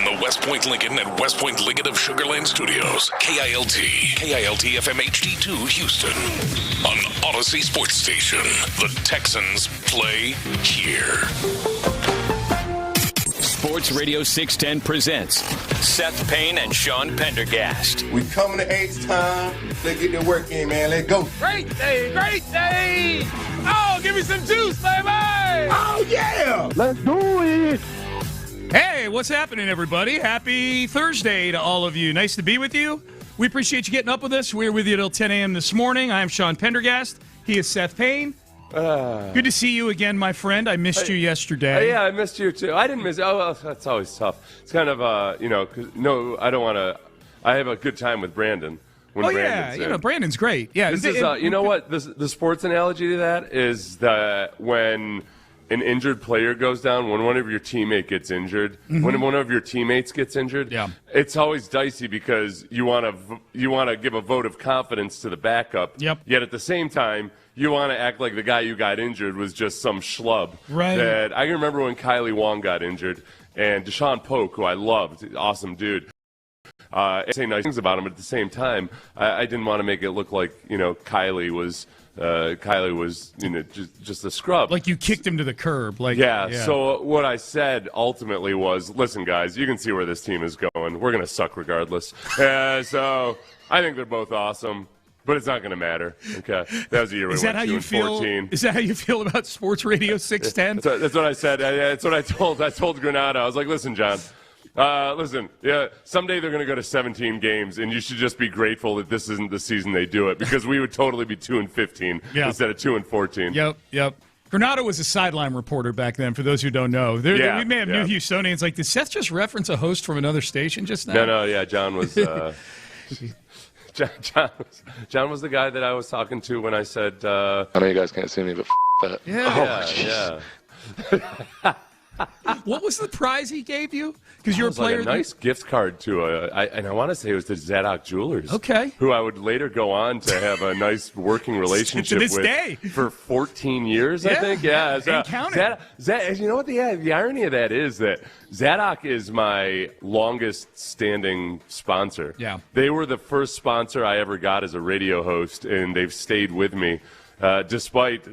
the West Point Lincoln and West Point Lincoln of Sugar Land Studios. KILT FM HD2 Houston. On Odyssey Sports Station. The Texans play here. Sports Radio 610 presents Seth Payne and Sean Pendergast. We coming to H-Town. Let's get the work in, man. Let's go. Great day, great day. Oh, give me some juice, baby. Oh, yeah. Let's do it. Hey, what's happening, everybody? Happy Thursday to all of you. Nice to be with you. We appreciate you getting up with us. We're with you till 10 a.m. this morning. I'm Sean Pendergast. He is Seth Payne. Good to see you again, my friend. I missed you yesterday. Yeah, I missed you, too. I didn't miss you. Oh, well, that's always tough. It's kind of, I don't want to. I have a good time with Brandon. Brandon's great. Yeah, this is, you know what? The sports analogy to that is that when an injured player goes down, when one of your teammates gets injured, when one of your teammates gets injured, it's always dicey because you want to give a vote of confidence to the backup. Yep. Yet at the same time, you want to act like the guy you got injured was just some schlub. Right. That I can remember when Kylie Wong got injured, and Deshaun Polk, who I loved, awesome dude. Say nice things about him, but at the same time, I didn't want to make it look like Kylie was just a scrub. Like you kicked him to the curb. So what I said ultimately was, listen, guys, you can see where this team is going. We're going to suck regardless. So I think they're both awesome. But it's not going to matter. Okay, that was the year we went 2-14. Is that how you feel about Sports Radio 610? That's what I said. That's what I told Granado. I was like, listen, John. Someday they're going to go to 17 games, and you should just be grateful that this isn't the season they do it, because we would totally be 2-15 instead of 2-14. Yep. Granado was a sideline reporter back then, for those who don't know. We may have new Houstonians like, did Seth just reference a host from another station just now? No, John was... John was the guy that I was talking to when I said... I know you guys can't see me, but that. Yeah. What was the prize he gave you? Because you're a player. Like a nice gift card to I want to say it was to Zadok Jewelers. Okay. Who I would later go on to have a nice working relationship to this with day. For 14 years, I think. Yeah. And counting. You know what the irony of that is that Zadok is my longest standing sponsor. Yeah. They were the first sponsor I ever got as a radio host, and they've stayed with me. Despite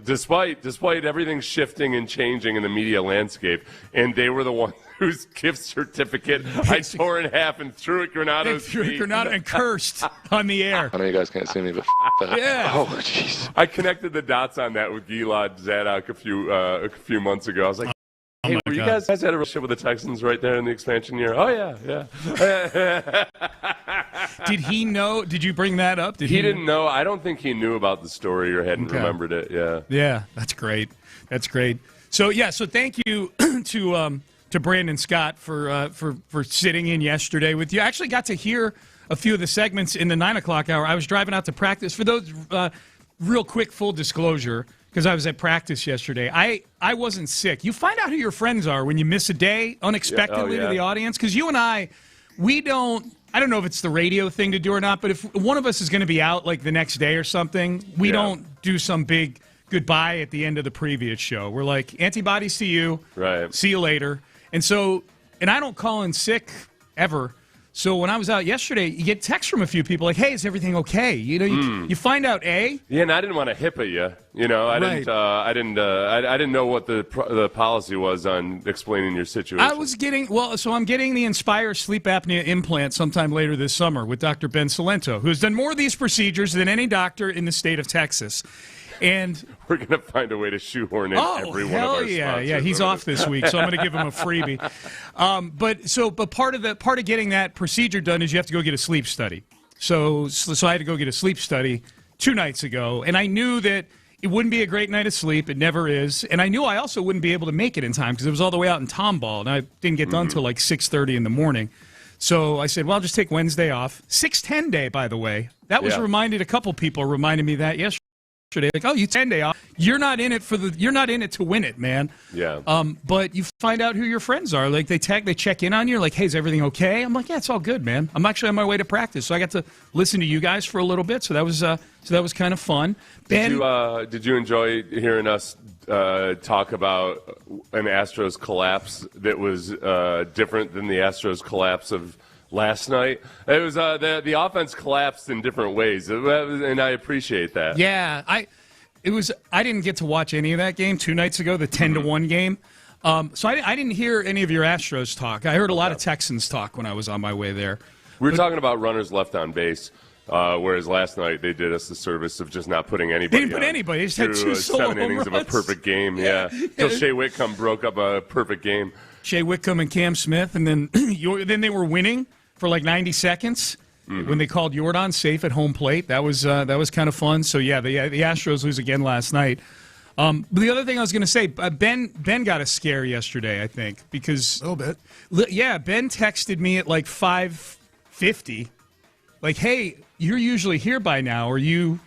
everything shifting and changing in the media landscape, and they were the one whose gift certificate I tore in half and threw at Granado's feet. Granado and cursed on the air. I know you guys can't see me, but that. Yeah. Oh, jeez. I connected the dots on that with Gilad Zadok a few months ago. I was like, hey, you guys had a relationship with the Texans right there in the expansion year? Oh, yeah. Did he know? Did you bring that up? He didn't know. I don't think he knew about the story or hadn't remembered it. Yeah. Yeah, that's great. So thank you to Brandon Scott for sitting in yesterday with you. I actually got to hear a few of the segments in the 9 o'clock hour. I was driving out to practice. For those, real quick, full disclosure, because I was at practice yesterday. I wasn't sick. You find out who your friends are when you miss a day unexpectedly to the audience. Because you and I don't know if it's the radio thing to do or not, but if one of us is going to be out like the next day or something, we don't do some big goodbye at the end of the previous show. We're like, antibodies to you. Right. See you later. And I don't call in sick ever. So when I was out yesterday, you get texts from a few people like, hey, is everything okay? You find out, A. Yeah, and I didn't want to HIPAA you. I didn't know what the policy was on explaining your situation. I'm getting the Inspire sleep apnea implant sometime later this summer with Dr. Ben Salento, who's done more of these procedures than any doctor in the state of Texas. And we're going to find a way to shoehorn in every one of our sponsors. Yeah, he's off this week, so I'm going to give him a freebie. But part of getting that procedure done is you have to go get a sleep study. So I had to go get a sleep study 2 nights ago, and I knew that it wouldn't be a great night of sleep. It never is. And I knew I also wouldn't be able to make it in time because it was all the way out in Tomball, and I didn't get done until like 6:30 in the morning. So I said, well, I'll just take Wednesday off. 6:10 day, by the way. That was a couple people reminded me that yesterday. Like, oh, you 10-day off. You're not in it to win it, man. Yeah. But you find out who your friends are. Like they check in on you. Like, hey, is everything okay? I'm like, yeah, it's all good, man. I'm actually on my way to practice, so I got to listen to you guys for a little bit. So that was kind of fun. Ben, did you enjoy hearing us talk about an Astros collapse that was different than the Astros collapse of last night. It was the offense collapsed in different ways, and I appreciate that. Yeah, I didn't get to watch any of that game 2 nights ago, the 10-1 game. So I didn't hear any of your Astros talk. I heard a lot of Texans talk when I was on my way there. We were talking about runners left on base. Whereas last night they did us the service of just not putting anybody. They didn't put anybody. They just had 2 solo 7 innings runs. of a perfect game. Yeah, until Shea Whitcomb broke up a perfect game. Shea Whitcomb and Cam Smith, and then then they were winning for like 90 seconds when they called Jordan safe at home plate. That was kind of fun. So yeah, the Astros lose again last night. But the other thing I was going to say, Ben got a scare yesterday, I think, because a little bit. Yeah, Ben texted me at like 5:50, like, "Hey, you're usually here by now. Are you?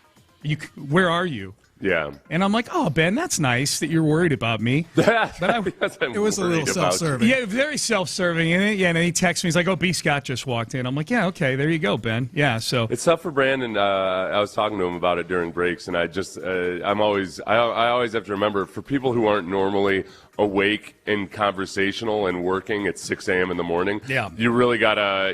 Where are you?" Yeah. And I'm like, "Oh, Ben, that's nice that you're worried about me." But it was a little self-serving. Yeah, very self-serving. And then he texts me. He's like, "Oh, B. Scott just walked in." I'm like, "Yeah, okay, there you go, Ben." Yeah, so it's tough for Brandon. I was talking to him about it during breaks, and I always have to remember, for people who aren't normally awake and conversational and working at 6 a.m. in the morning, you really gotta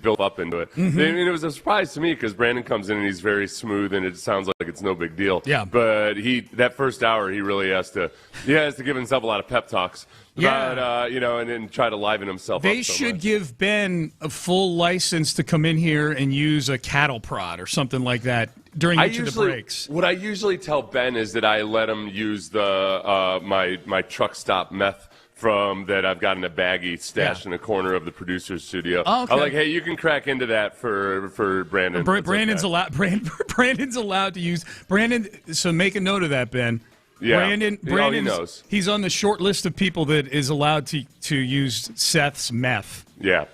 built up into it. And it was a surprise to me because Brandon comes in and he's very smooth and it sounds like it's no big deal. Yeah. But that first hour he really has to give himself a lot of pep talks about and try to liven himself up. They should give Ben a full license to come in here and use a cattle prod or something like that during each of the breaks. What I usually tell Ben is that I let him use the my truck stop meth that I've got in a baggie stashed in a corner of the producer's studio. Oh, okay. I'm like, hey, you can crack into that for Brandon. Brandon's allowed. Brandon's allowed to use Brandon. So make a note of that, Ben. Yeah, Brandon he knows. He's on the short list of people that is allowed to use Seth's meth. Yeah.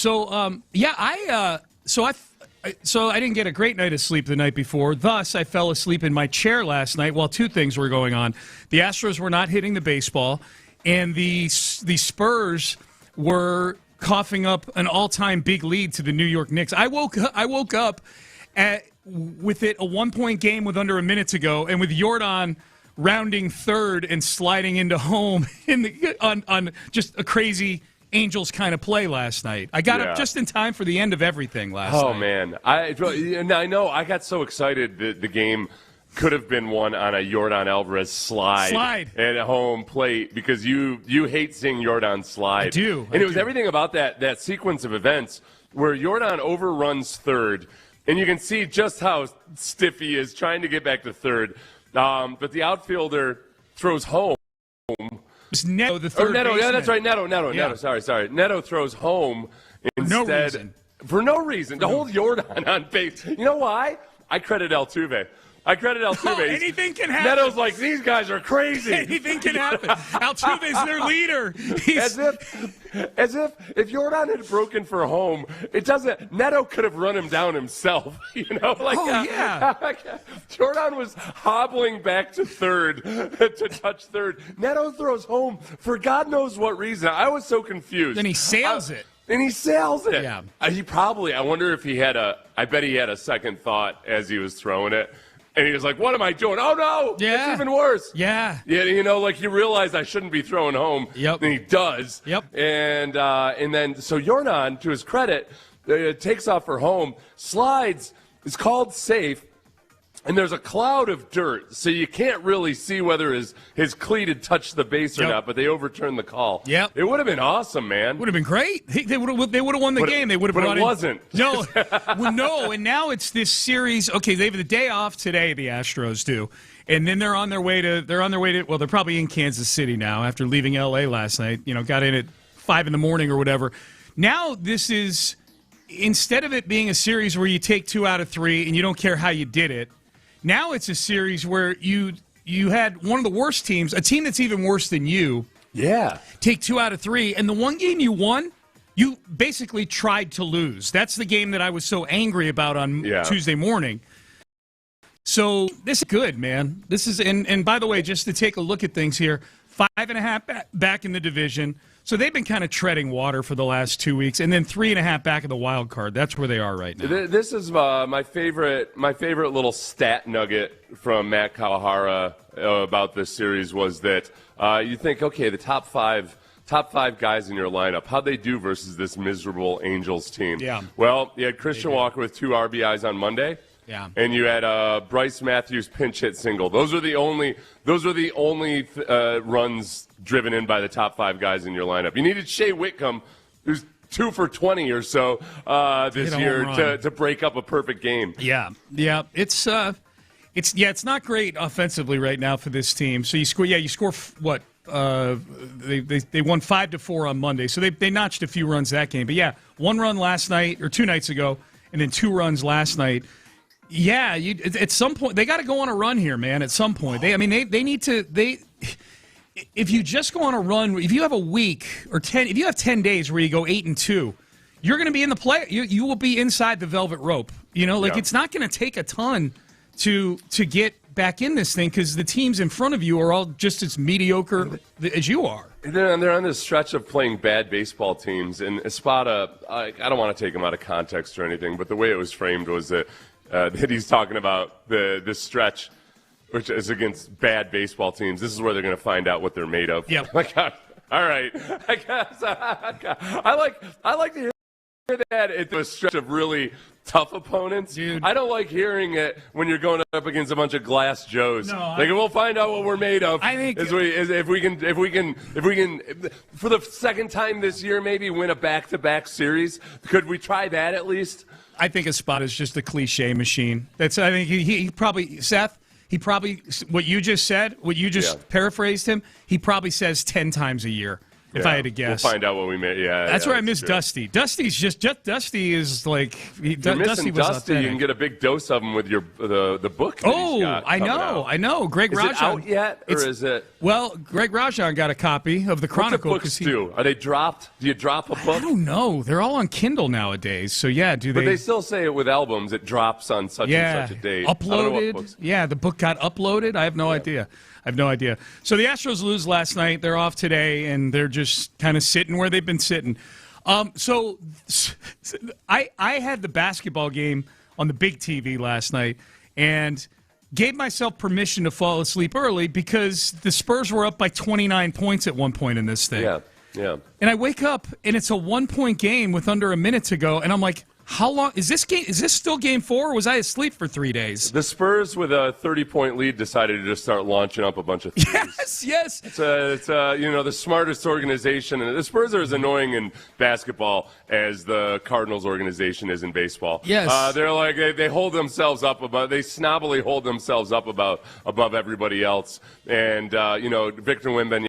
So I didn't get a great night of sleep the night before. Thus, I fell asleep in my chair last night while 2 things were going on. The Astros were not hitting the baseball, and the Spurs were coughing up an all-time big lead to the New York Knicks. I woke up with it a 1-point game with under a minute to go, and with Jordan rounding third and sliding into home on just a crazy Angels kind of play last night. I got up just in time for the end of everything last night. Oh, man. I know. I got so excited that the game could have been won on a Jordan Alvarez slide at home plate because you hate seeing Jordan slide. I do. And it was everything about that sequence of events where Jordan overruns third, and you can see just how stiff he is trying to get back to third. But the outfielder throws home. Neto, the third baseman. Yeah, that's right. Neto. Sorry. Neto throws home instead. For no reason. To hold Jordan on base. You know why? I credit Altuve. Anything can happen. Neto's like, these guys are crazy. Anything can happen. Altuve's their leader. As if Jordan had broken for home, Neto could have run him down himself. Jordan was hobbling back to third to touch third. Neto throws home for God knows what reason. I was so confused. Then he sails it. Yeah. I wonder if I bet he had a second thought as he was throwing it. And he was like, what am I doing? Oh, no. Yeah. It's even worse. Yeah. Yeah, you realize I shouldn't be throwing home. Yep. And he does. Yep. And then, so Jordan, to his credit, takes off for home, slides, is called safe, and there's a cloud of dirt, so you can't really see whether his cleat had touched the base or not, but they overturned the call. Yep. It would have been awesome, man. Would have been great. They would have won the game. They would have brought it wasn't. No. No, and now it's this series. Okay, they have the day off today, the Astros do. And then they're on their way to they're probably in Kansas City now after leaving LA last night. Got in at 5 a.m. or whatever. Now this is, instead of it being a series where you take 2 out of 3 and you don't care how you did it, now it's a series where you had one of the worst teams, a team that's even worse than you, take 2 out of 3, and the one game you won, you basically tried to lose. That's the game that I was so angry about on Tuesday morning. So this is good, man. This is, and by the way, just to take a look at things here, 5.5 back in the division, So they've been kind of treading water for the last 2 weeks, and then 3.5 back of the wild card. That's where they are right now. This is my favorite little stat nugget from Matt Kawahara about this series was that you think, okay, the top five guys in your lineup, how'd they do versus this miserable Angels team? Yeah. Well, you had Christian Walker with 2 RBIs on Monday. Yeah. And you had Bryce Matthews pinch hit single. Those are the only runs driven in by the top 5 guys in your lineup. You needed Shea Whitcomb, who's 2 for 20 or so this year to break up a perfect game. Yeah. It's not great offensively right now for this team. So you score what? They won 5-4 on Monday, so they notched a few runs that game. But yeah, 1 run last night or 2 nights ago, and then 2 runs last night. Yeah, at some point they got to go on a run here, man. At some point, they need to. If you just go on a run, if you have a week or 10, if you have 10 days where you go 8-2, you're going to be in the play. You will be inside the velvet rope. It's not going to take a ton to get back in this thing because the teams in front of you are all just as mediocre as you are. And they're on this stretch of playing bad baseball teams. And Espada, I don't want to take him out of context or anything, but the way it was framed was that he's talking about this stretch, which is against bad baseball teams. This is where they're going to find out what they're made of. Yep. All right. I guess I like to hear that it's a stretch of really tough opponents. Dude. I don't like hearing it when you're going up against a bunch of glass Joes. No, we'll find out what we're made of. I think if we can for the second time this year maybe win a back-to-back series. Could we try that at least? I think Espada is just a cliche machine. I think he probably, Seth, what you just said, what you just paraphrased him, he probably says 10 times a year, if I had to guess. We'll find out what we made. Yeah, that's where I miss true. Dusty. Dusty is like You're missing Dusty. You can get a big dose of him with the book. I know. Greg Rajan. Is it out yet, or is it? Well, Greg Rajan got a copy of the Chronicle. What's the books do? Are they dropped? Do you drop a book? I don't know. They're all on Kindle nowadays. So yeah, do they? But they still say it with albums. It drops on such and such a date. Uploaded. Yeah, the book got uploaded. I have no idea. So the Astros lose last night. They're off today, and they're just kind of sitting where they've been sitting. So I had the basketball game on the big TV last night and gave myself permission to fall asleep early because the Spurs were up by 29 points at one point in this thing. Yeah. And I wake up, and it's a 1-point game with under a minute to go, and I'm like, how long is this game? Is this still game 4, or was I asleep for 3 days? The Spurs, with a 30-point lead, decided to just start launching up a bunch of threes. Yes. It's the smartest organization, and the Spurs are as annoying in basketball as the Cardinals organization is in baseball. Yes. They're like they hold themselves up they snobbily hold themselves up above everybody else, and Victor Wembanyama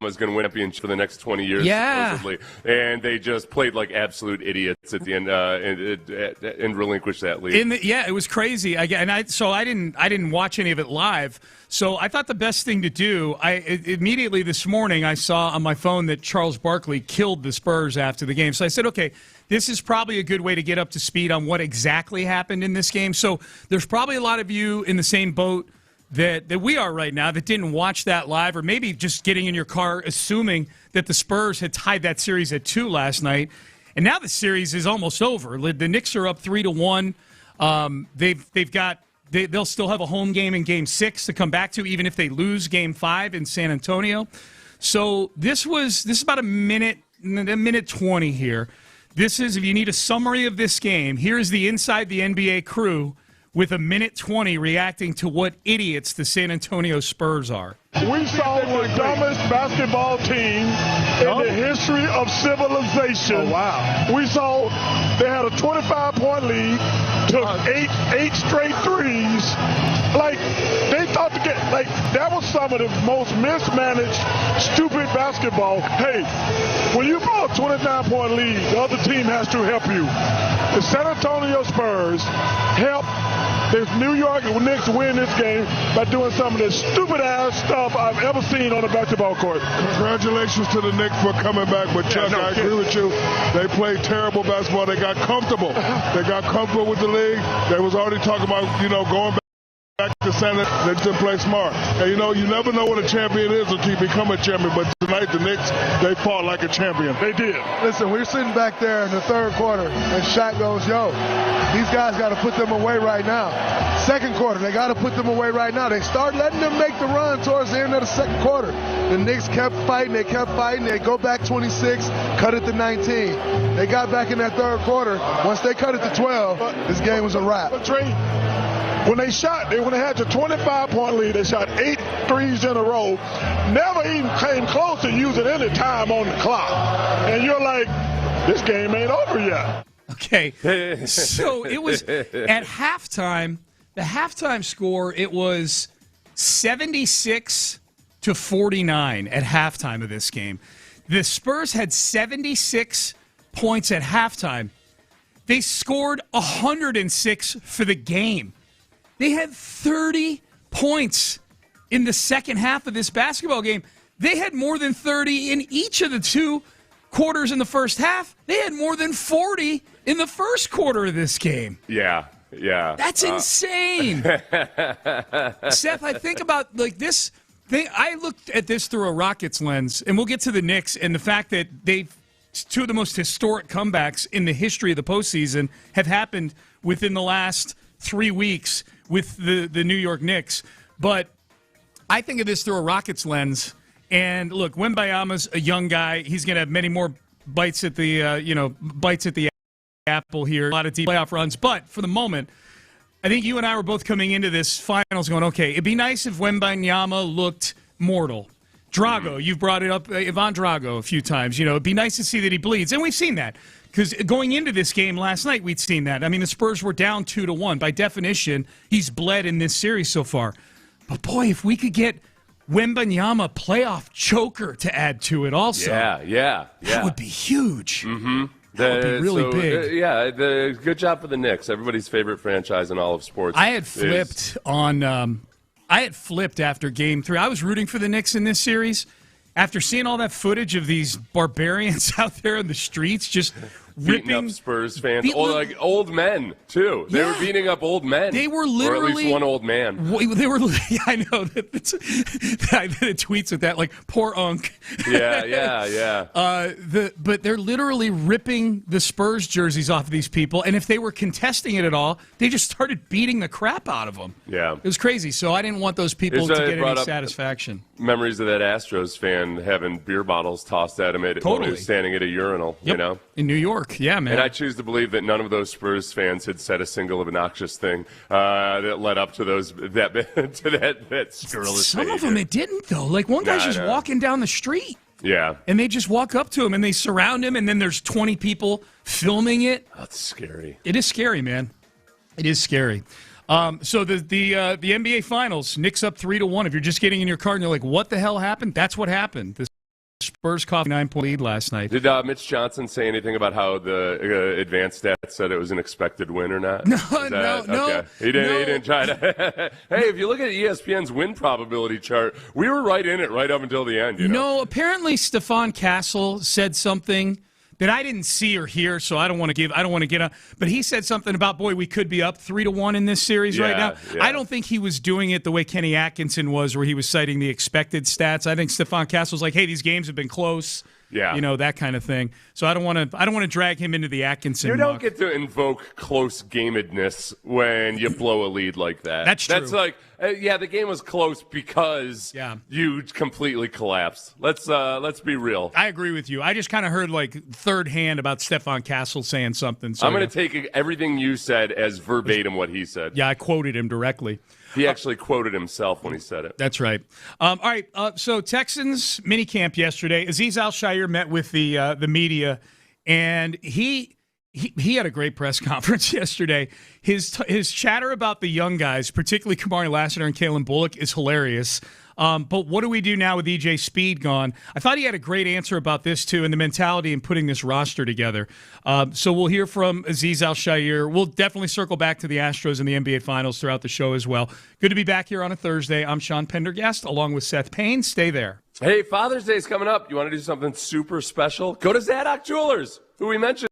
is going to win a championship for the next 20 years, supposedly. And they just played like absolute idiots at the end and relinquished that lead. It was crazy. I didn't watch any of it live. So I thought the best thing to do, immediately this morning I saw on my phone that Charles Barkley killed the Spurs after the game. So I said, okay, this is probably a good way to get up to speed on what exactly happened in this game. So there's probably a lot of you in the same boat that we are right now that didn't watch that live, or maybe just getting in your car assuming that the Spurs had tied that series at 2 last night. And now the series is almost over. The Knicks are up 3-1. They'll still have a home game in Game 6 to come back to, even if they lose Game 5 in San Antonio. So this is about a minute 20 here. This is, if you need a summary of this game, here's the Inside the NBA crew with a minute 20 reacting to what idiots the San Antonio Spurs are. We saw the dumbest basketball team in the history of civilization. Oh, wow. We saw they had a 25-point lead, took eight straight threes. Like, they thought to get, like, that was some of the most mismanaged, stupid basketball. Hey, when you blow a 29-point lead, the other team has to help you. The San Antonio Spurs helped the New York Knicks win this game by doing some of the stupid-ass stuff I've ever seen on a basketball court. Congratulations to the Knicks for coming back, but Chuck, I agree with you. They played terrible basketball. They got comfortable. They got comfortable with the league. They was already talking about, going back. Back to center, they just play smart. And you never know what a champion is until you become a champion. But tonight, the Knicks, they fought like a champion. They did. Listen, we're sitting back there in the third quarter, and Shaq goes, yo, these guys got to put them away right now. Second quarter, they got to put them away right now. They start letting them make the run towards the end of the second quarter. The Knicks kept fighting. They go back 26, cut it to 19. They got back in that third quarter. Once they cut it to 12, this game was a wrap. When they had the 25-point lead, they shot 8 threes in a row. Never even came close to using any time on the clock. And you're like, this game ain't over yet. Okay, so it was at halftime. The halftime score, it was 76-49 at halftime of this game. The Spurs had 76 points at halftime. They scored 106 for the game. They had 30 points in the second half of this basketball game. They had more than 30 in each of the two quarters in the first half. They had more than 40 in the first quarter of this game. Yeah. That's insane. Seth, I think about this thing. I looked at this through a Rockets lens, and we'll get to the Knicks and the fact that two of the most historic comebacks in the history of the postseason have happened within the last 3 weeks with the New York Knicks. But I think of this through a Rockets lens. And look, Wembanyama's a young guy. He's going to have many more bites at the apple here. A lot of deep playoff runs. But for the moment, I think you and I were both coming into this finals going, okay, it'd be nice if Wembanyama looked mortal. Drago, you've brought it up, Ivan Drago, a few times. It'd be nice to see that he bleeds. And we've seen that. Because going into this game last night, we'd seen that. I mean, the Spurs were down 2-1. By definition, he's bled in this series so far. But, boy, if we could get Wembanyama playoff choker to add to it also. Yeah. That would be huge. Mm-hmm. That would be really big. Good job for the Knicks, everybody's favorite franchise in all of sports. I had flipped after Game 3. I was rooting for the Knicks in this series. After seeing all that footage of these barbarians out there in the streets just beating up Spurs fans, old men, too. They were beating up old men. They were literally... Or at least one old man. They were... I know. I did tweets with that, like, poor Unk. Yeah. But they're literally ripping the Spurs jerseys off of these people, and if they were contesting it at all, they just started beating the crap out of them. Yeah. It was crazy, so I didn't want those people to get any satisfaction. Memories of that Astros fan having beer bottles tossed at him when he was standing at a urinal, In New York. Yeah, man. And I choose to believe that none of those Spurs fans had said a single obnoxious thing that led up to that scurrilous Some of them it didn't, though. Like, one guy's just walking down the street. Yeah. And they just walk up to him, and they surround him, and then there's 20 people filming it. That's scary. It is scary, man. It is scary. So the NBA Finals, Knicks up 3-1. If you're just getting in your car and you're like, what the hell happened? That's what happened. The Spurs coughed 9-point lead last night. Did Mitch Johnson say anything about how the advanced stats said it was an expected win or not? No. Okay. He didn't try to. Hey, if you look at ESPN's win probability chart, we were right in it right up until the end. No, apparently Stephon Castle said something that I didn't see or hear, so I don't want to get up. But he said something about, boy, we could be up 3-1 in this series right now. Yeah. I don't think he was doing it the way Kenny Atkinson was, where he was citing the expected stats. I think Stephon Castle's like, hey, these games have been close. Yeah. That kind of thing. So I don't want to drag him into the Atkinson. You don't get to invoke close gamedness when you blow a lead like that. That's true. That's like, the game was close because you completely collapsed. Let's be real. I agree with you. I just kind of heard like third hand about Stephon Castle saying something. So I'm going to take everything you said as verbatim what he said. Yeah, I quoted him directly. He actually quoted himself when he said it. That's right. All right, so Texans minicamp yesterday. Azeez Al-Shaair met with the media, and he had a great press conference yesterday. His chatter about the young guys, particularly Kamari Lassiter and Kalen Bullock, is hilarious. But what do we do now with EJ Speed gone? I thought he had a great answer about this, too, and the mentality in putting this roster together. So we'll hear from Azeez Al-Shaair. We'll definitely circle back to the Astros and the NBA Finals throughout the show as well. Good to be back here on a Thursday. I'm Sean Pendergast, along with Seth Payne. Stay there. Hey, Father's Day is coming up. You want to do something super special? Go to Zadok Jewelers, who we mentioned.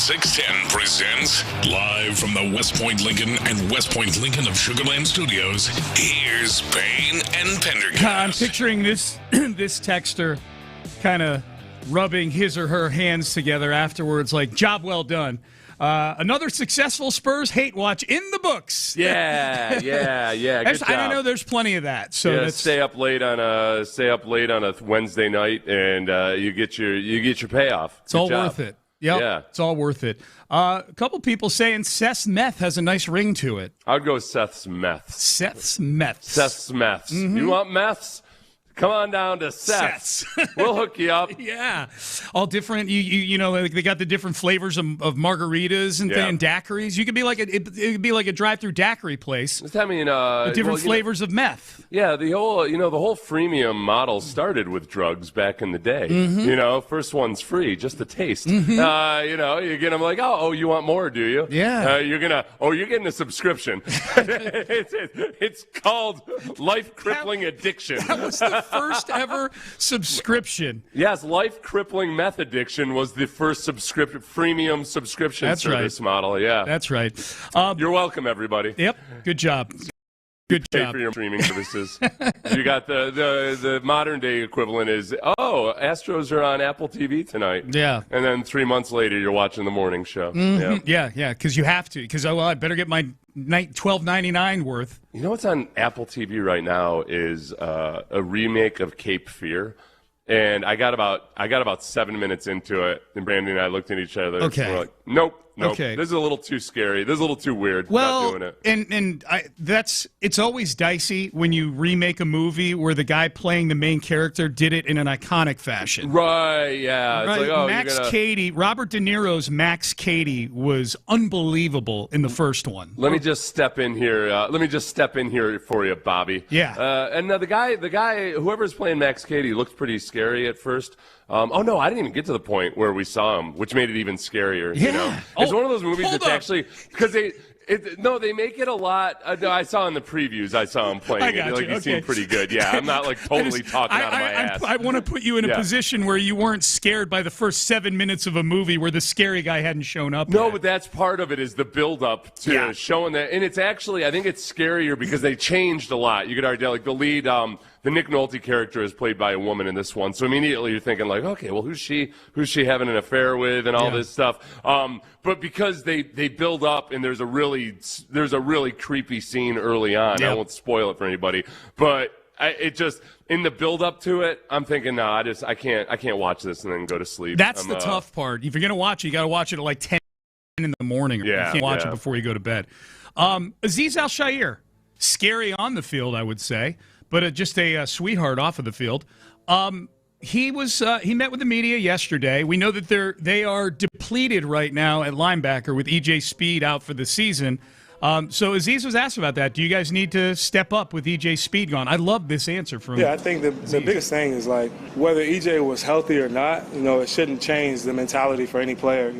610 presents live from the West Point Lincoln and West Point Lincoln of Sugarland Studios. Here's Payne and Pendergast. I'm picturing this texter kind of rubbing his or her hands together afterwards, like, job well done. Another successful Spurs hate watch in the books. Yeah. Good job. I know there's plenty of that. So stay up late on a Wednesday night, and you get your payoff. It's all worth it. Yep. Yeah, it's all worth it. A couple people saying Seth's Meth has a nice ring to it. I'd go Seth's Meth. Seth's Meth. Seth's Meths. Mm-hmm. You want meths? Come on down to Seth's. We'll hook you up. Yeah. All different. You know, like they got the different flavors of margaritas and daiquiris. You could be like it could be like a drive-through daiquiri place. I mean, with different flavors of meth. Yeah, the whole freemium model started with drugs back in the day. Mm-hmm. You know, first one's free, just a taste. Mm-hmm. You get them like, oh, you want more, do you? Yeah. You're getting a subscription. it's called life-crippling addiction. That was the first ever subscription. Yes, life-crippling meth addiction was the first freemium subscription service model. Yeah, that's right. You're welcome, everybody. Yep, good job. Good Pay job. for your streaming services. You got the modern day equivalent is, Astros are on Apple TV tonight. Yeah. And then 3 months later, you're watching the morning show. Mm-hmm. Yeah, because you have to. Because, I better get my $12.99 worth. You know what's on Apple TV right now is a remake of Cape Fear. And I got about 7 minutes into it, and Brandon and I looked at each other. Okay. And we're like, nope. Okay. This is a little too scary. This is a little too weird. Well, not doing it. It's always dicey when you remake a movie where the guy playing the main character did it in an iconic fashion. Right, yeah. Right. It's like, Max Cady, Robert De Niro's Max Cady was unbelievable in the first one. Let me just step in here. For you, Bobby. Yeah. And the guy, whoever's playing Max Cady, looked pretty scary at first. No, I didn't even get to the point where we saw him, which made it even scarier. Yeah. You know? It's one of those movies that's actually because they make it a lot. I saw in the previews. I saw him playing it. Like he seemed pretty good. Yeah, I'm not like totally talking out of my ass. I want to put you in a position where you weren't scared by the first 7 minutes of a movie where the scary guy hadn't shown up. No, but that's part of it is the build up to showing that, and it's actually I think it's scarier because they changed a lot. You could argue like the lead. The Nick Nolte character is played by a woman in this one, so immediately you're thinking like, okay, well, who's she having an affair with, and all this stuff. But because they build up, and there's a really creepy scene early on. Yep. I won't spoil it for anybody, but in the build up to it, I'm thinking, no, I can't watch this and then go to sleep. That's the tough part. If you're gonna watch it, you got to watch it at like 10 in the morning. You can't watch it before you go to bed. Aziz Al-Shaair, scary on the field, I would say. But just a sweetheart off of the field. He met with the media yesterday. We know that they are depleted right now at linebacker with E.J. Speed out for the season. So Aziz was asked about that. Do you guys need to step up with E.J. Speed gone? I love this answer from I think the biggest thing is like whether E.J. was healthy or not, it shouldn't change the mentality for any player.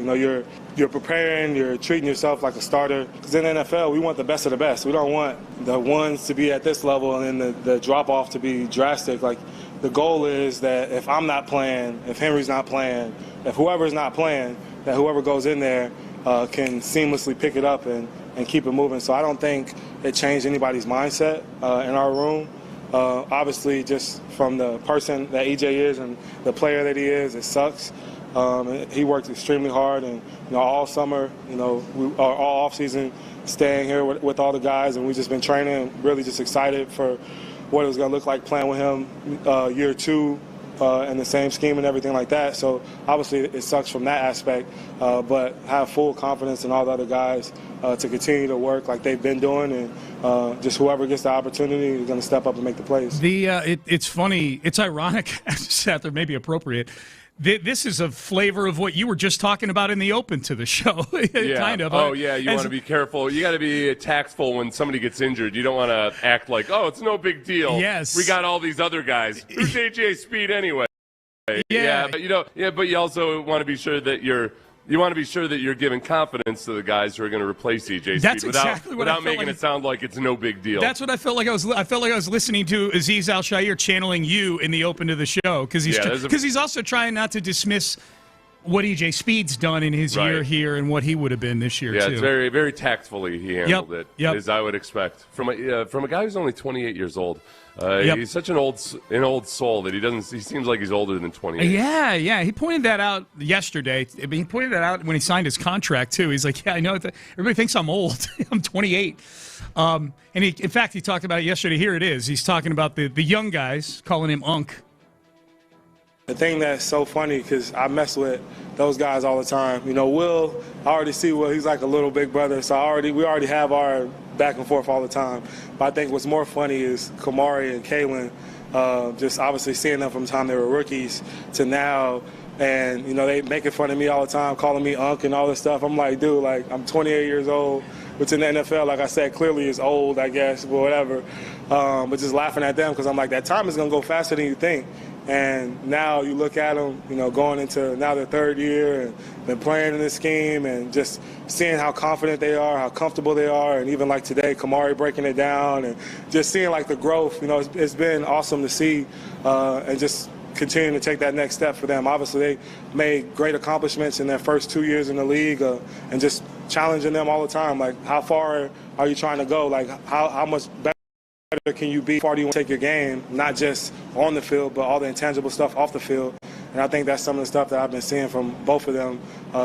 You're preparing, you're treating yourself like a starter. Because in the NFL, we want the best of the best. We don't want the ones to be at this level and then the drop-off to be drastic. Like, the goal is that if I'm not playing, if Henry's not playing, if whoever's not playing, that whoever goes in there can seamlessly pick it up and keep it moving. So I don't think it changed anybody's mindset in our room. Obviously, just from the person that EJ is and the player that he is, it sucks. He worked extremely hard, and all summer, all off season, staying here with all the guys, and we've just been training. Really, just excited for what it was going to look like playing with him year two. And the same scheme and everything like that. So obviously it sucks from that aspect, but have full confidence in all the other guys to continue to work like they've been doing, and just whoever gets the opportunity is going to step up and make the plays. It's funny. It's ironic, Seth, or maybe appropriate. This is a flavor of what you were just talking about in the open to the show. Kind of. Oh, yeah, you want to be careful. You got to be tactful when somebody gets injured. You don't want to act like, it's no big deal. Yes. We got all these other guys. Who's AJ Speed anyway? Yeah. But you also want to be sure that you're giving confidence to the guys who are going to replace EJ Speed without making it sound like it's no big deal. That's what I felt like. I felt like I was listening to Aziz Al-Shaair channeling you in the open to the show because he's also trying not to dismiss what EJ Speed's done in his year here and what he would have been this year, too. Yeah, it's very, very tactfully he handled it, as I would expect. From a guy who's only 28 years old. He's such an old soul that he seems like he's older than 28. Yeah. He pointed that out yesterday. I mean, he pointed that out when he signed his contract, too. He's like, yeah, I know. Everybody thinks I'm old. I'm 28. And in fact, he talked about it yesterday. Here it is. He's talking about the young guys, calling him Unk. The thing that's so funny, because I mess with those guys all the time. You know, Will, I already see Will. He's like a little big brother, so we already have our back and forth all the time. But I think what's more funny is Kamari and Kalen, just obviously seeing them from the time they were rookies to now. And, you know, they making fun of me all the time, calling me Unk and all this stuff. I'm like, dude, like, I'm 28 years old, which in the NFL, like I said, clearly is old, I guess, or whatever. But just laughing at them because I'm like, that time is going to go faster than you think. And now you look at them, you know, going into now their third year and been playing in this scheme and just seeing how confident they are, how comfortable they are, and even like today, Kamari breaking it down and just seeing like the growth. You know, it's been awesome to see and just continuing to take that next step for them. Obviously, they made great accomplishments in their first 2 years in the league and just challenging them all the time. Like, how far are you trying to go? Like, how much better can you be? How far do you want to take your game, not just on the field, but all the intangible stuff off the field? And I think that's some of the stuff that I've been seeing from both of them,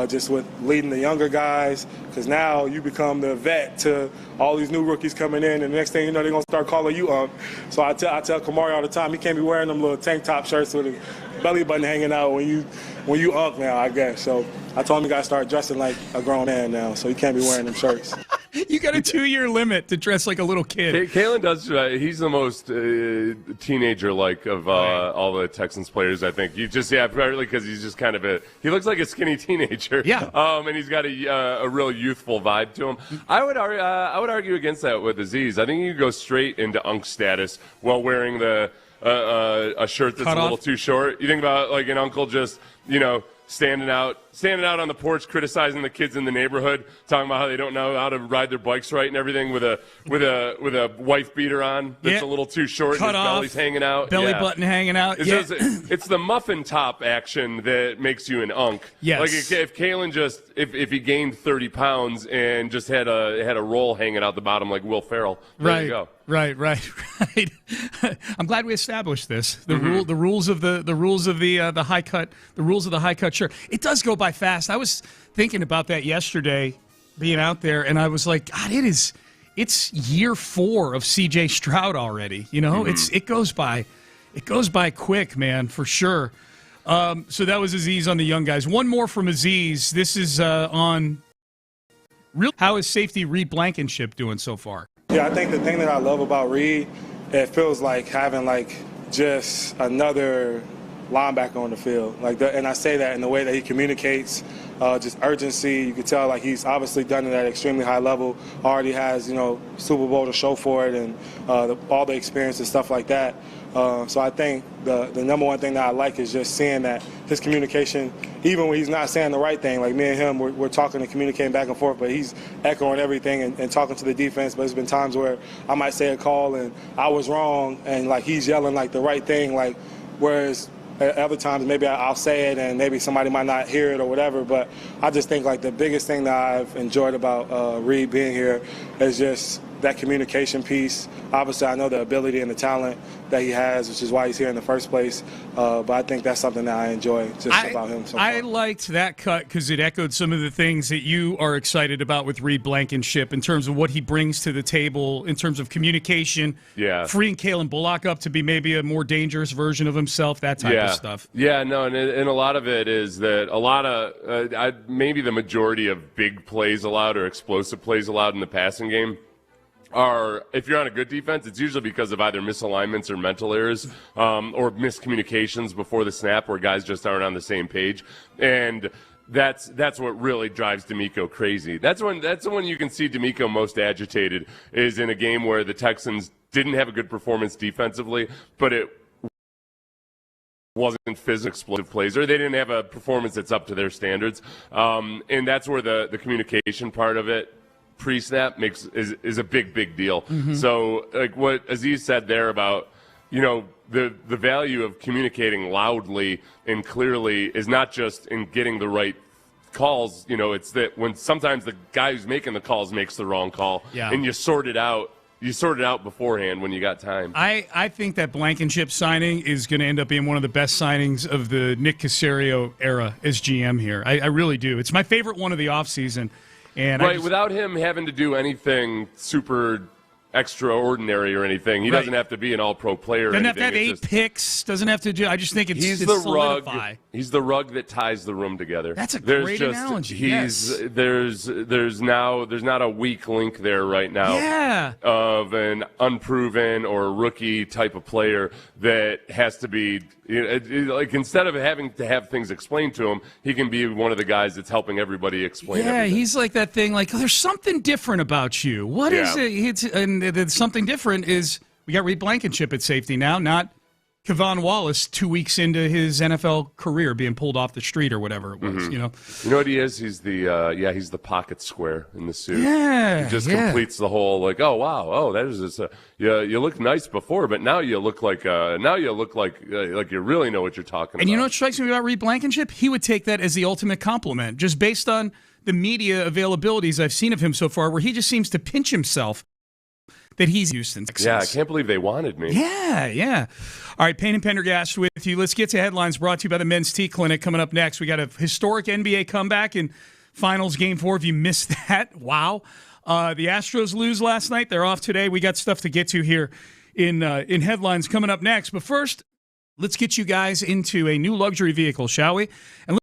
just with leading the younger guys, because now you become the vet to all these new rookies coming in, and the next thing you know, they're going to start calling you Unk. So I tell Kamari all the time, he can't be wearing them little tank top shirts with a belly button hanging out when you Unk now, I guess. So I told him he got to start dressing like a grown man now, so he can't be wearing them shirts. You got a 2-year limit to dress like a little kid. Kalen does. He's the most teenager-like of all the Texans players, I think. Probably because he's just kind of he looks like a skinny teenager. Yeah. And he's got a real youthful vibe to him. I would argue against that with Aziz. I think you could go straight into Unk status while wearing a shirt that's a little too short. You think about like an uncle just, you know, standing out on the porch criticizing the kids in the neighborhood, talking about how they don't know how to ride their bikes right and everything with a wife beater on that's a little too short, cut and his off, belly's hanging out. Belly button hanging out. It's the muffin top action that makes you an Unk. Yes. Like if Kalen just if he gained 30 pounds and just had a roll hanging out the bottom like Will Ferrell, there you go. Right. I'm glad we established this. The rules of the high cut shirt. It does go by fast. I was thinking about that yesterday, being out there, and I was like, God, it's year 4 of C.J. Stroud already. You know, it goes by quick, man, for sure. So that was Aziz on the young guys. One more from Aziz. This is on how is safety Reed Blankenship doing so far? Yeah, I think the thing that I love about Reed, it feels like having like just another linebacker on the field. And I say that in the way that he communicates, just urgency. You can tell like he's obviously done it at an extremely high level. Already has, you know, Super Bowl to show for it, and all the experience and stuff like that. So I think the number one thing that I like is just seeing that his communication, even when he's not saying the right thing, like me and him, we're talking and communicating back and forth, but he's echoing everything and talking to the defense. But there's been times where I might say a call and I was wrong, and like he's yelling like the right thing, like whereas other times maybe I'll say it and maybe somebody might not hear it or whatever. But I just think like the biggest thing that I've enjoyed about Reed being here is just that communication piece. Obviously, I know the ability and the talent that he has, which is why he's here in the first place. But I think that's something that I enjoy about him so far. I liked that cut because it echoed some of the things that you are excited about with Reed Blankenship in terms of what he brings to the table in terms of communication, freeing Kalen Bullock up to be maybe a more dangerous version of himself, that type of stuff. Yeah, no, and a lot of it is that a lot of maybe the majority of big plays allowed or explosive plays allowed in the passing game are, if you're on a good defense, it's usually because of either misalignments or mental errors or miscommunications before the snap where guys just aren't on the same page. And that's what really drives D'Amico crazy. That's when you can see D'Amico most agitated is in a game where the Texans didn't have a good performance defensively, but it wasn't physical explosive plays, or they didn't have a performance that's up to their standards. And that's where the communication part of it pre-snap is a big deal. So like what Aziz said there about the value of communicating loudly and clearly is not just in getting the right calls. It's that when sometimes the guy who's making the calls makes the wrong call, and you sort it out. You sort it out beforehand when you got time. I think that Blankenship signing is going to end up being one of the best signings of the Nick Caserio era as GM here. I really do. It's my favorite one of the offseason. And without him having to do anything super extraordinary or anything. He doesn't have to be an all-pro player. Doesn't have to have 8 picks. Doesn't have to do. I just think it's rug. He's the rug that ties the room together. That's a great analogy. There's not a weak link there right now. Yeah. Of an unproven or rookie type of player that has to be like, instead of having to have things explained to him, he can be one of the guys that's helping everybody explain. Yeah, everything. He's like that thing. Like, there's something different about you. What is it? And something different is we got Reed Blankenship at safety now, not Kevon Wallace 2 weeks into his NFL career being pulled off the street or whatever it was. You know what he is? He's the pocket square in the suit. Yeah, he just completes the whole that is just you look nice before, but now you look like you really know what you're talking about. And you know what strikes me about Reed Blankenship? He would take that as the ultimate compliment, just based on the media availabilities I've seen of him so far, where he just seems to pinch himself that he's Houston, Texas. Yeah, I can't believe they wanted me. Yeah. All right, Payne and Pendergast with you. Let's get to headlines brought to you by the Men's Tea Clinic coming up next. We got a historic NBA comeback in Finals Game 4. If you missed that, wow. The Astros lose last night. They're off today. We got stuff to get to here in headlines coming up next. But first, let's get you guys into a new luxury vehicle, shall we? And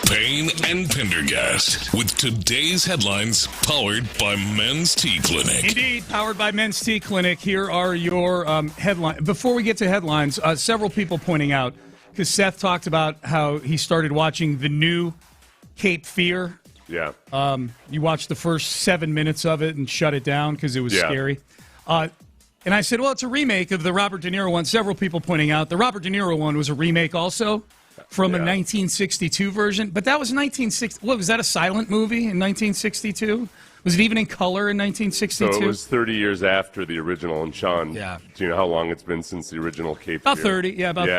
Payne and Pendergast with today's headlines powered by Men's Tea Clinic. Indeed, powered by Men's Tea Clinic. Here are your headlines. Before we get to headlines, several people pointing out, because Seth talked about how he started watching the new Cape Fear. Yeah. You watched the first 7 minutes of it and shut it down because it was scary. And I said, well, it's a remake of the Robert De Niro one. Several people pointing out the Robert De Niro one was a remake also from a 1962 version. But that was 1960. What, was that a silent movie in 1962? Was it even in color in 1962? So it was 30 years after the original. And Sean, do you know how long it's been since the original Cape Fear? About 30. About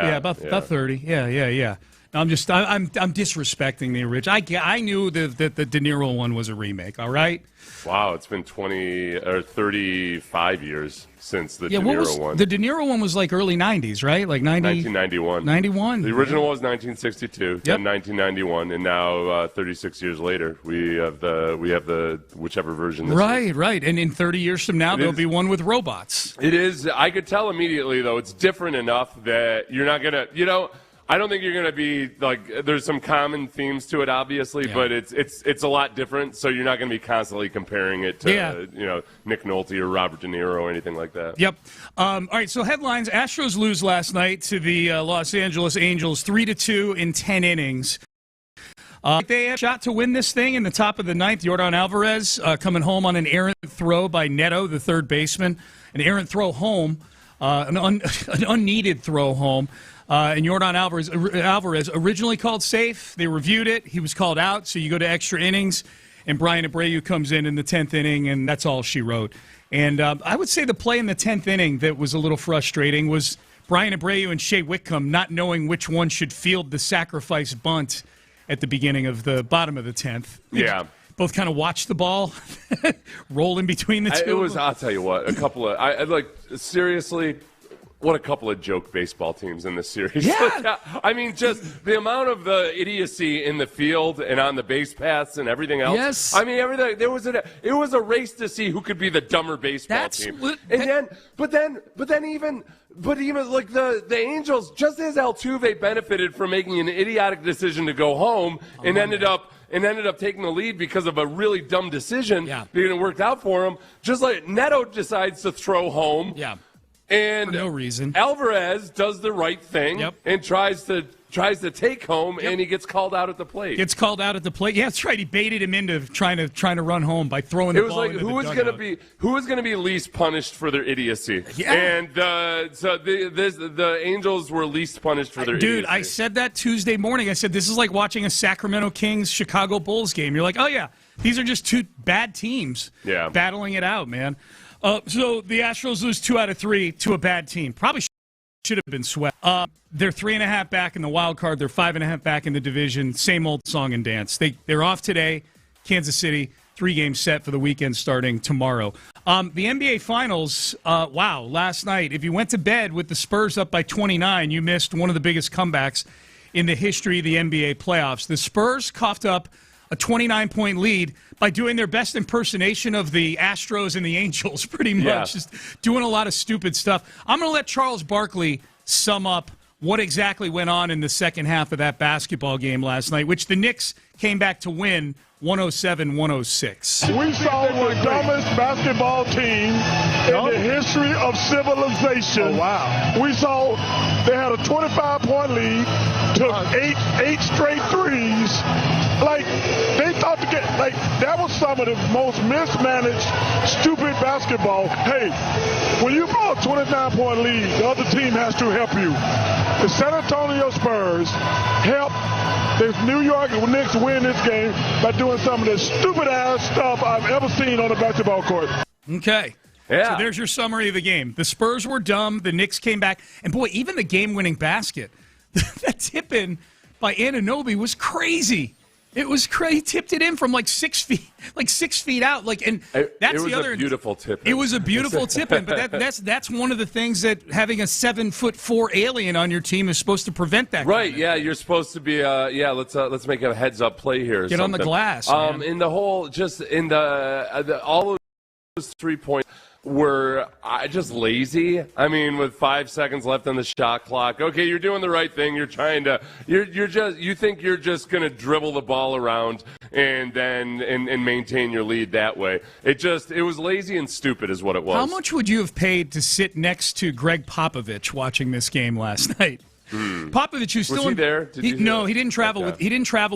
30. Yeah. No, I'm disrespecting the original. I knew that the De Niro one was a remake. All right. Wow, it's been 35 years since the De Niro one. The De Niro one was like early 90s, right? Like 1991. 91. The original was 1962, then 1991, and now 36 years later, we have the whichever version. This is. Right. And in 30 years from now, there'll be one with robots. It is. I could tell immediately, though, it's different enough that you're not gonna, I don't think you're going to be like. There's some common themes to it, obviously, but it's a lot different. So you're not going to be constantly comparing it to Nick Nolte or Robert De Niro or anything like that. Yep. All right. So headlines: Astros lose last night to the Los Angeles Angels 3-2 in 10 innings. They had a shot to win this thing in the top of the ninth. Yordan Alvarez coming home on an errant throw by Neto, the third baseman, an errant throw home, an unneeded throw home. And Yordan Alvarez originally called safe. They reviewed it. He was called out, so you go to extra innings. And Brian Abreu comes in the 10th inning, and that's all she wrote. And I would say the play in the 10th inning that was a little frustrating was Brian Abreu and Shea Whitcomb not knowing which one should field the sacrifice bunt at the beginning of the bottom of the 10th. Yeah. Both kind of watched the ball roll in between the two. I'll tell you what, a couple of seriously. What a couple of joke baseball teams in this series. Yeah. I mean, just the amount of the idiocy in the field and on the base paths and everything else. Yes. I mean, everything. It was a race to see who could be the dumber baseball team. But then even like the Angels, just as Altuve benefited from making an idiotic decision to go home and ended up taking the lead because of a really dumb decision. Yeah. Because it worked out for him. Just like Neto decides to throw home. Yeah. And for no reason. Alvarez does the right thing and tries to take home, and he gets called out at the plate. Yeah, that's right. He baited him into trying to run home by throwing the ball. It was like who was going to be least punished for their idiocy? Yeah. And so the Angels were least punished for their idiocy. Dude, I said that Tuesday morning. I said this is like watching a Sacramento Kings Chicago Bulls game. You're like, oh yeah, these are just two bad teams battling it out, man. So the Astros lose 2 out of 3 to a bad team. Probably should have been swept. They're 3.5 back in the wild card. They're 5.5 back in the division. Same old song and dance. They're off today. Kansas City, 3 games set for the weekend starting tomorrow. The NBA Finals, last night, if you went to bed with the Spurs up by 29, you missed one of the biggest comebacks in the history of the NBA playoffs. The Spurs coughed up a 29-point lead by doing their best impersonation of the Astros and the Angels, pretty much. Just doing a lot of stupid stuff. I'm going to let Charles Barkley sum up what exactly went on in the second half of that basketball game last night, which the Knicks came back to win 107-106. We saw the dumbest basketball team in the history of civilization. Oh, wow. We saw they had a 25-point lead, took eight straight threes. Like, they thought to get, like, that was some of the most mismanaged, stupid basketball. Hey, when you blow a 29-point lead, the other team has to help you. The San Antonio Spurs help the New York Knicks win this game by doing some of the stupid-ass stuff I've ever seen on a basketball court. Okay. Yeah. So there's your summary of the game. The Spurs were dumb. The Knicks came back. And, boy, even the game-winning basket, that tip-in by Anunoby was crazy. It was crazy. Tipped it in from like 6 feet out. That's the other beautiful tip. It was a beautiful tip in, but that's one of the things that having a 7'4" alien on your team is supposed to prevent that. Right? Yeah, you're supposed to be. Let's make a heads up play here. Get on the glass. In the whole, just in the all of those 3 points. were just lazy. I mean, with 5 seconds left on the shot clock, okay, you're doing the right thing. You think you're just going to dribble the ball around and then maintain your lead that way. It was lazy and stupid is what it was. How much would you have paid to sit next to Greg Popovich watching this game last night? Popovich, who's still was he there? No, he didn't travel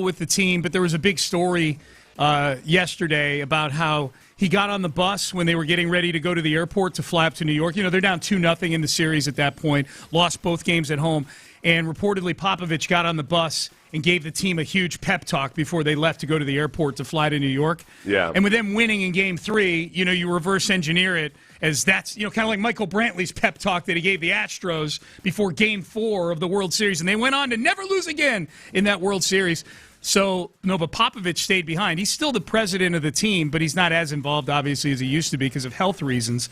with the team, but there was a big story yesterday about how he got on the bus when they were getting ready to go to the airport to fly up to New York. You know, they're down 2-0 in the series at that point, lost both games at home, and reportedly Popovich got on the bus and gave the team a huge pep talk before they left to go to the airport to fly to New York. Yeah. And with them winning in Game 3, you know, you reverse engineer it as that's, you know, kind of like Michael Brantley's pep talk that he gave the Astros before Game 4 of the World Series, and they went on to never lose again in that World Series. So, no, but Popovich stayed behind. He's still the president of the team, but he's not as involved, obviously, as he used to be because of health reasons.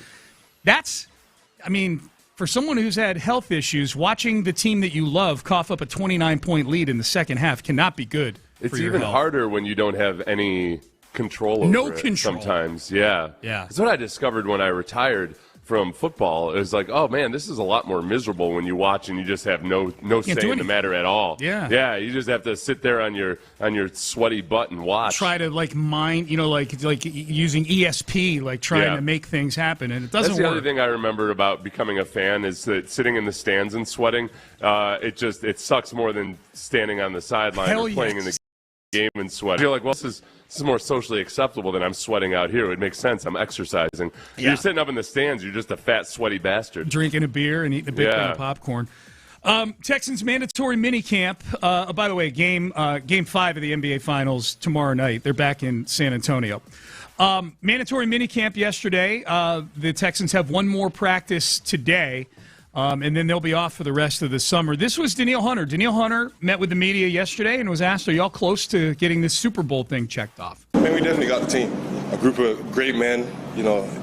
For someone who's had health issues, watching the team that you love cough up a 29-point lead in the second half cannot be good. It's even harder when you don't have any control over it sometimes. Yeah. That's what I discovered when I retired from football. It was like, oh man, this is a lot more miserable when you watch and you just have no say in the matter at all. Yeah, you just have to sit there on your sweaty butt and watch. Try to mind, like using ESP, like trying to make things happen, and it doesn't work. That's the other thing I remember about becoming a fan is that sitting in the stands and sweating, it sucks more than standing on the sideline or playing in the game and sweating. I feel like, well, this is more socially acceptable than I'm sweating out here. It makes sense. I'm exercising. Yeah. You're sitting up in the stands. You're just a fat, sweaty bastard. Drinking a beer and eating a big can of popcorn. Texans mandatory minicamp. By the way, game 5 of the NBA Finals tomorrow night. They're back in San Antonio. Mandatory minicamp yesterday. The Texans have one more practice today. And then they'll be off for the rest of the summer. This was Danielle Hunter. Danielle Hunter met with the media yesterday and was asked, are y'all close to getting this Super Bowl thing checked off? Man, we definitely got the team. A group of great men,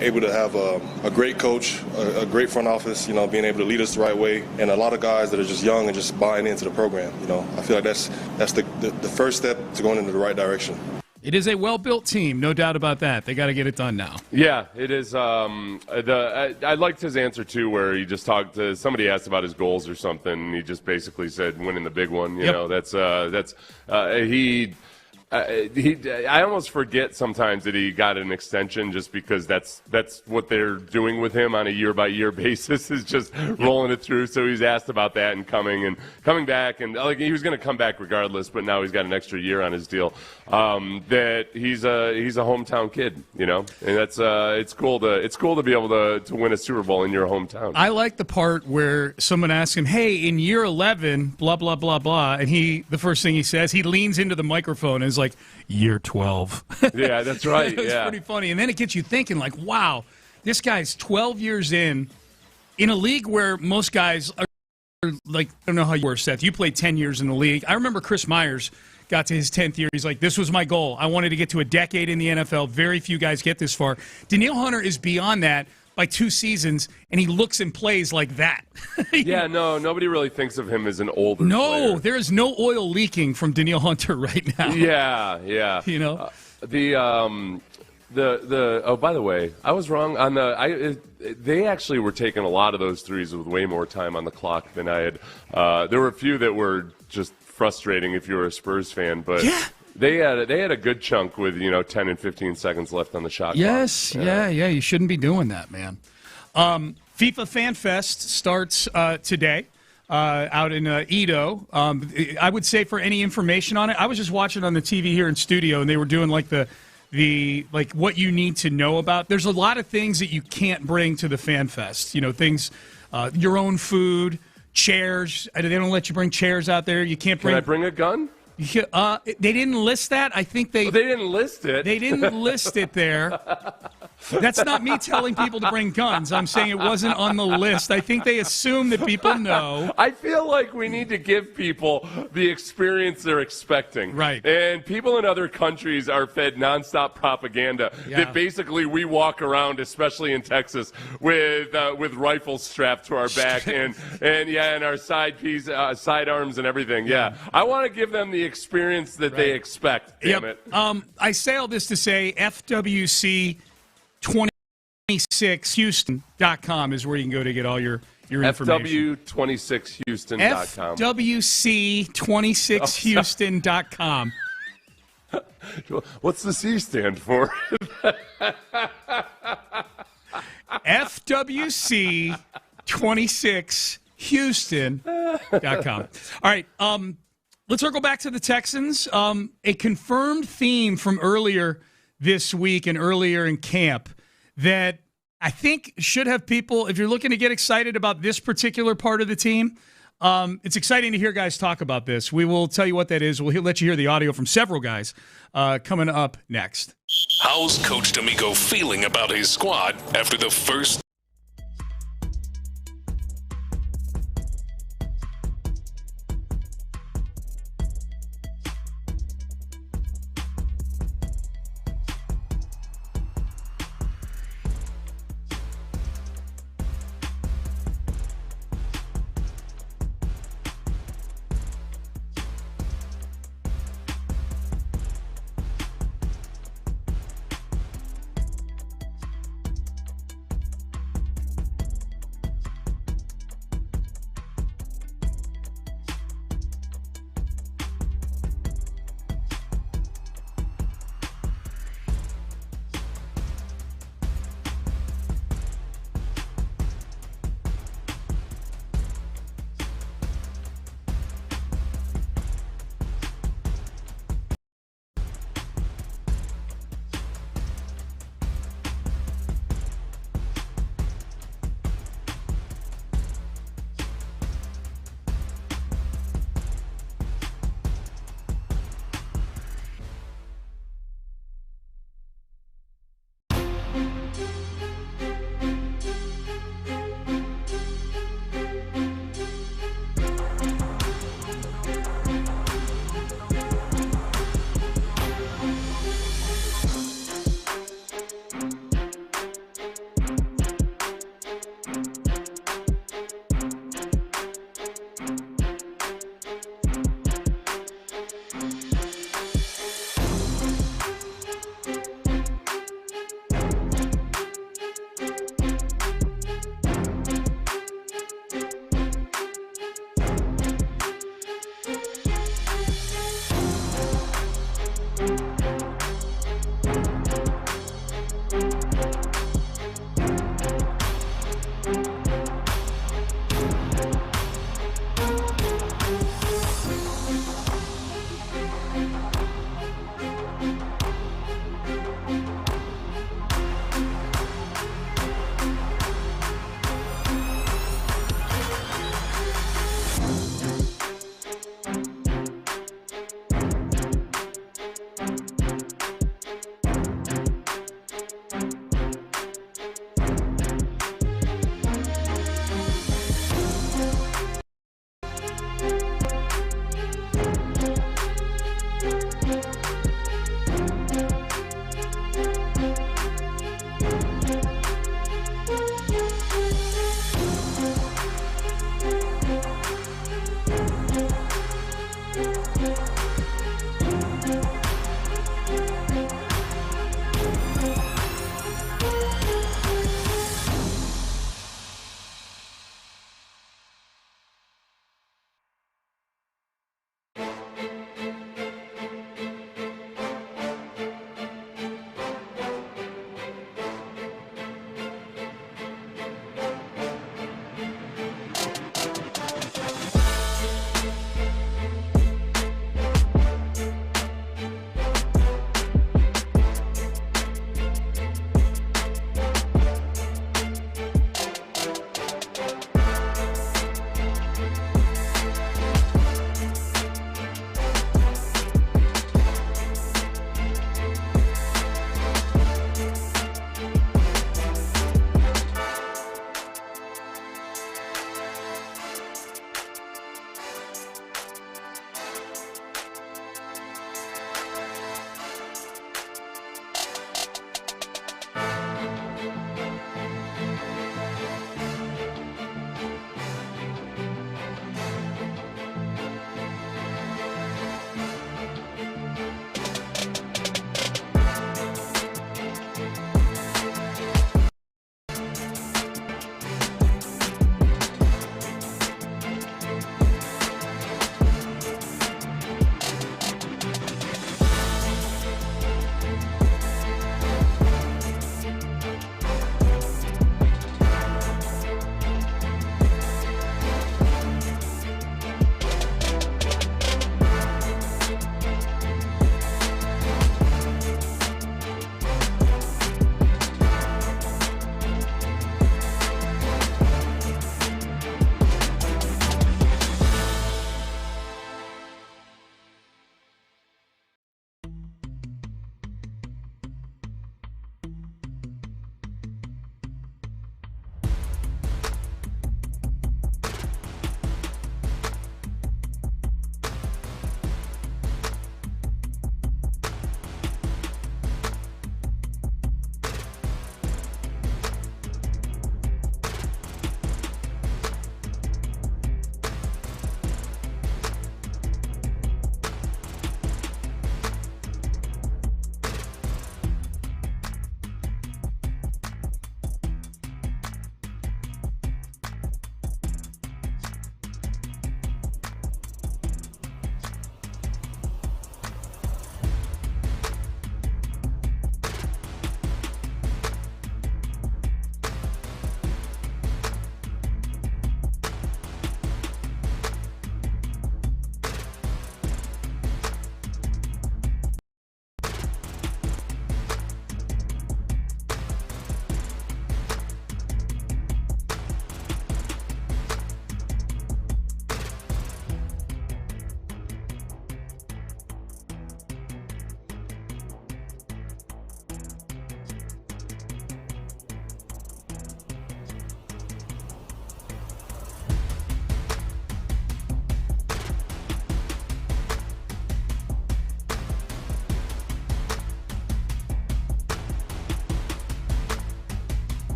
able to have a great coach, a great front office, being able to lead us the right way, and a lot of guys that are just young and just buying into the program. I feel like that's the first step to going into the right direction. It is a well-built team, no doubt about that. They got to get it done now. Yeah, it is. I liked his answer, too, where he just talked to – somebody asked about his goals or something, and he just basically said winning the big one. You know, I almost forget sometimes that he got an extension just because that's what they're doing with him on a year-by-year basis is just rolling it through. So he's asked about that and coming back. And he was going to come back regardless, but now he's got an extra year on his deal. That he's a hometown kid, and that's it's cool to be able to win a Super Bowl in your hometown. I like the part where someone asks him, hey, in year 11, blah, blah, blah, blah, and the first thing he says, he leans into the microphone and is like, year 12. Yeah, that's right. It's pretty funny. And then it gets you thinking, like, wow, this guy's 12 years in a league where most guys are like, I don't know how you were, Seth. You played 10 years in the league. I remember Chris Myers got to his 10th year. He's like, this was my goal. I wanted to get to a decade in the NFL. Very few guys get this far. Danielle Hunter is beyond that by 2 seasons, and he looks and plays like that. Yeah, no, nobody really thinks of him as an older player. No, there is no oil leaking from Danielle Hunter right now. Yeah. By the way, I was wrong on they actually were taking a lot of those threes with way more time on the clock than I had. There were a few that were just frustrating if you were a Spurs fan, but yeah. They had a good chunk with 10 and 15 seconds left on the shot clock. Yes, yeah. You shouldn't be doing that, man. FIFA Fan Fest starts today out in Edo. I would say for any information on it, I was just watching on the TV here in studio, and they were doing like the what you need to know about. There's a lot of things that you can't bring to the Fan Fest. Things, your own food, chairs. They don't let you bring chairs out there. You can't bring. Can I bring a gun? They didn't list that. I think they didn't list it. They didn't list it there. That's not me telling people to bring guns. I'm saying it wasn't on the list. I think they assume that people know. I feel like we need to give people the experience they're expecting. Right. And people in other countries are fed nonstop propaganda that basically we walk around, especially in Texas, with rifles strapped to our back and our side arms and everything. Yeah. I want to give them the experience that they expect. Damn it. I say all this to say FWC 20 FW26Houston.com is where you can go to get all your information. FW26Houston.com. FW26Houston.com. What's the C stand for? FWC26Houston.com. All right, let's circle back to the Texans. A confirmed theme from earlier this week and earlier in camp that I think should have people, if you're looking to get excited about this particular part of the team, it's exciting to hear guys talk about this. We will tell you what that is. We'll let you hear the audio from several guys coming up next. How's Coach D'Amico feeling about his squad after the first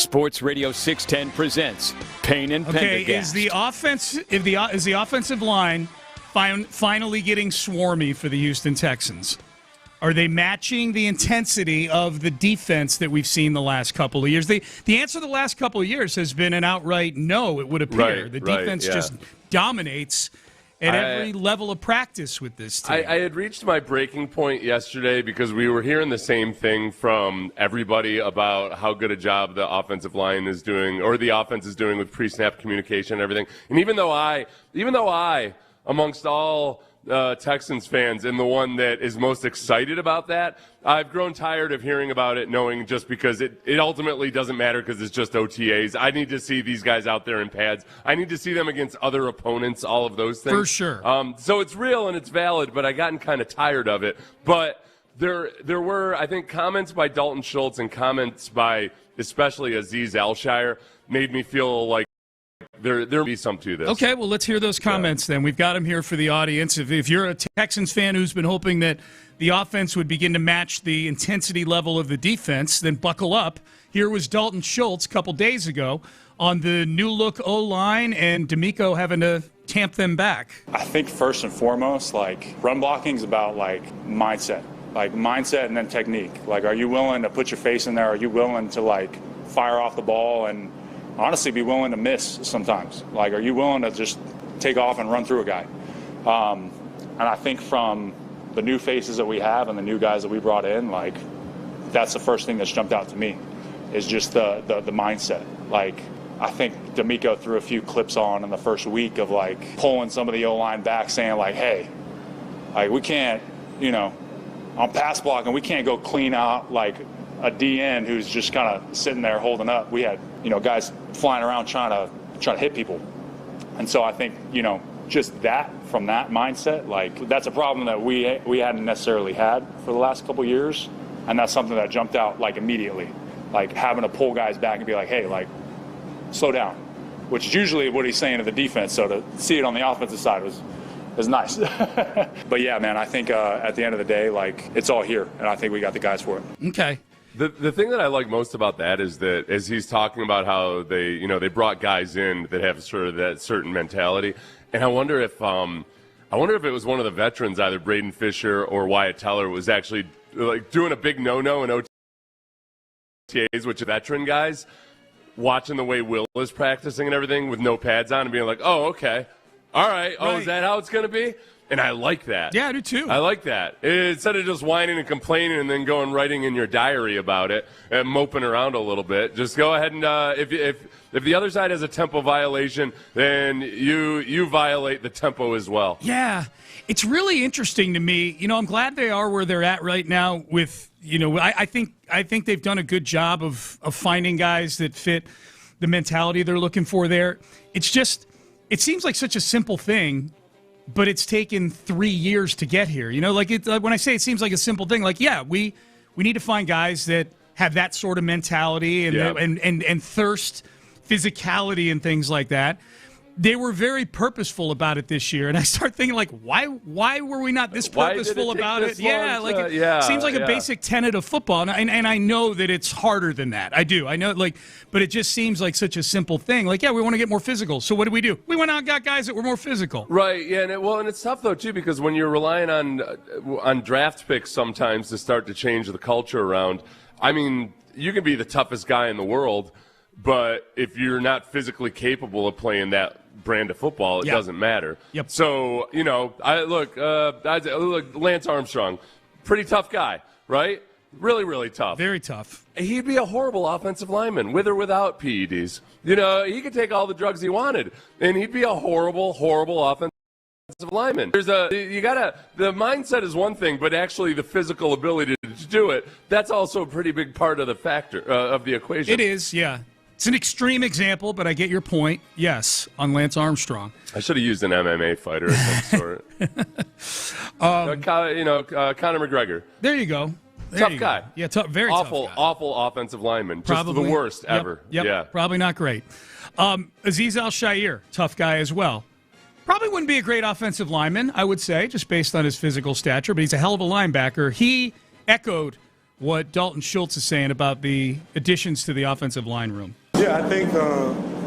Sports Radio 610 presents Payne and Pendergast. Okay, is the offensive line finally getting swarmy for the Houston Texans? Are they matching the intensity of the defense that we've seen the last couple of years? The answer the last couple of years has been an outright no, it would appear. The defense just dominates at every level of practice with this team. I had reached my breaking point yesterday because we were hearing the same thing from everybody about how good a job the offensive line is doing, or the offense is doing with pre-snap communication and everything. And even though I, amongst all Texans fans, and the one that is most excited about that, I've grown tired of hearing about it, knowing just because it ultimately doesn't matter because it's just OTAs. I need to see these guys out there in pads. I need to see them against other opponents, all of those things. For sure. So it's real and it's valid, but I gotten kind of tired of it. But there were, I think, comments by Dalton Schultz and comments by especially Azeez Al-Shire made me feel like There be some to this. Okay, well, let's hear those comments then. We've got them here for the audience. If you're a Texans fan who's been hoping that the offense would begin to match the intensity level of the defense, then buckle up. Here was Dalton Schultz a couple days ago on the new-look O-line and D'Amico having to tamp them back. I think first and foremost, run blocking is about, mindset. Mindset and then technique. Are you willing to put your face in there? Are you willing to, fire off the ball and honestly be willing to miss sometimes? Are you willing to just take off and run through a guy? And I think from the new faces that we have and the new guys that we brought in, that's the first thing that's jumped out to me is just the mindset. I think D'Amico threw a few clips on in the first week of pulling some of the O-line back saying hey, we can't, on pass blocking, we can't go clean out a DN who's just kind of sitting there holding up. We had, guys flying around trying to hit people. And so I think, just that, from that mindset, that's a problem that we hadn't necessarily had for the last couple years. And that's something that jumped out immediately, having to pull guys back and be hey, slow down, which is usually what he's saying to the defense. So to see it on the offensive side was nice. But yeah, man, I think at the end of the day, it's all here. And I think we got the guys for it. Okay. The thing that I like most about that is that as he's talking about how they brought guys in that have sort of that certain mentality, and I wonder if it was one of the veterans, either Braden Fisher or Wyatt Teller, was actually doing a big no-no in OTAs, which veteran guys watching the way Will is practicing and everything with no pads on and being oh, okay, all right, oh, is that how it's going to be? And I like that. Yeah, I do too. I like that. Instead of just whining and complaining and then going writing in your diary about it and moping around a little bit, just go ahead and if the other side has a tempo violation, then you violate the tempo as well. Yeah, it's really interesting to me. I'm glad they are where they're at right now. With I think they've done a good job of finding guys that fit the mentality they're looking for there. It's just, it seems like such a simple thing, but it's taken 3 years to get here. When I say it seems like a simple thing, we need to find guys that have that sort of mentality and thirst, physicality, and things like that. They were very purposeful about it this year, and I start thinking, why were we not this purposeful about it? It seems like a basic tenet of football, and I know that it's harder than that. I do. I know, but it just seems like such a simple thing. We want to get more physical. So what do? We went out and got guys that were more physical. Right, yeah, and it's tough, though, too, because when you're relying on draft picks sometimes to start to change the culture around, I mean, you can be the toughest guy in the world, but if you're not physically capable of playing that brand of football, it doesn't matter. Yep. So, look, Lance Armstrong, pretty tough guy, right? Really, really tough. Very tough. He'd be a horrible offensive lineman, with or without PEDs. He could take all the drugs he wanted, and he'd be a horrible, horrible offensive lineman. The mindset is one thing, but actually the physical ability to do it, that's also a pretty big part of the factor of the equation. It is, yeah. It's an extreme example, but I get your point. Yes, on Lance Armstrong. I should have used an MMA fighter of some sort. Conor McGregor. There you go. Tough guy. Yeah, very tough guy. Awful offensive lineman. Probably just the worst ever. Yep, yeah. Probably not great. Azeez Al-Shire, tough guy as well. Probably wouldn't be a great offensive lineman, I would say, just based on his physical stature, but he's a hell of a linebacker. He echoed what Dalton Schultz is saying about the additions to the offensive line room. Yeah, I think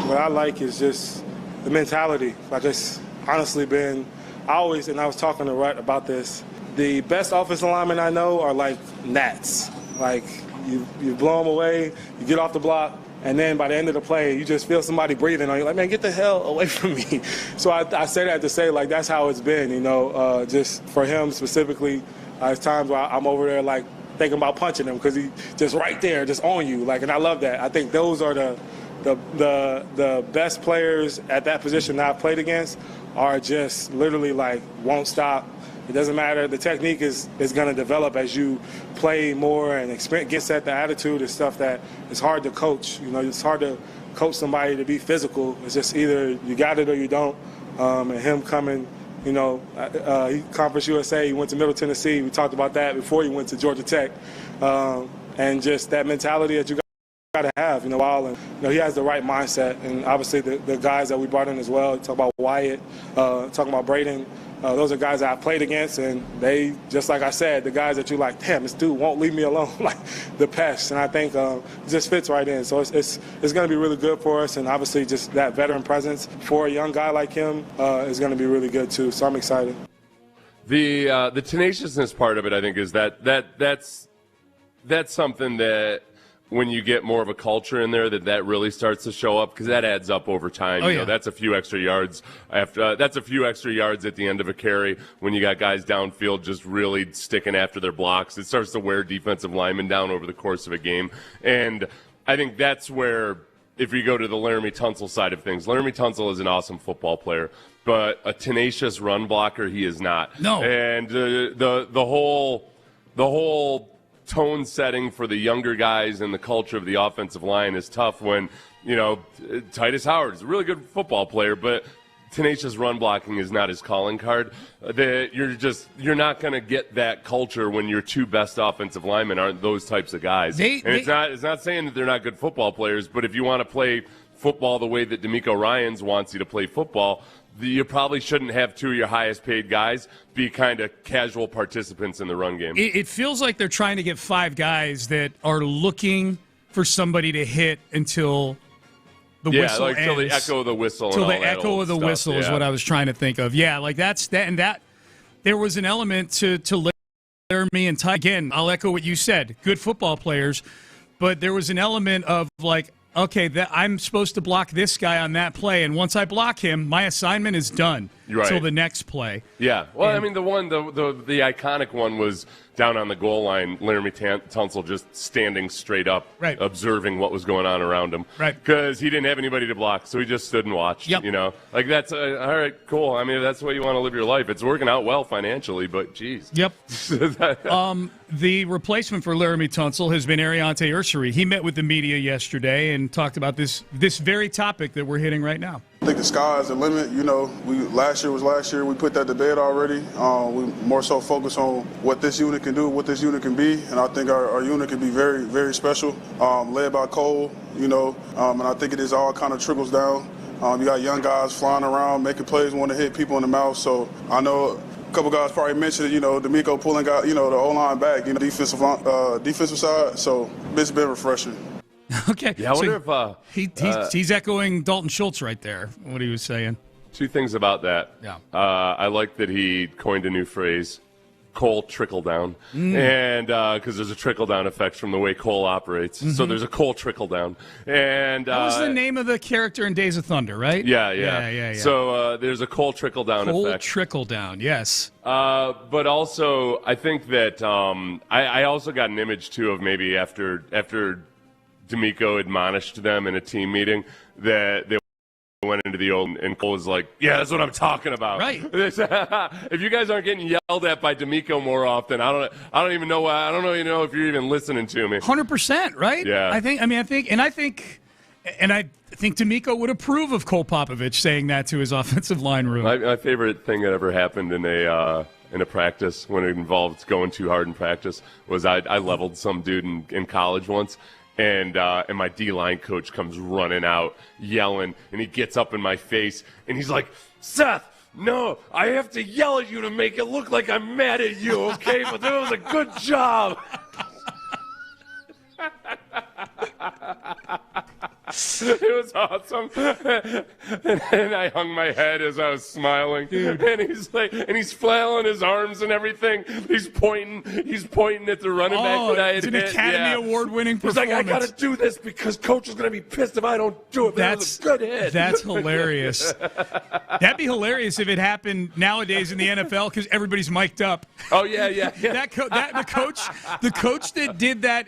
what I like is just the mentality. Like it's honestly been, I was talking to Rhett about this, the best offensive linemen I know are like gnats. Like you blow them away, you get off the block, and then by the end of the play, you just feel somebody breathing on you. Like, man, get the hell away from me. So I say that to say, like, that's how it's been, just for him specifically. There's times where I'm over there, like, thinking about punching him because he's just right there, just on you. Like, and I love that. I think those are the best players at that position that I've played against are just literally, like, won't stop. It doesn't matter. The technique is going to develop as you play more and experience, gets at the attitude and stuff that it's hard to coach. It's hard to coach somebody to be physical. It's just either you got it or you don't. And him coming, he Conference USA, he went to Middle Tennessee. We talked about that before he went to Georgia Tech. And just that mentality that you got to have, while and he has the right mindset. And obviously the guys that we brought in as well, talk about Wyatt, talking about Braden. Those are guys that I've played against, and they, just like I said, the guys that you like, damn, this dude won't leave me alone, like the pests. And I think it just fits right in. So it's going to be really good for us, and obviously just that veteran presence for a young guy like him is going to be really good too. So I'm excited. The tenaciousness part of it, I think, is that's something that when you get more of a culture in there, that really starts to show up, because that adds up over time. That's a few extra yards that's a few extra yards at the end of a carry when you got guys downfield just really sticking after their blocks. It starts to wear defensive linemen down over the course of a game. And I think that's where, if you go to the Laramie Tunsil side of things, Laramie Tunsil is an awesome football player, but a tenacious run blocker he is not. No. And the whole tone setting for the younger guys and the culture of the offensive line is tough when, Titus Howard is a really good football player, but tenacious run blocking is not his calling card. You're not going to get that culture when your two best offensive linemen aren't those types of guys. It's not saying that they're not good football players, but if you want to play football the way that D'Amico Ryans wants you to play football, you probably shouldn't have two of your highest paid guys be kind of casual participants in the run game. It feels like they're trying to get five guys that are looking for somebody to hit until the whistle ends. Till the echo of the whistle. Till the echo of the whistle is what I was trying to think of. Yeah, like that's that, and that there was an element to Laramie and Ty. Again, I'll echo what you said. Good football players, but there was an element of like, okay, I'm supposed to block this guy on that play, and once I block him, my assignment is done until the next play. Yeah. Well, the iconic one was down on the goal line, Laramie Tunsil just standing straight up, observing what was going on around him. Right. Because he didn't have anybody to block, so he just stood and watched. Yep. Like that's all right, cool. That's the way you want to live your life. It's working out well financially, but geez. Yep. The replacement for Laramie Tunsil has been Ariante Ursary. He met with the media yesterday and talked about this very topic that we're hitting right now. I think the sky is the limit. Last year was last year. We put that to bed already. We more so focus on what this unit can do, what this unit can be, and I think our unit can be very, very special. Led by Cole, and I think it is all kind of trickles down. You got young guys flying around, making plays, want to hit people in the mouth. So I know a couple guys probably mentioned, D'Amico pulling out, the O-line back, defensive side. So it's been refreshing. Okay. Yeah, I wonder if he's echoing Dalton Schultz right there, what he was saying. Two things about that. Yeah. I like that he coined a new phrase, Cole trickle down, and because there's a trickle down effect from the way Cole operates. Mm-hmm. So there's a Cole trickle down, and that was the name of the character in Days of Thunder, right? Yeah. So there's a Cole trickle down effect. Cole trickle down, yes. But also, I think that I also got an image too of maybe after D'Amico admonished them in a team meeting that they went into the old, and Cole was like, yeah, that's what I'm talking about. Right. If you guys aren't getting yelled at by D'Amico more often, I don't even know if you're even listening to me. 100%, right? Yeah. I think D'Amico would approve of Cole Popovich saying that to his offensive line room. My favorite thing that ever happened in a practice when it involved going too hard in practice was I leveled some dude in college once. And my D-line coach comes running out, yelling, and he gets up in my face, and he's like, Seth, no, I have to yell at you to make it look like I'm mad at you, okay? But that was a good job. It was awesome. And I hung my head as I was smiling. Dude. And he's flailing his arms and everything. He's pointing at the running back that I had it's an hit. Academy Award-winning performance. He's like, I got to do this because coach is going to be pissed if I don't do it. That's a good hit. That's hilarious. That'd be hilarious if it happened nowadays in the NFL because everybody's mic'd up. Oh, yeah. The coach that did that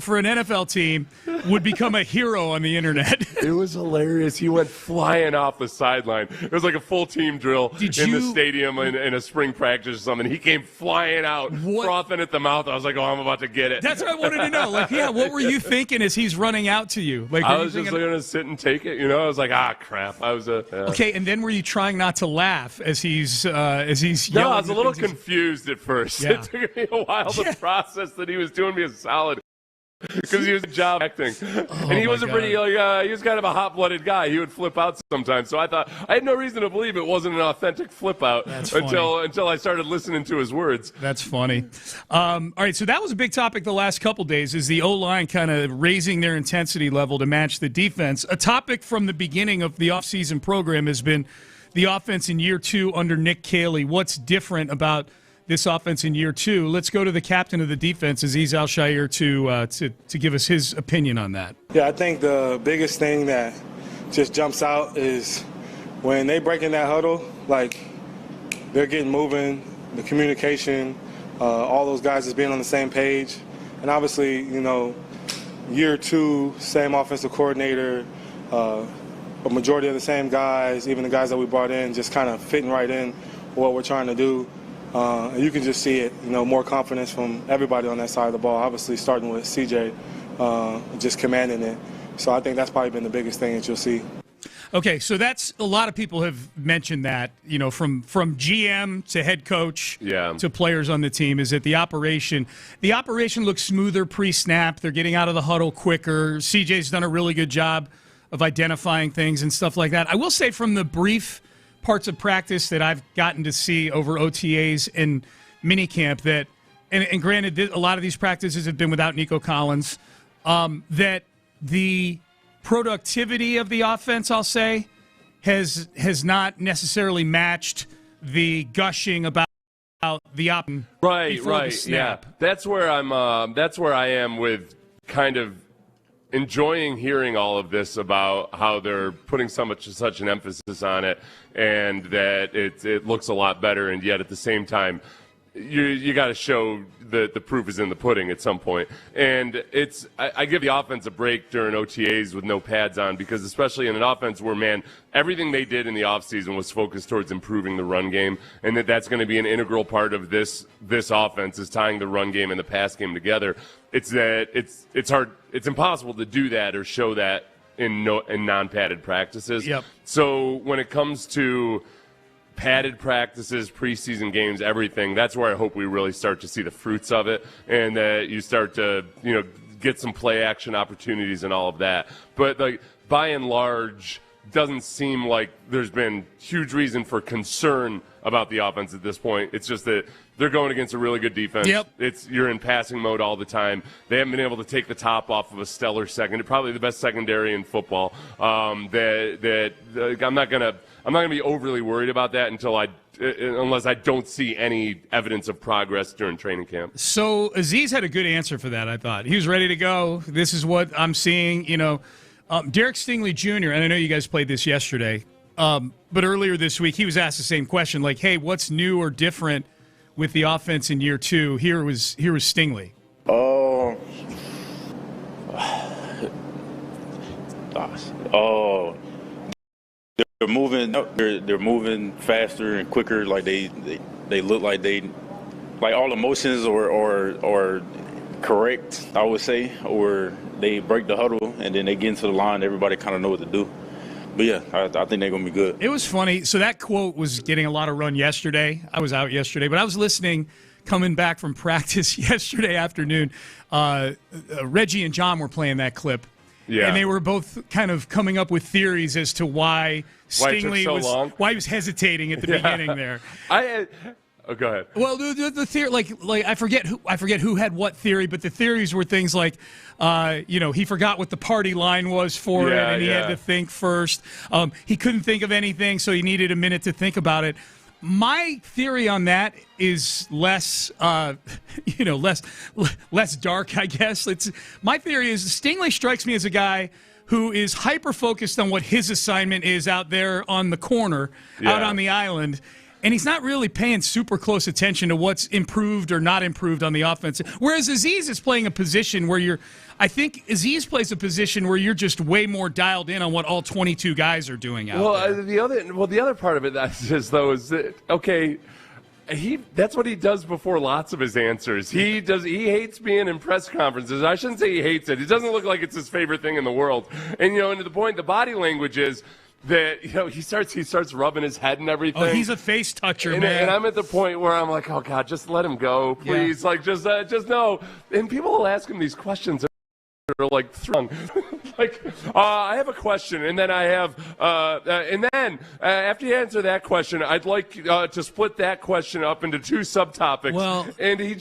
for an NFL team would become a hero on the internet. It was hilarious. He went flying off the sideline. It was like a full team drill in the stadium in a spring practice or something. He came flying out, frothing at the mouth. I was like, oh, I'm about to get it. That's what I wanted to know. Like, yeah, what were you thinking as he's running out to you? Like, I was just going to sit and take it. I was like, crap. Okay, and then were you trying not to laugh as he's yelling? No, I was a little confused at first. Yeah. It took me a while to process that he was doing me a solid. Because he was a job acting. And he was he was kind of a hot-blooded guy. He would flip out sometimes. So I thought, I had no reason to believe it wasn't an authentic flip out until I started listening to his words. That's funny. All right, so that was a big topic the last couple days, is the O-line kind of raising their intensity level to match the defense. A topic from the beginning of the offseason program has been the offense in year 2 under Nick Caley. What's different about this offense in year 2? Let's go to the captain of the defense, Azeez Al-Shaair, to give us his opinion on that. Yeah, I think the biggest thing that just jumps out is when they break in that huddle, like they're getting moving, the communication, all those guys just being on the same page. And obviously, year 2, same offensive coordinator, a majority of the same guys, even the guys that we brought in, just kind of fitting right in what we're trying to do. And you can just see it, more confidence from everybody on that side of the ball, obviously starting with CJ, just commanding it. So I think that's probably been the biggest thing that you'll see. Okay, so that's a lot of people have mentioned that, from GM to head coach to players on the team, is that the operation looks smoother pre-snap. They're getting out of the huddle quicker. CJ's done a really good job of identifying things and stuff like that. I will say from the brief parts of practice that I've gotten to see over OTAs and minicamp that, and granted, a lot of these practices have been without Nico Collins, that the productivity of the offense, I'll say, has not necessarily matched the gushing about the op. Right, the snap. Yeah. That's where I am with kind of enjoying hearing all of this about how they're putting such an emphasis on it, and that it looks a lot better, and yet at the same time, you got to show the proof is in the pudding at some point. And I give the offense a break during OTAs with no pads on, because especially in an offense where, everything they did in the offseason was focused towards improving the run game, and that's going to be an integral part of this offense, is tying the run game and the pass game together. It's hard. It's impossible to do that or show that in non-padded practices. Yep. So when it comes to padded practices, preseason games, everything, that's where I hope we really start to see the fruits of it, and that you start to get some play action opportunities and all of that. But by and large, doesn't seem like there's been huge reason for concern about the offense at this point. It's just that they're going against a really good defense. Yep. You're in passing mode all the time. They haven't been able to take the top off of a stellar second, probably the best secondary in football. I'm not gonna be overly worried about that unless I don't see any evidence of progress during training camp. So Azeez had a good answer for that, I thought. He was ready to go. This is what I'm seeing. Derek Stingley Jr., and I know you guys played this yesterday, but earlier this week he was asked the same question, like, hey, what's new or different with the offense in year 2? Here was Stingley. They're moving. They're moving faster and quicker. Like they look like all the motions or correct, I would say, or they break the huddle and then they get into the line. Everybody kind of know what to do. But yeah, I think they're gonna be good. It was funny. So that quote was getting a lot of run yesterday. I was out yesterday, but I was listening, coming back from practice yesterday afternoon. Reggie and John were playing that clip. Yeah. And they were both kind of coming up with theories as to why Stingley why he was hesitating at the beginning there. go ahead. Well, the theory, like I forget who had what theory, but the theories were things like, he forgot what the party line was for it, and he had to think first. He couldn't think of anything, so he needed a minute to think about it. My theory on that is less dark, I guess. My theory is Stingley strikes me as a guy who is hyper-focused on what his assignment is out there on the corner, out on the island, and he's not really paying super close attention to what's improved or not improved on the offense. Whereas Aziz is playing a position where I think Aziz plays a position where you're just way more dialed in on what all 22 guys are doing out there. The other part of it is that, okay, that's what he does before lots of his answers. He hates being in press conferences. I shouldn't say he hates it. It doesn't look like it's his favorite thing in the world. And and to the point, the body language is that he starts rubbing his head and everything. Oh, he's a face toucher, man. And I'm at the point where I'm like, oh God, just let him go, please. Yeah. Like just no. And people will ask him these questions. Are like throng. I have a question, and then I have, after you answer that question, I'd like to split that question up into two subtopics. Well, and he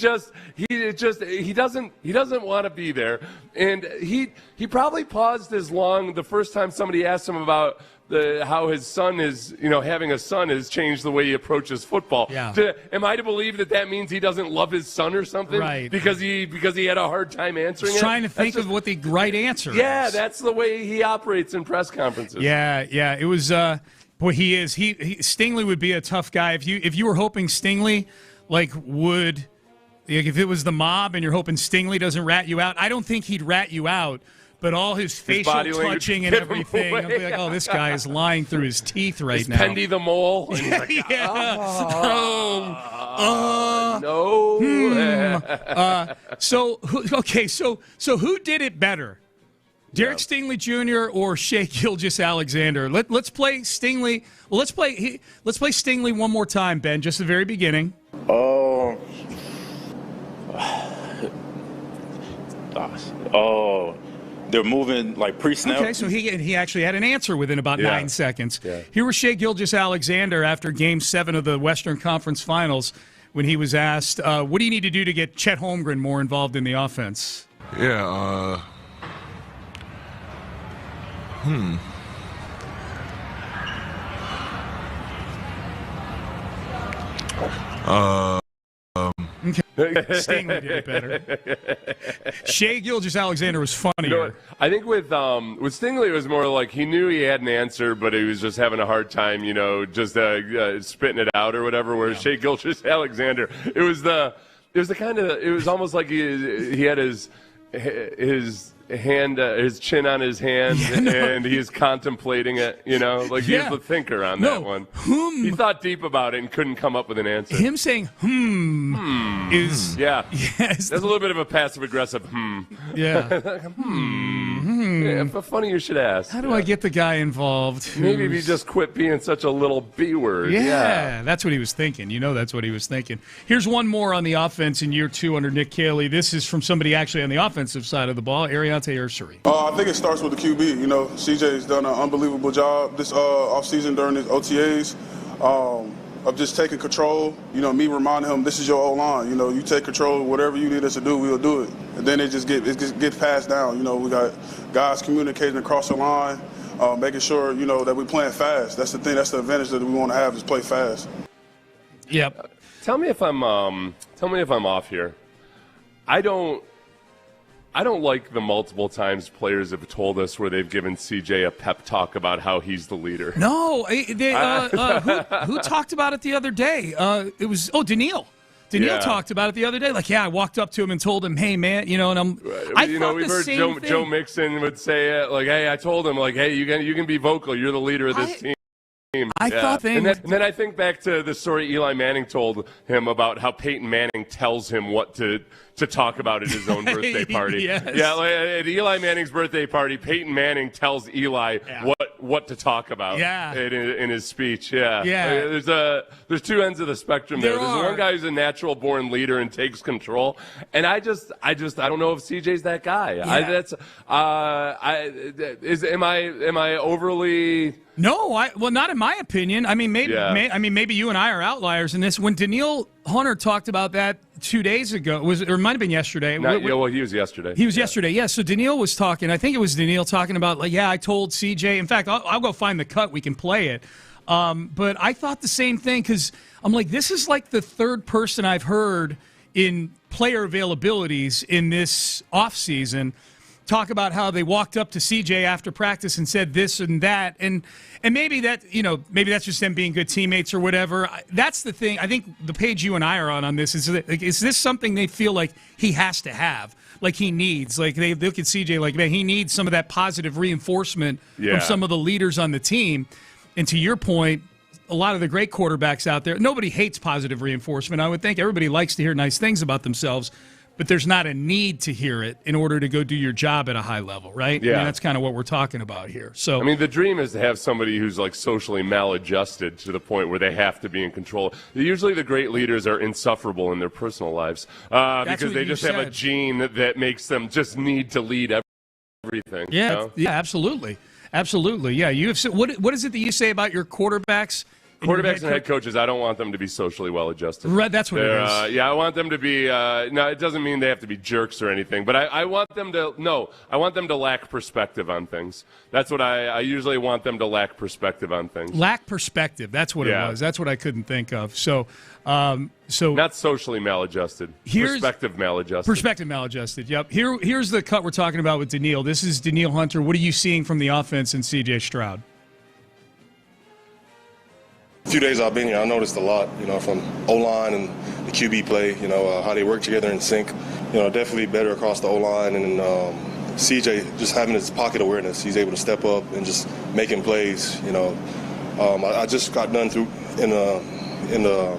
doesn't want to be there, and he probably paused as long the first time somebody asked him about how his son is, having a son has changed the way he approaches football. Yeah. Am I to believe that means he doesn't love his son or something? Right. Because he had a hard time answering it? Trying to think of what the right answer is. Yeah, that's the way he operates in press conferences. Yeah. It was, he is. Stingley would be a tough guy. If you were hoping Stingley, if it was the mob and you're hoping Stingley doesn't rat you out, I don't think he'd rat you out. But all his facial touching and everything, I'll be like, oh, this guy is lying through his teeth right now. Pendy the Mole. And he's like, no. So who did it better? Derek Stingley Jr. or Shai Gilgeous-Alexander? Let's play Stingley. Well, let's play Stingley one more time, Ben, just the very beginning. They're moving like pre-snap. Okay, so he actually had an answer within about 9 seconds. Yeah. Here was Shai Gilgeous-Alexander after Game 7 of the Western Conference Finals when he was asked, what do you need to do to get Chet Holmgren more involved in the offense? Yeah, Stingley did it better. Shai Gilgeous-Alexander was funnier. I think with Stingley, it was more like he knew he had an answer, but he was just having a hard time, just spitting it out or whatever. Whereas Shai Gilgeous-Alexander, it was almost like he had his hand, his chin on his hand, and he's contemplating it. He's the thinker on that one. He thought deep about it and couldn't come up with an answer. Him saying is there's a little bit of a passive aggressive Yeah. Yeah, but funny you should ask. How do I get the guy involved? Maybe if you just quit being such a little B word. Yeah, that's what he was thinking. That's what he was thinking. Here's one more on the offense in year 2 under Nick Caley. This is from somebody actually on the offensive side of the ball, Ariante Ursary. I think it starts with the QB. CJ's done an unbelievable job this offseason during his OTAs of just taking control. Me reminding him, this is your O-line. You take control, whatever you need us to do, we'll do it. And then it just gets passed down. We got guys communicating across the line, making sure, that we're playing fast. That's the thing. That's the advantage that we want to have is play fast. Yep. Tell me if I'm off here. I don't like the multiple times players have told us where they've given CJ a pep talk about how he's the leader. No, who talked about it the other day? It was Daniil. Daniil talked about it the other day. I walked up to him and told him, "Hey, man, and we've heard Joe Mixon would say it hey, I told him hey, you can be vocal. You're the leader of this team." I thought and then I think back to the story Eli Manning told him about how Peyton Manning tells him what to talk about at his own birthday party. Yes. Yeah, at Eli Manning's birthday party, Peyton Manning tells Eli what to talk about in his speech. Yeah. There's two ends of the spectrum there. There's one guy who's a natural born leader and takes control, and I don't know if CJ's that guy. Yeah. Am I overly No, well, not in my opinion. I mean, maybe you and I are outliers in this. When Daniil Hunter talked about that 2 days ago, it might have been yesterday. Well, he was yesterday. He was yesterday, yeah. So Daniil was talking. I think it was Daniil talking about, like, I told CJ. In fact, I'll go find the cut. We can play it. But I thought the same thing because I'm like, this is like the third person I've heard in player availabilities in this offseason talk about how they walked up to CJ after practice and said this and that, and maybe that, maybe that's just them being good teammates or whatever. That's the thing. I think the page you and I are on this is this something they feel like he has to have, like he needs, like they look at CJ like, man, he needs some of that positive reinforcement from some of the leaders on the team. And to your point, a lot of the great quarterbacks out there, nobody hates positive reinforcement. I would think everybody likes to hear nice things about themselves. But there's not a need to hear it in order to go do your job at a high level, right? Yeah. I mean, that's kind of what we're talking about here. So, I mean, the dream is to have somebody who's like socially maladjusted to the point where they have to be in control. Usually the great leaders are insufferable in their personal lives because they just have a gene that makes them just need to lead everything. Yeah, yeah, absolutely. Absolutely, yeah. What is it that you say about your quarterbacks? Quarterbacks and head coaches, I don't want them to be socially well-adjusted. Right, that's what it is. Yeah, I want them to be no, it doesn't mean they have to be jerks or anything, but I want them to lack perspective on things. That's what I usually want them to lack perspective on things. Lack perspective, that's what it was. That's what I couldn't think of. So not socially maladjusted. Perspective maladjusted. Perspective maladjusted, yep. Here's the cut we're talking about with Daniil. This is Daniil Hunter. What are you seeing from the offense in C.J. Stroud? A few days I've been here, I noticed a lot, from O-line and the QB play, how they work together in sync. Definitely better across the O-line. And CJ just having his pocket awareness. He's able to step up and just making plays, I just got done in the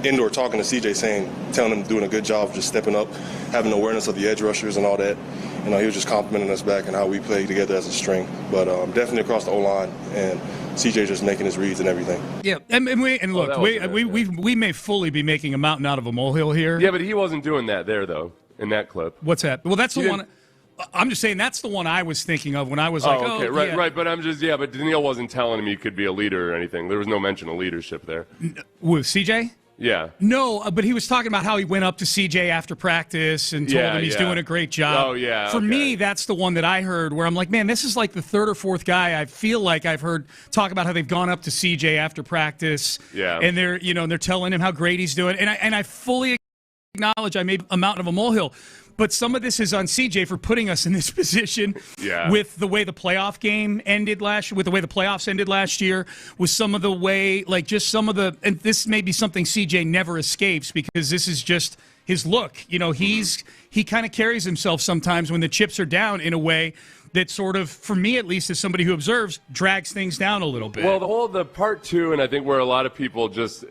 indoor talking to CJ telling him doing a good job of just stepping up, having awareness of the edge rushers and all that. He was just complimenting us back and how we play together as a string. But definitely across the O-line and CJ just making his reads and everything. Yeah, we may fully be making a mountain out of a molehill here. Yeah, but he wasn't doing that there, though, in that clip. What's that? Well, that's the one. I'm just saying that's the one I was thinking of when I was right. But I'm just but Daniil wasn't telling him he could be a leader or anything. There was no mention of leadership there. With CJ? Yeah. No, but he was talking about how he went up to CJ after practice and told him he's doing a great job. Oh, yeah. For me, that's the one that I heard where I'm like, man, this is like the third or fourth guy I feel like I've heard talk about how they've gone up to CJ after practice. Yeah. And they're telling him how great he's doing. And I fully acknowledge I made a mountain of a molehill. But some of this is on CJ for putting us in this position with the way the playoff game ended last year, with the way the playoffs ended last year, with some of the way, and this may be something CJ never escapes because this is just his look. He kind of carries himself sometimes when the chips are down in a way that sort of, for me at least, as somebody who observes, drags things down a little bit. Well, the part two, and I think where a lot of people just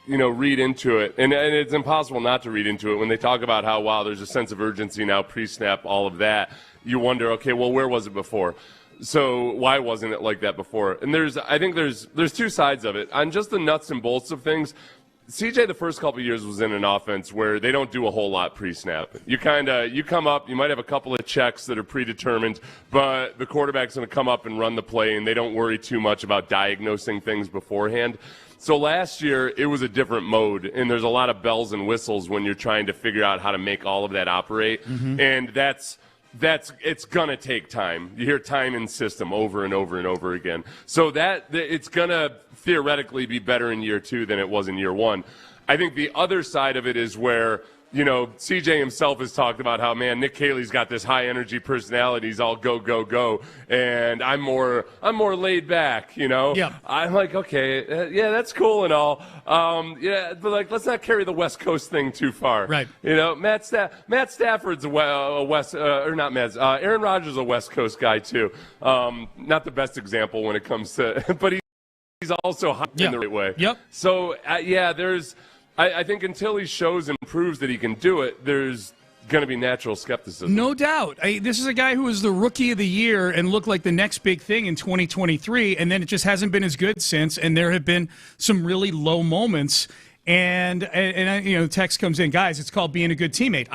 read into it, and it's impossible not to read into it when they talk about how, wow, there's a sense of urgency now, pre-snap, all of that. You wonder, okay, well, where was it before? So why wasn't it like that before? And I think there's two sides of it. On just the nuts and bolts of things, CJ the first couple of years was in an offense where they don't do a whole lot pre-snap. You come up, you might have a couple of checks that are predetermined, but the quarterback's going to come up and run the play, and they don't worry too much about diagnosing things beforehand. So last year, it was a different mode, and there's a lot of bells and whistles when you're trying to figure out how to make all of that operate. Mm-hmm. And it's going to take time. You hear time and system over and over and over again. So it's going to theoretically be better in year two than it was in year one. I think the other side of it is where CJ himself has talked about how, man, Nick Caley's got this high energy personality. He's all go, go, go. And I'm more laid back, Yeah. I'm like, okay, that's cool and all. But let's not carry the West Coast thing too far. Right. Matt Stafford's Aaron Rodgers is a West Coast guy too. Not the best example when it comes to, but he's also hot in the right way. Yep. So, I think until he shows and proves that he can do it, there's going to be natural skepticism. No doubt. This is a guy who was the rookie of the year and looked like the next big thing in 2023, and then it just hasn't been as good since, and there have been some really low moments. And text comes in, guys, it's called being a good teammate.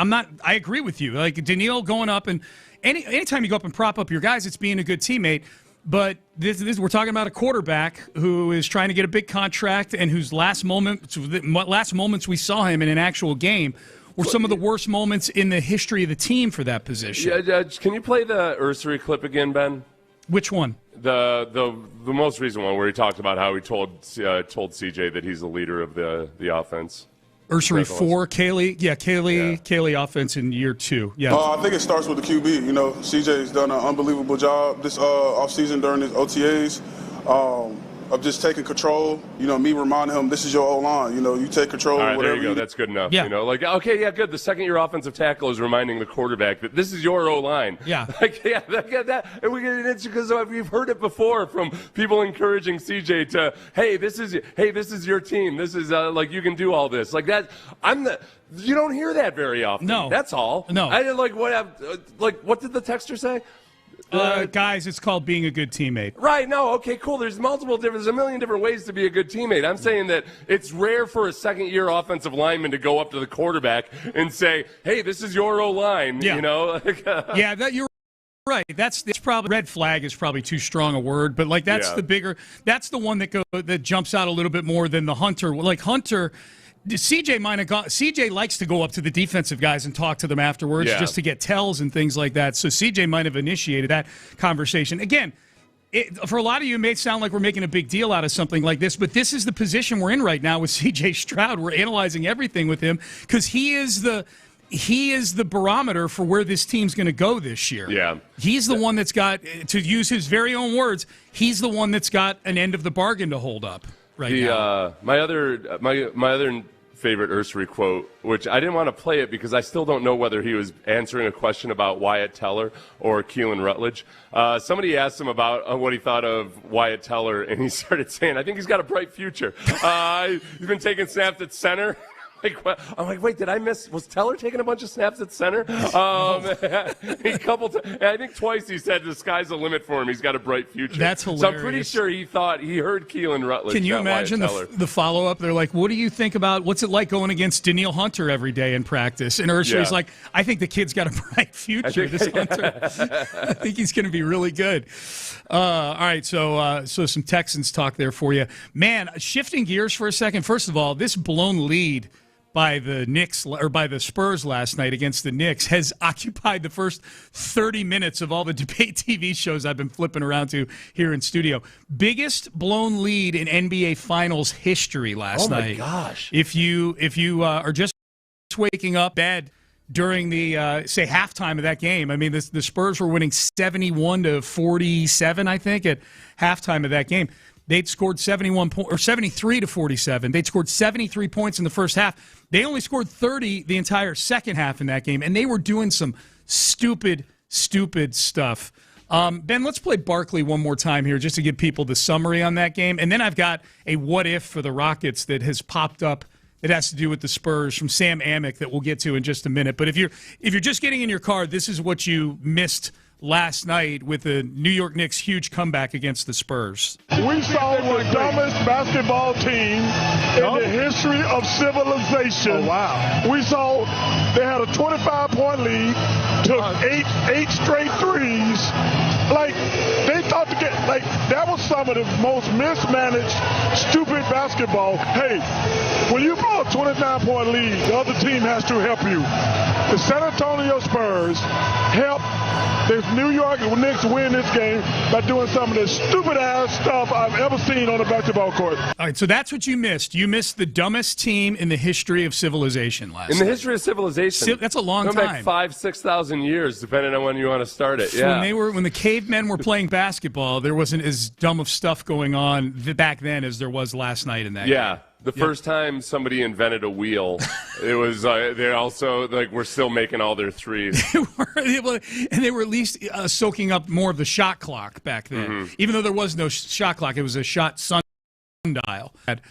I agree with you. Like Daniil going up, and anytime you go up and prop up your guys, it's being a good teammate. But this we're talking about a quarterback who is trying to get a big contract and whose last moments we saw him in an actual game were some of the worst moments in the history of the team for that position. Yeah, can you play the Ursary clip again, Ben? Which one? The most recent one where he talked about how he told CJ that he's the leader of the offense. Ursary 4, Kaylee offense in year 2. Yeah. I think it starts with the QB. You know, CJ's done an unbelievable job this offseason during his OTAs. Of just taking control, you know, me reminding him, this is your O-line. You know, you take control. All right, whatever there you go. That's good enough. Yeah. You know, like, okay, yeah, good. The second-year offensive tackle is reminding the quarterback that this is your O-line. Yeah. Like, yeah, that. And it's because we've heard it before from people encouraging CJ to, hey, this is your team. This is like you can do all this. Like that. You don't hear that very often. No. That's all. No. What did the texter say? Guys, it's called being a good teammate. Right, no, okay, cool. There's a million different ways to be a good teammate. I'm saying that it's rare for a second-year offensive lineman to go up to the quarterback and say, hey, this is your O-line, you know? Yeah, you're right. That's probably, red flag is probably too strong a word, but like that's the one that jumps out a little bit more than the Hunter. Like Hunter, CJ likes to go up to the defensive guys and talk to them afterwards just to get tells and things like that. So CJ might have initiated that conversation. Again, for a lot of you, it may sound like we're making a big deal out of something like this, but this is the position we're in right now with CJ Stroud. We're analyzing everything with him because he is the barometer for where this team's going to go this year. Yeah. He's the one that's got, to use his very own words, he's the one that's got an end of the bargain to hold up now. My other favorite Ursary quote, which I didn't want to play it because I still don't know whether he was answering a question about Wyatt Teller or Keelan Rutledge. Somebody asked him about what he thought of Wyatt Teller, and he started saying, I think he's got a bright future. He's been taking snaps at center. I'm like, wait, did I miss? Was Teller taking a bunch of snaps at center? I think twice he said the sky's the limit for him. He's got a bright future. That's hilarious. So I'm pretty sure he thought he heard Keelan Rutledge. Can you imagine the follow-up? They're like, what do you think about, what's it like going against Daniil Hunter every day in practice? And Ursary's like, I think the kid's got a bright future, this Hunter. I think he's going to be really good. All right, so some Texans talk there for you. Man, shifting gears for a second. First of all, this blown lead by the Knicks or by the Spurs last night against the Knicks has occupied the first 30 minutes of all the debate TV shows I've been flipping around to here in studio. Biggest blown lead in NBA Finals history last night. Oh my gosh! If you are just waking up bed during the say halftime of that game, I mean the Spurs were winning 71-47, I think, at halftime of that game. They'd scored 73-47. They'd scored 73 points in the first half. They only scored 30 the entire second half in that game, and they were doing some stupid stuff. Ben, let's play Barkley one more time here just to give people the summary on that game. And then I've got a what-if for the Rockets that has popped up. It has to do with the Spurs from Sam Amick that we'll get to in just a minute. But if you're just getting in your car, this is what you missed last night with the New York Knicks' huge comeback against the Spurs. We saw the dumbest basketball team in the history of civilization. Oh, wow. We saw they had a 25-point lead, took eight straight threes. Like, they thought to get, like, that was some of the most mismanaged, stupid basketball. Hey, when you blow a 29-point lead, the other team has to help you. The San Antonio Spurs help the New York Knicks win this game by doing some of the stupid-ass stuff I've ever seen on a basketball court. All right, so that's what you missed. You missed the dumbest team in the history of civilization last night. In the history of civilization? That's a long time. Like 5,000-6,000 years, depending on when you want to start it. Yeah. When the cavemen were playing basketball, there wasn't as dumb of stuff going on back then as there was last night in that game. The first time somebody invented a wheel, it was they also were still making all their threes. And they were at least soaking up more of the shot clock back then. Even though there was no shot clock, it was a shot sundial. It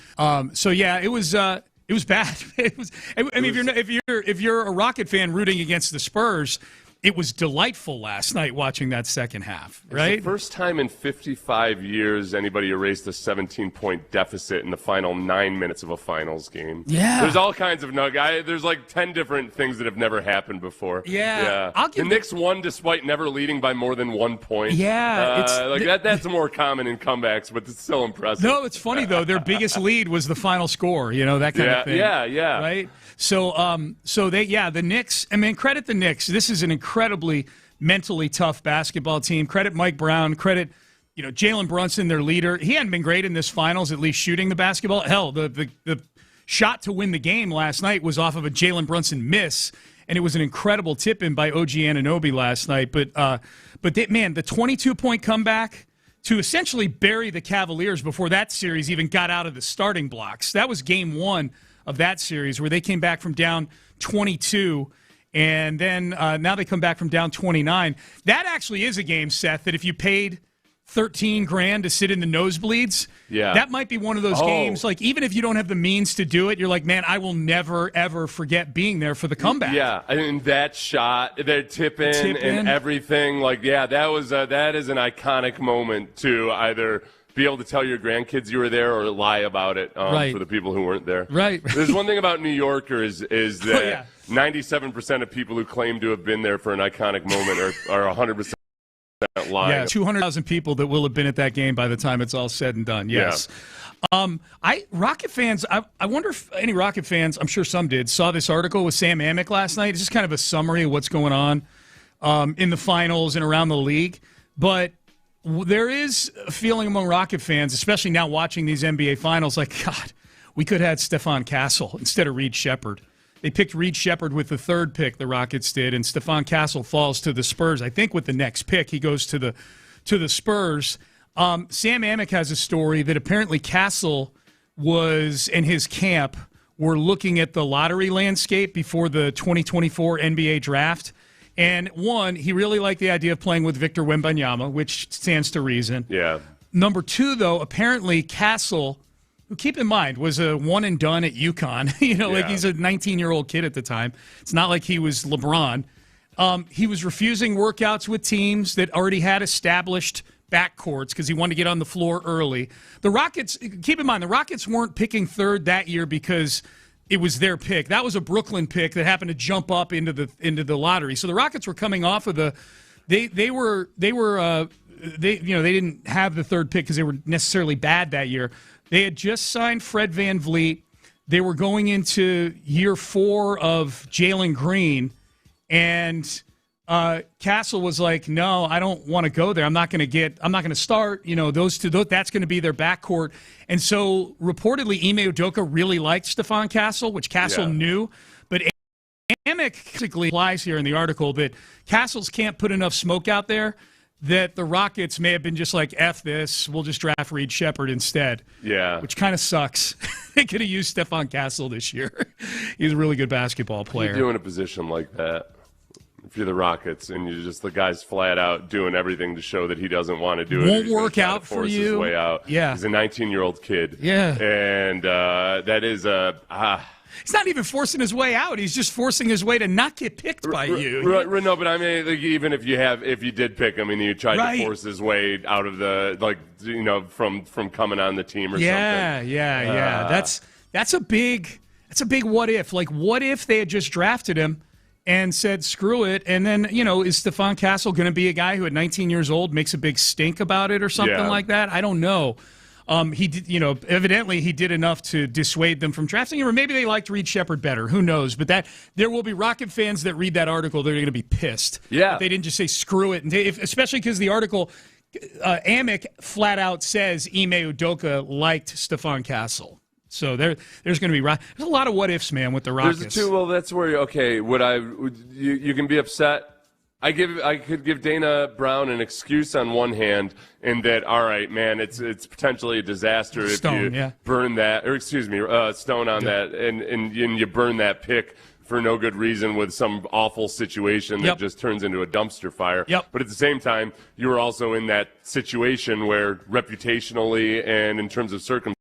was bad. It was. I mean, if you're a Rocket fan rooting against the Spurs, it was delightful last night watching that second half, right? It's the first time in 55 years anybody erased a 17-point deficit in the final 9 minutes of a finals game. Yeah. There's all kinds of there's like 10 different things that have never happened before. Yeah. The Knicks won despite never leading by more than 1 point. Yeah. That's more common in comebacks, but it's still impressive. No, it's funny, though. Their biggest lead was the final score, that kind of thing. Yeah. Right? So the Knicks, credit the Knicks. This is an incredibly mentally tough basketball team. Credit Mike Brown. Credit, Jalen Brunson, their leader. He hadn't been great in this finals, at least shooting the basketball. Hell, the shot to win the game last night was off of a Jalen Brunson miss, and it was an incredible tip-in by OG Anunoby last night. But the 22-point comeback to essentially bury the Cavaliers before that series even got out of the starting blocks. That was game one of that series where they came back from down 22, and then now they come back from down 29. That actually is a game, Seth, that if you paid $13,000 to sit in the nosebleeds, that might be one of those games. Like, even if you don't have the means to do it, you're like, man, I will never, ever forget being there for the comeback. Yeah, and that shot, that tip in and everything, that is an iconic moment to either be able to tell your grandkids you were there or lie about it for the people who weren't there. Right. There's one thing about New Yorkers is that 97% of people who claim to have been there for an iconic moment are 100% lying. Yeah, 200,000 people that will have been at that game by the time it's all said and done. Yes. Yeah. Rocket fans, I wonder if any Rocket fans, I'm sure some did, saw this article with Sam Amick last night. It's just kind of a summary of what's going on in the finals and around the league. But there is a feeling among Rocket fans, especially now watching these NBA finals, like, God, we could have had Stephon Castle instead of Reed Shepherd. They picked Reed Shepherd with the third pick, the Rockets did, and Stephon Castle falls to the Spurs. I think with the next pick, he goes to the Spurs. Sam Amick has a story that apparently Castle and his camp were looking at the lottery landscape before the 2024 NBA draft. And one, he really liked the idea of playing with Victor Wembanyama, which stands to reason. Yeah. Number two, though, apparently Castle, who, keep in mind, was a one and done at UConn. Like he's a 19-year-old kid at the time. It's not like he was LeBron. He was refusing workouts with teams that already had established backcourts because he wanted to get on the floor early. The Rockets, keep in mind, the Rockets weren't picking third that year because it was their pick. That was a Brooklyn pick that happened to jump up into the lottery. So the Rockets were coming off of they didn't have the third pick because they were necessarily bad that year. They had just signed Fred VanVleet. They were going into year 4 of Jalen Green, and Castle was like, "No, I don't want to go there. I'm not going to start. Those two. That's going to be their backcourt." And so, reportedly, Ime Udoka really liked Stephon Castle, which Castle knew. But Amick basically implies here in the article that Castles can't put enough smoke out there, that the Rockets may have been just like, F this, we'll just draft Reed Shepherd instead. Yeah. Which kind of sucks. They could have used Stephon Castle this year. He's a really good basketball player. What do you do in a position like that? If you're the Rockets and you're just the guy's flat out doing everything to show that he doesn't want to do it. Won't work out for you. His way out. Yeah. He's a 19-year-old kid. Yeah. And that is He's not even forcing his way out. He's just forcing his way to not get picked by you. No, but I mean, even if you did pick him and you tried to force his way out of from coming on the team or something. Yeah. That's a big what if. Like, what if they had just drafted him and said, screw it, and then, is Stephon Castle going to be a guy who at 19 years old makes a big stink about it or something like that? I don't know. He did, evidently he did enough to dissuade them from drafting him, or maybe they liked Reed Shepherd better. Who knows? But there will be Rocket fans that read that article. They're going to be pissed. Yeah, they didn't just say screw it, and especially because the article, Amick flat out says Ime Udoka liked Stephon Castle. So there's going to be there's a lot of what ifs, man, with the Rockets. That's where you can be upset. I could give Dana Brown an excuse on one hand, in that, all right, man, it's potentially a disaster if you burn that, or Stone on that, and you burn that pick for no good reason with some awful situation that just turns into a dumpster fire. Yep. But at the same time, you were also in that situation where reputationally and in terms of circumstances,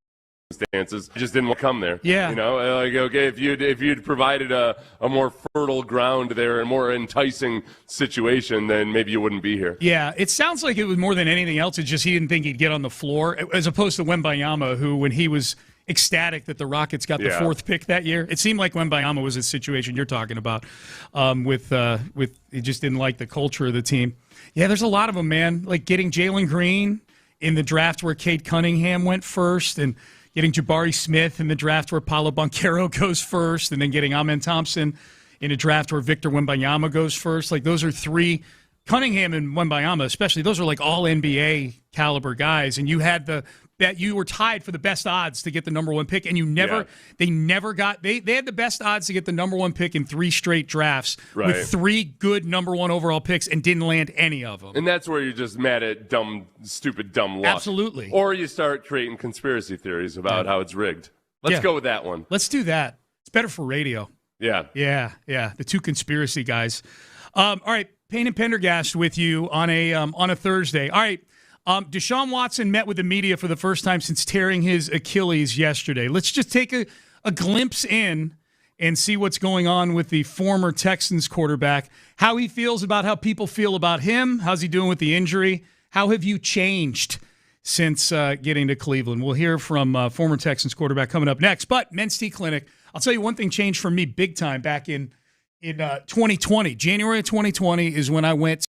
circumstances. I just didn't want to come there. Yeah. Like, okay, if you'd provided a more fertile ground there, a more enticing situation, then maybe you wouldn't be here. Yeah, it sounds like it was more than anything else. It's just he didn't think he'd get on the floor, as opposed to Wembanyama, who, when he was ecstatic that the Rockets got the 4th pick that year, it seemed like Wembanyama was a situation you're talking about. With he just didn't like the culture of the team. Yeah, there's a lot of them, man. Like getting Jalen Green in the draft where Cade Cunningham went first, and getting Jabari Smith in the draft where Paolo Banchero goes first, and then getting Amen Thompson in a draft where Victor Wembanyama goes first. Like, those are 3, Cunningham and Wembanyama especially, those are like all NBA caliber guys, and you had that you were tied for the best odds to get the number 1 pick, and they had the best odds to get the number 1 pick in 3 straight drafts with 3 good number 1 overall picks and didn't land any of them. And that's where you're just mad at stupid luck. Absolutely. Or you start creating conspiracy theories about how it's rigged. Let's go with that one. Let's do that. It's better for radio. Yeah. Yeah. The 2 conspiracy guys. All right, Payne and Pendergast with you on a Thursday. All right. Deshaun Watson met with the media for the first time since tearing his Achilles yesterday. Let's just take a glimpse in and see what's going on with the former Texans quarterback, how he feels about how people feel about him. How's he doing with the injury? How have you changed since getting to Cleveland? We'll hear from former Texans quarterback coming up next. But Men's T Clinic, I'll tell you one thing changed for me big time back in 2020. January of 2020 is when I went.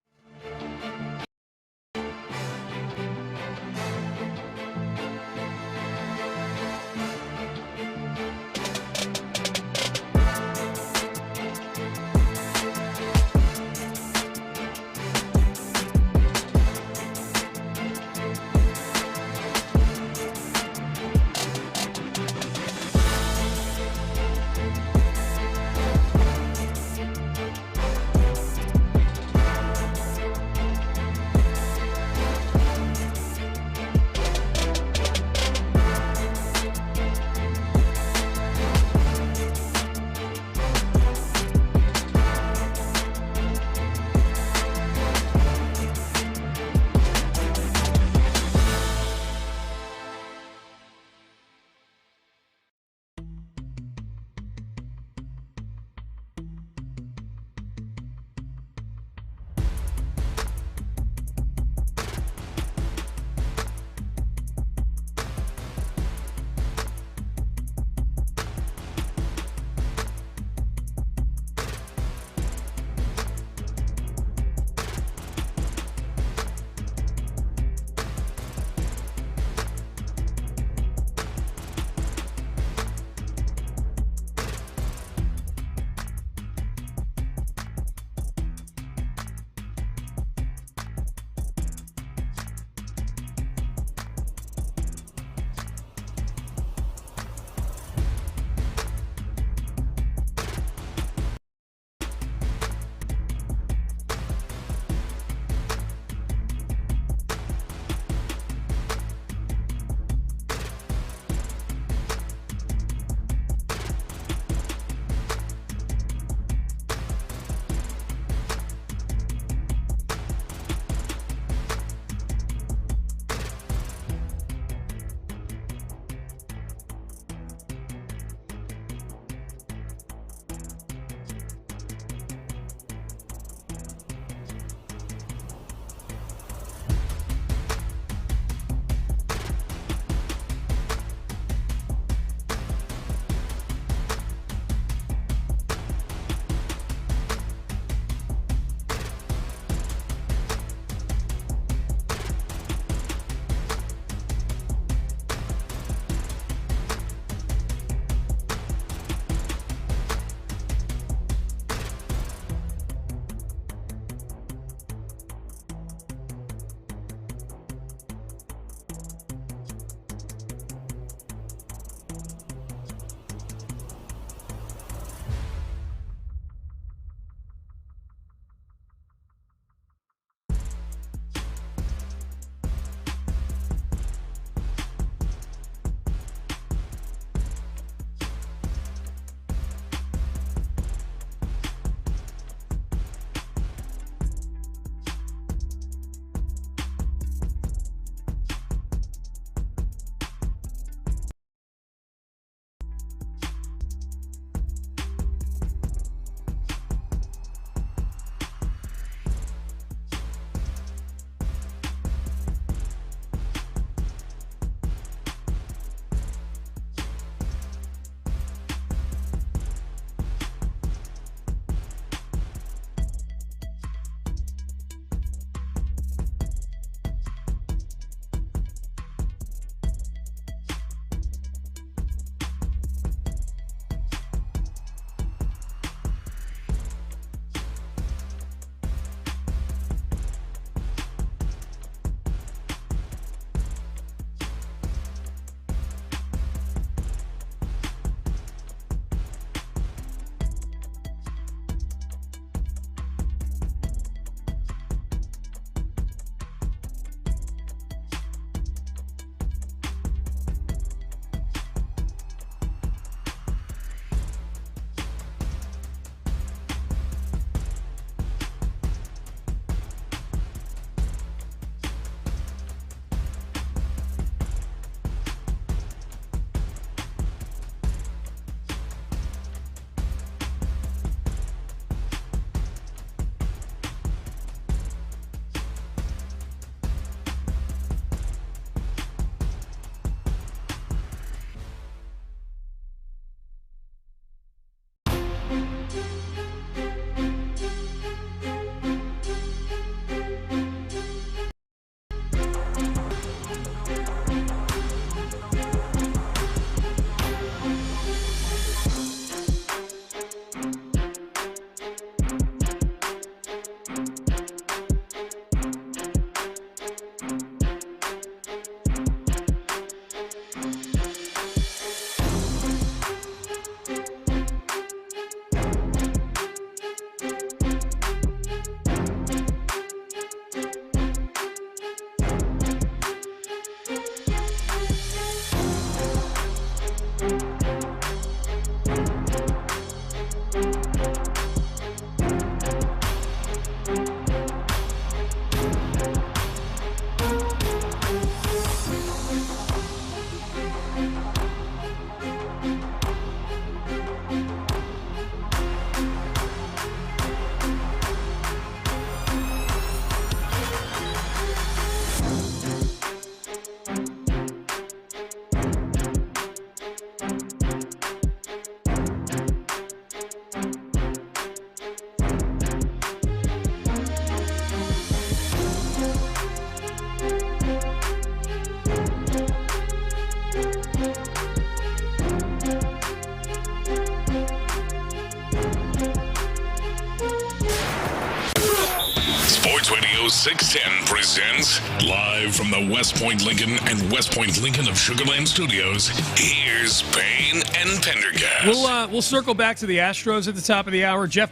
Studio 610 presents live from the West Point Lincoln and West Point Lincoln of Sugarland Studios. Here's Payne and Pendergast. We'll circle back to the Astros at the top of the hour. Jeff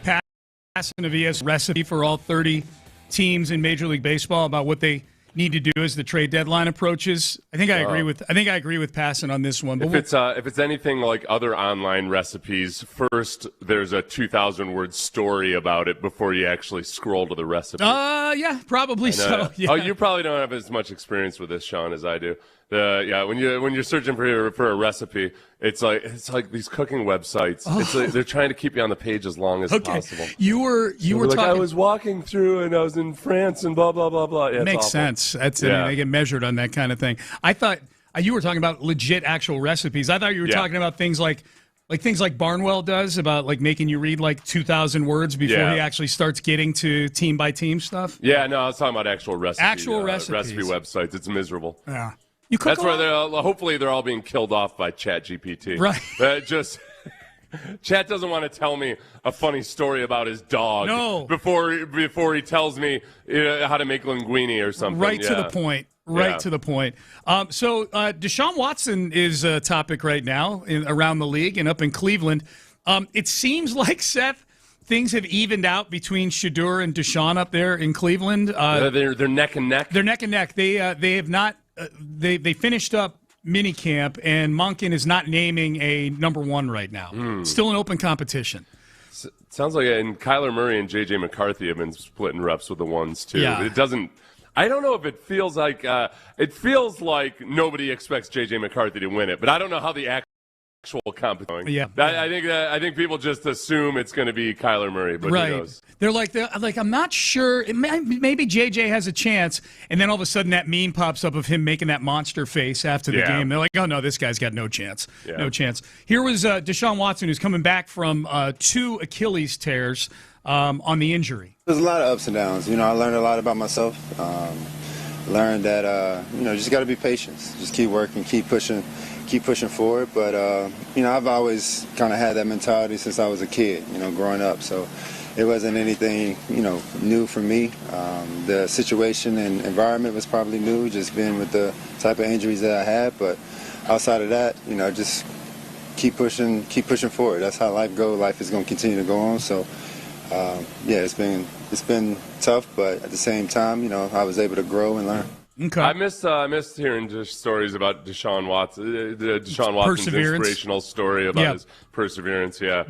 Passanov's recipe for all 30 teams in Major League Baseball about what they need to do as the trade deadline approaches. I think I agree with Passan on this one. But if it's anything like other online recipes, first there's a 2,000-word story about it before you actually scroll to the recipe. Yeah, probably so. Yeah. Oh, you probably don't have as much experience with this, Sean, as I do. When you're searching for a recipe, it's like these cooking websites. Oh. It's like they're trying to keep you on the page as long as possible. You were like, talking. I was walking through and I was in France and blah blah blah blah. Yeah, makes sense. That's it. They get measured on that kind of thing. I thought you were talking about legit actual recipes. I thought you were talking about things like things like Barnwell does about like making you read like 2,000 words before he actually starts getting to team by team stuff. Yeah, no, I was talking about actual recipes. Recipes. Recipe websites. It's miserable. Yeah. That's where hopefully they're all being killed off by ChatGPT. Right. Chat doesn't want to tell me a funny story about his dog before he tells me how to make linguine or something. Right to the point. To the point. So Deshaun Watson is a topic right now around the league and up in Cleveland. It seems like, Seth, things have evened out between Shedeur and Deshaun up there in Cleveland. They're neck and neck. They're neck and neck. They have not. They finished up minicamp, and Monken is not naming a number one right now. Still an open competition. Sounds like and Kyler Murray and J.J. McCarthy have been splitting reps with the ones too. Yeah. It doesn't. I don't know if it feels like nobody expects J.J. McCarthy to win it, but I don't know how the actual competition. Yeah, I think people just assume it's going to be Kyler Murray, but who knows? They're like I'm not sure. Maybe JJ has a chance, and then all of a sudden that meme pops up of him making that monster face after the game. They're like, oh no, this guy's got no chance, no chance. Here was Deshaun Watson, who's coming back from 2 Achilles tears on the injury. There's a lot of ups and downs. I learned a lot about myself. Learned that just got to be patient. Just keep working, keep pushing forward. But I've always kind of had that mentality since I was a kid. Growing up. So it wasn't anything new for me. The situation and environment was probably new, just being with the type of injuries that I had. But outside of that, just keep pushing forward. That's how life goes. Life is going to continue to go on. So it's been tough, but at the same time, I was able to grow and learn. Okay. I missed hearing just stories about Deshaun Watson, Deshaun Watson's inspirational story about his perseverance. Yeah.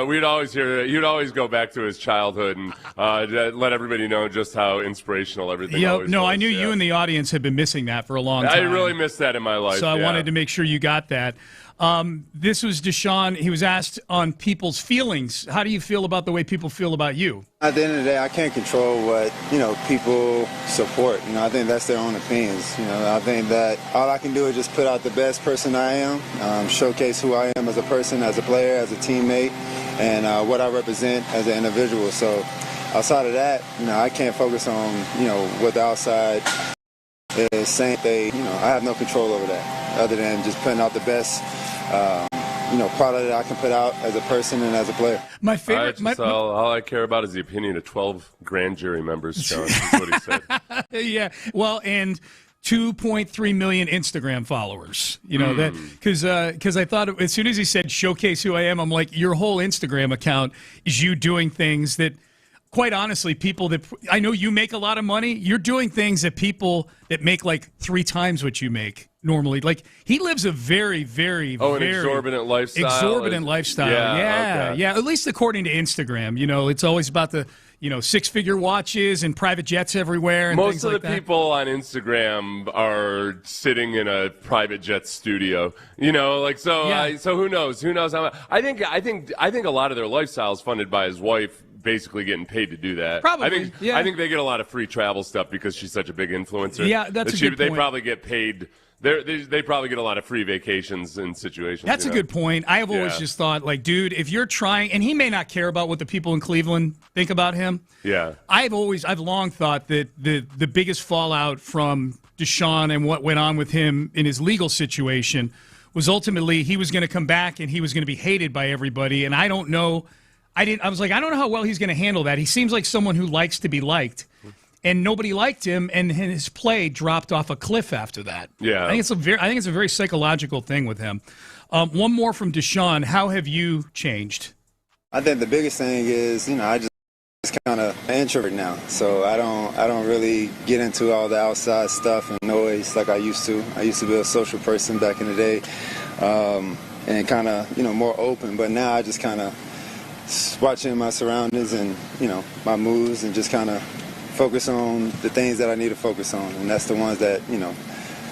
We'd always hear. You'd always go back to his childhood and let everybody know just how inspirational everything. Was. I knew you and the audience had been missing that for a long time. I really missed that in my life. So I wanted to make sure you got that. This was Deshaun. He was asked on people's feelings. How do you feel about the way people feel about you? At the end of the day, I can't control what, people support. I think that's their own opinions. I think that all I can do is just put out the best person I am, showcase who I am as a person, as a player, as a teammate, and what I represent as an individual. So outside of that, I can't focus on, what the outside is saying. I have no control over that other than just putting out the best product that I can put out as a person and as a player. My favorite. All I care about is the opinion of 12 grand jury members, Sean. That's what he said. Yeah. Well, and 2.3 million Instagram followers. That because I thought as soon as he said showcase who I am, I'm like, your whole Instagram account is you doing things that, quite honestly, people that I know you make a lot of money. You're doing things that people that make like 3 times what you make normally. Like he lives a very, very, an exorbitant lifestyle. Exorbitant lifestyle. Yeah. At least according to Instagram. It's always about the 6-figure watches and private jets everywhere. And most of the people on Instagram are sitting in a private jet studio. So who knows? Who knows how much? I think a lot of their lifestyle is funded by his wife. Basically getting paid to do that. Probably, I think they get a lot of free travel stuff because she's such a big influencer. Yeah, that's a good point. They probably get paid. They probably get a lot of free vacations in situations. That's a good point. I have always just thought, like, dude, if you're trying, and he may not care about what the people in Cleveland think about him. Yeah. I've long thought that the biggest fallout from Deshaun and what went on with him in his legal situation was ultimately he was going to come back and he was going to be hated by everybody. And I don't know. I was like, I don't know how well he's going to handle that. He seems like someone who likes to be liked. and nobody liked him, and his play dropped off a cliff after that. Yeah. I think it's a very psychological thing with him. One more from Deshaun. How have you changed? I think the biggest thing is, I just kind of an introvert now, so I don't really get into all the outside stuff and noise like I used to. I used to be a social person back in the day, and kind of more open. But now I just kind of watching my surroundings and my moves, and just kind of focus on the things that I need to focus on, and that's the ones that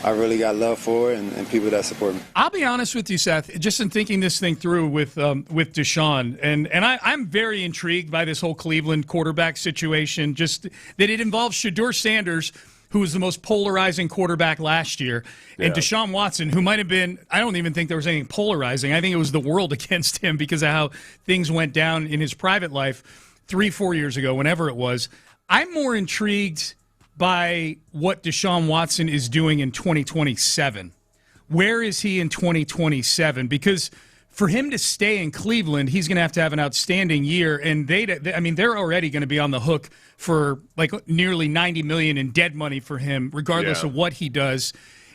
I really got love for, and people that support me. I'll be honest with you, Seth, just in thinking this thing through with Deshaun, and I'm very intrigued by this whole Cleveland quarterback situation, just that it involves Shedeur Sanders, who was the most polarizing quarterback last year, and Deshaun Watson, who might have been, I don't even think there was anything polarizing. I think it was the world against him because of how things went down in his private life 3-4 years ago, whenever it was. I'm more intrigued by what Deshaun Watson is doing in 2027. Where is he in 2027? Because for him to stay in Cleveland, he's going to have an outstanding year, and they're already going to be on the hook for like nearly $90 million in dead money for him, regardless of what he does.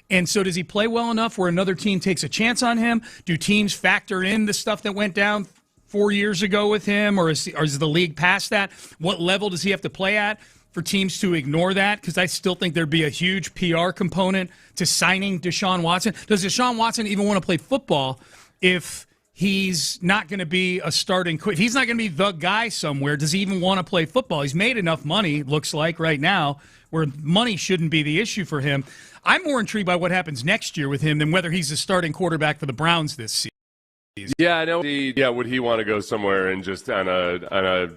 And so does he play well enough where another team takes a chance on him? Do teams factor in the stuff that went down 4 years ago with him, or is the league past that? What level does he have to play at for teams to ignore that? Because I still think there'd be a huge PR component to signing Deshaun Watson. Does Deshaun Watson even want to play football if he's not going to be a starting – if he's not going to be the guy somewhere, does he even want to play football? He's made enough money, looks like, right now, where money shouldn't be the issue for him. I'm more intrigued by what happens next year with him than whether he's a starting quarterback for the Browns this season. Yeah, I know. Would he want to go somewhere and just on a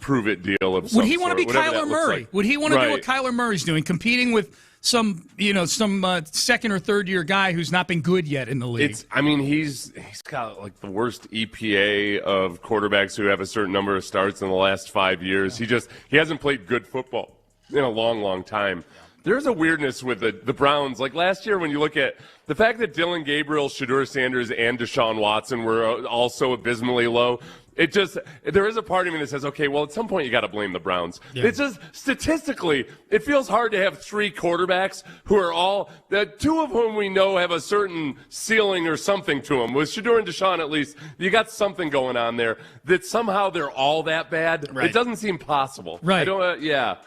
prove it deal of some Would he want to be Kyler Murray? Like? Would he want to do what Kyler Murray's doing, competing with some second or third year guy who's not been good yet in the league? He's got like the worst EPA of quarterbacks who have a certain number of starts in the last 5 years. He hasn't played good football in a long, long time. There's a weirdness with the Browns. Like last year, when you look at the fact that Dillon Gabriel, Shedeur Sanders, and Deshaun Watson were also abysmally low, there is a part of me that says, okay, well, at some point you got to blame the Browns. Yeah. It's just statistically, it feels hard to have three quarterbacks who are two of whom we know have a certain ceiling or something to them. With Shedeur and Deshaun, at least, you got something going on there that somehow they're all that bad. Right. It doesn't seem possible. Right.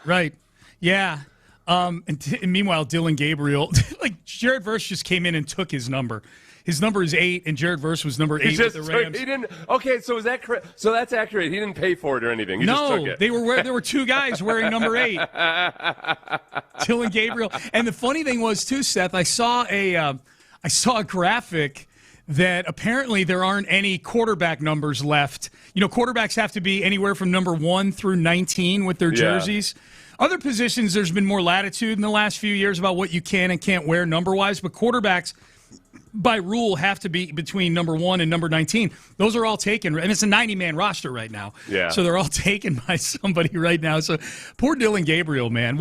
Right. Yeah. And meanwhile, Dillon Gabriel, like Jared Verse just came in and took his number. His number is 8, and Jared Verse was number 8 with the Rams. He didn't. Okay, so is that correct? So that's accurate. He didn't pay for it or anything. He just took it. There were two guys wearing number 8. Dillon Gabriel, and the funny thing was too, Seth. I saw a graphic that apparently there aren't any quarterback numbers left. Quarterbacks have to be anywhere from number 1 through 19 with their jerseys. Other positions, there's been more latitude in the last few years about what you can and can't wear number-wise, but quarterbacks, by rule, have to be between number 1 and number 19. Those are all taken, and it's a 90-man roster right now. Yeah. So they're all taken by somebody right now. So poor Dillon Gabriel, man.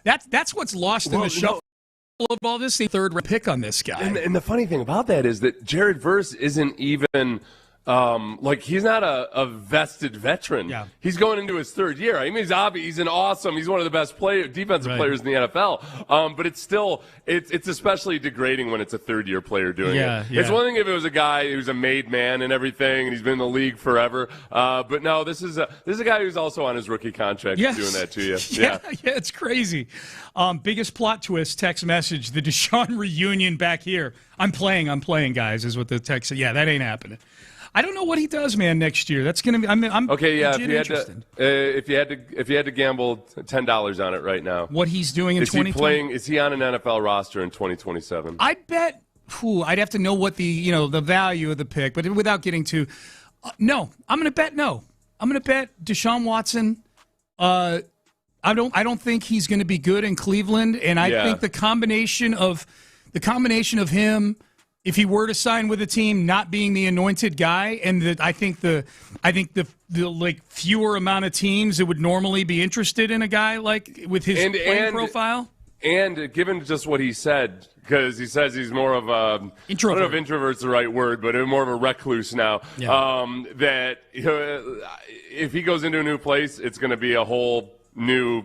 That's what's lost in the shuffle of all this, the third pick on this guy. And the funny thing about that is that Jared Verse isn't even – he's not a vested veteran. Yeah. He's going into his third year. He's one of the best defensive players in the NFL. But it's still, it's especially degrading when it's a third year player doing it. It's one thing if it was a guy who's a made man and everything, and he's been in the league forever. But no, this is a guy who's also on his rookie contract doing that to you. Yeah, it's crazy. Biggest plot twist, text message, the Deshaun reunion back here. I'm playing, guys, is what the text said. Yeah, that ain't happening. I don't know what he does, man, next year. That's going to be. I'm okay. Yeah, interested. If you had to gamble $10 on it right now, what he's doing in 2020? Is he on an NFL roster in 2027? I bet. I'd have to know what the value of the pick, but without getting too. No, I'm going to bet no. I'm going to bet Deshaun Watson. I don't think he's going to be good in Cleveland, and I think the combination of him. If he were to sign with a team, not being the anointed guy, and I think the like fewer amount of teams that would normally be interested in a guy like with his playing profile. And given just what he said, because he says he's more of a introvert. I don't know if introvert's the right word, but more of a recluse now. Yeah. That if he goes into a new place, it's going to be a whole new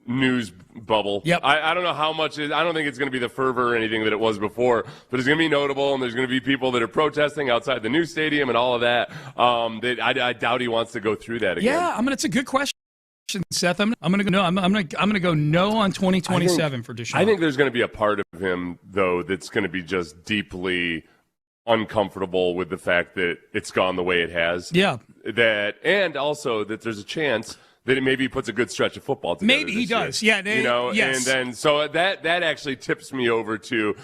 news bubble. Yep. I don't know how much. I don't think it's going to be the fervor or anything that it was before, but it's going to be notable, and there's going to be people that are protesting outside the new stadium and all of that. That I doubt he wants to go through that again. Yeah, I mean, it's a good question, Seth. I'm going to go no. I'm going to go no on 2027 for Deshaun. I think there's going to be a part of him though that's going to be just deeply uncomfortable with the fact that it's gone the way it has. Yeah. And also that there's a chance that it maybe puts a good stretch of football together. Maybe he does. Yeah. Yes. And then so that actually tips me over to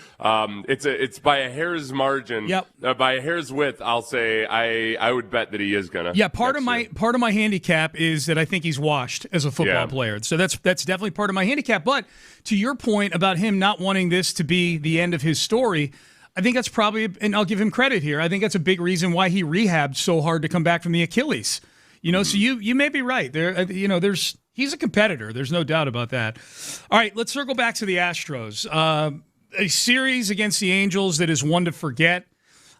it's by a hair's margin. Yep. By a hair's width, I'll say I would bet that he is gonna. Yeah. Part of my handicap is that I think he's washed as a football player. So that's definitely part of my handicap. But to your point about him not wanting this to be the end of his story, I think that's probably, and I'll give him credit here, I think that's a big reason why he rehabbed so hard to come back from the Achilles. So you may be right. He's a competitor. There's no doubt about that. All right, let's circle back to the Astros. A series against the Angels that is one to forget.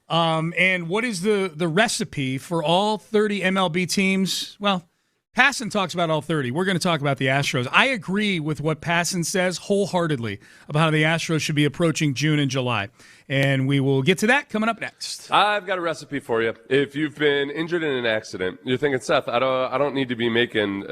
And what is the recipe for all 30 MLB teams? Well, Passan talks about all 30. We're going to talk about the Astros. I agree with what Passan says wholeheartedly about how the Astros should be approaching June and July. And we will get to that coming up next. I've got a recipe for you. If you've been injured in an accident, you're thinking, Seth, I don't need to be making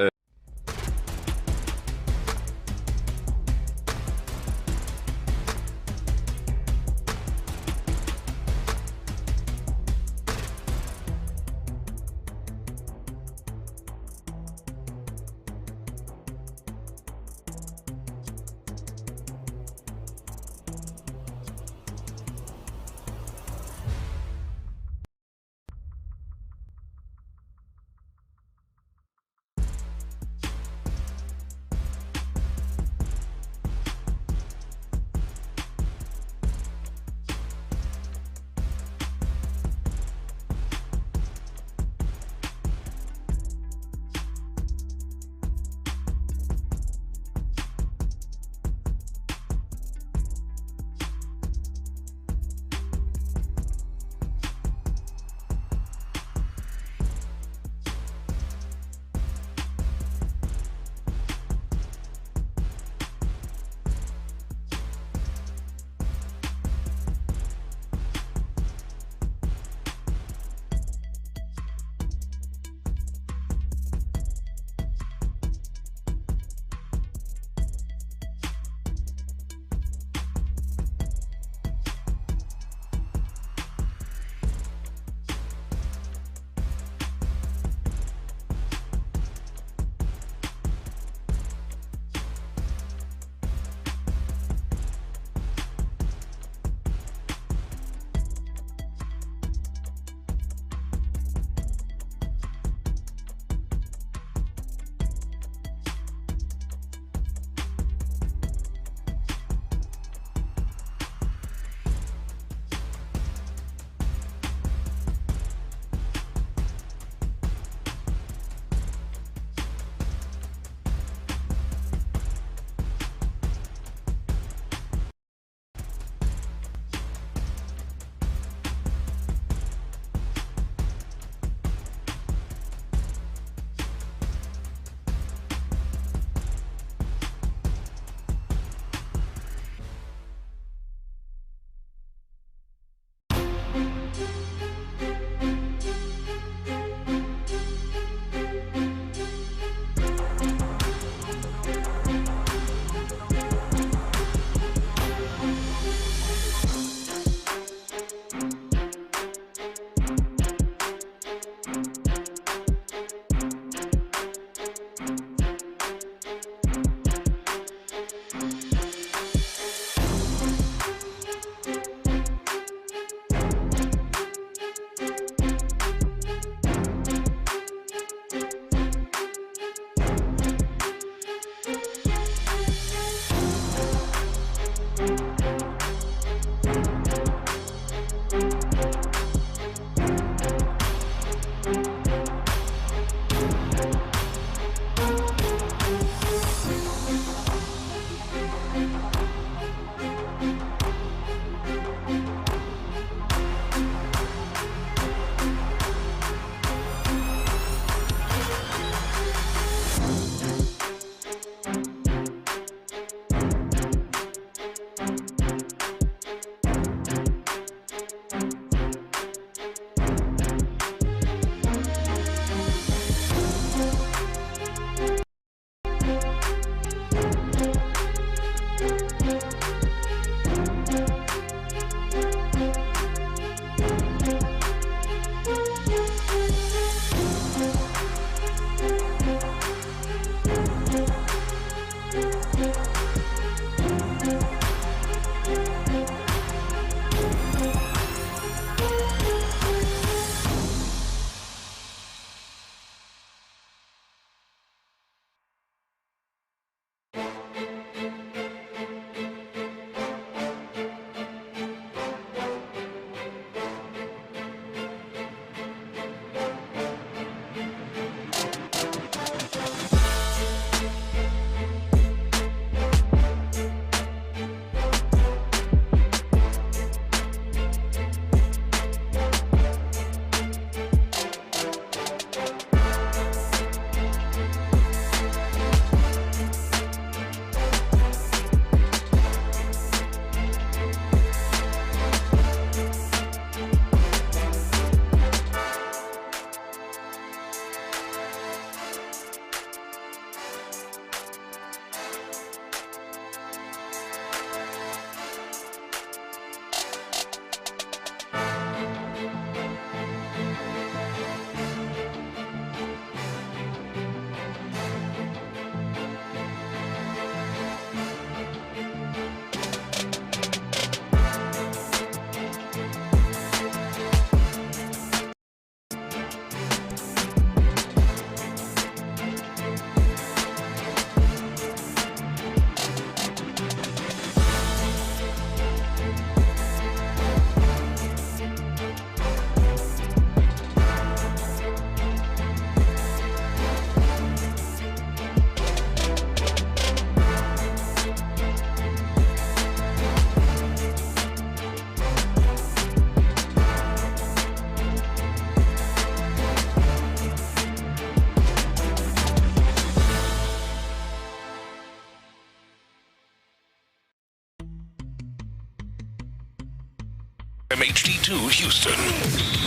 HD2 Houston.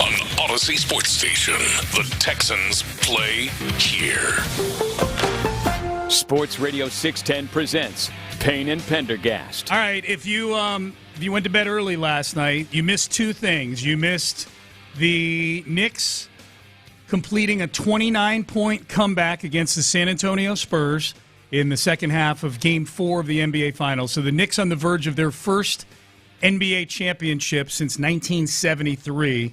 On Odyssey Sports Station, the Texans play here. Sports Radio 610 presents Payne and Pendergast. All right, if you went to bed early last night, you missed two things. You missed the Knicks completing a 29-point comeback against the San Antonio Spurs in the second half of Game 4 of the NBA Finals. So the Knicks on the verge of their first NBA championship since 1973,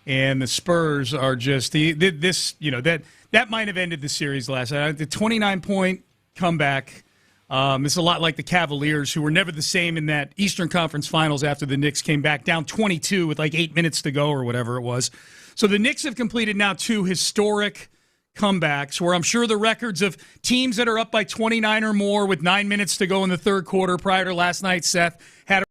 and the Spurs are just that might have ended the series last night. The 29-point comeback. It's a lot like the Cavaliers, who were never the same in that Eastern Conference Finals after the Knicks came back down 22 with like 8 minutes to go or whatever it was. So the Knicks have completed now two historic comebacks where I'm sure the records of teams that are up by 29 or more with 9 minutes to go in the third quarter prior to last night, Seth, had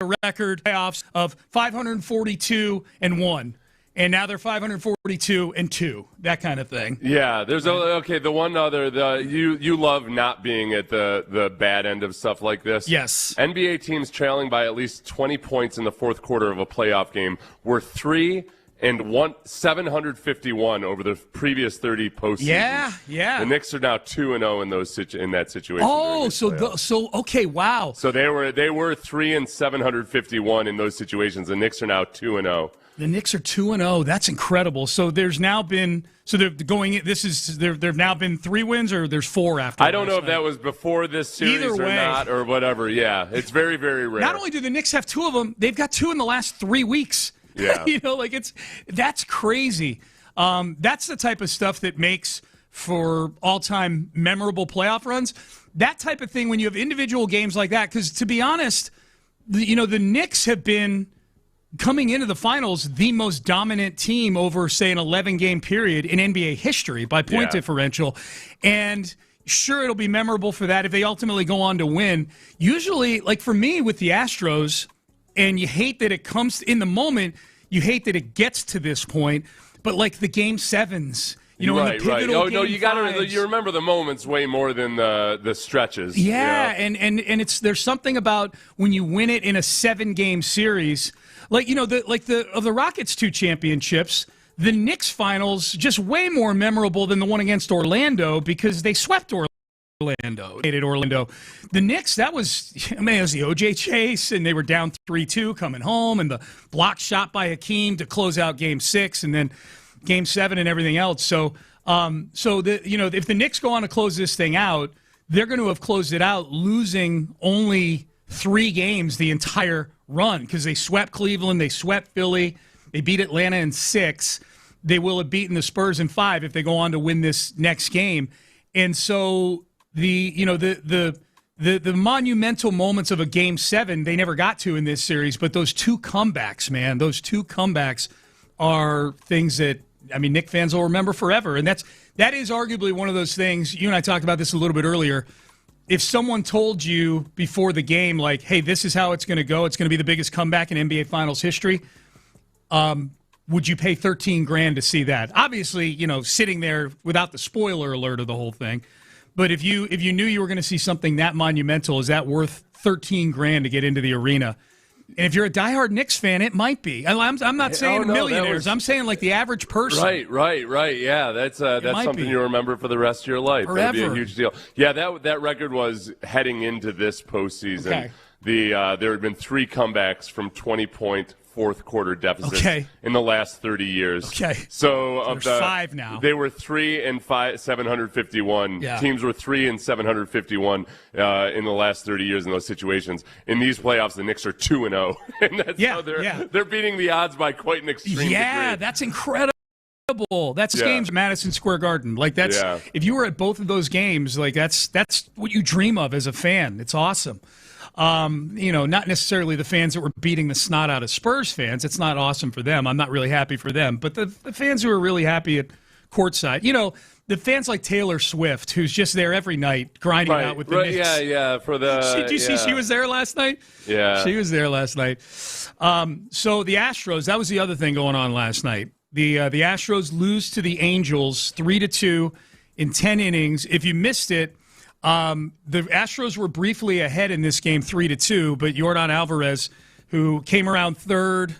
a record playoffs of 542-1. And now they're 542-2, that kind of thing. Yeah, there's the one other. You love not being at the bad end of stuff like this. Yes. NBA teams trailing by at least 20 points in the fourth quarter of a playoff game were 751 over the previous 30 postseasons. Yeah. The Knicks are now 2-0 in that situation. Oh, okay, wow. So they were 751 in those situations. The Knicks are now 2-0. The Knicks are 2-0. That's incredible. So there's now been there've now been 3 wins, or there's 4 after. I don't know if that was before this series or not, or whatever. Yeah, it's very, very rare. Not only do the Knicks have 2 of them, they've got 2 in the last 3 weeks. Yeah. That's crazy. That's the type of stuff that makes for all-time memorable playoff runs. That type of thing when you have individual games like that, because to be honest, the Knicks have been coming into the finals the most dominant team over, say, an 11-game period in NBA history by point differential. And sure, it'll be memorable for that if they ultimately go on to win. Usually, like for me with the Astros, and you hate that it comes in the moment, you hate that it gets to this point, but like the Game 7s, in the pivotal Oh, no, you remember the moments way more than the stretches. Yeah, and there's something about when you win it in a 7-game series, of the Rockets' 2 championships, the Knicks finals just way more memorable than the one against Orlando because they swept Orlando. The Knicks, it was the O.J. Chase, and they were down 3-2 coming home, and the block shot by Hakeem to close out Game 6, and then Game 7 and everything else. So if the Knicks go on to close this thing out, they're going to have closed it out losing only 3 games the entire run because they swept Cleveland, they swept Philly, they beat Atlanta in 6. They will have beaten the Spurs in 5 if they go on to win this next game. And so the monumental moments of a Game 7 they never got to in this series, but those 2 comebacks, man, those 2 comebacks are things that Knick fans will remember forever. And that is arguably one of those things. You and I talked about this a little bit earlier. If someone told you before the game, like, hey, this is how it's going to go, it's going to be the biggest comeback in NBA Finals history, would you pay $13,000 to see that? Obviously, sitting there without the spoiler alert of the whole thing. But if you knew you were going to see something that monumental, is that worth $13,000 to get into the arena? And if you're a diehard Knicks fan, it might be. I'm not saying millionaires. I'm saying like the average person. Right. Yeah, that's something you remember for the rest of your life. Forever. That'd be a huge deal. Yeah, that record was heading into this postseason. Okay. There had been 3 comebacks from 20-point fourth quarter deficits in the last 30 years. Okay. So of there's the 5 now. They were 3 and 751. Yeah. Teams were 3 and 751 in the last 30 years in those situations. In these playoffs, the Knicks are 2-0, and that's how they're beating the odds by quite an extreme degree. That's incredible. That's games at Madison Square Garden. Like if you were at both of those games, like that's what you dream of as a fan. It's awesome. Not necessarily the fans that were beating the snot out of Spurs fans. It's not awesome for them. I'm not really happy for them. But the fans who are really happy at courtside, the fans like Taylor Swift, who's just there every night grinding out with the Knicks. Yeah. Did you see she was there last night? Yeah. She was there last night. So the Astros, that was the other thing going on last night. The Astros lose to the Angels 3-2 in 10 innings. If you missed it, the Astros were briefly ahead in this game 3-2, but Yordan Alvarez, who came around third,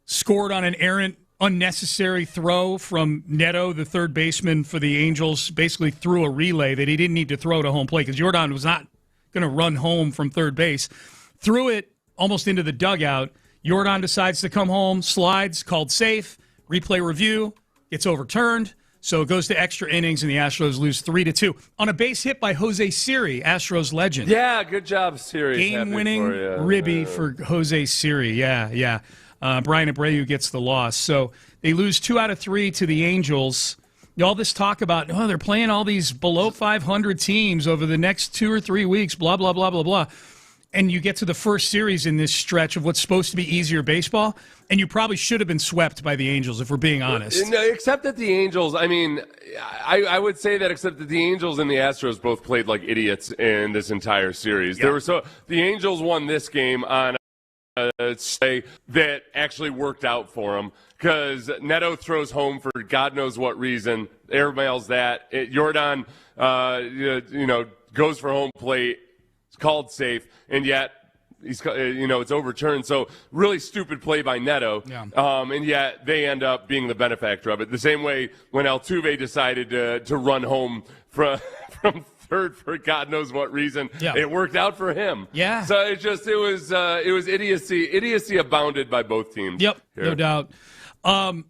scored on an errant, unnecessary throw from Neto, the third baseman for the Angels, basically threw a relay that he didn't need to throw to home plate because Jordan was not going to run home from third base. Threw it almost into the dugout. Jordan decides to come home, slides, called safe, replay review, gets overturned. So it goes to extra innings, and the Astros lose 3-2 on a base hit by Jose Siri, Astros legend. Yeah, good job, Siri. Game-winning ribby for Jose Siri. Yeah. Brian Abreu gets the loss. So they lose 2 out of 3 to the Angels. All this talk about, they're playing all these below 500 teams over the next 2 or 3 weeks, blah, blah, blah, blah, blah. And you get to the first series in this stretch of what's supposed to be easier baseball, and you probably should have been swept by the Angels, if we're being honest. No, except that the Angels, I would say that except that the Angels and the Astros both played like idiots in this entire series. Yeah. The Angels won this game on a say that actually worked out for them because Neto throws home for God knows what reason. Airmails that. Jordan, goes for home plate. Called safe, and yet it's overturned. So really stupid play by Neto, and yet they end up being the benefactor of it. The same way when Altuve decided to run home from third for God knows what reason, it worked out for him. Yeah. So it was idiocy. Idiocy abounded by both teams. Yep, here. No doubt. The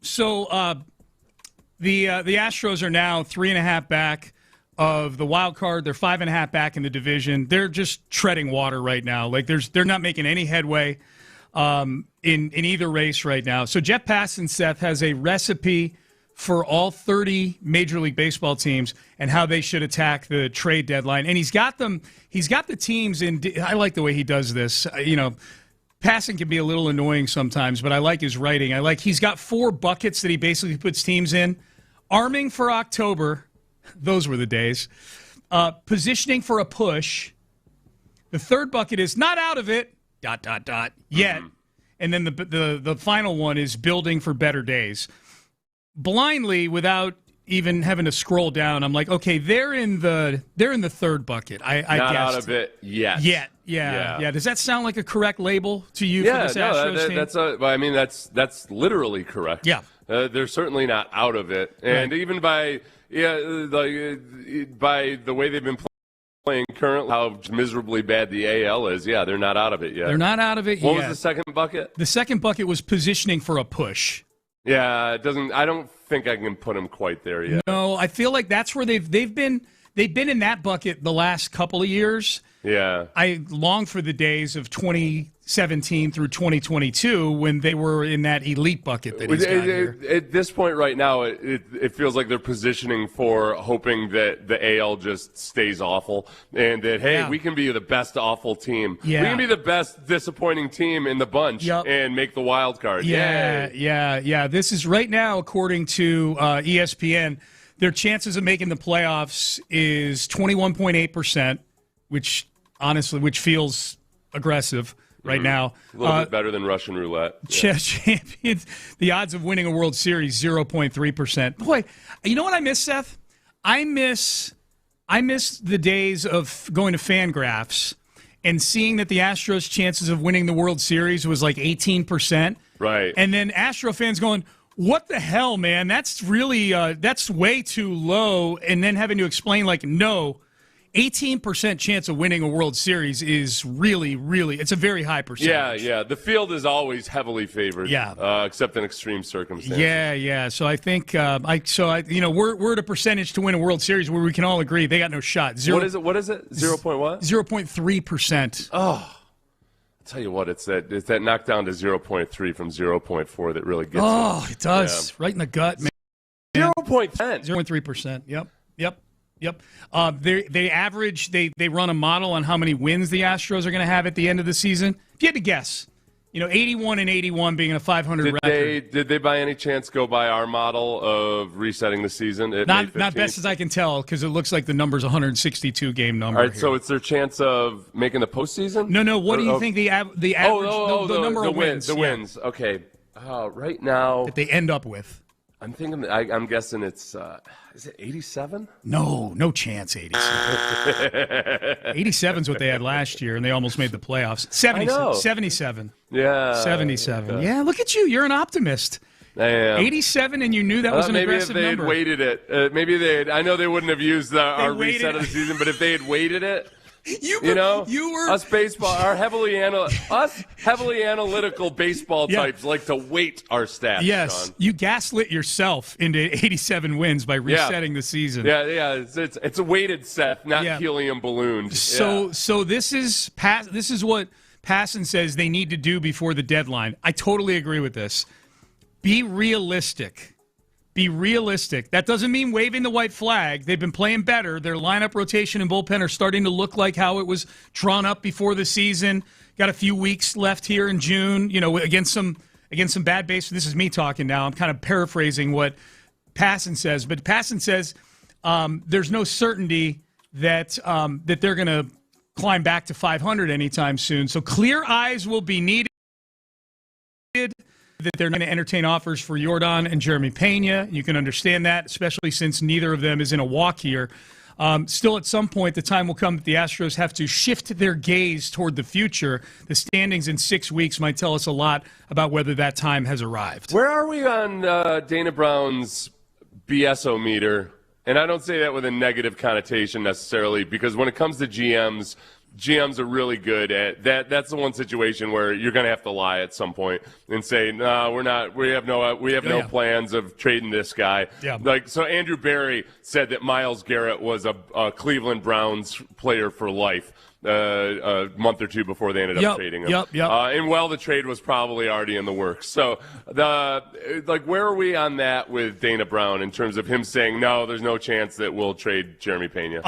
Astros are now 3.5 back of the wild card. They're 5.5 back in the division. They're just treading water right now. Like they're not making any headway in either race right now. So Jeff Passan, Seth, has a recipe for all 30 Major League Baseball teams and how they should attack the trade deadline. And he's got the teams in. I like the way he does this. Passan can be a little annoying sometimes, but I like his writing. He's got 4 buckets that he basically puts teams in. Arming for October. Those were the days. Positioning for a push. The third bucket is not out of it, ... yet. Mm-hmm. And then the final one is building for better days. Blindly, without even having to scroll down, I'm like, okay, they're in the third bucket. I not guessed. Out of it yet. Yeah. Does that sound like a correct label to you for this Astros team? That's literally correct. Yeah. They're certainly not out of it. And even by the way they've been playing currently, how miserably bad the AL is, they're not out of it yet. They're not out of it yet. What was the second bucket? The second bucket was positioning for a push. Yeah, it doesn't. I don't think I can put them quite there yet. No, I feel like that's where they've been in that bucket the last couple of years. Yeah. I long for the days of 2017 through 2022 when they were in that elite bucket that he's got here. At this point right now, it feels like they're positioning for hoping that the AL just stays awful and that, hey, we can be the best awful team. Yeah. We can be the best disappointing team in the bunch and make the wild card. Yeah. This is right now, according to ESPN, their chances of making the playoffs is 21.8%, which feels aggressive right now. A little bit better than Russian roulette. Champions, the odds of winning a World Series, 0.3%. Boy, you know what I miss, Seth? I miss the days of going to Fangraphs and seeing that the Astros' chances of winning the World Series was like 18%. Right. And then Astro fans going, what the hell, man? That's really that's way too low. And then having to explain, like, no, 18% chance of winning a World Series is really, really, it's a very high percentage. Yeah. The field is always heavily favored. Yeah. Except in extreme circumstances. Yeah. So I think, we're at a percentage to win a World Series where we can all agree they got no shot. What is it? 0. what? 0.3%. Oh. Tell you what, it's that knockdown to 0.3 from 0.4 that really gets it does. Right in the gut, man. 0.3%. Yep. They average, they run a model on how many wins the Astros are going to have at the end of the season. If you had to guess, 81 and 81 being a 500 record. Did they by any chance go by our model of resetting the season at Not best as I can tell, because it looks like the number's 162 game number. All right, so it's their chance of making the postseason? No. What do you think the average, the number of wins? The wins. Okay. Right now, that they end up with. I'm thinking. I'm guessing it's. Is it 87? No chance. 87. 87 is what they had last year, and they almost made the playoffs. 77. Yeah. 77. Okay. Yeah. Look at you. You're an optimist. I am. 87, and you knew that was an aggressive number. Maybe if they had weighted it, maybe they. I know they wouldn't have used our reset of the season, but if they had weighted it. You were us baseball, our heavily analytical baseball types like to weight our stats. Yes, Sean. you gaslit yourself into 87 wins by resetting the season. Yeah. It's a weighted set, not helium ballooned. So this is what Passan says they need to do before the deadline. I totally agree with this. Be realistic. Be realistic. That doesn't mean waving the white flag. They've been playing better. Their lineup rotation and bullpen are starting to look like how it was drawn up before the season. Got a few weeks left here in June, against some bad base. This is me talking now. I'm kind of paraphrasing what Passan says. But Passan says there's no certainty that they're going to climb back to 500 anytime soon. So clear eyes will be needed. That they're going to entertain offers for Yordan and Jeremy Pena. You can understand that, especially since neither of them is in a walk here. Still, at some point, the time will come that the Astros have to shift their gaze toward the future. The standings in 6 weeks might tell us a lot about whether that time has arrived. Where are we on Dana Brown's BS-o-meter? And I don't say that with a negative connotation necessarily, because when it comes to GMs are really good at that. That's the one situation where you're going to have to lie at some point and say, "No, we're not. We have no plans of trading this guy." Yeah. So Andrew Barry said that Myles Garrett was a Cleveland Browns player for life. A month or two before they ended up trading him. And the trade was probably already in the works. So where are we on that with Dana Brown in terms of him saying, no, there's no chance that we'll trade Jeremy Pena?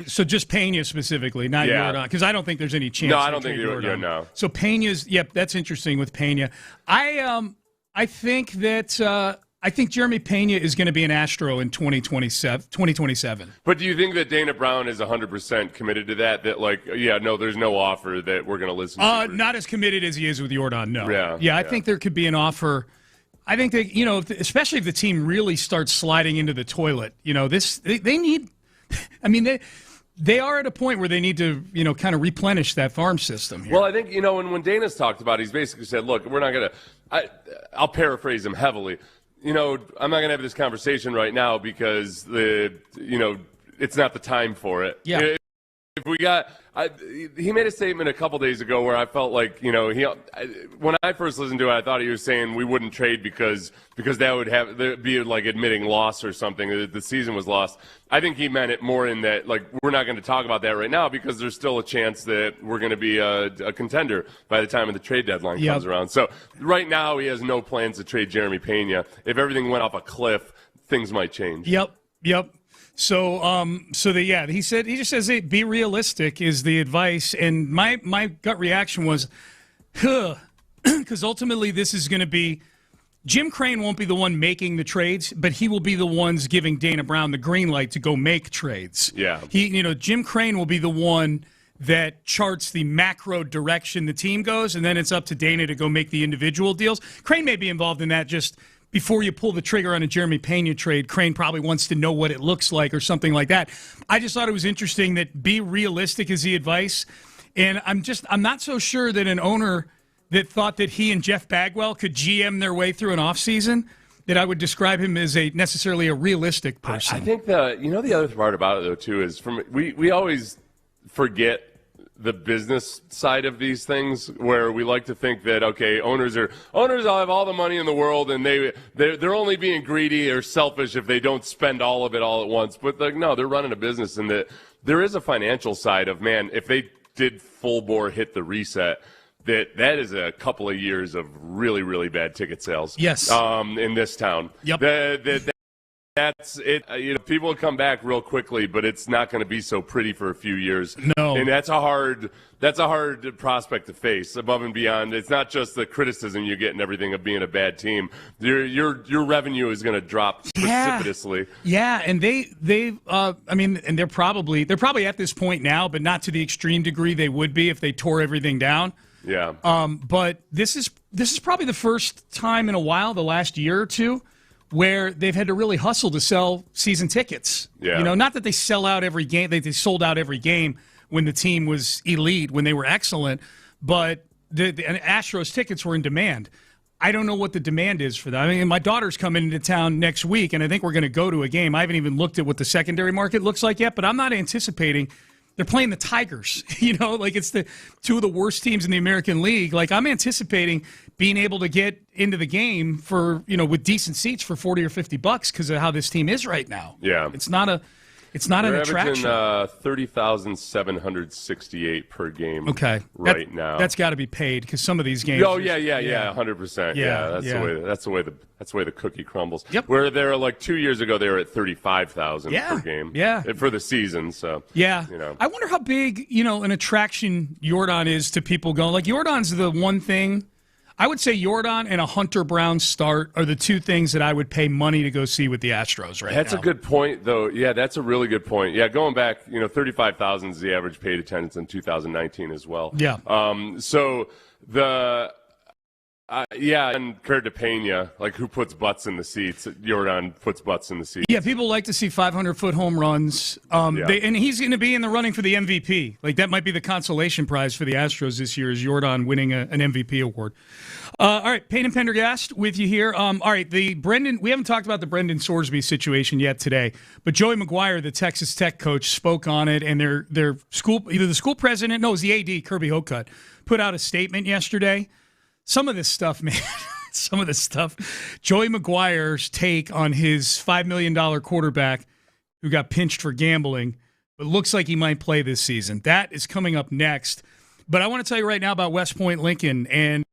So just Pena specifically, not Yordan, because I don't think there's any chance. No, I don't think Yordan. No. So Pena's, that's interesting with Pena. I think that. I think Jeremy Pena is going to be an Astro in 2027. But do you think that Dana Brown is 100% committed to that? That there's no offer that we're going to listen to? Not as committed as he is with Yordan, no. Yeah. I think there could be an offer. I think that, especially if the team really starts sliding into the toilet, they need, they are at a point where they need to, kind of replenish that farm system here. Well, I think, when Dana's talked about it, he's basically said, look, we're not going to, I'll paraphrase him heavily. I'm not going to have this conversation right now because it's not the time for it. Yeah. He made a statement a couple days ago where I felt like, when I first listened to it, I thought he was saying we wouldn't trade because that would be like admitting loss or something. The season was lost. I think he meant it more in that, we're not going to talk about that right now because there's still a chance that we're going to be a contender by the time of the trade deadline comes around. So right now he has no plans to trade Jeremy Pena. If everything went off a cliff, things might change. Yep. So, he said, he just says, hey, be realistic is the advice. And my gut reaction was, because ultimately this is going to be, Jim Crane won't be the one making the trades, but he will be the ones giving Dana Brown the green light to go make trades. Yeah. Jim Crane will be the one that charts the macro direction the team goes, and then it's up to Dana to go make the individual deals. Crane may be involved in that just before you pull the trigger on a Jeremy Pena trade. Crane probably wants to know what it looks like or something like that. I just thought it was interesting that be realistic is the advice. And I'm not so sure that an owner that thought that he and Jeff Bagwell could GM their way through an offseason, that I would describe him as necessarily a realistic person. I think the other part about it, though, too, is we always forget the business side of these things, where we like to think that, okay, owners all have all the money in the world and they're only being greedy or selfish if they don't spend all of it all at once. But no, they're running a business, and that there is a financial side of, man, if they did full bore hit the reset, that is a couple of years of really, really bad ticket sales. Yes. In this town. Yep. That's it. People will come back real quickly, but it's not going to be so pretty for a few years. No, and that's a hard prospect to face. Above and beyond, it's not just the criticism you get and everything of being a bad team. Your revenue is going to drop precipitously. Yeah, and they're probably at this point now, but not to the extreme degree they would be if they tore everything down. Yeah. But this is probably the first time in a while, the last year or two, where they've had to really hustle to sell season tickets. Yeah. Not that they sell out every game. They sold out every game when the team was elite, when they were excellent, but the Astros tickets were in demand. I don't know what the demand is for that. I mean, my daughter's coming into town next week, and I think we're going to go to a game. I haven't even looked at what the secondary market looks like yet, but I'm not anticipating. They're playing the Tigers, it's the two of the worst teams in the American League. Like, I'm anticipating being able to get into the game for, with decent seats for $40 or $50 because of how this team is right now. Yeah. It's not an attraction. Averaging 30,768 per game. Okay. Right now. That's got to be paid because some of these games. Oh yeah, 100%. Yeah, that's the way the cookie crumbles. Yep. Where they were like 2 years ago, they were at 35,000 per game. Yeah. For the season. So yeah, I wonder how big an attraction Jordan is to people going. Like, Jordan's the one thing. I would say Jordan and a Hunter Brown start are the two things that I would pay money to go see with the Astros right now. That's a good point, though. Yeah, that's a really good point. Yeah, going back, 35,000 is the average paid attendance in 2019 as well. Yeah. So and compared to Pena, like, who puts butts in the seats? Jordan puts butts in the seats. Yeah, people like to see 500-foot home runs. And he's going to be in the running for the MVP. Like, that might be the consolation prize for the Astros this year, is Jordan winning an MVP award. All right, Payne and Pendergast with you here. All right, we haven't talked about the Brendan Sorsby situation yet today, but Joey McGuire, the Texas Tech coach, spoke on it, and their school, either the school president, no, it was the AD, Kirby Hocutt, put out a statement yesterday. Some of this stuff, man, Joey McGuire's take on his $5 million quarterback who got pinched for gambling, but looks like he might play this season. That is coming up next. But I want to tell you right now about West Point Lincoln and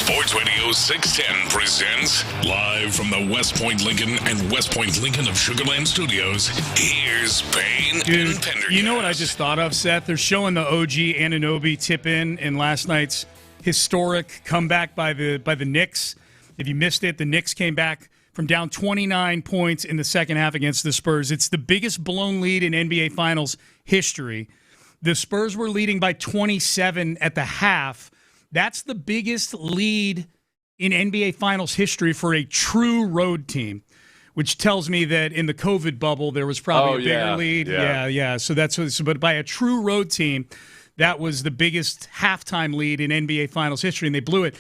Sports Radio 610 presents live from the West Point Lincoln and West Point Lincoln of Sugarland Studios. Here's Payne and Pendergast. You know what I just thought of, Seth? They're showing the OG Anunoby tip-in last night's historic comeback by the Knicks. If you missed it, the Knicks came back from down 29 points in the second half against the Spurs. It's the biggest blown lead in NBA Finals history. The Spurs were leading by 27 at the half. That's the biggest lead in NBA Finals history for a true road team, which tells me that in the COVID bubble there was probably a bigger lead. Yeah. So but by a true road team, that was the biggest halftime lead in NBA Finals history, and they blew it.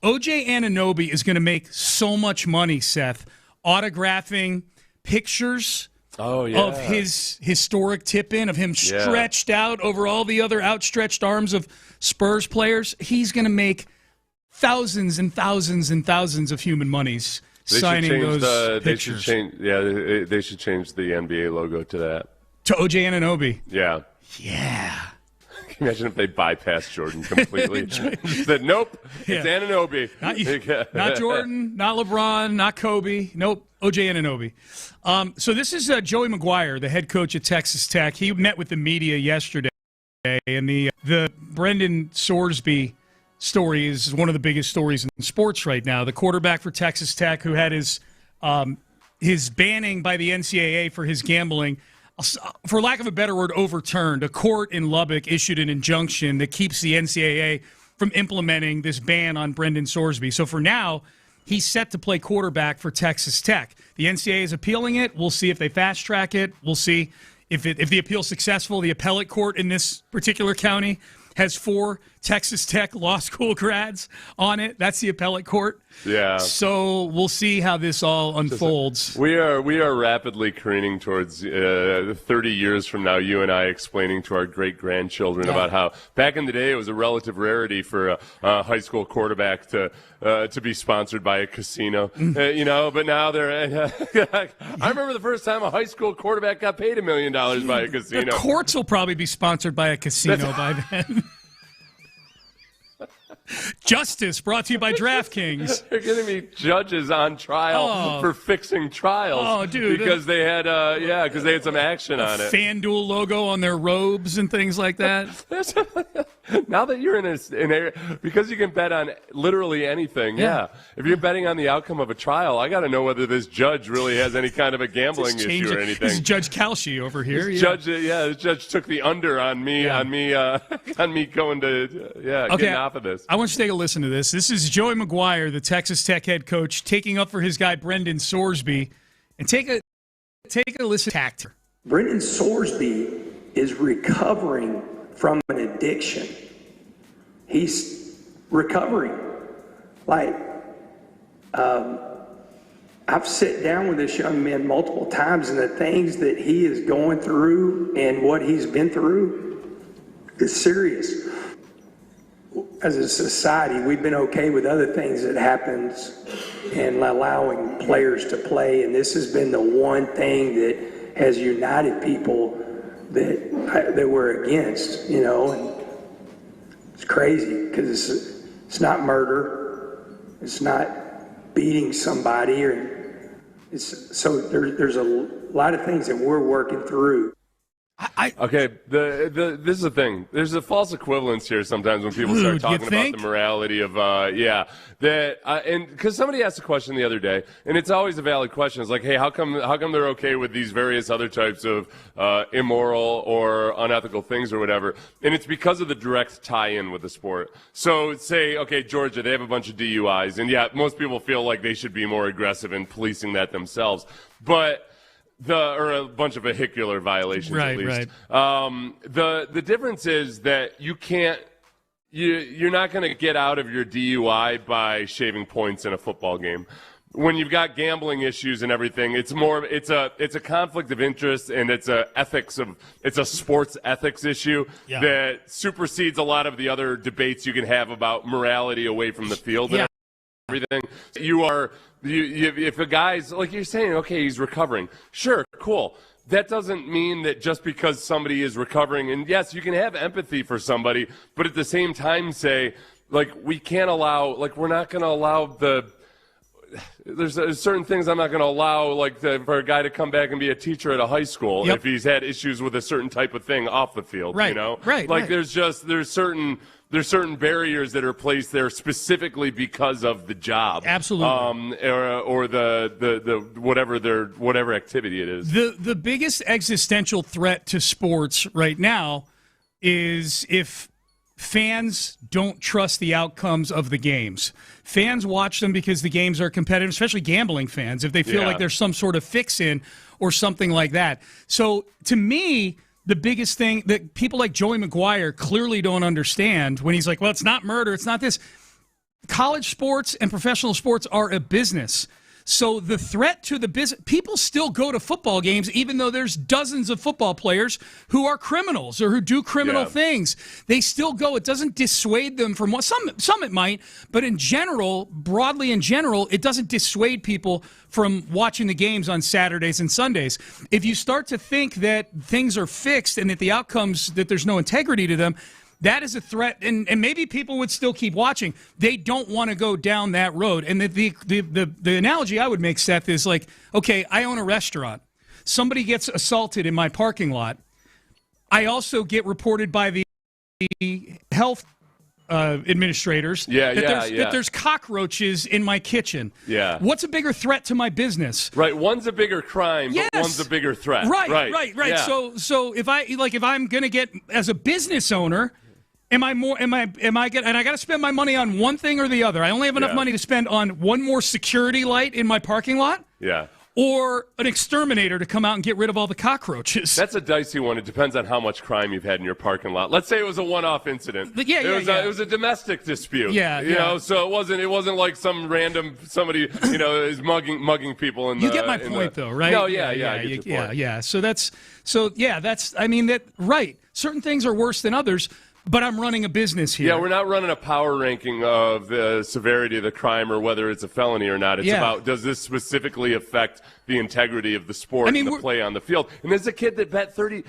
OJ Anunoby is going to make so much money, Seth, autographing pictures of his historic tip-in, of him stretched out over all the other outstretched arms of Spurs players. He's going to make thousands and thousands and thousands of human monies signing those pictures. They should change the NBA logo to that. To OJ Anunoby. Yeah. Yeah. Imagine if they bypassed Jordan completely. Said, nope, it's Anunoby. Not Jordan, not LeBron, not Kobe. Nope, OJ Anunoby. So this is Joey McGuire, the head coach at Texas Tech. He met with the media yesterday, and the Brendan Sorsby story is one of the biggest stories in sports right now. The quarterback for Texas Tech, who had his banning by the NCAA for his gambling, for lack of a better word, overturned. A court in Lubbock issued an injunction that keeps the NCAA from implementing this ban on Brendan Sorsby. So for now, he's set to play quarterback for Texas Tech. The NCAA is appealing it. We'll see if they fast track it. We'll see if the appeal's successful. The appellate court in this particular county has 4 Texas Tech law school grads on it. That's the appellate court. Yeah. So we'll see how this all unfolds. We are rapidly careening towards 30 years from now, you and I explaining to our great-grandchildren about how back in the day it was a relative rarity for a high school quarterback to be sponsored by a casino. But now they're I remember the first time a high school quarterback got paid $1 million by a casino. The courts will probably be sponsored by a casino by then. Justice brought to you by DraftKings. They're going to be judges on trial for fixing trials. Oh, dude. Because they had some action on it. FanDuel logo on their robes and things like that. Now that you're in an area, because you can bet on literally anything, if you're betting on the outcome of a trial, I got to know whether this judge really has any kind of a gambling issue or anything. This is Judge Kalshi over here. The judge took the under on me, on me going to, getting off of this. I want you to take a listen to this. This is Joey McGuire, the Texas Tech head coach, taking up for his guy Brendan Sorsby, and take a listen to Tactor. Brendan Sorsby is recovering from an addiction. He's recovering. Like, I've sat down with this young man multiple times, and the things that he is going through and what he's been through is serious. As a society, we've been okay with other things that happens and allowing players to play, and this has been the one thing that has united people that we're against, you know. And it's crazy because it's not murder, it's not beating somebody, or so there's a lot of things that we're working through. Okay, this is the thing. There's a false equivalence here sometimes when people start talking about the morality of, and because somebody asked a question the other day, and it's always a valid question. It's like, hey, how come they're okay with these various other types of immoral or unethical things or whatever? And it's because of the direct tie-in with the sport. So say, okay, Georgia, they have a bunch of DUIs, and yeah, most people feel like they should be more aggressive in policing that themselves, but or a bunch of vehicular violations, at least. The difference is that you're not going to get out of your DUI by shaving points in a football game. When you've got gambling issues and everything, it's a conflict of interest, and it's a sports ethics issue that supersedes a lot of the other debates you can have about morality away from the field. And everything. If a guy's, like you're saying, okay, he's recovering. Sure, cool. That doesn't mean that just because somebody is recovering, and yes, you can have empathy for somebody, but at the same time say, like, we can't allow, like, we're not going to allow there's certain things I'm not going to allow, like for a guy to come back and be a teacher at a high school if he's had issues with a certain type of thing off the field, you know? Like, there's certain barriers that are placed there specifically because of the job. Absolutely. Or the whatever activity it is. The biggest existential threat to sports right now is if fans don't trust the outcomes of the games. Fans watch them because the games are competitive, especially gambling fans, if they feel like there's some sort of fix-in or something like that. So to me, the biggest thing that people like Joey McGuire clearly don't understand when he's like, well, it's not murder, it's not this. College sports and professional sports are a business. So the threat to the business, people still go to football games even though there's dozens of football players who are criminals or who do criminal things. They still go. It doesn't dissuade them from what some it might, but in general, broadly in general, it doesn't dissuade people from watching the games on Saturdays and Sundays. If you start to think that things are fixed and that the outcomes, that there's no integrity to them, that is a threat, and maybe people would still keep watching. They don't want to go down that road. And the analogy I would make, Seth, is like, okay, I own a restaurant. Somebody gets assaulted in my parking lot. I also get reported by the health administrators that there's cockroaches in my kitchen. Yeah. What's a bigger threat to my business? Right. One's a bigger crime, but one's a bigger threat. Right. Yeah. So if I'm going to get, as a business owner, am I and I got to spend my money on one thing or the other. I only have enough money to spend on one more security light in my parking lot. Yeah. Or an exterminator to come out and get rid of all the cockroaches. That's a dicey one. It depends on how much crime you've had in your parking lot. Let's say it was a one-off incident. It was a domestic dispute. You know, so it wasn't like some random somebody is mugging people in the. You get my point, though, right? No, yeah. Right. Certain things are worse than others. But I'm running a business here. Yeah, we're not running a power ranking of the severity of the crime or whether it's a felony or not. It's about, does this specifically affect the integrity of the sport and the play on the field? And there's a kid that bet 30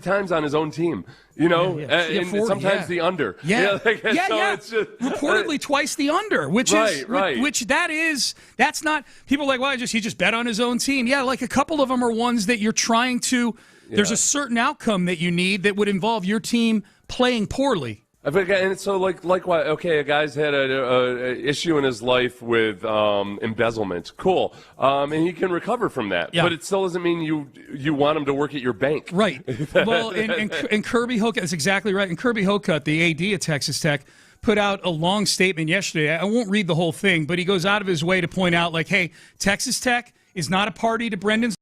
times on his own team, and sometimes the under. It's just, reportedly twice the under, which that's not, people are like, well, he just bet on his own team. Yeah, like a couple of them are ones that you're trying to, there's a certain outcome that you need that would involve your team playing poorly. And so, likewise, okay, a guy's had a issue in his life with embezzlement. Cool. And he can recover from that. Yeah. But it still doesn't mean you want him to work at your bank. Right. Well, and Kirby Hocutt, that's exactly right. And Kirby Hocutt, the AD at Texas Tech, put out a long statement yesterday. I won't read the whole thing, but he goes out of his way to point out, like, hey, Texas Tech is not a party to Brendan's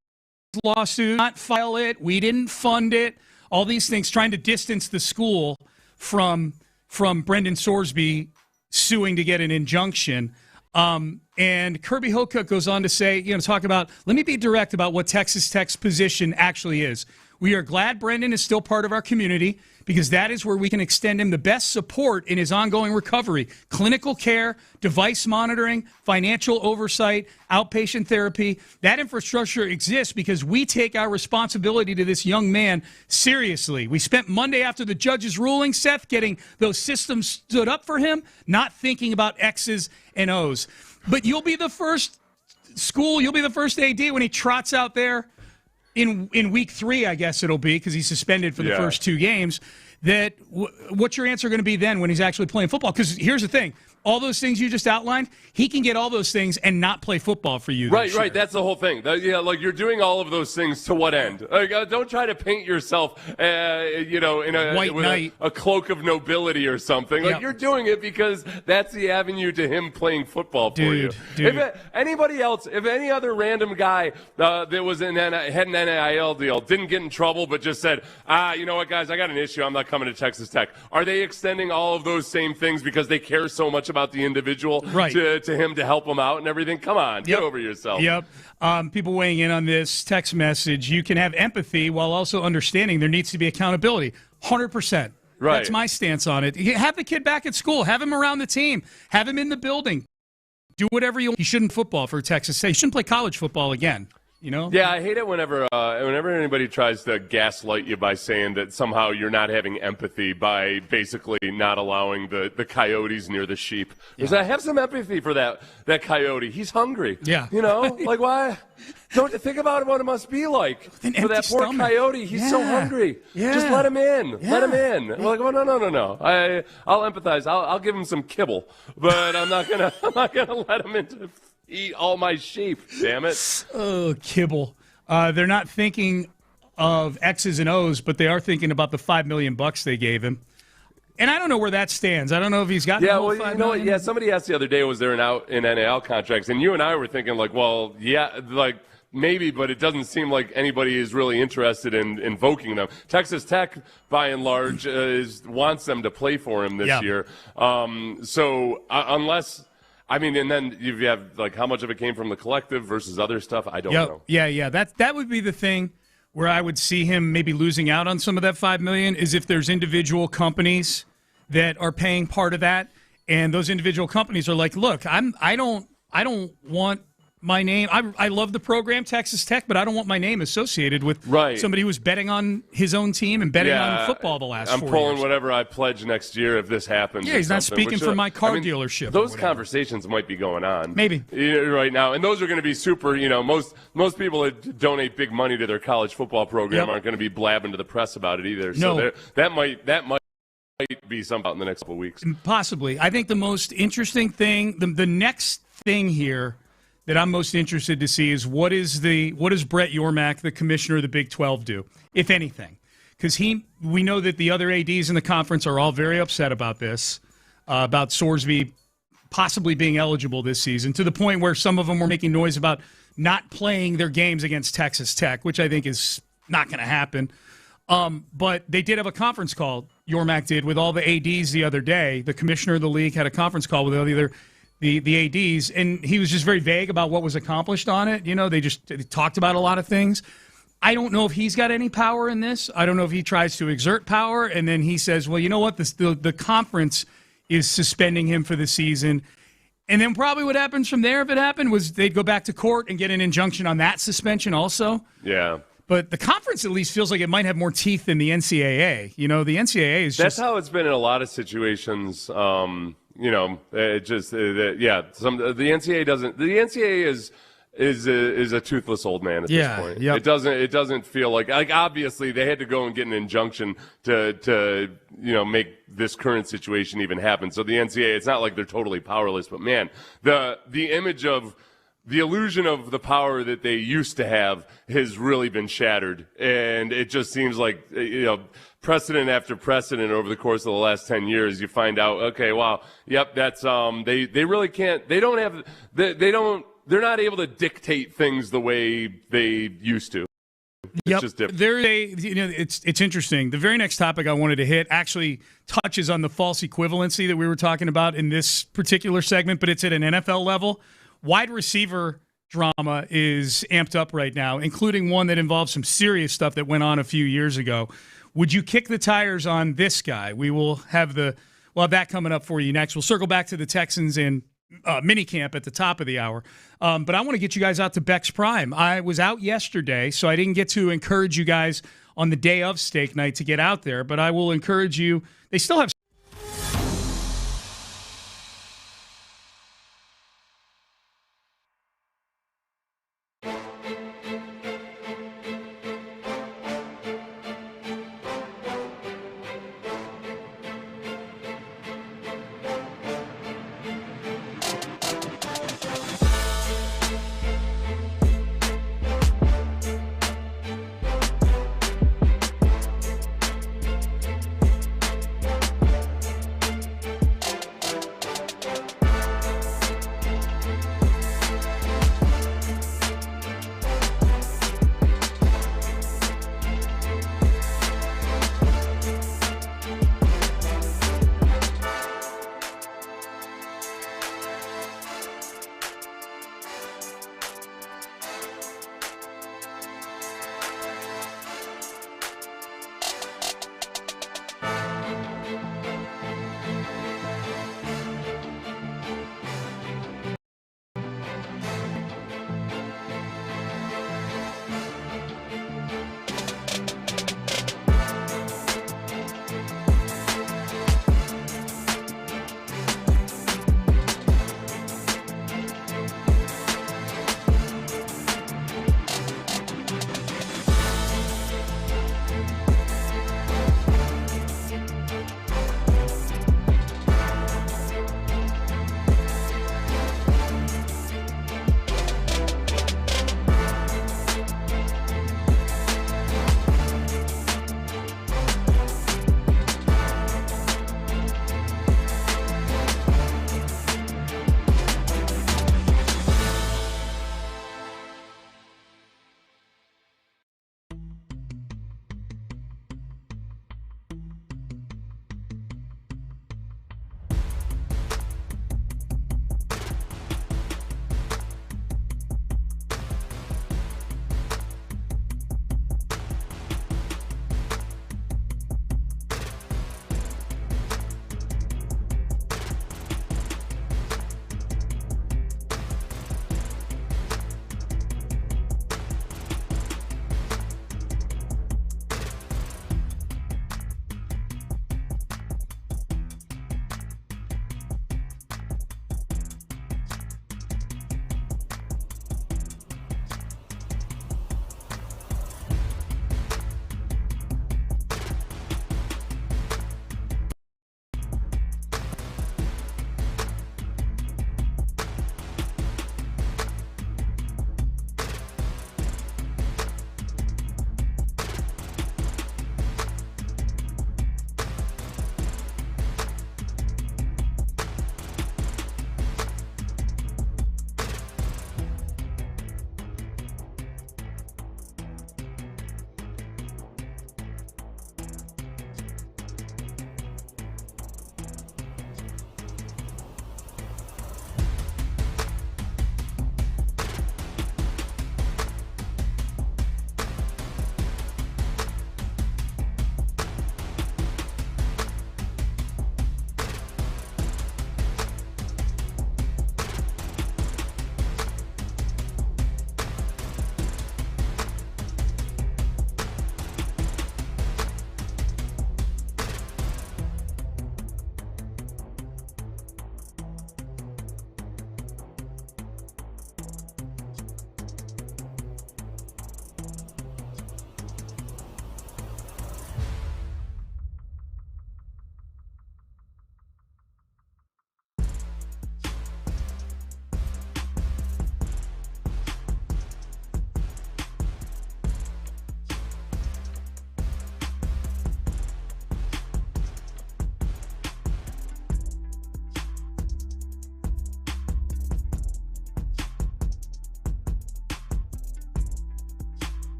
lawsuit. Not file it. We didn't fund it. all these things, trying to distance the school from Brendan Sorsby suing to get an injunction. And Kirby Hocutt goes on to say, talk about, let me be direct about what Texas Tech's position actually is. We are glad Brendan is still part of our community because that is where we can extend him the best support in his ongoing recovery. Clinical care, device monitoring, financial oversight, outpatient therapy. That infrastructure exists because we take our responsibility to this young man seriously. We spent Monday after the judge's ruling, Seth, getting those systems stood up for him, not thinking about X's and O's. But you'll be the first AD when he trots out there in week 3, I guess it'll be, because he's suspended for the first 2 games, what's your answer going to be then when he's actually playing football? Because here's the thing. All those things you just outlined, he can get all those things and not play football for you. Right. That's the whole thing. Like you're doing all of those things to what end? Like, don't try to paint yourself, in a cloak of nobility or something. Like you're doing it because that's the avenue to him playing football for you. If anybody else, if any other random guy that was had an NIL deal, didn't get in trouble, but just said, you know what, guys, I got an issue. I'm not coming to Texas Tech. Are they extending all of those same things because they care so much about the individual to him to help him out and everything? Come on, get over yourself. People weighing in on this text message. You can have empathy while also understanding there needs to be accountability. 100%. Right. That's my stance on it. Have the kid back at school. Have him around the team. Have him in the building. Do whatever you want. He shouldn't football for Texas State. He shouldn't play college football again. Yeah, I hate it whenever anybody tries to gaslight you by saying that somehow you're not having empathy by basically not allowing the coyotes near the sheep. Because I have some empathy for that coyote. He's hungry. Yeah. Like why? Don't think about what it must be like for that poor coyote. He's so hungry. Yeah. Just let him in. Yeah. Let him in. Yeah. Like, well, no. I'll empathize. I'll give him some kibble, but I'm not gonna let him into eat all my sheep, damn it. Oh, kibble. They're not thinking of X's and O's, but they are thinking about the $5 million they gave him. And I don't know where that stands. I don't know if he's got $5 million. Yeah, somebody asked the other day, was there an out in NAL contracts? And you and I were thinking, maybe, but it doesn't seem like anybody is really interested in invoking them. Texas Tech, by and large, wants them to play for him this year. Unless... and then you have, how much of it came from the collective versus other stuff? I don't know. Yeah. That would be the thing where I would see him maybe losing out on some of that $5 million is if there's individual companies that are paying part of that, and those individual companies are like, look, I don't want my name. I love the program, Texas Tech, but I don't want my name associated with somebody who was betting on his own team and betting on football the last 4 years. I'm pulling whatever I pledge next year if this happens. Yeah, he's not speaking for my car dealership. Those conversations might be going on. Maybe. Right now. And those are going to be super, most people that donate big money to their college football program aren't going to be blabbing to the press about it either. No. So that might be something out in the next couple of weeks. Possibly. I think the most interesting thing, the next thing here that I'm most interested to see is what does Brett Yormark, the commissioner of the Big 12, do, if anything? Because we know that the other ADs in the conference are all very upset about this, about Sorsby possibly being eligible this season, to the point where some of them were making noise about not playing their games against Texas Tech, which I think is not going to happen. But they did have a conference call, Yormark did, with all the ADs the other day. The commissioner of the league had a conference call with all the ADs, and he was just very vague about what was accomplished on it. They talked about a lot of things. I don't know if he's got any power in this. I don't know if he tries to exert power, and then he says, well, you know what, the conference is suspending him for the season. And then probably what happens from there, if it happened, was they'd go back to court and get an injunction on that suspension also. Yeah. But the conference at least feels like it might have more teeth than the NCAA. The NCAA is just... That's how it's been in a lot of situations. The NCAA doesn't. The NCAA is a toothless old man at this point. Yep. It doesn't feel like obviously they had to go and get an injunction to make this current situation even happen. So the NCAA, it's not like they're totally powerless, but man, the image of the illusion of the power that they used to have has really been shattered, and it just seems like precedent after precedent over the course of the last 10 years, you find out, okay, wow, yep, that's they really can't. They're not able to dictate things the way they used to. It's just different. It's interesting. The very next topic I wanted to hit actually touches on the false equivalency that we were talking about in this particular segment, but it's at an NFL level. Wide receiver drama is amped up right now, including one that involves some serious stuff that went on a few years ago. Would you kick the tires on this guy? We'll have that coming up for you next. We'll circle back to the Texans and minicamp at the top of the hour. But I want to get you guys out to Beck's Prime. I was out yesterday, so I didn't get to encourage you guys on the day of steak night to get out there, but I will encourage you. They still have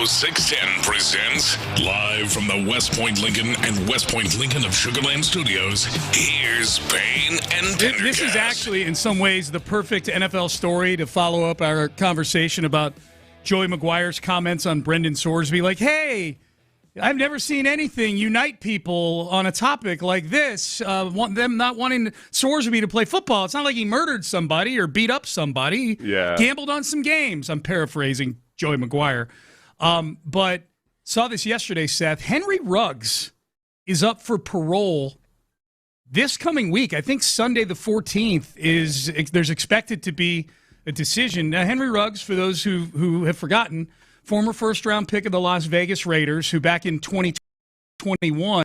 610 presents live from the West Point Lincoln and West Point Lincoln of Sugarland Studios. Here's Payne and Pendergast. This is actually, in some ways, the perfect NFL story to follow up our conversation about Joey Maguire's comments on Brendan Sorsby. Like, hey, I've never seen anything unite people on a topic like this. Them not wanting Sorsby to play football. It's not like he murdered somebody or beat up somebody. Yeah. Gambled on some games. I'm paraphrasing Joey Maguire. But saw this yesterday, Seth. Henry Ruggs is up for parole this coming week. I think Sunday the 14th there's expected to be a decision. Now, Henry Ruggs, for those who have forgotten, former first-round pick of the Las Vegas Raiders, who back in 2021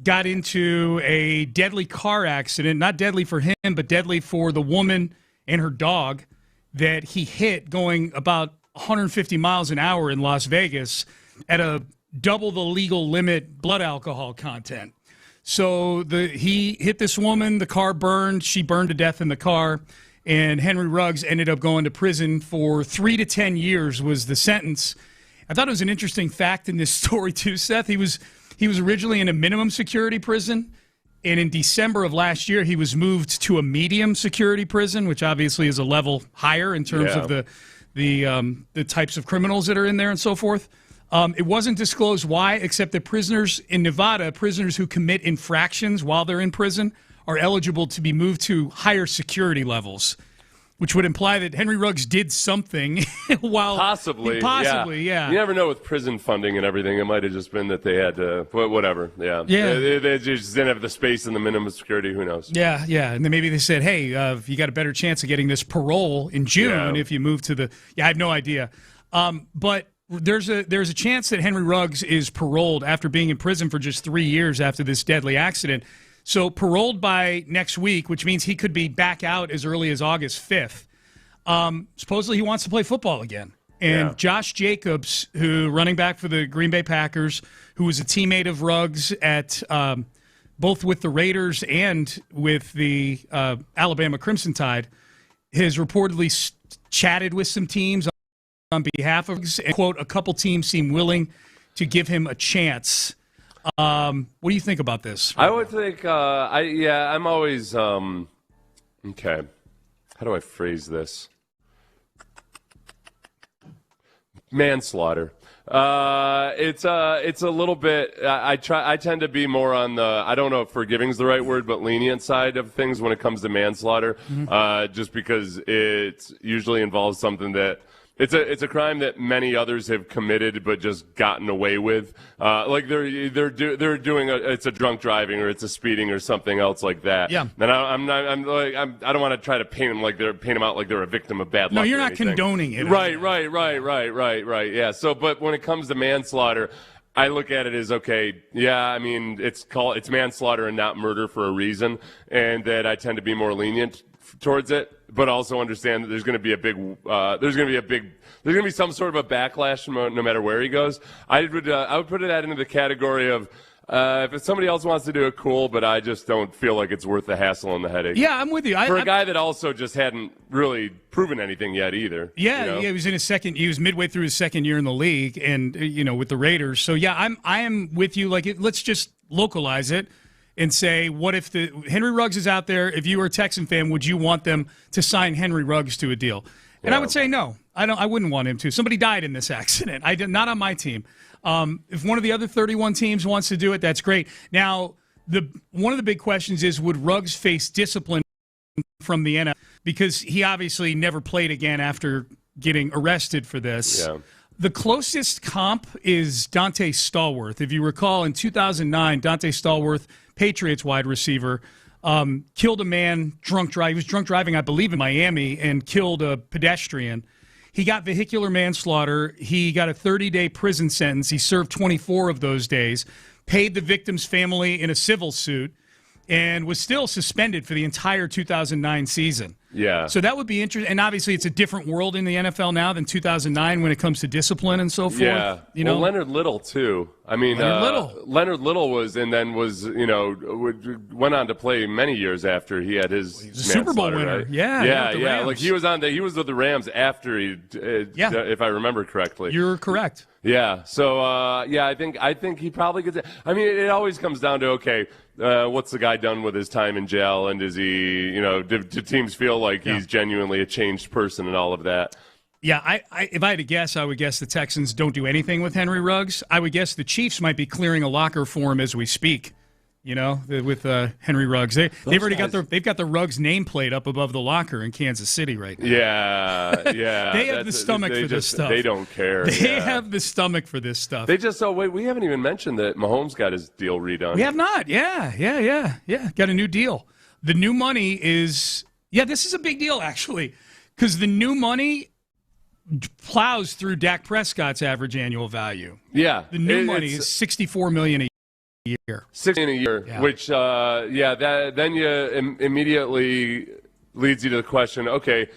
got into a deadly car accident, not deadly for him, but deadly for the woman and her dog that he hit going about 150 miles an hour in Las Vegas at a double the legal limit blood alcohol content. So he hit this woman, the car burned, she burned to death in the car, and Henry Ruggs ended up going to prison for 3 to 10 years was the sentence. I thought it was an interesting fact in this story too, Seth. He was originally in a minimum security prison, and in December of last year he was moved to a medium security prison, which obviously is a level higher in terms of the types of criminals that are in there and so forth. It wasn't disclosed why, except that prisoners in Nevada, prisoners who commit infractions while they're in prison, are eligible to be moved to higher security levels, which would imply that Henry Ruggs did something while... Possibly, yeah. You never know with prison funding and everything. It might have just been that they had to... Whatever, yeah. They just didn't have the space in the minimum security. Who knows? Yeah. And then maybe they said, hey, you got a better chance of getting this parole in June if you move to the... Yeah, I have no idea. But there's a chance that Henry Ruggs is paroled after being in prison for just 3 years after this deadly accident. So paroled by next week, which means he could be back out as early as August 5th. Supposedly he wants to play football again. And Josh Jacobs, who running back for the Green Bay Packers, who was a teammate of Ruggs at both with the Raiders and with the Alabama Crimson Tide, has reportedly chatted with some teams on behalf of Ruggs, and, quote, a couple teams seem willing to give him a chance. What do you think about this? I would think, I'm always, okay. How do I phrase this? Manslaughter. It's a little bit, I tend to be more on the, I don't know if forgiving is the right word, but lenient side of things when it comes to manslaughter, just because it usually involves something that, It's a crime that many others have committed but just gotten away with. Like they're doing it's a drunk driving or it's a speeding or something else like that. Yeah. And I don't want to try to paint them out like they're a victim of bad luck. No, you're not condoning it. Right. Yeah. So, but when it comes to manslaughter, I look at it as, okay, yeah, I mean, it's manslaughter and not murder for a reason, and that I tend to be more lenient towards it, but also understand that there's going to be some sort of a backlash no matter where he goes. I would put that into the category of if somebody else wants to do it, cool, but I just don't feel like it's worth the hassle and the headache. Yeah, I'm with you. For a guy that also just hadn't really proven anything yet either. Yeah, he was he was midway through his second year in the league, and with the Raiders. So yeah, I am with you. Like, let's just localize it and say, what if Henry Ruggs is out there? If you were a Texan fan, would you want them to sign Henry Ruggs to a deal? And I would say no. I wouldn't want him to. Somebody died in this accident. Not on my team. If one of the other 31 teams wants to do it, that's great. Now, one of the big questions is, would Ruggs face discipline from the NFL? Because he obviously never played again after getting arrested for this. Yeah. The closest comp is Dante Stallworth. If you recall, in 2009, Dante Stallworth, Patriots wide receiver, killed a man drunk driving. He was drunk driving, I believe, in Miami and killed a pedestrian. He got vehicular manslaughter. He got a 30-day prison sentence. He served 24 of those days, paid the victim's family in a civil suit, and was still suspended for the entire 2009 season. Yeah. So that would be interesting. And obviously it's a different world in the NFL now than 2009 when it comes to discipline and so forth. Yeah. Well, Leonard Little, too. I mean, Leonard Little was went on to play many years after he had his Super Bowl winner. Right? Yeah. Like he was with the Rams after if I remember correctly. You're correct. Yeah. So I think he probably gets it. I mean, it always comes down to what's the guy done with his time in jail, and is he, do teams feel like he's genuinely a changed person and all of that? Yeah, if I had to guess, I would guess the Texans don't do anything with Henry Ruggs. I would guess the Chiefs might be clearing a locker for him as we speak. With Henry Ruggs, they've got the Ruggs nameplate up above the locker in Kansas City right now. Yeah. They have the stomach for this stuff. They don't care. They have the stomach for this stuff. We haven't even mentioned that Mahomes got his deal redone. We have not. Yeah. Got a new deal. The new money is this is a big deal actually, because the new money plows through Dak Prescott's average annual value. Yeah, the new money is $64 million a year. $6 million a year, which then you immediately leads you to the question: okay,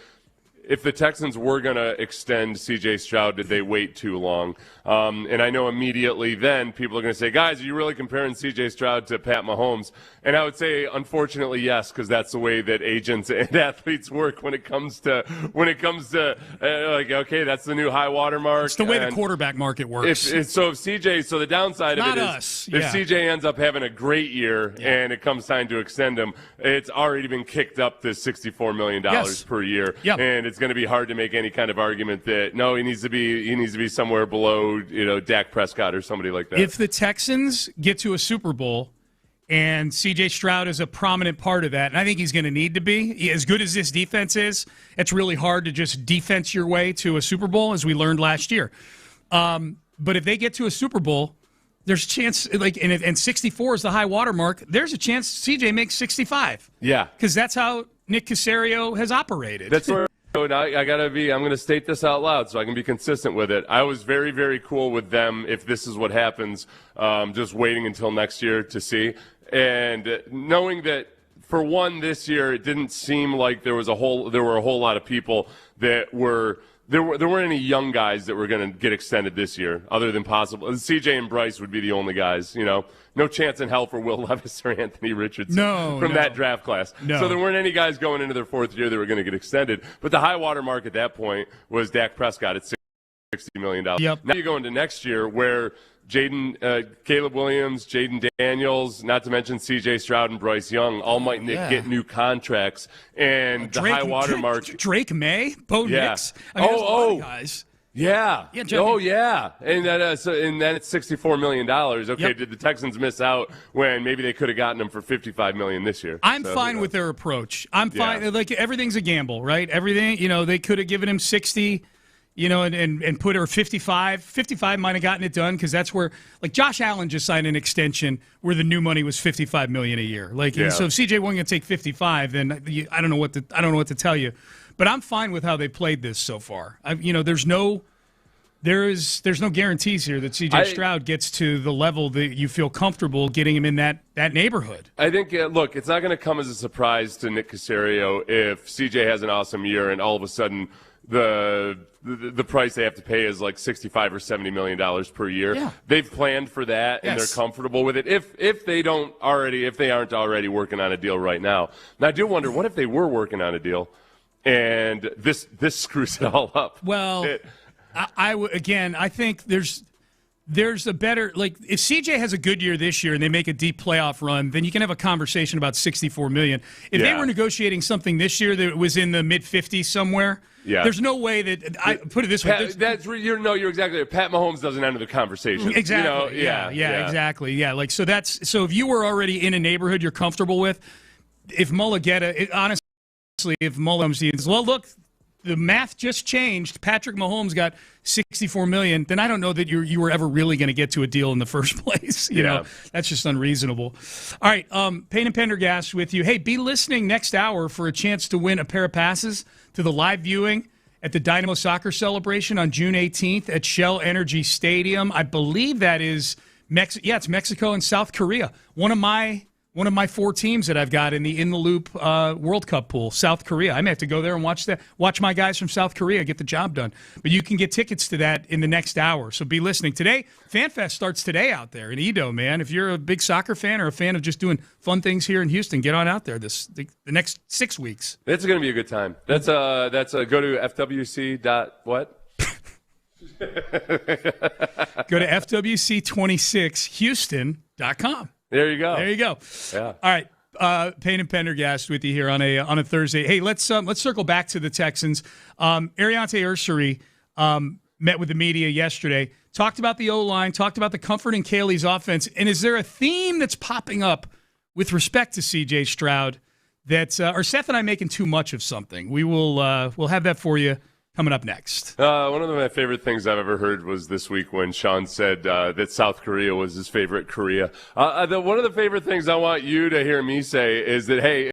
if the Texans were going to extend C.J. Stroud, did they wait too long? And I know immediately then people are going to say, guys, are you really comparing C.J. Stroud to Pat Mahomes? And I would say, unfortunately, yes, because that's the way that agents and athletes work when it comes to okay, that's the new high water mark. It's the way the quarterback market works. So the downside of it is if C.J. ends up having a great year and it comes time to extend him, it's already been kicked up to $64 million per year. Yep. And it's going to be hard to make any kind of argument that no, he needs to be somewhere below Dak Prescott or somebody like that. If the Texans get to a Super Bowl and C.J. Stroud is a prominent part of that, and I think he's going to need to be, as good as this defense is, it's really hard to just defense your way to a Super Bowl, as we learned last year. But if they get to a Super Bowl, there's a chance, and 64 is the high water mark, there's a chance C.J. makes 65. Yeah. Because that's how Nick Caserio has operated. That's where I'm going to state this out loud so I can be consistent with it. I was very, very cool with them if this is what happens, just waiting until next year to see. And knowing that, for one, this year it didn't seem like there were a whole lot of people that were – there weren't any young guys that were going to get extended this year, other than possible. CJ and Bryce would be the only guys, No chance in hell for Will Levis or Anthony Richardson from that draft class. No. So there weren't any guys going into their fourth year that were going to get extended. But the high water mark at that point was Dak Prescott at $60 million. Yep. Now you go into next year where Caleb Williams, Jaden Daniels, not to mention C.J. Stroud and Bryce Young, all might get new contracts. And the high water mark. Drake May, Bo Nix. Guys. Yeah. And then it's $64 million. Okay, Yep. Did the Texans miss out when maybe they could have gotten him for $55 million this year? I'm fine with their approach. I'm fine. Yeah. Everything's a gamble, right? Everything. They could have given him 60. And put her 55. 55 might have gotten it done because that's where, Josh Allen just signed an extension where the new money was $55 million a year. So if CJ wasn't going to take 55, then I don't know what to tell you. But I'm fine with how they played this so far. There's no guarantees here that CJ Stroud gets to the level that you feel comfortable getting him in that neighborhood. I think, look, it's not going to come as a surprise to Nick Caserio if CJ has an awesome year and all of a sudden the price they have to pay is like $65 or $70 million per year. Yeah. They've planned for that and they're comfortable with it. If they aren't already working on a deal right now. Now I do wonder, what if they were working on a deal and this screws it all up? Well, I think there's a better, if CJ has a good year this year and they make a deep playoff run, then you can have a conversation about $64 million. If they were negotiating something this year that was in the mid-50s somewhere, there's no way that I put it this way. You're exactly right. Pat Mahomes doesn't enter the conversation. Exactly. Exactly. Yeah. So if you were already in a neighborhood you're comfortable with, if Mulligetta, honestly, if Mullins, well, look, the math just changed. Patrick Mahomes got $64 million. Then I don't know that you were ever really going to get to a deal in the first place. You know, that's just unreasonable. All right, Payne and Pendergast with you. Hey, be listening next hour for a chance to win a pair of passes to the live viewing at the Dynamo Soccer Celebration on June 18th at Shell Energy Stadium. I believe that is it's Mexico and South Korea. One of my 4 teams that I've got in the Loop World Cup pool, South Korea. I may have to go there and watch my guys from South Korea get the job done. But you can get tickets to that in the next hour, so be listening. Today, FanFest starts today out there in Edo, man. If you're a big soccer fan or a fan of just doing fun things here in Houston, get on out there the next 6 weeks. It's going to be a good time. That's go to FWC. What? Go to FWC26Houston.com. There you go. There you go. Yeah. All right. Payne and Pendergast with you here on a Thursday. Hey, let's circle back to the Texans. Ariante Ursary met with the media yesterday, talked about the O-line, talked about the comfort in Caley's offense. And is there a theme that's popping up with respect to C.J. Stroud that are Seth and I making too much of something? We'll have that for you coming up next. One of my favorite things I've ever heard was this week when Sean said that South Korea was his favorite Korea. One of the favorite things I want you to hear me say is that, hey,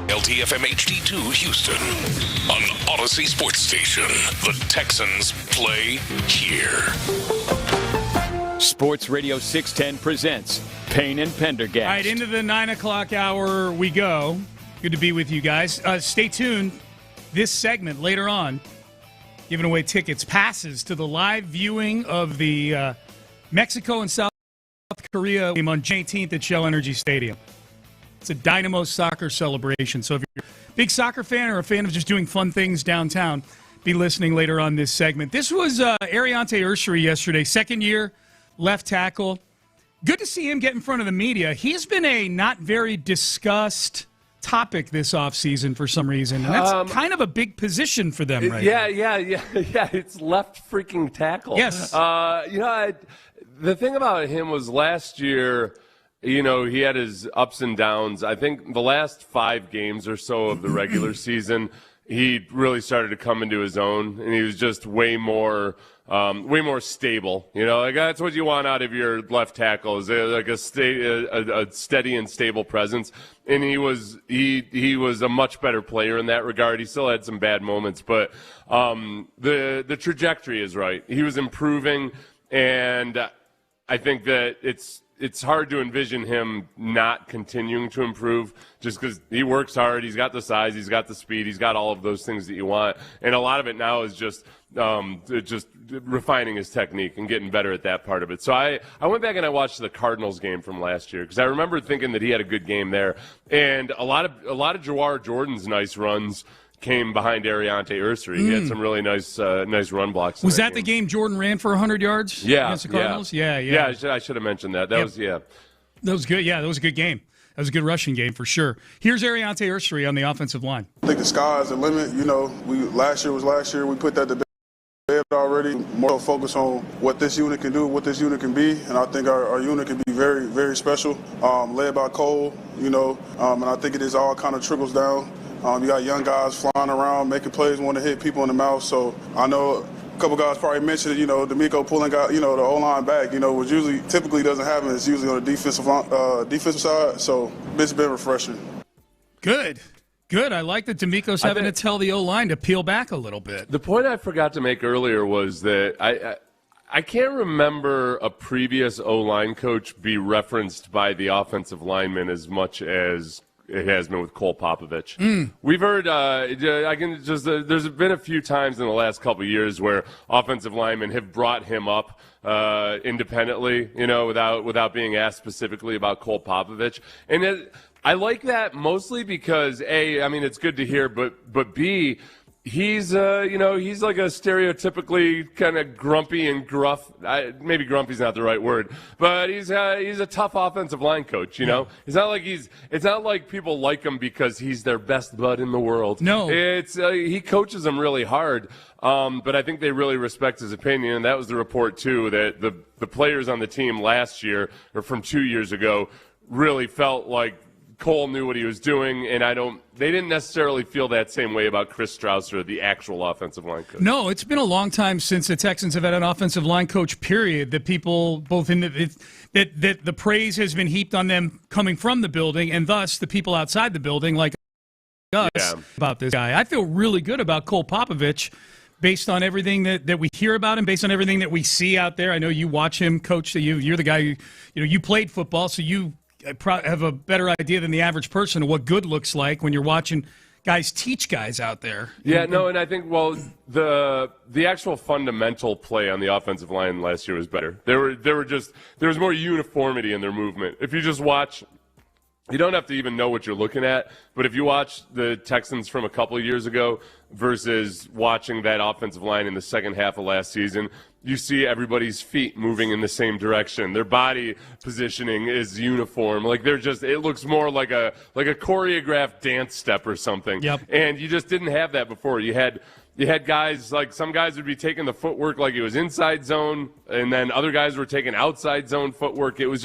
LTFM HD2 Houston on Odyssey Sports Station. The Texans play here. Sports Radio 610 presents Payne and Pendergast. All right, into the 9 o'clock hour we go. Good to be with you guys. Stay tuned. This segment later on, giving away tickets, passes to the live viewing of the Mexico and South Korea game on June 18th at Shell Energy Stadium. It's a Dynamo soccer celebration. So if you're a big soccer fan or a fan of just doing fun things downtown, be listening later on this segment. This was Ariante Ursery yesterday, second year, left tackle. Good to see him get in front of the media. He's been a not very discussed topic this offseason for some reason. And that's kind of a big position for them right now. Yeah. It's left freaking tackle. Yes. The thing about him was last year, he had his ups and downs. I think the last 5 games or so of the regular season, he really started to come into his own, and he was just way more stable. That's what you want out of your left tackle, is like a steady and stable presence. And he was a much better player in that regard. He still had some bad moments, but the trajectory is right. He was improving, and I think that it's hard to envision him not continuing to improve just because he works hard. He's got the size, he's got the speed, he's got all of those things that you want. And a lot of it now is just refining his technique and getting better at that part of it. So I went back and I watched the Cardinals game from last year because I remember thinking that he had a good game there. And a lot of Jawar Jordan's nice runs came behind Ariante Ursery. He had some really nice run blocks. Was that the game Jordan ran for 100 yards against the Cardinals? Yeah. I should have mentioned that. That was good. Yeah, that was a good game. That was a good rushing game for sure. Here's Ariante Ursery on the offensive line. I think the sky's the limit. Last year was last year. We put that to bed already. More focus on what this unit can do, what this unit can be, and I think our unit can be very, very special. Led by Cole, and I think it is all kind of trickles down. You got young guys flying around, making plays, want to hit people in the mouth. So I know a couple guys probably mentioned it, D'Amico pulling out, the O-line back, which typically doesn't happen. It's usually on the defensive side. So it's been refreshing. Good. I like that D'Amico's having to tell the O-line to peel back a little bit. The point I forgot to make earlier was that I can't remember a previous O-line coach be referenced by the offensive lineman as much as it has been with Cole Popovich. We've heard, there's been a few times in the last couple of years where offensive linemen have brought him up independently, without being asked specifically about Cole Popovich. And I like that mostly because A, it's good to hear, but B, he's he's like a stereotypically kind of grumpy and gruff. Maybe grumpy's not the right word, but he's a tough offensive line coach. It's not like people like him because he's their best bud in the world. No, it's he coaches them really hard. But I think they really respect his opinion, and that was the report too. That the players on the team last year or from 2 years ago really felt like Cole knew what he was doing, and they didn't necessarily feel that same way about Chris Strausser, the actual offensive line coach. No, it's been a long time since the Texans have had an offensive line coach, period, that people both in that the praise has been heaped on them coming from the building, and thus the people outside the building like us about this guy. I feel really good about Cole Popovich based on everything that we hear about him, based on everything that we see out there. I know you watch him coach, so you're the guy you played football, so you have a better idea than the average person of what good looks like when you're watching guys teach guys out there. Yeah, no, and I think, the actual fundamental play on the offensive line last year was better. There was more uniformity in their movement. If you just watch You don't have to even know what you're looking at, but if you watch the Texans from a couple of years ago versus watching that offensive line in the second half of last season, you see everybody's feet moving in the same direction. Their body positioning is uniform. Like it looks more like a choreographed dance step or something. Yep. And you just didn't have that before. You had guys, like some guys would be taking the footwork like it was inside zone, and then other guys were taking outside zone footwork. It was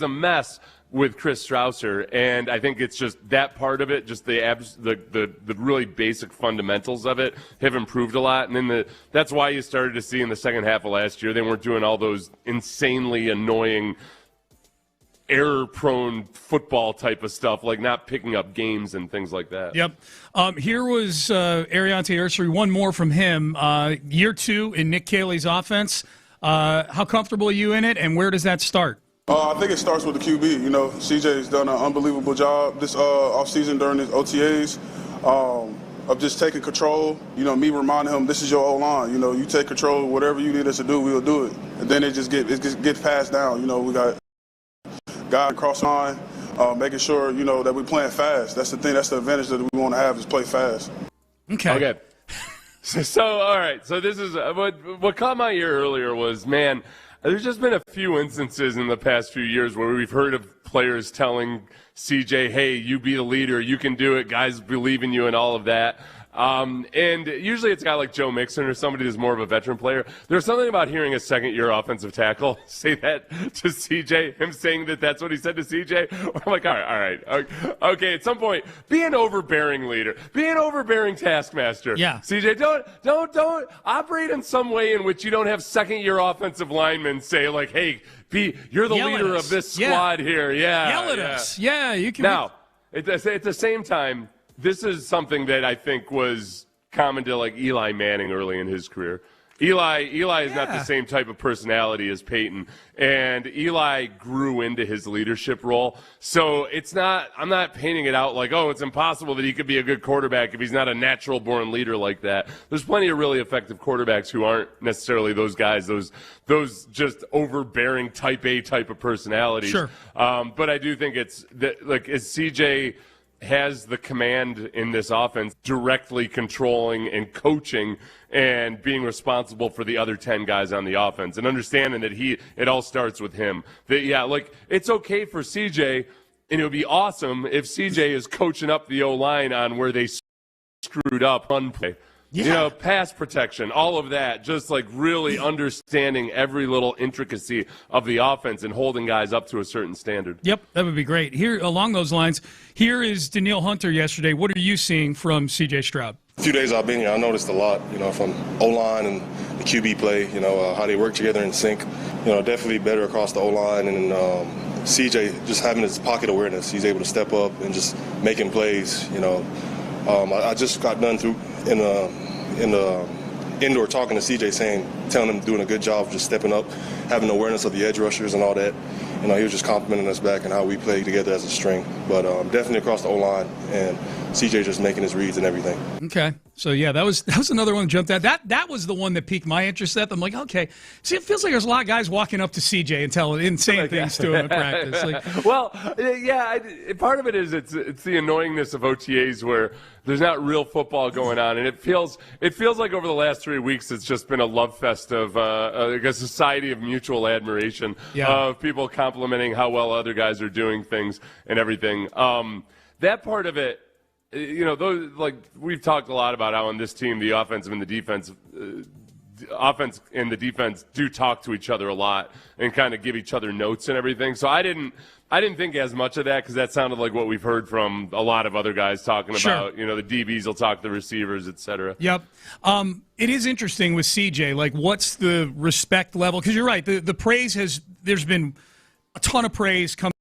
a mess with Chris Strausser, and I think it's just that part of it, just the really basic fundamentals of it have improved a lot. And then that's why you started to see in the second half of last year, they weren't doing all those insanely annoying error-prone football type of stuff, like not picking up games and things like that. Yep. Here was Ariante Ursary, one more from him. Year 2 in Nick Caley's offense. How comfortable are you in it, and where does that start? I think it starts with the QB. You know, CJ's done an unbelievable job this offseason during his OTAs of just taking control. You know, me reminding him, this is your O-line. You know, you take control, whatever you need us to do, we'll do it. And then it just gets passed down. You know, we got guys across the line, making sure, you know, that we're playing fast. That's the thing. That's the advantage that we want to have is play fast. Okay. So all right. So this is what caught my ear earlier was, man, there's just been a few instances in the past few years where we've heard of players telling CJ, hey, you be the leader, you can do it, guys believe in you and all of that. And usually it's a guy like Joe Mixon or somebody who's more of a veteran player. There's something about hearing a second-year offensive tackle say that to CJ, him saying that that's what he said to CJ. I'm like, all right. Okay, at some point, be an overbearing leader. Be an overbearing taskmaster. Yeah. CJ, don't operate in some way in which you don't have second-year offensive linemen say, like, hey, you're the leader of this squad here. Yeah. Yell at us. Yeah, you can. Now, at the same time, this is something that I think was common to like Eli Manning early in his career. Eli is not the same type of personality as Peyton, and Eli grew into his leadership role. So I'm not painting it out like, oh, it's impossible that he could be a good quarterback if he's not a natural born leader like that. There's plenty of really effective quarterbacks who aren't necessarily those guys, those just overbearing type A type of personalities. Sure. But I do think it's that, like, as CJ has the command in this offense, directly controlling and coaching and being responsible for the other 10 guys on the offense, and understanding that it all starts with him. That, it's okay for CJ, and it would be awesome if CJ is coaching up the O-line on where they screwed up on play. Yeah. You know, pass protection, all of that, just like really understanding every little intricacy of the offense and holding guys up to a certain standard. Yep, that would be great. Here, along those lines, here is Danielle Hunter yesterday. What are you seeing from C.J. Stroud? A few days I've been here, I noticed a lot, you know, from O-line and the QB play, you know, how they work together in sync. You know, definitely better across the O-line, and CJ just having his pocket awareness. He's able to step up and just making plays, you know. I just got done in the indoor talking to CJ, telling him doing a good job of just stepping up, having awareness of the edge rushers and all that. You know, he was just complimenting us back and how we play together as a string. But definitely across the O-line, and CJ just making his reads and everything. Okay. So, yeah, that was another one that jumped out. That was the one that piqued my interest. I'm like, okay. See, it feels like there's a lot of guys walking up to CJ and saying things to him in practice. Part of it is it's the annoyingness of OTAs where there's not real football going on, and it feels like over the last 3 weeks it's just been a love fest of a society of mutual admiration of people complimenting how well other guys are doing things and everything. That part of it, you know, those, like, we've talked a lot about how on this team the offensive and the defense offense and the defense do talk to each other a lot and kind of give each other notes and everything. So I didn't think as much of that, because that sounded like what we've heard from a lot of other guys talking about, you know, the DBs will talk to the receivers, et cetera. Yep. It is interesting with CJ, like, what's the respect level? Because you're right, the praise there's been a ton of praise coming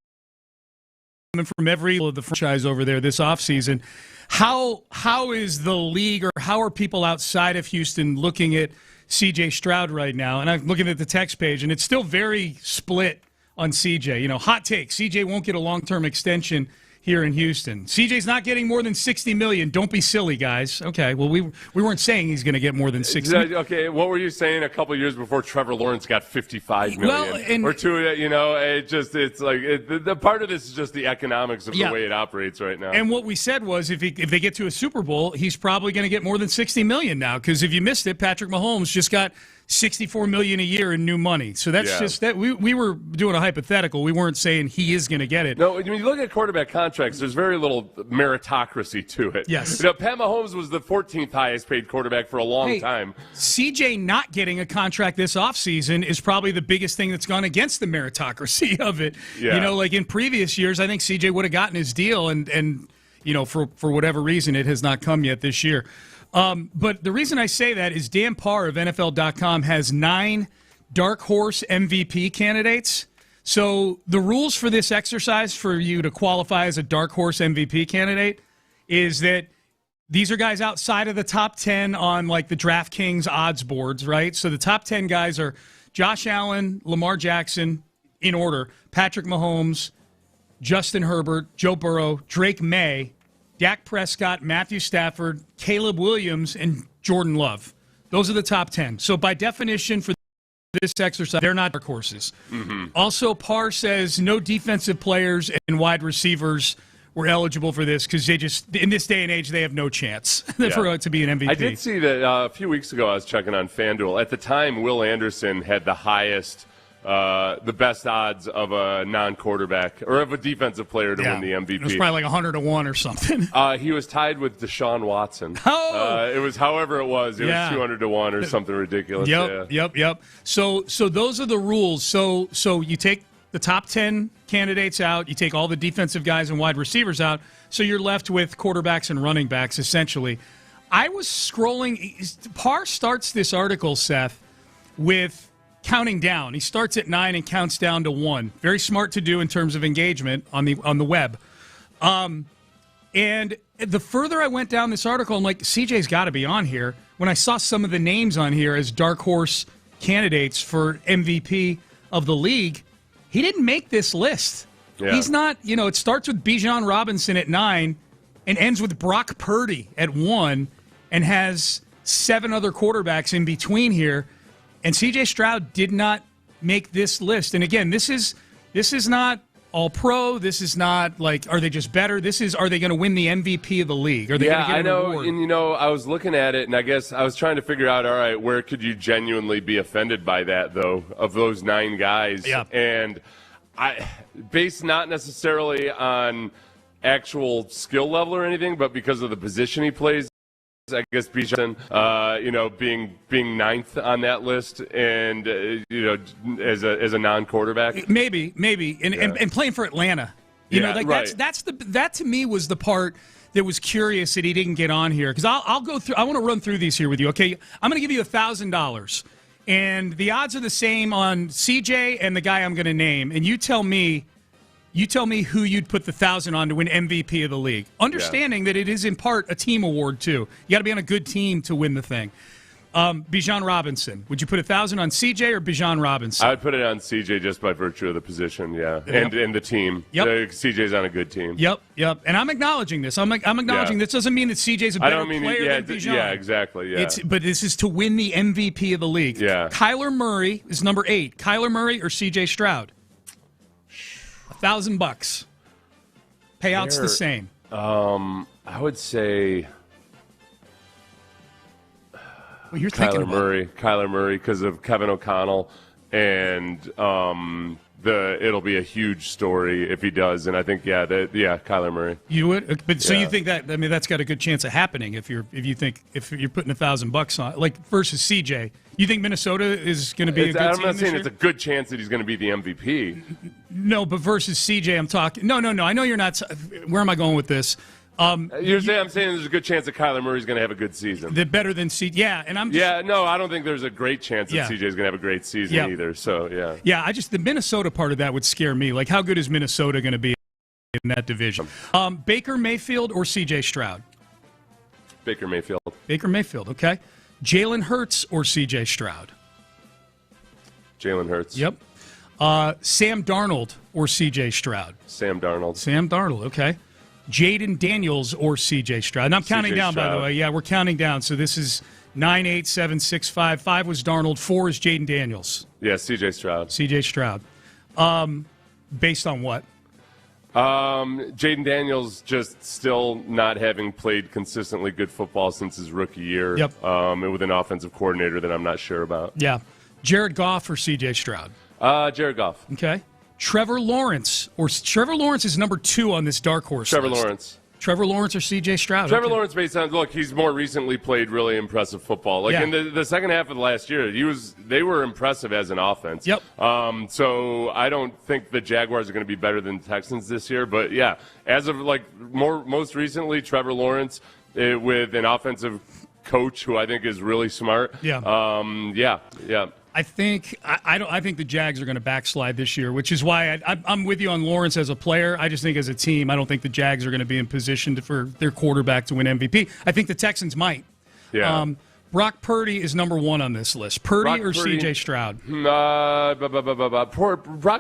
from every of the franchise over there this offseason. How is the league, or how are people outside of Houston looking at C.J. Stroud right now? And I'm looking at the text page, and it's still very split on C.J. You know, hot take, C.J. won't get a long-term extension. here in Houston. CJ's not getting more than $60 million. Don't be silly, guys. Okay, well, we weren't saying he's going to get more than $60 million. Okay, what were you saying a couple years before Trevor Lawrence got $55 million? Or two, it's like the part of this is just the economics of the way it operates right now. And what we said was if they get to a Super Bowl, he's probably going to get more than $60 million now, because if you missed it, Patrick Mahomes just got $64 million a year in new money. So that's just that we were doing a hypothetical. We weren't saying he is going to get it. No, when you look at quarterback contracts, there's very little meritocracy to it. Yes. Pat Mahomes was the 14th highest paid quarterback for a long time. CJ not getting a contract this offseason is probably the biggest thing that's gone against the meritocracy of it. Yeah. Like in previous years, I think CJ would have gotten his deal, and for whatever reason, it has not come yet this year. But the reason I say that is Dan Parr of NFL.com has 9 dark horse MVP candidates. So the rules for this exercise for you to qualify as a dark horse MVP candidate is that these are guys outside of the top 10 on like the DraftKings odds boards, right? So the top 10 guys are Josh Allen, Lamar Jackson, in order, Patrick Mahomes, Justin Herbert, Joe Burrow, Drake May, Dak Prescott, Matthew Stafford, Caleb Williams, and Jordan Love. Those are the top 10. So by definition for this exercise, they're not dark horses. Mm-hmm. Also, Parr says no defensive players and wide receivers were eligible for this because they just, in this day and age, they have no chance for it to be an MVP. I did see that a few weeks ago I was checking on FanDuel. At the time, Will Anderson had the highest the best odds of a non-quarterback or of a defensive player to win the MVP. It was probably like 100-1 or something. He was tied with Deshaun Watson. Oh! It was however it was. It was 200-1 or something ridiculous. Yep. So those are the rules. So you take the top 10 candidates out. You take all the defensive guys and wide receivers out. So you're left with quarterbacks and running backs, essentially. I was scrolling. Parr starts this article, Seth, with counting down. He starts at 9 and counts down to 1. Very smart to do in terms of engagement on the web. And the further I went down this article, I'm like, CJ's got to be on here. When I saw some of the names on here as dark horse candidates for MVP of the league, he didn't make this list. Yeah. He's not, it starts with Bijan Robinson at 9 and ends with Brock Purdy at 1 and has 7 other quarterbacks in between here. And C.J. Stroud did not make this list. And again, this is not all-pro. This is not like, are they just better? This is, are they going to win the MVP of the league? Are they going to get an award? And I was looking at it, and I guess I was trying to figure out, all right, where could you genuinely be offended by that, though, of those 9 guys? Yeah. And based not necessarily on actual skill level or anything, but because of the position he plays. I guess Bijan, being 9th on that list, and as a non-quarterback, maybe, and playing for Atlanta, that to me was the part that was curious that he didn't get on here, because I'll go through. I want to run through these here with you. Okay, I'm going to give you $1,000, and the odds are the same on CJ and the guy I'm going to name, and you tell me who you'd put the 1,000 on to win MVP of the league. Understanding that it is in part a team award, too. You got to be on a good team to win the thing. Bijan Robinson. Would you put 1,000 on CJ or Bijan Robinson? I would put it on CJ just by virtue of the position, and the team. Yep. CJ's on a good team. Yep. And I'm acknowledging this. I'm acknowledging this doesn't mean that CJ's a better player than Bijan. Yeah, exactly. Yeah. But this is to win the MVP of the league. Yeah. Kyler Murray is number 8. Kyler Murray or CJ Stroud? $1,000. Payout's the same. I would say you're thinking Kyler Murray because of Kevin O'Connell, and it'll be a huge story if he does. And I think Kyler Murray. You would, but so you think that? I mean, that's got a good chance of happening if you're putting $1,000 on, like versus CJ. You think Minnesota is going to be a good team I'm not saying this it's a good chance that he's going to be the MVP. No, but versus CJ, I'm talking. No. I know you're not. Where am I going with this? I'm saying there's a good chance that Kyler Murray's going to have a good season. Better than CJ. Yeah, and I'm just, no, I don't think there's a great chance that CJ's going to have a great season either. So yeah, the Minnesota part of that would scare me. Like, how good is Minnesota going to be in that division? Baker Mayfield or CJ Stroud? Baker Mayfield. Okay. Jalen Hurts or C.J. Stroud? Jalen Hurts. Yep. Sam Darnold or C.J. Stroud? Sam Darnold. Okay. Jaden Daniels or C.J. Stroud. And I'm counting down, by the way. Yeah, we're counting down. So this is 9, 8, 7, 6, 5. 5 was Darnold. 4 is Jaden Daniels. Yeah, C.J. Stroud. C.J. Stroud. Based on what? Jaden Daniels just still not having played consistently good football since his rookie year. Yep. With an offensive coordinator that I'm not sure about. Yeah. Jared Goff or C.J. Stroud? Jared Goff. Okay. Trevor Lawrence is number 2 on this dark horse Trevor list. Lawrence. Trevor Lawrence or C.J. Stroud? Trevor Lawrence, based on he's more recently played really impressive football. In the second half of the last year, they were impressive as an offense. Yep. So I don't think the Jaguars are going to be better than the Texans this year. But yeah, as of most recently, Trevor Lawrence with an offensive coach who I think is really smart. Yeah. Yeah. I think the Jags are going to backslide this year, which is why I'm with you on Lawrence as a player. I just think as a team, I don't think the Jags are going to be in position for their quarterback to win MVP. I think the Texans might. Yeah. Brock Purdy is number 1 on this list. Purdy or C.J. Stroud? Brock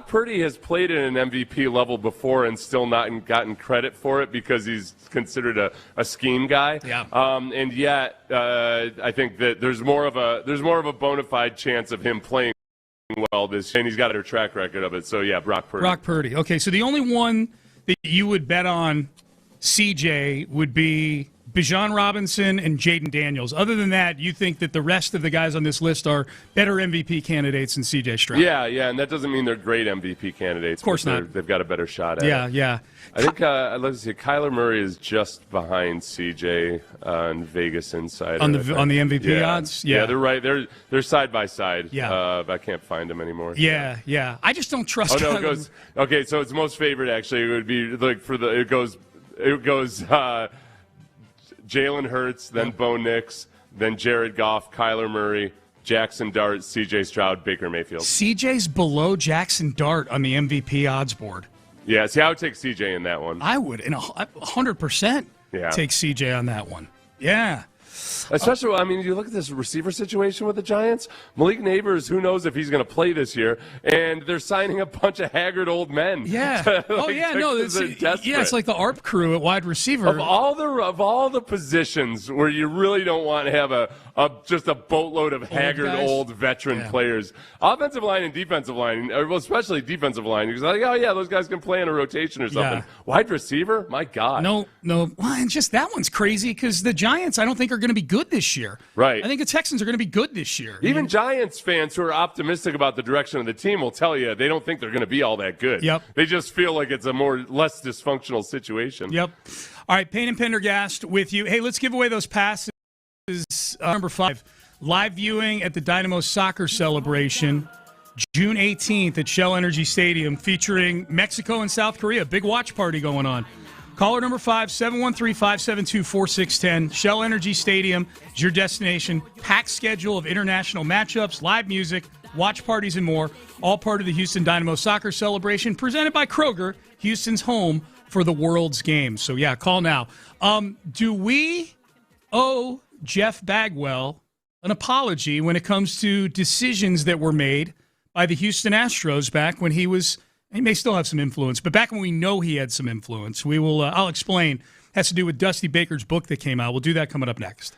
Purdy has played at an MVP level before and still not gotten credit for it because he's considered a scheme guy. Yeah. And yet, I think that there's more of a bona fide chance of him playing well this year, and he's got a track record of it. So yeah, Brock Purdy. Brock Purdy. Okay, so the only one that you would bet on CJ would be Bijan Robinson and Jaden Daniels. Other than that, you think that the rest of the guys on this list are better MVP candidates than C.J. Stroud? Yeah, and that doesn't mean they're great MVP candidates. Of course not. They've got a better shot at it. Yeah. I think, let's see, Kyler Murray is just behind C.J. On Vegas Insider. On the MVP odds? Yeah, they're right. They're side by side. Yeah. I can't find them anymore. Yeah. I just don't trust Kyler. It goes, okay, so it's most favorite, actually. It would be, it goes Jalen Hurts, then Bo Nix, then Jared Goff, Kyler Murray, Jackson Dart, C.J. Stroud, Baker Mayfield. C.J.'s below Jackson Dart on the MVP odds board. Yeah, see, I would take C.J. in that one. I would, 100% take C.J. on that one. Yeah. Especially, you look at this receiver situation with the Giants. Malik Neighbors, who knows if he's going to play this year, and they're signing a bunch of haggard old men. Yeah. It's like the ARP crew at wide receiver. Of all the positions where you really don't want to have just a boatload of haggard old veteran players, offensive line and defensive line, especially defensive line, because those guys can play in a rotation or something. Yeah. Wide receiver, my God. No. Well, and just that one's crazy because the Giants, I don't think are going to be good this year. Right. I think the Texans are going to be good this year. Even Giants fans who are optimistic about the direction of the team will tell you they don't think they're going to be all that good. Yep. They just feel like it's a less dysfunctional situation. Yep. All right, Payne and Pendergast with you. Hey, let's give away those passes. Number 5, live viewing at the Dynamo Soccer Celebration, June 18th at Shell Energy Stadium, featuring Mexico and South Korea. Big watch party going on. Caller number 5, 713-572-4610. Shell Energy Stadium is your destination. Packed schedule of international matchups, live music, watch parties, and more. All part of the Houston Dynamo Soccer Celebration, presented by Kroger, Houston's home for the world's games. So, yeah, call now. Do we owe Jeff Bagwell an apology when it comes to decisions that were made by the Houston Astros back when he may still have some influence, but back when we know he had some influence? We will. I'll explain. It has to do with Dusty Baker's book that came out. We'll do that coming up next.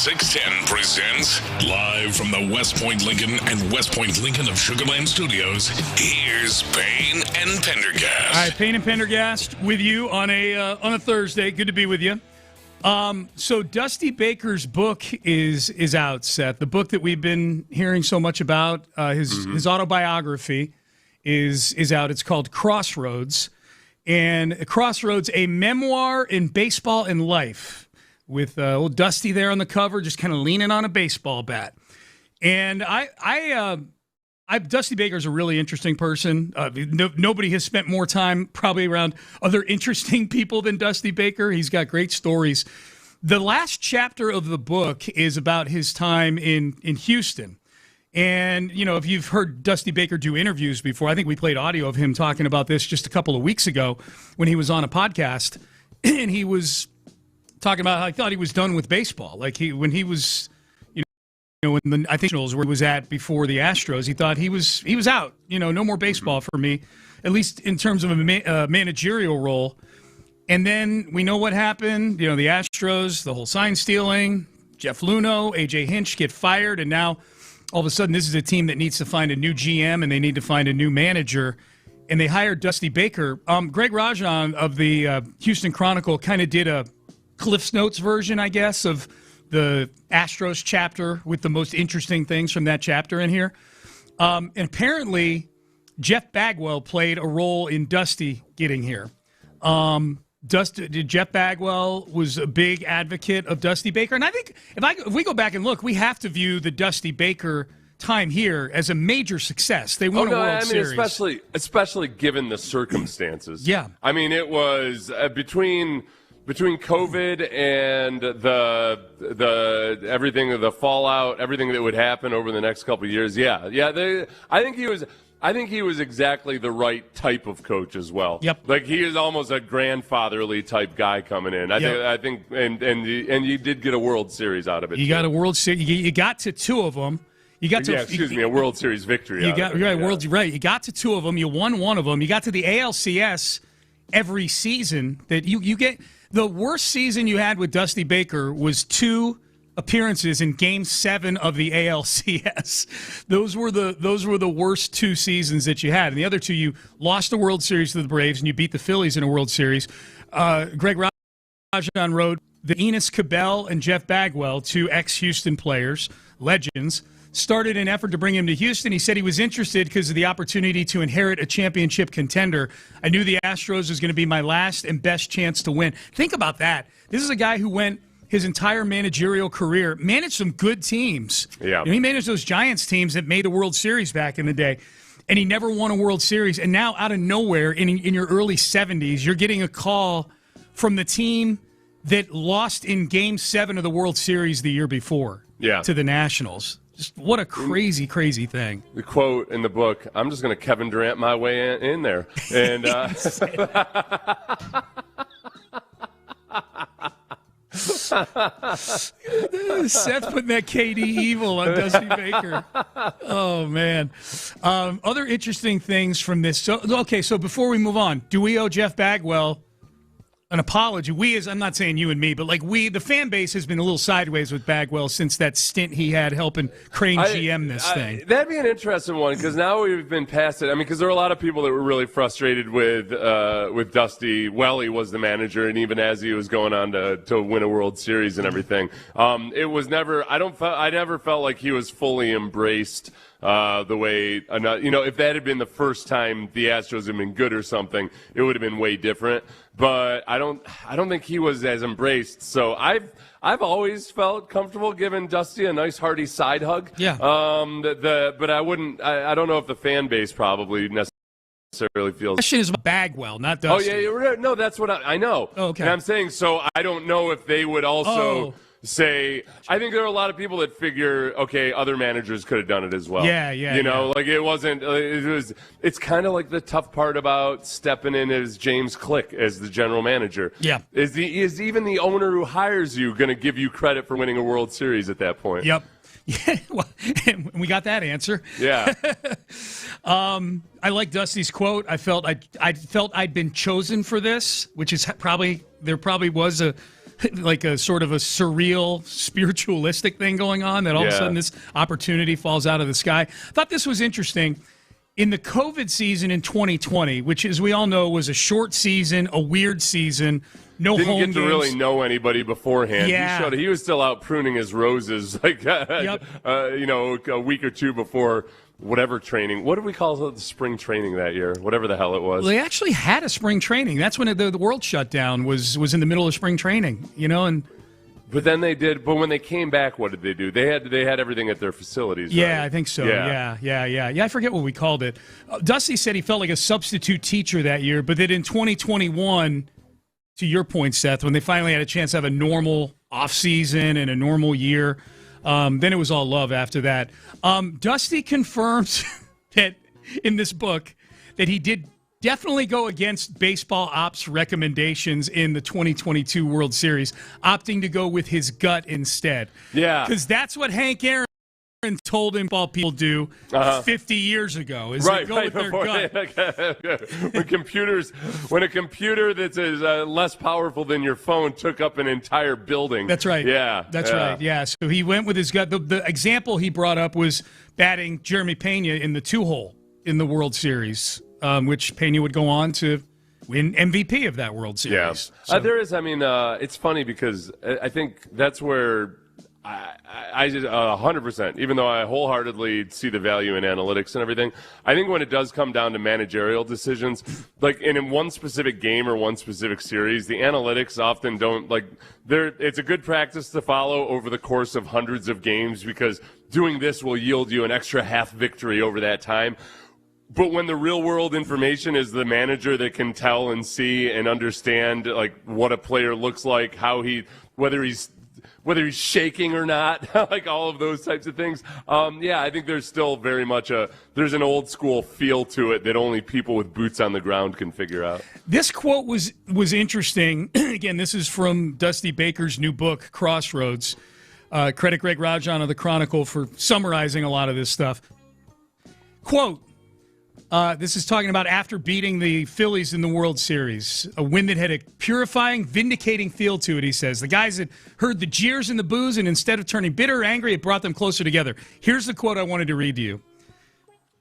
610 presents live from the West Point Lincoln and West Point Lincoln of Sugarland Studios. Here's Payne and Pendergast. All right, Payne and Pendergast with you on a Thursday. Good to be with you. So Dusty Baker's book is out, Seth. The book that we've been hearing so much about, his autobiography is out. It's called Crossroads. And Crossroads, a memoir in baseball and life, with old Dusty there on the cover, just kind of leaning on a baseball bat. And Dusty Baker's a really interesting person. Nobody has spent more time probably around other interesting people than Dusty Baker. He's got great stories. The last chapter of the book is about his time in Houston. And, you know, if you've heard Dusty Baker do interviews before, I think we played audio of him talking about this just a couple of weeks ago when he was on a podcast. And he was talking about how he thought he was done with baseball. Like when he was, you know, in the I think where he was at before the Astros, he thought he was out. You know, no more baseball for me, at least in terms of a managerial role. And then we know what happened. You know, the Astros, the whole sign stealing, Jeff Luhnow, A.J. Hinch get fired, and now all of a sudden this is a team that needs to find a new GM and they need to find a new manager. And they hired Dusty Baker. Greg Rajan of the Houston Chronicle kind of did a Cliff's Notes version, I guess, of the Astros chapter with the most interesting things from that chapter in here. And apparently, Jeff Bagwell played a role in Dusty getting here. Jeff Bagwell was a big advocate of Dusty Baker. And I think if we go back and look, we have to view the Dusty Baker time here as a major success. They won a World Series. Especially given the circumstances. Yeah. I mean, it was between COVID and the everything, the fallout, everything that would happen over the next couple of years. I think he was exactly the right type of coach as well. Yep. Like he is almost a grandfatherly type guy coming in. I think, and you did get a World Series out of it. You got a World Series. You got to two of them. You got to a World Series victory. You got You got to two of them. You won one of them. You got to the ALCS every season that you get. The worst season you had with Dusty Baker was 2 appearances in Game 7 of the ALCS. Those were the worst 2 seasons that you had. And the other 2, you lost the World Series to the Braves and you beat the Phillies in a World Series. Greg Rajan wrote that Enos Cabell and Jeff Bagwell, 2 ex-Houston players, legends, started an effort to bring him to Houston. He said he was interested because of the opportunity to inherit a championship contender. I knew the Astros was going to be my last and best chance to win. Think about that. This is a guy who went his entire managerial career, managed some good teams. Yeah. You know, he managed those Giants teams that made a World Series back in the day, and he never won a World Series. And now, out of nowhere, in your early 70s, you're getting a call from the team that lost in Game 7 of the World Series the year before to the Nationals. Just what a crazy, crazy thing. The quote in the book, I'm just going to Kevin Durant my way in there. And Seth putting that KD evil on Dusty Baker. Oh, man. Other interesting things from this. So before we move on, do we owe Jeff Bagwell an apology? I'm not saying you and me, but the fan base has been a little sideways with Bagwell since that stint he had helping Crane GM this thing. That'd be an interesting one because now we've been past it. I mean, because there were a lot of people that were really frustrated with Dusty while he was the manager, and even as he was going on to win a World Series and everything. It was never. I never felt like he was fully embraced. The way, if that had been the first time the Astros had been good or something, it would have been way different. But I don't think he was as embraced. So I've always felt comfortable giving Dusty a nice hearty side hug. Yeah. But I wouldn't. I don't know if the fan base probably necessarily feels. The question is about Bagwell, not Dusty. Oh yeah, no, that's what I know. Oh, okay. And I'm saying so. I don't know if they would also. Say, I think there are a lot of people that figure, okay, other managers could have done it as well. Yeah. Like it wasn't. It's kind of like the tough part about stepping in as James Click as the general manager. Yeah, is even the owner who hires you going to give you credit for winning a World Series at that point? Yep. Yeah, well, we got that answer. Yeah. I like Dusty's quote. I felt I'd been chosen for this, which is there probably was like a sort of a surreal, spiritualistic thing going on, that all of a sudden this opportunity falls out of the sky. I thought this was interesting. In the COVID season in 2020, which, as we all know, was a short season, a weird season, no Didn't home get games. to really know anybody beforehand. Yeah. He was still out pruning his roses, like a week or two before whatever training. What did we call it, the spring training that year? Whatever the hell it was. Well, they actually had a spring training. That's when the world shut down. Was in the middle of spring training. And. But then they did. But when they came back, what did they do? They had everything at their facilities. Yeah, right? I think so. Yeah. I forget what we called it. Dusty said he felt like a substitute teacher that year, but that in 2021, to your point, Seth, when they finally had a chance to have a normal offseason and a normal year, then it was all love after that. Dusty confirms that in this book that he did definitely go against baseball ops recommendations in the 2022 World Series, opting to go with his gut instead. Yeah. Because that's what Hank Aaron told him ball people do 50 years ago, is they go with their gut. when a computer that's less powerful than your phone took up an entire building. That's right. Yeah. That's right. Yeah. So he went with his gut. The example he brought up was batting Jeremy Pena in the 2-hole in the World Series, which Pena would go on to win MVP of that World Series. Yeah. So. There is, it's funny because I think that's where I just 100%, even though I wholeheartedly see the value in analytics and everything, I think when it does come down to managerial decisions, like in one specific game or one specific series, the analytics often don't, it's a good practice to follow over the course of hundreds of games because doing this will yield you an extra half victory over that time. But when the real world information is the manager that can tell and see and understand what a player looks like, whether he's shaking or not, all of those types of things. I think there's still very much there's an old school feel to it that only people with boots on the ground can figure out. This quote was interesting. Again, this is from Dusty Baker's new book, Crossroads. Credit Greg Rajan of the Chronicle for summarizing a lot of this stuff. Quote, this is talking about after beating the Phillies in the World Series, a win that had a purifying, vindicating feel to it, he says. The guys had heard the jeers and the boos, and instead of turning bitter or angry, it brought them closer together. Here's the quote I wanted to read to you.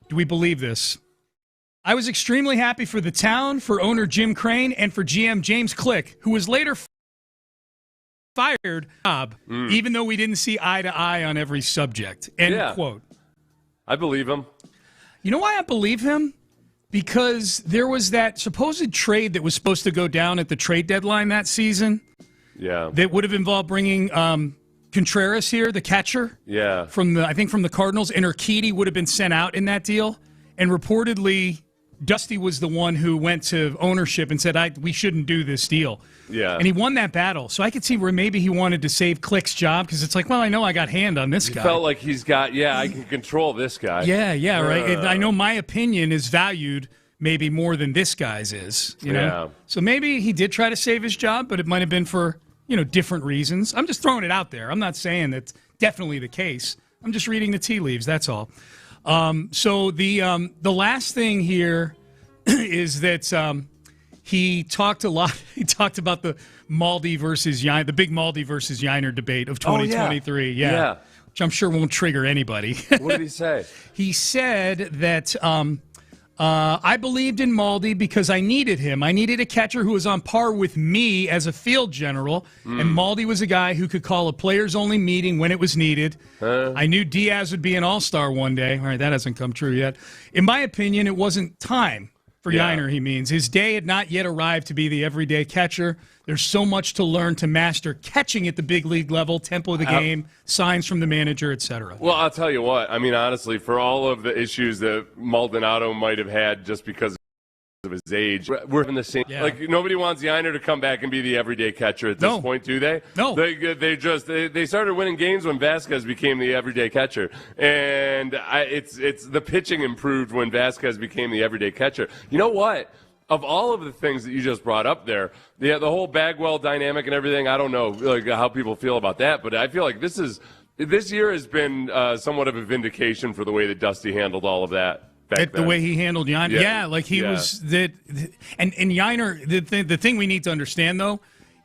Do we believe this? I was extremely happy for the town, for owner Jim Crane, and for GM James Click, who was later fired, even though we didn't see eye to eye on every subject. End quote. I believe him. You know why I believe him? Because there was that supposed trade that was supposed to go down at the trade deadline that season. Yeah. That would have involved bringing Contreras here, the catcher. Yeah. From the Cardinals, and Urquidy would have been sent out in that deal. And reportedly, Dusty was the one who went to ownership and said, we shouldn't do this deal. Yeah. And he won that battle. So I could see where maybe he wanted to save Click's job because it's I know I got hand on this guy. He felt like he's got, I can control this guy. Yeah, right. I know my opinion is valued maybe more than this guy's is, you know? Yeah. So maybe he did try to save his job, but it might have been for, different reasons. I'm just throwing it out there. I'm not saying that's definitely the case. I'm just reading the tea leaves, that's all. So the last thing here is that he talked a lot. He talked about the Maldi versus Yiner, the big Maldi versus Yiner debate of 2023. Yeah, which I'm sure won't trigger anybody. What did he say? He said that I believed in Maldi because I needed him. I needed a catcher who was on par with me as a field general, and Maldi was a guy who could call a players-only meeting when it was needed. I knew Diaz would be an all-star one day. All right, that hasn't come true yet. In my opinion, it wasn't time for Yiner, he means. His day had not yet arrived to be the everyday catcher. There's so much to learn to master catching at the big league level, tempo of the game, signs from the manager, etc. Well, I'll tell you what. I mean, honestly, for all of the issues that Maldonado might have had just because of his age, we're in the same. Yeah. Nobody wants Yiner to come back and be the everyday catcher at this point, do they? No. They started winning games when Vasquez became the everyday catcher, and it's the pitching improved when Vasquez became the everyday catcher. You know what? Of all of the things that you just brought up there, the whole Bagwell dynamic and everything, I don't know how people feel about that, but I feel like this year has been somewhat of a vindication for the way that Dusty handled all of that. The way he handled Yiner, was that, and Yiner. The thing we need to understand though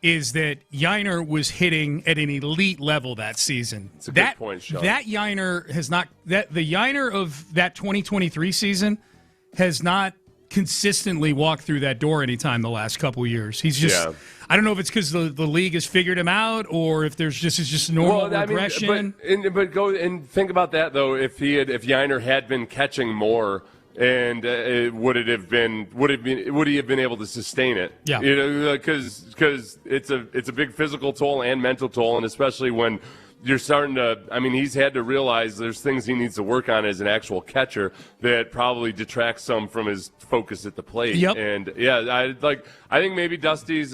is that Yiner was hitting at an elite level that season. It's a good point, Sean. That Yiner has not – the Yiner of that 2023 season has not consistently walked through that door anytime the last couple of years. He's just I don't know if it's because the league has figured him out or if there's just normal regression. But go and think about that, though. If Yiner had been catching more – and would he have been able to sustain it? Yeah, because it's a big physical toll and mental toll, and especially when you're starting to. I mean, he's had to realize there's things he needs to work on as an actual catcher that probably detracts some from his focus at the plate. Yep. And I think maybe Dusty's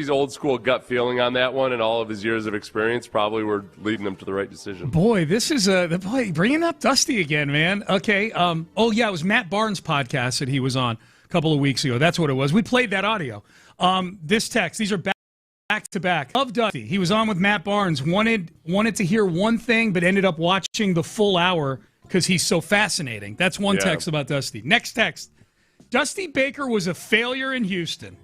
old school gut feeling on that one and all of his years of experience probably were leading him to the right decision. Boy, this is bringing up Dusty again, man. Okay. It was Matt Barnes' podcast that he was on a couple of weeks ago. That's what it was. We played that audio. This text. These are back to back. Love Dusty. He was on with Matt Barnes. Wanted to hear one thing, but ended up watching the full hour because he's so fascinating. That's one text about Dusty. Next text. Dusty Baker was a failure in Houston.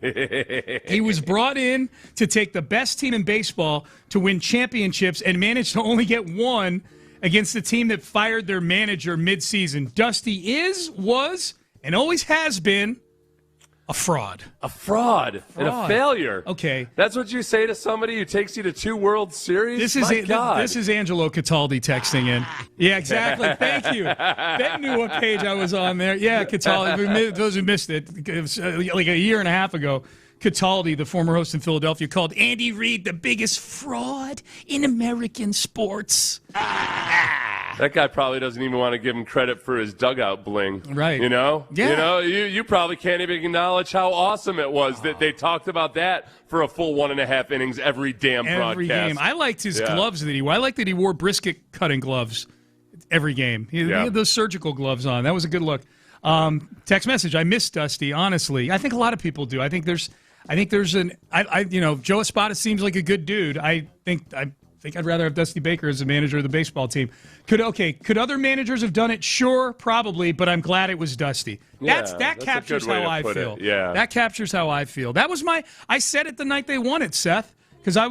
He was brought in to take the best team in baseball to win championships and managed to only get one against the team that fired their manager midseason. Dusty was, and always has been, a fraud. A fraud. And a failure. Okay. That's what you say to somebody who takes you to 2 World Series? This is Angelo Cataldi texting in. Yeah, exactly. Thank you. Ben knew what page I was on there. Yeah, Cataldi. Those who missed it was like a year and a half ago, Cataldi, the former host in Philadelphia, called Andy Reid the biggest fraud in American sports. That guy probably doesn't even want to give him credit for his dugout bling. Right. You know? Yeah. You know, you probably can't even acknowledge how awesome it was that they talked about that for a full 1.5 innings every damn broadcast. Every game. I liked his gloves that he wore. I liked that he wore brisket cutting gloves every game. He had those surgical gloves on. That was a good look. Text message. I miss Dusty, honestly. I think a lot of people do. I think there's Joe Espada seems like a good dude. I think I'd rather have Dusty Baker as the manager of the baseball team. Could other managers have done it? Sure, probably, but I'm glad it was Dusty. That captures how I feel. Yeah. That captures how I feel. That was I said it the night they won it, Seth, because I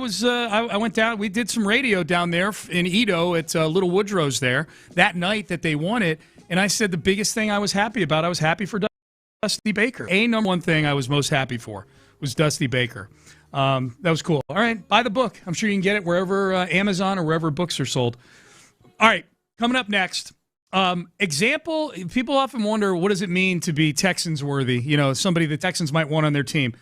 went down. We did some radio down there in Edo at Little Woodrow's there that night that they won it, and I said the biggest thing I was happy about, I was happy for Dusty Baker. Number one thing I was most happy for was Dusty Baker. That was cool. All right, buy the book. I'm sure you can get it wherever Amazon or wherever books are sold. All right, coming up next, example, people often wonder, what does it mean to be Texans worthy? You know, somebody the Texans might want on their team.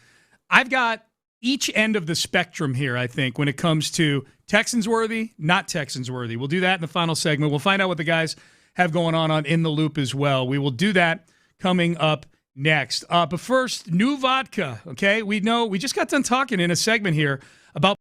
I've got each end of the spectrum here, I think, when it comes to Texans worthy, not Texans worthy. We'll do that in the final segment. We'll find out what the guys have going on In the Loop as well. We will do that coming up next. But first, new vodka, okay? We just got done talking in a segment here about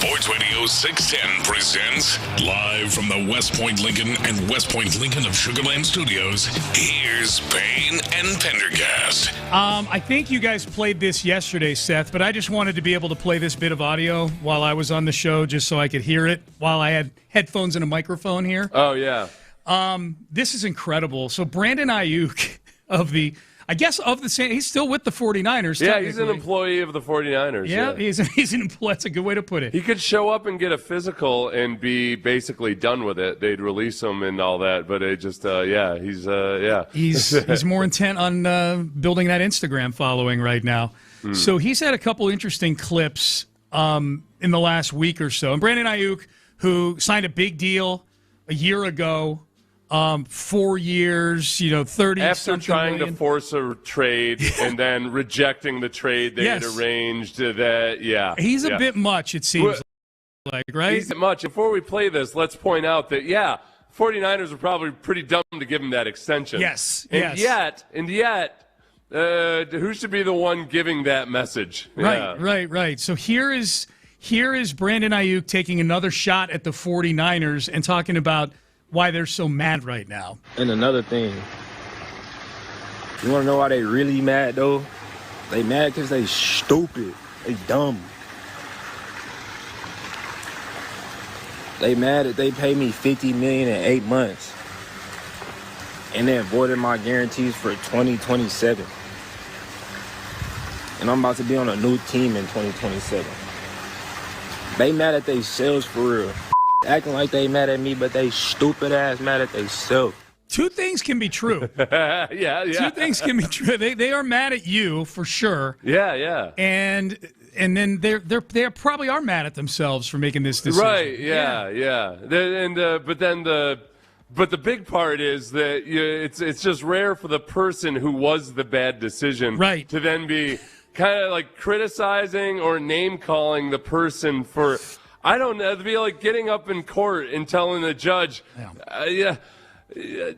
Sports Radio 610 presents live from the West Point Lincoln and West Point Lincoln of Sugarland Studios. Here's Payne and Pendergast. I think you guys played this yesterday, Seth, but I just wanted to be able to play this bit of audio while I was on the show just so I could hear it while I had headphones and a microphone here. Oh, yeah. This is incredible. So Brandon Ayuk of the same, he's still with the 49ers. Yeah, he's an employee of the 49ers. Yeah, he's an employee. That's a good way to put it. He could show up and get a physical and be basically done with it. They'd release him and all that, but it just, He's more intent on building that Instagram following right now. So he's had a couple interesting clips in the last week or so. And Brandon Ayuk, who signed a big deal a year ago, 4 years, 30 after trying to force a trade and then rejecting the trade they had arranged. He's a bit much, it seems like, right? He's a bit much. Before we play this, let's point out that 49ers are probably pretty dumb to give him that extension. Yes. And yet, who should be the one giving that message? Right. So here is Brandon Ayuk taking another shot at the 49ers and talking about why they're so mad right now. And another thing, you want to know why they really mad, though? They mad because they stupid. They dumb. They mad that they paid me $50 million in 8 months. And they avoided my guarantees for 2027. And I'm about to be on a new team in 2027. They mad at they sales for real. Acting like they mad at me, but they stupid ass mad at they self. Two things can be true. Yeah. Two things can be true. They are mad at you for sure. Yeah. And then they probably are mad at themselves for making this decision. Right. Yeah. But the big part is that it's just rare for the person who was the bad decision, right, to then be kind of like criticizing or name calling the person for. I don't know. It'd be like getting up in court and telling the judge,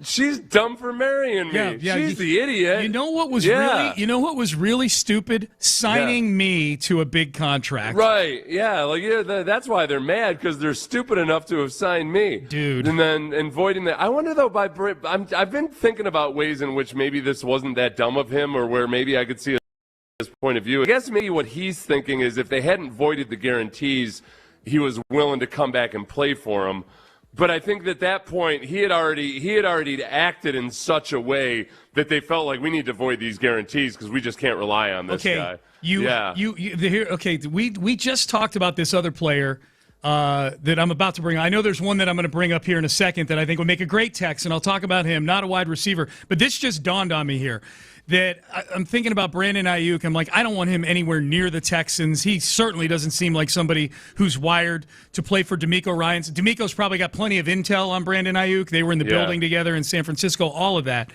she's dumb for marrying me. She's the idiot. You know what was really stupid? Signing me to a big contract. Right. Yeah. That's why they're mad, because they're stupid enough to have signed me, dude. And then voiding that. I wonder though. I've been thinking about ways in which maybe this wasn't that dumb of him, or where maybe I could see his point of view. I guess maybe what he's thinking is if they hadn't voided the guarantees, he was willing to come back and play for him. But I think at that point he had already acted in such a way that they felt like we need to void these guarantees because we just can't rely on this guy. We just talked about this other player that I'm about to bring. I know there's one that I'm going to bring up here in a second that I think will make a great text, and I'll talk about him, not a wide receiver. But this just dawned on me here. That I'm thinking about Brandon Ayuk. I'm like, I don't want him anywhere near the Texans. He certainly doesn't seem like somebody who's wired to play for DeMeco Ryans. DeMeco's probably got plenty of intel on Brandon Ayuk. They were in the building together in San Francisco, all of that.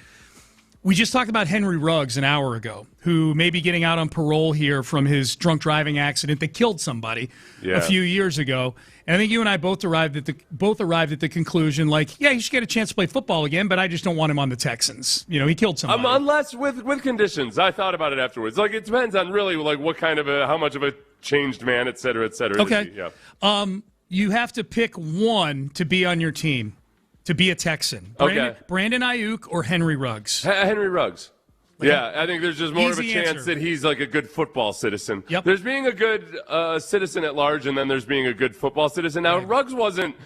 We just talked about Henry Ruggs an hour ago, who may be getting out on parole here from his drunk driving accident that killed somebody a few years ago. And I think you and I both arrived at the conclusion, like, he should get a chance to play football again, but I just don't want him on the Texans. He killed somebody. Unless with conditions. I thought about it afterwards. Like, it depends on really like what kind of how much of a changed man, et cetera, et cetera. Okay. You have to pick one to be on your team, to be a Texan. Brandon Ayuk or Henry Ruggs? Henry Ruggs. I think there's just more of a chance that he's like a good football citizen. Yep. There's being a good citizen at large, and then there's being a good football citizen. Now, Ruggs didn't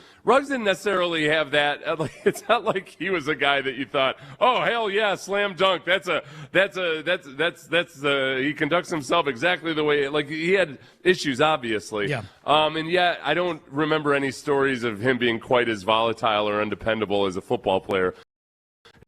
necessarily have that. It's not like he was a guy that you thought, oh hell yeah, slam dunk. He conducts himself exactly the way. Like, he had issues, obviously. Yeah. And yet I don't remember any stories of him being quite as volatile or undependable as a football player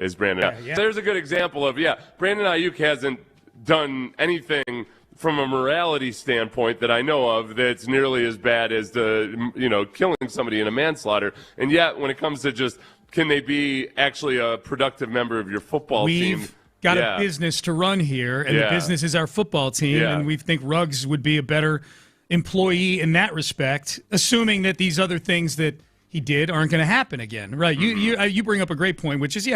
as Brandon. There's a good example of, Brandon Ayuk hasn't done anything from a morality standpoint that I know of that's nearly as bad as killing somebody in a manslaughter. And yet, when it comes to just, can they be actually a productive member of your football team? We've got a business to run here, and the business is our football team, and we think Ruggs would be a better employee in that respect, assuming that these other things that he did aren't going to happen again, right? You bring up a great point, which is,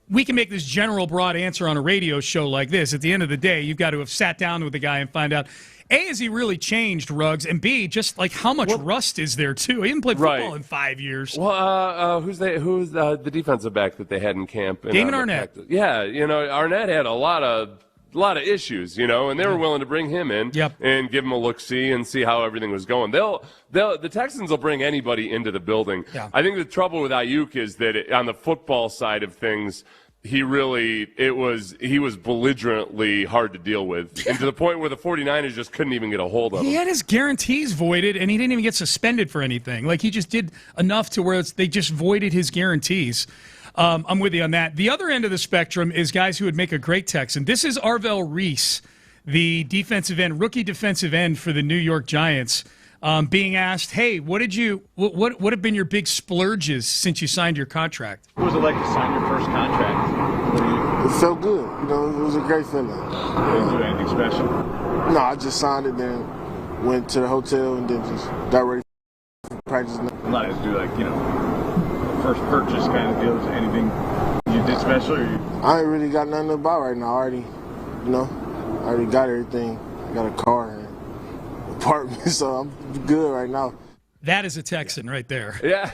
we can make this general broad answer on a radio show like this. At the end of the day, you've got to have sat down with the guy and find out. A, has he really changed, Ruggs? And B, just like how much rust is there, too? He hasn't played football in 5 years. Well, who's the defensive back that they had in camp? Damon Arnett. Yeah, Arnett had a lot of issues, and they were willing to bring him in and give him a look-see and see how everything was going. The Texans will bring anybody into the building. Yeah. I think the trouble with Ayuk is that on the football side of things, he was belligerently hard to deal with, and to the point where the 49ers just couldn't even get a hold of him. He had his guarantees voided, and he didn't even get suspended for anything. Like, he just did enough to where they just voided his guarantees. I'm with you on that. The other end of the spectrum is guys who would make a great Texan. This is Arvell Reese, the rookie defensive end for the New York Giants, being asked, hey, what have been your big splurges since you signed your contract? What was it like to sign your first contract? It felt good. It was a great feeling. Did you do anything special? No, I just signed it, then went to the hotel, and then just got ready for practice. A lot of guys do, first purchase kind of deal. Is there anything you did special? I ain't really got nothing to buy right now. I already got everything. I got a car and an apartment, so I'm good right now. That is a Texan right there. Yeah.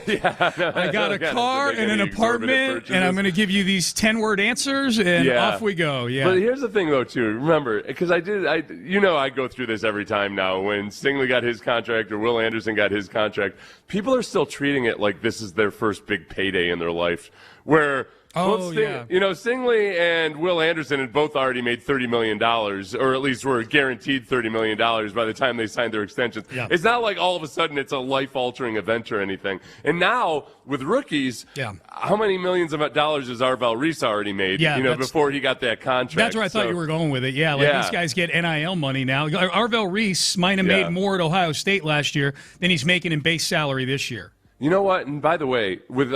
I got a car and an apartment, and I'm going to give you these 10-word answers, and off we go. Yeah. But here's the thing, though, too. Remember, because I go through this every time now. When Stingley got his contract or Will Anderson got his contract, people are still treating it like this is their first big payday in their life. Where Stingley and Will Anderson had both already made $30 million, or at least were guaranteed $30 million by the time they signed their extensions. Yeah. It's not like all of a sudden it's a life-altering event or anything. And now, with rookies, how many millions of dollars has Arvell Reese already made, before he got that contract? That's where I thought you were going with it. Yeah, these guys get NIL money now. Arvell Reese might have made more at Ohio State last year than he's making in base salary this year. You know what? And by the way, with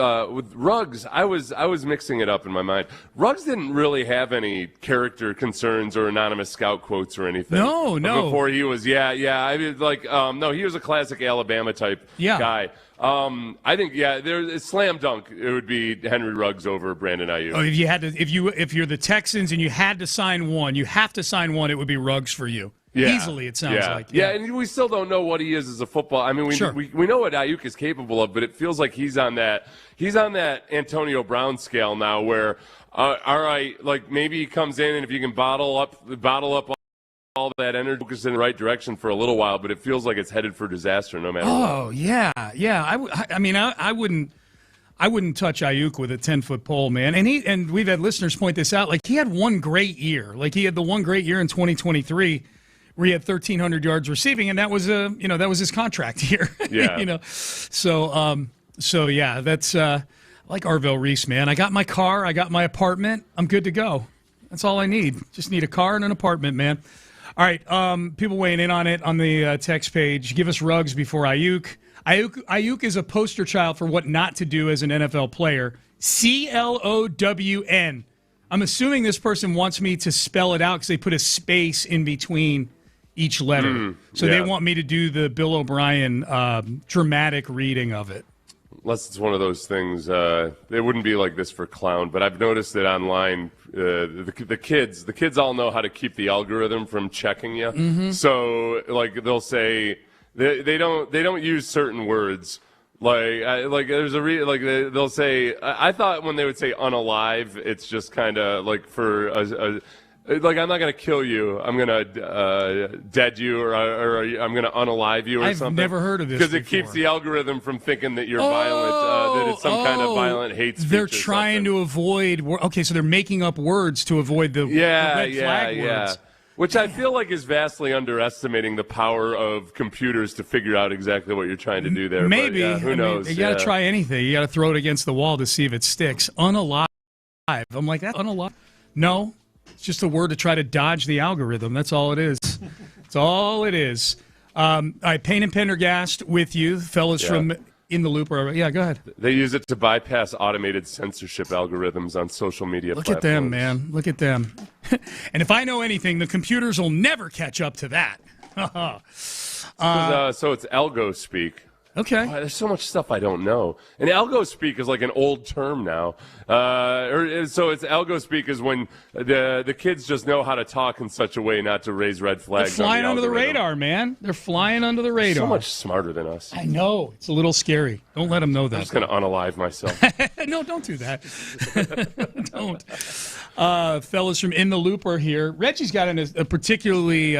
Ruggs, I was mixing it up in my mind. Ruggs didn't really have any character concerns or anonymous scout quotes or anything. No. Before he was, I mean, no, he was a classic Alabama type guy. I think, there's a slam dunk. It would be Henry Ruggs over Brandon Ayuk. Oh, if you're the Texans and you had to sign one, it would be Ruggs for you. Yeah. Easily, it sounds like. Yeah, and we still don't know what he is as a football. I mean, we know what Ayuk is capable of, but it feels like he's on that Antonio Brown scale now, where all right, like maybe he comes in and if you can bottle up all that energy, focus in the right direction for a little while, but it feels like it's headed for disaster no matter what. Oh yeah. I mean, I wouldn't touch Ayuk with a 10-foot pole, man. And we've had listeners point this out. Like, he had one great year. Like, he had the one great year in 2023 where he had 1,300 yards receiving, and that was his contract year. Yeah. So that's like Arvell Reese, man. I got my car, I got my apartment, I'm good to go. That's all I need. Just need a car and an apartment, man. All right, people weighing in on it on the text page. Give us Ruggs before Ayuk. Ayuk is a poster child for what not to do as an NFL player. CLOWN. I'm assuming this person wants me to spell it out because they put a space in between each letter. They want me to do the Bill O'Brien dramatic reading of it. Unless it's one of those things, it wouldn't be like this for clown, but I've noticed that online, the kids all know how to keep the algorithm from checking you. Mm-hmm. So, like, they'll say they don't use certain words. They'll say. I thought when they would say unalive, it's just kind of like for like, I'm not going to kill you. I'm going to dead you, or I'm going to unalive you, or something. I've never heard of this because it keeps the algorithm from thinking that you're violent, that it's some kind of violent hate speech. They're trying to avoid. Okay, so they're making up words to avoid the red flag words. Which I feel like is vastly underestimating the power of computers to figure out exactly what you're trying to do there. Maybe. But, who knows? You got to try anything. You got to throw it against the wall to see if it sticks. Unalive. I'm like, that unalive? No. It's just a word to try to dodge the algorithm. That's all it is. That's all it is. All right, Payne and Pendergast with you, fellas from In the Loop. Go ahead. They use it to bypass automated censorship algorithms on social media platforms. Look at them, man. Look at them. And if I know anything, the computers will never catch up to that. So it's algo speak. Okay. Oh, there's so much stuff I don't know. And algo speak is like an old term now. So it's algo speak is when the kids just know how to talk in such a way not to raise red flags. They're flying under the radar, man. They're flying under the radar. So much smarter than us. I know. It's a little scary. Don't let them know that. I'm just going to unalive myself. No, don't do that. Don't. Fellas from In the Loop are here. Reggie's got a particularly...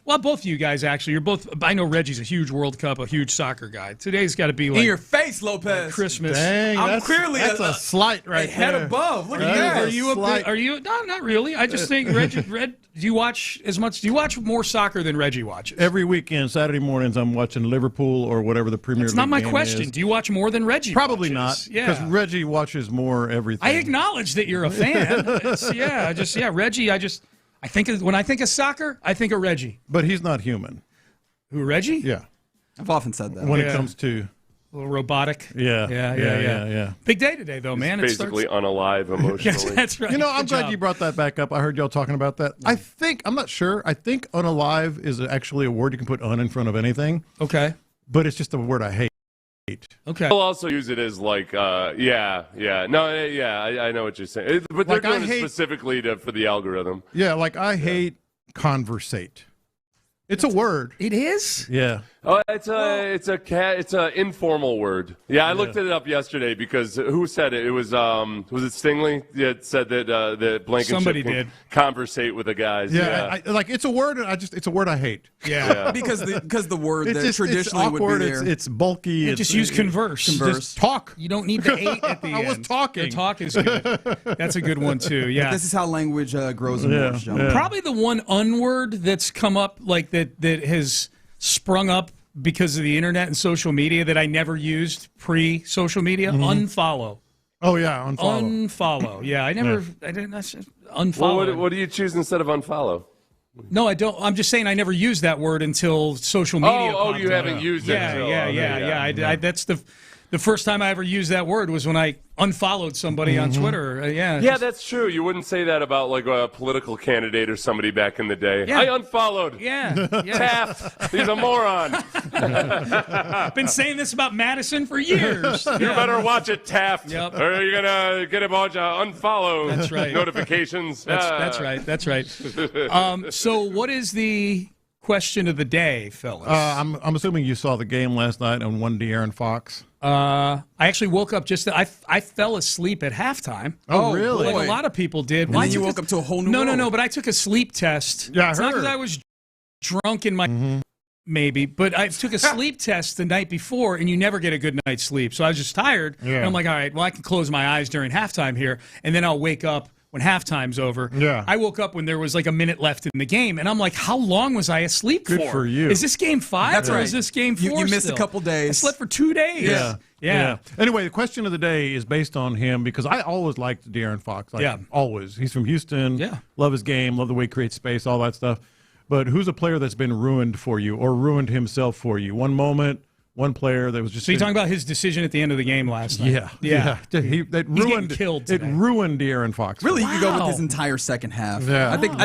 well, both of you guys, actually. You're both. I know Reggie's a huge World Cup, a huge soccer guy. Today's got to be like... In your face, Lopez. Like Christmas. Dang, I'm clearly that's a slight right head there. above. Look at that. Are you? No, not really. I just think, Reggie, do you watch as much? Do you watch more soccer than Reggie watches? Every weekend, Saturday mornings, I'm watching Liverpool or whatever the Premier League That's not my game question. is. Do you watch more than Reggie Probably watches? not, because Reggie watches more everything. I acknowledge that you're a fan. Reggie, I think when I think of soccer, I think of Reggie. But he's not human. Who, Reggie? Yeah. I've often said that. When it comes to... A little robotic. Yeah. Big day today, though, man. It's basically unalive emotionally. Yes, that's right. You know, I'm glad you brought that back up. I heard y'all talking about that. I'm not sure. I think unalive is actually a word you can put in front of anything. Okay. But it's just a word I hate. Okay. We'll also use it as like, I know what you're saying. But they're doing it specifically for the algorithm. Yeah, like I hate conversate. It's a word. It is? Yeah. Oh, it's a informal word. Yeah, I looked it up yesterday because who said it? It was it Stingley that said that Blankenship Somebody can did. conversate with the guys. Yeah. It's a word. It's a word I hate. Yeah. because the word that it's traditionally awkward, would be there. It's bulky. Just use converse. Just talk. You don't need the 8 at the end. I was talking. The talk is good. That's a good one, too. Yeah. This is how language grows and morphs, gentlemen. Probably the one unword that's come up like that has sprung up because of the internet and social media that I never used pre-social media. Unfollow. Oh yeah, unfollow. Yeah, I didn't. That's unfollow. Well, what do you choose instead of unfollow? No, I don't. I'm just saying I never used that word until social media. Oh, you haven't used it. Yeah. That's the first time I ever used that word was when I unfollowed somebody on Twitter. Yeah, that's true. You wouldn't say that about like a political candidate or somebody back in the day. Yeah. I unfollowed. Yeah. Taft. He's a moron. I've been saying this about Madison for years. You better watch it, Taft. Yep. Or you're going to get a bunch of unfollow notifications. That's right. So what is the question of the day, fellas? I'm assuming you saw the game last night on one De'Aaron Fox. I actually woke up I fell asleep at halftime. Oh, really? Like a lot of people did. And then you woke up to a whole new world. No, but I took a sleep test. Yeah, It's not because I was drunk in my maybe, but I took a sleep test the night before, and you never get a good night's sleep. So I was just tired, and I'm like, all right, well, I can close my eyes during halftime here, and then I'll wake up when halftime's over. Yeah. I woke up when there was like a minute left in the game, and I'm like, how long was I asleep Good for you. Is this game 5 That's or right. is this game 4 You missed still? a couple days. I slept for 2 days. Yeah. Anyway, the question of the day is based on him because I always liked De'Aaron Fox. Always. He's from Houston. Yeah. Love his game. Love the way he creates space, all that stuff. But who's a player that's been ruined for you or ruined himself for you? One moment, one player that was just... So you're talking about his decision at the end of the game last night? Yeah. It ruined De'Aaron Fox. Really, you could go with his entire second half. Yeah. I think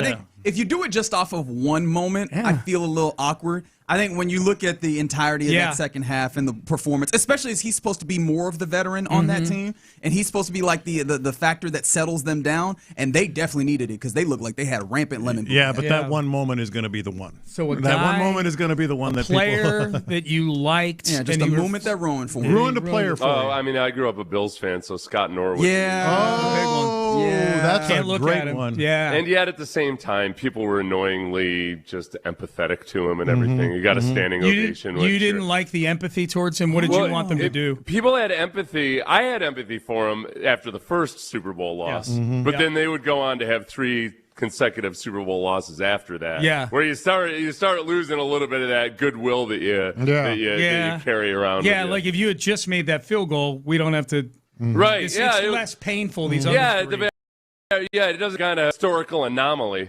if you do it just off of one moment, I feel a little awkward. I think when you look at the entirety of that second half and the performance, especially as he's supposed to be more of the veteran on that team, and he's supposed to be like the factor that settles them down, and they definitely needed it because they looked like they had rampant lemon. Yeah, but that one moment is going to be the one. So that one moment is going to be the one that player people... that you liked. Yeah, just a moment that ruined for him. Ruined a player for you. I mean, I grew up a Bills fan, so Scott Norwood. That's Can't a look great at him. one. Yeah. And yet at the same time, people were annoyingly just empathetic to him and everything. You got a standing ovation. You didn't like the empathy towards him? What did you want them to do? People had empathy. I had empathy for him after the first Super Bowl loss. But then they would go on to have 3 consecutive Super Bowl losses after that. Yeah. Where you start losing a little bit of that goodwill that you carry around. Yeah, like if you had just made that field goal, we don't have to... Right. It's less painful, these other 3. It does kind of historical anomaly.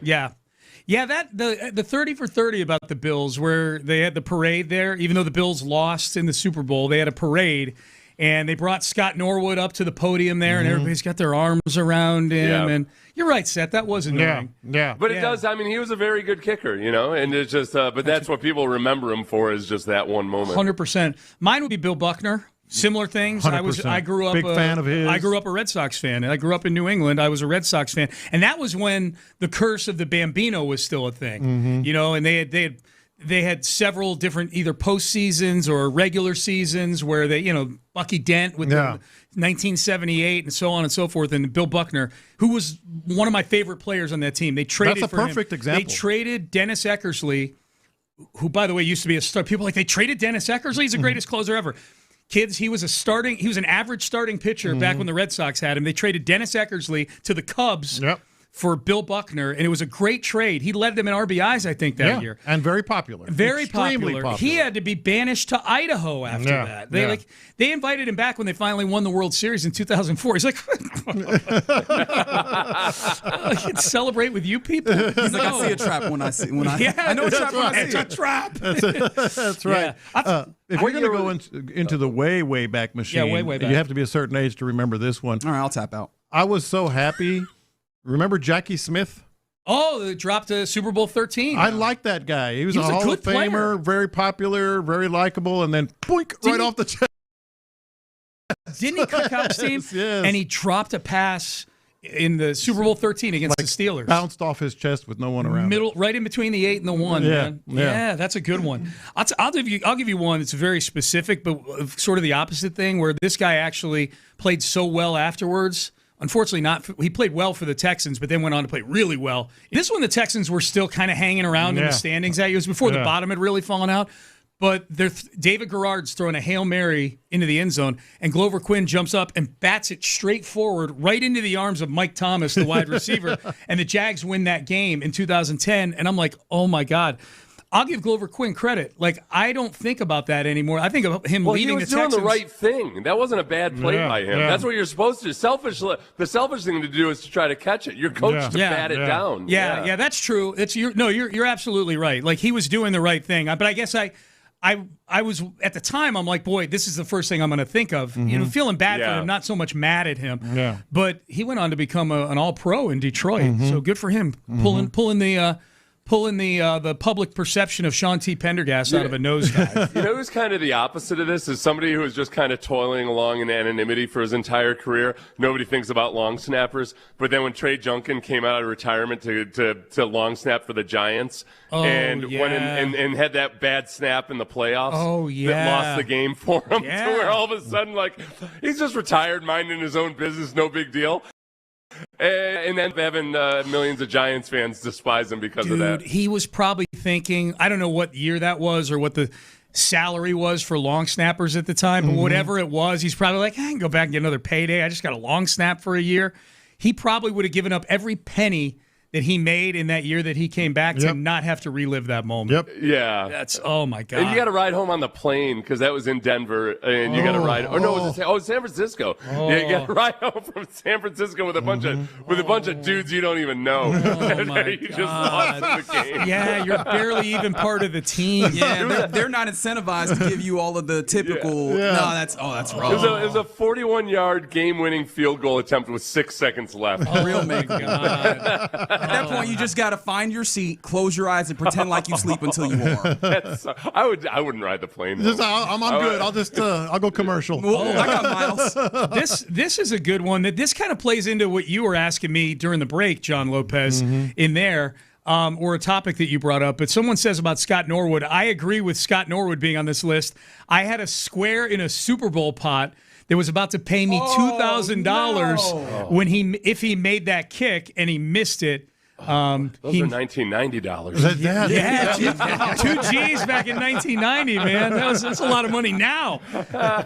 Yeah, that the 30 for 30 about the Bills, where they had the parade there, even though the Bills lost in the Super Bowl, they had a parade, And they brought Scott Norwood up to the podium there, and everybody's got their arms around him. Yeah. And you're right, Seth. That was annoying. Yeah. But it does. I mean, he was a very good kicker, and it's just. But that's what people remember him for is just that one moment. 100%. Mine would be Bill Buckner. Similar things. 100%. I grew up Big fan of his. I grew up a Red Sox fan. I grew up in New England. I was a Red Sox fan, and that was when the curse of the Bambino was still a thing. And they had several different either postseasons or regular seasons where they, Bucky Dent with the 1978 and so on and so forth, and Bill Buckner, who was one of my favorite players on that team. They traded That's a for perfect him. example. They traded Dennis Eckersley, who, by the way, used to be a star. People are like, they traded Dennis Eckersley. He's the greatest closer ever. Kids, he was an average starting pitcher back when the Red Sox had him. They traded Dennis Eckersley to the Cubs for Bill Buckner, and it was a great trade. He led them in RBIs, I think, that year. And very popular. Very Extremely popular. He had to be banished to Idaho after that. They invited him back when they finally won the World Series in 2004. He's like, he'd celebrate with you people? He's like, I see a trap when I I know a trap when I see it. It's a trap. That's right. If we're going to go into the way back machine, way back. You have to be a certain age to remember this one. All right, I'll tap out. I was so happy. Remember Jackie Smith? Oh, they dropped a Super Bowl 13. I like that guy. He was a Hall of Famer, player. very popular, very likable, and then boink, right off the chest. Didn't he cut Cobb's team? Yes. And he dropped a pass in the Super Bowl 13 against the Steelers. Bounced off his chest with no one around. Right in between the 8 and the 1. Man. Yeah, that's a good one. I'll give you one that's very specific, but sort of the opposite thing, where this guy actually played so well afterwards. Unfortunately, he played well for the Texans, but then went on to play really well. This one, the Texans were still kind of hanging around in the standings. It was before the bottom had really fallen out. But David Garrard's throwing a Hail Mary into the end zone, and Glover Quinn jumps up and bats it straight forward right into the arms of Mike Thomas, the wide receiver, and the Jags win that game in 2010. And I'm like, oh, my God. I'll give Glover Quinn credit. Like, I don't think about that anymore. I think of him leading the Texans. He was doing the right thing. That wasn't a bad play by him. That's what you're supposed to do. The selfish thing to do is to try to catch it. You're coached to bat it down. Yeah, that's true. You're absolutely right. Like, he was doing the right thing. But I guess I was at the time. I'm like, boy, this is the first thing I'm going to think of. Feeling bad for him, not so much mad at him. Yeah. But he went on to become an All-Pro in Detroit. So good for him, pulling the public perception of Sean T. Pendergast out of a nosedive. Who's kind of the opposite of this is somebody who is just kind of toiling along in anonymity for his entire career. Nobody thinks about long snappers. But then when Trey Junkin came out of retirement to long snap for the Giants went and had that bad snap in the playoffs that lost the game for him, to where all of a sudden, like, he's just retired, minding his own business, no big deal. And then having millions of Giants fans despise him because of that. He was probably thinking, I don't know what year that was or what the salary was for long snappers at the time, but whatever it was, he's probably like, I can go back and get another payday. I just got a long snap for a year. He probably would have given up every penny that he made in that year that he came back to not have to relive that moment. Yeah. That's, oh, my God. And you got to ride home on the plane because that was in Denver, and you got to ride. San Francisco. Yeah, you got to ride home from San Francisco with a bunch of dudes you don't even know. You just lost the game. Yeah, you're barely even part of the team. Yeah, they're not incentivized to give you all of the typical. Yeah. No, that's wrong. It was a 41-yard game-winning field goal attempt with 6 seconds left. Real make God. At that point, you just got to find your seat, close your eyes, and pretend like you sleep until you warm. I wouldn't ride the plane. I'm good. I'll go commercial. Well, I got miles. This is a good one. This kind of plays into what you were asking me during the break, John Lopez, in there. Or a topic that you brought up, but someone says about Scott Norwood. I agree with Scott Norwood being on this list. I had a square in a Super Bowl pot that was about to pay me $2,000 if he made that kick and he missed it. Those are $1990. Yeah, 2 G's back in 1990, man. That's a lot of money now.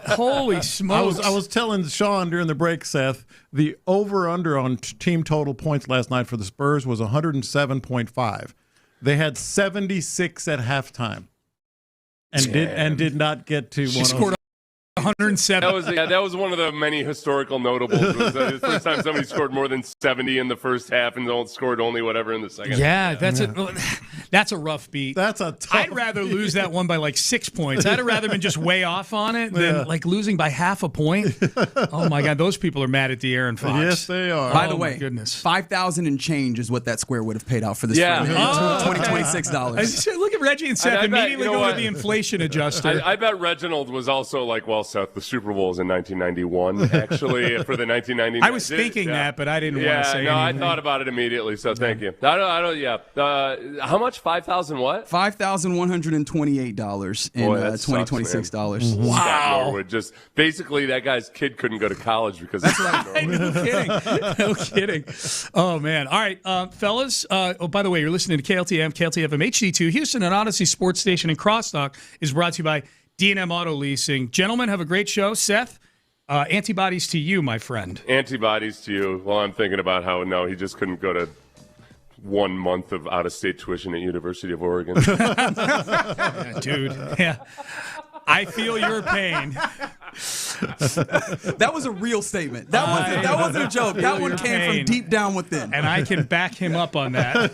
Holy smokes! I was telling Sean during the break, Seth, the over/under on team total points last night for the Spurs was 107.5. They had 76 at halftime, and did not get to 106. 107. That was one of the many historical notables. It was the first time somebody scored more than 70 in the first half and scored only whatever in the second. Yeah, that's a rough beat. That's a tough I'd rather lose that one by like 6 points. I'd have rather been just way off on it than like losing by half a point. Oh my God, those people are mad at the Aaron Fox. Yes, they are. By the way, goodness, $5,000 and change is what that square would have paid out for this. $26. Look at Reggie and Seth immediately going to the inflation adjuster. I bet Reginald was also like, well, Seth, the Super Bowl is in 1991, actually, for the 1999. I was thinking that, but I didn't want to say anything. I thought about it immediately, so thank you. I don't, how much? 5,000 what? $5,128 in 2026 dollars. Wow. Scott Norwood, just basically that guy's kid couldn't go to college because of Scott Norwood. No kidding. Oh, man. All right, fellas. By the way, you're listening to KLTM FM HD2, Houston, an Odyssey sports station in Crosstalk, is brought to you by D&M Auto Leasing. Gentlemen, have a great show. Seth, antibodies to you, my friend. Antibodies to you. Well, I'm thinking about how, no, he just couldn't go to 1 month of out-of-state tuition at University of Oregon. Dude, yeah. I feel your pain. That was a real statement. That wasn't a joke. That one came from deep down within. And I can back him up on that.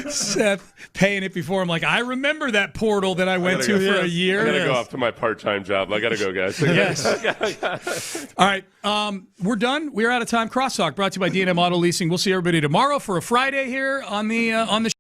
Seth paying it before. I'm like, I remember that portal that I went to for a year. I got to go off to my part-time job. I got to go, guys. Yes. All right. We're done. We're out of time. Crosstalk brought to you by D&M Auto Leasing. We'll see everybody tomorrow for a Friday here on the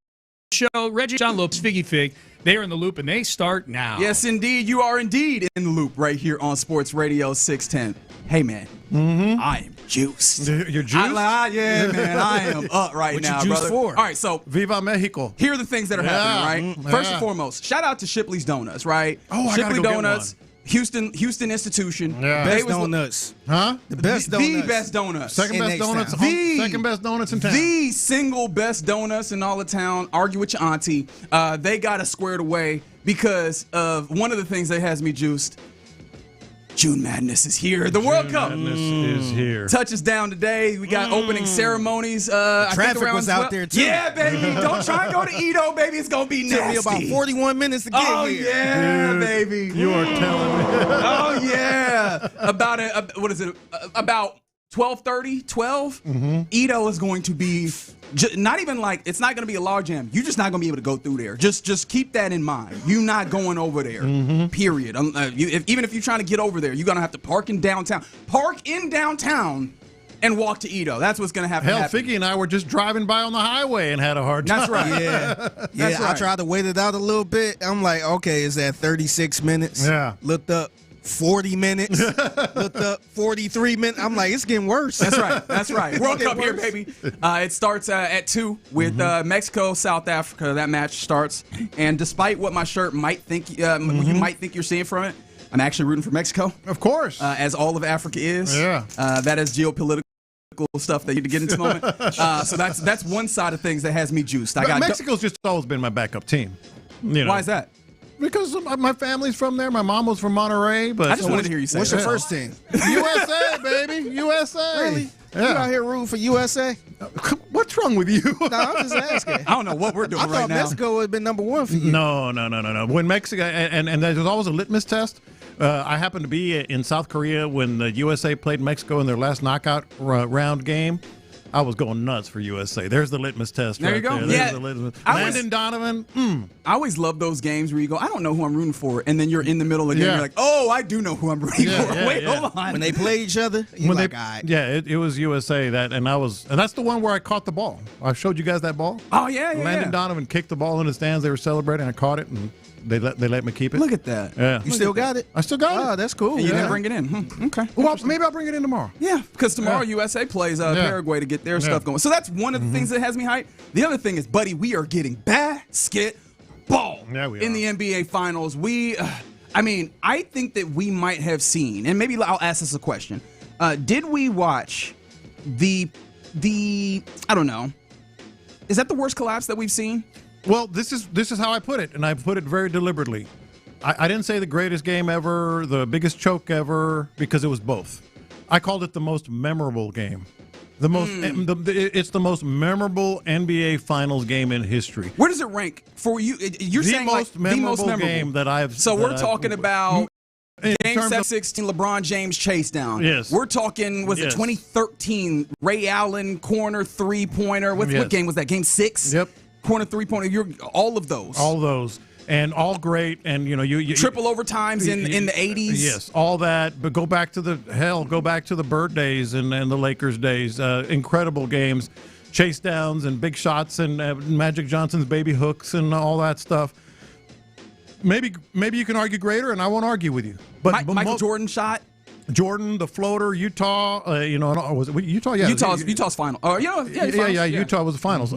show. Reggie, John Lopes, Figgy Fig. They are in the loop, and they start now. Yes, indeed. You are indeed in the loop right here on Sports Radio 610. Hey, man. I am juiced. You're juiced? Yeah, man. I am up right now, what you juiced brother. for? All right, so Viva Mexico. Here are the things that are happening, right? First and foremost, shout out to Shipley's Donuts, right? Oh, I Shipley gotta go Donuts, Houston institution. Yeah. Best donuts. Huh? The best donuts. The best donuts. Second best donuts. Second best donuts in town. The single best donuts in all of town. Argue with your auntie. They got us squared away because of one of the things that has me juiced. June Madness is here. The World Cup is here. Touches down today. We got opening ceremonies. Traffic was out there too. Yeah, baby. Don't try and go to Edo, baby. It's gonna be nasty. Took me about 41 minutes to get here. Oh yeah, baby. You are telling me. Oh yeah. About about 12:30, 12. Edo is going to be not even like, it's not going to be a log jam. You're just not going to be able to go through there. Just keep that in mind. You're not going over there. Period. Even if you're trying to get over there, you're going to have to park in downtown. Park in downtown and walk to Edo. That's what's going to happen. Hell, Figgy and I were just driving by on the highway and had a hard time. That's right. Yeah. I tried to wait it out a little bit. I'm like, okay, is that 36 minutes? Yeah. Looked up 40 minutes. Looked up 43 minutes. I'm like, it's getting worse. That's right. World Cup here, baby. It starts at 2 with Mexico, South Africa. That match starts. And despite what my shirt might think, you might think you're seeing from it, I'm actually rooting for Mexico. Of course. As all of Africa is. Yeah. That is geopolitical stuff that you get into the moment. So that's one side of things that has me juiced. Mexico's just always been my backup team. You know. Why is that? Because my family's from there. My mom was from Monterey. But I just wanted to hear you say what's your first team? USA, baby. USA. Really? Yeah. You out here rooting for USA? What's wrong with you? No, I'm just asking. I don't know what we're doing I right thought now. Mexico would have been number one for you. No. When Mexico, and there's always a litmus test. I happened to be in South Korea when the USA played Mexico in their last knockout round game. I was going nuts for USA. There's the litmus test. There right you go. There. Yeah. The litmus. Landon Donovan. I always love those games where you go, I don't know who I'm rooting for, and then you're in the middle of the game. You're like, oh, I do know who I'm rooting for. Wait, hold on. When they play each other, it was USA and that's the one where I caught the ball. I showed you guys that ball. Oh yeah. Landon Donovan kicked the ball in the stands. They were celebrating. I caught it and they let me keep it. Look at that. Yeah. You still got it? I still got it. Oh, that's cool. And you didn't bring it in. Okay. Well, maybe I'll bring it in tomorrow. Yeah, because tomorrow USA plays Paraguay to get their stuff going. So that's one of the things that has me hyped. The other thing is, buddy, we are getting basketball in the NBA Finals. I think that we might have seen, and maybe I'll ask this a question. Did we watch the I don't know, is that the worst collapse that we've seen? Well, this is how I put it, and I put it very deliberately. I didn't say the greatest game ever, the biggest choke ever, because it was both. I called it the most memorable game. It's the most memorable NBA Finals game in history. Where does it rank for you? You're saying the most memorable game that I've. So we're talking about Game 16, LeBron James chase down. Yes. We're talking, was it 2013 Ray Allen corner three-pointer? What game was that? Game 6? Yep. Corner three-pointer. All of those. All those. And all great, and you triple overtimes in the 80s. Yes, all that. But go back to the Bird days and the Lakers days. Incredible games, chase downs and big shots and Magic Johnson's baby hooks and all that stuff. Maybe you can argue greater, and I won't argue with you. But Michael Jordan shot. Jordan, the floater, Utah. Was it Utah? Yeah, Utah's final. Utah was the finals.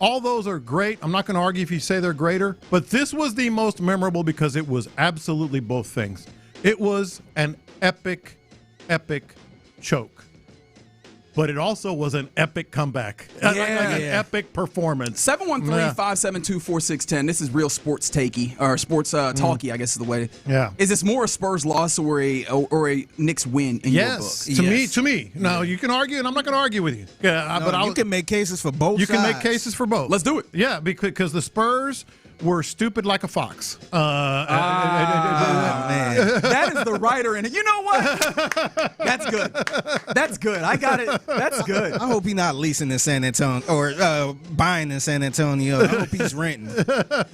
All those are great. I'm not going to argue if you say they're greater, but this was the most memorable because it was absolutely both things. It was an epic choke, but it also was an epic comeback. An epic performance. 713-572-4610. This is real sports takey or sports talky, I guess is the way. Yeah. Is this more a Spurs loss or a Knicks win in your book? To me. No, you can argue, and I'm not going to argue with you. But you can make cases for both. You can make cases for both. Let's do it. Yeah, because the Spurs were stupid like a fox. Man. That is the writer in it. You know what? That's good. That's good. I got it. That's good. I hope he's not leasing in San Antonio or buying in San Antonio. I hope he's renting.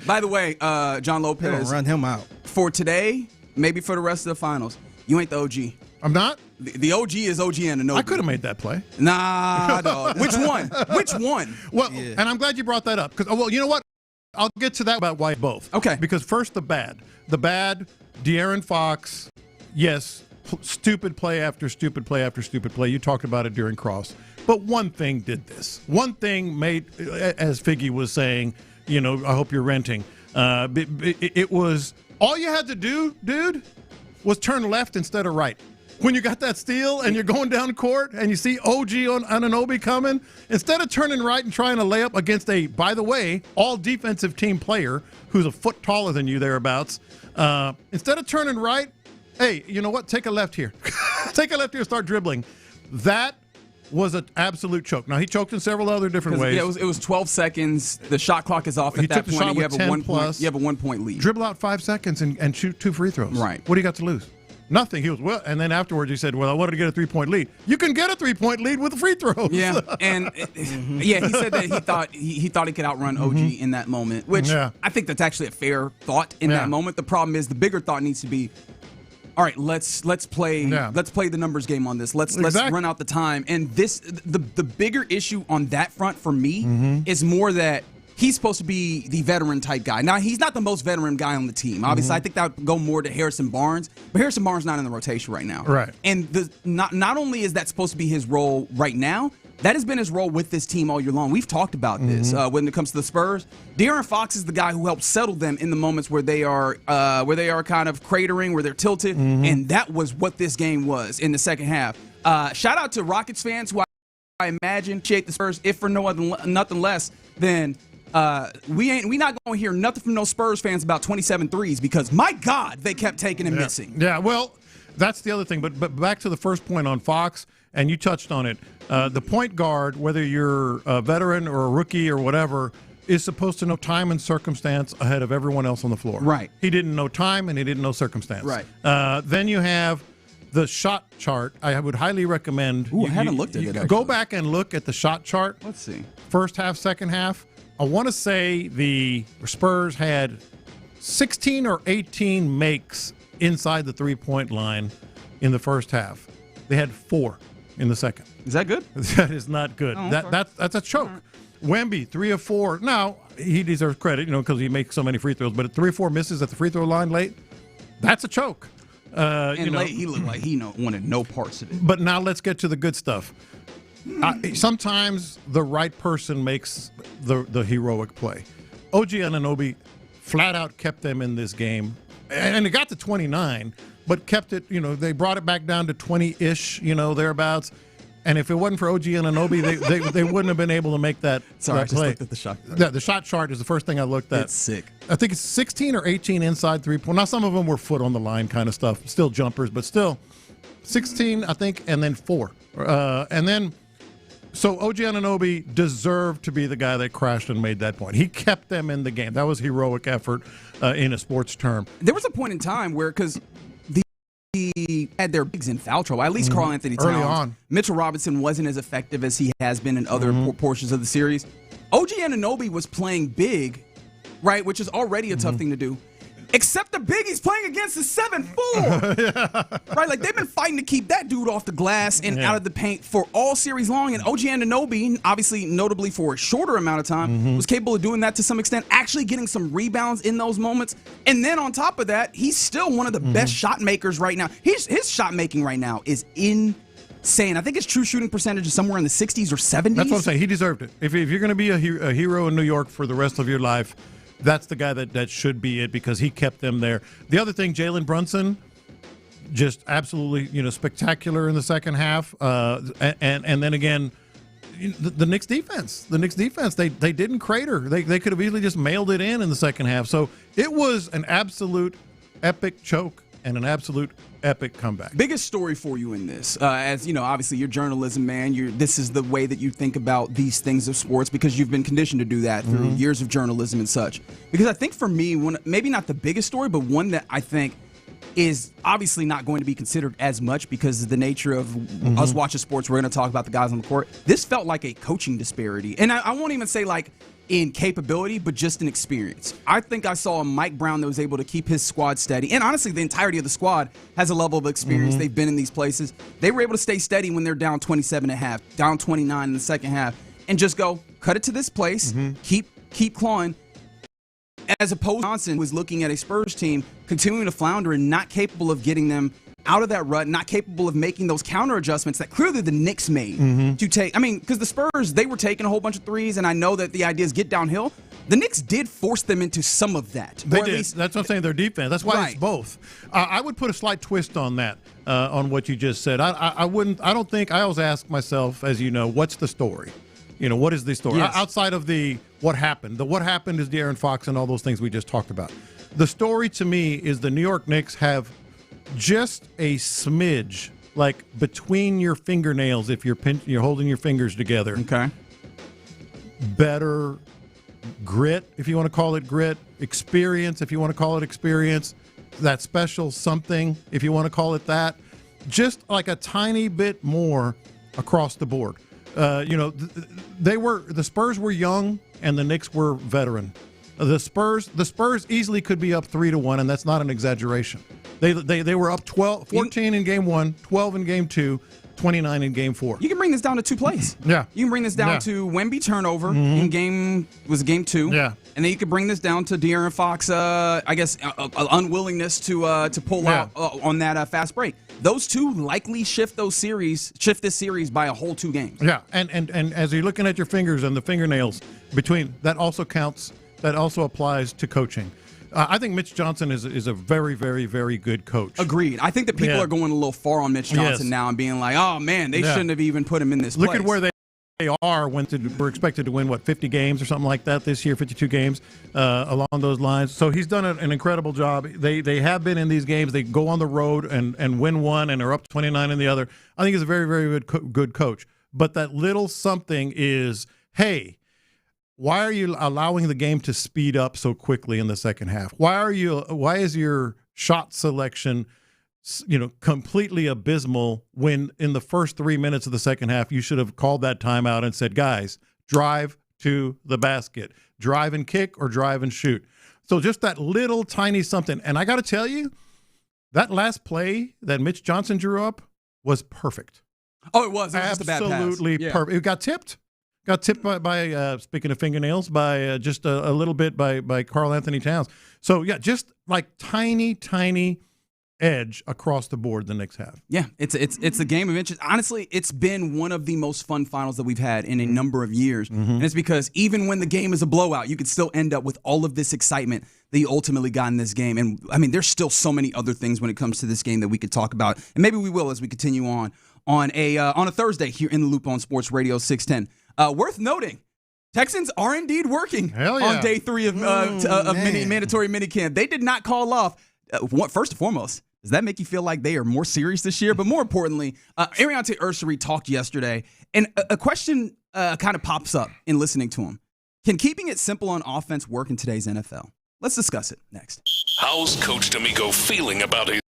By the way, John Lopez. Run him out. For today, maybe for the rest of the finals, you ain't the OG. I'm not? The OG is OG Anunoby. I could have made that play. Nah, dog. Which one? Which one? Well, and I'm glad you brought that up. Because, you know what? I'll get to that about why both. Okay. Because first, the bad. The bad, De'Aaron Fox, yes, stupid play after stupid play after stupid play. You talked about it during Cross. But one thing did this. One thing made, as Figgy was saying, I hope you're renting. It was, all you had to do, dude, was turn left instead of right. When you got that steal and you're going down court and you see OG on Anunoby coming, instead of turning right and trying to lay up against a, by the way, all defensive team player who's a foot taller than you thereabouts, instead of turning right, hey, you know what? Take a left here. Take a left here and start dribbling. That was an absolute choke. Now, he choked in several other different ways. Yeah, it was 12 seconds. The shot clock is off at that point. You have a 1-point lead. Dribble out 5 seconds and shoot 2 free throws. Right. What do you got to lose? Nothing. He was, well, and then afterwards he said, well, I wanted to get a 3-point lead. You can get a 3-point lead with the free throws. Yeah, and he said that he thought he could outrun OG in that moment, which I think that's actually a fair thought in that moment. The problem is the bigger thought needs to be, all right, let's play the numbers game on this. Let's run out the time. And the bigger issue on that front for me is more that he's supposed to be the veteran type guy. Now, he's not the most veteran guy on the team. Obviously, I think that would go more to Harrison Barnes, but Harrison Barnes not in the rotation right now. Right. And not only is that supposed to be his role right now, that has been his role with this team all year long. We've talked about this when it comes to the Spurs. De'Aaron Fox is the guy who helps settle them in the moments where they are kind of cratering, where they're tilted, and that was what this game was in the second half. Shout out to Rockets fans who I imagine appreciate the Spurs, if for nothing less than we not going to hear nothing from those Spurs fans about 27 threes because, my God, they kept taking and missing. Yeah, well, that's the other thing. But back to the first point on Fox, and you touched on it. The point guard, whether you're a veteran or a rookie or whatever, is supposed to know time and circumstance ahead of everyone else on the floor. Right. He didn't know time and he didn't know circumstance. Right. Then you have the shot chart. I would highly recommend. I haven't looked at it, actually. Go back and look at the shot chart. Let's see. First half, second half. I want to say the Spurs had 16 or 18 makes inside the three-point line in the first half. They had 4 in the second. Is that good? That is not good. Oh, that's a choke. Wemby, 3 of 4. Now, he deserves credit, because he makes so many free throws, but 3 or 4 misses at the free throw line late, that's a choke. Late, he looked like he wanted no parts of it. But now let's get to the good stuff. Sometimes the right person makes the heroic play. OG Anunoby flat out kept them in this game, and it got to 29, but kept it. They brought it back down to 20-ish, thereabouts. And if it wasn't for OG Anunoby, they wouldn't have been able to make that. Sorry, that I just play. looked at the shot. Yeah, the shot chart is the first thing I looked at. It's sick. I think it's 16 or 18 inside 3-point. Now some of them were foot on the line kind of stuff, still jumpers, but still 16, I think, and then 4, and then. So OG Anunoby deserved to be the guy that crashed and made that point. He kept them in the game. That was heroic effort in a sports term. There was a point in time where, because had their bigs in foul trouble. At least Karl Anthony Towns. Early on. Mitchell Robinson wasn't as effective as he has been in other portions of the series. OG Anunoby was playing big, right, which is already a tough thing to do. Except the big he's playing against is 7'4". Right? Like, they've been fighting to keep that dude off the glass and out of the paint for all series long. And OG Anunoby, obviously notably for a shorter amount of time, was capable of doing that to some extent, actually getting some rebounds in those moments. And then on top of that, he's still one of the best shot makers right now. His shot making right now is insane. I think his true shooting percentage is somewhere in the 60s or 70s. That's what I'm saying. He deserved it. If you're going to be a hero in New York for the rest of your life, that's the guy that should be it, because he kept them there. The other thing, Jalen Brunson, just absolutely spectacular in the second half. And then again, the Knicks defense. They didn't crater. They could have easily just mailed it in the second half. So it was an absolute epic choke and an absolute epic comeback. Biggest story for you in this, as you know, obviously you're journalism, man. This is the way that you think about these things of sports, because you've been conditioned to do that through years of journalism and such. Because I think for me, maybe not the biggest story, but one that I think is obviously not going to be considered as much because of the nature of us watching sports. We're going to talk about the guys on the court. This felt like a coaching disparity, and I won't even say like in capability, but just in experience. I think I saw a Mike Brown that was able to keep his squad steady. And honestly, the entirety of the squad has a level of experience. They've been in these places. They were able to stay steady when they're down 27 and a half, down 29 in the second half, and just go, cut it to this place, keep clawing. As opposed to Johnson was looking at a Spurs team continuing to flounder and not capable of getting them out of that rut, not capable of making those counter adjustments that clearly the Knicks made to take. I mean, because the Spurs, they were taking a whole bunch of threes, and I know that the idea is get downhill. The Knicks did force them into some of that. They did. That's what I'm saying, their defense. That's why it's both. I would put a slight twist on that, on what you just said. I always ask myself, as you know, what's the story? What is the story? Yes. Outside of what happened. The what happened is De'Aaron Fox and all those things we just talked about. The story to me is the New York Knicks have just a smidge, like between your fingernails, if you're holding your fingers together. Okay. Better grit, if you want to call it grit. Experience, if you want to call it experience. That special something, if you want to call it that. Just like a tiny bit more across the board. The Spurs were young and the Knicks were veteran. The Spurs easily could be up 3-1, and that's not an exaggeration. They were up 14 in game 1, 12 in game 2, 29 in game 4. You can bring this down to two plays. Yeah. You can bring this down to Wemby turnover in game 2. Yeah. And then you could bring this down to De'Aaron Fox, unwillingness to pull out on that fast break. Those two likely shift this series by a whole 2 games. Yeah, and as you're looking at your fingers and the fingernails between, that also counts. That also applies to coaching. I think Mitch Johnson is a very, very, very good coach. Agreed. I think that people are going a little far on Mitch Johnson now and being like, oh, man, they shouldn't have even put him in this place. Look at where they are. We're expected to win, 50 games or something like that this year, 52 games along those lines. So he's done an incredible job. They have been in these games. They go on the road and win one and are up 29 in the other. I think he's a very, very good coach. But that little something is, hey, why are you allowing the game to speed up so quickly in the second half? Why is your shot selection, completely abysmal when in the first 3 minutes of the second half you should have called that timeout and said, guys, drive to the basket, drive and kick or drive and shoot. So just that little tiny something. And I got to tell you, that last play that Mitch Johnson drew up was perfect. Oh, it was. It was just a bad pass. Absolutely perfect. It got tipped. Got tipped by speaking of fingernails, by just a little bit by Karl Anthony Towns. So, yeah, just like tiny, tiny edge across the board the Knicks have. Yeah, it's a game of inches. Honestly, it's been one of the most fun finals that we've had in a number of years. And it's because even when the game is a blowout, you could still end up with all of this excitement that you ultimately got in this game. And, I mean, there's still so many other things when it comes to this game that we could talk about. And maybe we will as we continue on a Thursday here in the Loop on Sports Radio 610. Worth noting, Texans are indeed working on day 3 of mandatory minicamp. They did not call off. First and foremost, does that make you feel like they are more serious this year? But more importantly, Ariante Ursary talked yesterday, and a question kind of pops up in listening to him. Can keeping it simple on offense work in today's NFL? Let's discuss it next. How's Coach D'Amico feeling about his...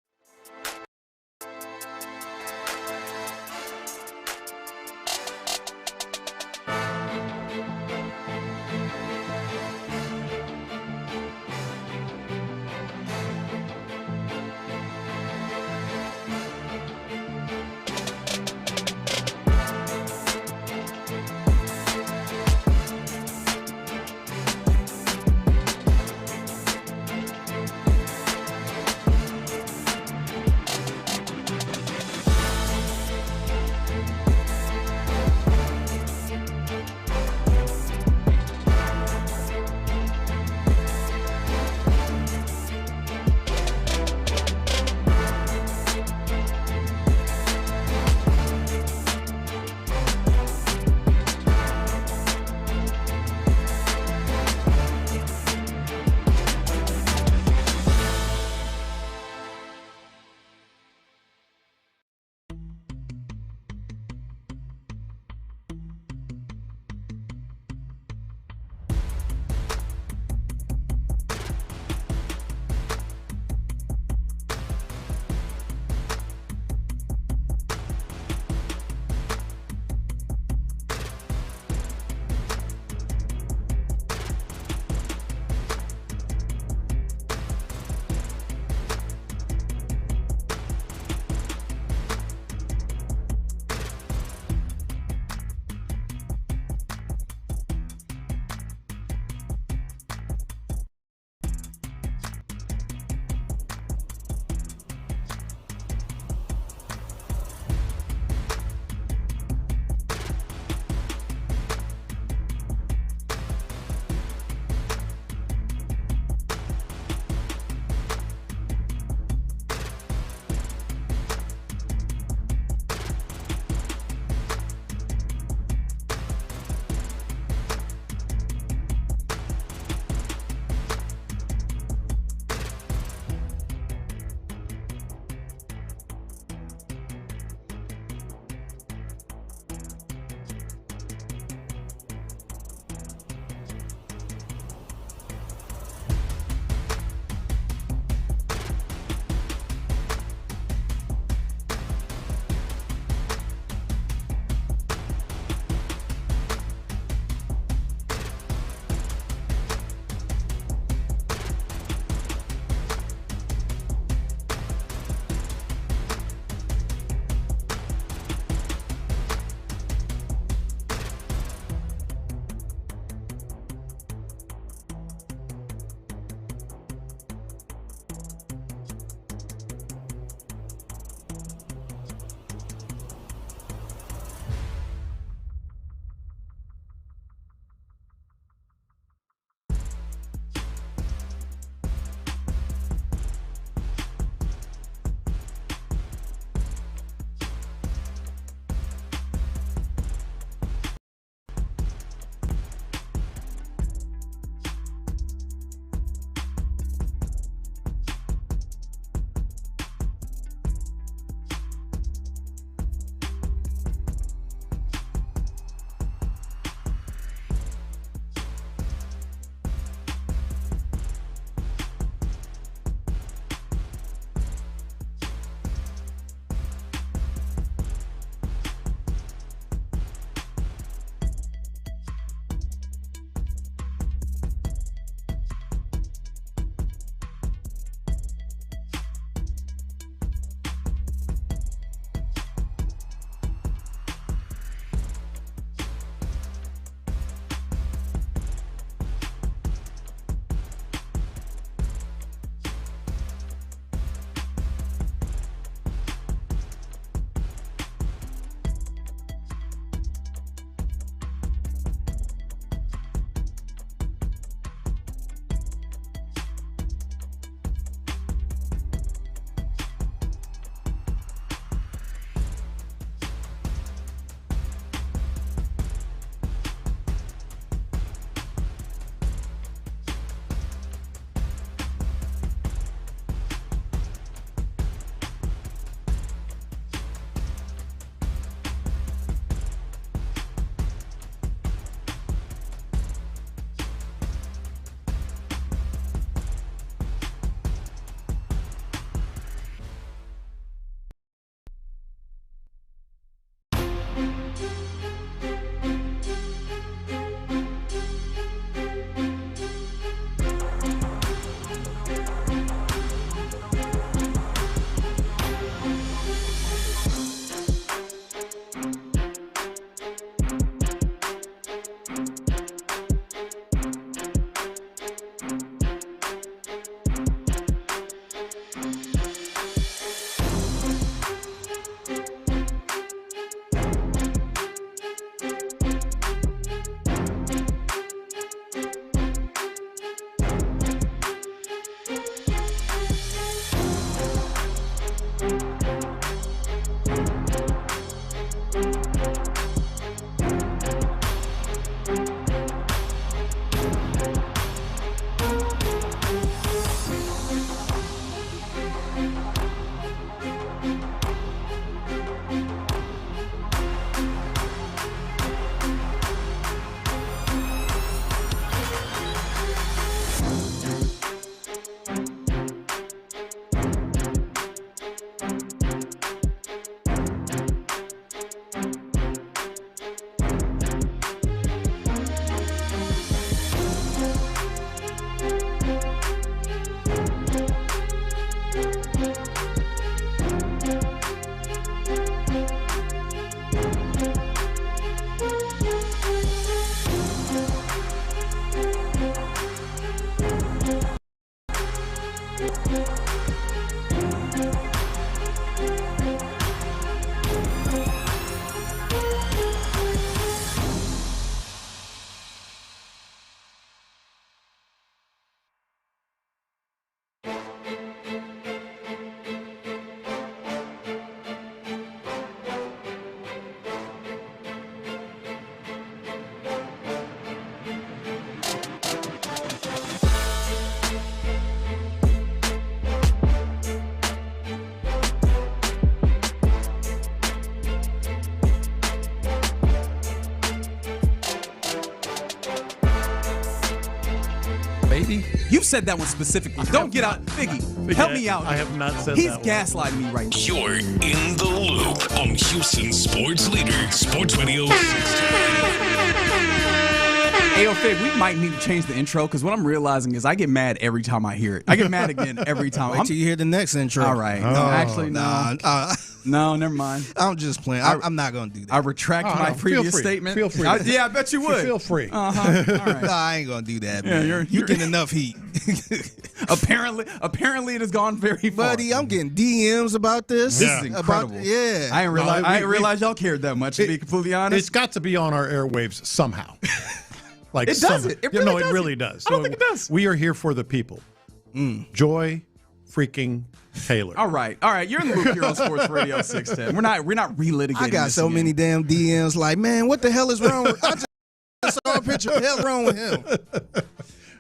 maybe. You said that one specifically. Don't get out. Biggie, help me out. I have not said He's that gaslighting me right now. You're in the loop on Houston sports leader, Sports Radio 610. Ayo, Fig, we might need to change the intro because what I'm realizing is I get mad every time I hear it. I get mad again every time. Wait till you hear the next intro. All right. No, actually, no. No, never mind. I'm just playing. I'm not going to do that. I retract my previous statement. Feel free. Yeah, I bet you would. Feel free. Uh-huh. All right. No, I ain't going to do that, Yeah, man. You're getting enough heat. Apparently, it has gone very far. Buddy, I'm getting DMs about this. This is incredible. I didn't realize y'all cared that much, to be completely honest. It's got to be on our airwaves somehow. Like it does it. It really it really does. I don't think it does. We are here for the people. Joy freaking Taylor. All right. You're in the loop here on Sports Radio 610. We're not relitigating. I got so many damn DMs. Like, man, what the hell is wrong with? I just saw a picture. What the hell wrong with him?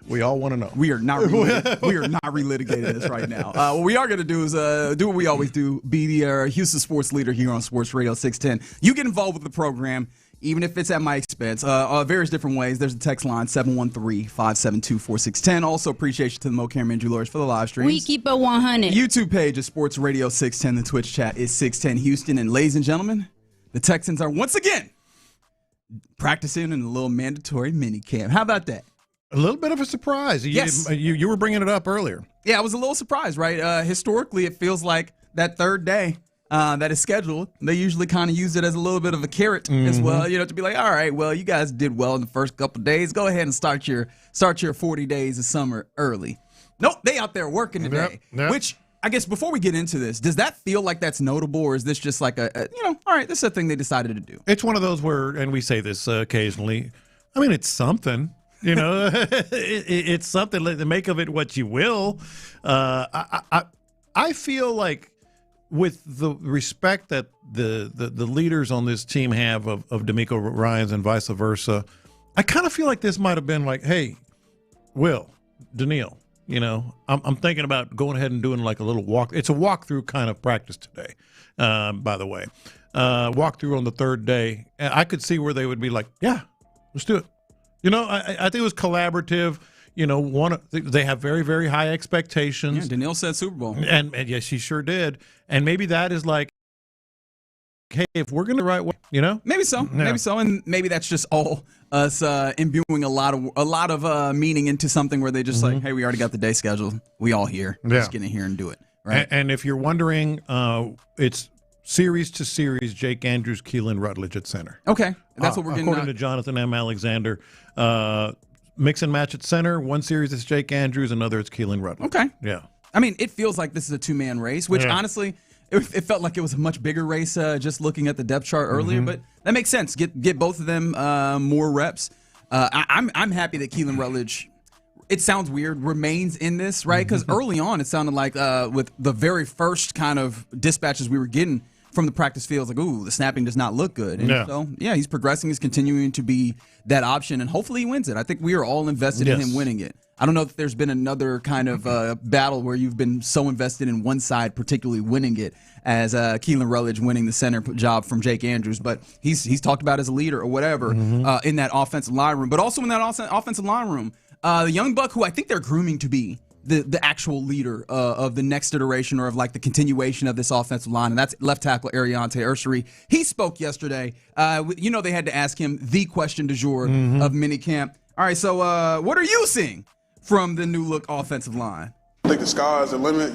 We all want to know. We are not relitigating this right now. What we are going to do is do what we always do. Be the Houston sports leader here on Sports Radio 610. You get involved with the program. Even if it's at my expense, various different ways. There's a text line, 713-572-4610. Also, appreciation to the Mo Cameron Jewelers for the live streams. We keep it 100. YouTube page is Sports Radio 610. The Twitch chat is 610 Houston. And ladies and gentlemen, the Texans are once again practicing in a little mandatory minicamp. How about that? A little bit of a surprise. Yes. You were bringing it up earlier. Yeah, I was a little surprised, right? Historically, it feels like that third day that is scheduled, they usually kind of use it as a little bit of a carrot as well, to be like, all right, well, you guys did well in the first couple of days. Go ahead and start your 40 days of summer early. Nope, they out there working today, which I guess before we get into this, does that feel like that's notable, or is this just like all right, this is a thing they decided to do? It's one of those where, and we say this occasionally, I mean, it's something. It's something. Make of it what you will. I feel like, with the respect that the leaders on this team have of D'Amico Ryans and vice versa, I kind of feel like this might have been like, hey, Will, Daniil, I'm thinking about going ahead and doing like a little walk. It's a walkthrough kind of practice today, by the way. Walkthrough on the third day. And I could see where they would be like, yeah, let's do it. I think it was collaborative. They have very, very high expectations. Yeah, Daniil said Super Bowl. And yes, she sure did. And maybe that is like, hey, if we're going the right way, Maybe so. Yeah. Maybe so. And maybe that's just all us imbuing a lot of meaning into something where they just like, hey, we already got the day scheduled. We all here. Just get in here and do it. Right. And if you're wondering, it's series to series, Jake Andrews, Keelan Rutledge at center. Okay. That's what we're getting. According to Jonathan M. Alexander, mix and match at center. One series is Jake Andrews, another it's Keelan Rutledge. Okay. Yeah. I mean, it feels like this is a two-man race, which honestly, it felt like it was a much bigger race just looking at the depth chart earlier, but that makes sense. Get both of them more reps. I'm happy that Keelan Rutledge, it sounds weird, remains in this, right? Because early on, it sounded like with the very first kind of dispatches we were getting from the practice fields, like, ooh, the snapping does not look good. And so, he's progressing. He's continuing to be that option, and hopefully he wins it. I think we are all invested in him winning it. I don't know if there's been another kind of battle where you've been so invested in one side, particularly winning it, as Keelan Rutledge winning the center job from Jake Andrews. But he's talked about as a leader or whatever in that offensive line room. But also in that offensive line room, the young buck who I think they're grooming to be the actual leader of the next iteration or of like the continuation of this offensive line, and that's left tackle Ariante Ursery. He spoke yesterday. They had to ask him the question du jour of minicamp. All right, so what are you seeing from the new look offensive line? I think the sky is the limit.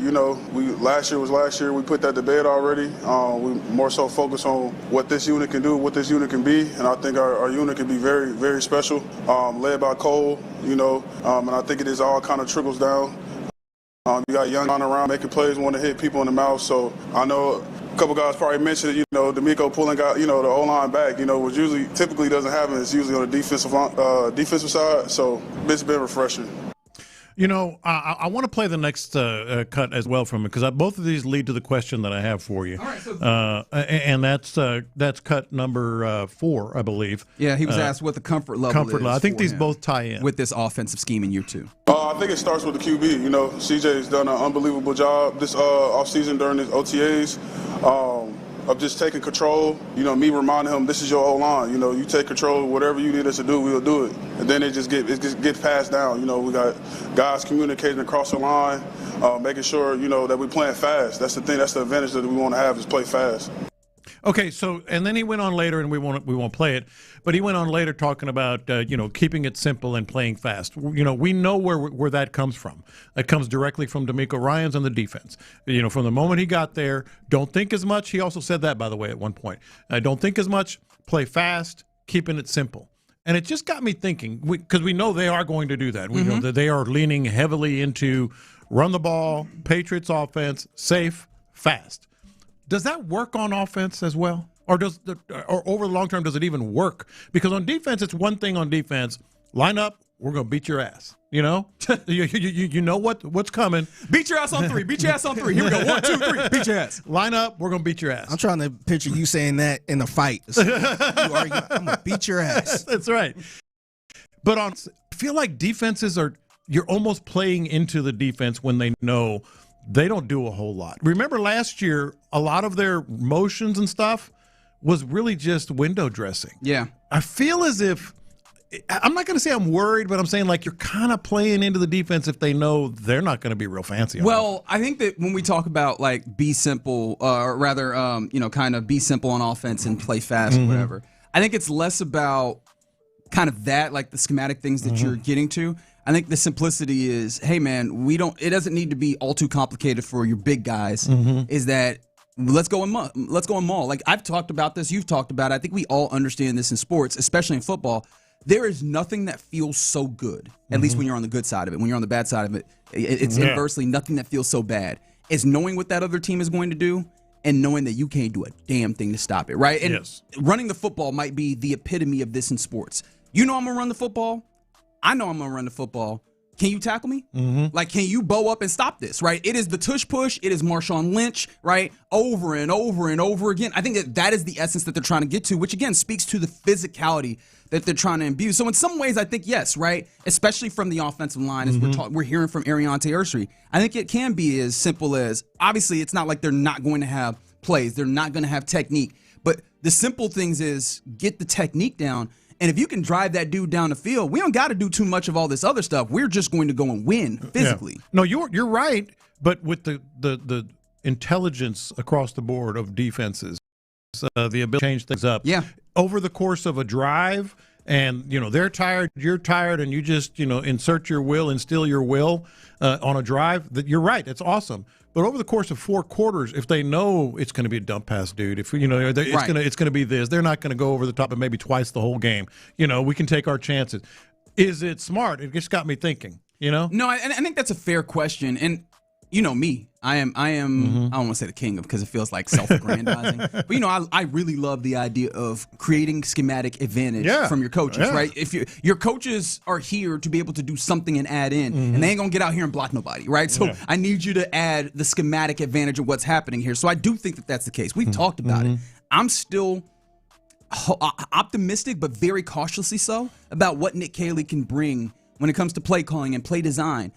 Last year was last year. We put that to bed already. We more so focus on what this unit can do, what this unit can be, and I think our unit can be very, very special. Led by Cole, and I think it is all kind of trickles down. You got young on around making plays, want to hit people in the mouth. So I know a couple guys probably mentioned, D'Amico pulling out, the O-line back, which typically doesn't happen. It's usually on the defensive side. So it's been refreshing. I want to play the next cut as well from it because both of these lead to the question that I have for you. All right, and that's cut number 4, I believe. Yeah, he was asked what the comfort level is. I think these both tie in with this offensive scheme in year 2. I think it starts with the QB. CJ's done an unbelievable job this offseason during his OTAs. of just taking control. Me reminding him, this is your O-line. You take control. Whatever you need us to do, we'll do it. And then it just gets passed down. We got guys communicating across the line, making sure, that we're playing fast. That's the thing. That's the advantage that we want to have is play fast. Okay, so and then he went on later, and we won't play it, but he went on later talking about keeping it simple and playing fast. We know where that comes from. That comes directly from D'Amico Ryans and the defense. From the moment he got there, don't think as much. He also said that, by the way, at one point. Don't think as much. Play fast, keeping it simple. And it just got me thinking, because we know they are going to do that. We know that they are leaning heavily into run the ball, Patriots offense, safe, fast. Does that work on offense as well? Or over the long term, does it even work? Because on defense, it's one thing on defense. Line up, we're going to beat your ass. You know what's coming. Beat your ass on three. Beat your ass on three. Here we go. 1, 2, 3. Beat your ass. Line up, we're going to beat your ass. I'm trying to picture you saying that in a fight. I'm going to beat your ass. That's right. But I feel like defenses you're almost playing into the defense when they know they don't do a whole lot. Remember last year, a lot of their motions and stuff was really just window dressing. Yeah. I feel as if, I'm not going to say I'm worried, but I'm saying like you're kind of playing into the defense if they know they're not going to be real fancy. Well, I think that when we talk about like be simple, or rather, kind of be simple on offense and play fast or whatever, I think it's less about kind of that, like the schematic things that you're getting to. I think the simplicity is, hey man, it doesn't need to be all too complicated for your big guys. Is that let's go and maul. Like I've talked about this, you've talked about it. I think we all understand this in sports, especially in football. There is nothing that feels so good, at least when you're on the good side of it. When you're on the bad side of it, it's inversely nothing that feels so bad. It's knowing what that other team is going to do and knowing that you can't do a damn thing to stop it, right? And running the football might be the epitome of this in sports. You know I'm going to run the football. I know I'm going to run the football. Can you tackle me? Like, can you bow up and stop this, right? It is the tush push. It is Marshawn Lynch, right? Over and over and over again. I think that is the essence that they're trying to get to, which, again, speaks to the physicality that they're trying to imbue. So in some ways, I think, yes, right? Especially from the offensive line, as we're hearing from Ariante Ursary. I think it can be as simple as, obviously, it's not like they're not going to have plays. They're not going to have technique. But the simple things is get the technique down. And if you can drive that dude down the field, we don't got to do too much of all this other stuff. We're just going to go and win physically. Yeah. No, you're right. But with the intelligence across the board of defenses, the ability to change things up. Yeah. Over the course of a drive, and they're tired, you're tired, and you just insert your will, instill your will on a drive. That you're right. It's awesome. But over the course of 4 quarters, if they know it's going to be a dump pass, dude, if it's going to be this, they're not going to go over the top and maybe twice the whole game. We can take our chances. Is it smart? It just got me thinking. No, I think that's a fair question. And me, I am. I don't want to say the king of because it feels like self-aggrandizing. But I really love the idea of creating schematic advantage from your coaches, right? If your coaches are here to be able to do something and add in, and they ain't gonna get out here and block nobody, right? So I need you to add the schematic advantage of what's happening here. So I do think that that's the case. We've talked about it. I'm still optimistic, but very cautiously so about what Nick Caley can bring when it comes to play calling and play design.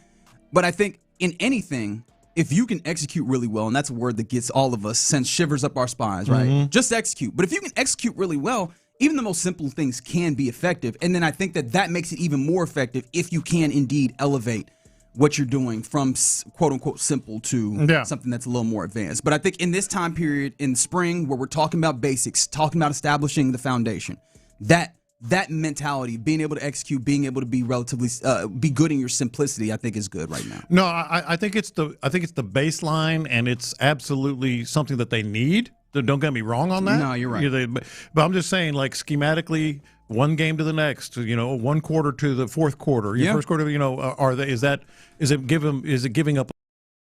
But I think in anything, if you can execute really well, and that's a word that gets all of us, sends shivers up our spines, right? Just execute. But if you can execute really well, even the most simple things can be effective. And then I think that makes it even more effective if you can indeed elevate what you're doing from quote-unquote simple to something that's a little more advanced. But I think in this time period in spring where we're talking about basics, talking about establishing the foundation, that mentality, being able to execute, being able to be relatively be good in your simplicity, I think is good right now. No, I think it's the baseline, and it's absolutely something that they need. Don't get me wrong on that. No, you're right. But I'm just saying, like schematically, one game to the next, 1 quarter to the fourth quarter, first quarter, is it giving up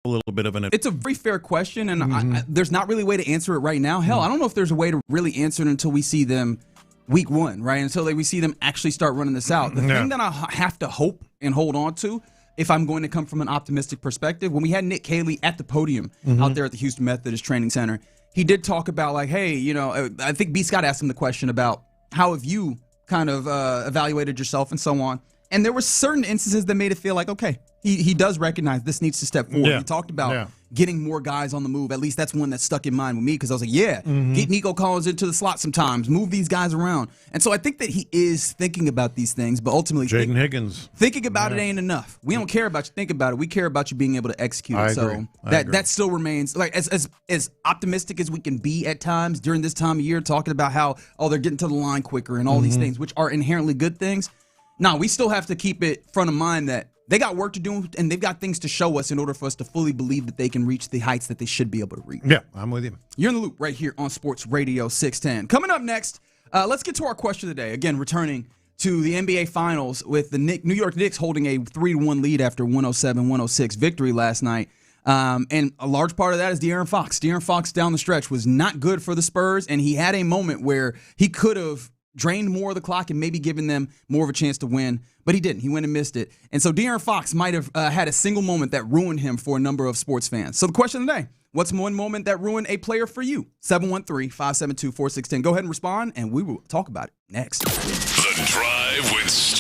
a little bit of an? It's a very fair question, and there's not really a way to answer it right now. Hell, I don't know if there's a way to really answer it until we see them week 1, right? Until we see them actually start running this out. The thing that I have to hope and hold on to, if I'm going to come from an optimistic perspective, when we had Nick Caley at the podium out there at the Houston Methodist Training Center, he did talk about like, hey, I think B. Scott asked him the question about how have you kind of evaluated yourself and so on. And there were certain instances that made it feel like, okay, he does recognize this needs to step forward. Yeah. He talked about getting more guys on the move. At least that's one that stuck in mind with me because I was like, get Nico Collins into the slot sometimes, move these guys around. And so I think that he is thinking about these things, but ultimately Jaden Higgins. Thinking about it ain't enough. We don't care about you thinking about it. We care about you being able to execute it. So that still remains like as optimistic as we can be at times during this time of year, talking about how, they're getting to the line quicker and all these things, which are inherently good things. No, we still have to keep it front of mind that they got work to do and they've got things to show us in order for us to fully believe that they can reach the heights that they should be able to reach. Yeah, I'm with you. You're in the loop right here on Sports Radio 610. Coming up next, let's get to our question of the day. Again, returning to the NBA Finals with the New York Knicks holding a 3-1 lead after 107-106 victory last night. And a large part of that is De'Aaron Fox. De'Aaron Fox down the stretch was not good for the Spurs, and he had a moment where he could have drained more of the clock and maybe given them more of a chance to win, but he didn't. He went and missed it. And so De'Aaron Fox might have had a single moment that ruined him for a number of sports fans. So the question of the day, what's one moment that ruined a player for you? 713-572-4610. Go ahead and respond, and we will talk about it next. The Drive with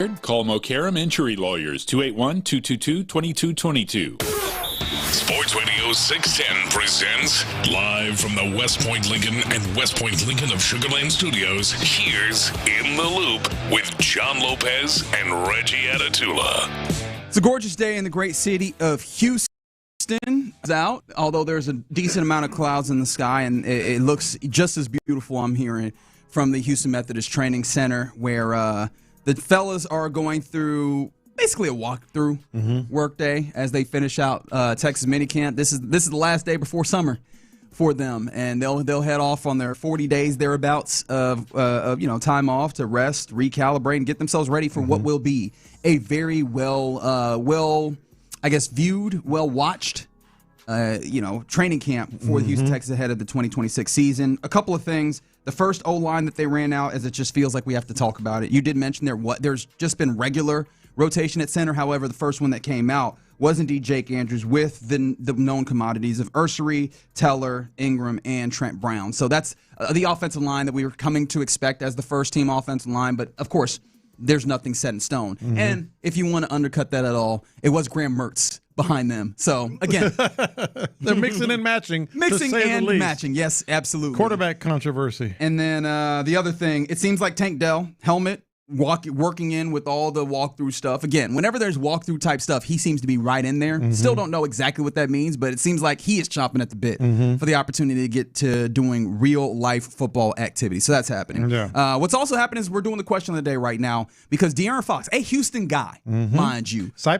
required, call Mokaram Injury Lawyers, 281-222-2222. Sports Radio 610 presents live from the West Point Lincoln and West Point Lincoln of Sugar Land Studios. Here's In the Loop with John Lopez and Reggie Atatula. It's a gorgeous day in the great city of Houston. Out, although there's a decent amount of clouds in the sky, and it looks just as beautiful, I'm hearing, from the Houston Methodist Training Center, where the fellas are going through basically a walkthrough workday as they finish out Texas Minicamp. This is the last day before summer for them, and they'll head off on their 40 days thereabouts of time off to rest, recalibrate, and get themselves ready for what will be a very well viewed, well watched, training camp for the Houston Texans ahead of the 2026 season. A couple of things. The first O-line that they ran out, as it just feels like we have to talk about it. You did mention there's just been regular rotation at center. However, the first one that came out was indeed Jake Andrews with the known commodities of Ursery, Teller, Ingram, and Trent Brown. So that's the offensive line that we were coming to expect as the first team offensive line. But of course, there's nothing set in stone. And if you want to undercut that at all, it was Graham Mertz behind them. So, again. They're mixing and matching. Mixing and matching, yes, absolutely. Quarterback controversy. And then the other thing, it seems like Tank Dell, helmet, working in with all the walkthrough stuff. Again, whenever there's walkthrough type stuff, he seems to be right in there. Still don't know exactly what that means, but it seems like he is chomping at the bit for the opportunity to get to doing real life football activity. So that's happening. Yeah. What's also happening is we're doing the question of the day right now because De'Aaron Fox, a Houston guy, mind you. Cy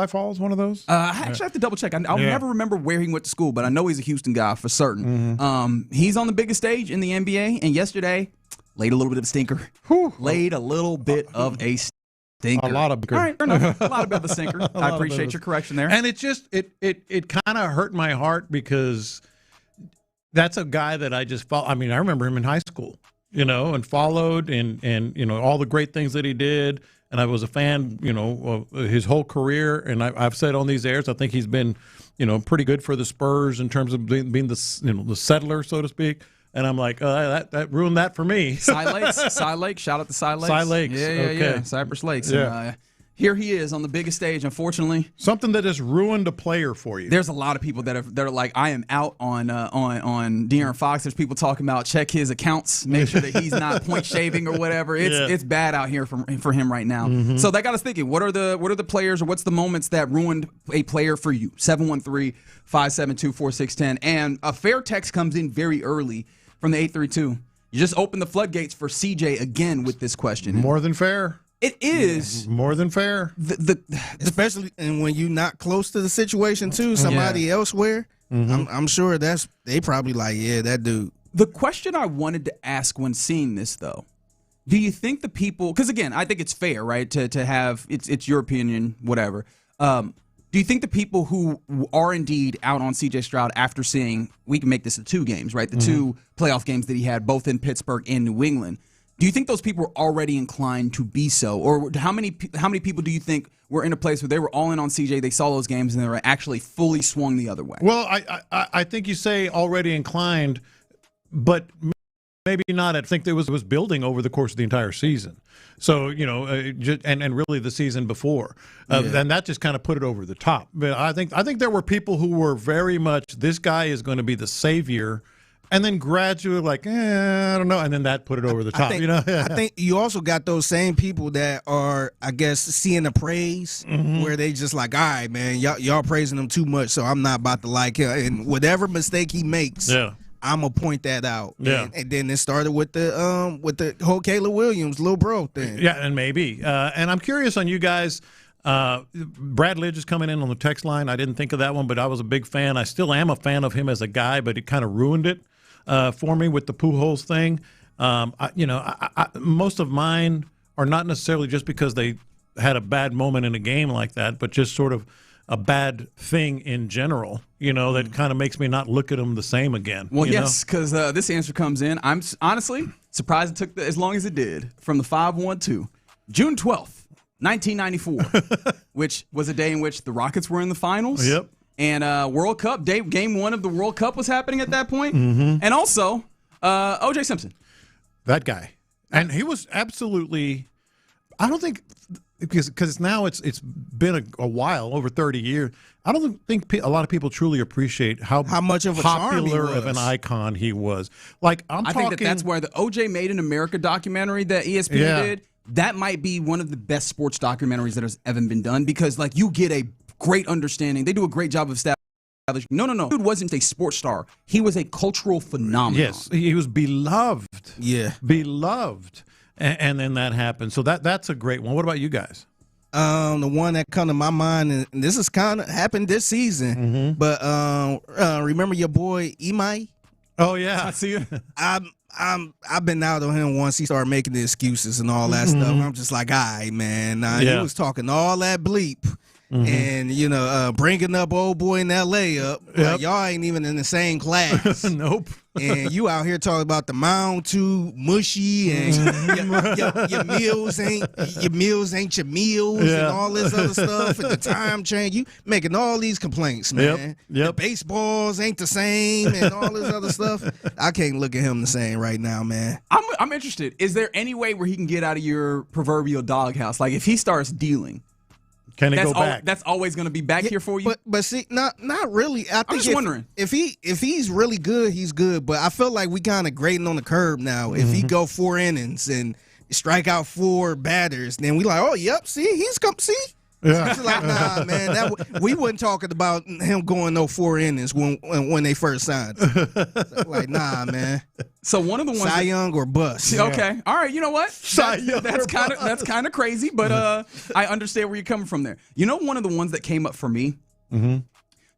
Falls, one of those? I actually have to double check. I'll never remember where he went to school, but I know he's a Houston guy for certain. He's on the biggest stage in the NBA, and yesterday laid a little bit of a stinker. Laid a little bit of a stinker. A lot of All right, fair enough. A lot of a stinker. I appreciate your correction there. And it just it kind of hurt my heart because that's a guy that I just follow. I mean, I remember him in high school, and followed and all the great things that he did. And I was a fan, of his whole career. And I've said on these airs, I think he's been, pretty good for the Spurs in terms of being the settler, so to speak. And I'm like, that ruined that for me. Cy Lakes. Shout out to Cy Lakes. Cy Lakes. Yeah. Cypress Lakes. Yeah. And, here he is on the biggest stage, unfortunately. Something that has ruined a player for you. There's a lot of people that are like, I am out on De'Aaron Fox. There's people talking about check his accounts, make sure that he's not point shaving or whatever. It's bad out here for him right now. So that got us thinking, what are the players or what's the moments that ruined a player for you? 713-572-4610. And a fair text comes in very early from the 832. You just opened the floodgates for CJ again with this question. More than fair. It is more than fair, especially and when you're not close to the situation too. Somebody elsewhere, I'm sure they probably like, that dude. The question I wanted to ask when seeing this though, do you think the people? Because again, I think it's fair, right? To have it's your opinion, whatever. Do you think the people who are indeed out on C.J. Stroud after seeing, we can make this the 2 games, right? The 2 playoff games that he had, both in Pittsburgh and New England. Do you think those people were already inclined to be so? Or how many people do you think were in a place where they were all in on CJ, they saw those games, and they were actually fully swung the other way? Well, I think you say already inclined, but maybe not. I think there was building over the course of the entire season. So, and really the season before. And that just kind of put it over the top. But I think there were people who were very much, this guy is going to be the savior. And then gradually, like, I don't know, and then that put it over the top. I think you also got those same people that are, I guess, seeing the praise, where they just like, all right, man, y'all praising him too much, so I'm not about to like him. And whatever mistake he makes, I'm gonna point that out. Yeah. And then it started with the whole Caleb Williams, little bro thing. Yeah, and maybe. And I'm curious on you guys. Brad Lidge is coming in on the text line. I didn't think of that one, but I was a big fan. I still am a fan of him as a guy, but it kind of ruined it for me with the Pujols thing. Most of mine are not necessarily just because they had a bad moment in a game like that, but just sort of a bad thing in general, that kind of makes me not look at them the same again. Well, yes, because this answer comes in. I'm honestly surprised it took as long as it did from the 512. June 12th, 1994, which was a day in which the Rockets were in the finals. Yep. And World Cup, game 1 of the World Cup was happening at that point. And also, O.J. Simpson. That guy. And he was absolutely, I don't think because now it's been a while, over 30 years. I don't think a lot of people truly appreciate how much of a charm he popular was. of an icon he was. Like I think that's where the O.J. Made in America documentary that ESPN did. That might be one of the best sports documentaries that has ever been done because, like, you get a great understanding. They do a great job of establishing. No. Dude wasn't a sports star. He was a cultural phenomenon. Yes, he was beloved. Yeah. Beloved. And then that happened. So that's a great one. What about you guys? The one that come to my mind, and this is kind of happened this season, but remember your boy Imai? Oh yeah, I see you. I've been out on him once he started making the excuses and all that stuff. I'm just like, all right, man. He was talking all that bleep. And, bringing up old boy in L.A. up. Like, y'all ain't even in the same class. Nope. And you out here talking about the mound too mushy and your meals ain't your meals and all this other stuff and the time change. You making all these complaints, man. The baseballs ain't the same and all this other stuff. I can't look at him the same right now, man. I'm interested. Is there any way where he can get out of your proverbial doghouse? Like if he starts dealing, can he go back? That's always going to be back here for you. But see, not really. I think I'm just wondering if he's really good, he's good. But I feel like we kind of grading on the curb now. If he go 4 innings and strike out 4 batters, then we like, oh, yep, see, he's come, see. Yeah. It's like, nah, man, we wasn't talking about him going no 4 innings when they first signed him. Like, nah, man. So one of the ones Cy Young or bust. Okay, all right. You know what? That's kind of crazy, but I understand where you're coming from there. You know, one of the ones that came up for me. Do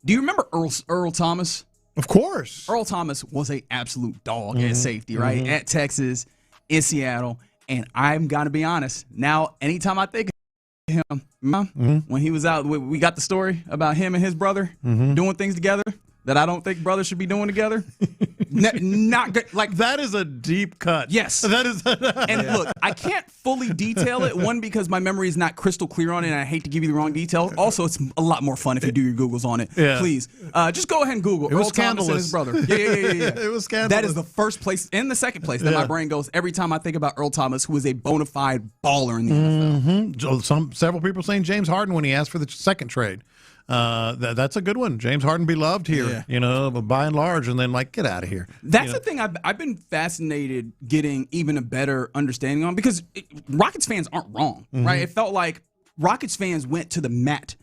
you remember Earl Thomas? Of course. Earl Thomas was an absolute dog at safety, right? At Texas, in Seattle, and I'm gonna be honest. Now, anytime I think him when he was out, we got the story about him and his brother doing things together that I don't think brothers should be doing together. Not good. Like that is a deep cut. Yes, that is. And look, I can't fully detail it. One, because my memory is not crystal clear on it, and I hate to give you the wrong details. Also, it's a lot more fun if you do your Googles on it. Yeah. Please, just go ahead and Google Earl Thomas and his brother. Yeah. It was scandalous. That is the first place and the second place that my brain goes every time I think about Earl Thomas, who is a bona fide baller in the NFL. Several people saying James Harden when he asked for the second trade. That's a good one. James Harden beloved here, but by and large, and then get out of here. That's the thing I've been fascinated getting even a better understanding on, because Rockets fans aren't wrong, right? It felt like Rockets fans went to the mat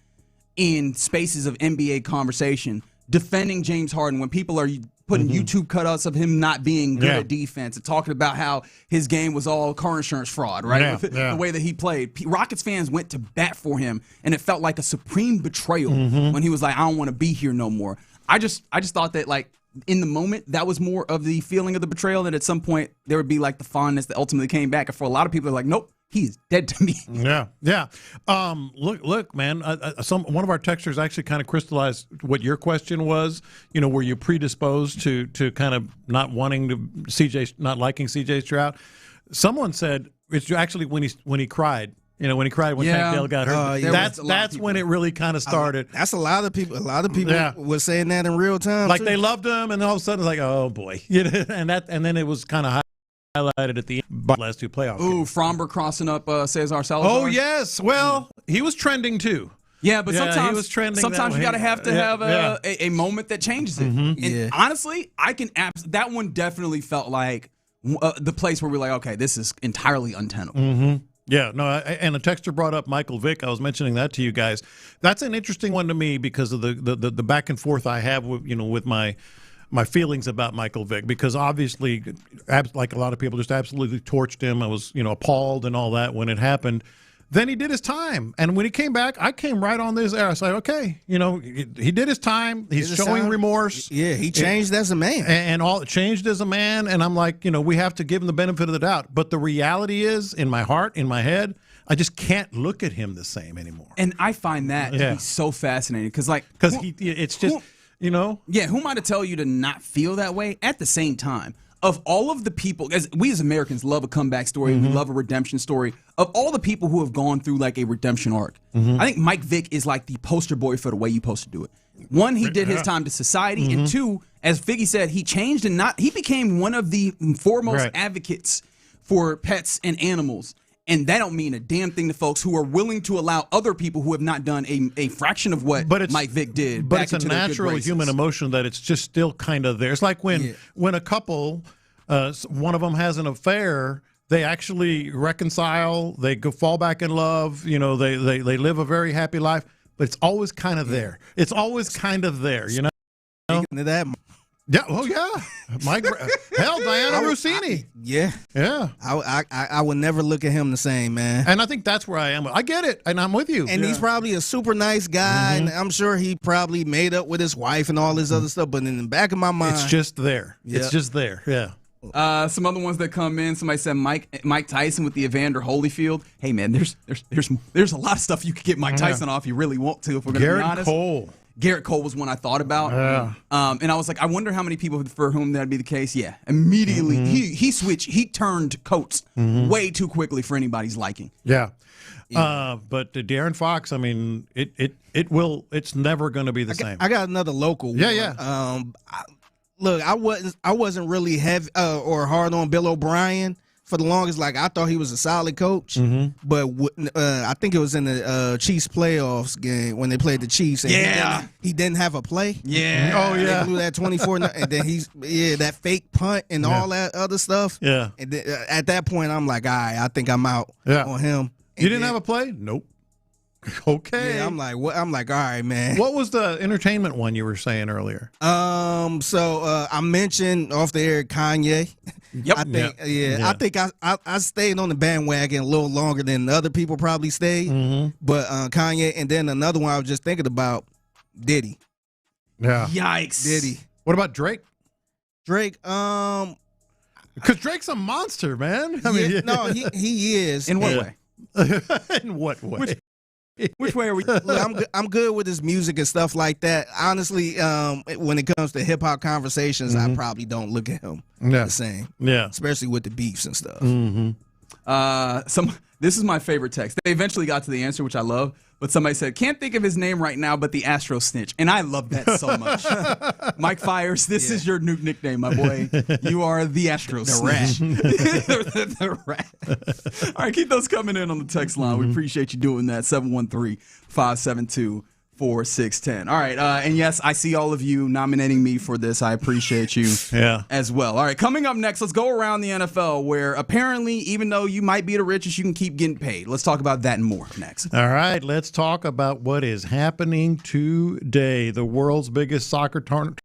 in spaces of NBA conversation defending James Harden when people are putting YouTube cutouts of him not being good at defense and talking about how his game was all car insurance fraud, right? The way that he played. Rockets fans went to bat for him, and it felt like a supreme betrayal when he was like, I don't want to be here no more. I just thought that, in the moment, that was more of the feeling of the betrayal, that at some point there would be the fondness that ultimately came back. And for a lot of people, they're like, nope, he's dead to me. Yeah. Look, man. One of our texters actually kind of crystallized what your question was. Were you predisposed to kind of not liking CJ Stroud? Someone said it's actually when he cried. When he cried when Tank Dell got hurt. That's when it really kind of started. That's a lot of people. A lot of people were saying that in real time. They loved him, and then all of a sudden, oh boy, and then it was kind of highlighted at the end by the last 2 playoff games. Fromber crossing up Cesar Salazar. Oh yes, well he was trending too. Yeah, but sometimes he was trending. Sometimes you got to have a moment that changes it. And honestly, that one definitely felt like the place where we're like, okay, this is entirely untenable. Yeah, no, and a texter brought up Michael Vick. I was mentioning that to you guys. That's an interesting one to me because of the back and forth I have with my feelings about Michael Vick, because obviously, like a lot of people, just absolutely torched him. I was appalled and all that when it happened. Then he did his time, and when he came back, I came right on this air. I was like, okay, he did his time. He's showing remorse. Yeah, he changed as a man, and changed as a man. And I'm like, we have to give him the benefit of the doubt. But the reality is, in my heart, in my head, I just can't look at him the same anymore. And I find that to be so fascinating because it's just. Yeah, who am I to tell you to not feel that way? At the same time, of all of the people, as we as Americans love a comeback story, we love a redemption story. Of all the people who have gone through a redemption arc, I think Mike Vick is the poster boy for the way you're supposed to do it. One, he did his time to society, and 2, as Figgy said, he changed he became one of the foremost advocates for pets and animals. And that don't mean a damn thing to folks who are willing to allow other people who have not done a fraction of what Mike Vick did. But back it's a into their good natural graces. human emotion that it's just still kind of there. It's like when a couple, one of them has an affair, they actually reconcile, they fall back in love, they live a very happy life, but it's always kind of there. It's always kind of there, you know? Speaking of that, yeah, oh yeah, Mike. Hell, Diana Rossini. Yeah. I would never look at him the same, man. And I think that's where I am. I get it, and I'm with you. And he's probably a super nice guy, and I'm sure he probably made up with his wife and all this other stuff. But in the back of my mind, it's just there. It's just there. Yeah. Some other ones that come in. Somebody said Mike Tyson with the Evander Holyfield. Hey man, there's a lot of stuff you could get Mike Tyson off. You really want to, if we're going to be honest. Garrett Cole was one I thought about. And I was like, I wonder how many people for whom that'd be the case. Yeah, immediately he switched. He turned coats way too quickly for anybody's liking. Yeah. But De'Aaron Fox, I mean, it's never going to be the same. I got another local one. Yeah. Look, I wasn't really heavy or hard on Bill O'Brien for the longest. Like, I thought he was a solid coach, but I think it was in the Chiefs playoffs game when they played the Chiefs. And he didn't have a play. Yeah. Oh yeah. They blew that 24, and then that fake punt and all that other stuff. Yeah. And then, at that point, I'm like, all right, I think I'm out on him. You didn't have a play? Nope. Okay. Yeah, I'm like, what? I'm like, all right, man. What was the entertainment one you were saying earlier? So I mentioned off the air Kanye. Yep. I think I stayed on the bandwagon a little longer than other people probably stayed. But Kanye, and then another one I was just thinking about, Diddy. Yeah. Yikes. Diddy. What about Drake? Drake, because Drake's a monster, man. I mean, no, he is. In what way? In what way? Which way are we? Look, I'm good with his music and stuff like that. Honestly, when it comes to hip hop conversations, I probably don't look at him the same. Yeah, especially with the beefs and stuff. This is my favorite text. They eventually got to the answer, which I love. But somebody said, can't think of his name right now, but the Astros snitch. And I love that so much. Mike Fires, this is your new nickname, my boy. You are the Astros snitch. The rat. All right, keep those coming in on the text line. We appreciate you doing that. 713-572-4610. All right, and yes, I see all of you nominating me for this. I appreciate you as well. All right, coming up next, let's go around the NFL where apparently, even though you might be the richest, you can keep getting paid. Let's talk about that and more next. All right, let's talk about what is happening today. The world's biggest soccer tournament.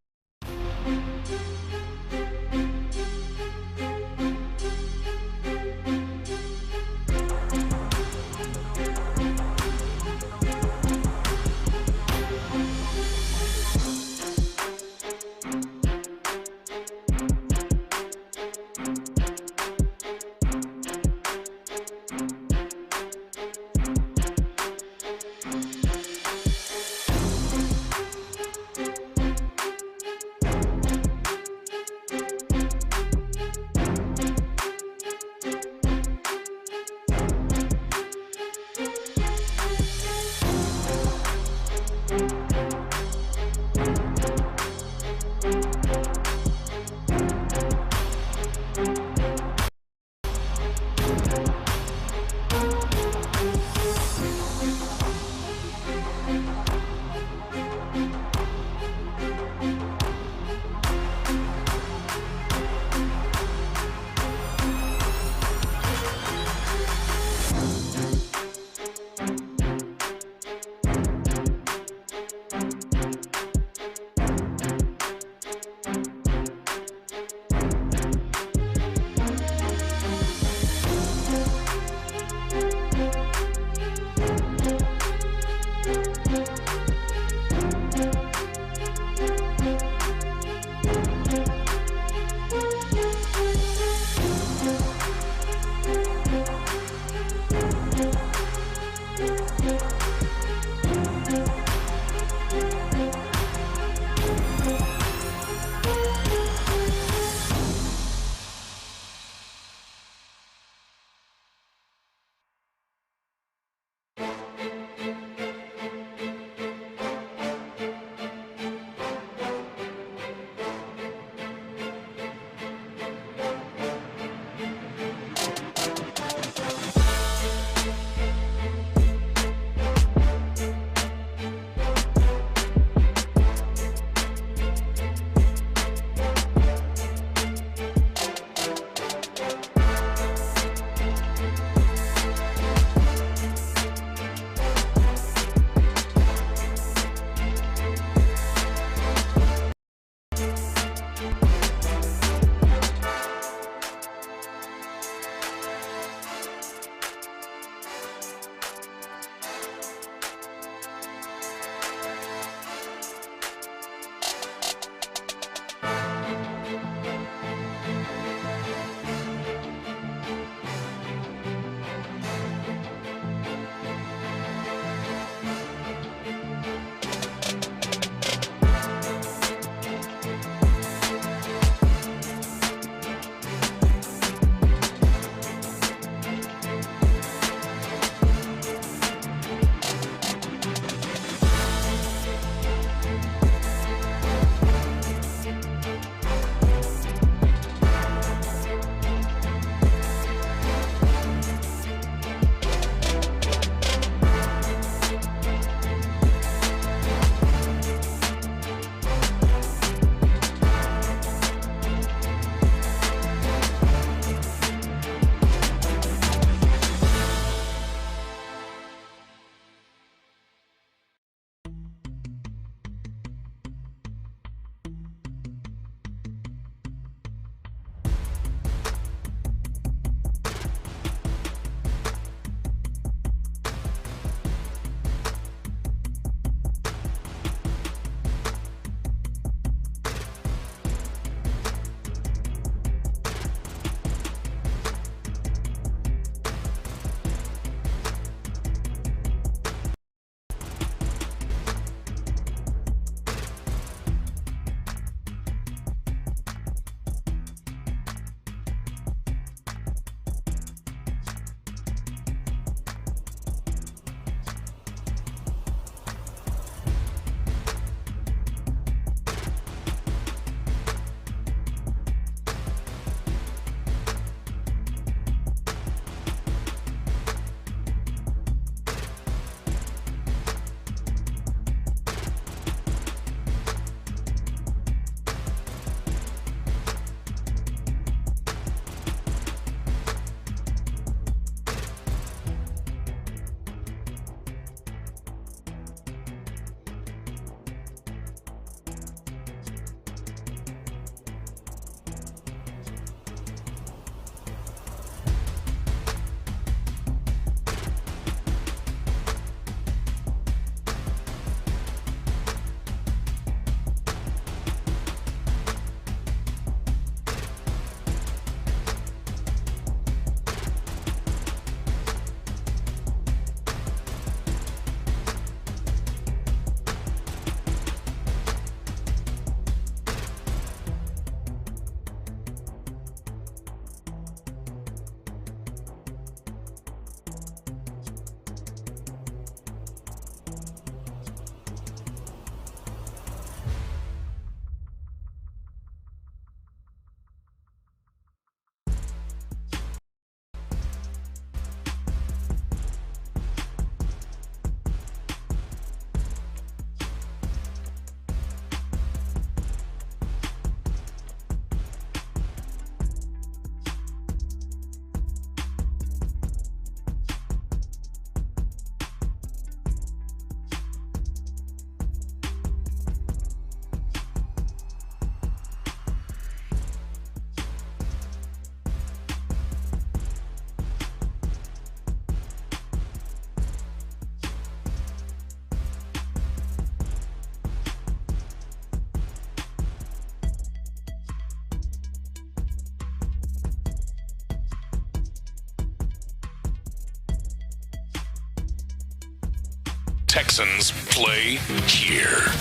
Texans play here.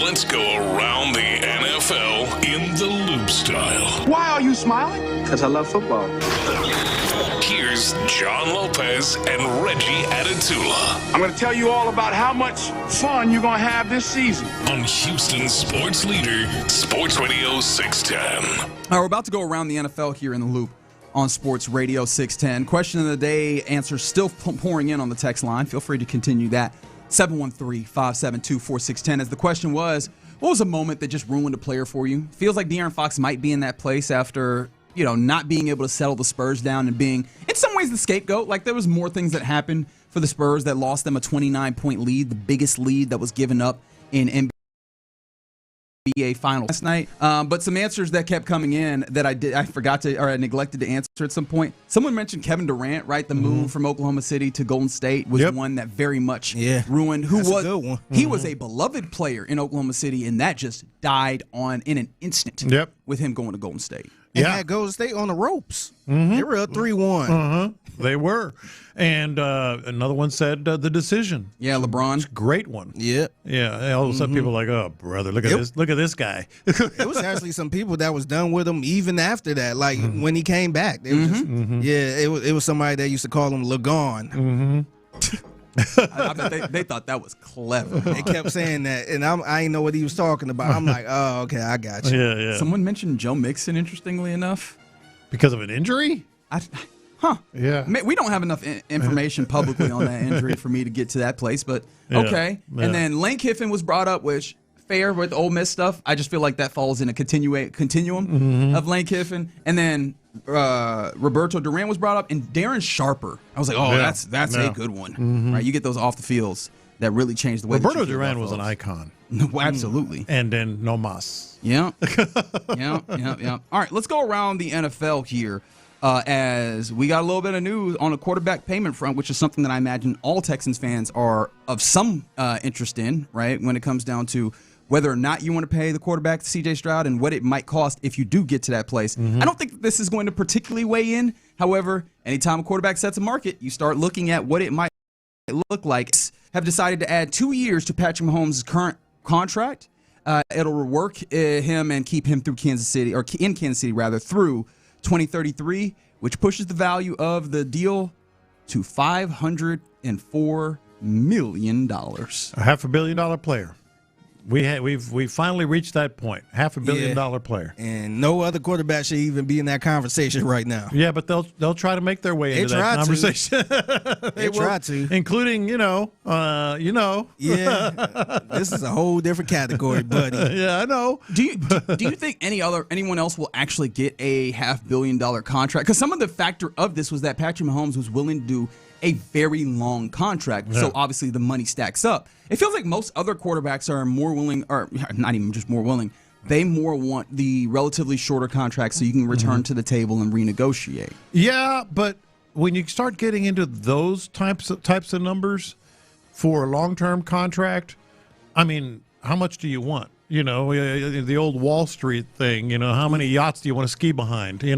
Let's go around the NFL in the loop style. Why are you smiling? Because I love football. Here's John Lopez and Reggie Adetula. I'm going to tell you all about how much fun you're going to have this season. On Houston sports leader, Sports Radio 610. All right, we're about to go around the NFL here in the loop on Sports Radio 610. Question of the day, answers still pouring in on the text line. Feel free to continue that. 713-572-4610. As the question was, what was a moment that just ruined a player for you? Feels like De'Aaron Fox might be in that place after, not being able to settle the Spurs down and being, in some ways, the scapegoat. Like, there was more things that happened for the Spurs that lost them a 29-point lead, the biggest lead that was given up in NBA Finals last night. But some answers that kept coming in that I neglected to answer at some point. Someone mentioned Kevin Durant, right? The move from Oklahoma City to Golden State was one that very much ruined. That's a good one. He was a beloved player in Oklahoma City, and that just died in an instant with him going to Golden State. And had Golden State on the ropes. They were up 3-1. They were. And another one said the decision. Yeah, LeBron. It's a great one. Yeah. Yeah. All of a sudden people are like, oh, brother, look at this. Look at this guy. It was actually some people that was done with him even after that. Like when he came back. They was just, it was somebody that used to call him Lagon. I bet they thought that was clever. They kept saying that, and I didn't know what he was talking about. I'm like, oh, okay, I got you. Yeah. Someone mentioned Joe Mixon, interestingly enough. Because of an injury? Yeah. We don't have enough information publicly on that injury for me to get to that place, but okay. Yeah. And then Lane Kiffin was brought up, which fair with Ole Miss stuff. I just feel like that falls in a continuum of Lane Kiffin. And then Roberto Duran was brought up, and Darren Sharper. I was like, that's a good one. Right? You get those off the fields that really changed the way. Roberto Duran was an icon. No, absolutely. And then no mas. Yeah. Yeah. All right, let's go around the NFL here. As we got a little bit of news on the quarterback payment front, which is something that I imagine all Texans fans are of some interest in, right? When it comes down to whether or not you want to pay the quarterback, C.J. Stroud, and what it might cost if you do get to that place. I don't think this is going to particularly weigh in. However, anytime a quarterback sets a market, you start looking at what it might look like. Have decided to add 2 years to Patrick Mahomes' current contract. It'll rework him and keep him through Kansas City, or in Kansas City rather, through 2033, which pushes the value of the deal to $504 million. $500 million player. We've finally reached that point. $500 million player. And no other quarterback should even be in that conversation right now. Yeah, but they'll try to make their way into that conversation. They try to, including Yeah, this is a whole different category, buddy. Yeah, I know. Do you think anyone else will actually get a $500 million contract? Because some of the factor of this was that Patrick Mahomes was willing to do a very long contract, so obviously the money stacks up. It feels like most other quarterbacks are more willing, or not even just more willing, they more want the relatively shorter contract so you can return to the table and renegotiate. Yeah, but when you start getting into those types of numbers for a long-term contract, I mean, how much do you want? You know, the old Wall Street thing, how many yachts do you want to ski behind, I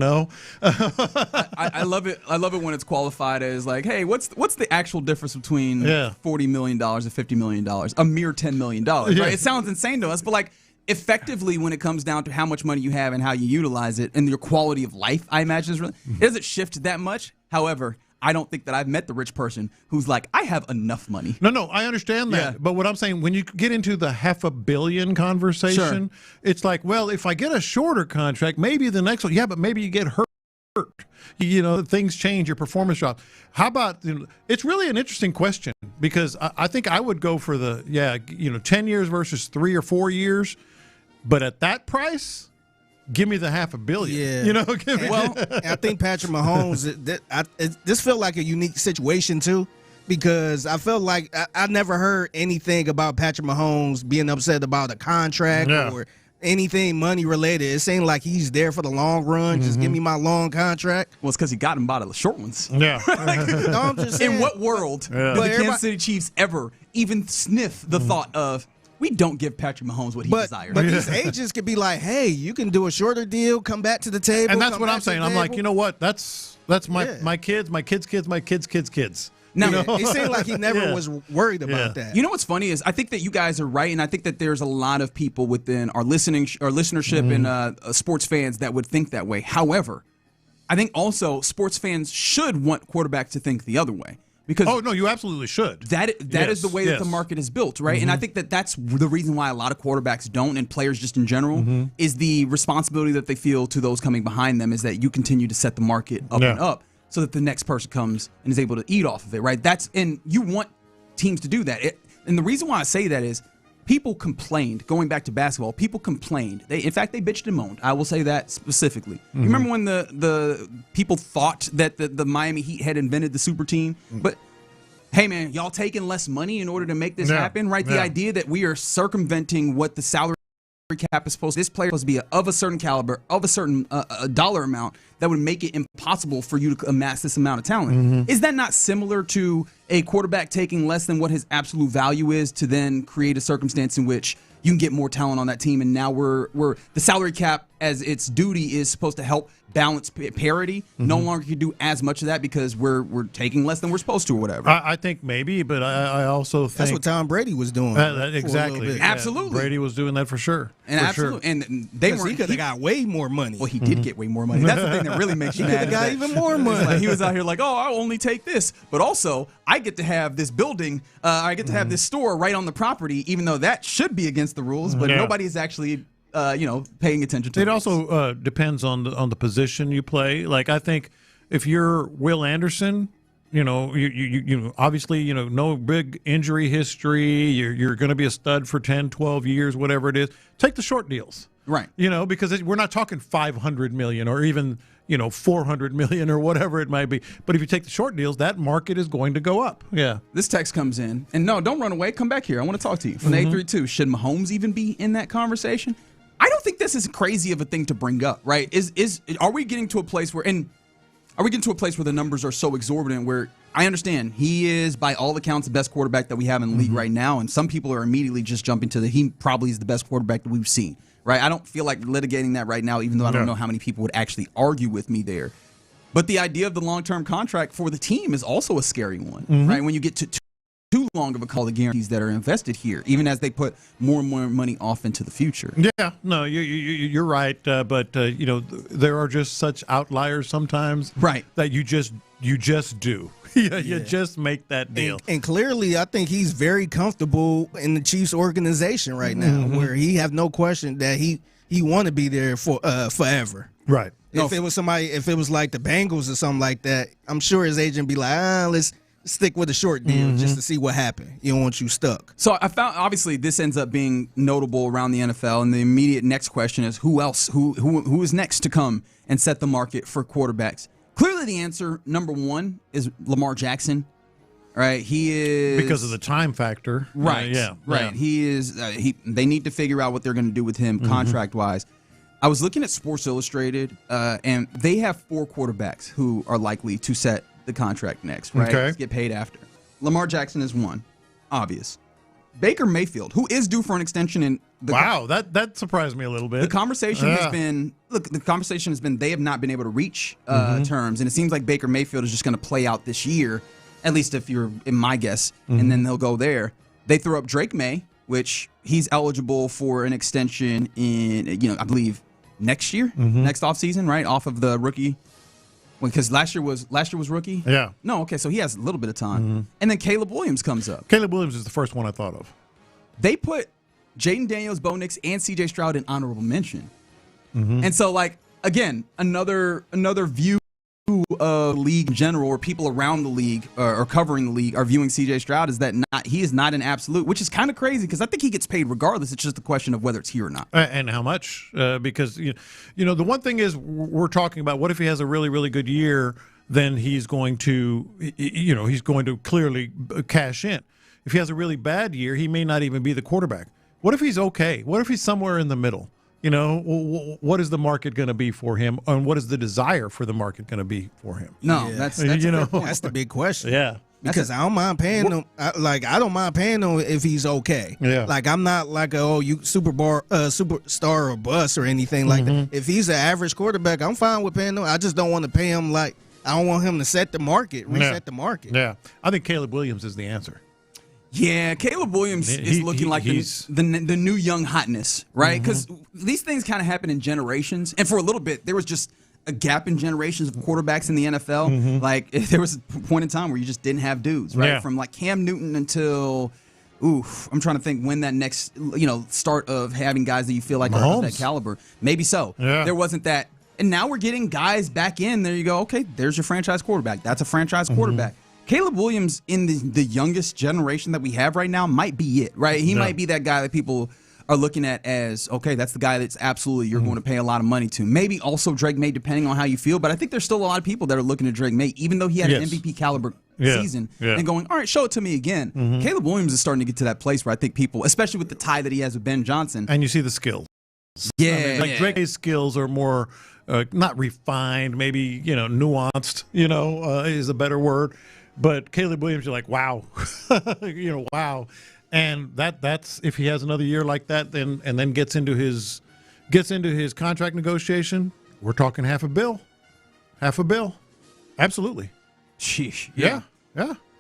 love it. I love it when it's qualified as like, hey, what's the actual difference between $40 million and $50 million? A mere $10 million, right? It sounds insane to us, but like effectively when it comes down to how much money you have and how you utilize it and your quality of life, I imagine it doesn't shift that much. However, I don't think that I've met the rich person who's like, I have enough money. No, I understand that. Yeah. But what I'm saying, when you get into the $500 million conversation, it's like, well, if I get a shorter contract, maybe the next one, but maybe you get hurt. Things change, your performance drops. How about, it's really an interesting question because I think I would go for 10 years versus 3 or 4 years. But at that price, give me the $500 million. Yeah. Well, I think Patrick Mahomes, this felt like a unique situation too, because I felt like I never heard anything about Patrick Mahomes being upset about a contract or anything money related. It seemed like he's there for the long run. Just give me my long contract. Well, it's because he got him by the short ones. Yeah. No, I'm just saying. In what world did the Kansas City Chiefs ever even sniff the thought of, we don't give Patrick Mahomes what he desires. But these agents could be like, hey, you can do a shorter deal, come back to the table. And that's what I'm saying. I'm like, you know what? That's my kids, my kids' kids, my kids' kids' kids. Now, he seemed like he never was worried about that. You know what's funny is I think that you guys are right, and I think that there's a lot of people within our listenership and sports fans that would think that way. However, I think also sports fans should want quarterbacks to think the other way. Because you absolutely should. That is the way that the market is built, right? And I think that that's the reason why a lot of quarterbacks don't, and players just in general, is the responsibility that they feel to those coming behind them is that you continue to set the market up and up so that the next person comes and is able to eat off of it, right? And you want teams to do that. And the reason why I say that is people complained, going back to basketball, people complained. In fact, they bitched and moaned. I will say that specifically. You remember when the people thought that the Miami Heat had invented the super team? But, hey, man, y'all taking less money in order to make this happen, right? The idea that we are circumventing what the salary cap is supposed to be. This player is supposed to be of a certain caliber, of a certain a dollar amount that would make it impossible for you to amass this amount of talent. Is that not similar to a quarterback taking less than what his absolute value is to then create a circumstance in which you can get more talent on that team, and now we're the salary cap as its duty is supposed to help balance parity. No longer can do as much of that because we're taking less than we're supposed to or whatever. I think maybe, but I also think that's what Tom Brady was doing. Exactly, absolutely. Brady was doing that for sure. And absolutely, and they weren't. He could have got way more money. Well, he did get way more money. That's the thing that really makes you mad. He could have got even more money. Like, he was out here like, oh, I'll only take this, but also I get to have this building. I get to have this store right on the property, even though that should be against the rules. But nobody's actually paying attention to it. It also depends on the position you play. Like, I think if you're Will Anderson, you obviously, no big injury history. You're going to be a stud for 10, 12 years, whatever it is. Take the short deals. Right. Because we're not talking $500 million or even, $400 million or whatever it might be. But if you take the short deals, that market is going to go up. Yeah. This text comes in, and no, don't run away. Come back here. I want to talk to you. From the 832, should Mahomes even be in that conversation? I don't think this is crazy of a thing to bring up, right? Are we getting to a place where the numbers are so exorbitant where I understand he is, by all accounts, the best quarterback that we have in the league right now, and some people are immediately just jumping to he probably is the best quarterback that we've seen, right? I don't feel like litigating that right now, even though I don't know how many people would actually argue with me there. But the idea of the long-term contract for the team is also a scary one, right? When you get to too long of a call, the guarantees that are invested here, even as they put more and more money off into the future. Yeah, no, you're right, but there are just such outliers sometimes, right? That you just do. You just make that deal. And clearly, I think he's very comfortable in the Chiefs organization right now, where he have no question that he want to be there for forever. Right. If it was like the Bengals or something like that, I'm sure his agent be like, let's stick with a short deal just to see what happened. You don't want you stuck. So I found, obviously, this ends up being notable around the NFL, and the immediate next question is who else? Who is next to come and set the market for quarterbacks? Clearly, the answer, number one, is Lamar Jackson. Right, he is because of the time factor. Right, right. He is. They need to figure out what they're going to do with him contract wise. I was looking at Sports Illustrated, and they have 4 quarterbacks who are likely to set the contract next. Right, get paid after. Lamar Jackson is one, obvious. Baker Mayfield, who is due for an extension in the that surprised me a little bit. The conversation has been they have not been able to reach terms, and it seems like Baker Mayfield is just going to play out this year, at least if you're in my guess, and then they'll go there. They threw up Drake May, which he's eligible for an extension in I believe next year, next offseason, right, off of the rookie. Because last year was rookie? Yeah. No, okay, so he has a little bit of time. And then Caleb Williams comes up. Caleb Williams is the first one I thought of. They put Jaden Daniels, Bo Nix, and C.J. Stroud in honorable mention. And so, again, another view of the league in general, or people around the league or covering the league are viewing C.J. Stroud as that he is not an absolute, which is kind of crazy because I think he gets paid regardless. It's just a question of whether it's here or not. And how much? Because, the one thing is we're talking about what if he has a really, really good year, then he's going to, he's going to clearly cash in. If he has a really bad year, he may not even be the quarterback. What if he's okay? What if he's somewhere in the middle? What is the market going to be for him, and what is the desire for the market going to be for him? No, that's that's the big question. Yeah, because I don't mind paying him. I don't mind paying him if he's okay. Yeah, I'm not like you superstar or bust or anything like that. If he's an average quarterback, I'm fine with paying him. I just don't want to pay him like I don't want him to reset the market. Yeah. I think Caleb Williams is the answer. Yeah, Caleb Williams is looking like the new young hotness, right? Because these things kind of happen in generations. And for a little bit, there was just a gap in generations of quarterbacks in the NFL. Like, there was a point in time where you just didn't have dudes, right? Yeah. From like Cam Newton until, I'm trying to think when that next, start of having guys that you feel like are of that caliber. Maybe so. Yeah. There wasn't that. And now we're getting guys back in. There you go. Okay, there's your franchise quarterback. That's a franchise quarterback. Caleb Williams in the youngest generation that we have right now might be it, right? He might be that guy that people are looking at as, okay, that's the guy that's absolutely you're going to pay a lot of money to. Maybe also Drake May, depending on how you feel. But I think there's still a lot of people that are looking at Drake May, even though he had an MVP caliber season, and going, all right, show it to me again. Caleb Williams is starting to get to that place where I think people, especially with the tie that he has with Ben Johnson. And you see the skills. Yeah. Drake May's skills are more, not refined, maybe, nuanced, is a better word. But Caleb Williams, you're like, wow, wow, and that's if he has another year like that, then gets into his contract negotiation, we're talking $500 million, absolutely. Sheesh. Yeah.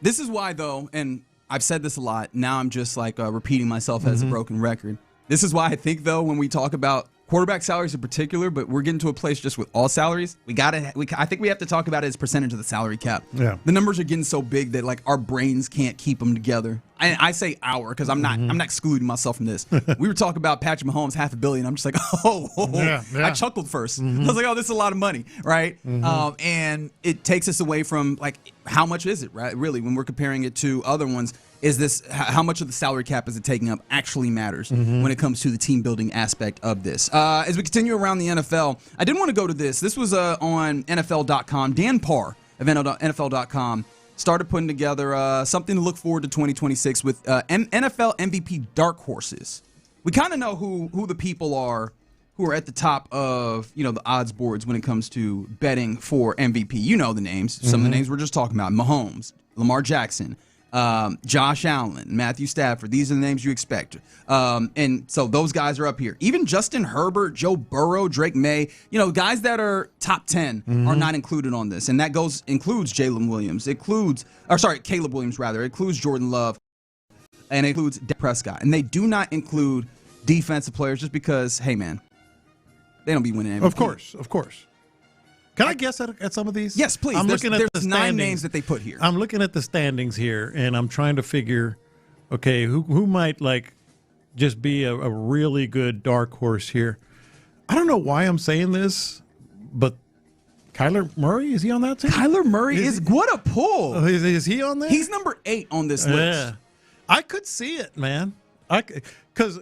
This is why, though, and I've said this a lot. Now I'm just like repeating myself as a broken record. This is why I think, though, when we talk about quarterback salaries in particular, but we're getting to a place just with all salaries. I think we have to talk about it as percentage of the salary cap. Yeah. The numbers are getting so big that like our brains can't keep them together. I say our because I'm not excluding myself from this. We were talking about Patrick Mahomes $500 million. I'm just like, I chuckled first. I was like, this is a lot of money, right? And it takes us away from like how much is it, right? Really, when we're comparing it to other ones. Is this how much of the salary cap is it taking up actually matters when it comes to the team building aspect of this? As we continue around the NFL, I did want to go to this. This was on NFL.com. Dan Parr of NFL.com started putting together something to look forward to 2026 with NFL MVP dark horses. We kind of know who the people are who are at the top of the odds boards when it comes to betting for MVP. You know the names. Some of the names we're just talking about: Mahomes, Lamar Jackson. Josh Allen, Matthew Stafford. These are the names you expect. And so those guys are up here. Even Justin Herbert, Joe Burrow, Drake May, guys that are top 10 are not included on this. And that includes Caleb Williams. It includes Jordan Love. And it includes Dak Prescott. And they do not include defensive players just because, hey, man, they don't be winning MVP. Of course. Can I guess at some of these? Yes, please. There's 9 names that they put here. I'm looking at the standings here, and I'm trying to figure, okay, who might just be a really good dark horse here. I don't know why I'm saying this, but Kyler Murray, is he on that team? Kyler Murray what a pull. Is he on there? He's number 8 on this list. Yeah. I could see it, man. Because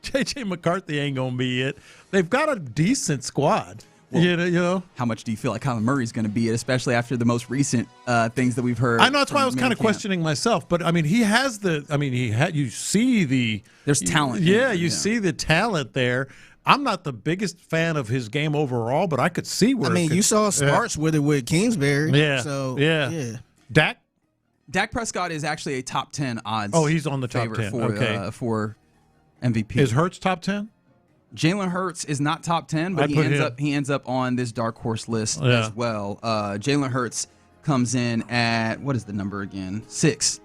J.J. McCarthy ain't going to be it. They've got a decent squad. Well, how much do you feel like Kyler Murray's going to be it, especially after the most recent things that we've heard? I know that's why I was kind of questioning myself, but I mean, you see there's talent. Yeah, you see the talent there. I'm not the biggest fan of his game overall, but I could see where. you saw starts with it with Kingsbury. Yeah. So yeah. Dak Prescott is actually a top 10 odds. Oh, he's on the top 10. For MVP. Is Hurts top 10? Jalen Hurts is not top 10, but he ends up on this dark horse list as well. Jalen Hurts comes in at, what is the number again? 6.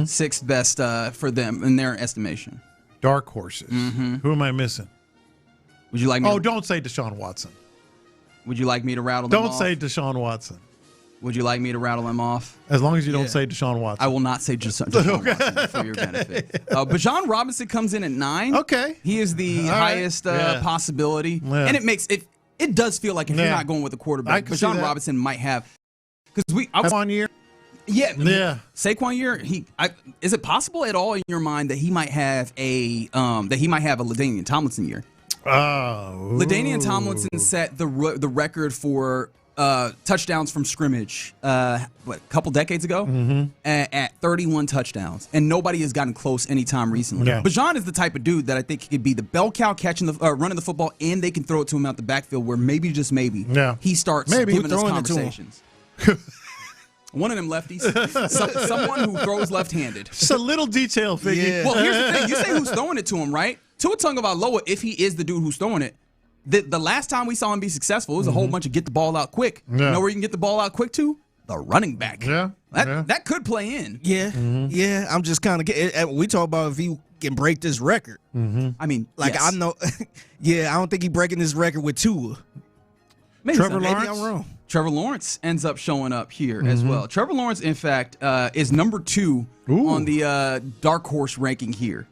Sixth best for them in their estimation. Dark horses. Who am I missing? Would you like me? Don't say Deshaun Watson. Would you like me to rattle them off? Don't say Deshaun Watson. Would you like me to rattle them off? As long as you don't say Deshaun Watson. I will not say Deshaun Watson for your benefit. Bijan Robinson comes in at 9. Okay. He is the highest possibility. Yeah. And it does feel like if you're not going with a quarterback, Bijan Robinson might have. Because Saquon year? Yeah. Saquon year, is it possible at all in your mind that he might have a LaDainian Tomlinson year? LaDainian Tomlinson set the record for touchdowns from scrimmage a couple decades ago at 31 touchdowns, and nobody has gotten close anytime recently. Bijan is the type of dude that I think could be the bell cow catching running the football, and they can throw it to him out the backfield where maybe, just maybe, he starts giving us conversations. One of them lefties, someone who throws left-handed. Just a little detail, Figgy. Well, here's the thing: you say who's throwing it to him, right? Tua Tagovailoa, if he is the dude who's throwing it, The last time we saw him be successful, it was a whole bunch of get the ball out quick. Yeah. You know where you can get the ball out quick to? The running back. Yeah. That could play in. Yeah. Yeah. I'm just kind of we talk about if he can break this record. I mean, like yes. I know. Yeah, I don't think he's breaking this record with Tua. Maybe Maybe I'm wrong. Trevor Lawrence ends up showing up here as well. Trevor Lawrence, in fact, is number 2 on the dark horse ranking here.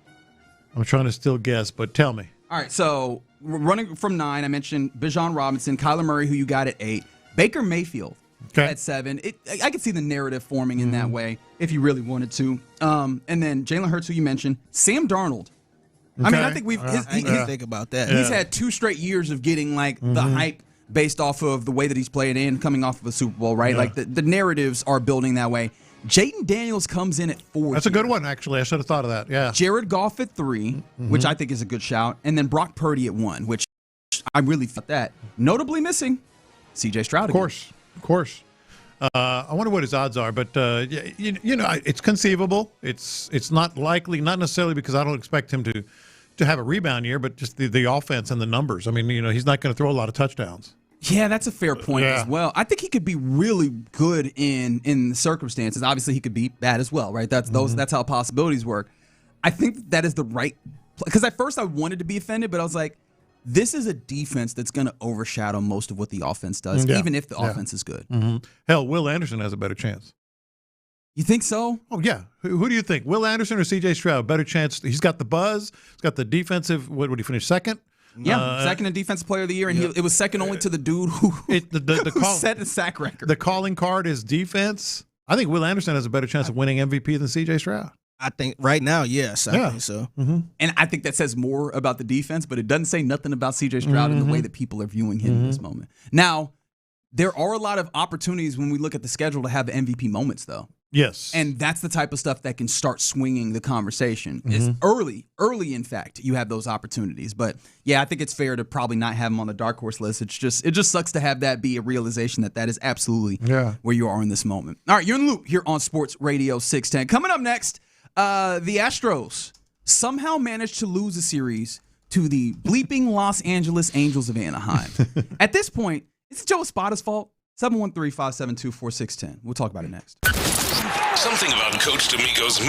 I'm trying to still guess, but tell me. All right, so running from 9, I mentioned Bijan Robinson, Kyler Murray, who you got at 8, Baker Mayfield at 7. I could see the narrative forming in that way if you really wanted to. And then Jalen Hurts, who you mentioned, Sam Darnold. I mean, I think I didn't think about that. He's had 2 straight years of getting like the hype based off of the way that he's playing in, coming off of a Super Bowl, right? Yeah. Like the narratives are building that way. Jaden Daniels comes in at 4. That's a good one, actually. I should have thought of that. Yeah. Jared Goff at 3, which I think is a good shout, and then Brock Purdy at 1, which I really thought that. Notably missing, C.J. Stroud. Of course. I wonder what his odds are, but it's conceivable. It's not likely, not necessarily because I don't expect him to have a rebound year, but just the offense and the numbers. I mean, he's not going to throw a lot of touchdowns. Yeah, that's a fair point as well. I think he could be really good in the circumstances. Obviously, he could be bad as well, right? That's how possibilities work. I think that is the right because at first I wanted to be offended, but I was like, this is a defense that's going to overshadow most of what the offense does, even if the offense is good. Hell, Will Anderson has a better chance. You think so? Oh, yeah. Who do you think? Will Anderson or C.J. Stroud? Better chance. He's got the buzz. He's got the defensive. What would he finish, second? Yeah, second in Defensive Player of the Year, and it was second only to the dude who set the sack record. The calling card is defense. I think Will Anderson has a better chance of winning MVP than C.J. Stroud. I think right now, yes. I think so. And I think that says more about the defense, but it doesn't say nothing about C.J. Stroud in the way that people are viewing him in this moment. Now, there are a lot of opportunities when we look at the schedule to have MVP moments, though. Yes. And that's the type of stuff that can start swinging the conversation. It's early, in fact, you have those opportunities. But, yeah, I think it's fair to probably not have him on the dark horse list. It just sucks to have that be a realization that is absolutely where you are in this moment. All right, you're in the loop here on Sports Radio 610. Coming up next, the Astros somehow managed to lose a series to the bleeping Los Angeles Angels of Anaheim. At this point, is it Joe Espada's fault? 713-572-4610. We'll talk about it next. Something about Coach D'Amico's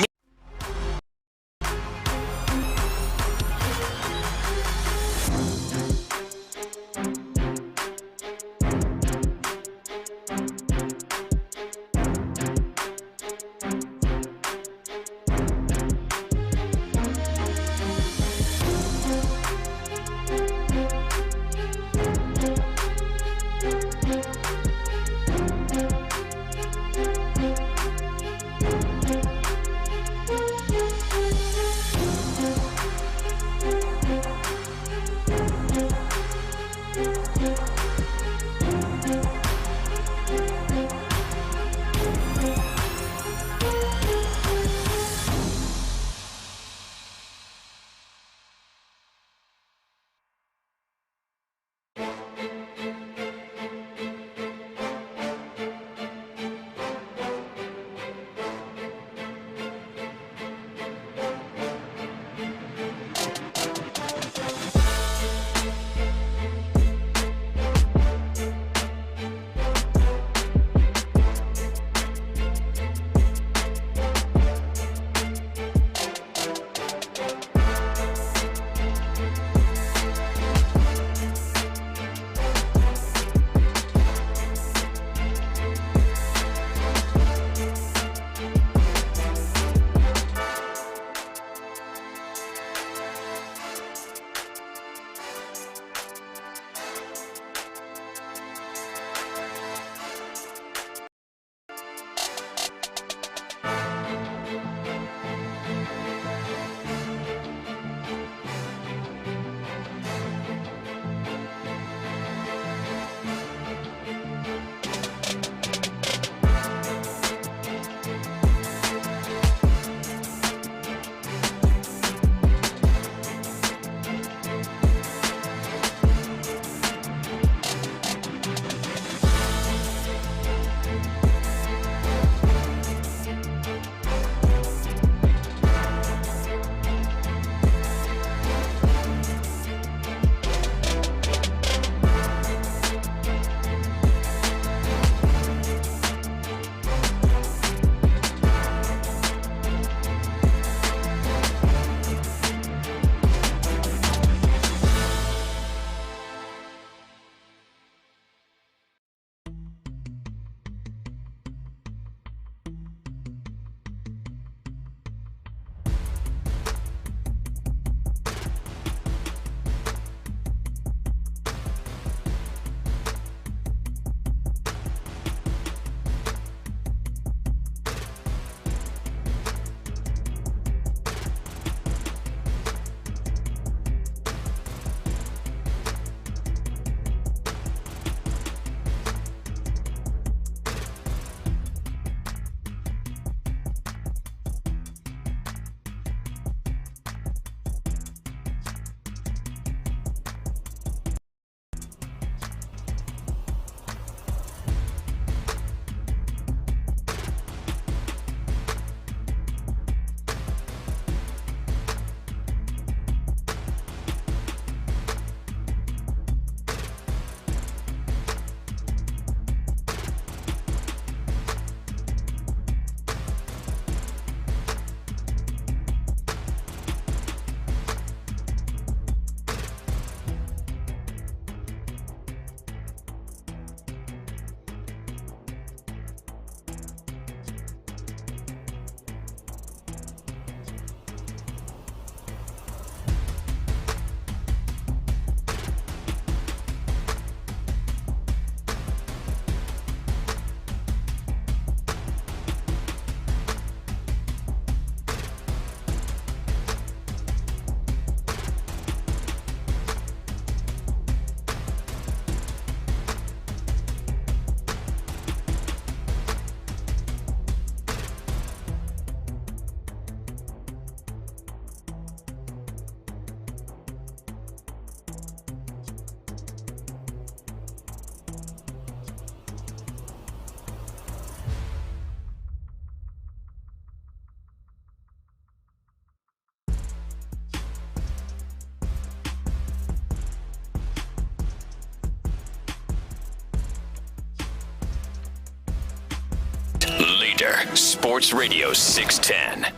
Leader, Sports Radio 610.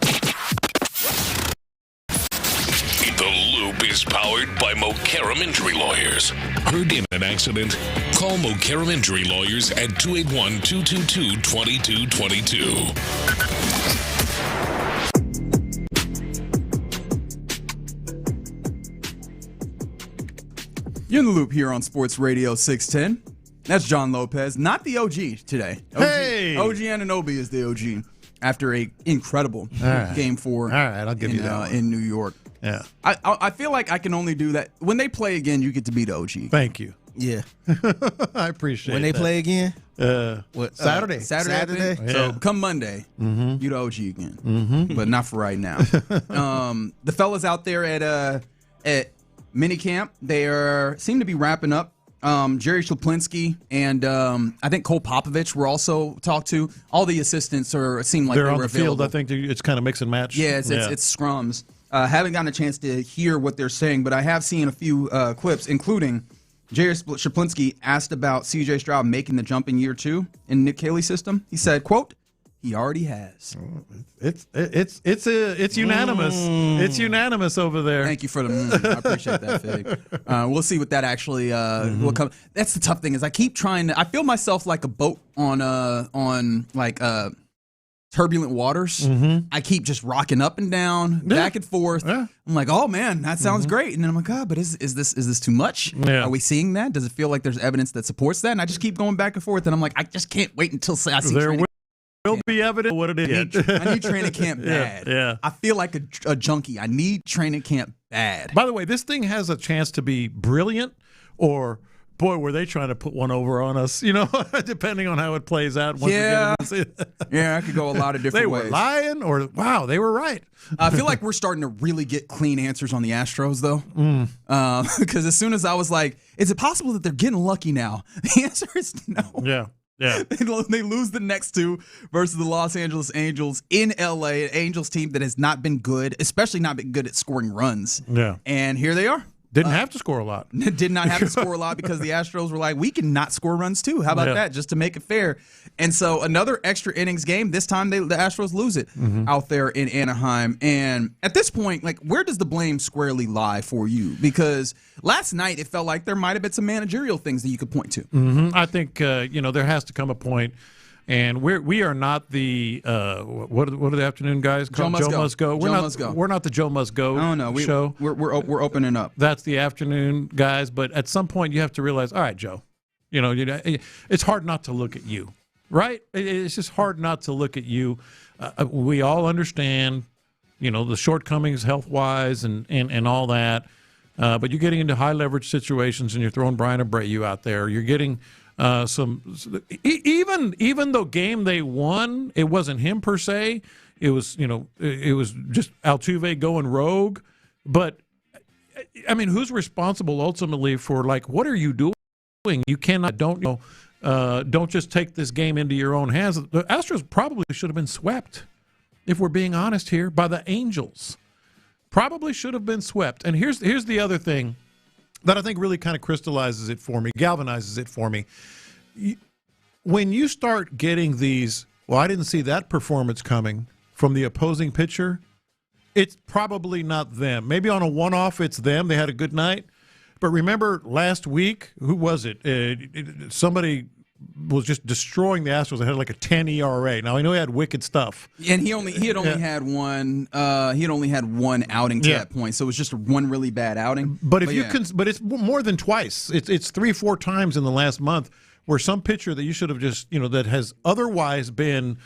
The Loop is powered by Mokaram Injury Lawyers. Heard in an accident? Call Mokaram Injury Lawyers at 281-222-2222. You're in the Loop here on Sports Radio 610. That's John Lopez, not the OG today. Hey! OG Anunoby is the OG after a incredible Game 4 All right, I'll give you that one. in New York. Yeah. I feel like I can only do that. When they play again, you get to be the OG. Thank you. Yeah. I appreciate it. When they play again? What? Saturday. Saturday? Yeah. So come Monday, you the OG again. But not for right now. The fellas out there at Minicamp, they seem to be wrapping up. Jerry Shliplinsky and I think Cole Popovich were also talked to. All the assistants seem like they're they on were the field. available. I think it's kind of mix and match. Yeah, it's scrums. Haven't gotten a chance to hear what they're saying, but I have seen a few clips, including Jerry Shliplinsky asked about C.J. Stroud making the jump in year 2 in Nick Caley's system. He said, "quote He already has." It's unanimous. It's unanimous over there. Thank you for the I appreciate that, Fig. We'll see what that actually will come. That's the tough thing is I keep trying to. I feel myself like a boat on turbulent waters. I keep just rocking up and down, back and forth. I'm like, oh man, that sounds great. And then I'm like, but is this too much? Yeah. Are we seeing that? Does it feel like there's evidence that supports that? And I just keep going back and forth. And I'm like, I just can't wait until I see there will be evidence what it is. I need training camp bad. Yeah. I feel like a junkie. I need training camp bad. By the way, this thing has a chance to be brilliant or, boy, were they trying to put one over on us, depending on how it plays out. Once Yeah. we get into Yeah, I could go a lot of different ways. They were lying or, wow, they were right. I feel like we're starting to really get clean answers on the Astros, though. Because as soon as I was like, is it possible that they're getting lucky now? The answer is no. Yeah. Yeah. They lose the next 2 versus the Los Angeles Angels in L.A., an Angels team that has not been good, especially not been good at scoring runs. Yeah. And here they are. Didn't have to score a lot. Did not have to score a lot because the Astros were like, we can not score runs too. How about that? Just to make it fair. And so another extra innings game. This time the Astros lose it out there in Anaheim. And at this point, like, where does the blame squarely lie for you? Because last night it felt like there might have been some managerial things that you could point to. I think there has to come a point. And we are not the what are the afternoon guys called? Joe Must Go. We're not the Joe Must Go show. We're opening up. That's the afternoon guys. But at some point you have to realize, all right, Joe, it's hard not to look at you, right? It's just hard not to look at you. We all understand, the shortcomings health wise and all that. But you're getting into high leverage situations and you're throwing Brian Abreu out there. You're getting even though game they won, it wasn't him per se. It was it was just Altuve going rogue. But I mean, who's responsible ultimately for what are you doing? You cannot don't just take this game into your own hands. The Astros probably should have been swept, if we're being honest here, by the Angels. Probably should have been swept. And here's the other thing that I think really kind of crystallizes it for me, galvanizes it for me. When you start getting these, I didn't see that performance coming from the opposing pitcher, it's probably not them. Maybe on a one-off it's them. They had a good night. But remember last week, who was it? Somebody was just destroying the Astros. They had like a 10 ERA. Now I know he had wicked stuff, and he had only had one. He had only had one outing to that point, so it was just one really bad outing. But but it's more than twice. It's 3-4 times in the last month where some pitcher that you should have just that has otherwise been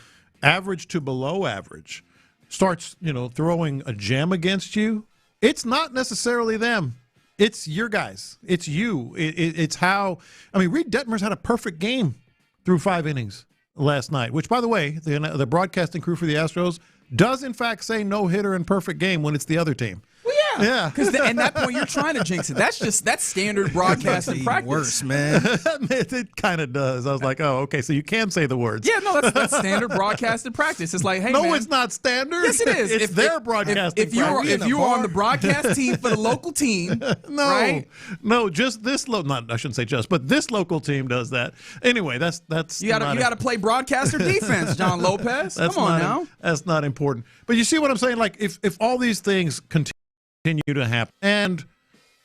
average to below average starts throwing a gem against you. It's not necessarily them. It's your guys. It's you. It's how. I mean, Reed Detmers had a perfect game through 5 innings last night, which, by the way, the broadcasting crew for the Astros does, in fact, say no-hitter and perfect game when it's the other team. Well, Yeah. Because at that point, you're trying to jinx it. That's standard broadcasting practice. Worse, man. It kind of does. I was like, oh, okay, so you can say the words. Yeah, no, that's standard broadcasting practice. It's like, hey, no, man, it's not standard. Yes, it is. It's their broadcasting practice. If you're on the broadcast team for the local team, right? No, just this I shouldn't say just, but this local team does that. Anyway, that's you got to play broadcaster defense, John Lopez. Come on now. That's not important. But you see what I'm saying? Like, if all these things continue to happen, and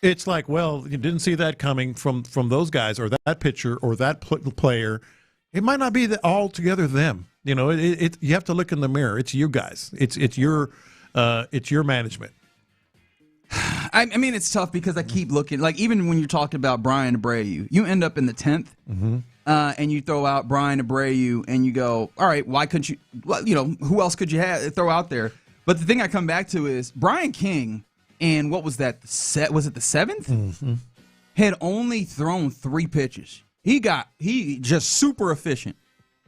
it's like, well, you didn't see that coming from those guys or that pitcher or that player, it might not be altogether them. You know, you have to look in the mirror. It's you guys. It's your management. I mean, it's tough because I keep looking. Like, even when you're talking about Brian Abreu, you end up in the 10th, and you throw out Brian Abreu, and you go, all right, why couldn't you? Well, you know, who else could you throw out there? But the thing I come back to is Brian King, and what was that? Was it the 7th? Had only thrown 3 pitches. He just super efficient.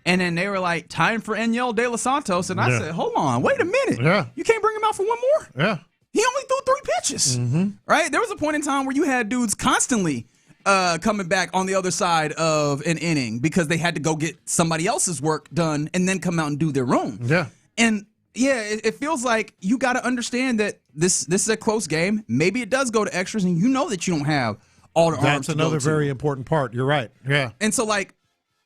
And then they were like, time for Enyel De Los Santos. And I said, hold on, wait a minute. Yeah. You can't bring him out for one more? Yeah. He only threw 3 pitches, right? There was a point in time where you had dudes constantly coming back on the other side of an inning because they had to go get somebody else's work done and then come out and do their own. Yeah. And, yeah, it feels like you got to understand that this is a close game. Maybe it does go to extras, and you know that you don't have all the arms to go to. That's another very important part. You're right. Yeah. And so, like,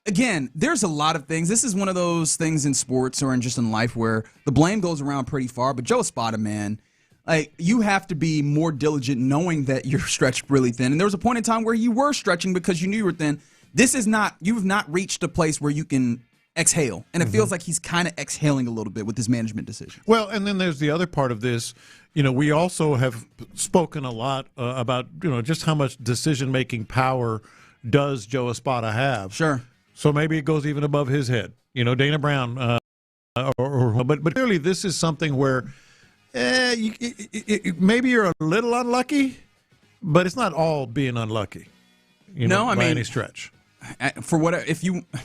again, there's a lot of things. This is one of those things in sports or in just in life where the blame goes around pretty far. But Joe Espada, man, like, you have to be more diligent knowing that you're stretched really thin. And there was a point in time where you were stretching because you knew you were thin. You've not reached a place where you can exhale. And it feels like he's kind of exhaling a little bit with his management decision. Well, and then there's the other part of this. You know, we also have spoken a lot about, you know, just how much decision-making power does Joe Espada have. Sure. So maybe it goes even above his head. You know, Dana Brown. But clearly this is something where maybe you're a little unlucky, but it's not all being unlucky. You know, by any stretch. For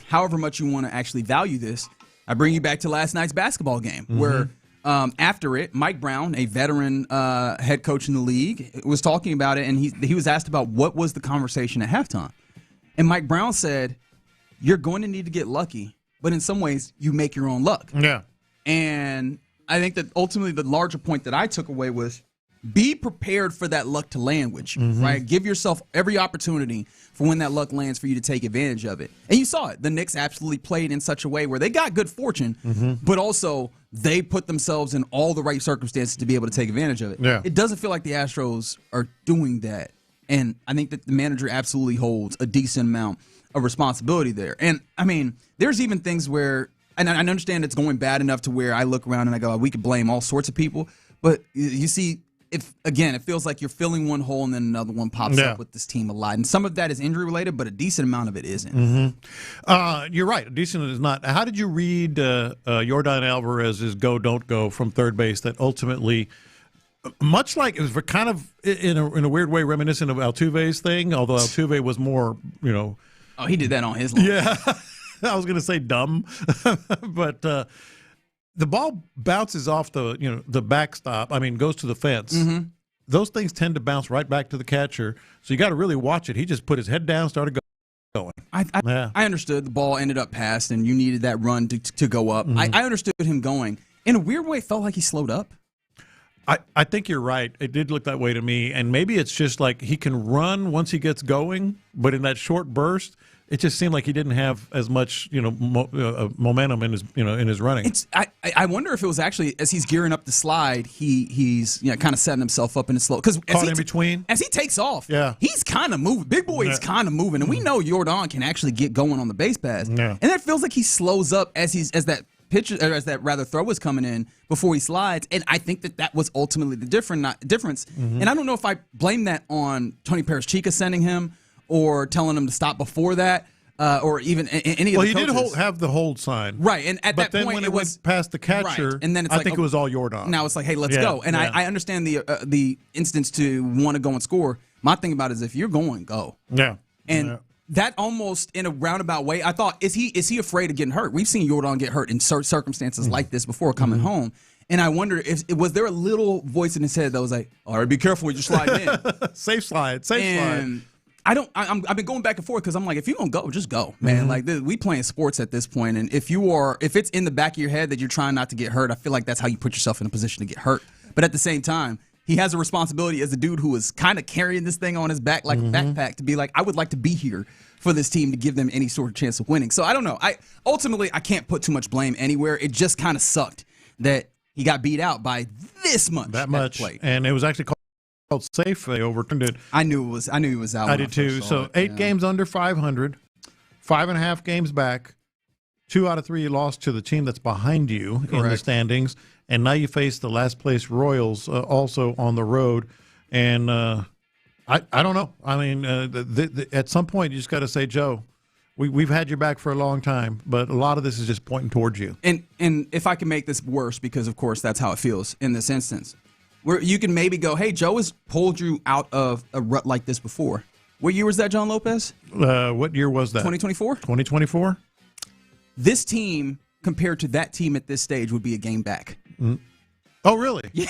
however much you want to actually value this, I bring you back to last night's basketball game where after it, Mike Brown, a veteran head coach in the league, was talking about it, and he was asked about what was the conversation at halftime. And Mike Brown said, you're going to need to get lucky, but in some ways, you make your own luck. Yeah. And I think that ultimately the larger point that I took away was be prepared for that luck to land with you, right? Give yourself every opportunity for when that luck lands for you to take advantage of it. And you saw it. The Knicks absolutely played in such a way where they got good fortune, but also they put themselves in all the right circumstances to be able to take advantage of it. Yeah. It doesn't feel like the Astros are doing that. And I think that the manager absolutely holds a decent amount of responsibility there. And, I mean, there's even things where, and I understand it's going bad enough to where I look around and I go, we could blame all sorts of people. But you see, it feels like you're filling one hole and then another one pops up with this team a lot. And some of that is injury related, but a decent amount of it isn't. You're right. A decent is not. How did you read Yordan Alvarez's go, don't go from third base that ultimately, much like it was kind of in a weird way reminiscent of Altuve's thing, although Altuve was more, you know. Oh, he did that on his line. Yeah. I was going to say dumb, but the ball bounces off the backstop. I mean, goes to the fence. Those things tend to bounce right back to the catcher, so you got to really watch it. He just put his head down, started going. I understood the ball ended up past, and you needed that run to go up. I understood him going. In a weird way, it felt like he slowed up. I think you're right. It did look that way to me, and maybe it's just like he can run once he gets going, but in that short burst, it just seemed like he didn't have as much, momentum in his running. I wonder if it was actually as he's gearing up the slide, he's kind of setting himself up in the slow because in between as he takes off, he's kind of moving. Big boy is kind of moving, and we know Yordan can actually get going on the base pass, and that feels like he slows up as that throw is coming in before he slides, and I think that was ultimately the difference. And I don't know if I blame that on Tony Perez-Chica sending him or telling him to stop before that, or even any of the coaches. Well, he did have the hold sign. Right, and at that point when it was went past the catcher, right. And then it's I think it was all Yordan. Now it's like, hey, let's go. And I understand the instance to want to go and score. My thing about it is if you're going, go. Yeah. And that almost in a roundabout way, I thought, is he afraid of getting hurt? We've seen Yordan get hurt in certain circumstances like this before coming home. And I wonder was there a little voice in his head that was like, all right, be careful when you're sliding in. Safe slide. I've been going back and forth because I'm like, if you don't go, just go, man. Like we playing sports at this point, and if it's in the back of your head that you're trying not to get hurt, I feel like that's how you put yourself in a position to get hurt. But at the same time, he has a responsibility as a dude who is kind of carrying this thing on his back like a backpack to be like, I would like to be here for this team to give them any sort of chance of winning. So I don't know. Ultimately I can't put too much blame anywhere. It just kind of sucked that he got beat out by this much. That much. And it was actually called safe. They overturned it. I knew he was out. I did too. So 8 games under 500, 5.5 games back. 2 out of 3 lost to the team that's behind you in the standings. And now you face the last place Royals also on the road. And I don't know. I mean, at some point you just got to say, Joe, we've had your back for a long time, but a lot of this is just pointing towards you. And if I can make this worse, because of course that's how it feels in this instance, where you can maybe go, hey, Joe has pulled you out of a rut like this before. What year was that, John Lopez? What year was that? 2024? 2024? This team, compared to that team at this stage, would be a game back. Oh, really? Yeah.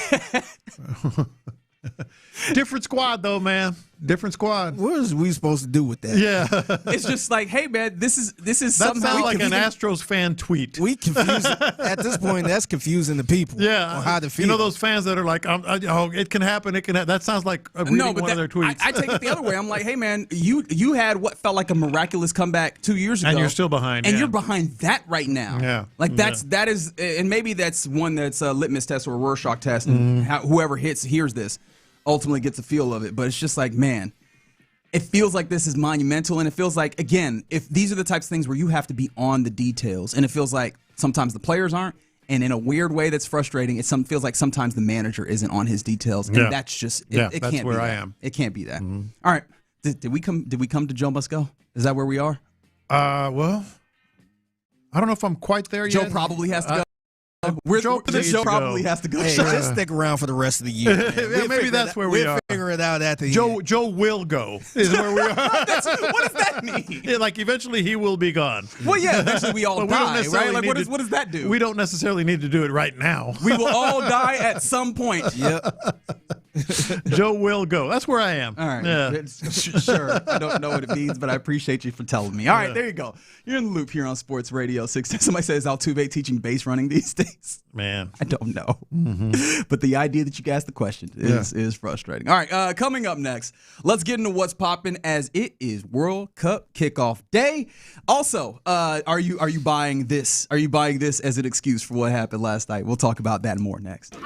Different squad, though, man. Different squad. What is we supposed to do with that? Yeah. It's just like, hey, man, this is that something sounds like an Astros fan tweet. We confuse at this point. That's confusing the people. Yeah, on how to feel. You know those fans that are like, it can happen. It can. That sounds like reading one of their tweets. I take it the other way. I'm like, hey, man, you had what felt like a miraculous comeback 2 years ago, and you're still behind, and you're behind that right now. Yeah, like that is, and maybe that's one that's a litmus test or a Rorschach test, and whoever hears this ultimately gets a feel of it. But it's just like, man, it feels like this is monumental, and it feels like, again, if these are the types of things where you have to be on the details, and it feels like sometimes the players aren't, and in a weird way that's frustrating, feels like sometimes the manager isn't on his details, and that's just it that's can't where be I that. am. It can't be that. All right, did we come to Joe Must Go? Is that where we are? Well, I don't know if I'm quite there yet. Joe probably has to go. Joe probably has to go. Hey, just stick around for the rest of the year. Yeah, maybe that's where we are. We'll figure it out at the end. Joe will go is where we are. What does that mean? Yeah, like eventually he will be gone. Well, yeah, eventually we all die, right? Like, what does that do? We don't necessarily need to do it right now. We will all die at some point. Yep. Joe will go. That's where I am. All right. Yeah. Sure. I don't know what it means, but I appreciate you for telling me. All right, there you go. You're in the loop here on Sports Radio 610. Somebody says Altuve teaching base running these days. Man. I don't know. But the idea that you asked the question is frustrating. All right, coming up next, let's get into what's popping as it is World Cup kickoff day. Also, are you buying this? Are you buying this as an excuse for what happened last night? We'll talk about that and more next.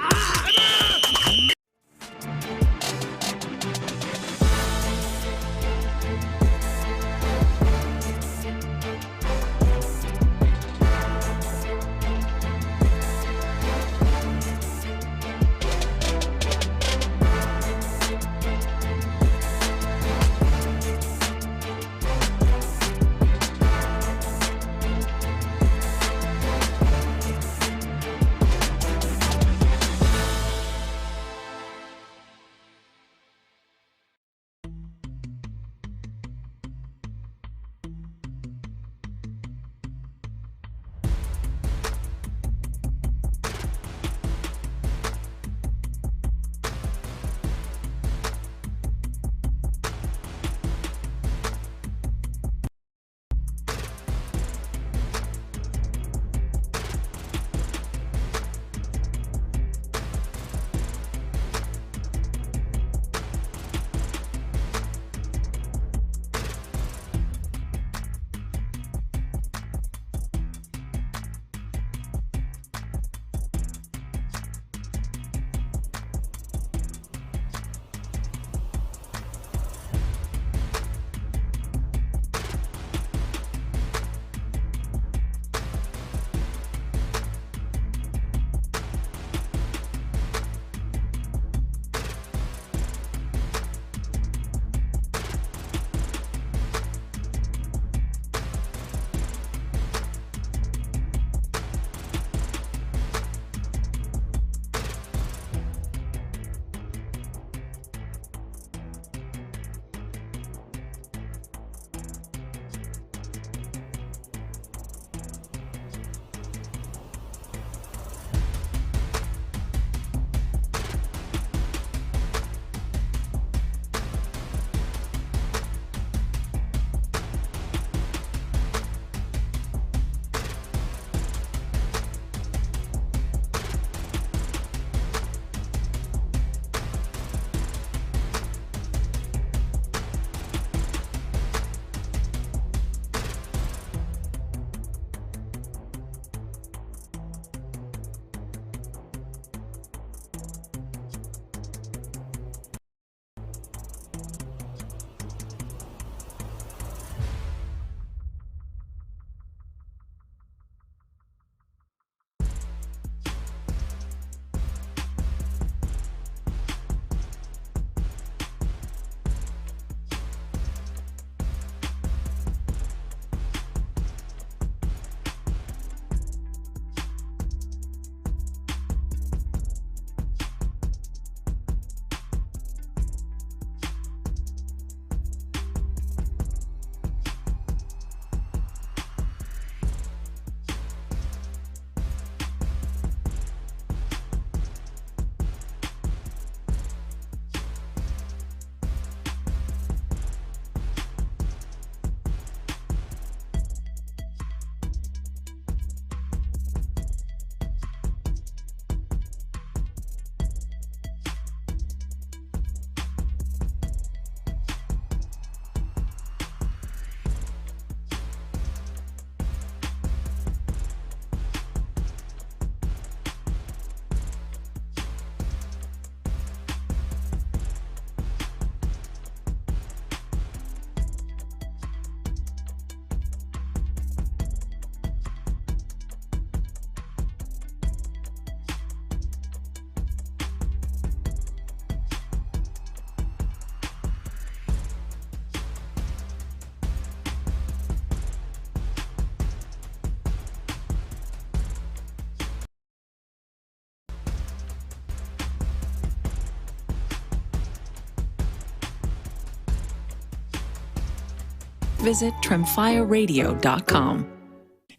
visit trimfireradio.com.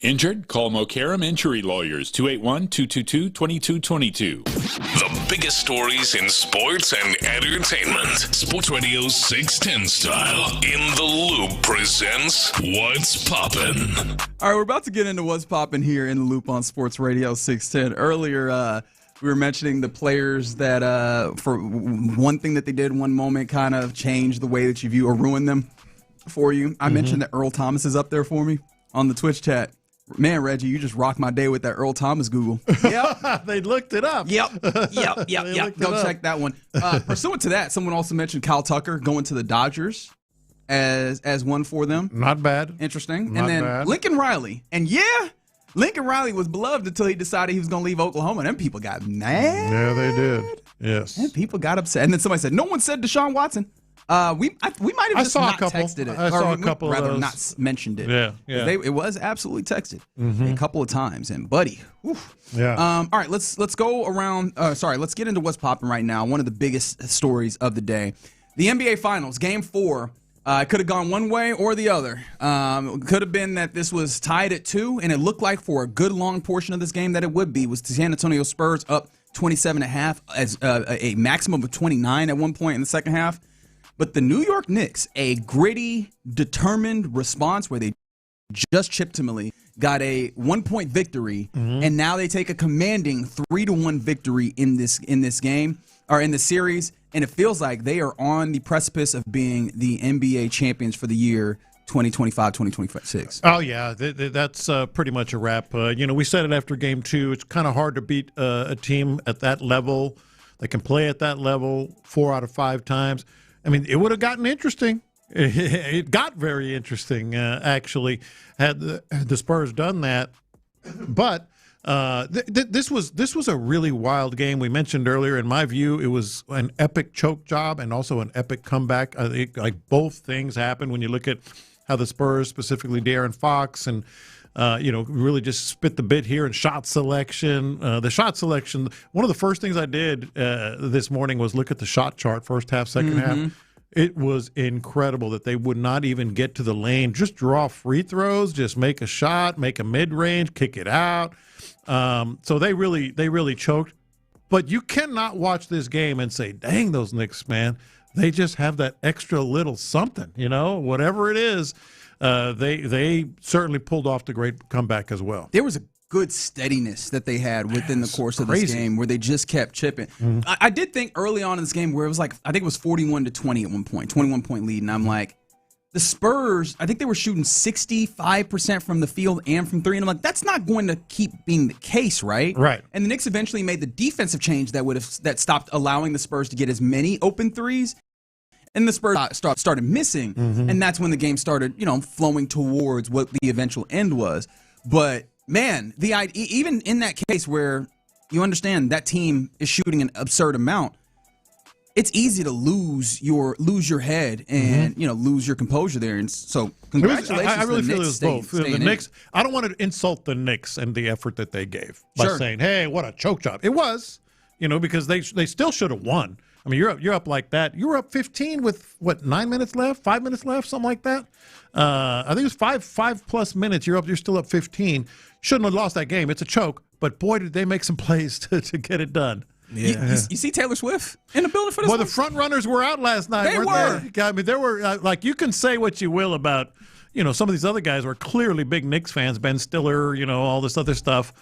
Injured? Call Mokaram Injury Lawyers, 281-222-2222. The biggest stories in sports and entertainment. Sports Radio 610 style. In the Loop presents What's Poppin'. All right, we're about to get into What's Poppin' here in the Loop on Sports Radio 610. Earlier, we were mentioning the players that, for one thing that they did one moment, kind of changed the way that you view or ruined them for you. I mentioned that Earl Thomas is up there for me on the Twitch chat. Man, Reggie, you just rocked my day with that Earl Thomas Google. Yep. They looked it up. Yep. Go check that one. Pursuant to that, someone also mentioned Kyle Tucker going to the Dodgers as one for them. Not bad. Interesting. Not and then bad. Lincoln Riley. And Lincoln Riley was beloved until he decided he was going to leave Oklahoma. Them people got mad. Yeah, they did. Yes. And people got upset. And then somebody said, no one said Deshaun Watson. We might have just not texted it. I saw a couple rather of those. not mentioned it. Yeah. It was absolutely texted a couple of times. And buddy, whew. Yeah. All right, let's go around. Let's get into what's popping right now. One of the biggest stories of the day, the NBA Finals, Game 4. Could have gone one way or the other. Could have been that this was tied at 2, and it looked like for a good long portion of this game that it would be. Was the San Antonio Spurs up 27.5 as a maximum of 29 at one point in the second half. But the New York Knicks, a gritty, determined response where they just chipped Timely, got a 1-point victory, and now they take a commanding 3-1 victory in this game or in the series, and it feels like they are on the precipice of being the NBA champions for the year 2025-2026. Oh, yeah, that's pretty much a wrap. We said it after Game 2. It's kind of hard to beat a team at that level that can play at that level 4 out of 5 times. I mean, it would have gotten interesting. It got very interesting, actually, had the Spurs done that. But this was a really wild game. We mentioned earlier, in my view, it was an epic choke job and also an epic comeback. I think both things happened when you look at how the Spurs, specifically De'Aaron Fox, and really just spit the bit here in shot selection. The shot selection, one of the first things I did this morning was look at the shot chart, first half, second half. It was incredible that they would not even get to the lane, just draw free throws, just make a shot, make a mid-range, kick it out. So they really choked. But you cannot watch this game and say, dang, those Knicks, man, they just have that extra little something, whatever it is. They certainly pulled off the great comeback as well. There was a good steadiness that they had within the course of this game where they just kept chipping. I did think early on in this game where it was I think it was 41-20 at one point, 21-point lead, and I'm like, the Spurs, I think they were shooting 65% from the field and from 3, and I'm like, that's not going to keep being the case, right? Right. And the Knicks eventually made the defensive change that stopped allowing the Spurs to get as many open threes. And the Spurs started missing, and that's when the game started, flowing towards what the eventual end was. But man, even in that case where you understand that team is shooting an absurd amount, it's easy to lose your head and lose your composure there. And so, congratulations. I really to the feel Knicks it was both. The Knicks. I don't want to insult the Knicks and the effort that they gave by saying, "Hey, what a choke job!" It was, because they still should have won. I mean, you're up like that. You were up 15 with 9 minutes left, 5 minutes left, something like that. I think it was five plus minutes. You're still up 15. Shouldn't have lost that game. It's a choke, but boy, did they make some plays to get it done. Yeah. You see Taylor Swift in the building for this? Well, the front runners were out last night. They were. I mean, there were you can say what you will about some of these other guys were clearly big Knicks fans. Ben Stiller, all this other stuff.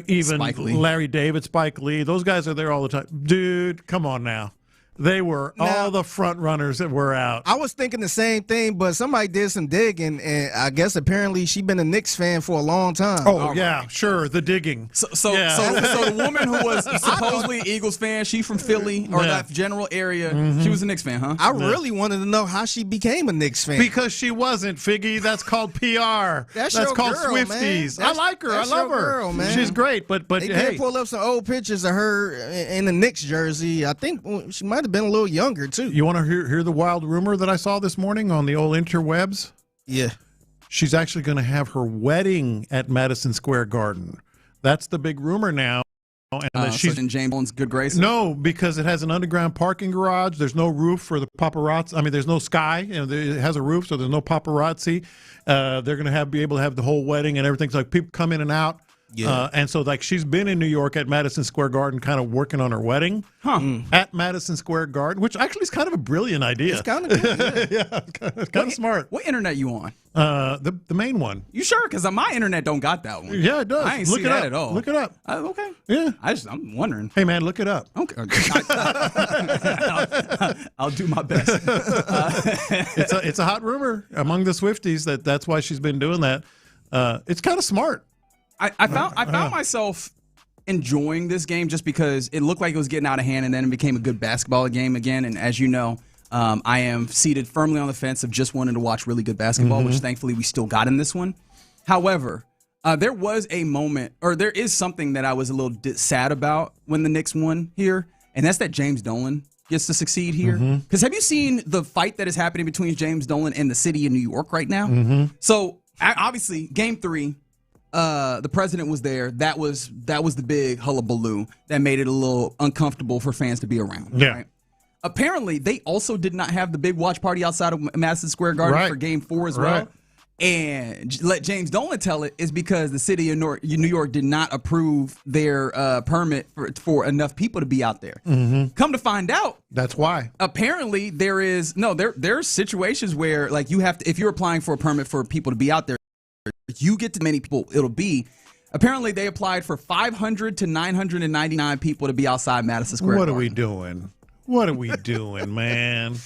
Even Larry David, Spike Lee, those guys are there all the time. Dude, come on now. They were all the front runners that were out. I was thinking the same thing, but somebody did some digging, and I guess apparently she's been a Knicks fan for a long time. Oh yeah, right. Sure, the digging. So the woman who was supposedly Eagles fan, she from Philly or that general area, she was a Knicks fan, huh? I really wanted to know how she became a Knicks fan. Because she wasn't, Figgy. That's called PR. That's called girl, Swifties. Man. I like her. I love her. Girl, man. She's great, but they did pull up some old pictures of her in the Knicks jersey. I think she might have been a little younger too. You want to hear the wild rumor that I saw this morning on the old interwebs? Yeah. She's actually going to have her wedding at Madison Square Garden. That's the big rumor now. And she's in James Dolan's good graces? No, because it has an underground parking garage. There's no roof for the paparazzi. I mean, there's no sky. It has a roof, so there's no paparazzi. They're going to be able to have the whole wedding and everything. So like people come in and out. Yeah. And so like she's been in New York at Madison Square Garden kind of working on her wedding at Madison Square Garden, which actually is kind of a brilliant idea. It's kind of good. Yeah, it's kind of smart. What internet you on? The main one. You sure? Because my internet don't got that one. Yeah, it does. I ain't Look see it that up. at all. Look it up. Okay. Yeah. I'm wondering. Hey, man, look it up. Okay. I'll do my best. It's a hot rumor among the Swifties that's why she's been doing that. It's kind of smart. I found myself enjoying this game just because it looked like it was getting out of hand, and then it became a good basketball game again. And as you know, I am seated firmly on the fence of just wanting to watch really good basketball, which thankfully we still got in this one. However, there was a moment, or there is something that I was a little sad about when the Knicks won here, and that's that James Dolan gets to succeed here. Because have you seen the fight that is happening between James Dolan and the city of New York right now? So obviously, Game 3. The president was there. That was the big hullabaloo that made it a little uncomfortable for fans to be around. Yeah. Right? Apparently, they also did not have the big watch party outside of Madison Square Garden for Game 4 as well. And let James Dolan tell it is because the city of New York did not approve their permit for enough people to be out there. Come to find out, that's why. Apparently, there's situations where like you have to, if you're applying for a permit for people to be out there, you get to many people it'll be. Apparently, they applied for 500 to 999 people to be outside Madison Square Garden. What are we doing? What are we doing, man?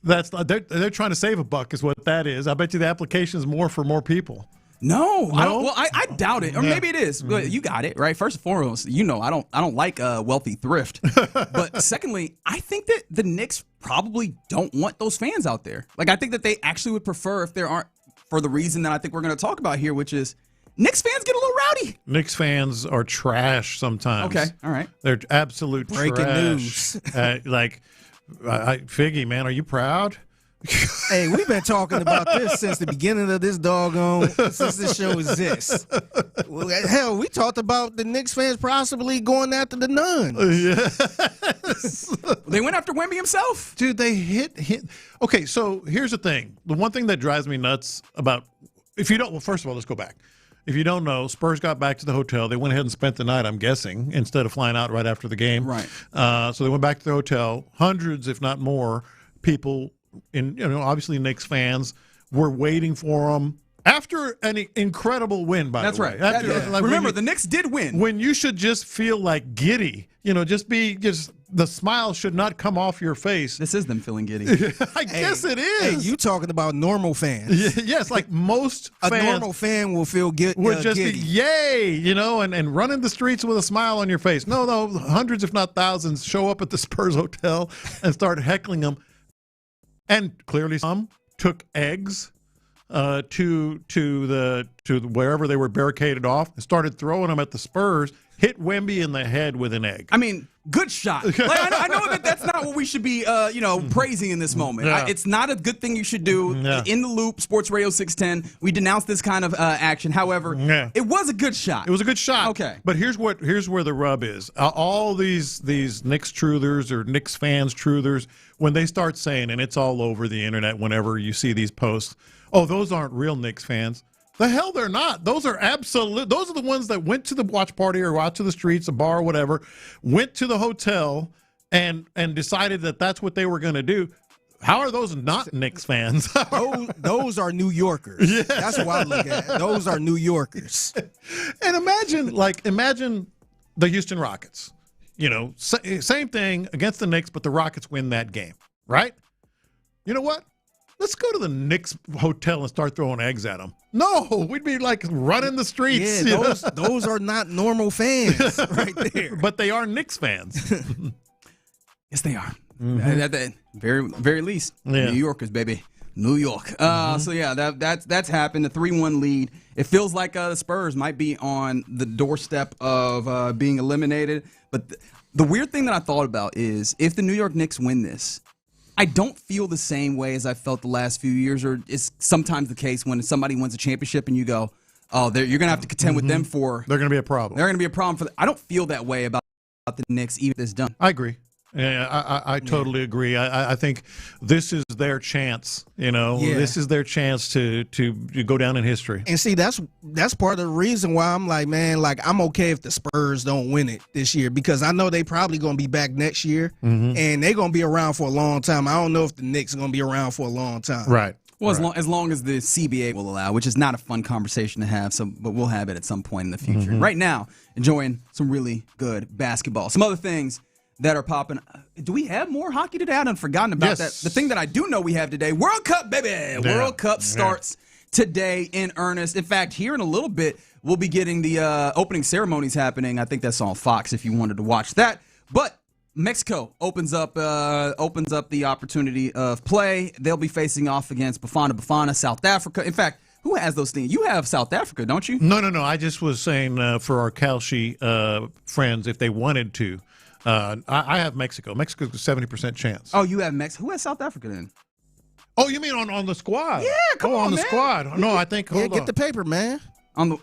They're trying to save a buck is what that is. I bet you the application is more for more people. No? I doubt it. Or maybe it is. But you got it, right? First and foremost, I don't like wealthy thrift. But secondly, I think that the Knicks probably don't want those fans out there. Like, I think that they actually would prefer if there aren't, for the reason that I think we're going to talk about here, which is Knicks fans get a little rowdy. Knicks fans are trash sometimes. Okay, all right. They're absolute breaking trash. News. Figgy, man, are you proud? Hey, we've been talking about this since the beginning of this since this show exists. Hell, we talked about the Knicks fans possibly going after the Nuns. Yes. They went after Wemby himself. Dude, they hit. Okay, so here's the thing. The one thing that drives me nuts about, first of all, let's go back. If you don't know, Spurs got back to the hotel. They went ahead and spent the night, I'm guessing, instead of flying out right after the game. Right. So they went back to the hotel. Hundreds, if not more, people, obviously Knicks fans, were waiting for them after an incredible win, by the way. That's right. Like, remember, the Knicks did win. When you should just feel like giddy. Just the smile should not come off your face. This is them feeling giddy. I guess it is. Hey, you talking about normal fans. Yes, like most a fans. A normal fan will feel would just giddy. be, yay, and running the streets with a smile on your face. No, hundreds, if not thousands, show up at the Spurs hotel and start heckling them. And clearly some took eggs to wherever they were barricaded off and started throwing them at the Spurs, hit Wemby in the head with an egg. I mean, good shot. Like, I know that that's not what we should be, praising in this moment. Yeah. It's not a good thing you should do. Yeah. In the loop, Sports Radio 610, we denounce this kind of action. However, it was a good shot. It was a good shot. Okay. But here's where the rub is. All these Knicks truthers or Knicks fans truthers, when they start saying, and it's all over the internet whenever you see these posts, oh, those aren't real Knicks fans. The hell they're not. Those are the ones that went to the watch party or out to the streets, a bar or whatever, went to the hotel and decided that that's what they were going to do. How are those not Knicks fans? those are New Yorkers. Yes. That's what I look at. Those are New Yorkers. And imagine the Houston Rockets. Same thing against the Knicks, but the Rockets win that game, right? You know what? Let's go to the Knicks hotel and start throwing eggs at them. No, we'd be like running the streets. Yeah, those are not normal fans right there. But they are Knicks fans. Yes, they are. At the very, very least, New Yorkers, baby. New York. So yeah, that's happened. A 3-1 lead. It feels like the Spurs might be on the doorstep of being eliminated. But the weird thing that I thought about is if the New York Knicks win this, I don't feel the same way as I felt the last few years, or it's sometimes the case when somebody wins a championship and you go, you're going to have to contend with them for. They're going to be a problem. They're going to be a problem I don't feel that way about the Knicks, even if it's done. I agree. Yeah, I totally agree. I think this is their chance. This is their chance to go down in history. And see, that's part of the reason why I'm like, man, like I'm okay if the Spurs don't win it this year because I know they probably going to be back next year, and they're going to be around for a long time. I don't know if the Knicks are going to be around for a long time. Right. Well, as long as the CBA will allow, which is not a fun conversation to have, but we'll have it at some point in the future. Right now, enjoying some really good basketball. Some other things that are popping. Do we have more hockey today? I done forgotten about that. The thing that I do know we have today, World Cup, baby. Yeah. World Cup starts today in earnest. In fact, here in a little bit, we'll be getting the opening ceremonies happening. I think that's on Fox if you wanted to watch that. But Mexico opens up the opportunity of play. They'll be facing off against Bafana, South Africa. In fact, who has those things? You have South Africa, don't you? No. I just was saying for our Kalshi friends, if they wanted to. I have Mexico. Mexico's a 70% chance. Oh, you have Mexico. Who has South Africa then? Oh, you mean on the squad? Yeah, come on, on the man. squad. No, I think. Hold get on. the paper, man. All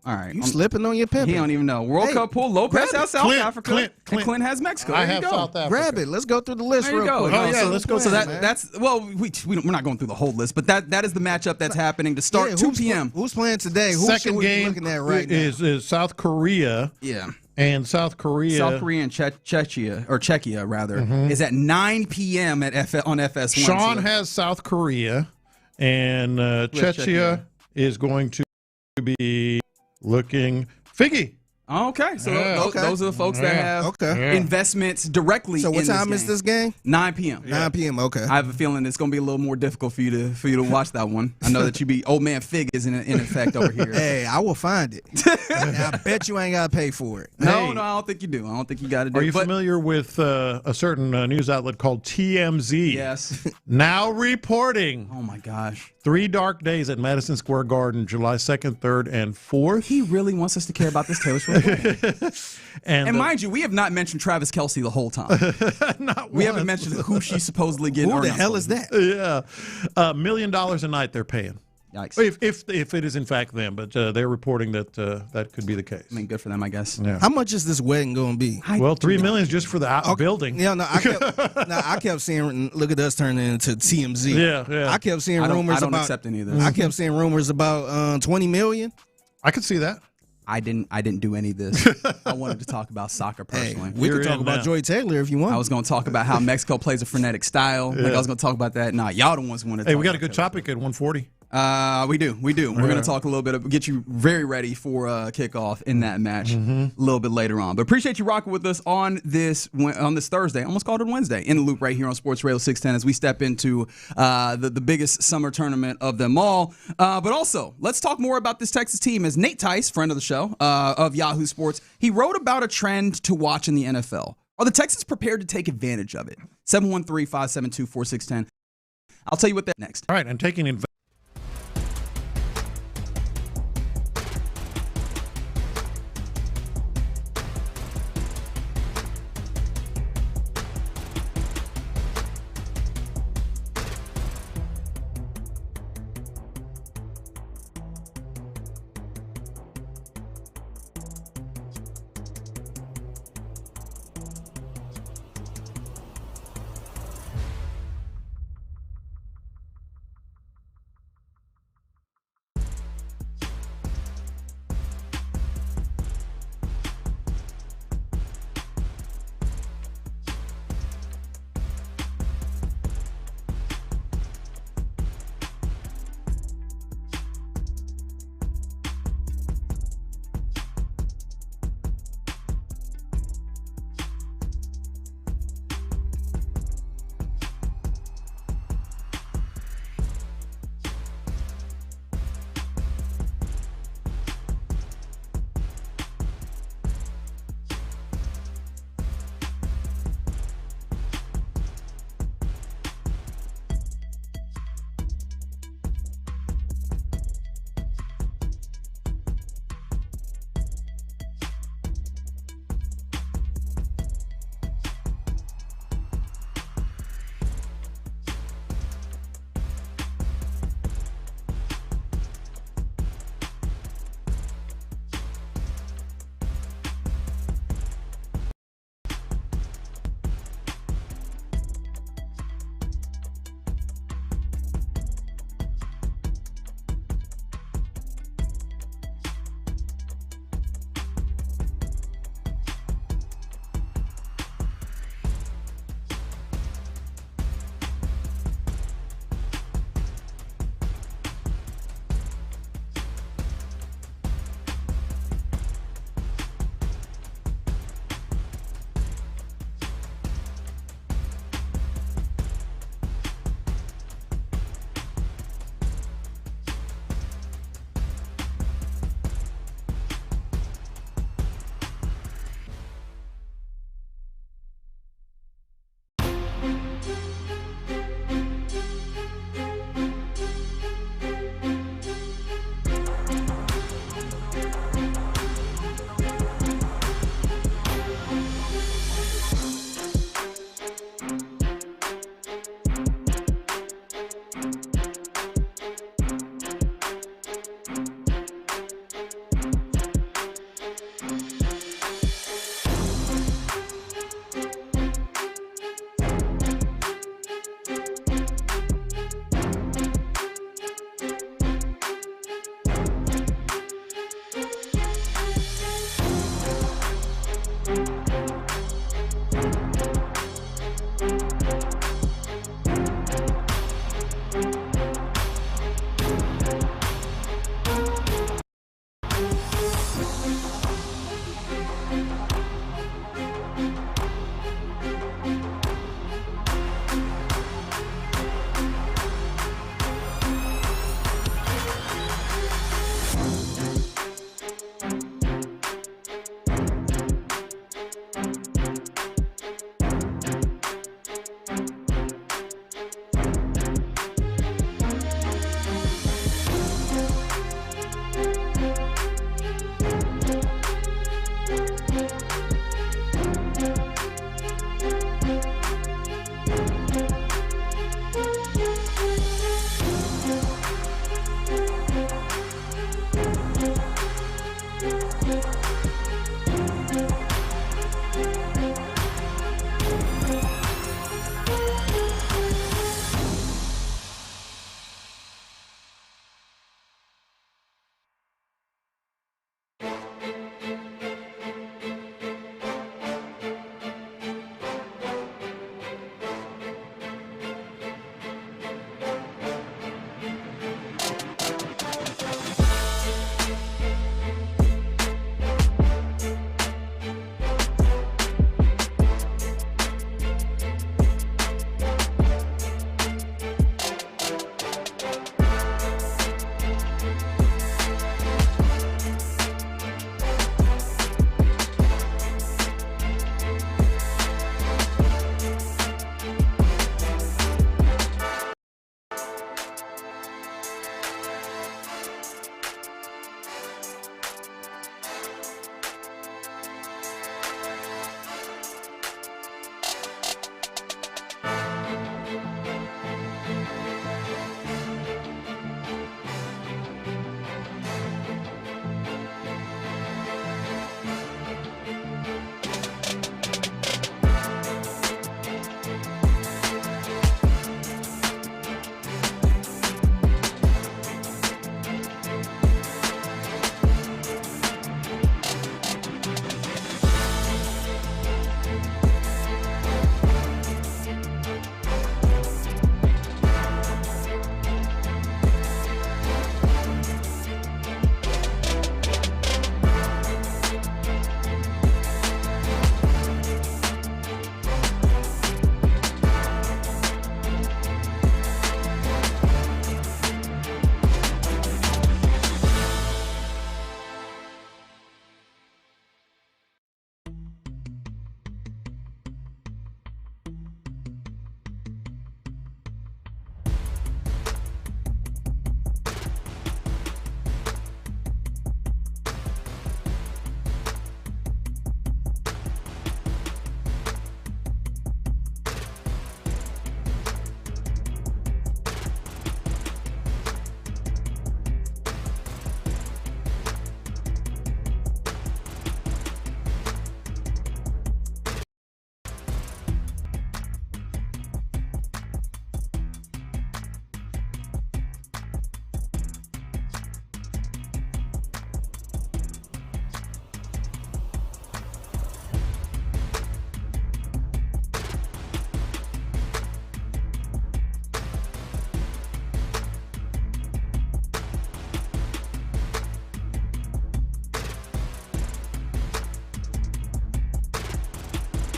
right. You slipping on your paper. He don't even know. World Cup pool. Lopez has South Africa. Clint has Mexico. I have South Africa. Grab it. Let's go through the list There you real go. quick. Oh, yeah, let's go. So that's we're not going through the whole list, but that is the matchup that's happening to start 2 p.m. Who's playing today? Who Second should we game be looking at right now? is South Korea. Yeah. And South Korea and Czechia rather, is at 9 p.m. on FS1. Sean has South Korea, and Czechia is going to be looking Figgy. Okay, so those are the folks that have investments directly. So what in time this is this game? 9 p.m. 9 p.m. Okay. I have a feeling it's going to be a little more difficult for you to watch that one. I know that old man Fig is in effect over here. Hey, I will find it. I bet you ain't got to pay for it. No, I don't think you do. I don't think you got to do it. Are you familiar with a certain news outlet called TMZ? Yes. Now reporting. Oh my gosh. 3 dark days at Madison Square Garden, July 2nd, 3rd, and 4th. He really wants us to care about this Taylor Swift. And mind you, we have not mentioned Travis Kelce the whole time. We haven't mentioned who she's supposedly getting. Who the hell is that? Yeah. $1 million a night they're paying. Yikes. If it is in fact them, but they're reporting that that could be the case. I mean, good for them, I guess. Yeah. How much is this wedding going to be? Well, $3 million just for the building. Yeah, no, I kept seeing. Look at us turning into TMZ. Yeah. I kept seeing rumors I don't about. accept any of this. I kept seeing rumors about $20 million. I could see that. I didn't do any of this. I wanted to talk about soccer personally. Hey, we could talk about Joy Taylor if you want. I was going to talk about how Mexico plays a frenetic style. Like I was going to talk about that. Nah, y'all the ones who want to. Hey, we got a good topic at 1:40. We do. We're going to talk a little bit, get you very ready for kickoff in that match a little bit later on. But appreciate you rocking with us on this Thursday. Almost called it Wednesday. In the Loop right here on Sports Radio 610 as we step into the biggest summer tournament of them all. But also, let's talk more about this Texas team. As Nate Tice, friend of the show of Yahoo Sports, he wrote about a trend to watch in the NFL. Are the Texans prepared to take advantage of it? 713-572-4610. I'll tell you what that next. All right, and taking advantage.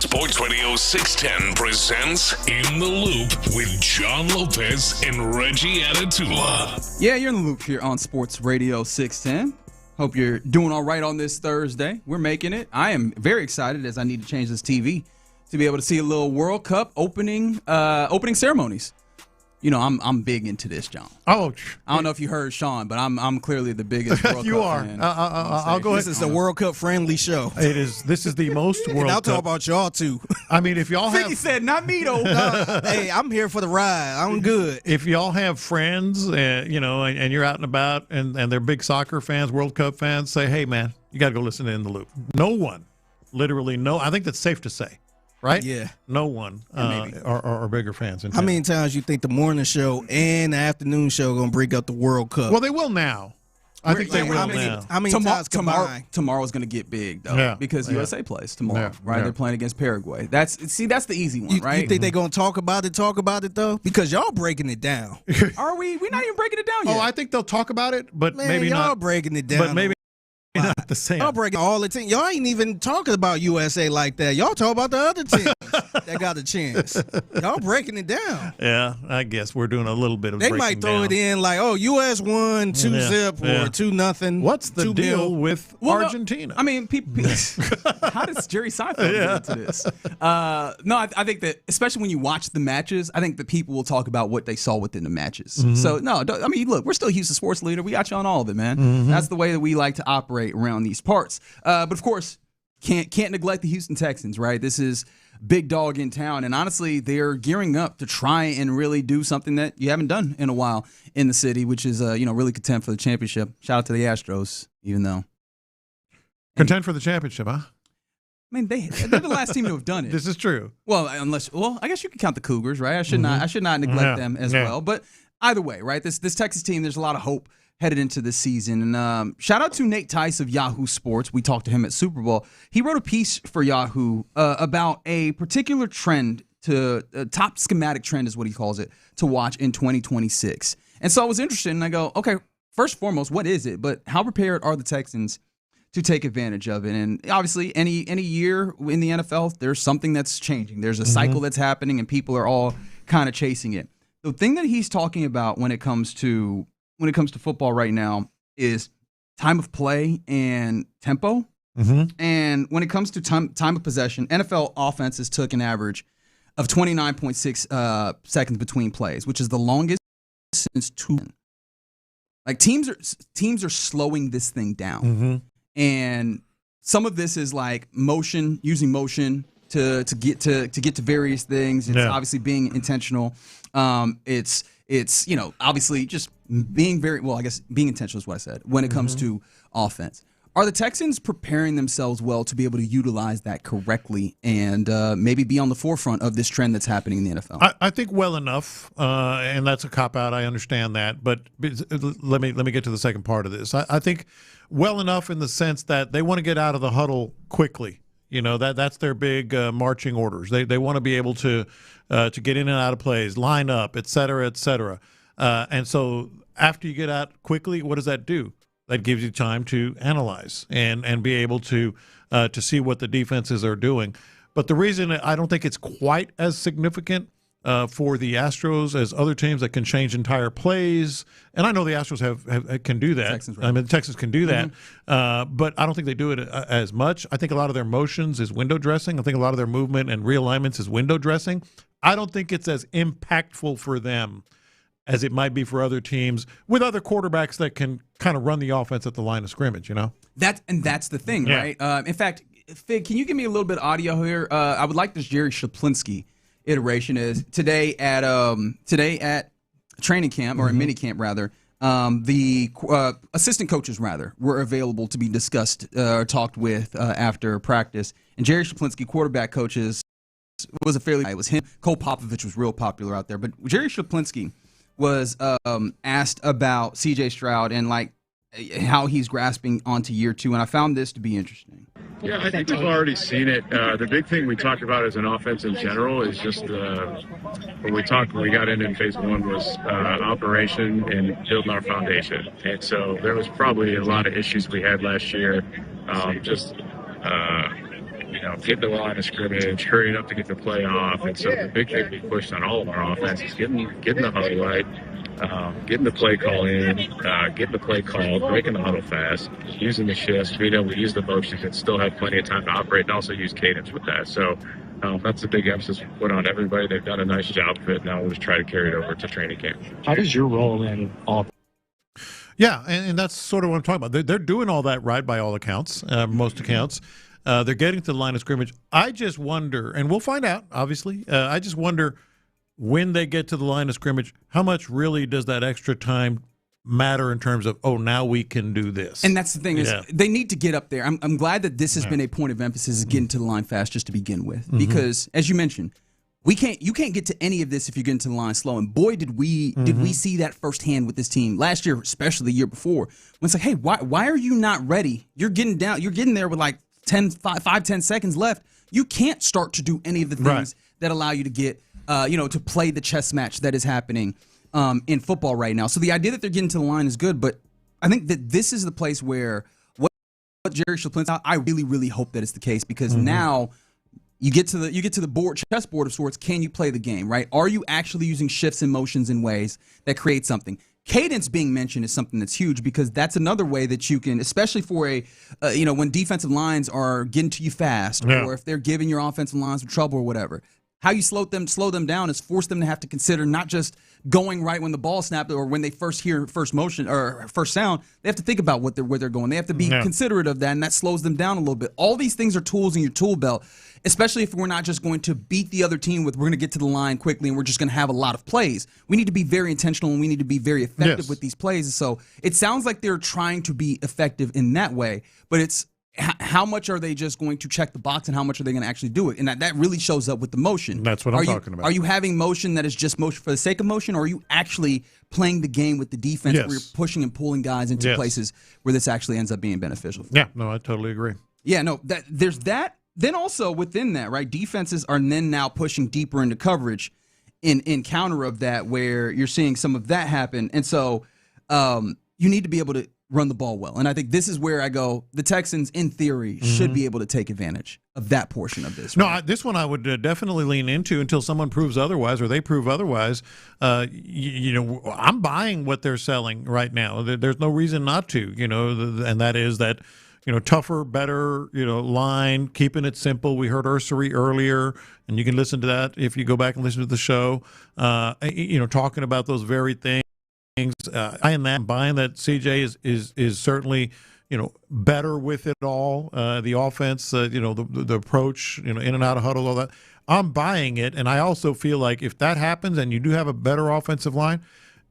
Sports Radio 610 presents In the Loop with John Lopez and Reggie Atatula. Yeah, you're in the loop here on Sports Radio 610. Hope you're doing all right on this Thursday. We're making it. I am very excited as I need to change this TV to be able to see a little World Cup opening ceremonies. You know, I'm big into this, John. Oh, I don't know if you heard Sean, but I'm clearly the biggest World you Cup are. fan. I'll go ahead. This is a World Cup friendly show. It is. This is the most World and I'll Cup. talk about y'all too. I mean, if y'all have, Figgy said, not me though. Hey, I'm here for the ride. I'm good. if y'all have friends, you know, and you're out and about, and they're big soccer fans, World Cup fans, say, hey man, you got to go listen to In the Loop. No one, literally no. I think that's safe to say. Right? Yeah. No one are bigger fans. How many times you think the morning show and the afternoon show going to bring up the World Cup? Well, they will now. I think they will now. How many times combined? Tomorrow's going to get big, though, because USA plays tomorrow, right? They're playing against Paraguay. That's the easy one, right? You think they're going to talk about it, though? Because y'all breaking it down. Are we? We're not even breaking it down yet. Oh, I think they'll talk about it, but maybe y'all not. breaking it down. But maybe not the same. Y'all breaking all the team. Y'all ain't even talking about USA like that. Y'all talk about the other teams that got a chance. Y'all breaking it down. Yeah, I guess we're doing a little bit of They breaking might throw down. it in like, oh, US won 2-0 or 2-0. What's the deal with Argentina? No, I mean, how does Jerry Seinfeld get into this? No, I think that especially when you watch the matches, I think that people will talk about what they saw within the matches. Mm-hmm. So no, I mean, look, we're still Houston sports leader. We got you on all of it, man. Mm-hmm. That's the way that we like to operate around these parts. But of course, can't neglect the Houston Texans, right? This is big dog in town, and honestly, they're gearing up to try and really do something that you haven't done in a while in the city, which is really contend for the championship. Shout out to the Astros, even though contend for the championship, huh? I mean, they're the last team to have done it. This is true. Well, I guess you could count the Cougars, right? I should not neglect them as well. But either way, right? This Texas team, there's a lot of hope headed into this season. And shout out to Nate Tice of Yahoo Sports. We talked to him at Super Bowl. He wrote a piece for Yahoo about a particular trend top schematic trend is what he calls it, to watch in 2026. And so I was interested, and I go, okay, first and foremost, what is it? But how prepared are the Texans to take advantage of it? And obviously, any year in the NFL, there's something that's changing. There's a cycle that's happening, and people are all kind of chasing it. The thing that he's talking about when it comes to football right now is time of play and tempo. And when it comes to time of possession, NFL offenses took an average of 29.6 seconds between plays, which is the longest since 2000. Like teams are slowing this thing down. And some of this is like using motion to get to various things. It's obviously being intentional. It's obviously just being being intentional is what I said when it comes to offense. Are the Texans preparing themselves well to be able to utilize that correctly and maybe be on the forefront of this trend that's happening in the NFL? I think well enough, and that's a cop-out. I understand that. But let me get to the second part of this. I think well enough in the sense that they want to get out of the huddle quickly. You know, that's their big marching orders. They want to be able to get in and out of plays, line up, et cetera, et cetera. And so after you get out quickly, what does that do? That gives you time to analyze and be able to see what the defenses are doing. But the reason I don't think it's quite as significant for the Astros as other teams that can change entire plays, and I know the Astros can do that. Texans, right. I mean, the Texans can do that, but I don't think they do it as much. I think a lot of their motions is window dressing. I think a lot of their movement and realignments is window dressing. I don't think it's as impactful for them as it might be for other teams with other quarterbacks that can kind of run the offense at the line of scrimmage, you know? That's the thing, right? In fact, Fig, can you give me a little bit of audio here? I would like this Jerry Shaplinski iteration is today at training camp or a mini camp rather. The assistant coaches rather were available to be discussed or talked with after practice. And Jerry Shaplinski, quarterback coaches, it was him. Cole Popovich was real popular out there, but Jerry Shaplinski was asked about C.J. Stroud and like how he's grasping onto year two, and I found this to be interesting. Yeah, I think we've already seen it. The big thing we talked about as an offense in general is just when we got in phase one was operation and building our foundation. And so there was probably a lot of issues we had last year, get the line of scrimmage, hurrying up to get the play off. And so the big thing we pushed on all of our offense is getting the huddle right, getting the play call in, getting the play called, breaking the huddle fast, using the shifts, being able to use the motions and still have plenty of time to operate, and also use cadence with that. So that's a big emphasis we put on everybody. They've done a nice job of it. Now we'll just try to carry it over to training camp. How does your role in all? Yeah, and that's sort of what I'm talking about. They're doing all that right by all accounts, most accounts. They're getting to the line of scrimmage. I just wonder, and we'll find out, obviously, I just wonder when they get to the line of scrimmage, how much really does that extra time matter in terms of, now we can do this? And that's the thing is they need to get up there. I'm glad that this has been a point of emphasis is getting to the line fast just to begin with. Because, as you mentioned, you can't get to any of this if you get into the line slow. And boy, did we see that firsthand with this team last year, especially the year before. When it's like, hey, why are you not ready? You're getting there with like 10 seconds left. You can't start to do any of the things that allow you to get to play the chess match that is happening in football right now. So the idea that they're getting to the line is good, but I think that this is the place where what Jerry Schlepplin's out. I really, really hope that it's the case because now you get to the chessboard of sorts. Can you play the game, right? Are you actually using shifts and motions in ways that create something? Cadence being mentioned is something that's huge because that's another way that you can, especially for when defensive lines are getting to you fast or if they're giving your offensive lines some trouble or whatever. How you slow them down is force them to have to consider not just going right when the ball snapped or when they first hear first motion or first sound. They have to think about where they're going. They have to be considerate of that, and that slows them down a little bit. All these things are tools in your tool belt, especially if we're not just going to beat the other team with we're going to get to the line quickly and we're just going to have a lot of plays. We need to be very intentional and we need to be very effective with these plays. So it sounds like they're trying to be effective in that way, but it's how much are they just going to check the box and how much are they going to actually do it? And that really shows up with the motion. That's what I'm talking about. Are you having motion that is just motion for the sake of motion, or are you actually playing the game with the defense where you're pushing and pulling guys into places where this actually ends up being beneficial? Yeah, no, I totally agree. Yeah, no, there's that. Then also within that, right, defenses are then now pushing deeper into coverage in counter of that where you're seeing some of that happen. And so you need to be able to run the ball well. And I think this is where I go, the Texans, in theory, should be able to take advantage of that portion of this. Right? No, this one I would definitely lean into until someone proves otherwise or they prove otherwise. I'm buying what they're selling right now. There's no reason not to, and that is that, tougher, better, line, keeping it simple. We heard Ursery earlier, and you can listen to that if you go back and listen to the show, talking about those very things. I am buying that CJ is certainly better with it all. The offense, the approach, in and out of huddle, all that. I'm buying it, and I also feel like if that happens and you do have a better offensive line,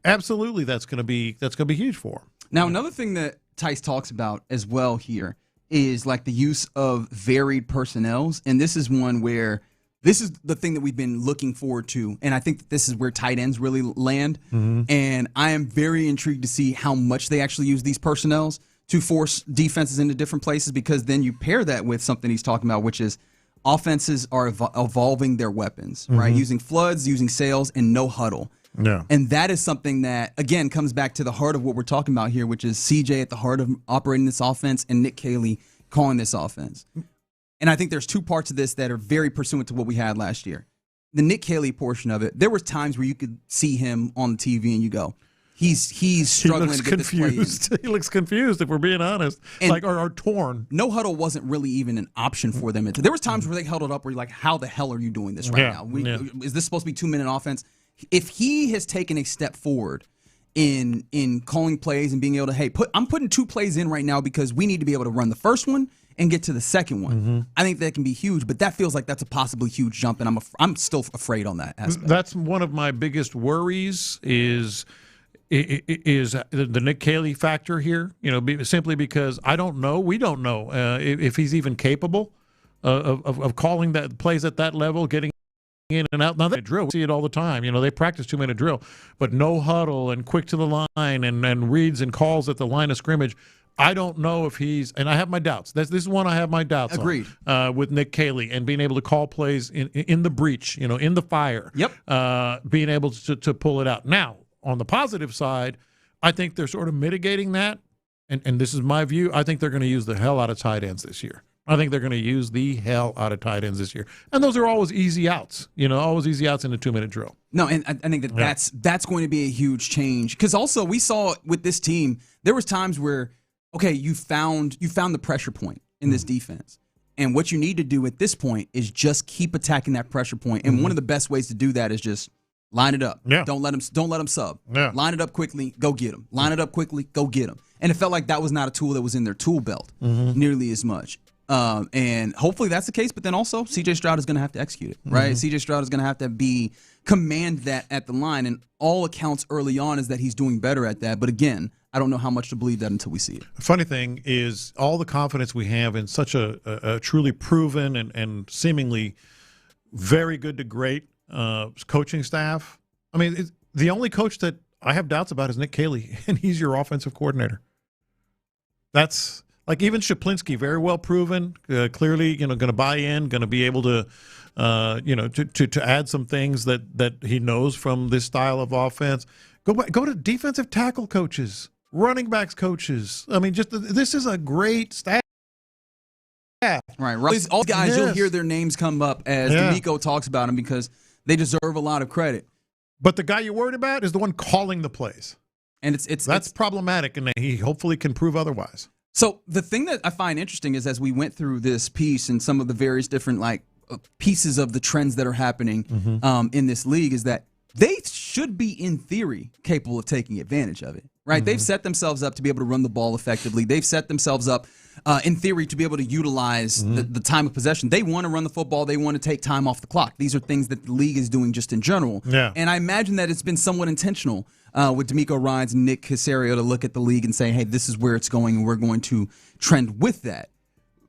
absolutely that's going to be huge for him. Now another thing that Tice talks about as well here is like the use of varied personnels, and this is one where. This is the thing that we've been looking forward to, and I think that this is where tight ends really land. And I am very intrigued to see how much they actually use these personnels to force defenses into different places, because then you pair that with something he's talking about, which is offenses are evolving their weapons, right? Using floods, using sails, and no huddle. Yeah. And that is something that, again, comes back to the heart of what we're talking about here, which is CJ at the heart of operating this offense and Nick Caley calling this offense. And I think there's two parts of this that are very pursuant to what we had last year. The Nick Caley portion of it, there was times where you could see him on the TV and you go, he's struggling to get this play in. He looks confused, if we're being honest, or torn. No huddle wasn't really even an option for them. There was times where they huddled up where you're like, how the hell are you doing this right now? Is this supposed to be 2-minute offense? If he has taken a step forward in calling plays and being able to, I'm putting 2 plays in right now because we need to be able to run the first one and get to the second one. I think that can be huge, but that feels like that's a possibly huge jump, and I'm still afraid on that aspect. That's one of my biggest worries is the Nick Caley factor here. Simply because I don't know, we don't know if he's even capable of calling that plays at that level, getting in and out. Now they drill, we see it all the time. They practice 2-minute drill, but no huddle and quick to the line and reads and calls at the line of scrimmage. I don't know if he's, and I have my doubts. This is one I have my doubts Agreed. On with Nick Caley and being able to call plays in the breach, in the fire. Yep. Being able to pull it out. Now, on the positive side, I think they're sort of mitigating that, and this is my view. I think they're going to use the hell out of tight ends this year. I think they're going to use the hell out of tight ends this year. And those are always easy outs, always easy outs in a 2-minute drill. No, and I think that's going to be a huge change. Because also we saw with this team, there was times where, okay, you found the pressure point in this defense. And what you need to do at this point is just keep attacking that pressure point. And one of the best ways to do that is just line it up. Yeah. Don't let them sub. Yeah. Line it up quickly, go get them. Line it up quickly, go get them. And it felt like that was not a tool that was in their tool belt nearly as much. And hopefully that's the case, but then also C.J. Stroud is going to have to execute it, right? C.J. Stroud is going to have to command that at the line, and all accounts early on is that he's doing better at that. But again, I don't know how much to believe that until we see it. The funny thing is all the confidence we have in such a truly proven and seemingly very good to great coaching staff. I mean, the only coach that I have doubts about is Nick Caley, and he's your offensive coordinator. That's like even Shaplinski, very well proven, clearly, going to buy in, going to be able to, to add some things that he knows from this style of offense. Go to defensive tackle coaches, running backs coaches. I mean, this is a great staff. Right. All guys, you'll hear their names come up as D'Amico talks about them because they deserve a lot of credit. But the guy you're worried about is the one calling the plays. And that's problematic, and he hopefully can prove otherwise. So the thing that I find interesting is as we went through this piece and some of the various different pieces of the trends that are happening in this league is that they should be, in theory, capable of taking advantage of it, right? They've set themselves up to be able to run the ball effectively. They've set themselves up, in theory, to be able to utilize the time of possession. They want to run the football. They want to take time off the clock. These are things that the league is doing just in general. Yeah. And I imagine that it's been somewhat intentional with D'Amico Ryans and Nick Caserio to look at the league and say, hey, this is where it's going, and we're going to trend with that.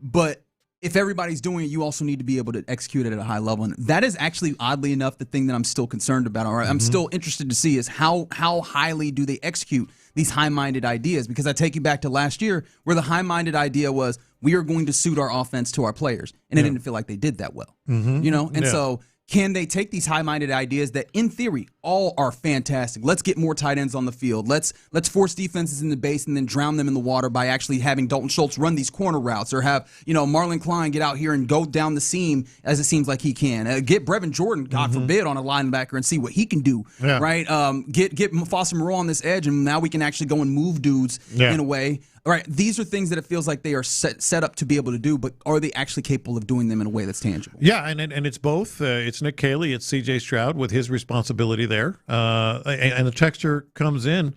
But if everybody's doing it, you also need to be able to execute it at a high level. And that is actually, oddly enough, the thing that I'm still concerned about. All right, I'm still interested to see is how highly do they execute these high-minded ideas? Because I take you back to last year where the high-minded idea was we are going to suit our offense to our players. And it didn't feel like they did that well. And so can they take these high-minded ideas that, in theory, all are fantastic? Let's get more tight ends on the field. Let's force defenses in the base and then drown them in the water by actually having Dalton Schultz run these corner routes, or have Marlon Klein get out here and go down the seam as it seems like he can. Get Brevin Jordan, God forbid, on a linebacker and see what he can do. Yeah. Right? Get Foster Moreau on this edge, and now we can actually go and move dudes in a way. All right, these are things that it feels like they are set up to be able to do, but are they actually capable of doing them in a way that's tangible? Yeah, and it's both. It's Nick Caley, it's C.J. Stroud with his responsibility there, and the texture comes in.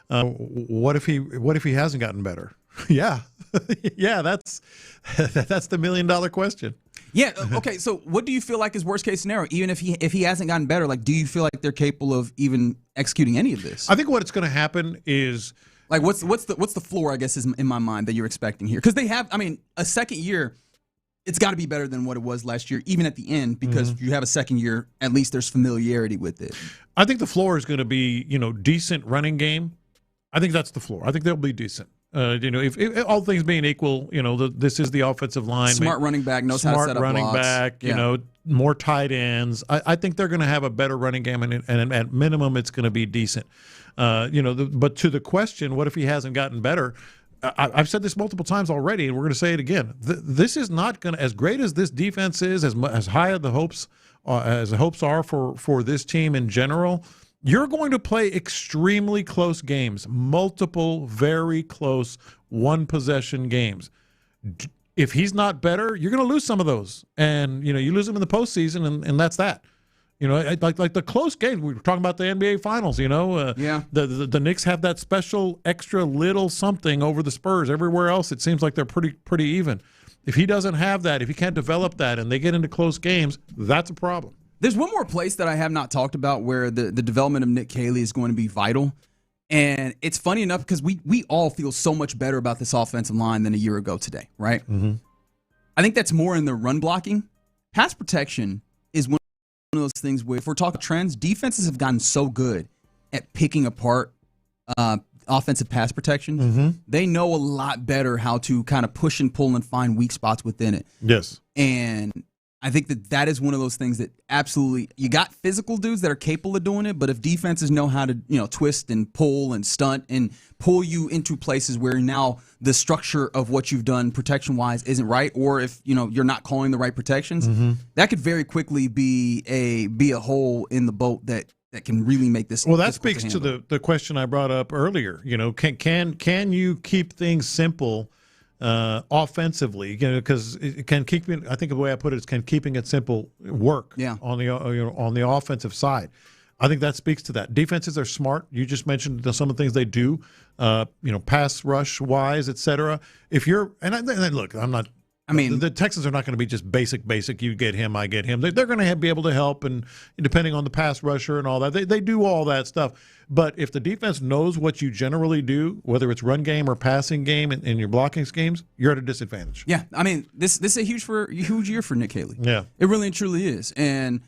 What if he hasn't gotten better? Yeah, that's the $1 million question. Yeah. Okay. So, what do you feel like is worst case scenario? Even if he hasn't gotten better, do you feel like they're capable of even executing any of this? I think what's going to happen is. What's the floor, I guess, is in my mind that you're expecting here? Because they have, a second year, it's got to be better than what it was last year, even at the end, because you have a second year, at least there's familiarity with it. I think the floor is going to be, decent running game. I think that's the floor. I think they'll be decent. If all things being equal, this is the offensive line. Smart running back knows how to set up running blocks. back, more tight ends. I think they're going to have a better running game, and at minimum, it's going to be decent. But to the question, what if he hasn't gotten better? I've said this multiple times already, and we're going to say it again. This is not going to, as great as this defense is, as high as the hopes are for this team in general. You're going to play extremely close games, multiple very close one-possession games. If he's not better, you're going to lose some of those, and you lose them in the postseason, and that's that. Like the close games. We were talking about the NBA Finals. The Knicks have that special extra little something over the Spurs. Everywhere else, it seems like they're pretty even. If he doesn't have that, if he can't develop that, and they get into close games, that's a problem. There's one more place that I have not talked about where the development of Nick Caley is going to be vital. And it's funny enough because we all feel so much better about this offensive line than a year ago today, right? Mm-hmm. I think that's more in the run blocking. Pass protection is one of those things where if we're talking trends, defenses have gotten so good at picking apart offensive pass protection. Mm-hmm. They know a lot better how to kind of push and pull and find weak spots within it. Yes. And I think that is one of those things that absolutely, you got physical dudes that are capable of doing it, but if defenses know how to, twist and pull and stunt and pull you into places where now the structure of what you've done protection-wise isn't right, or if, you're not calling the right protections, that could very quickly be a hole in the boat that can really make this. Well, that speaks to the question I brought up earlier. Can you keep things simple offensively? Because it can keep. I think the way I put it is, can keeping it simple work? Yeah. On the offensive side, I think that speaks to that. Defenses are smart. You just mentioned some of the things they do. Pass rush wise, etc. If you're and look, I'm not. I mean, the Texans are not going to be just basic. You get him, I get him. They're going to be able to help, and depending on the pass rusher and all that, they do all that stuff. But if the defense knows what you generally do, whether it's run game or passing game in your blocking schemes, you're at a disadvantage. Yeah, I mean, this is a huge year for Nick Haley. Yeah, it really and truly is, and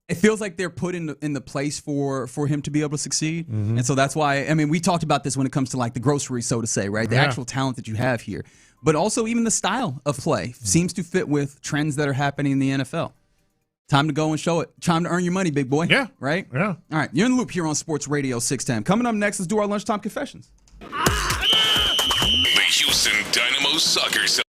it feels like they're put in the place for him to be able to succeed. And so that's why, I mean, we talked about this when it comes to like the groceries, so to say, right? The actual talent that you have here. But also even the style of play seems to fit with trends that are happening in the NFL. Time to go and show it. Time to earn your money, big boy. Yeah. Right? Yeah. All right. You're in the loop here on Sports Radio 610. Coming up next, let's do our lunchtime confessions. The Houston Dynamo Soccer Celebration.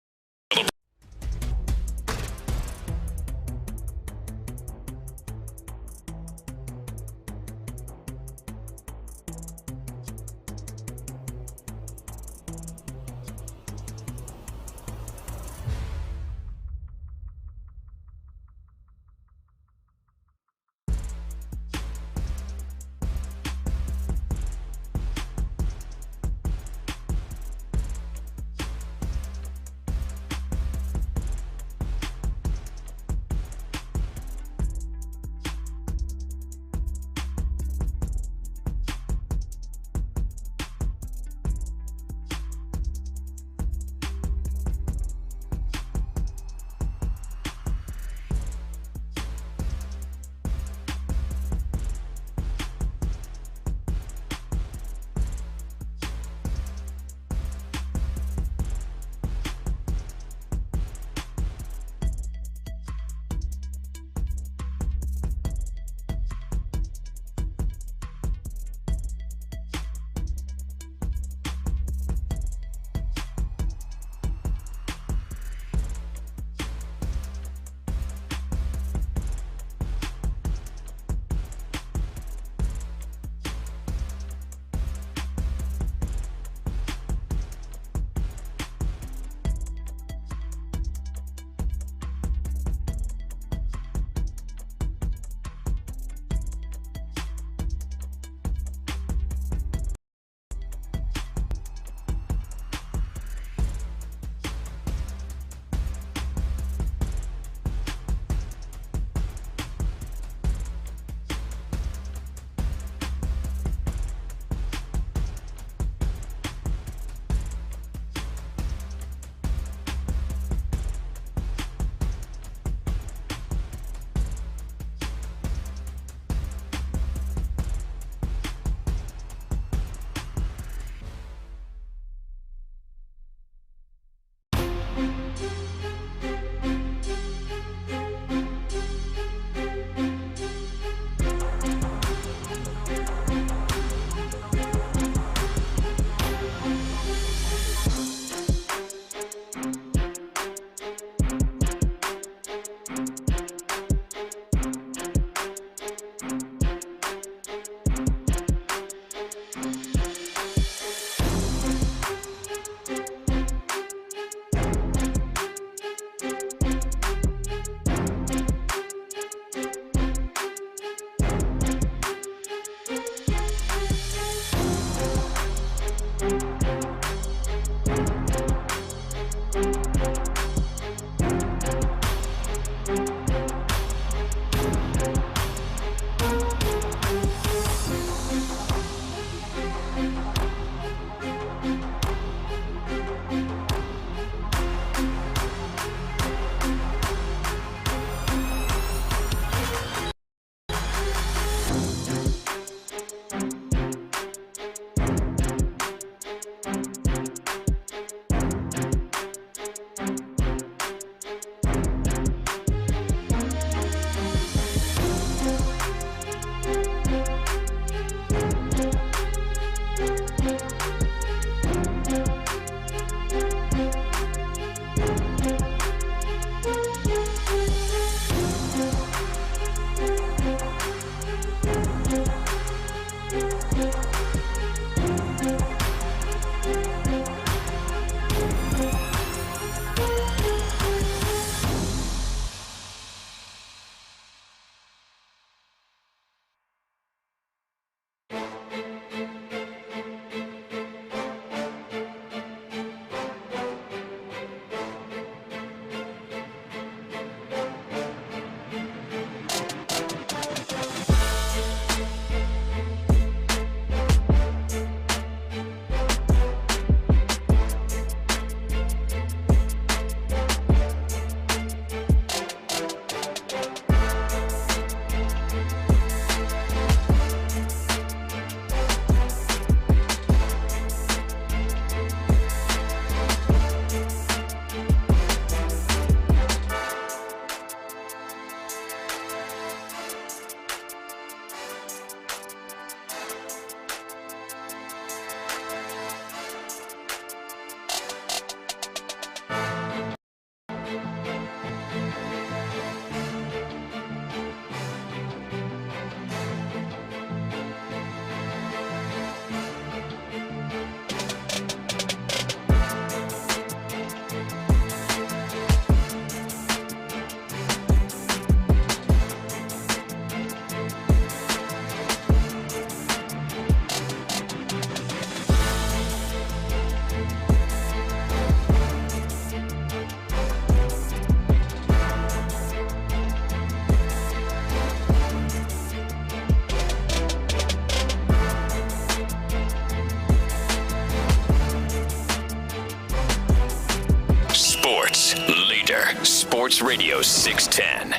sports leader. Sports Radio 610.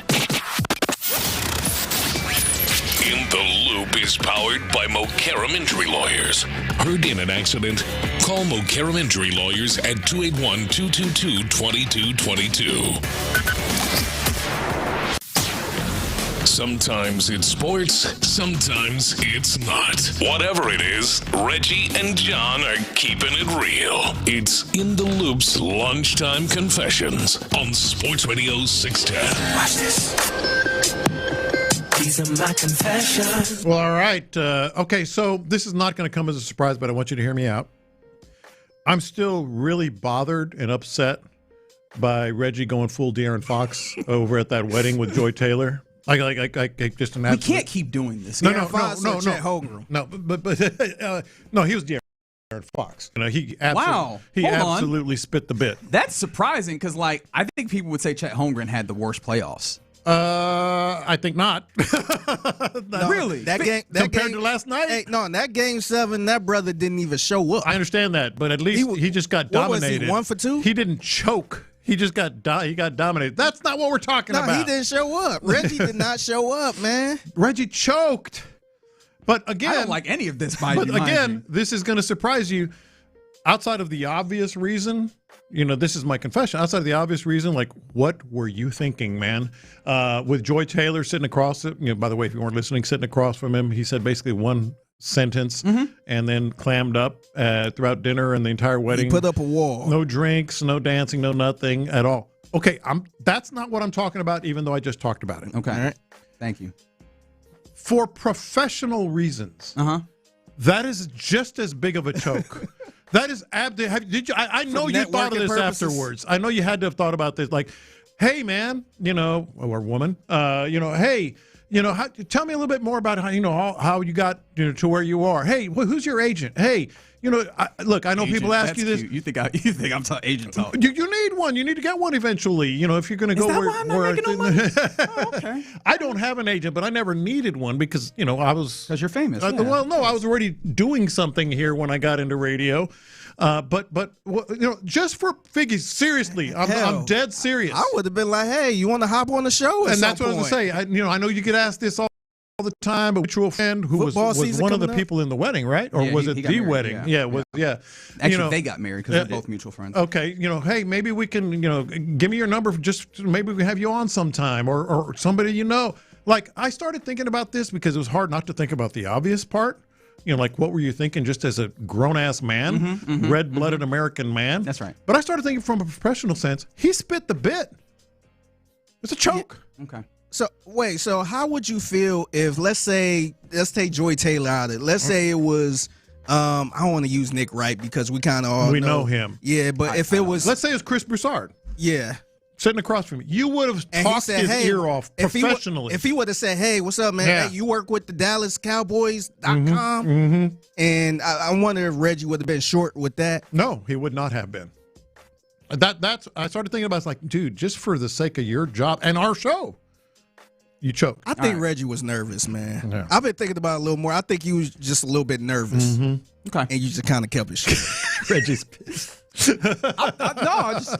In the Loop is powered by Mokaram Injury Lawyers. Heard in an accident? Call Mokaram Injury Lawyers at 281-222-2222. Sometimes it's sports, sometimes it's not. Whatever it is, Reggie and John are keeping it real. It's In the Loop's Lunchtime Confessions on Sports Radio 610. Watch this. These are my confessions. Well, all right. Okay, so this is not going to come as a surprise, but I want you to hear me out. I'm still really bothered and upset by Reggie going full De'Aaron Fox over at that wedding with Joy Taylor. Like just an absolute... We can't keep doing this. No, De'Aaron Fox no. No, No, he was De'Aaron Fox. He absolutely spit the bit. That's surprising because, like, I think people would say Chet Holmgren had the worst playoffs. I think not. No, really? Compared to last night? Hey, no, in that game 7, that brother didn't even show up. I understand that, but at least he just got dominated. What was he, 1 for 2? He didn't choke. He just got dominated. That's not what we're talking about. No, he didn't show up. Reggie did not show up, man. Reggie choked. But again, I don't like any of this. This is going to surprise you. Outside of the obvious reason, this is my confession. Outside of the obvious reason, like, what were you thinking, man? With Joy Taylor sitting across it. By the way, if you weren't listening, sitting across from him, he said basically one sentence and then clammed up throughout dinner and the entire wedding. He put up a wall. No drinks, no dancing, no nothing at all. Okay, that's not what I'm talking about, even though I just talked about it. Okay. All right. Thank you. For professional reasons, that is just as big of a choke. That is did you? I know you thought of this afterwards. I know you had to have thought about this. Like, hey, man, or woman, hey, tell me a little bit more about how you got to where you are. Hey, who's your agent? Hey, look, I know agent, people ask you this. Cute. You think I'm talking agent talk? You need one. You need to get one eventually. If you're going to go where I'm not making no money? Oh, okay. I don't have an agent, but I never needed one because I was because you're famous. Well, no, I was already doing something here when I got into radio. But just for figures, seriously, I'm dead serious. I would have been like, hey, you want to hop on the show? And that's what I was going to say. I know you get asked this all the time, but mutual friend who was one of the people in the wedding, right? Or was it the wedding? Yeah. Actually, they got married because they're both mutual friends. Okay, hey, maybe we can, give me your number. Just maybe we have you on sometime, or somebody Like, I started thinking about this because it was hard not to think about the obvious part. Like, what were you thinking just as a grown-ass man, red-blooded American man? That's right. But I started thinking from a professional sense, he spit the bit. It's a choke. Yeah. Okay. So, wait, how would you feel if, let's take Joy Taylor out of it. Let's say it was, I don't want to use Nick Wright because we kind of all know him. Yeah, but if it was... Let's say it was Chris Broussard. Yeah. Sitting across from me. You would have talked his ear off professionally. If he would have said, hey, what's up, man? Yeah. Hey, you work with the DallasCowboys.com? And I wonder if Reggie would have been short with that. No, he would not have been. I started thinking about it. It's like, dude, just for the sake of your job and our show, you choked. I think Reggie was nervous, man. Yeah. I've been thinking about it a little more. I think he was just a little bit nervous. Okay. And you just kind of kept it short. Reggie's pissed. I just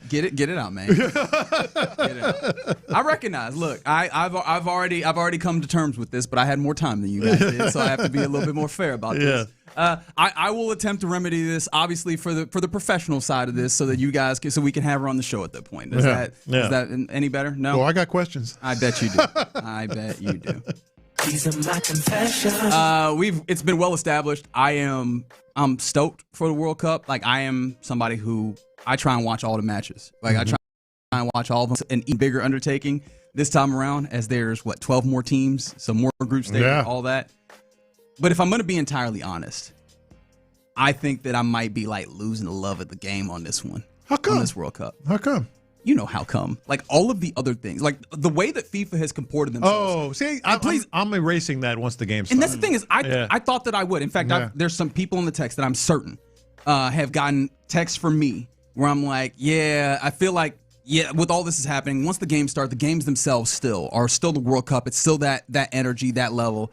get it out, man. Get it out. I recognize. Look, I've already come to terms with this, but I had more time than you guys did, so I have to be a little bit more fair about this. I will attempt to remedy this, obviously for the professional side of this, so that you guys so we can have her on the show at that point. Is that any better? No. Well, I got questions. I bet you do. I bet you do. These are my confessions. It's been well established. I'm stoked for the World Cup. Like, I am somebody who I try and watch all the matches. Like, I try and watch all of them. An even bigger undertaking this time around, as there's 12 more teams, some more group stages, all that. But if I'm going to be entirely honest, I think that I might be losing the love of the game on this one. How come? On this World Cup. How come? You know how come. Like, all of the other things. Like, the way that FIFA has comported themselves. Oh, see, I'm erasing that once the game starts. And that's the thing is, I thought that I would. In fact, there's some people in the text that I'm certain have gotten texts from me where I'm like, I feel like, with all this is happening, once the games start, the games themselves are still the World Cup. It's still that energy, that level.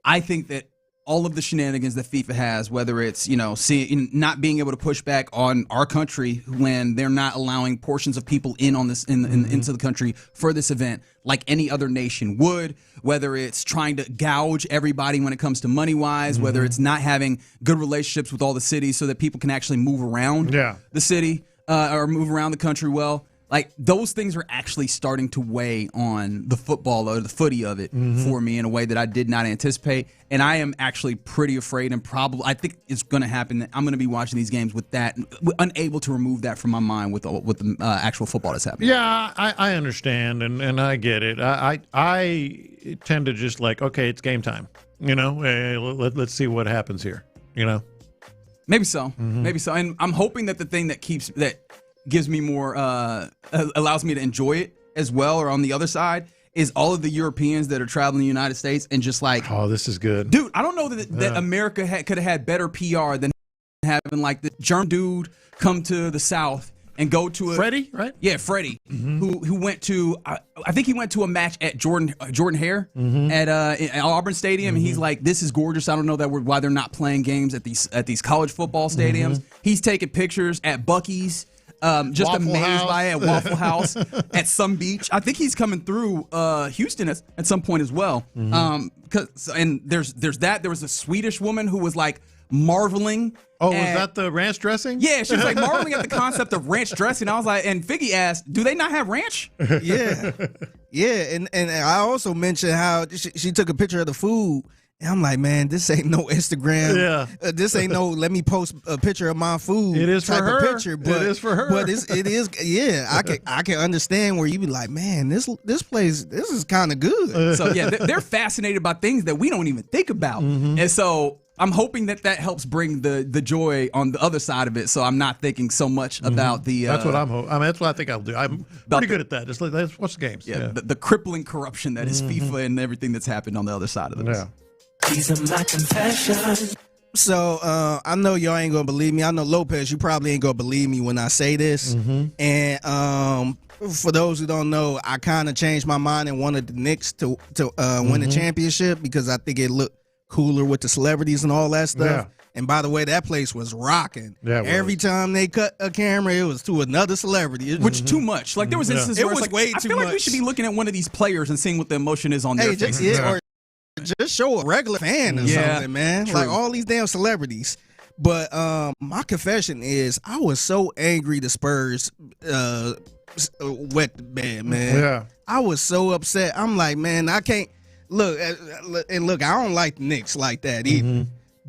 I think that all of the shenanigans that FIFA has, whether it's, not being able to push back on our country when they're not allowing portions of people in on this into the country for this event like any other nation would, whether it's trying to gouge everybody when it comes to money-wise, whether it's not having good relationships with all the cities so that people can actually move around the city or move around the country well. Like, those things are actually starting to weigh on the football or the footy of it for me in a way that I did not anticipate. And I am actually pretty afraid, and I think it's going to happen that I'm going to be watching these games with that, unable to remove that from my mind with the actual football that's happening. Yeah, I understand, and I get it. I tend to just okay, it's game time. Let's see what happens here. Maybe so. Maybe so. And I'm hoping that the thing that gives me more, allows me to enjoy it as well, or on the other side, is all of the Europeans that are traveling the United States and just oh, this is good. Dude, I don't know that America could have had better PR than having the German dude come to the South and go to Freddie, right? Yeah, Freddie, who went to, I think he went to a match at Jordan Hare at Auburn Stadium, and he's like, this is gorgeous. I don't know why they're not playing games at these college football stadiums. He's taking ppictures at Buc-ee's. Just Waffle amazed House. by it at Waffle House at some beach. I think he's coming through Houston at some point as well. And there's that. There was a Swedish woman who was marveling. Oh, was that the ranch dressing? Yeah, she was marveling at the concept of ranch dressing. I was like, and Figgy asked, do they not have ranch? Yeah. And I also mentioned how she took a picture of the food. And I'm like, man, this ain't no Instagram. Yeah. This ain't no let me post a picture of my food. It is type for her. Of picture, but, it is for her. But it is. Yeah, I can understand where you be like, man, this place, this is kind of good. So yeah, they're fascinated by things that we don't even think about, and so I'm hoping that helps bring the joy on the other side of it. So I'm not thinking so much about the. That's what I'm hoping. That's what I think I'll do. I'm pretty good at that. Just let's watch the games. Yeah, the crippling corruption that is FIFA and everything that's happened on the other side of this. Yeah. These are my confessions. So I know y'all ain't gonna believe me. I know Lopez, you probably ain't gonna believe me when I say this. And for those who don't know, I kind of changed my mind and wanted the Knicks to win the championship because I think it looked cooler with the celebrities and all that stuff. Yeah. And by the way, that place was rocking. Yeah, every time they cut a camera, it was to another celebrity. Which too much. There was instances where it's way I too feel like we much. should be looking at one of these players and seeing what the emotion is on their face. Or just show a regular fan or something, man. True. Like all these damn celebrities. But my confession is I was so angry the Spurs wet the bed, man. Yeah. I was so upset. I'm like, man, I can't look. I don't like the Knicks like that either.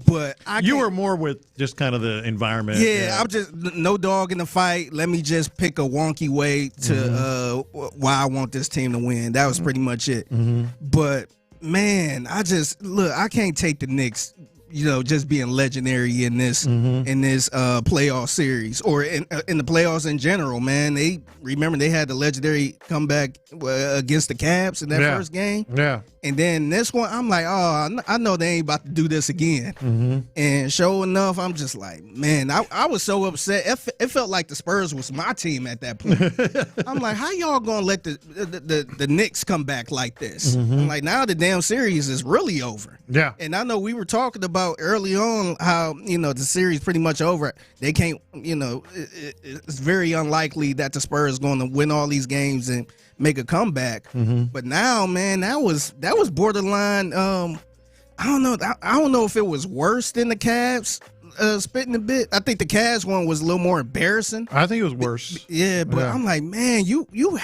But you were more with just kind of the environment. Yeah, I'm just no dog in the fight. Let me just pick a wonky way to why I want this team to win. That was pretty much it. But man, I can't take the Knicks, just being legendary in this playoff series or in the playoffs in general, man. They had the legendary comeback against the Cavs in that first game. Yeah. And then this one, I'm like, oh, I know they ain't about to do this again. And sure enough, I'm just like, man, I was so upset. It felt like the Spurs was my team at that point. I'm like, how y'all gonna let the Knicks come back like this? I'm like, now the damn series is really over. Yeah. And I know we were talking about early on how, the series pretty much over. They can't, it's very unlikely that the Spurs is going to win all these games and make a comeback. But now, man, that was borderline. I don't know if it was worse than the Cavs spitting a bit. I think the Cavs one was a little more embarrassing. I think it was worse. Yeah, but I'm like, man, you were,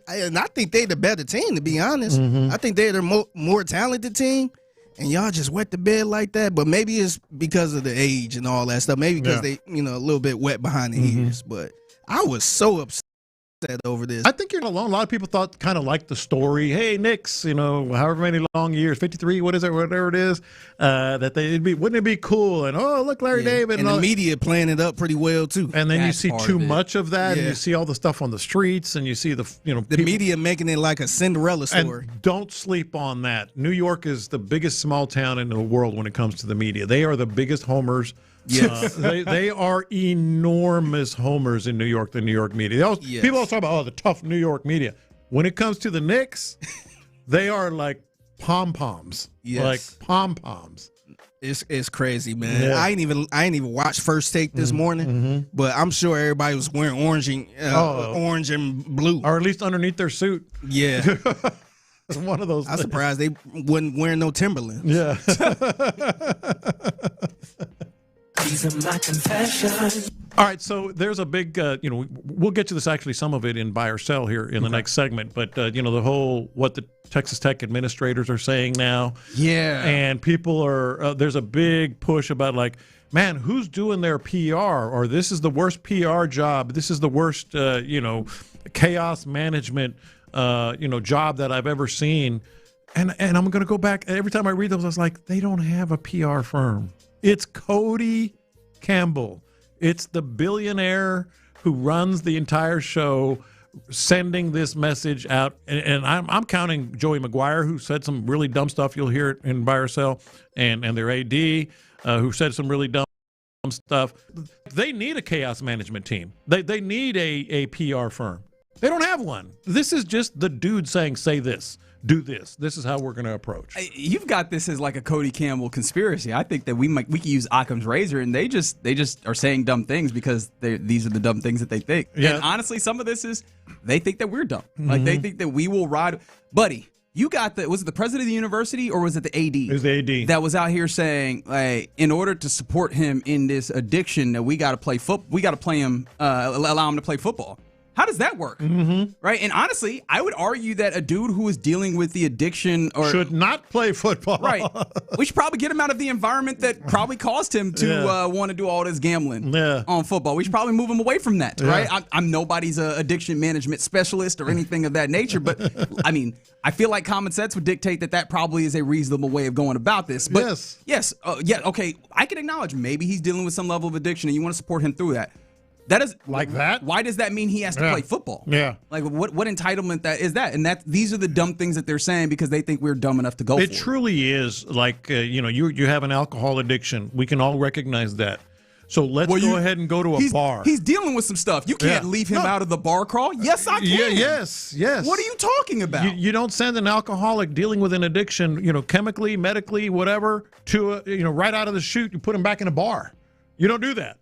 and I think they the better team, to be honest. I think they're the more talented team. And y'all just wet the bed like that, but maybe it's because of the age and all that stuff. Maybe because they, a little bit wet behind the ears. But I was so upset over this. I think you're not alone. A lot of people thought kind of like the story. Hey, Knicks, however many long years, 53, what is it, whatever it is, that wouldn't it be cool? And look, Larry David, and the media playing it up pretty well too. And then you see too much of that, and you see all the stuff on the streets, and you see the media making it like a Cinderella story. And don't sleep on that. New York is the biggest small town in the world when it comes to the media. They are the biggest homers. Yes. They are enormous homers in New York, the New York media. People always talk about the tough New York media. When it comes to the Knicks, they are like pom-poms. Yes. Like pom-poms. It's crazy, man. Yeah. I ain't even watched First Take this morning, but I'm sure everybody was wearing orange and blue, or at least underneath their suit. Yeah, it's one of those. I'm surprised they wasn't wearing no Timberlands. Yeah. These are my confessions. All right, so there's a big, we'll get to this, actually, some of it in Buy or Sell here in the next segment, but, the whole, what the Texas Tech administrators are saying now. Yeah. And people are, there's a big push about, like, man, who's doing their PR? Or this is the worst PR job. This is the worst, chaos management, job that I've ever seen. And I'm going to go back, every time I read those, I was like, they don't have a PR firm. It's Cody Campbell. It's the billionaire who runs the entire show, sending this message out. And I'm counting Joey McGuire, who said some really dumb stuff. You'll hear it in Buy or Sell, and their AD, who said some really dumb stuff. They need a chaos management team. They need a PR firm. They don't have one. This is just the dude saying, say this. Do this. This is how we're going to approach. You've got this as like a Cody Campbell conspiracy. I think that we could use Occam's razor, and they just are saying dumb things because these are the dumb things that they think. Yeah. And honestly, some of this is they think that we're dumb. Like they think that we will ride. Buddy, you got was it the president of the university or was it the AD? It was the AD that was out here saying, like, in order to support him in this addiction, that we got to play football. We got to play him, allow him to play football. How does that work? Mm-hmm. Right? And honestly, I would argue that a dude who is dealing with the addiction should not play football. Right. We should probably get him out of the environment that probably caused him to want to do all this gambling on football. We should probably move him away from that. Right? I'm nobody's addiction management specialist or anything of that nature, but I mean, I feel like common sense would dictate that probably is a reasonable way of going about this. But yes, okay, I can acknowledge maybe he's dealing with some level of addiction and you want to support him through that. That is like that. Why does that mean he has to play football? Yeah. Like what entitlement that is that? And these are the dumb things that they're saying because they think we're dumb enough to go for it. It truly is like you have an alcohol addiction. We can all recognize that. So let's go ahead and go to a bar. He's dealing with some stuff. You can't leave him out of the bar crawl. Yes, I can. Yes. What are you talking about? You don't send an alcoholic dealing with an addiction, chemically, medically, whatever, to right out of the chute. You put him back in a bar. You don't do that.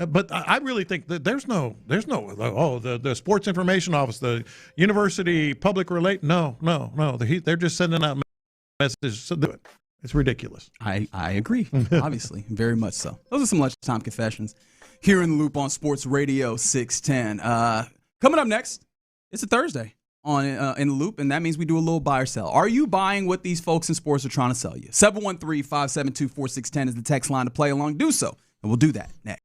But I really think that there's no the sports information office, the university public relate. No. They're just sending out messages. So do it. It's ridiculous. I agree. Obviously, very much so. Those are some lunchtime confessions here in the Loop on Sports Radio 610. Coming up next, it's a Thursday on in the Loop, and that means we do a little buy or sell. Are you buying what these folks in sports are trying to sell you? 713-572-4610 is the text line to play along. Do so, and we'll do that next.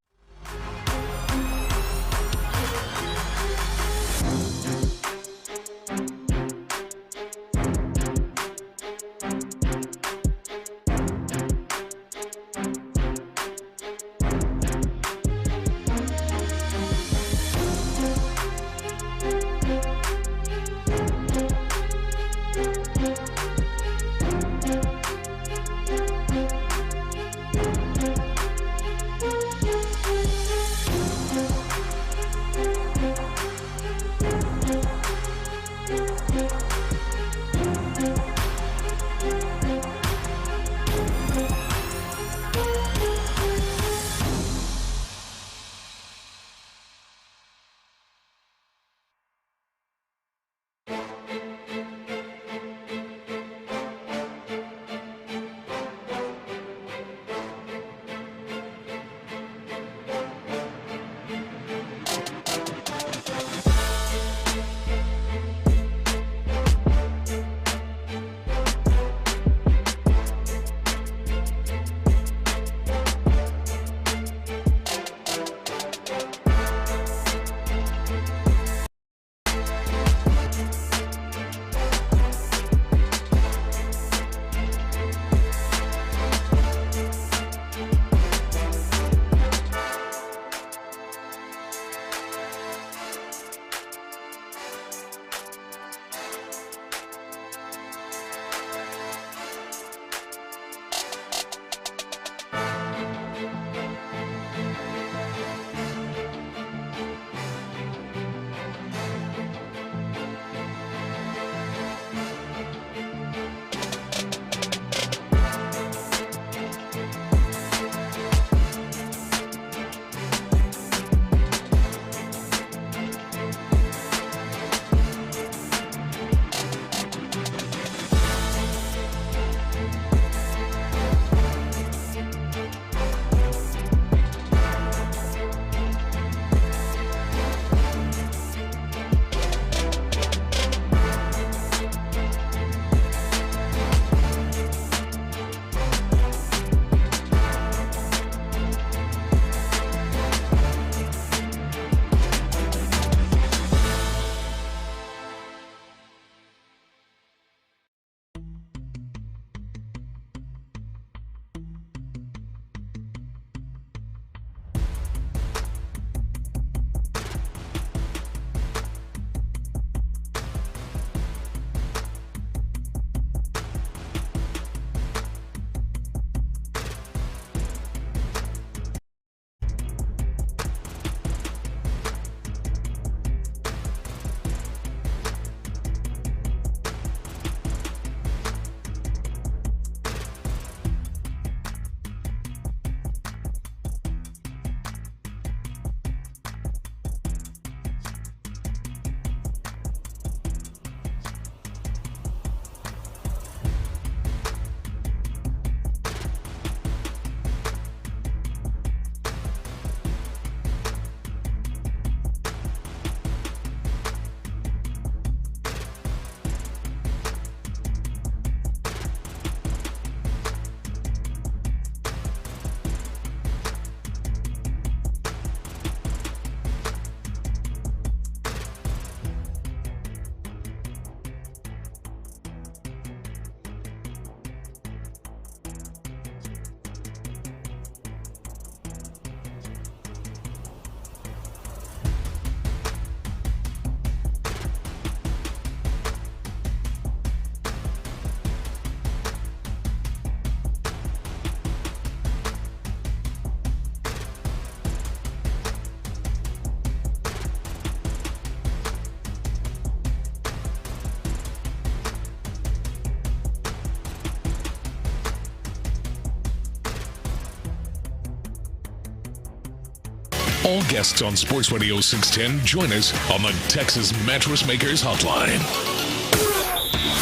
All guests on Sports Radio 610 join us on the Texas Mattress Makers Hotline.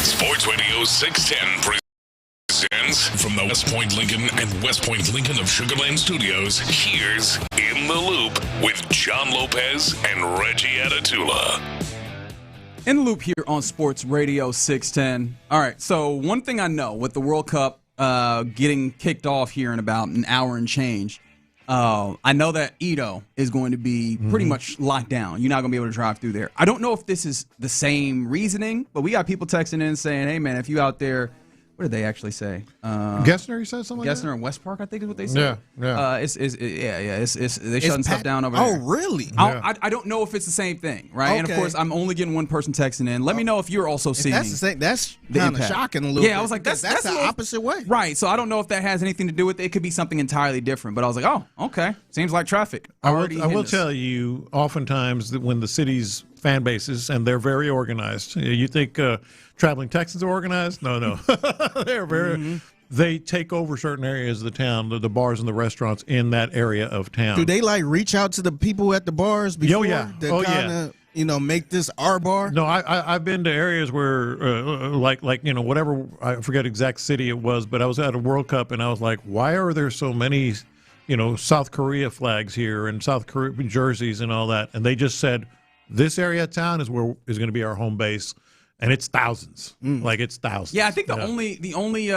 Sports Radio 610 presents from the West Point Lincoln and West Point Lincoln of Sugar Land Studios. Here's In the Loop with John Lopez and Reggie Atatula. In the Loop here on Sports Radio 610. All right, so one thing I know with the World Cup getting kicked off here in about an hour and change, I know that Ito is going to be pretty much locked down. You're not going to be able to drive through there. I don't know if this is the same reasoning, but we got people texting in saying, hey, man, if you out there, what did they actually say? Gessner, you said something like Gessner and West Park, I think is what they said. Yeah. They shutting stuff down over there. Oh, really? I don't know if it's the same thing, right? Okay. And, of course, I'm only getting one person texting in. Let me know if you're also seeing That's the same. That's the kind of impact. shocking a little bit. Yeah, I was like, that's the a little- opposite way. Right, so I don't know if that has anything to do with it. It could be something entirely different. But I was like, oh, okay. Seems like traffic. I will tell you, oftentimes that when the city's fan bases, and they're very organized. You think traveling Texans are organized? No. They're very. They take over certain areas of the town, the bars and the restaurants in that area of town. Do they like reach out to the people at the bars before? Make this our bar? No, I've been to areas where, whatever, I forget exact city it was, but I was at a World Cup and I was like, why are there so many, South Korea flags here and South Korea jerseys and all that? And they just said, this area of town is going to be our home base, and it's thousands. It's thousands. Yeah, I think the only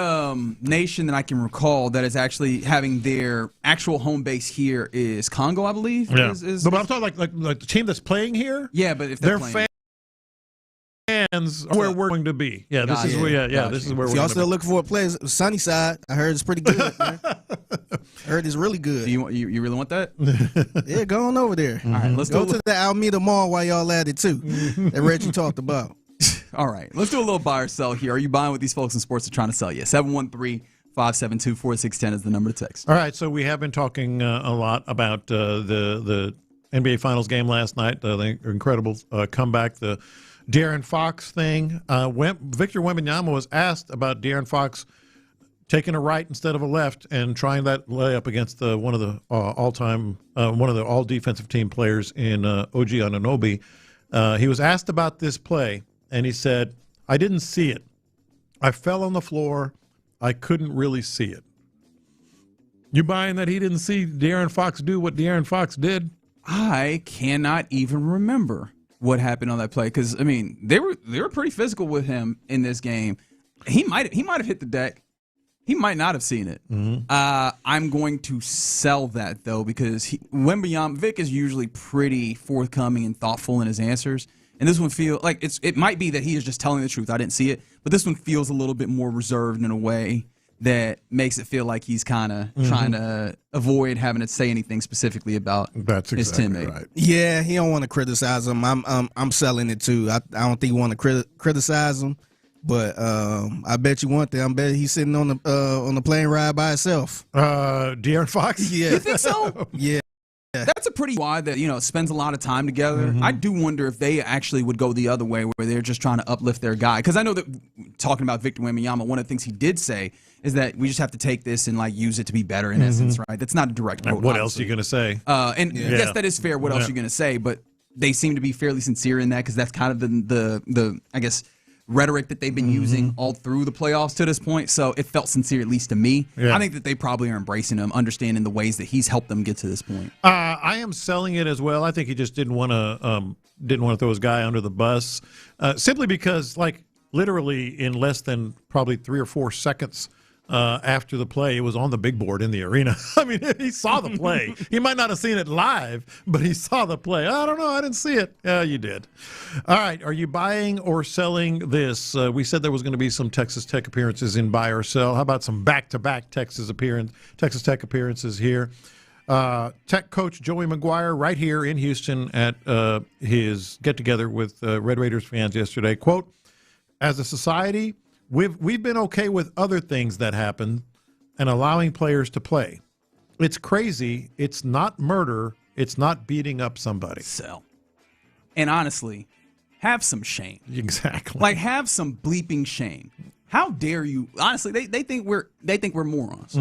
nation that I can recall that is actually having their actual home base here is Congo, I believe. Yeah. But I'm talking like the team that's playing here. Yeah, but if they're playing. Fans are where we're going to be. Yeah, this is where. This is where we're. Y'all still looking for a place? Sunnyside. I heard it's pretty good. Man. I heard it's really good. Do you really want that? Yeah, go on over there. All right, let's go to the Alameda Mall while y'all at it too. That Reggie talked about. All right, let's do a little buy or sell here. Are you buying what these folks in sports are trying to sell you? 713-572-4610 is the number to text. All right, so we have been talking a lot about the NBA Finals game last night, the incredible comeback, the De'Aaron Fox thing. Victor Wembanyama was asked about De'Aaron Fox taking a right instead of a left and trying that layup against one of the all-defensive team players in OG Anunoby. He was asked about this play, and he said, I didn't see it. I fell on the floor. I couldn't really see it. You buying that he didn't see De'Aaron Fox do what De'Aaron Fox did? I cannot even remember what happened on that play because, they were pretty physical with him in this game. He might have hit the deck. He might not have seen it. I'm going to sell that, though, because Vic is usually pretty forthcoming and thoughtful in his answers. And this one feels like it might be that he is just telling the truth. I didn't see it. But this one feels a little bit more reserved in a way that makes it feel like he's kind of trying to avoid having to say anything specifically about his teammate. Right. Yeah, he don't want to criticize him. I'm selling it, too. I don't think he want to criticize him. But I bet you one thing. I bet he's sitting on the plane ride by himself. De'Aaron Fox? Yeah. You think so? Yeah. That's a pretty wide that, spends a lot of time together. I do wonder if they actually would go the other way where they're just trying to uplift their guy. Because I know that talking about Victor Wembanyama, one of the things he did say is that we just have to take this and use it to be better in essence, right? That's not a direct quote. What else are you going to say? Yes, that is fair. What else are you going to say? But they seem to be fairly sincere in that because that's kind of the I guess, rhetoric that they've been using all through the playoffs to this point. So it felt sincere, at least to me. I think that they probably are embracing him, understanding the ways that he's helped them get to this point. I am selling it as well. I think he just didn't want to throw his guy under the bus, simply because, literally in less than probably 3 or 4 seconds after the play, it was on the big board in the arena. He saw the play. He might not have seen it live, but he saw the play. I don't know. I didn't see it. Yeah, you did. All right. Are you buying or selling this? We said there was going to be some Texas Tech appearances in buy or sell. How about some back-to-back Texas Tech appearances here? Tech coach Joey McGuire right here in Houston at his get-together with Red Raiders fans yesterday. Quote, as a society, we've been okay with other things that happen and allowing players to play. It's crazy. It's not murder. It's not beating up somebody. So, and honestly, have some shame. Exactly. Have some bleeping shame. How dare you? Honestly, they think we're morons.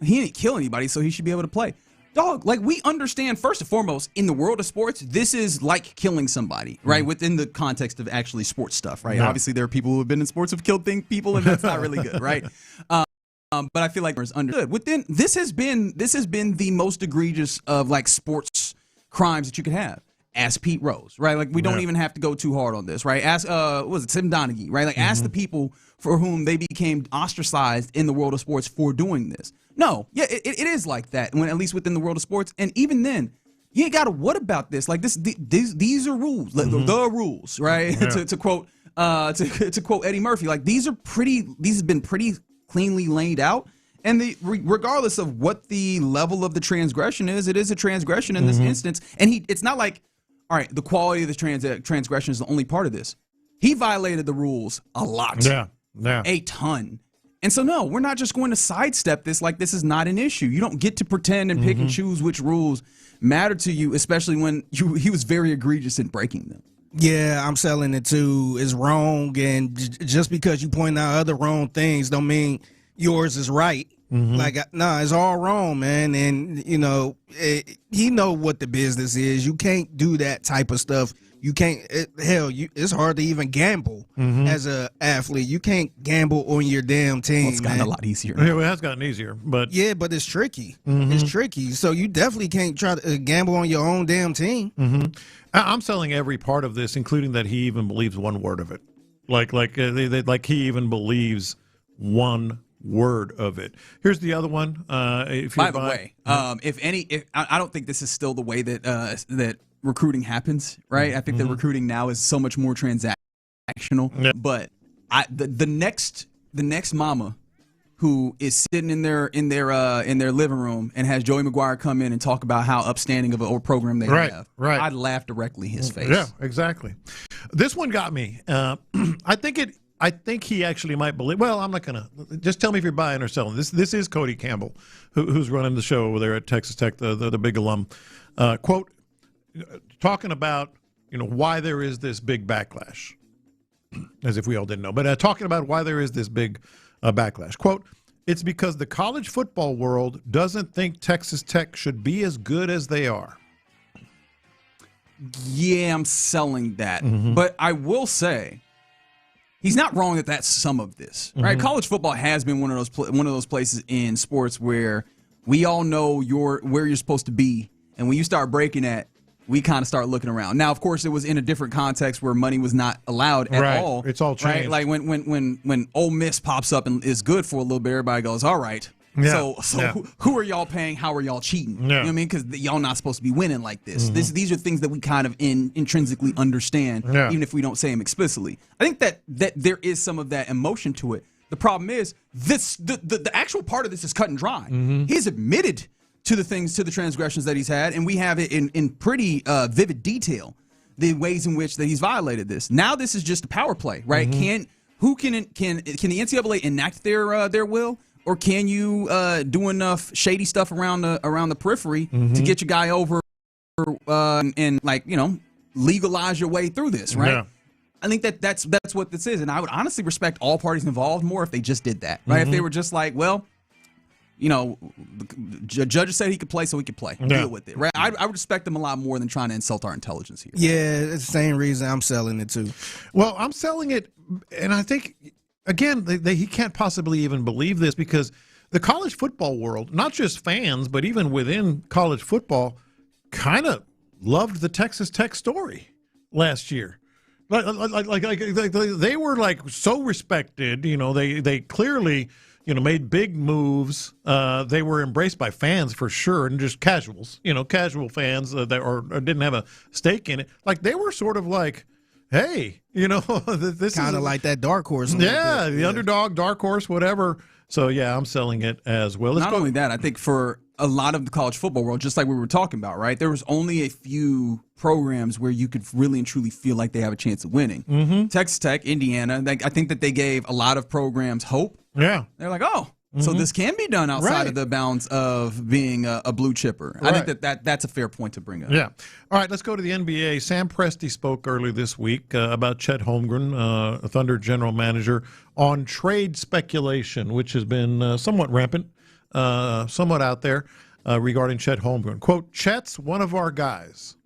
He didn't kill anybody, so he should be able to play. Dog, like, we understand, first and foremost, in the world of sports, this is like killing somebody, right? Within the context of actually sports stuff, right? Yeah. Obviously, there are people who have been in sports who've killed people, and that's not really good, right? But I feel like it's understood. Within this has been the most egregious of like sports crimes that you could have. Ask Pete Rose, right? Like, we don't even have to go too hard on this, right? Ask what was it, Tim Donaghy, right? Like, ask the people for whom they became ostracized in the world of sports for doing this. No, yeah, it is like that, when at least within the world of sports. And even then, you ain't got to what about this? Like, these are rules, the rules, right? Yeah. to quote Eddie Murphy, like, these have been pretty cleanly laid out. And regardless of what the level of the transgression is, it is a transgression in this instance. And it's not like, all right, the quality of the transgression is the only part of this. He violated the rules a lot. Yeah. A ton. And so, no, we're not just going to sidestep this like this is not an issue. You don't get to pretend and pick and choose which rules matter to you, especially when he was very egregious in breaking them. Yeah, I'm selling it too. It's wrong, and just because you point out other wrong things don't mean yours is right. Like, it's all wrong, man. And, you know what the business is. You can't do that type of stuff. You can't, it's hard to even gamble as an athlete. You can't gamble on your damn team. Well, it's gotten a lot easier. Yeah, it has gotten easier. But yeah, but it's tricky. It's tricky. So you definitely can't try to gamble on your own damn team. I'm selling every part of this, including that he even believes one word of it. Like he even believes one word of it. Here's the other one. By the way, I don't think this is still the way that that recruiting happens, right? I think that recruiting now is so much more transactional. Yeah. But the next mama who is sitting in their living room and has Joey McGuire come in and talk about how upstanding of a program they have, I'd laugh directly in his face. Yeah, exactly. This one got me. I think he actually might believe. Well, I'm not gonna. Just tell me if you're buying or selling. This is Cody Campbell, who's running the show over there at Texas Tech, the big alum. Quote, talking about why there is this big backlash, as if we all didn't know. But talking about why there is this big backlash. Quote, it's because the college football world doesn't think Texas Tech should be as good as they are. Yeah, I'm selling that. But I will say, he's not wrong that that's some of this, right? College football has been one of those places in sports where we all know where you're supposed to be, and when you start breaking that, we kind of start looking around. Now, of course, it was in a different context where money was not allowed at all. It's all changed. Right? Like when Ole Miss pops up and is good for a little bit, everybody goes, all right. Yeah. So who are y'all paying? How are y'all cheating? Yeah. You know what I mean? Because y'all not supposed to be winning like this. These are things that we kind of intrinsically understand, even if we don't say them explicitly. I think that there is some of that emotion to it. The problem is the actual part of this is cut and dry. He's admitted to the transgressions that he's had, and we have it in pretty vivid detail, the ways in which that he's violated this. Now this is just a power play, right? Can the NCAA enact their will? Or can you do enough shady stuff around the periphery to get your guy over and legalize your way through this, right? Yeah. I think that's what this is, and I would honestly respect all parties involved more if they just did that, right? If they were just like, well, the judge said he could play, so he could play. Deal with it, right? I would respect them a lot more than trying to insult our intelligence here. Yeah, it's the same reason I'm selling it too. Well, I'm selling it, and I think, again, he can't possibly even believe this because the college football world, not just fans, but even within college football, kind of loved the Texas Tech story last year. Like they were like so respected. They clearly made big moves. They were embraced by fans for sure, and just casuals. Casual fans that didn't have a stake in it. Like they were sort of like, hey, this kind of like that dark horse. The underdog, dark horse, whatever. So, yeah, I'm selling it as well. Not only that, I think for a lot of the college football world, just like we were talking about, right, there was only a few programs where you could really and truly feel like they have a chance of winning. Texas Tech, Indiana, I think that they gave a lot of programs hope. Yeah. They're like, oh, so this can be done outside of the bounds of being a blue chipper. I think that's a fair point to bring up. Yeah. All right, let's go to the NBA. Sam Presti spoke early this week about Chet Holmgren, Thunder general manager, on trade speculation, which has been somewhat rampant, somewhat out there. regarding Chet Holmgren. Quote, Chet's one of our guys.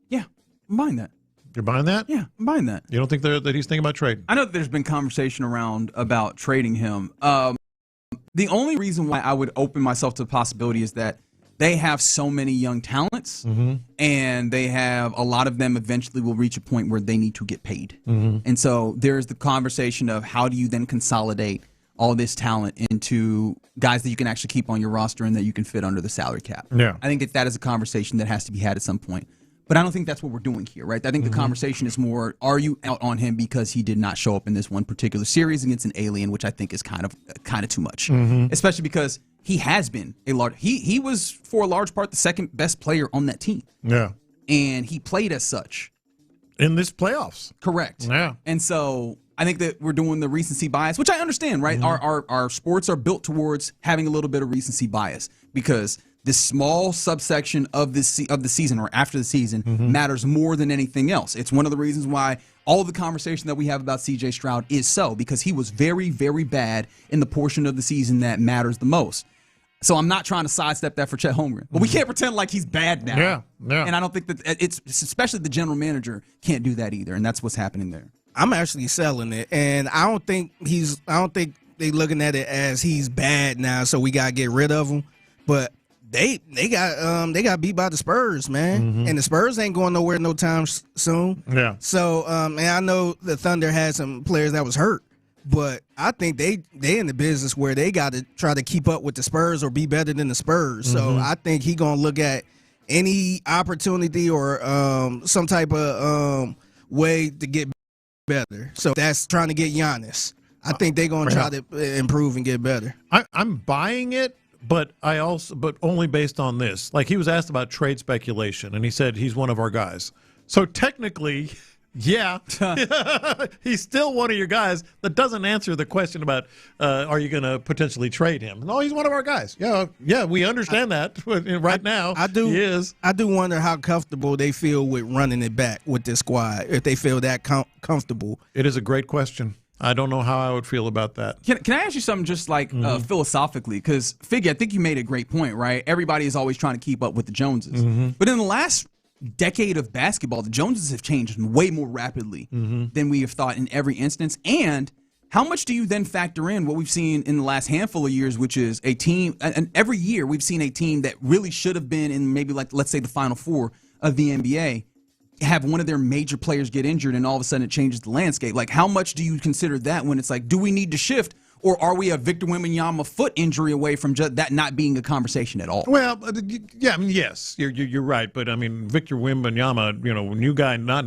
Yeah, I'm buying that. You're buying that? Yeah, I'm buying that. You don't think that he's thinking about trading? I know that there's been conversation around about trading him. The only reason why I would open myself to the possibility is that they have so many young talents, and they have a lot of them eventually will reach a point where they need to get paid. And so there's the conversation of how do you then consolidate all this talent into guys that you can actually keep on your roster and that you can fit under the salary cap. Yeah. I think that is a conversation that has to be had at some point. But I don't think that's what we're doing here, right? I think the conversation is more, are you out on him because he did not show up in this one particular series against an alien, which I think is kind of too much, especially because he has been he was for a large part the second best player on that team. Yeah, and he played as such in this playoffs. Correct. Yeah, and so I think that we're doing the recency bias, which I understand, right? Our sports are built towards having a little bit of recency bias because this small subsection of the season or after the season matters more than anything else. It's one of the reasons why all the conversation that we have about C.J. Stroud is so, because he was very, very bad in the portion of the season that matters the most. So I'm not trying to sidestep that for Chet Holmgren. But we can't pretend like he's bad now. Yeah. And I don't think that it's especially the general manager can't do that either, and that's what's happening there. I'm actually selling it, and I don't think they looking at it as he's bad now, so we gotta get rid of him. But they got beat by the Spurs, man, and the Spurs ain't going nowhere no time soon. Yeah. So and I know the Thunder had some players that was hurt, but I think they in the business where they got to try to keep up with the Spurs or be better than the Spurs. So I think he gonna look at any opportunity or some type of way to get better. So that's trying to get Giannis. I think they're gonna try to improve and get better. I'm buying it. But only based on this. Like, he was asked about trade speculation, and he said he's one of our guys. So technically, yeah, he's still one of your guys. That doesn't answer the question about are you going to potentially trade him? No, he's one of our guys. Yeah, we understand that right now. He is. I do wonder how comfortable they feel with running it back with this squad. If they feel that comfortable, it is a great question. I don't know how I would feel about that. Can I ask you something just like philosophically? Because, Figgy, I think you made a great point, right? Everybody is always trying to keep up with the Joneses. But in the last decade of basketball, the Joneses have changed way more rapidly than we have thought in every instance. And how much do you then factor in what we've seen in the last handful of years, which is a team, and every year we've seen a team that really should have been in maybe like, let's say, the Final Four of the NBA, have one of their major players get injured and all of a sudden it changes the landscape. Like, how much do you consider that when it's like, do we need to shift, or are we a Victor Wembanyama foot injury away from just that not being a conversation at all? Well, yeah, I mean, yes, you're right, but I mean, Victor Wembanyama, new guy, not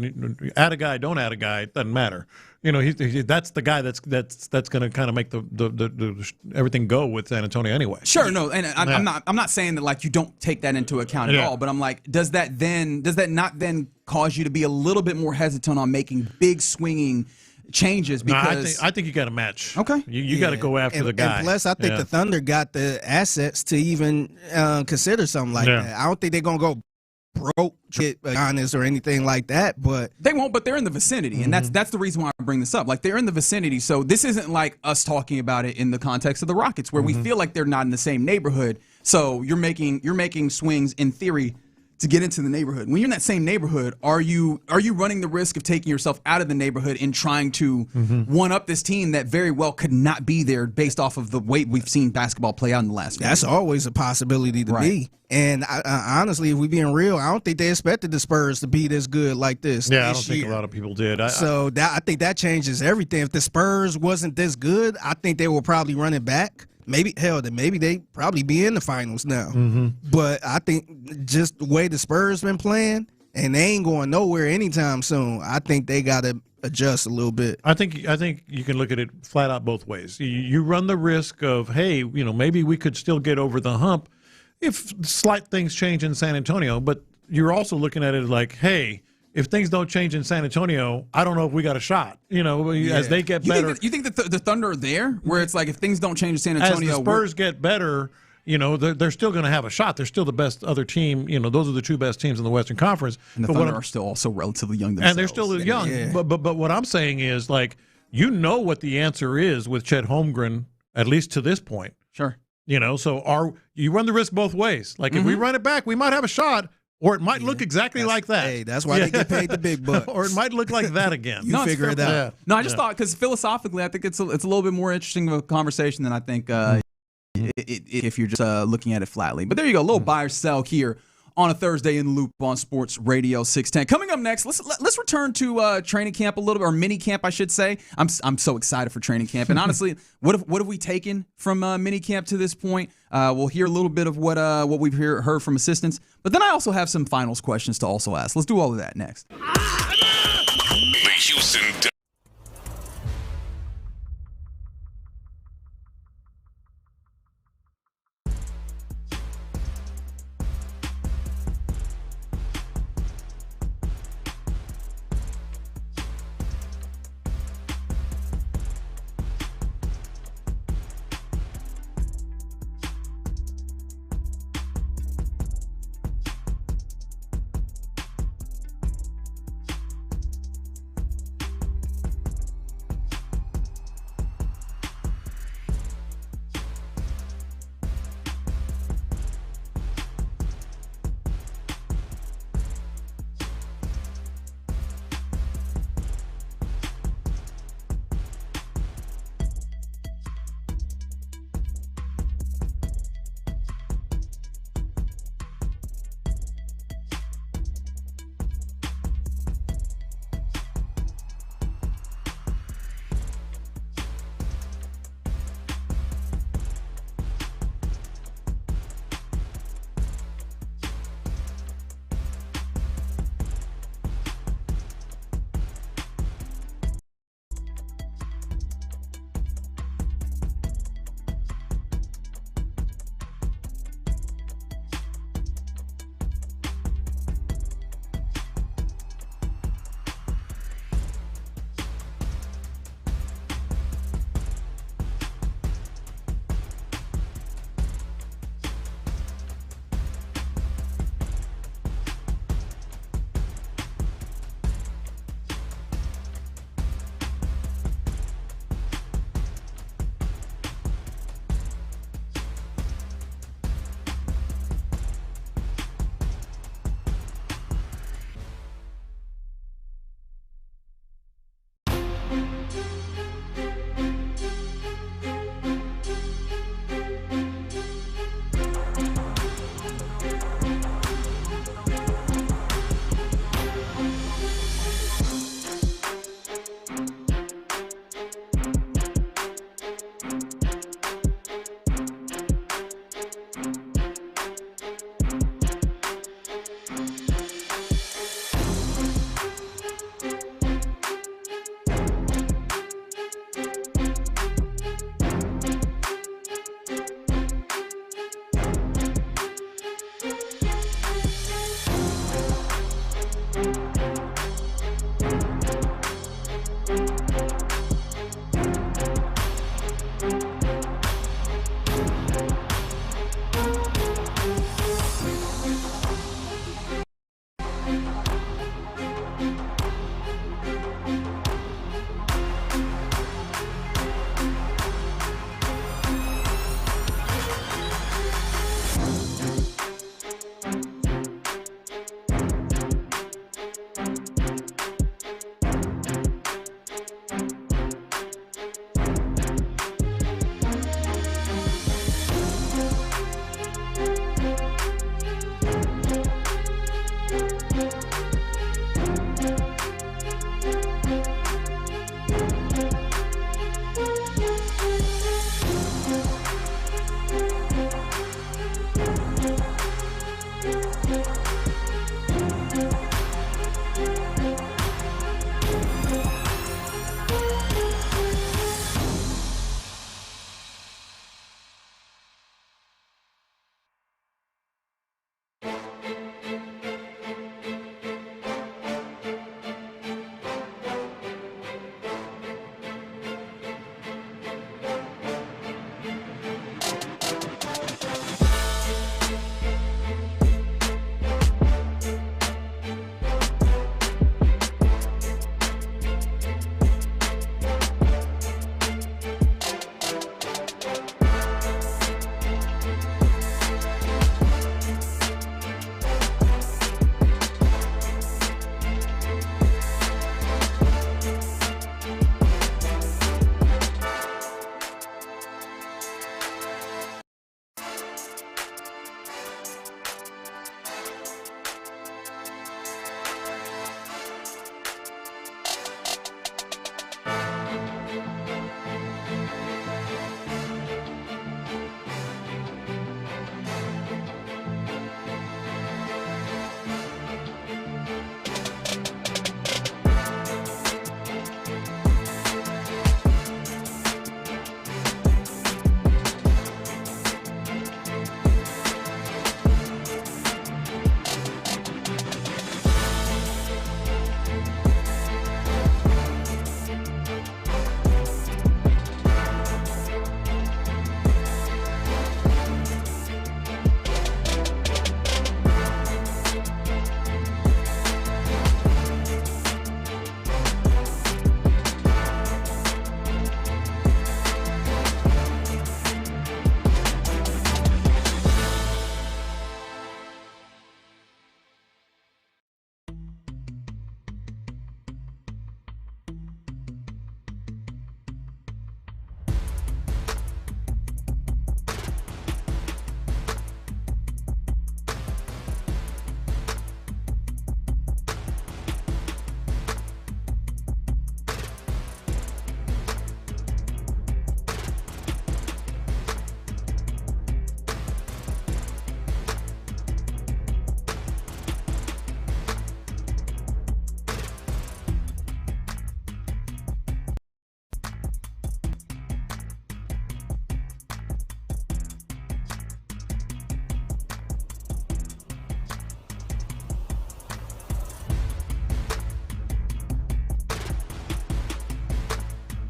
add a guy, don't add a guy, it doesn't matter. That's the guy that's going to kind of make the everything go with San Antonio anyway. Sure, no, and I'm not saying that like you don't take that into account at all, but I'm like, does that not then cause you to be a little bit more hesitant on making big swinging changes? Because I think you got to match. Okay, you got to go after the guy. And plus, I think the Thunder got the assets to even consider something like that. I don't think they're gonna go broke, get Giannis or anything like that, but they won't. But they're in the vicinity, and that's the reason why I bring this up. Like, they're in the vicinity, so this isn't like us talking about it in the context of the Rockets, where we feel like they're not in the same neighborhood. So you're making swings in theory to get into the neighborhood. When you're in that same neighborhood, are you running the risk of taking yourself out of the neighborhood and trying to one up this team that very well could not be there based off of the way we've seen basketball play out in the last few years? That's always a possibility to be. And I, honestly, if we're being real, I don't think they expected the Spurs to be this good like this. Yeah, I don't think a lot of people did. I think that changes everything. If the Spurs wasn't this good, I think they will probably run it back. Maybe they probably be in the finals now. But I think just the way the Spurs been playing, and they ain't going nowhere anytime soon, I think they got to adjust a little bit. I think you can look at it flat out both ways. You run the risk of, hey, maybe we could still get over the hump if slight things change in San Antonio, but you're also looking at it like, hey, if things don't change in San Antonio, I don't know if we got a shot. As they get better. You think that the Thunder are there, where it's like if things don't change in San Antonio, as the Spurs get better, they're still going to have a shot. They're still the best other team. Those are the two best teams in the Western Conference. And the Thunder are still also relatively young themselves. And they're still young. Yeah. But what I'm saying is, like, what the answer is with Chet Holmgren, at least to this point. Sure. So you run the risk both ways. Like if we run it back, we might have a shot, or it might look exactly like that. Hey, that's why they get paid the big bucks. Or it might look like that again. You figure it out. Yeah. No, I just thought, because philosophically, I think it's a little bit more interesting of a conversation than I think if you're just looking at it flatly. But there you go, a little buy or sell here on a Thursday in the Loop on Sports Radio 610. Coming up next, let's return to training camp a little bit, or mini camp, I should say. I'm so excited for training camp, and honestly, what have we taken from mini camp to this point? We'll hear a little bit of what we've heard from assistants, but then I also have some finals questions to also ask. Let's do all of that next. The Houston.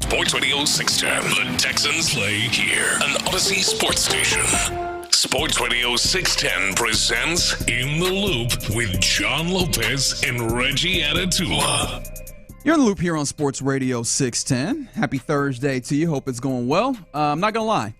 Sports Radio 610. The Texans play here. An Odyssey sports station. Sports Radio 610 presents In the Loop with John Lopez and Reggie Atatula. You're in the loop here on Sports Radio 610. Happy Thursday to you. Hope it's going well. I'm not going to lie.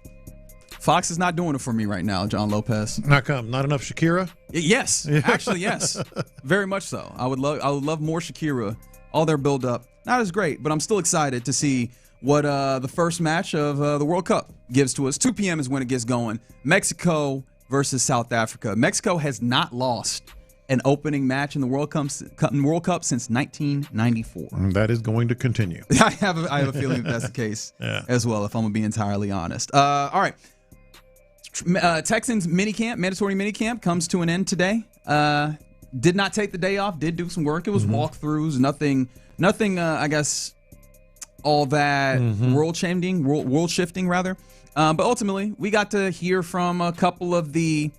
Fox is not doing it for me right now, John Lopez. How come? Not enough Shakira? Yes. Actually, yes. Very much so. I would love more Shakira. All their build-up. Not as great, but I'm still excited to see what the first match of the World Cup gives to us. 2 p.m. is when it gets going. Mexico versus South Africa. Mexico has not lost an opening match in the World Cup since 1994. That is going to continue. I have a feeling that's the case as well, if I'm going to be entirely honest. All right. Texans mandatory minicamp comes to an end today. Did not take the day off, did do some work. It was walkthroughs, nothing, I guess, all that world shifting rather. But ultimately, we got to hear from a couple of the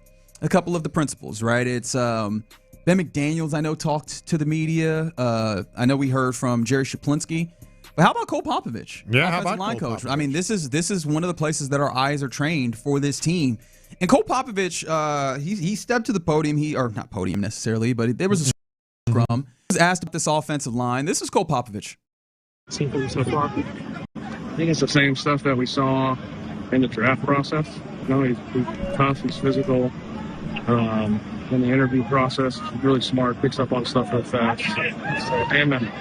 principals, right? It's Ben McDaniels, I know, talked to the media. I know we heard from Jerry Shaplinski. But how about Cole Popovich? Yeah, how about line Cole coach? Popovich? I mean, this is one of the places that our eyes are trained for this team. And Cole Popovich, he stepped to the podium. Or not podium necessarily, but there was a scrum. He was asked about this offensive line. This is Cole Popovich. Seen from so far. I think it's the same stuff that we saw in the draft process. You know, he's tough, he's physical. In the interview process, he's really smart, picks up on stuff real fast. And then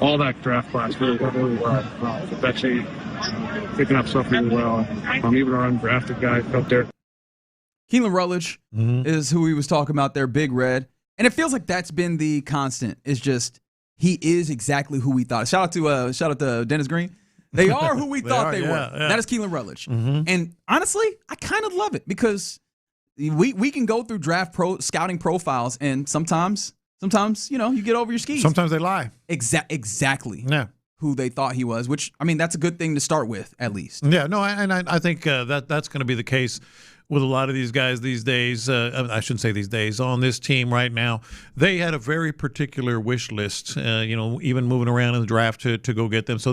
all that draft class really well. Betchy picking up stuff really well. Even our undrafted guy up there. Keelan Rutledge is who he was talking about there, Big Red. And it feels like that's been the constant. It's just he is exactly who we thought. Shout out to Dennis Green. They are who we thought they were. Yeah. That is Keelan Rutledge. And honestly, I kind of love it because we can go through scouting profiles, and sometimes you get over your skis. Sometimes they lie. Exactly. Yeah. Who they thought he was, which, I mean, that's a good thing to start with, at least. Yeah, no, and I think that's going to be the case with a lot of these guys these days. I shouldn't say these days. On this team right now, they had a very particular wish list, even moving around in the draft to go get them. So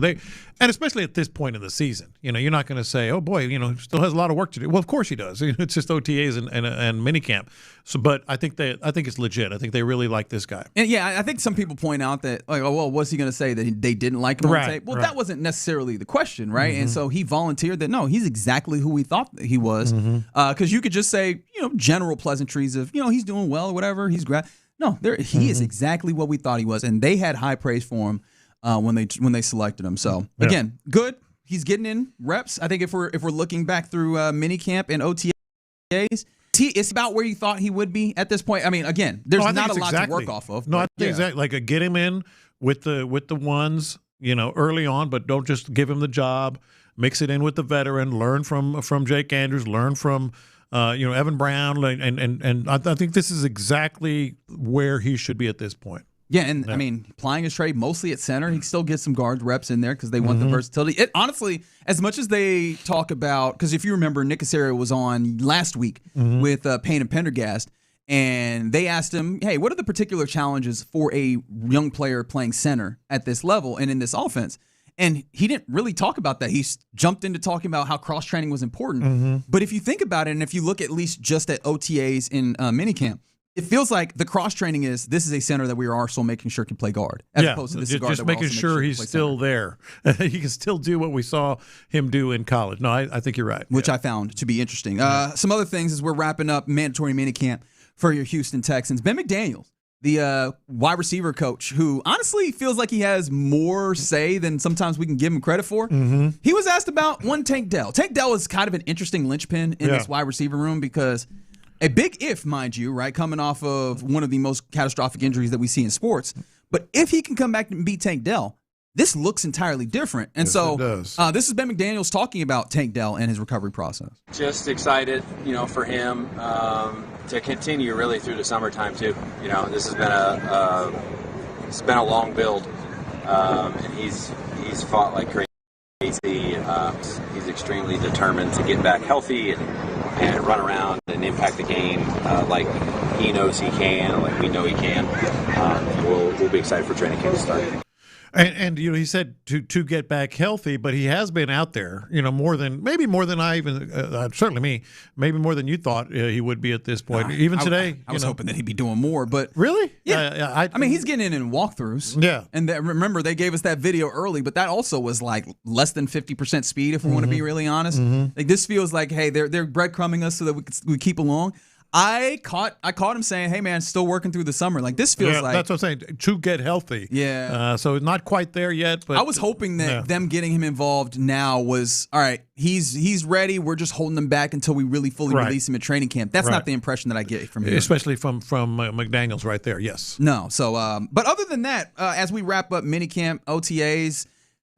and especially at this point in the season, you're not going to say, oh, boy, still has a lot of work to do. Well, of course he does. It's just OTAs and minicamp. So, but I think it's legit. I think they really like this guy. And yeah, I think some people point out that, like, oh, well, what's he going to say, that they didn't like him on tape? Well, that wasn't necessarily the question, right? And so he volunteered that, no, he's exactly who we thought that he was. Because you could just say, general pleasantries of, he's doing well or whatever. No, he is exactly what we thought he was. And they had high praise for him when they selected him. So, again, good. He's getting in reps. I think if we're looking back through minicamp and OTAs, it's about where you thought he would be at this point. I mean, again, there's not a lot to work off of. No, I think exactly. Like get him in with the ones, early on, but don't just give him the job. Mix it in with the veteran. Learn from Jake Andrews. Learn from Evan Brown. And I think this is exactly where he should be at this point. Yeah, and I mean, plying his trade mostly at center. He still gets some guard reps in there because they want the versatility. Honestly, as much as they talk about, because if you remember, Nick Casario was on last week with Payne and Pendergast, and they asked him, hey, what are the particular challenges for a young player playing center at this level and in this offense? And he didn't really talk about that. He jumped into talking about how cross-training was important. But if you think about it, and if you look at least just at OTAs in minicamp, it feels like the cross-training is this is a center that we are also making sure can play guard, as opposed to this guard just making sure he's still there. He can still do what we saw him do in college. No, I think you're right. Which I found to be interesting. Some other things as we're wrapping up mandatory minicamp for your Houston Texans. Ben McDaniels, the wide receiver coach, who honestly feels like he has more say than sometimes we can give him credit for. He was asked about one Tank Dell. Tank Dell is kind of an interesting linchpin in this wide receiver room because a big if, mind you, right, coming off of one of the most catastrophic injuries that we see in sports. But if he can come back and beat Tank Dell, this looks entirely different. And it does. This is Ben McDaniels talking about Tank Dell and his recovery process. Just excited, for him to continue really through the summertime too. This has been a long build, and he's fought like crazy. He's extremely determined to get back healthy and run around and impact the game like he knows he can, like we know he can. We'll be excited for training camp to start. And he said to get back healthy, but he has been out there, more than I even certainly me, maybe more than you thought he would be at this point. Even today, I was hoping that he'd be doing more, but really, yeah. I mean, he's getting in walkthrough. Yeah, and remember they gave us that video early, but that also was like less than 50% speed. If we want to be really honest, like this feels like, hey, they're breadcrumbing us so that we keep along. I caught him saying, "Hey man, still working through the summer." Like this feels like that's what I'm saying, to get healthy. Yeah. So not quite there yet, but I was hoping that them getting him involved now was all right. He's ready. We're just holding him back until we really fully release him at training camp. That's not the impression that I get from him, especially from McDaniels right there. Yes. No. So, but other than that, as we wrap up minicamp, OTAs.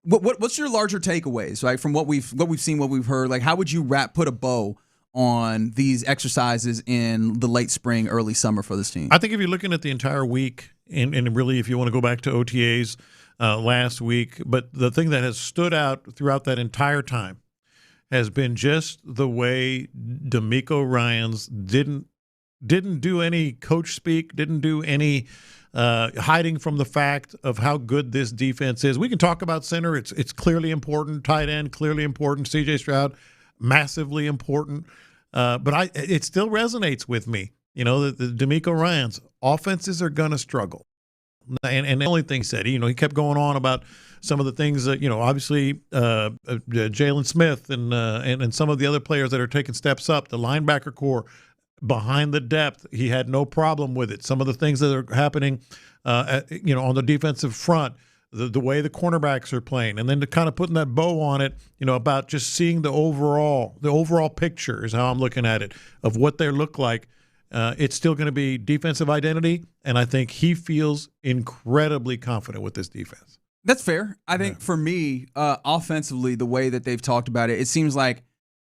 What's your larger takeaways, right? From what we've seen, what we've heard, like how would you put a bow on these exercises in the late spring, early summer for this team? I think if you're looking at the entire week, and really if you want to go back to OTAs last week, but the thing that has stood out throughout that entire time has been just the way D'Amico Ryans didn't do any coach speak, didn't do any hiding from the fact of how good this defense is. We can talk about center. It's clearly important. Tight end, clearly important. C.J. Stroud, massively important. But it still resonates with me. The D'Amico Ryans offenses are going to struggle. And the only thing he said, he kept going on about some of the things that, obviously Jalen Smith and some of the other players that are taking steps up, the linebacker core behind the depth, he had no problem with it. Some of the things that are happening, on the defensive front, the way the cornerbacks are playing, and then to kind of putting that bow on it, about just seeing the overall picture is how I'm looking at it of what they look like. It's still going to be defensive identity, and I think he feels incredibly confident with this defense. That's fair. I think for me, offensively, the way that they've talked about it, it seems like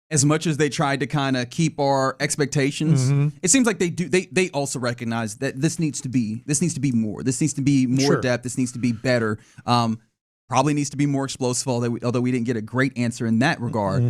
as much as they tried to kind of keep our expectations, it seems like they also recognize that this needs to be more. This needs to be more depth. This needs to be better. Probably needs to be more explosive, although we didn't get a great answer in that regard.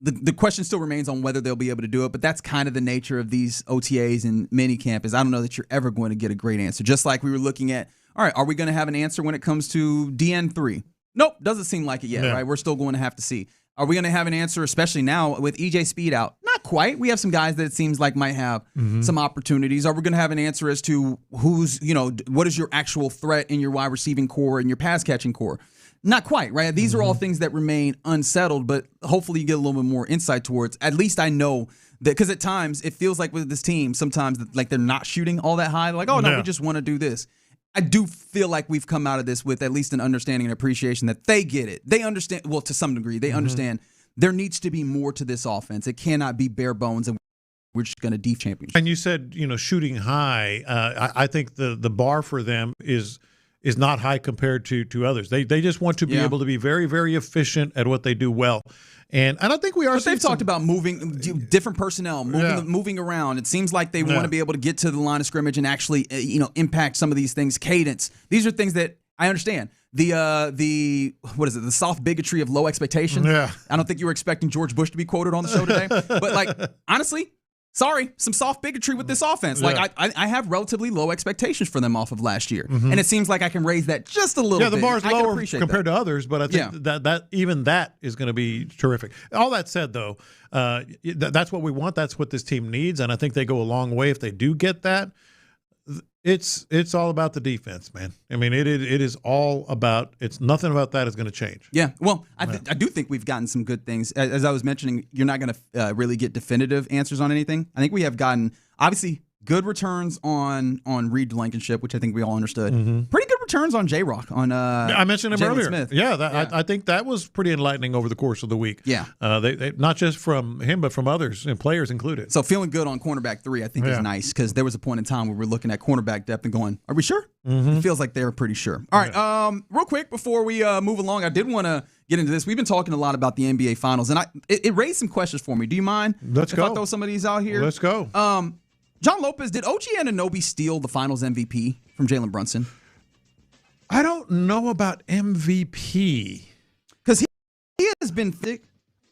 The question still remains on whether they'll be able to do it, but that's kind of the nature of these OTAs and minicamp is I don't know that you're ever going to get a great answer. Just like we were looking at, all right, are we going to have an answer when it comes to DN3? Nope, doesn't seem like it yet, right? We're still going to have to see. Are we going to have an answer, especially now with EJ Speed out? Not quite. We have some guys that it seems like might have some opportunities. Are we going to have an answer as to what is your actual threat in your wide receiving core and your pass catching core? Not quite, right? These are all things that remain unsettled, but hopefully you get a little bit more insight towards. At least I know that, because at times it feels like with this team, sometimes like they're not shooting all that high. They're like, oh no, we just want to do this. I do feel like we've come out of this with at least an understanding and appreciation that they get it. They understand, well, to some degree, they understand there needs to be more to this offense. It cannot be bare bones and we're just going to deep championship. And you said, shooting high. I think the bar for them is not high compared to others. They just want to be able to be very, very efficient at what they do well. And I don't think we are. But they've talked about moving different personnel, moving around. It seems like they want to be able to get to the line of scrimmage and actually, impact some of these things. Cadence. These are things that I understand. The what is it? The soft bigotry of low expectations. Yeah. I don't think you were expecting George Bush to be quoted on the show today. But honestly. Sorry, some soft bigotry with this offense. Like I have relatively low expectations for them off of last year, and it seems like I can raise that just a little bit. Yeah, the bar's lower compared to others, but I think that even that is going to be terrific. All that said, though, that's what we want. That's what this team needs, and I think they go a long way if they do get that. It's all about the defense, man. I mean, it is all about. It's nothing about that is going to change. Yeah, well, I do think we've gotten some good things. As I was mentioning, you're not going to really get definitive answers on anything. I think we have gotten obviously good returns on Reed Blankenship, which I think we all understood. Pretty good returns on J-Rock. I mentioned him Jalen earlier. Smith. I think that was pretty enlightening over the course of the week. Yeah, they not just from him, but from others and players included. So feeling good on cornerback 3, I think is nice because there was a point in time where we were looking at cornerback depth and going, "Are we sure?" It feels like they're pretty sure. All right, real quick before we move along, I did want to get into this. We've been talking a lot about the NBA Finals, and it raised some questions for me. Do you mind if I throw some of these out here? Let's go. John Lopez, did OG Anunoby steal the Finals MVP from Jalen Brunson? I don't know about MVP. Because he has been thick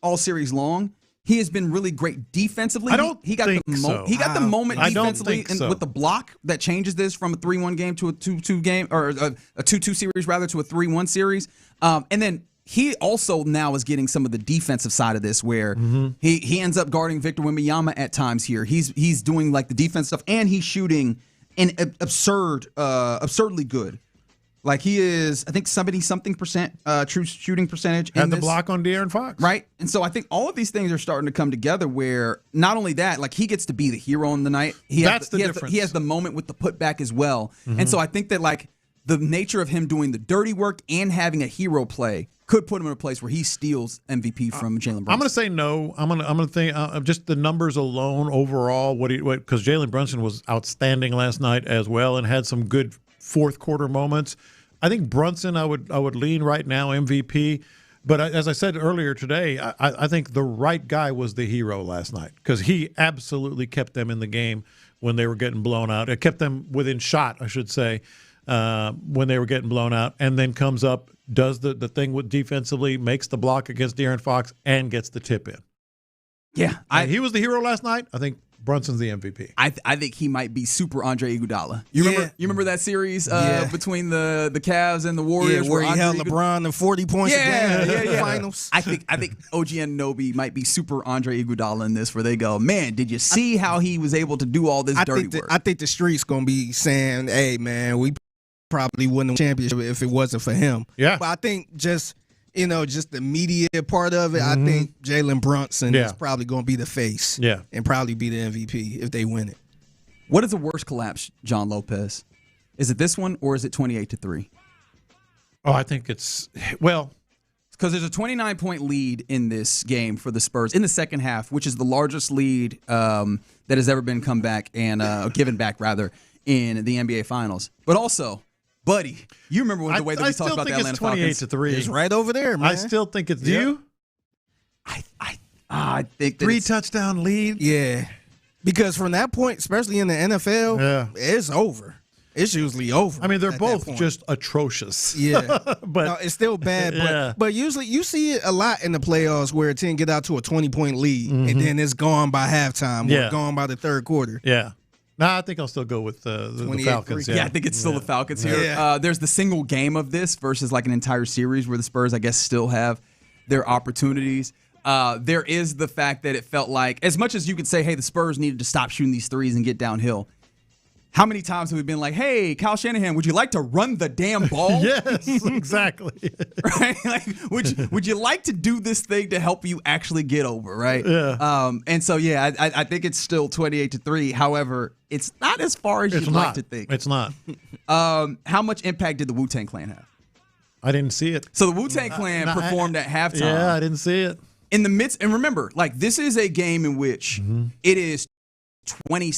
all series long. he has been really great defensively. I don't he got think the so. He got the moment I don't defensively think so. with the block that changes this from a 3-1 game to a 2-2 game, or a 2-2 series rather to a 3-1 series. And then he also now is getting some of the defensive side of this, where he ends up guarding Victor Wembanyama at times here. He's doing like the defense stuff, and he's shooting an absurdly good. Like he is, I think 70-something% true shooting percentage. Had the block on De'Aaron Fox. Right. And so I think all of these things are starting to come together where not only that, like he gets to be the hero on the night. That's the difference. He has the moment with the putback as well. And so I think that like the nature of him doing the dirty work and having a hero play could put him in a place where he steals MVP from Jalen Brunson. I'm going to say no. I'm going to think just the numbers alone overall. Because Jalen Brunson was outstanding last night as well and had some good fourth quarter moments. I think Brunson, I would lean right now MVP. But as I said earlier today, I think the right guy was the hero last night because he absolutely kept them in the game when they were getting blown out. It kept them within shot, I should say, when they were getting blown out, and then comes up, does the thing with defensively, makes the block against De'Aaron Fox, and gets the tip in. Yeah. He was the hero last night. I think Brunson's the MVP. I think he might be super Andre Iguodala. You remember that series between the Cavs and the Warriors where he held LeBron to 40 points in the finals. I think OG Anunoby might be super Andre Iguodala in this, where they go, man, did you see how he was able to do all this dirty work? I think the street's gonna be saying, hey man, we probably wouldn't have won the championship if it wasn't for him. Yeah. But I think just the media part of it, I think Jalen Brunson is probably going to be the face and probably be the MVP if they win it. What is the worst collapse, John Lopez? Is it this one or is it 28-3? Oh, I think it's, because there's a 29-point lead in this game for the Spurs in the second half, which is the largest lead that has ever been come back and given back, rather, in the NBA Finals. But also, buddy, you remember the way that we talked about the Atlanta Falcons? I still think it's 28-3. It's right over there, man. I still think it's. Do you? I think that 3 touchdown lead. Yeah, because from that point, especially in the NFL, it's over. It's usually over. I mean, they're both just atrocious. Yeah, but no, it's still bad. But usually you see it a lot in the playoffs where a team get out to a 20-point lead and then it's gone by halftime or gone by the third quarter. Yeah. No, I think I'll still go with the Falcons. Yeah, I think it's still the Falcons here. Yeah. There's the single game of this versus like an entire series where the Spurs, I guess, still have their opportunities. There is the fact that it felt like, as much as you could say, hey, the Spurs needed to stop shooting these threes and get downhill, how many times have we been like, hey, Kyle Shanahan, would you like to run the damn ball? Yes, exactly. Right? Like, would you like to do this thing to help you actually get over, right? Yeah. And so, I think it's still 28-3. However, it's not as far as you'd like to think. It's not. How much impact did the Wu-Tang Clan have? I didn't see it. So the Wu-Tang Clan performed at halftime. Yeah, I didn't see it. In the midst, and remember, like, this is a game in which it is 20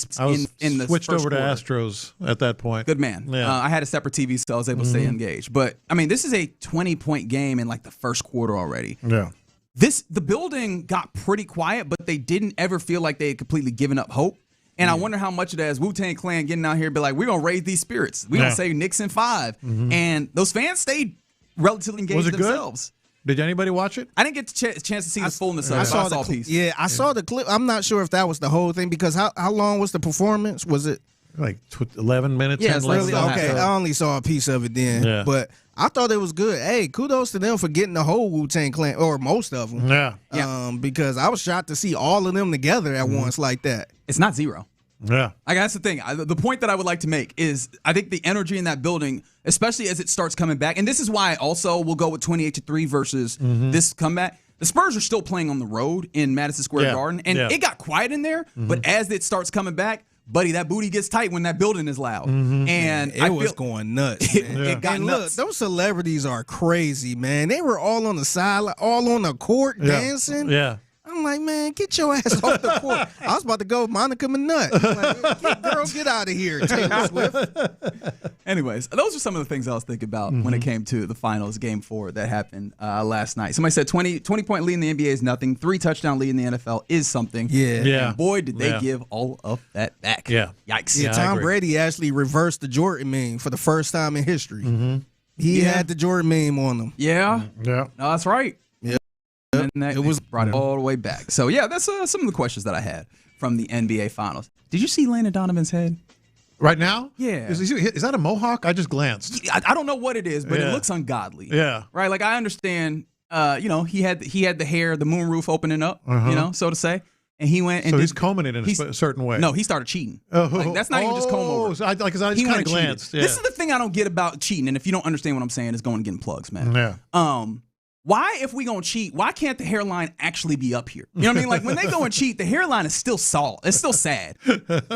in the switched first over to quarter. Astros at that point. Good man. Yeah. I had a separate TV, so I was able to stay engaged. But, I mean, this is a 20-point game in, like, the first quarter already. Yeah. The building got pretty quiet, but they didn't ever feel like they had completely given up hope. And I wonder how much of that is Wu-Tang Clan getting out here and be like, we're going to raise these spirits. We're going to say Knicks in 5. And those fans stayed relatively engaged themselves. Good? Did anybody watch it? I didn't get the chance to see the fullness of it. I saw a piece. Yeah, I saw the clip. I'm not sure if that was the whole thing because how long was the performance? Was it like 11 minutes? Yeah, it's really okay. I only saw a piece of it then, but I thought it was good. Hey, kudos to them for getting the whole Wu-Tang Clan or most of them. Yeah. Because I was shocked to see all of them together at once like that. It's not zero. Yeah. Like, that's the thing. The point that I would like to make is I think the energy in that building, especially as it starts coming back, and this is why also we'll go with 28-3 versus this comeback. The Spurs are still playing on the road in Madison Square Garden, and it got quiet in there, but as it starts coming back, buddy, that booty gets tight when that building is loud. And it was going nuts. It got nuts. Look, those celebrities are crazy, man. They were all on the side, all on the court dancing. Yeah. I'm like, man, get your ass off the court. I was about to go Monica Minut. Like, girl, get out of here, Taylor Swift. Anyways, those are some of the things I was thinking about when it came to the finals, Game 4 that happened last night. Somebody said 20-point lead in the NBA is nothing. 3 touchdown lead in the NFL is something. Yeah. And boy, did they give all of that back. Yeah. Yikes. Yeah, Tom Brady actually reversed the Jordan meme for the first time in history. He had the Jordan meme on him. Yeah. Yeah. No, that's right. Yeah. And that. It was brought it all the way back. So, yeah, that's some of the questions that I had from the NBA Finals. Did you see Landon Donovan's head? Right now? Yeah. Is that a mohawk? I just glanced. I don't know what it is, but it looks ungodly. Yeah. Right? Like, I understand, he had the hair, the moonroof opening up, so to say. And he went and he's combing it in a certain way. No, he started cheating. Like, that's not even just comb over. So I just kind of glanced. Yeah. This is the thing I don't get about cheating. And if you don't understand what I'm saying, it's going and getting plugs, man. Yeah. Why, if we gonna cheat, why can't the hairline actually be up here? You know what I mean? Like when they go and cheat, the hairline is still salt. It's still sad.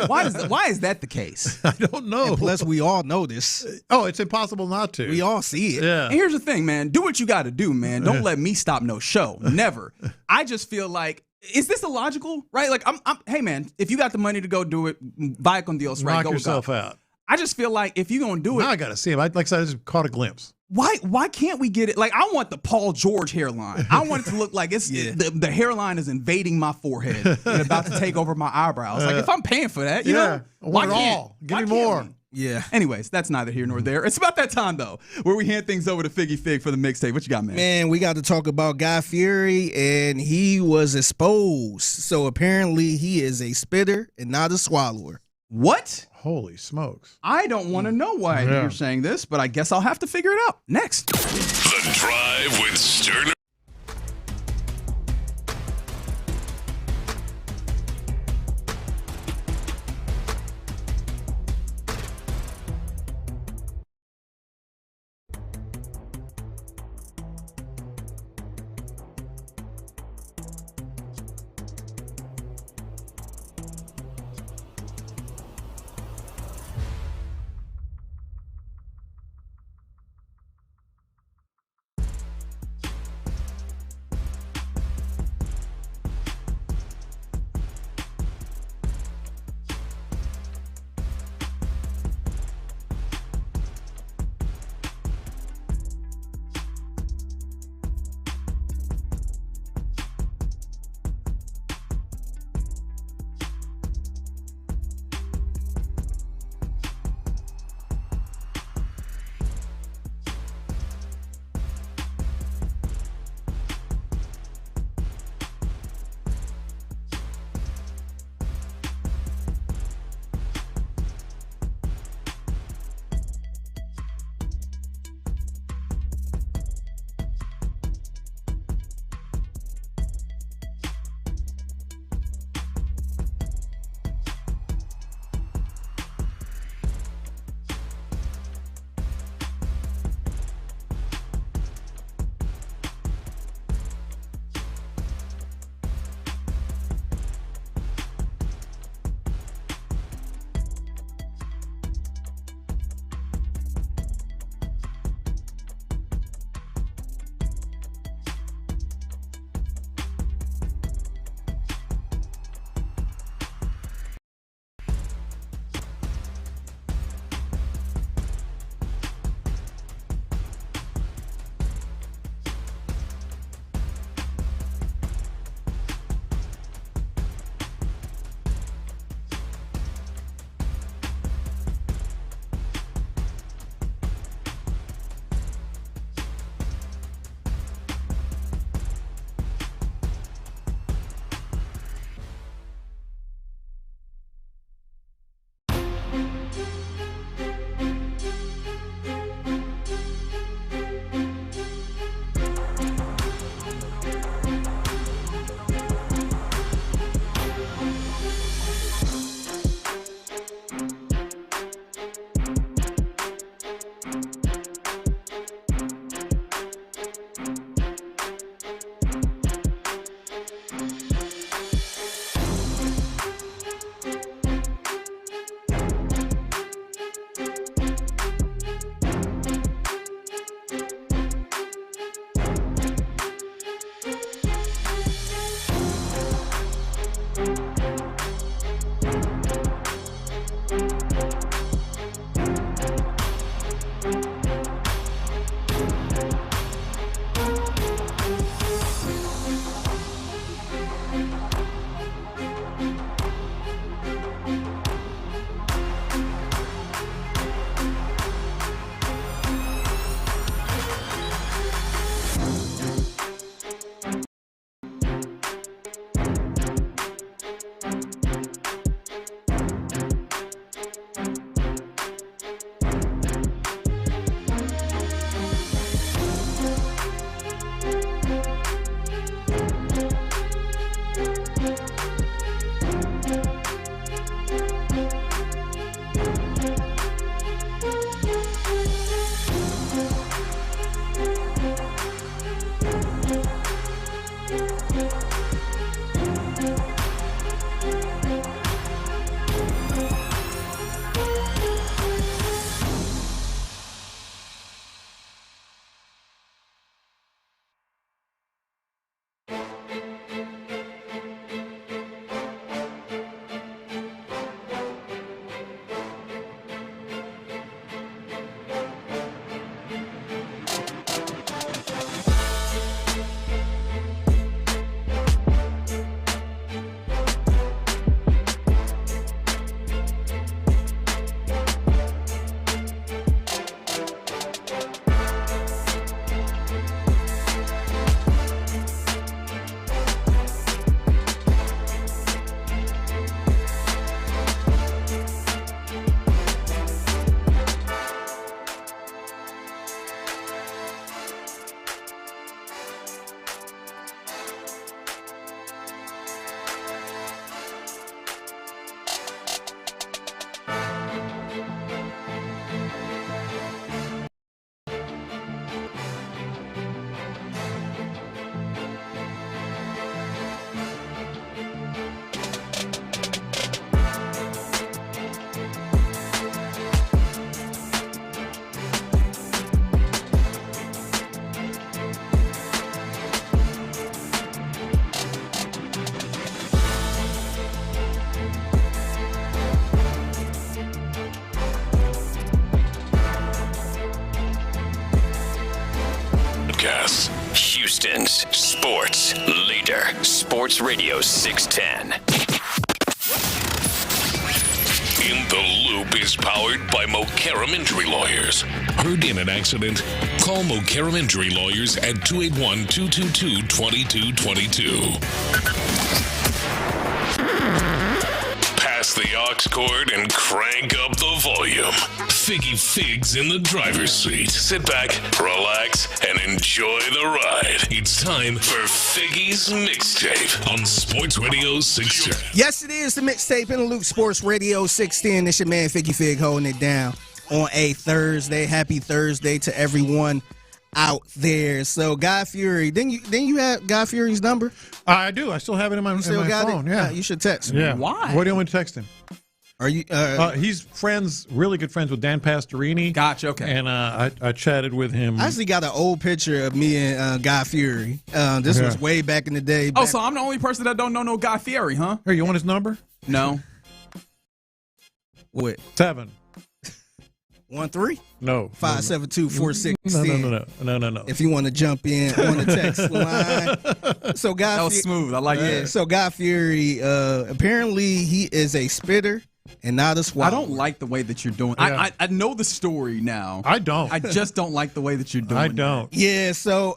Why is that the case? I don't know. And plus, we all know this. Oh, it's impossible not to. We all see it. Yeah. And here's the thing, man. Do what you got to do, man. Don't let me stop no show. Never. I just feel like, is this illogical? Right? Like, hey, man, if you got the money to go do it, vaya con Dios, right? Knock yourself out. I just feel like if you're going to do it. Now I got to see him. Like I said, I just caught a glimpse. Why can't we get it? Like, I want the Paul George hairline. I want it to look like it's the hairline is invading my forehead and about to take over my eyebrows. Like, if I'm paying for that, you know? I want it all. Give me more. Yeah. Anyways, that's neither here nor there. It's about that time, though, where we hand things over to Figgy Fig for the mixtape. What you got, man? Man, we got to talk about Guy Fieri, and he was exposed. So apparently he is a spitter and not a swallower. What? Holy smokes. I don't want to know why you're saying this, but I guess I'll have to figure it out. Next. The Drive with Stoerner. Houston's sports leader. Sports Radio 610. In the Loop is powered by Mokaram Injury Lawyers. Heard in an accident? Call Mokaram Injury Lawyers at 281-222-2222. Pass the aux cord and crank up the volume. Figgy Figs in the driver's seat. Sit back, relax, and enjoy the ride. It's time for Figgy's Mixtape on Sports Radio 610. Yes, it is the Mixtape in the Loop, Sports Radio 610. It's your man Figgy Fig holding it down on a Thursday. Happy Thursday to everyone out there. So Guy Fury, didn't you have Guy Fury's number? I do. I still have it in my phone. Yeah, you should text him. Yeah. Why? What do you want me to text him? Are you? He's really good friends with Dan Pastorini. Gotcha. Okay. And I chatted with him. I actually got an old picture of me and Guy Fury. This was way back in the day. Oh, so I'm the only person that don't know no Guy Fieri, huh? Here, you want his number? No. What? 7. 13? No. 572-4610. No. If you want to jump in on the text line. So Guy that was smooth. I like it. So Guy Fury, apparently he is a spitter and not a swallower. I don't like the way that you're doing. Yeah. I know the story now. I don't. I just don't like the way that you're doing. I don't. Yeah, so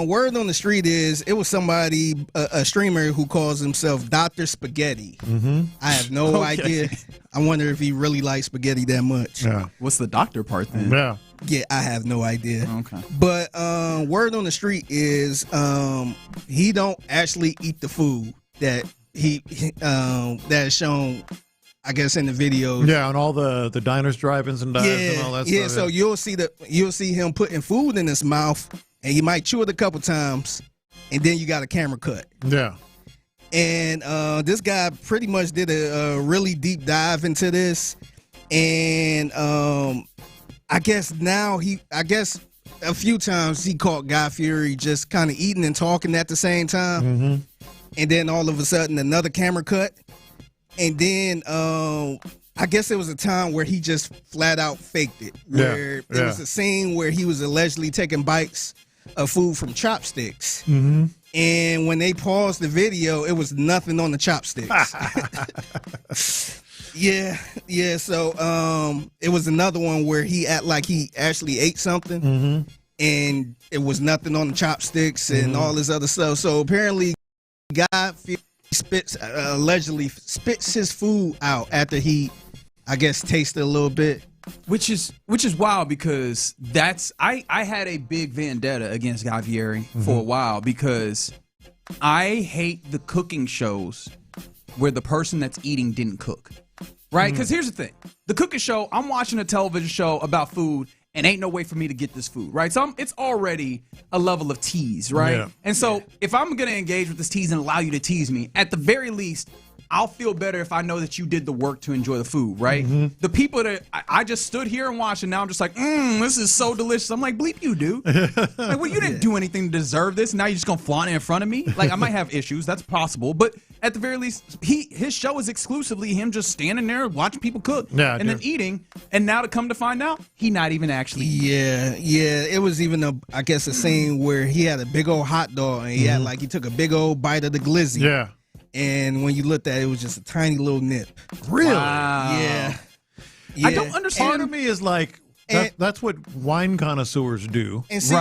word on the street is it was somebody, a streamer who calls himself Dr. Spaghetti. Mm-hmm. I have no idea. I wonder if he really likes spaghetti that much. Yeah. What's the doctor part then? Yeah. Yeah, I have no idea. Okay. But word on the street is he don't actually eat the food that that is shown, I guess, in the videos. Yeah, and all the diners, drive-ins, and dives and all that stuff. Yeah, so you'll see him putting food in his mouth, and he might chew it a couple times, and then you got a camera cut. Yeah. And this guy pretty much did a really deep dive into this, and I guess a few times he caught Guy Fury just kind of eating and talking at the same time, Mm-hmm. and then all of a sudden another camera cut. And then I guess there was a time where he just flat out faked it. Where there was a scene where he was allegedly taking bites of food from chopsticks. Mm-hmm. And when they paused the video, it was nothing on the chopsticks. Yeah. So it was another one where he act like he actually ate something, Mm-hmm. and it was nothing on the chopsticks and all this other stuff. So apparently, Guy allegedly spits his food out after he, I guess, tasted a little bit. Which is wild because I had a big vendetta against Guy Fieri for a while because I hate the cooking shows where the person that's eating didn't cook. Right? Because here's the thing. The cooking show, I'm watching a television show about food and ain't no way for me to get this food, right? So it's already a level of tease, right? Yeah. And so if I'm going to engage with this tease and allow you to tease me, at the very least, I'll feel better if I know that you did the work to enjoy the food, right? Mm-hmm. The people that I just stood here and watched, and now I'm just like, this is so delicious. I'm like, bleep you, dude. Like, well, you didn't do anything to deserve this. Now you're just going to flaunt it in front of me? Like, I might have issues. That's possible. But at the very least, his show is exclusively him just standing there watching people cook and then eating. And now to come to find out, he not even actually Yeah. It was even a scene where he had a big old hot dog and he took a big old bite of the glizzy. Yeah. And when you looked at it, it was just a tiny little nip. Really? Wow. Yeah. I don't understand. Part of me is like, that's what wine connoisseurs do. And see,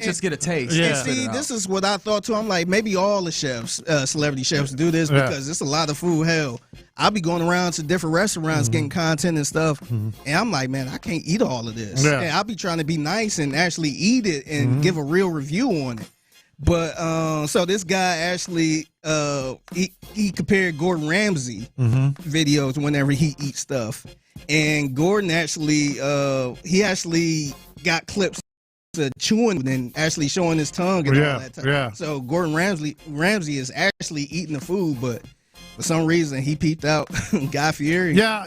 Just get a taste. Yeah. And see, this is what I thought too. I'm like, maybe all the chefs, celebrity chefs, do this because it's a lot of food. Hell, I'll be going around to different restaurants getting content and stuff, and I'm like, man, I can't eat all of this. Yeah. And I'll be trying to be nice and actually eat it and give a real review on it. But so this guy actually he compared Gordon Ramsay videos whenever he eats stuff, and Gordon actually he actually got clips of chewing and actually showing his tongue and all that time. Yeah. So Gordon Ramsay is actually eating the food, but for some reason he peeped out Guy Fieri. Yeah,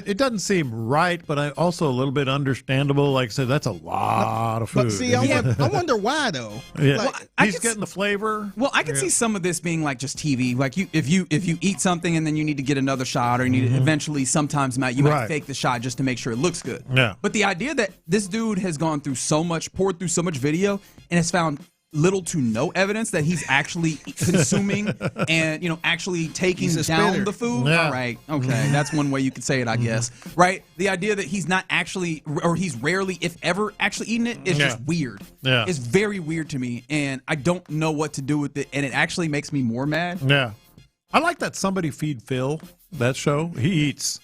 it doesn't seem right, but I also a little bit understable. Like I said, that's a lot of food. But see, I wonder why though. Yeah. Like, He's getting the flavor. Well, I can see some of this being like just TV. Like if you eat something and then you need to get another shot, or you need to eventually sometimes you might fake the shot just to make sure it looks good. Yeah. But the idea that this dude has poured through so much video and has found little to no evidence that he's actually consuming and, actually taking down the food. Yeah. All right. Okay. That's one way you could say it, I guess. Right? The idea that he's not actually, or he's rarely, if ever, actually eating it is just weird. Yeah. It's very weird to me, and I don't know what to do with it, and it actually makes me more mad. Yeah. I like that Somebody Feed Phil, that show. He eats.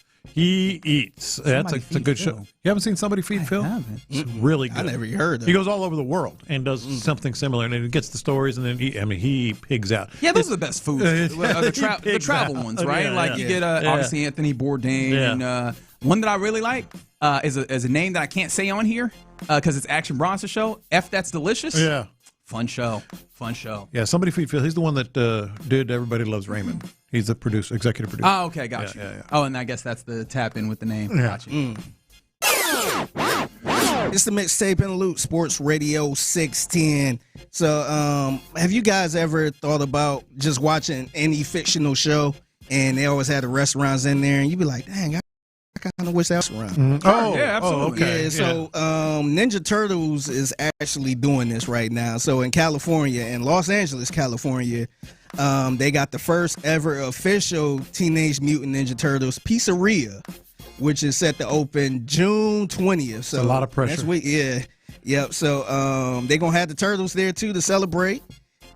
That's a good show. You haven't seen Somebody Feed Phil? Haven't. It's really good. I never heard of it. He goes all over the world and does something similar, and then he gets the stories, and then he pigs out. Yeah, those are the best foods. The travel ones, right? You get obviously Anthony Bourdain, and one that I really like is a name that I can't say on here because it's Action Bronson show. That's Delicious. Yeah. Fun show. Yeah, Somebody Feed Phil. He's the one that did Everybody Loves Raymond. He's the executive producer. Oh, okay, got you. Yeah. Oh, and I guess that's the tap in with the name. Yeah. Got you. It's the Mixtape and Loot, Sports Radio 610. So, have you guys ever thought about just watching any fictional show and they always had the restaurants in there and you'd be like, dang, I kind of wish that was around. Yeah, absolutely. Okay. Yeah, so Ninja Turtles is actually doing this right now. So in California, in Los Angeles, California, they got the first ever official Teenage Mutant Ninja Turtles pizzeria, which is set to open June 20th. So a lot of pressure. Next week, yeah. Yep. So they're going to have the Turtles there, too, to celebrate.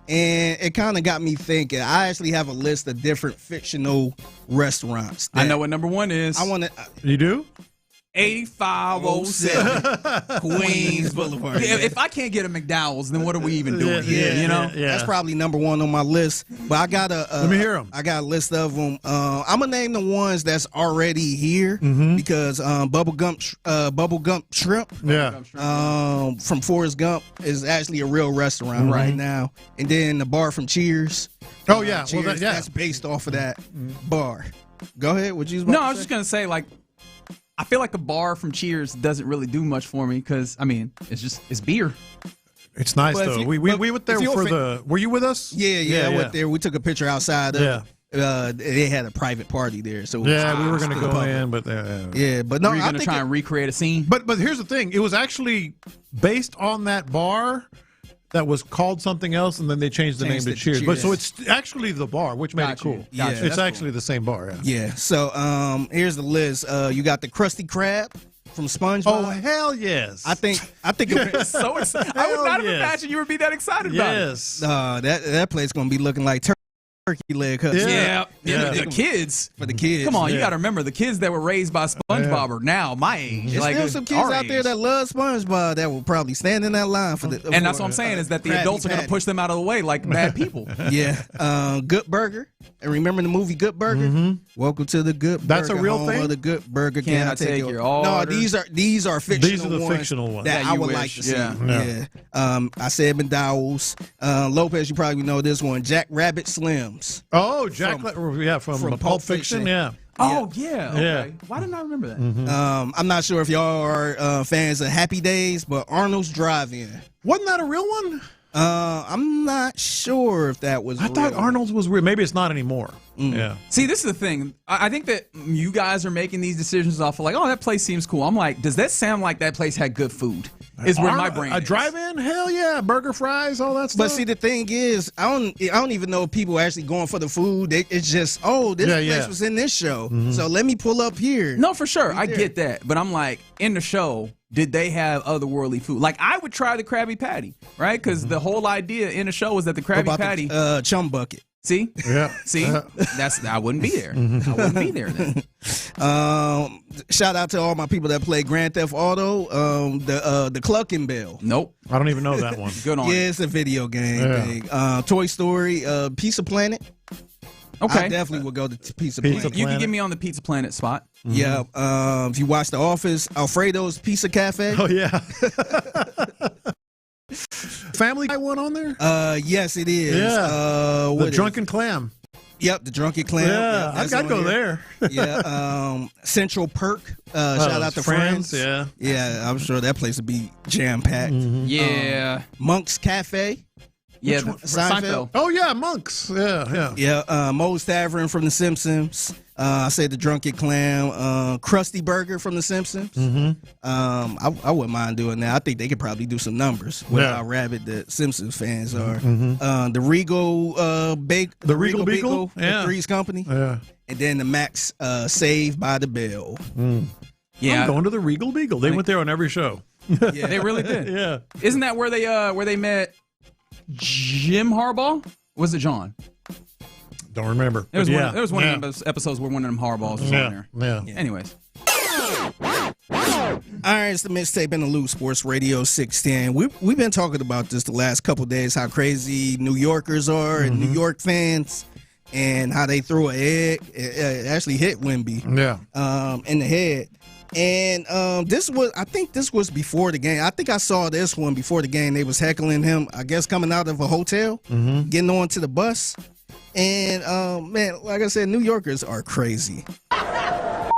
And it kind of got me thinking. I actually have a list of different fictional restaurants. I know what number one is. I want to. You do? 8507 Queens Boulevard. If I can't get a McDowell's, then what are we even doing here? Yeah. That's probably number one on my list. But I got let me hear them. I got a list of them. I'm gonna name the ones that's already here because Bubblegum Shrimp. From Forrest Gump is actually a real restaurant right now. And then the bar from Cheers. Oh yeah, Cheers, that's based off of that bar. Go ahead. What you? No, I was just gonna say I feel like the bar from Cheers doesn't really do much for me because, it's beer. It's nice, though. We went there for the... Were you with us? Yeah, I went there. We took a picture outside of they had a private party there. So we were going to go in, but... but no, were you going to try and recreate a scene? But here's the thing. It was actually based on that bar that was called something else, and then they changed the name to Cheers. But so it's actually the bar, which made it cool. Gotcha. It's actually the same bar. Yeah. So here's the list. You got the Krusty Krab from SpongeBob. Oh hell yes! I think it's so excited. I would not have imagined you would be that excited about it. Yes. That place gonna be looking like turkey leg cuts. Yeah. The kids. For the kids. Come on, you got to remember the kids that were raised by SpongeBob are now my age. There's still some kids out there that love SpongeBob that will probably stand in that line for the. And that's what I'm saying is that the adults are going to push them out of the way like bad people. Yeah. Good Burger. And remember the movie Good Burger? Welcome to the Good Burger. That's a real thing. Of the Good Burger. Can I take your order? No, these are fictional. These are the fictional ones that I would like to see. Yeah. I said McDowell's. Lopez, you probably know this one. Jack Rabbit Slims. Oh, from Pulp Fiction. Yeah. Oh yeah. Okay. Why didn't I remember that? I'm not sure if y'all are fans of Happy Days, but Arnold's Drive-In. Wasn't that a real one? I'm not sure if that was. I thought Arnold's was real. Maybe it's not anymore. Yeah. See, this is the thing. I think that you guys are making these decisions off of that place seems cool. I'm like, does that sound like that place had good food? Is where my brain is. A drive-in? Hell yeah. Burger, fries, all that stuff. But see, the thing is, I don't even know if people are actually going for the food. It's just, this place was in this show, so let me pull up here. No, for sure. I get that. But I'm like, in the show, did they have otherworldly food? Like, I would try the Krabby Patty, right? Because the whole idea in the show was that the Krabby Patty... the Chum Bucket. See? Yeah. See? I wouldn't be there. I wouldn't be there then. Shout out to all my people that play Grand Theft Auto. The Cluckin' Bell. Nope. I don't even know that one. Good on you. Yeah, it's a video game thing. Toy Story, Pizza Planet. Okay. I definitely would go to Pizza Planet. You can get me on the Pizza Planet spot. Yeah. If you watch The Office, Alfredo's Pizza Cafe. Oh, yeah. Family Guy one on there? Yes, it is. Yeah. The Drunken Clam. Yep, the Drunken Clam. Yeah, I've got to go there. Yeah. Central Perk. Shout out to Friends. Yeah. Yeah, I'm sure that place would be jam-packed. Yeah. Monk's Cafe. Seinfeld. Oh, yeah, Monks. Yeah. Yeah, Moe's Tavern from The Simpsons. I said the Drunken Clown, Krusty Burger from The Simpsons. I wouldn't mind doing that. I think they could probably do some numbers with how rabid the Simpsons fans are. The Regal the Regal Beagle, the Three's Company. Yeah. And then the Max Saved by the Bell. Yeah, I'm going to the Regal Beagle. They went there on every show. Yeah, they really did. Yeah. Isn't that where they met Jim Harbaugh? Was it John? Don't remember. There was one of those episodes where one of them Harbaughs was on there. Yeah. Anyways. All right, it's the Mixtape in the Loop, Sports Radio 610. We've been talking about this the last couple of days, how crazy New Yorkers are and New York fans, and how they threw an egg. It actually hit Wemby in the head. And I think this was before the game. I think I saw this one before the game. They was heckling him, I guess, coming out of a hotel, getting on to the bus. And, man, like I said, New Yorkers are crazy. Can't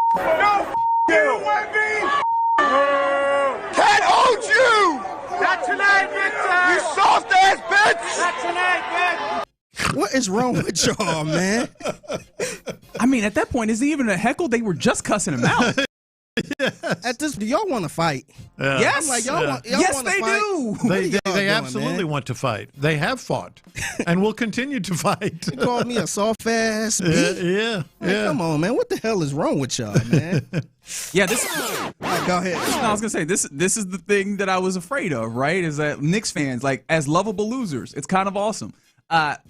hold you! Not tonight, Victor! You soft-ass bitch! Not tonight, bitch! What is wrong with y'all, man? I mean, at that point, is it even a heckle? They were just cussing him out. At this, do y'all want to fight? Yes, I'm like, y'all want they fight? do. They absolutely want to fight. They have fought, and will continue to fight. You called me a soft ass. Yeah. Come on, man. What the hell is wrong with y'all, man? Yeah, this. Go ahead. No, I was gonna say this is the thing that I was afraid of. Right, is that Knicks fans, like, as lovable losers, it's kind of awesome.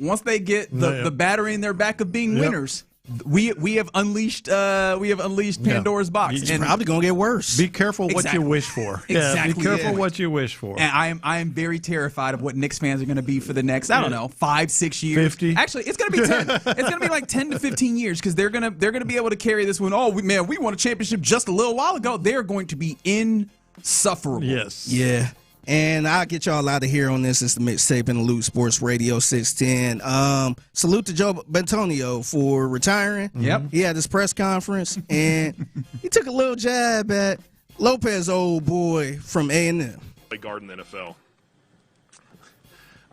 Once they get the battery in their back of being winners. We have unleashed Pandora's box. It's probably gonna get worse. Be careful what you wish for. Exactly. Be careful what you wish for. And I am very terrified of what Knicks fans are going to be for the next 5-6 years. 50. Actually, it's going to be 10. It's going to be like 10 to 15 years because they're going to be able to carry this one. Oh, we won a championship just a little while ago. They're going to be insufferable. Yes. Yeah. And I'll get y'all out of here on this. It's the Mixtape in the Loop, Sports Radio 610. Salute to Joe Bentonio for retiring. Yep. He had his press conference, and he took a little jab at Lopez, old boy from A&M. I guard in the NFL.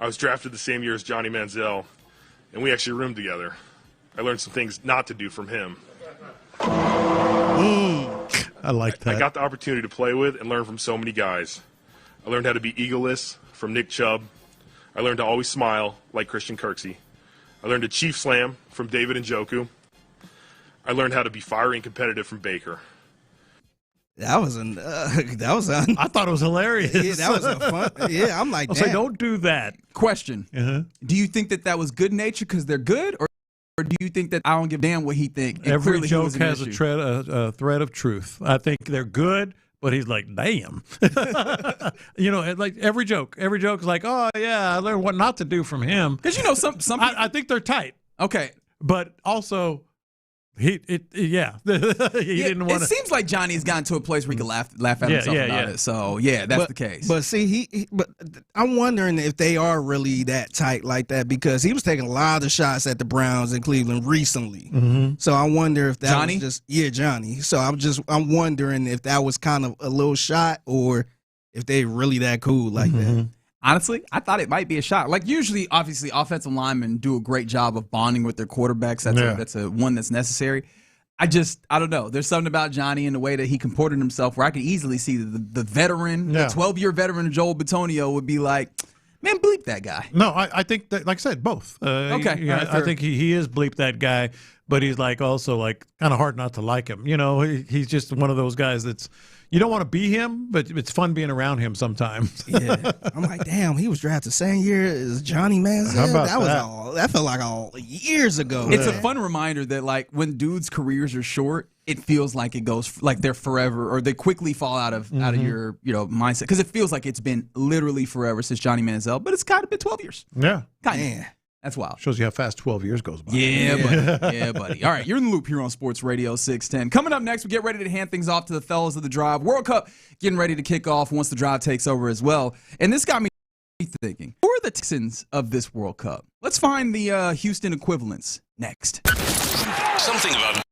I was drafted the same year as Johnny Manziel, and we actually roomed together. I learned some things not to do from him. I like that. I got the opportunity to play with and learn from so many guys. I learned how to be egoless from Nick Chubb. I learned to always smile like Christian Kirksey. I learned to chief slam from David Njoku. I learned how to be fiery and competitive from Baker. I thought it was hilarious. Yeah, that was a fun. Yeah, I'm like, I'll say, don't do that. Question: Do you think that was good nature because they're good, or do you think that I don't give a damn what he think? Every joke has a thread of truth. I think they're good. But he's like, damn. Like every joke is like, oh, yeah, I learned what not to do from him. Because, some people... I think they're tight. Okay. But also, he didn't want to. It seems like Johnny's gotten to a place where he can laugh at himself about it. So, that's the case. But see, but I'm wondering if they are really that tight like that because he was taking a lot of shots at the Browns in Cleveland recently. So I wonder if that was just Johnny. So I'm wondering if that was kind of a little shot or if they really that cool like that. Honestly, I thought it might be a shot. Like usually, obviously, offensive linemen do a great job of bonding with their quarterbacks. That's a one that's necessary. I don't know. There's something about Johnny and the way that he comported himself where I could easily see the veteran, the 12-year veteran of Joel Bitonio would be like, man, bleep that guy. No, I think that, like I said, both. Okay. I think he is bleep that guy, but he's like also like kind of hard not to like him. He's just one of those guys that's, you don't want to be him, but it's fun being around him sometimes. Yeah, I'm like, damn, he was drafted the same year as Johnny Manziel. How about that felt like all years ago. It's a fun reminder that like when dudes' careers are short, it feels like it goes like they're forever, or they quickly fall out of your mindset because it feels like it's been literally forever since Johnny Manziel, but it's kind of been 12 years. Yeah, kind of. That's wild. Shows you how fast 12 years goes by. Yeah, buddy. All right, you're in the loop here on Sports Radio 610. Coming up next, we get ready to hand things off to the fellas of the Drive. World Cup getting ready to kick off once the Drive takes over as well. And this got me thinking, who are the Texans of this World Cup? Let's find the Houston equivalents next. Something about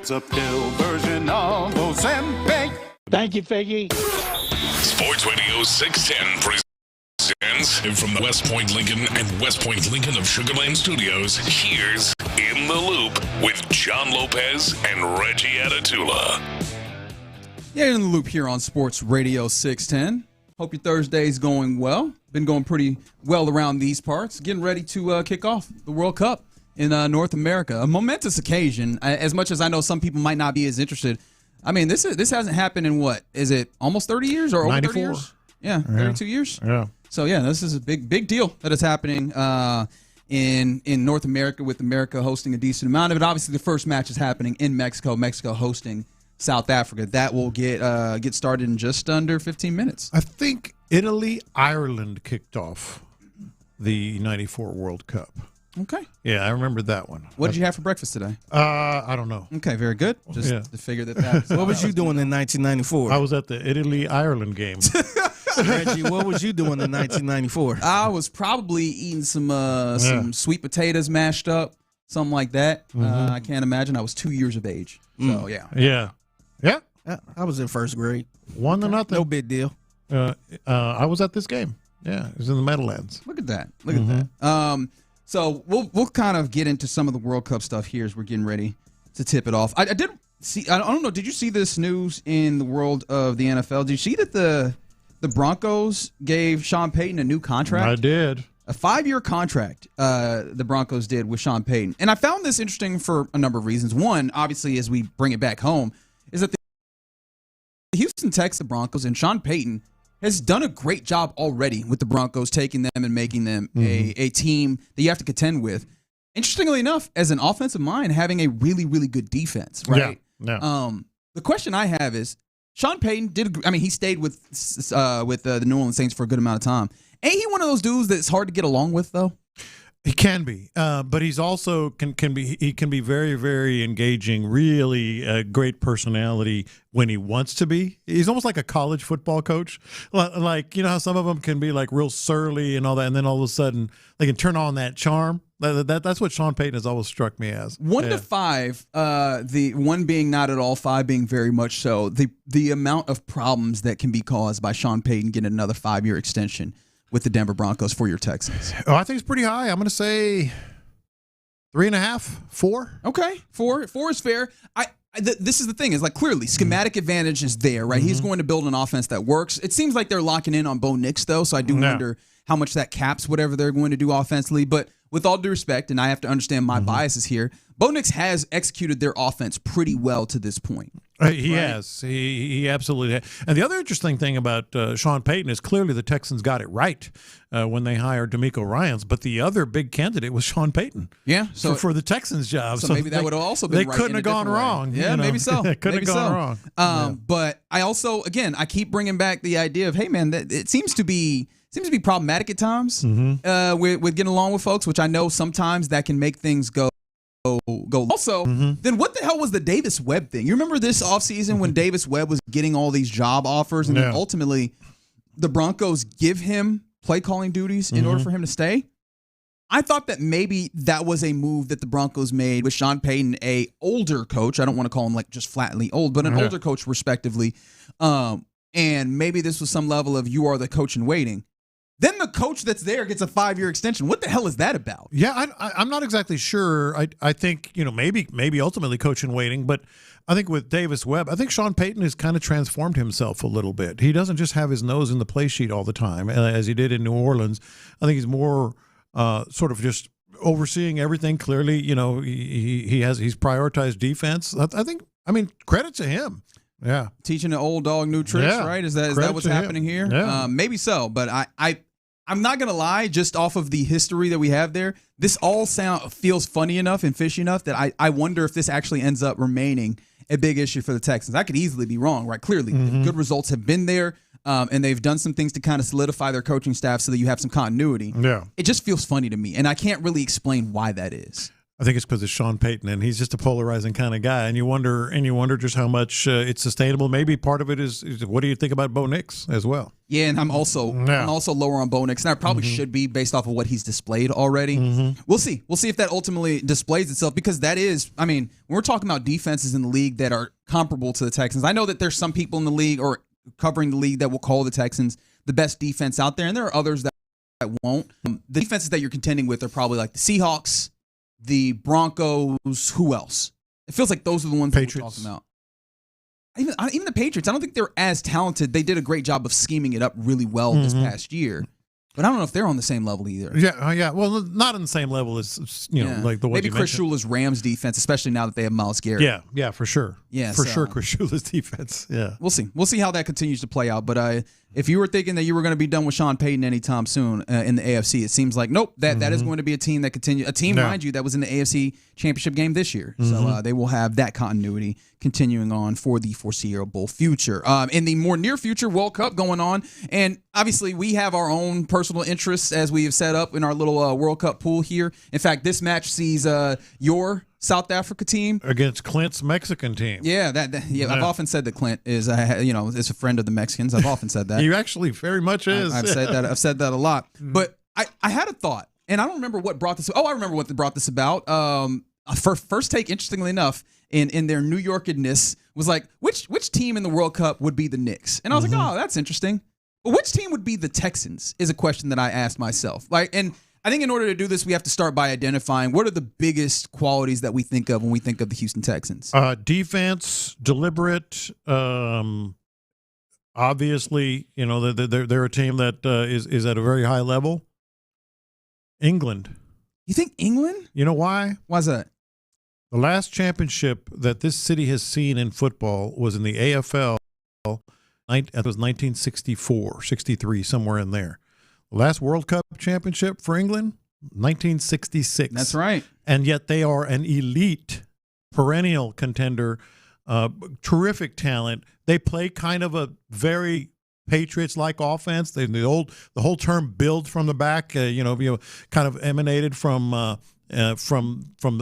It's a pill version of Ozempic. Thank you, Figgy. Sports Radio 610 presents from the West Point Lincoln and West Point Lincoln of Sugar Land Studios. Here's In the Loop with John Lopez and Reggie Atatula. Yeah, In the Loop here on Sports Radio 610. Hope your Thursday's going well. Been going pretty well around these parts. Getting ready to kick off the World Cup in North America. A momentous occasion. As much as I know some people might not be as interested. I mean, this hasn't happened in what? Is it almost 30 years or over 94. 30 years? Yeah, 32 years. Yeah. So yeah, this is a big deal that is happening in North America, with America hosting a decent amount of it. Obviously, the first match is happening in Mexico. Mexico hosting South Africa. That will get started in just under 15 minutes. I think Ireland kicked off the 94 World Cup. Okay. Yeah, I remember that one. What did you have for breakfast today? I don't know. Okay, very good. Just to figure that. What was you doing in 1994? I was at the Italy-Ireland game. Reggie, what was you doing in 1994? I was probably eating some sweet potatoes mashed up, something like that. I can't imagine. I was 2 years of age. So, Yeah. I was in first grade. 1-0. No big deal. I was at this game. Yeah, it was in the Meadowlands. Look at that. Look at that. So we'll kind of get into some of the World Cup stuff here as we're getting ready to tip it off. I did see. I don't know. Did you see this news in the world of the NFL? Did you see that the Broncos gave Sean Payton a new contract? I did. A 5-year contract the Broncos did with Sean Payton. And I found this interesting for a number of reasons. One, obviously, as we bring it back home, is that the Houston Texans, the Broncos, and Sean Payton has done a great job already with the Broncos, taking them and making them a team that you have to contend with. Interestingly enough, as an offensive mind, having a really, really good defense, right? Yeah. The question I have is, Sean Payton he stayed with the New Orleans Saints for a good amount of time. Ain't he one of those dudes that's hard to get along with, though? He can be, but he's also can be very, very engaging. Really a great personality when he wants to be. He's almost like a college football coach. Like, you know how some of them can be like real surly and all that, and then all of a sudden they can turn on that charm. That's what Sean Payton has always struck me as. 1 to 5, the 1 being not at all, 5 being very much so. The amount of problems that can be caused by Sean Payton getting another 5-year extension with the Denver Broncos for your Texans. Oh, I think it's pretty high. I'm going to say 3.5, 4. Okay, 4 is fair. This is the thing, is like clearly schematic advantage is there, right? He's going to build an offense that works. It seems like they're locking in on Bo Nix, though, so I do wonder how much that caps whatever they're going to do offensively. But with all due respect, and I have to understand my biases here, Bo Nix has executed their offense pretty well to this point. He has. He absolutely has. And the other interesting thing about Sean Payton is clearly the Texans got it right when they hired DeMeco Ryans, but the other big candidate was Sean Payton. Yeah. So for the Texans job. So maybe that would have also been they right couldn't have gone wrong. Yeah, maybe so. They couldn't have gone wrong. But I also, again, I keep bringing back the idea of, hey, man, that it seems to be problematic at times with getting along with folks, which I know sometimes that can make things go. Also, then what the hell was the Davis Webb thing? You remember this offseason when Davis Webb was getting all these job offers, and then ultimately the Broncos give him play calling duties in order for him to stay? I thought that maybe that was a move that the Broncos made with Sean Payton, a older coach. I don't want to call him like just flatly old, but an older coach respectively. And maybe this was some level of you are the coach in waiting. Then the coach that's there gets a 5-year extension. What the hell is that about? Yeah, I'm not exactly sure. I think, maybe ultimately coach in waiting, but I think with Davis Webb, I think Sean Payton has kind of transformed himself a little bit. He doesn't just have his nose in the play sheet all the time, as he did in New Orleans. I think he's more sort of just overseeing everything clearly. He's prioritized defense. I mean, credit to him. Yeah, teaching the old dog new tricks, right? Is that what's happening here? Yeah. Maybe so, but I'm not gonna lie. Just off of the history that we have there, this all feels funny enough and fishy enough that I wonder if this actually ends up remaining a big issue for the Texans. I could easily be wrong, right? Clearly, good results have been there, and they've done some things to kind of solidify their coaching staff so that you have some continuity. Yeah, it just feels funny to me, and I can't really explain why that is. I think it's because it's Sean Payton, and he's just a polarizing kind of guy. And you wonder just how much it's sustainable. Maybe part of it is what do you think about Bo Nix as well? Yeah, and I'm also lower on Bo Nix, and I probably should be based off of what he's displayed already. We'll see. We'll see if that ultimately displays itself, because that is, I mean, when we're talking about defenses in the league that are comparable to the Texans, I know that there's some people in the league or covering the league that will call the Texans the best defense out there, and there are others that won't. The defenses that you're contending with are probably like the Seahawks, the Broncos, who else? It feels like those are the ones that we're talking about. Even the Patriots, I don't think they're as talented. They did a great job of scheming it up really well this past year. But I don't know if they're on the same level either. Yeah. Well, not on the same level as, like the one maybe Chris Shula's Rams defense, especially now that they have Myles Garrett. Yeah, for sure. Yeah, for sure, Chris Shula's defense. Yeah. We'll see. We'll see how that continues to play out. But if you were thinking that you were going to be done with Sean Payton anytime soon in the AFC, it seems like nope. That is going to be a team that continues. A team, mind you, that was in the AFC Championship game this year. So they will have that continuity continuing on for the foreseeable future. In the more near future, World Cup going on, and obviously we have our own personal interests as we have set up in our little World Cup pool here. In fact, this match sees your South Africa team against Clint's Mexican team. Yeah, I've often said that Clint is is a friend of the Mexicans. I've often said that. He actually very much is. I've said that a lot. But I had a thought, and I don't remember what brought this. Oh, I remember what brought this about. First take, interestingly enough, in their New Yorkness was like, which team in the World Cup would be the Knicks? And I was like, oh, that's interesting. But which team would be the Texans is a question that I asked myself. And I think in order to do this, we have to start by identifying what are the biggest qualities that we think of when we think of the Houston Texans. Defense, deliberate. Obviously, they're a team that is at a very high level. England. You think England? You know why? Why's that? The last championship that this city has seen in football was in the AFL. It was 1964, 63, somewhere in there. The last World Cup championship for England, 1966. That's right. And yet they are an elite, perennial contender, terrific talent. They play kind of a very Patriots-like offense. The whole term "build from the back," kind of emanated from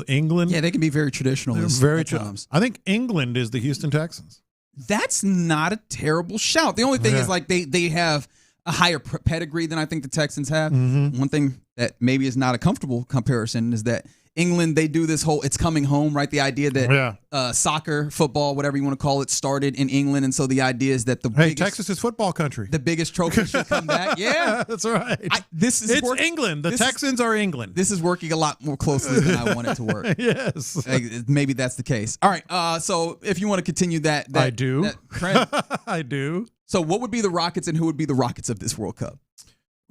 England. Yeah, they can be very traditional. Very times. I think England is the Houston Texans. That's not a terrible shout. The only thing is like they have a higher pedigree than I think the Texans have. One thing that maybe is not a comfortable comparison is that England, they do this whole "it's coming home," right? The idea that soccer, football, whatever you want to call it, started in England, and so the idea is that Texas is football country. The biggest trophy should come back. Yeah, that's right. It's England. The Texans are England. This is working a lot more closely than I want it to work. Yes, maybe that's the case. All right. So if you want to continue that I do. That trend, I do. So what would be the Rockets, and who would be the Rockets of this World Cup?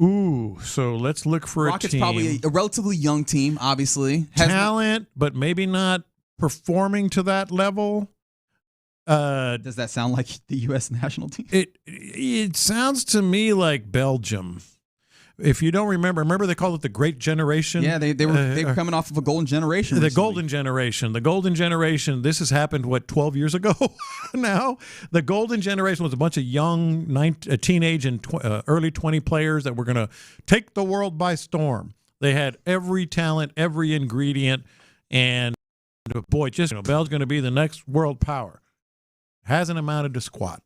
Ooh, so let's look for Rockets a team. Probably a relatively young team, obviously. Talent, but maybe not performing to that level. Does that sound like the U.S. national team? It sounds to me like Belgium. If you don't remember they called it the Great Generation. Yeah, they were coming off of a golden generation. The golden generation. This has happened 12 years ago now. The golden generation was a bunch of young teenage and early 20 players that were going to take the world by storm. They had every talent, every ingredient, and boy, Belgium's going to be the next world power. Hasn't amounted to squat.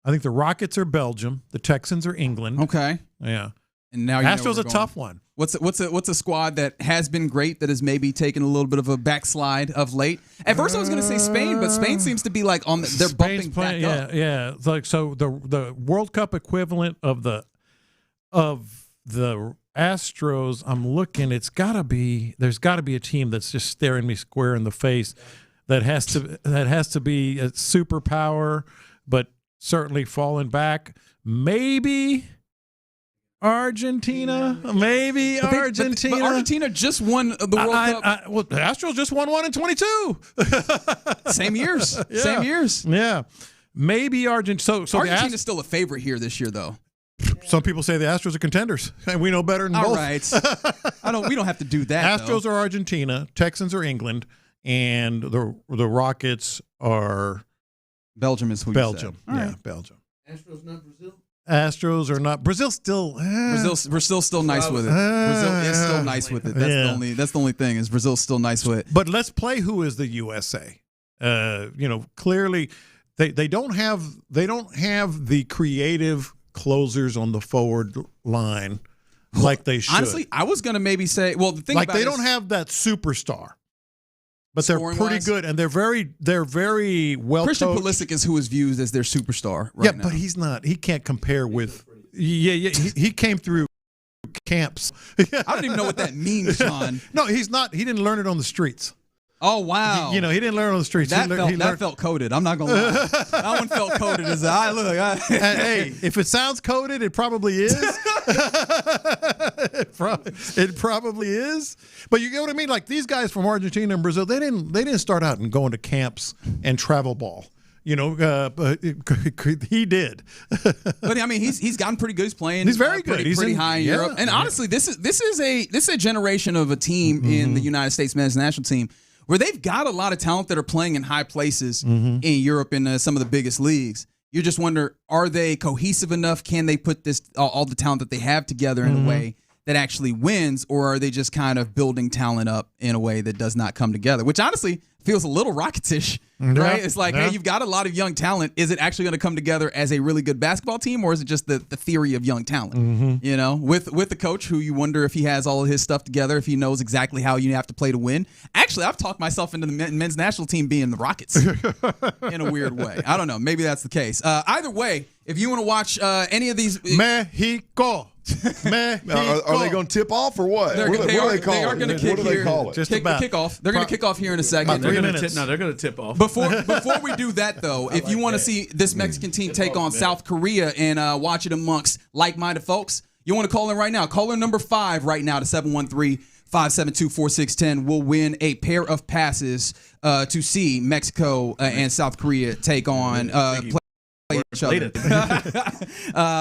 I think the Rockets are Belgium. The Texans are England. Okay. Yeah. And now Astros a tough one. What's a squad that has been great that has maybe taken a little bit of a backslide of late? At first I was going to say Spain, but Spain seems to be like they're bumping back up. Yeah. It's like so the World Cup equivalent of the Astros. I'm looking. There's got to be a team that's just staring me square in the face. That has to be a superpower, but certainly falling back. Maybe Argentina. But Argentina just won the World Cup. The Astros just won one in 22. Same years. Yeah. Same years. Yeah. Maybe Argentina. So Argentina's still a favorite here this year, though. Some people say the Astros are contenders, and we know better than both. All right. We don't have to do that. Astros are Argentina. Texans are England. And the Rockets are Belgium is who Belgium. You said. Belgium. Astros not Brazil? Astros are not. Brazil's still. Brazil's still nice with it. Brazil is still nice with it. That's the only thing is Brazil's still nice with it. But let's play who is the USA. Clearly they don't have the creative closers on the forward line like they should. Honestly, I was going to maybe say, well, the thing like about they don't have that superstar. But they're pretty good, and they're very well. Christian coached. Pulisic is who is viewed as their superstar right now. But he's not. He can't compare with. He came through camps. I don't even know what that means, Sean. No, he's not. He didn't learn it on the streets. Oh, wow. He didn't learn it on the streets. That felt coded. I'm not going to lie. That one felt coded as hey, if it sounds coded, it probably is. It probably is. But you get what I mean? Like these guys from Argentina and Brazil, they didn't start out and going to camps and travel ball. But he did. But I mean, he's gotten pretty good. He's playing. He's very good. He's pretty high in Europe. And honestly, this is a generation of a team in the United States men's national team where they've got a lot of talent that are playing in high places in Europe and some of the biggest leagues. You just wonder, are they cohesive enough? Can they put this all the talent that they have together in a way that actually wins, or are they just kind of building talent up in a way that does not come together? Which honestly feels a little Rocketish, right? It's like, hey, you've got a lot of young talent. Is it actually going to come together as a really good basketball team, or is it just the theory of young talent? With the coach who you wonder if he has all of his stuff together, if he knows exactly how you have to play to win. Actually, I've talked myself into the men's national team being the Rockets in a weird way. I don't know. Maybe that's the case. Either way, if you want to watch any of these, Mexico. Are they going to tip off or what? They are going to kick here. Kickoff. They're going to kick off here in a second. They're going to tip off. Before we do that, though, if you want to see this Mexican team take on South Korea and watch it amongst like-minded folks, you want to call in right now. Caller number 5 right now to 713-572-4610 will win a pair of passes to see Mexico and South Korea take on each other.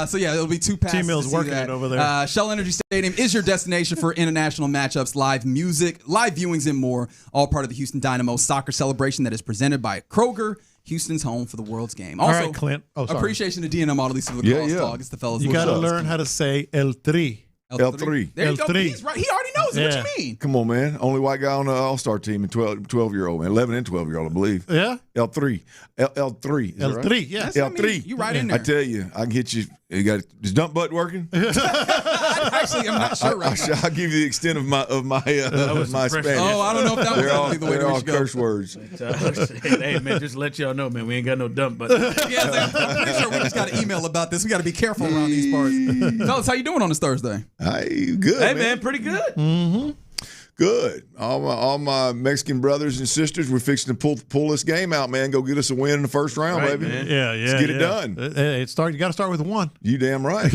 So yeah, it'll be 2 passes. T-Mill's working it over there. Shell Energy Stadium is your destination for international matchups, live music, live viewings, and more. All part of the Houston Dynamo soccer celebration that is presented by Kroger, Houston's home for the World's game. Also, all right, Clint. Appreciation to DNM Auto Lease for the cross talk. It's the fellas. You got to learn how to say El Tri. L3. There you go. He's right. He already knows it. What you mean? Come on, man. Only white guy on the All-Star team, and 12-year-old, man. 11 and 12-year-old, I believe. Yeah? L3. L3. L3, yes. L3. You right in there. I tell you, I can hit you. You got is dump butt working? Actually, I'm not sure right now. I'll give you the extent of my Spanish. Oh, I don't know if that was the way they're we all should go. curse words. Hey, man, just let y'all know, man, we ain't got no dump butt. I'm pretty sure we just got an email about this. We got to be careful around these parts. Fellas, how you doing on this Thursday? Good. Hey, man, pretty good. Good. All my Mexican brothers and sisters, we're fixing to pull this game out, man. Go get us a win in the first round, baby. Man. Yeah. Let's get it done. You got to start with 1. You damn right.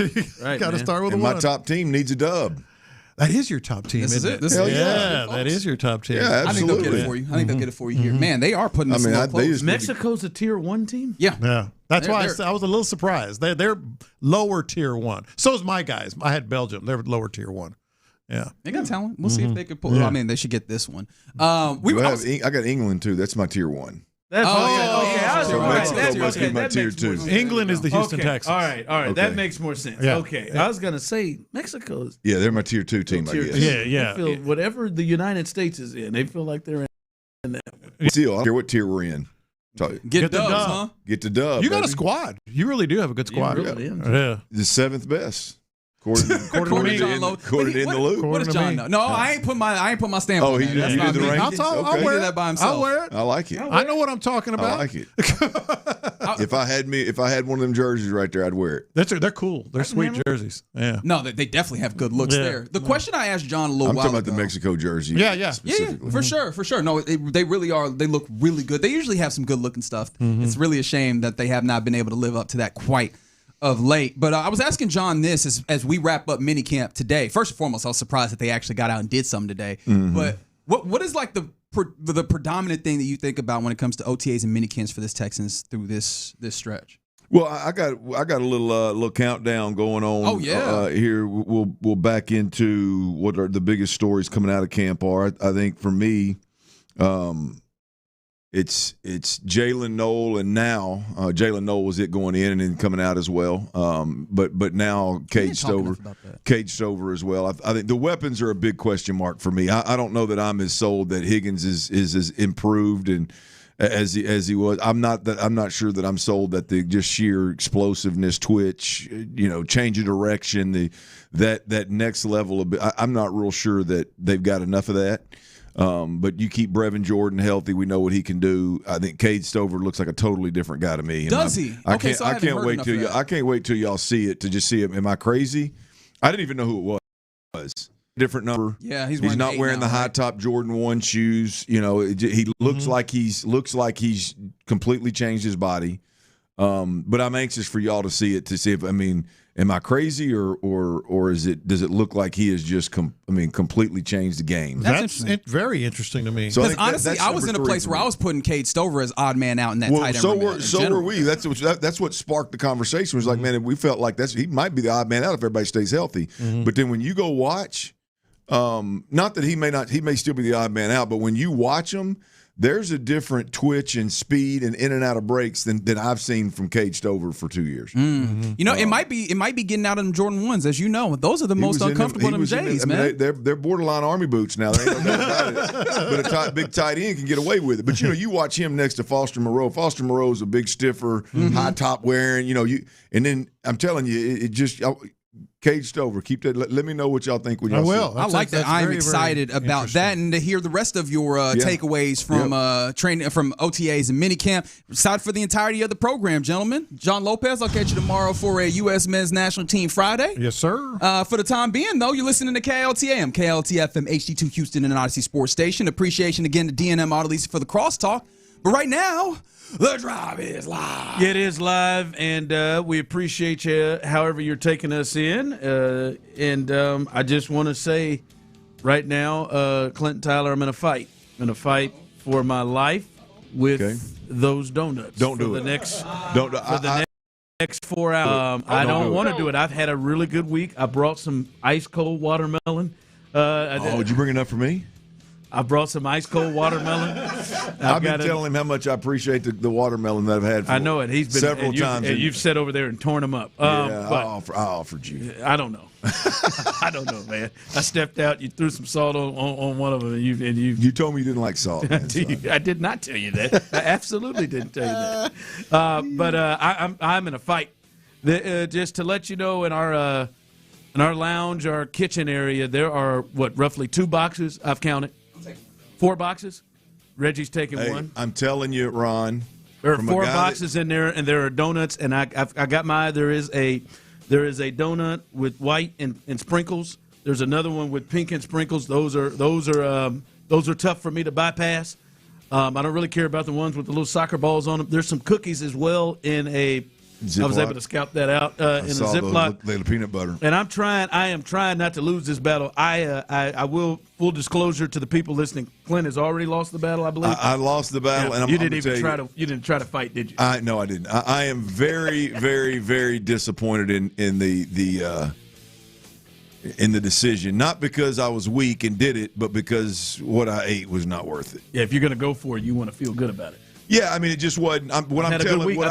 Got to start with and 1. my top team needs a dub. That is your top team, isn't it? That is your top team. Yeah, absolutely. I think they'll get it for you. I think they'll get it for you here. Man, they are putting this close. Mexico's a tier 1 team? Yeah. That's why I was a little surprised. They're lower tier 1. So is my guys. I had Belgium. They're lower tier 1. Yeah, they got talent. We'll see if they can pull. I mean, they should get this one. I got England too. That's my tier 1. That's Mexico must be my tier 2. England is the Houston Texans. All right. Okay. That makes more sense. Yeah. Okay, I was gonna say Mexico's. Yeah, they're my tier 2 team. I guess. Yeah. They feel whatever the United States is in, they feel like they're in that. Still, I don't care what tier we're in. Get the dubs, huh? Get the dub. You got a squad. You really do have a good squad. The 7th best. According to John Lowe. In the loop. What does John know? No, I ain't put my stamp on he that. did the rankings? I'll wear that by himself. I'll wear it. I like it. I know what I'm talking about. I like it. If I had one of them jerseys right there, I'd wear it. They're cool. They're sweet jerseys. Yeah. No, they definitely have good looks there. The question I asked John a little while ago. I'm talking about the Mexico jersey. Yeah. Specifically. For sure. No, they really are. They look really good. They usually have some good looking stuff. It's really a shame that they have not been able to live up to that quite of late. But I was asking John this as we wrap up minicamp today. First and foremost, I was surprised that they actually got out and did something today. But what is like the predominant thing that you think about when it comes to OTAs and minicamps for this Texans through this stretch? Well, I got a little countdown going on. Oh yeah. Here we'll back into what are the biggest stories coming out of camp are. I think for me, it's Jalen Noel, and now Jalen Noel was it going in and then coming out as well. But now Cade Stover as well. I think the weapons are a big question mark for me. I don't know that I'm as sold that Higgins is as improved and as he was. I'm not sure that I'm sold that the just sheer explosiveness, twitch, change of direction, that next level of. I'm not real sure that they've got enough of that. But you keep Brevin Jordan healthy, we know what he can do. I think Cade Stover looks like a totally different guy to me. Does he? I can't wait till y'all see it to just see him. Am I crazy? I didn't even know who it was. Different number. Yeah, he's not wearing the high top Jordan 1 shoes. He looks like he's completely changed his body. But I'm anxious for y'all to see it, to see if am I crazy or does it look like he has just completely changed the game? That's very interesting to me. Because honestly, I was in a place where I was putting Cade Stover as odd man out in that tight end. So were we. That's what sparked the conversation. Was like, man, we felt like he might be the odd man out if everybody stays healthy. Mm-hmm. But then when you go watch, not that he may still be the odd man out, but when you watch him, there's a different twitch and speed and in and out of breaks than I've seen from Cade Stover for 2 years. Mm-hmm. It might be getting out of them Jordan 1s, as you know. Those are the most uncomfortable of them J's, man. They're borderline Army boots now. They ain't no doubt about it. But a big tight end can get away with it. But you watch him next to Foster Moreau. Foster Moreau's a big stiffer, high top wearing. And then I'm telling you, it just. Cade Stover, keep that. Let me know what y'all think when y'all see it. I like that. I'm excited about that, and to hear the rest of your takeaways from training, from OTAs and minicamp. Excited for the entirety of the program, gentlemen. John Lopez, I'll catch you tomorrow for a U.S. Men's National Team Friday. Yes, sir. For the time being, though, you're listening to KLTM, KLTFM HD2 Houston and an Odyssey Sports Station. Appreciation again to DNM Auto Leasing for the crosstalk. But right now, the drive is live. It is live, and we appreciate you however you're taking us in. I just want to say right now, Clinton Tyler, I'm in a fight. I'm in a fight for my life with those donuts. Don't do it. Next 4 hours. I don't want to do it. I've had a really good week. I brought some ice-cold watermelon. Did you bring enough for me? I brought some ice-cold watermelon. I've been telling him how much I appreciate the watermelon that I've had for I know it. He's been several times. And you've sat over there and torn them up. I offered you. I don't know. I don't know, man. I stepped out. You threw some salt on one of them, and you told me you didn't like salt. Man, I did not tell you that. I absolutely didn't tell you that. But I'm in a fight. Just to let you know, in our lounge, our kitchen area, there are roughly 2 boxes. I've counted. 4 boxes. Reggie's taking one. I'm telling you, Ron. There are 4 boxes in there, and there are donuts. And I got my. There is a donut with white and sprinkles. There's another one with pink and sprinkles. Those are tough for me to bypass. I don't really care about the ones with the little soccer balls on them. There's some cookies as well in a. Ziploc. I was able to scout that out in a Ziploc. The peanut butter. And I am trying not to lose this battle. I will, full disclosure to the people listening, Clint has already lost the battle, I believe. I lost the battle, and you didn't try to fight, did you? No, I didn't. I am very, very, very disappointed in the decision. Not because I was weak and did it, but because what I ate was not worth it. Yeah, if you're going to go for it, you want to feel good about it. Yeah, it just wasn't. I'm telling you,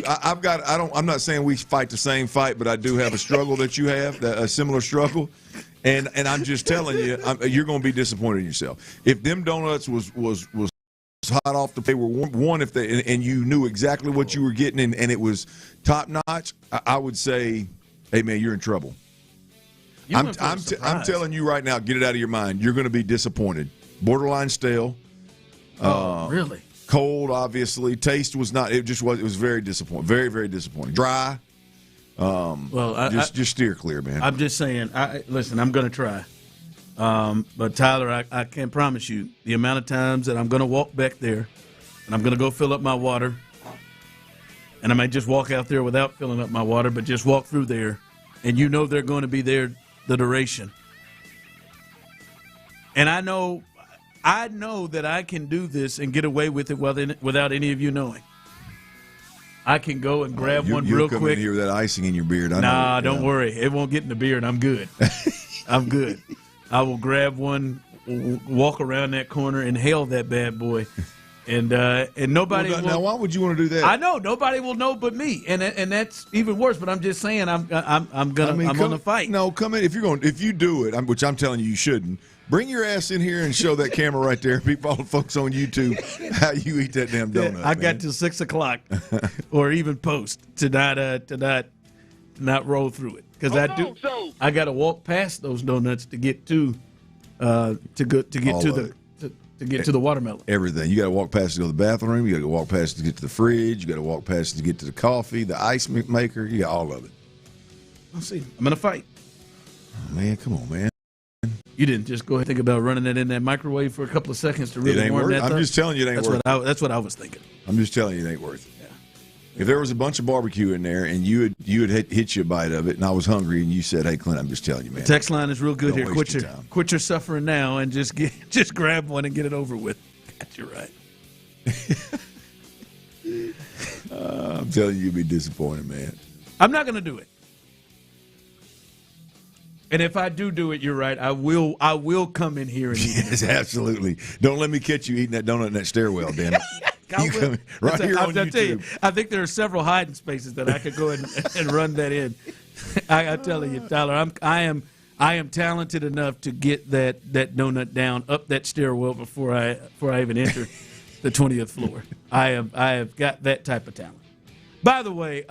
I'm not saying we fight the same fight, but I do have a struggle that you have, a similar struggle, and I'm just telling you, you're going to be disappointed in yourself. If them donuts was hot off they were one if they and you knew exactly what you were getting and it was top notch, I would say, hey man, you're in trouble. I'm telling you right now, get it out of your mind. You're going to be disappointed. Borderline stale. Really? Cold, obviously. Taste was not. It was very disappointing. Very, very disappointing. Dry. Just steer clear, man. I'm just saying. Listen, I'm going to try. But Tyler, I can't promise you the amount of times that I'm going to walk back there, and I'm going to go fill up my water, and I might just walk out there without filling up my water, but just walk through there, and you know they're going to be there the duration. And I know that I can do this and get away with it without any of you knowing. I can go and grab one real quick. You'll come in here with that icing in your beard. Don't worry. It won't get in the beard. I'm good. I'm good. I will grab one, walk around that corner, inhale that bad boy, And nobody will. Now, why would you want to do that? I know nobody will know but me, and that's even worse. But I'm just saying, I'm gonna fight. No, come in if you do it, which I'm telling you shouldn't. Bring your ass in here and show that camera right there. People, folks on YouTube, how you eat that damn donut. I got till 6 o'clock, or even post to not roll through it because I got to walk past those donuts to get to the watermelon. Everything. You got to walk past to go to the bathroom. You got to walk past to get to the fridge. You got to walk past to get to the coffee, the ice maker. You got all of it. I'll see. I'm gonna fight. Oh, man, come on, man. You didn't just go ahead and think about running it in that microwave for a couple of seconds to really warm that up? I'm just telling you it ain't worth it. That's what I was thinking. I'm just telling you it ain't worth it. Yeah. If there was a bunch of barbecue in there and you had hit you a bite of it and I was hungry and you said, hey, Clint, I'm just telling you, man. The text line is real good here. Quit your suffering now and just grab one and get it over with. Got you right. I'm telling you, you'll be disappointed, man. I'm not going to do it. And if I do it, you're right. I will come in here and eat it. Yes, absolutely. Don't let me catch you eating that donut in that stairwell, Dan. Right here on YouTube. Tell you, I think there are several hiding spaces that I could go and run that in. I'm telling you, Tyler, I am talented enough to get that donut down up that stairwell before I even enter the 20th floor. I have got that type of talent. By the way,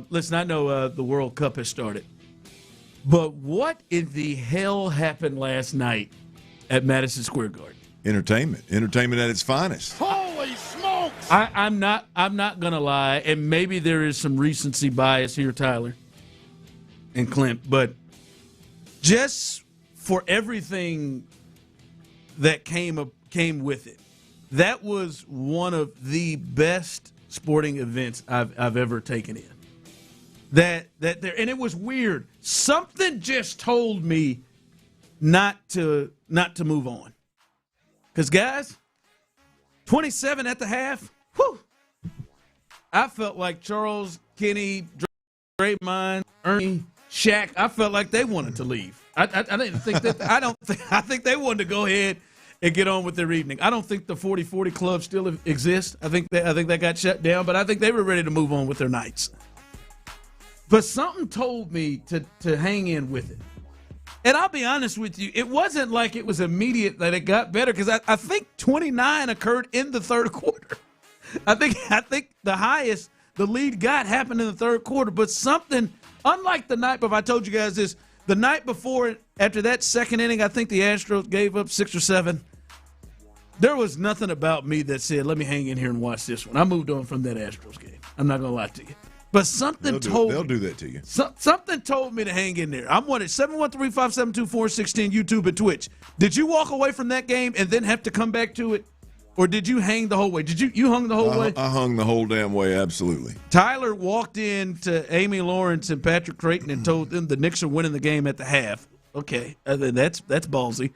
listen, I know the World Cup has started. But what in the hell happened last night at Madison Square Garden? Entertainment at its finest. Holy smokes! I'm not gonna lie, and maybe there is some recency bias here, Tyler and Clint, but just for everything that came with it, that was one of the best sporting events I've ever taken in. That there, and it was weird. Something just told me not to move on. Because guys, 27 at the half. Whew, I felt like Charles, Kenny, Draymond, Ernie, Shaq. I felt like they wanted to leave. I didn't think that. I think they wanted to go ahead and get on with their evening. I don't think the 40-40 club still exists. I think that got shut down, but I think they were ready to move on with their nights. But something told me to hang in with it. And I'll be honest with you, it wasn't like it was immediate that it got better because I think 29 occurred in the third quarter. I think the highest the lead got happened in the third quarter. But something, unlike the night before, I told you guys this, the night before, after that second inning, I think the Astros gave up 6 or 7. There was nothing about me that said, let me hang in here and watch this one. I moved on from that Astros game. I'm not going to lie to you. But something they'll do that to you. Something told me to hang in there. I'm on it. 713-572-4610, YouTube and Twitch. Did you walk away from that game and then have to come back to it? Or did you hang the whole way? Did you hung the whole way? I hung the whole damn way, absolutely. Tyler walked in to Amy Lawrence and Patrick Creighton and told them the Knicks are winning the game at the half. Okay, that's ballsy.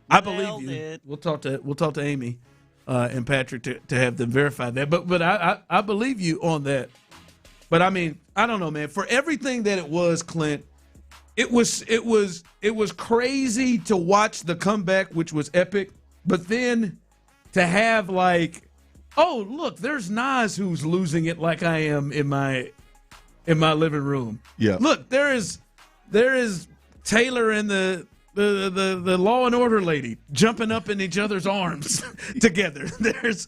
I believe you. We'll talk to Amy and Patrick to have them verify that. But I believe you on that. But I mean, I don't know, man. For everything that it was, Clint, it was crazy to watch the comeback, which was epic. But then to have like, oh look, there's Nas who's losing it like I am in my living room. Yeah. Look, there is Taylor and the Law and Order lady jumping up in each other's arms together. There's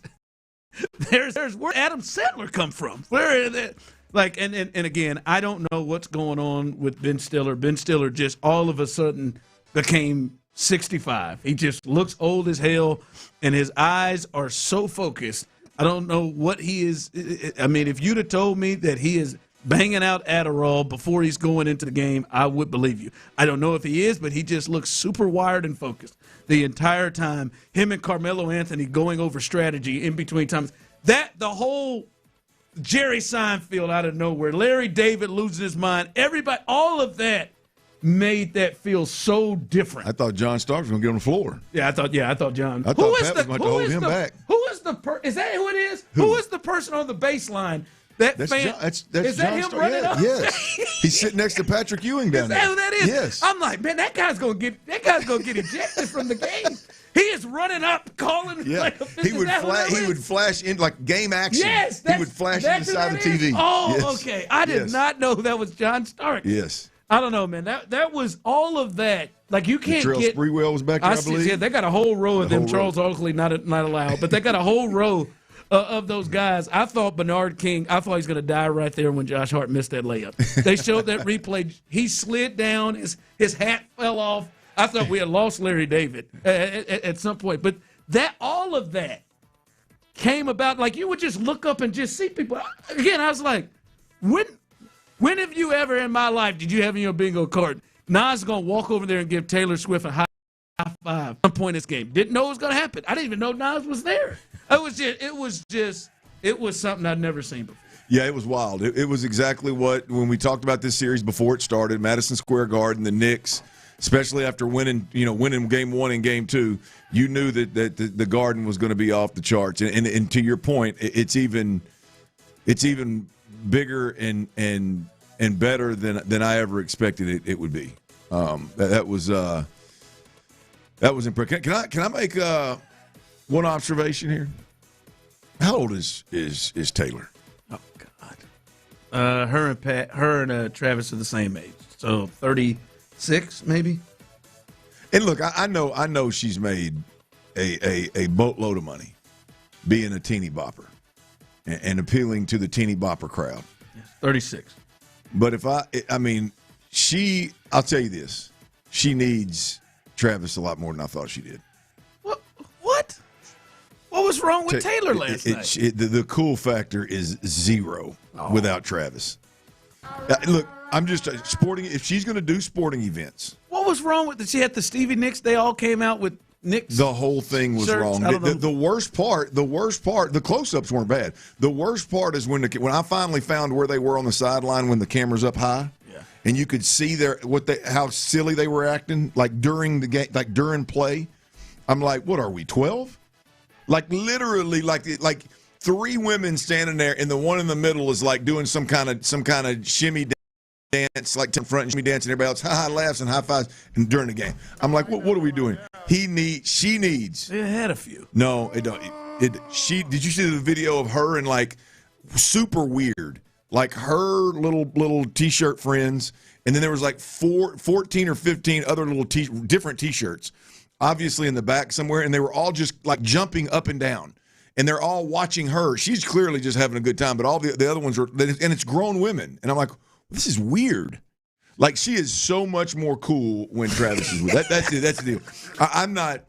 where Adam Sandler come from? Where like and again, I don't know what's going on with Ben Stiller. Ben Stiller just all of a sudden became 65. He just looks old as hell, and his eyes are so focused. I don't know what he is. I mean, if you'd have told me that he is banging out Adderall before he's going into the game, I would believe you. I don't know if he is, but he just looks super wired and focused the entire time. Him and Carmelo Anthony going over strategy in between times. The whole Jerry Seinfeld out of nowhere, Larry David losing his mind, everybody, all of that made that feel so different. I thought John Starks was going to get on the floor. Yeah, I thought John. I thought Pat was going to hold him back. Who is is that who it is? Who is the person on the baseline? That's fan. That's is that John him Starks. running up? Yes. He's sitting next to Patrick Ewing down there. Is that who that is? Yes. I'm like, man, that guy's gonna get ejected from the game. He is running up, calling. Yeah, like he would flash in like game action. Yes, he would flash inside the TV. Oh, yes. okay. I did not know that was John Stark. Yes. I don't know, man. That was all of that. Like you can't Terrell get. Sprewell was back there, I believe. Yeah, they got a whole row of them. Charles Oakley not allowed, but they got a whole row of those guys. I thought Bernard King. I thought he was going to die right there when Josh Hart missed that layup. They showed that replay. He slid down. His hat fell off. I thought we had lost Larry David at some point, but all of that came about. Like you would just look up and just see people. Again, I was like, when have you ever in my life did you have in your bingo card? Nas is gonna walk over there and give Taylor Swift a high five at some point in this game. Didn't know it was gonna happen. I didn't even know Nas was there. It was something I'd never seen before. Yeah, it was wild. It was exactly what when we talked about this series before it started, Madison Square Garden, the Knicks. Especially after winning game 1 and game 2, you knew that the Garden was going to be off the charts. And to your point, it's even bigger and better than I ever expected it would be. That was impressive. Can I make one observation here? How old is Taylor? Oh God, her and Travis are the same age, so 36 maybe. And look, I know she's made a boatload of money being a teeny bopper and appealing to the teeny bopper crowd. 36. But I'll tell you this, she needs Travis a lot more than I thought she did. What? What was wrong with Taylor last night? The cool factor is zero without Travis. Look, I'm just sporting. If she's going to do sporting events, what was wrong with? She had the Stevie Nicks. They all came out with Knicks. The whole thing was wrong. The worst part. The close-ups weren't bad. The worst part is when I finally found where they were on the sideline when the camera's up high, and you could see how silly they were acting, like during the game, like during play. I'm like, what are we, 12? Like literally, like 3 women standing there, and the one in the middle is like doing some kind of shimmy dance, like in front and shimmy dance, and everybody else high laughs and high fives and during the game. I'm like, what are we doing? She needs. It had a few. No, it don't. Did you see the video of her and like super weird, like her little t-shirt friends, and then there was like 14 or 15 other little different t-shirts, obviously in the back somewhere, and they were all just like jumping up and down. And they're all watching her. She's clearly just having a good time, but all the other ones are, and it's grown women. And I'm like, this is weird. Like, she is so much more cool when Travis is with. That's the deal. I'm not.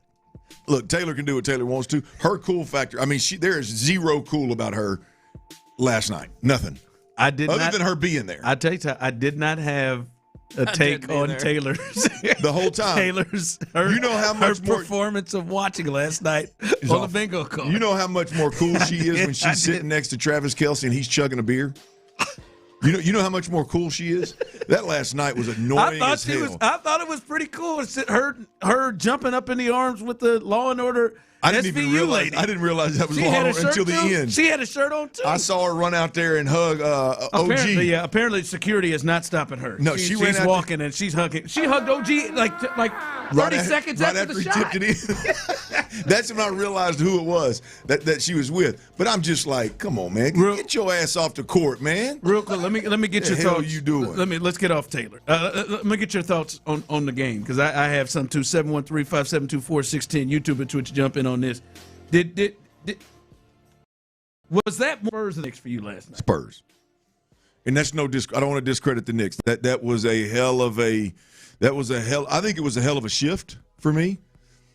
Look, Taylor can do what Taylor wants to. Her cool factor. I mean, there is zero cool about her last night. Nothing. Other than her being there. I tell you, I did not have a take on Taylor's the whole time. Taylor's her performance of watching last night on the bingo card. You know how much more cool she is when she's sitting next to Travis Kelce and he's chugging a beer? You know how much more cool she is? That last night was annoying as hell. I thought it was pretty cool. Her jumping up in the arms with the Law and Order. I didn't realize that was long until the end. She had a shirt on too. I saw her run out there and hug OG. Apparently security is not stopping her. No, she's walking and she's hugging. She hugged OG like 30 seconds after the shot. He tipped it in. That's when I realized who it was that she was with. But I'm just like, come on, man, get your ass off the court, man. Real quick, let me get your thoughts. What the hell are you doing? Let's get off Taylor. Let me get your thoughts on the game because I have some too. 713-572-4610. YouTube and Twitch, jump in on this. Was that more Spurs than Knicks for you last night? Spurs, and that's no. I don't want to discredit the Knicks. That was a hell of a. I think it was a hell of a shift for me.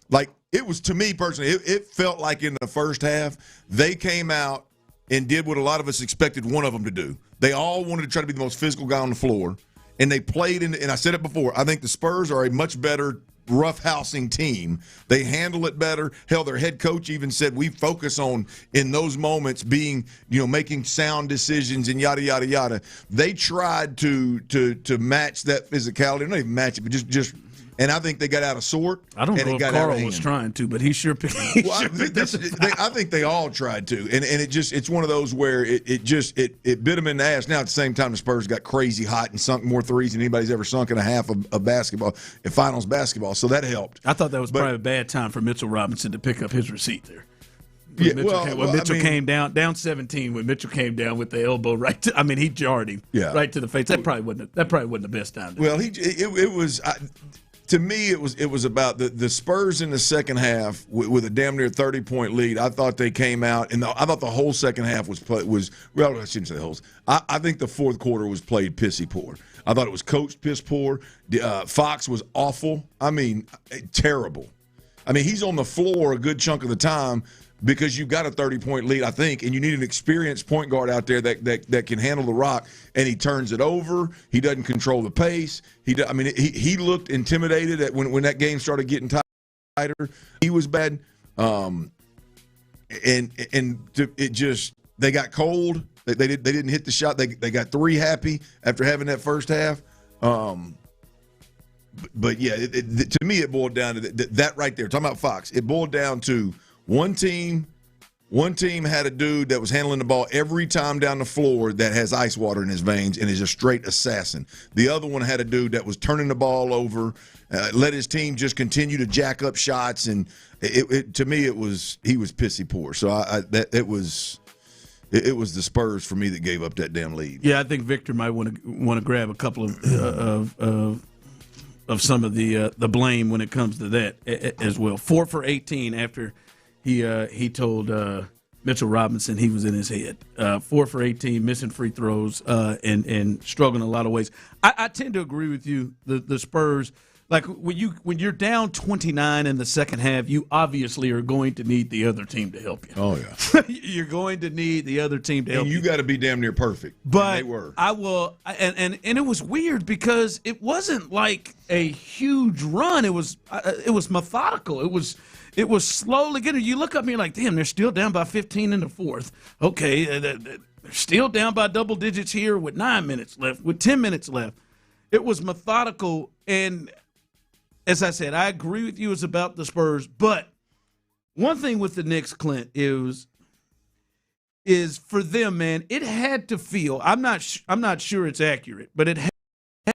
Like it was to me personally. It felt like in the first half they came out and did what a lot of us expected one of them to do. They all wanted to try to be the most physical guy on the floor, and they played. And I said it before. I think the Spurs are a much better roughhousing team. They handle it better. Hell, their head coach even said we focus on in those moments being, making sound decisions and yada yada yada. They tried to match that physicality. Not even match it, but just And I think they got out of sort. I don't know if Carl was trying to, but he sure picked. I think they all tried to, and it's one of those where it bit them in the ass. Now at the same time, the Spurs got crazy hot and sunk more threes than anybody's ever sunk in a half of basketball, in finals basketball. So that helped. I thought that was probably a bad time for Mitchell Robinson to pick up his receipt there. When Mitchell came down 17. When Mitchell came down with the elbow right, he jarred him right to the face. That probably wasn't the best time. It was. To me, it was about the Spurs in the second half with a damn near 30-point lead. I thought they came out, and I thought the whole second half was well, I shouldn't say the whole. I think the fourth quarter was played pissy poor. I thought it was coached piss poor. Fox was awful. Terrible. He's on the floor a good chunk of the time because you've got a 30-point lead, I think, and you need an experienced point guard out there that can handle the rock, and he turns it over. He doesn't control the pace. He looked intimidated when that game started getting tighter. He was bad. They got cold. They didn't hit the shot. They got three happy after having that first half. But yeah, to me it boiled down to that right there. Talking about Fox, it boiled down to one team had a dude that was handling the ball every time down the floor that has ice water in his veins and is a straight assassin. The other one had a dude that was turning the ball over, let his team just continue to jack up shots, and to me he was pissy poor. So it was the Spurs for me that gave up that damn lead. Yeah, I think Victor might want to grab a couple of some of the blame when it comes to that as well. 4 for 18 after he told Mitchell Robinson he was in his head. 4 for 18, missing free throws, and struggling in a lot of ways. I tend to agree with you. The Spurs, like when you're down 29 in the second half, you obviously are going to need the other team to help you. Oh yeah, you're going to need the other team to help you. And you got to be damn near perfect. But they were. I will, and it was weird because it wasn't like a huge run. It was methodical. It was slowly getting. You look up and you're like, damn, they're still down by 15 in the fourth. Okay, they're still down by double digits here with 9 minutes left, with 10 minutes left. It was methodical, and as I said, I agree with you. It's about the Spurs, but one thing with the Knicks, Clint, is for them, man. It had to feel. I'm not sure it's accurate, but it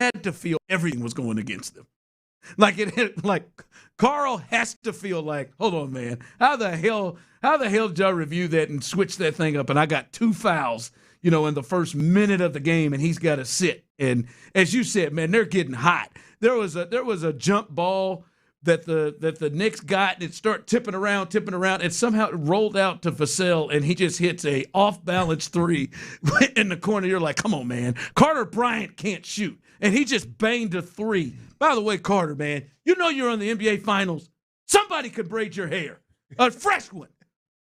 had to feel everything was going against them. Like Carl has to feel like, hold on, man, how the hell did y'all review that and switch that thing up? And I got 2 fouls, in the first minute of the game, and he's got to sit. And as you said, man, they're getting hot. There was a jump ball that the Knicks got, and it started tipping around, and somehow it rolled out to Vassell, and he just hits a off-balance 3 in the corner. You're like, come on, man. Carter Bryant can't shoot, and he just banged a 3. By the way, Carter, man, you're on the NBA Finals. Somebody could braid your hair. A fresh one.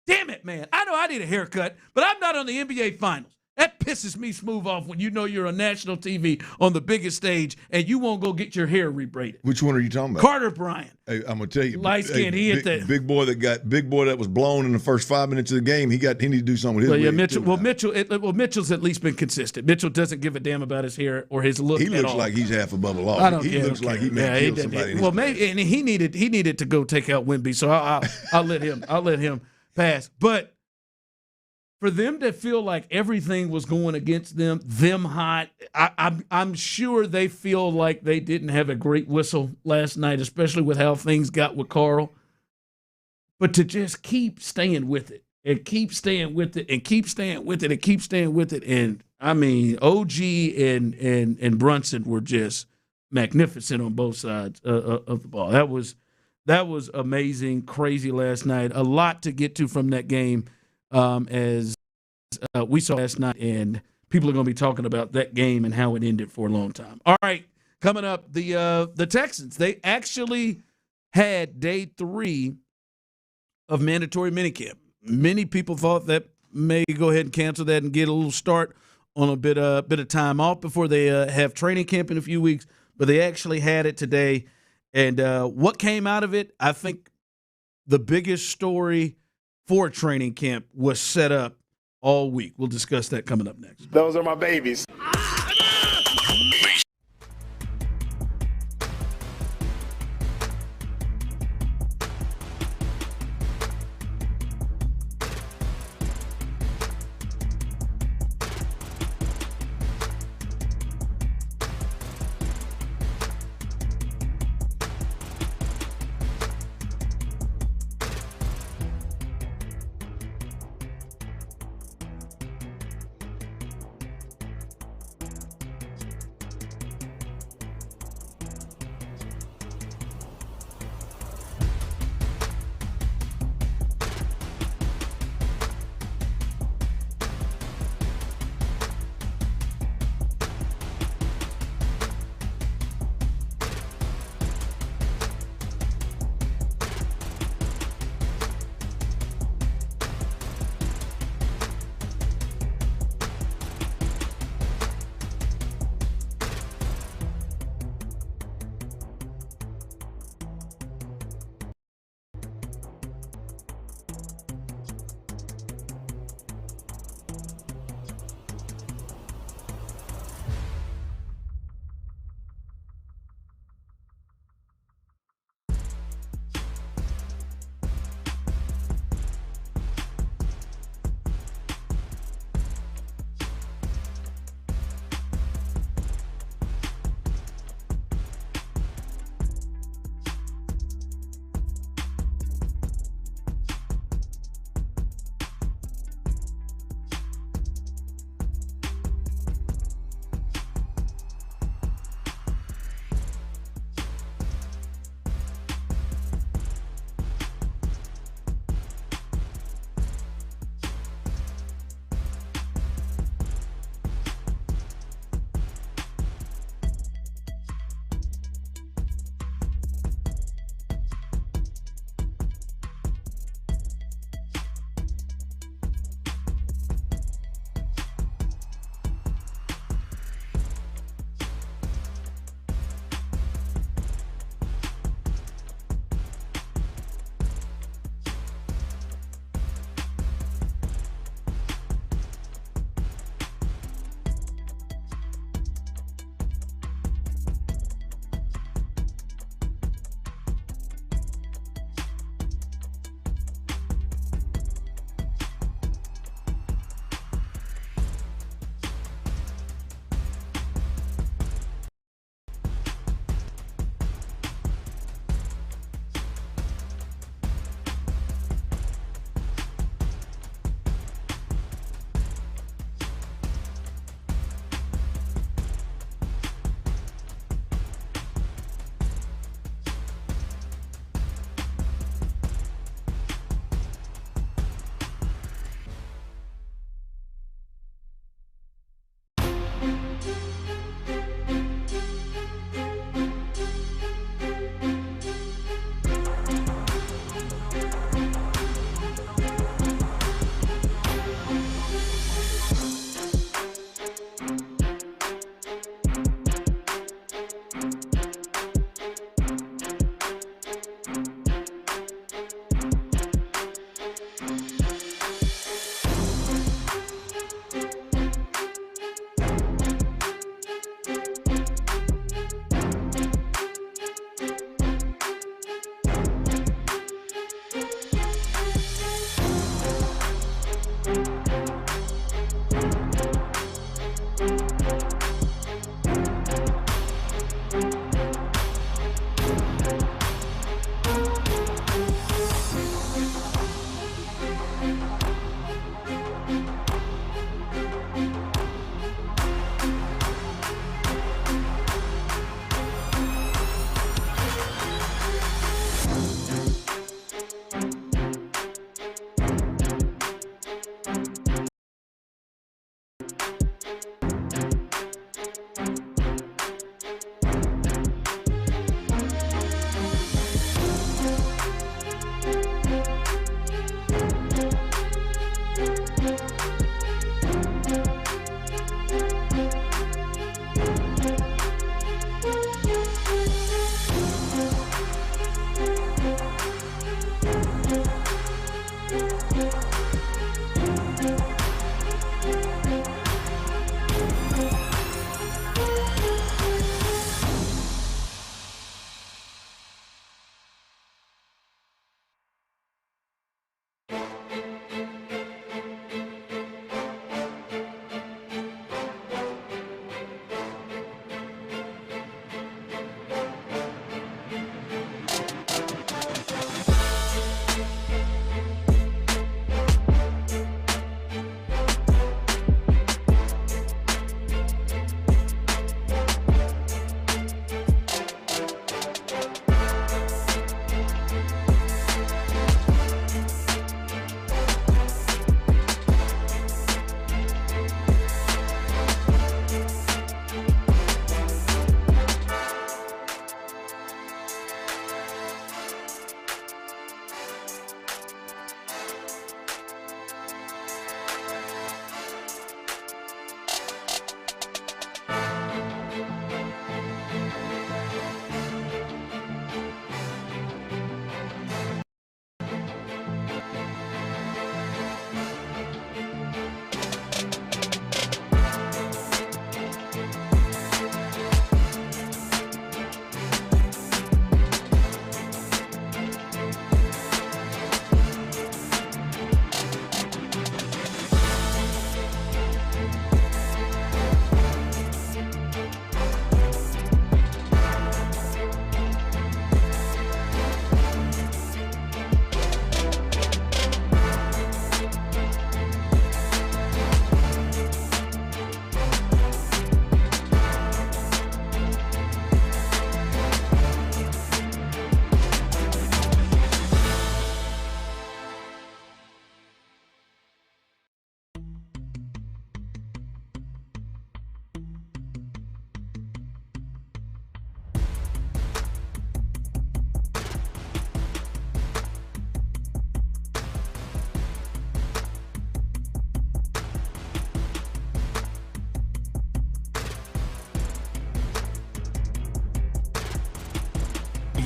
Damn it, man. I know I need a haircut, but I'm not on the NBA Finals. That pisses me smooth off when you're on national TV on the biggest stage and you won't go get your hair rebraided. Which one are you talking about? Carter Bryant. Hey, I'm gonna tell you, light skin. He hit that big boy that was blown in the first 5 minutes of the game. He need to do something with his. Mitchell's at least been consistent. Mitchell doesn't give a damn about his hair or his look. He looks like he's half a bubble off. He looks like he may kill somebody. Well, maybe, and he needed to go take out Wemby, so I'll let him pass. But for them to feel like everything was going against them hot, I'm sure they feel like they didn't have a great whistle last night, especially with how things got with Carl. But to just keep staying with it and keep staying with it and keep staying with it and keep staying with it. And I mean, OG and Brunson were just magnificent on both sides of the ball. That was amazing, crazy last night. A lot to get to from that game. As we saw last night, and people are going to be talking about that game and how it ended for a long time. All right, coming up, the Texans, they actually had day 3 of mandatory minicamp. Many people thought that may go ahead and cancel that and get a little start on a bit of time off before they have training camp in a few weeks, but they actually had it today. And what came out of it, I think the biggest story for training camp was set up all week. We'll discuss that coming up next. Those are my babies.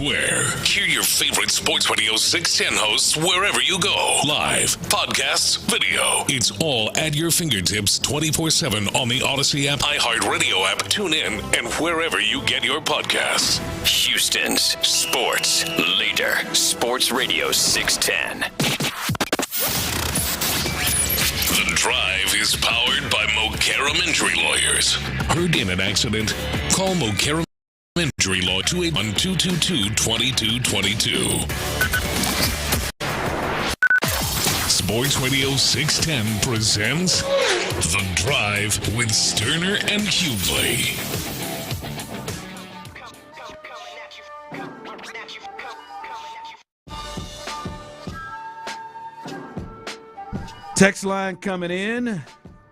everywhere. Hear your favorite Sports Radio 610 hosts wherever you go. Live, podcasts, video. It's all at your fingertips 24/7 on the Odyssey app, iHeartRadio app, TuneIn, and wherever you get your podcasts. Houston's sports leader. Sports Radio 610. The Drive is powered by Mokaram Injury Lawyers. Heard in an accident? Call Mokaram Injury Law 281-222-2222. Sports Radio 610 presents The Drive with Stoerner and Hughley. Text line coming in.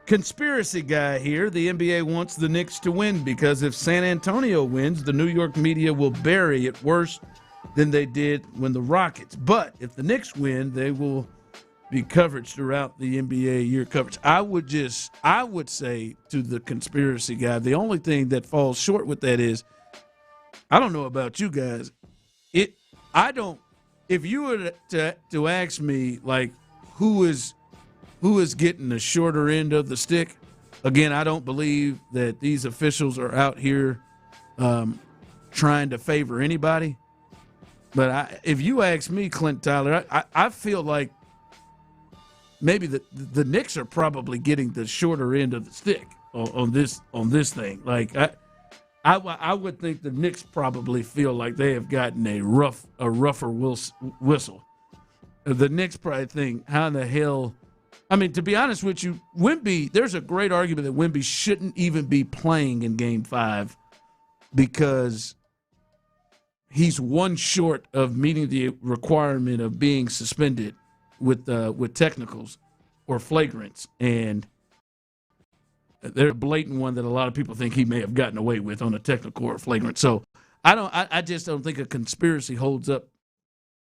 Conspiracy guy here. The NBA wants the Knicks to win because if San Antonio wins, the New York media will bury it worse than they did when the Rockets. But if the Knicks win, they will be coverage throughout the NBA year coverage. I would say to the conspiracy guy, the only thing that falls short with that is, I don't know about you guys. If you were to ask me, like, who is getting the shorter end of the stick? Again, I don't believe that these officials are out here trying to favor anybody. But if you ask me, Clint Tyler, I feel like maybe the Knicks are probably getting the shorter end of the stick on this thing. Like I would think the Knicks probably feel like they have gotten a rougher whistle. The Knicks probably think, how in the hell? I mean, to be honest with you, Wemby, there's a great argument that Wemby shouldn't even be playing in Game 5 because he's one short of meeting the requirement of being suspended with technicals or flagrants. And there's a blatant one that a lot of people think he may have gotten away with on a technical or flagrant. So I just don't think a conspiracy holds up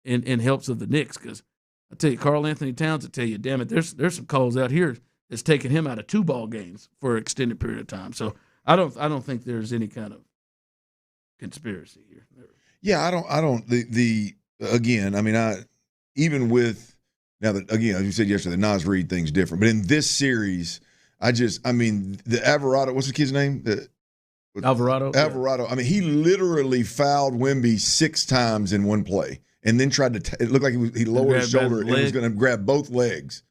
in helps of the Knicks because I tell you, Karl Anthony Towns will tell you, damn it, there's some calls out here that's taking him out of 2 ball games for an extended period of time. So I don't think there's any kind of conspiracy here. Yeah, I don't. Again, I mean, even with now that again, as you said yesterday, the Naz Reid thing's different. But in this series, the Alvarado, what's the kid's name? Alvarado. Alvarado. I mean, he literally fouled Wemby 6 times in one play. And then tried to it looked like he lowered his shoulder and was going to grab both legs.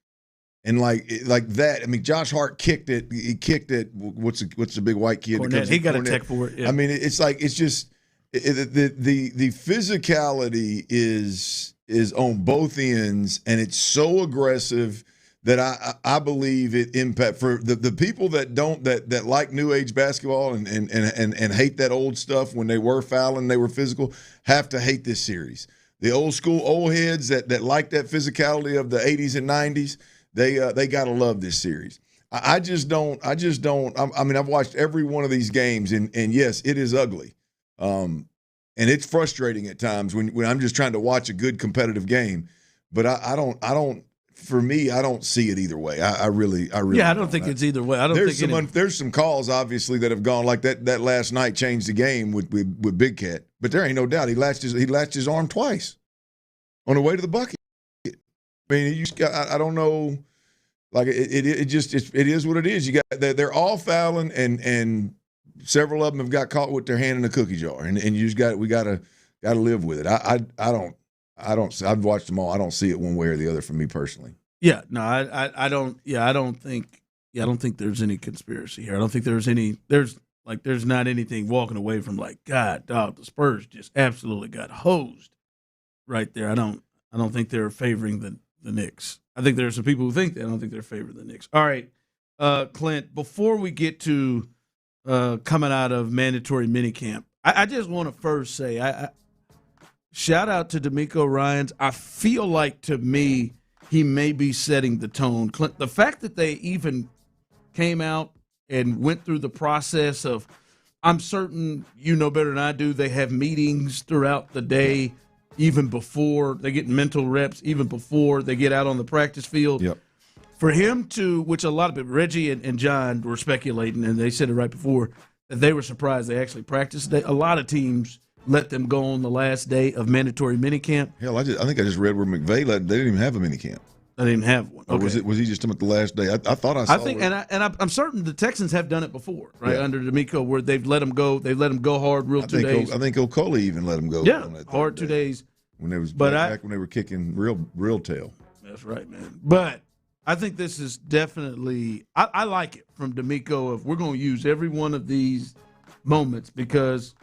And like that, I mean, Josh Hart kicked it. He kicked it. What's the big white kid? Cornette. He got a tech for it. Yeah. I mean, it's like it's just the physicality is on both ends, and it's so aggressive that I believe it impact for the people that like new age basketball and hate that old stuff when they were fouling, they were physical, have to hate this series. The old school old heads that like that physicality of the 80s and 90s, they got to love this series. I just don't. I mean, I've watched every one of these games, and yes, it is ugly, and it's frustrating at times when I'm just trying to watch a good competitive game. But I don't. For me, I don't see it either way. I really. Yeah, I don't think it's either way. There's some calls obviously that have gone like that last night changed the game with Big Cat, but there ain't no doubt he latched his arm twice on the way to the bucket. I mean, I don't know. Like it is what it is. You got they're all fouling and several of them have got caught with their hand in a cookie jar, and you just we gotta live with it. I don't. I've watched them all. I don't see it one way or the other for me personally. Yeah, no, I don't. Yeah, I don't think there's any conspiracy here. I don't think there's not anything walking away from like, God, dog, the Spurs just absolutely got hosed right there. I don't think they're favoring the Knicks. I think there are some people who think that. I don't think they're favoring the Knicks. All right, Clint, before we get to coming out of mandatory minicamp, I just want to first say shout out to D'Amico Ryans. I feel like, to me, he may be setting the tone. Clint, the fact that they even came out and went through the process of, I'm certain you know better than I do, they have meetings throughout the day, even before they get mental reps, even before they get out on the practice field. Yep. For him to, which a lot of people, Reggie and John were speculating, and they said it right before, that they were surprised they actually practiced. A lot of teams let them go on the last day of mandatory minicamp. Hell, I think I just read where McVay they didn't even have a minicamp. I didn't have one. Okay. Or was he just talking about the last day? I thought I saw. I think, I'm certain the Texans have done it before, right? Yeah. Under D'Amico, where they've let them go. They've let them go hard, 2 days. I think Okolie even let them go. Yeah, on that hard 2 days. When they was back when they were kicking real tail. That's right, man. But I think this is definitely. I like it from D'Amico. If we're going to use every one of these moments because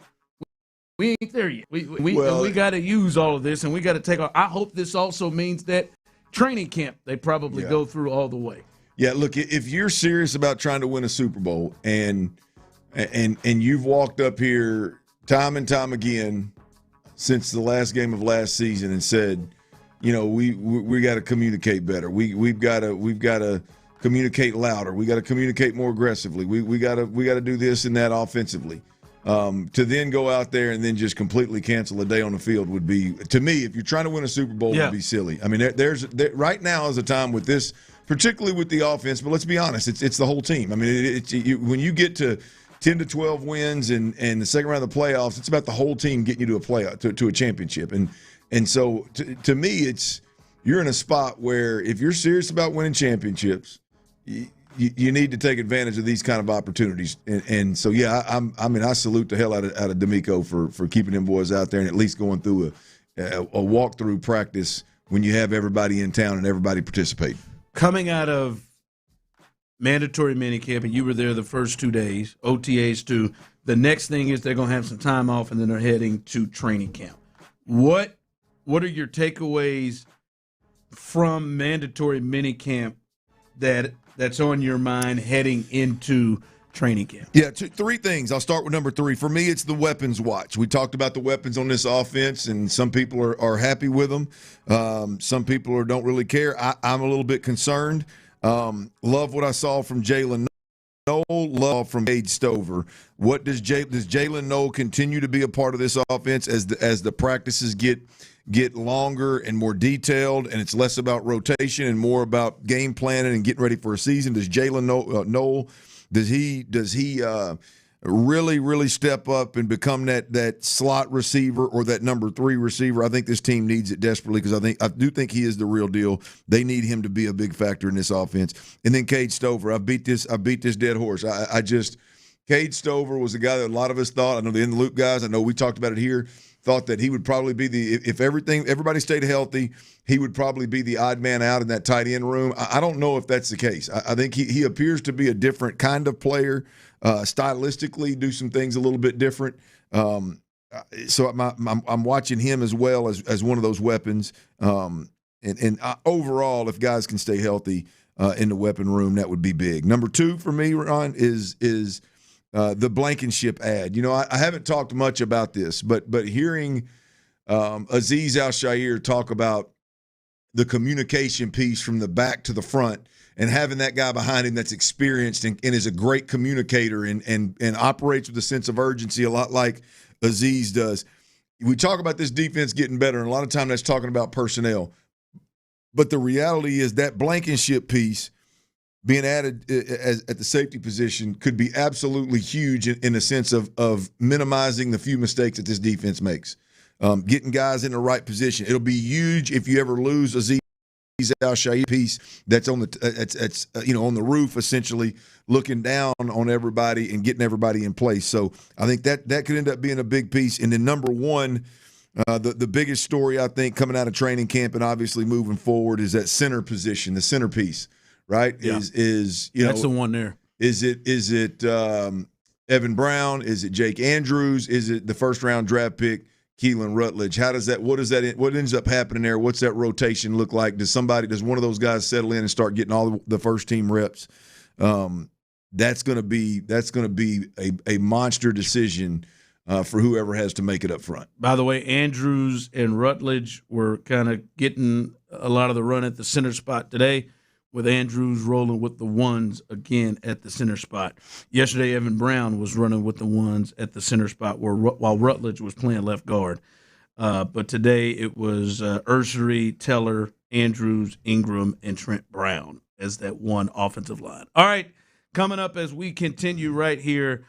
we ain't there yet. We got to use all of this, and we got to take. I hope this also means that. Training camp, they probably go through all the way. Yeah, look, if you're serious about trying to win a Super Bowl and you've walked up here time and time again since the last game of last season and said, you know, we got to communicate better. We've got to communicate louder. We got to communicate more aggressively. We got to do this and that offensively. To then go out there and then just completely cancel a day on the field would be, to me, if you're trying to win a Super Bowl, would be silly. I mean, there's right now is a time with this, particularly with the offense. But let's be honest, it's the whole team. I mean, when you get to 10 to 12 wins and the second round of the playoffs, it's about the whole team getting you to a championship. And so to me, you're in a spot where if you're serious about winning championships, you need to take advantage of these kind of opportunities. And so, I salute the hell out of D'Amico for keeping them boys out there and at least going through a walkthrough practice when you have everybody in town and everybody participate. Coming out of mandatory minicamp, and you were there the first 2 days, OTAs too, the next thing is they're going to have some time off and then they're heading to training camp. What are your takeaways from mandatory minicamp that's on your mind heading into training camp? Yeah, 3 things. I'll start with number 3. For me, it's the weapons watch. We talked about the weapons on this offense, and some people are happy with them. Some people don't really care. I'm a little bit concerned. Love what I saw from Jalen Noel, love from Cade Stover. What does Jalen Noel continue to be a part of this offense as the practices get longer and more detailed, and it's less about rotation and more about game planning and getting ready for a season? Does Jalen Noel does he really step up and become that slot receiver or that number 3 receiver? I think this team needs it desperately because I do think he is the real deal. They need him to be a big factor in this offense. And then Cade Stover, I beat this dead horse. Cade Stover was a guy that a lot of us thought. I know the In the Loop guys. I know we talked about it here. Thought that he would probably be if everybody stayed healthy, he would probably be the odd man out in that tight end room. I don't know if that's the case. I think he appears to be a different kind of player, stylistically, do some things a little bit different. So I'm watching him as well as one of those weapons. And overall, if guys can stay healthy in the weapon room, that would be big. Number 2 for me, Ron, is the Blankenship ad. You know, I haven't talked much about this, but hearing Azeez Al-Shaair talk about the communication piece from the back to the front and having that guy behind him that's experienced and is a great communicator and operates with a sense of urgency a lot like Azeez does. We talk about this defense getting better, and a lot of time that's talking about personnel. But the reality is that Blankenship piece being added at the safety position could be absolutely huge in the sense of minimizing the few mistakes that this defense makes, getting guys in the right position. It'll be huge if you ever lose Azeez Al-Shaair piece that's on the roof, essentially looking down on everybody and getting everybody in place. So I think that could end up being a big piece. And then number 1, the biggest story I think coming out of training camp and obviously moving forward is that center position, the centerpiece. Right? Yeah. Is that's the one there. Is it Evan Brown? Is it Jake Andrews? Is it the first round draft pick Keelan Rutledge? What ends up happening there? What's that rotation look like? Does one of those guys settle in and start getting all the first team reps? That's going to be a monster decision for whoever has to make it up front. By the way, Andrews and Rutledge were kind of getting a lot of the run at the center spot today, with Andrews rolling with the ones again at the center spot. Yesterday, Evan Brown was running with the ones at the center spot while Rutledge was playing left guard. But today it was Ursery, Teller, Andrews, Ingram, and Trent Brown as that one offensive line. All right, coming up as we continue right here,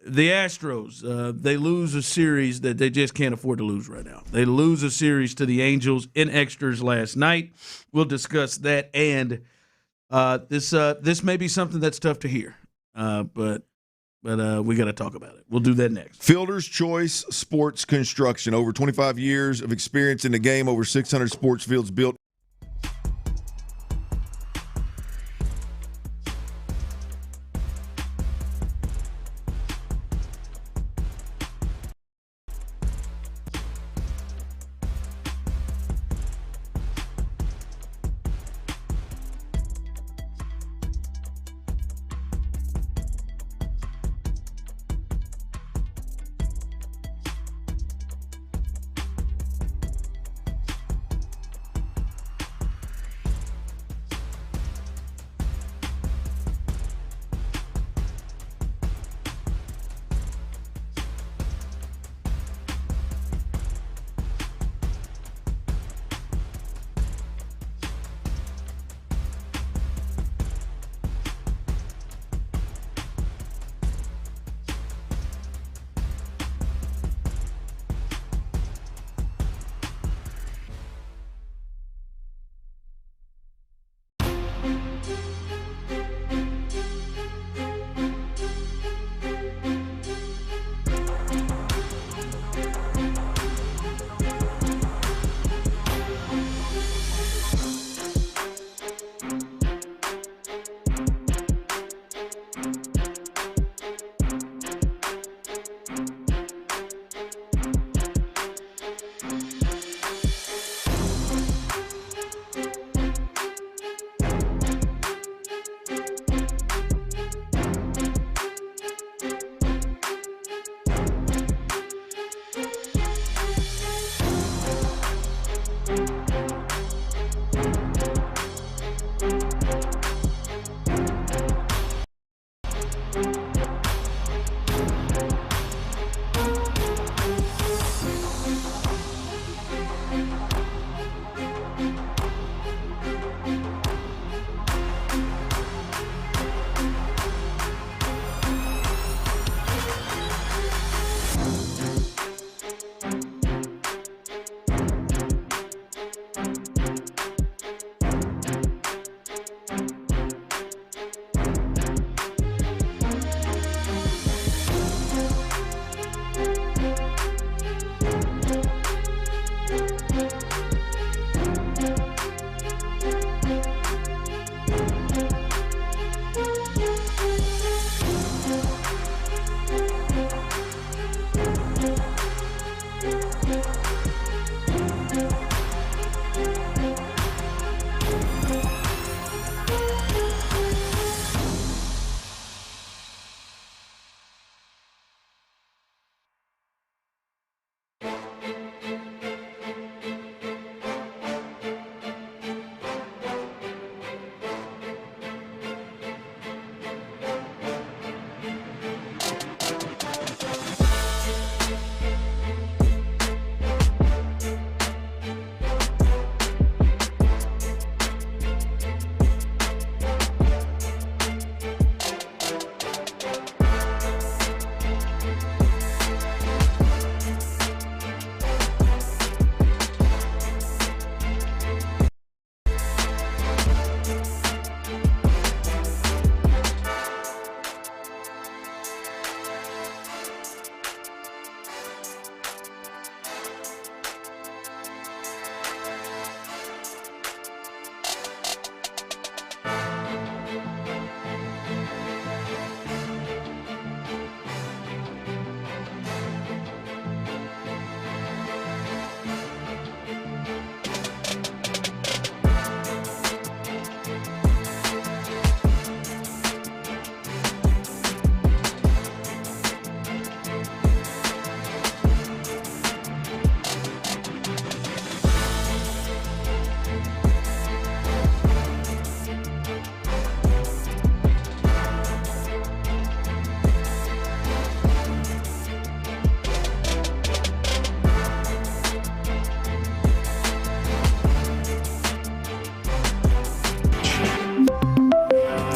the Astros, they lose a series that they just can't afford to lose right now. They lose a series to the Angels in extras last night. We'll discuss that, and this may be something that's tough to hear, but we got to talk about it. We'll do that next. Fielder's Choice Sports Construction. Over 25 years of experience in the game, over 600 sports fields built.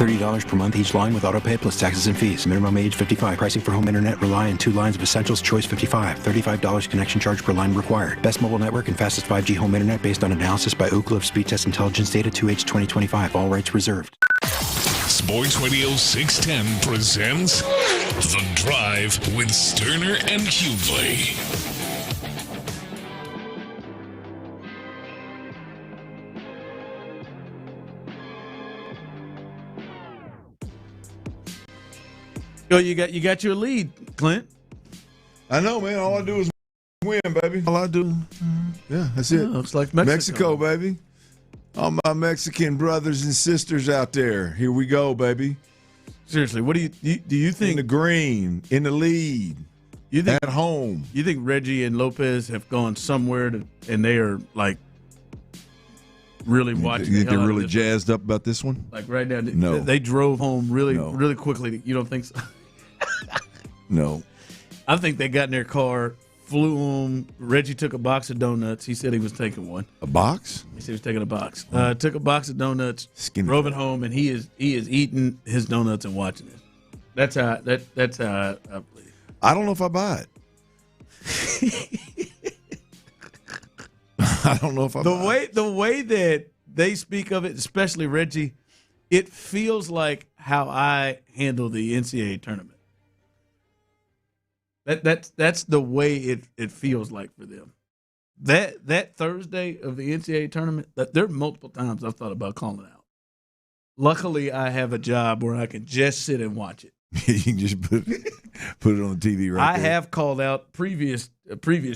$30 per month each line with autopay plus taxes and fees. Minimum age 55. Pricing for home internet, rely on 2 lines of Essentials, choice 55. $35 connection charge per line required. Best mobile network and fastest 5G home internet based on analysis by Ookla of Speed Test Intelligence data 2H 2025. All rights reserved. Sports Radio 610 presents The Drive with Stoerner and Hughley. Oh, you got your lead, Clint. I know, man. All I do is win, baby. All I do. Yeah, that's it. Looks like Mexico, baby. All my Mexican brothers and sisters out there. Here we go, baby. Seriously, what do you think? In the green, in the lead, you think, at home. You think Reggie and Lopez have gone somewhere and they are like really watching? You think they're really jazzed up about this one? Like right now, no. They drove home really quickly. You don't think so? No. I think they got in their car, flew home. Reggie took a box of donuts. He said he was taking one. A box? He said he was taking a box. Took a box of donuts, drove it home, and he is eating his donuts and watching it. That's how I believe it. I don't know if I buy it. I don't know if I buy it. The way that they speak of it, especially Reggie, it feels like how I handle the NCAA tournament. That's the way it feels like for them. That Thursday of the NCAA tournament, there are multiple times I've thought about calling out. Luckily, I have a job where I can just sit and watch it. You can just put it on the TV right there. I have called out previous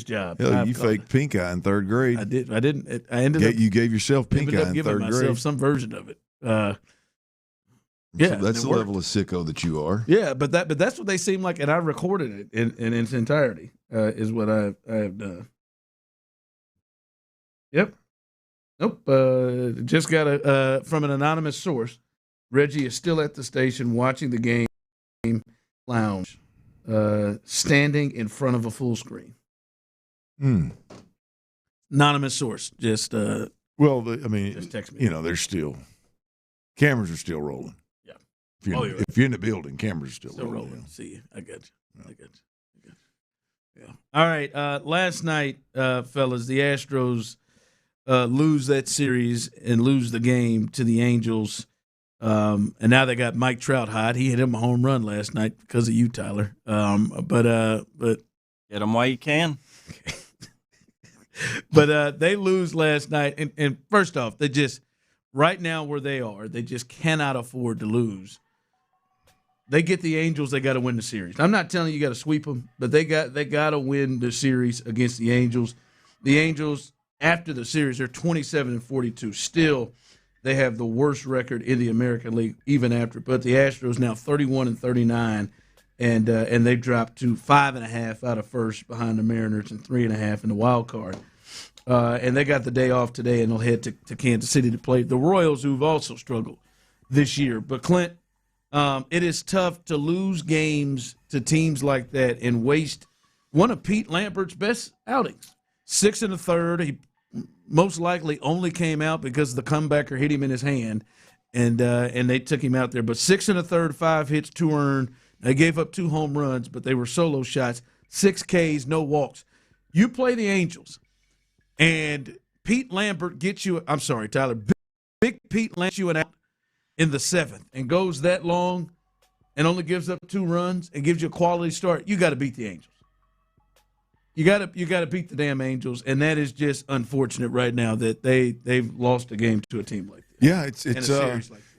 jobs. Hell, you faked pink eye in third grade. I did. I didn't. I ended up. You gave yourself pink eye in giving third myself grade. some version of it. Yeah, so that's the level of sicko that you are. Yeah, but that's what they seem like, and I recorded it in its entirety. Is what I have done. Yep. Nope. Just got from an anonymous source. Reggie is still at the station watching the game lounge, standing in front of a full screen. Anonymous source. Just just text me. There's still cameras are still rolling. Yeah. If you're in the building, cameras are still rolling. Yeah. See you. I got you. Yeah. All right. Last night, fellas, the Astros lose that series and lose the game to the Angels. And now they got Mike Trout hot. He hit him a home run last night because of you, Tyler. But get him while you can. But they lose last night. And first off, they just right now where they are, they just cannot afford to lose. They get the Angels, they got to win the series. I'm not telling you got to sweep them, but they got to win the series against the Angels. The Angels, after the series, they're 27-42. Still, they have the worst record in the American League, even after. But the Astros now 31-39, and they've dropped to 5.5 out of first behind the Mariners and 3.5 in the wild card. And they got the day off today, and they'll head to Kansas City to play the Royals, who've also struggled this year. But Clint, it is tough to lose games to teams like that and waste one of Pete Lambert's best outings. 6 1/3. He most likely only came out because the comebacker hit him in his hand, and they took him out there. But 6 1/3, 5 hits, 2 earned. They gave up 2 home runs, but they were solo shots. 6 Ks, no walks. You play the Angels, and Pete Lambert gets you. I'm sorry, Tyler. Big Pete Lambert you an out in the 7th and goes that long and only gives up 2 runs and gives you a quality start. You got to beat the Angels. You got to beat the damn Angels, and that is just unfortunate right now that they've lost a game to a team like that. Yeah,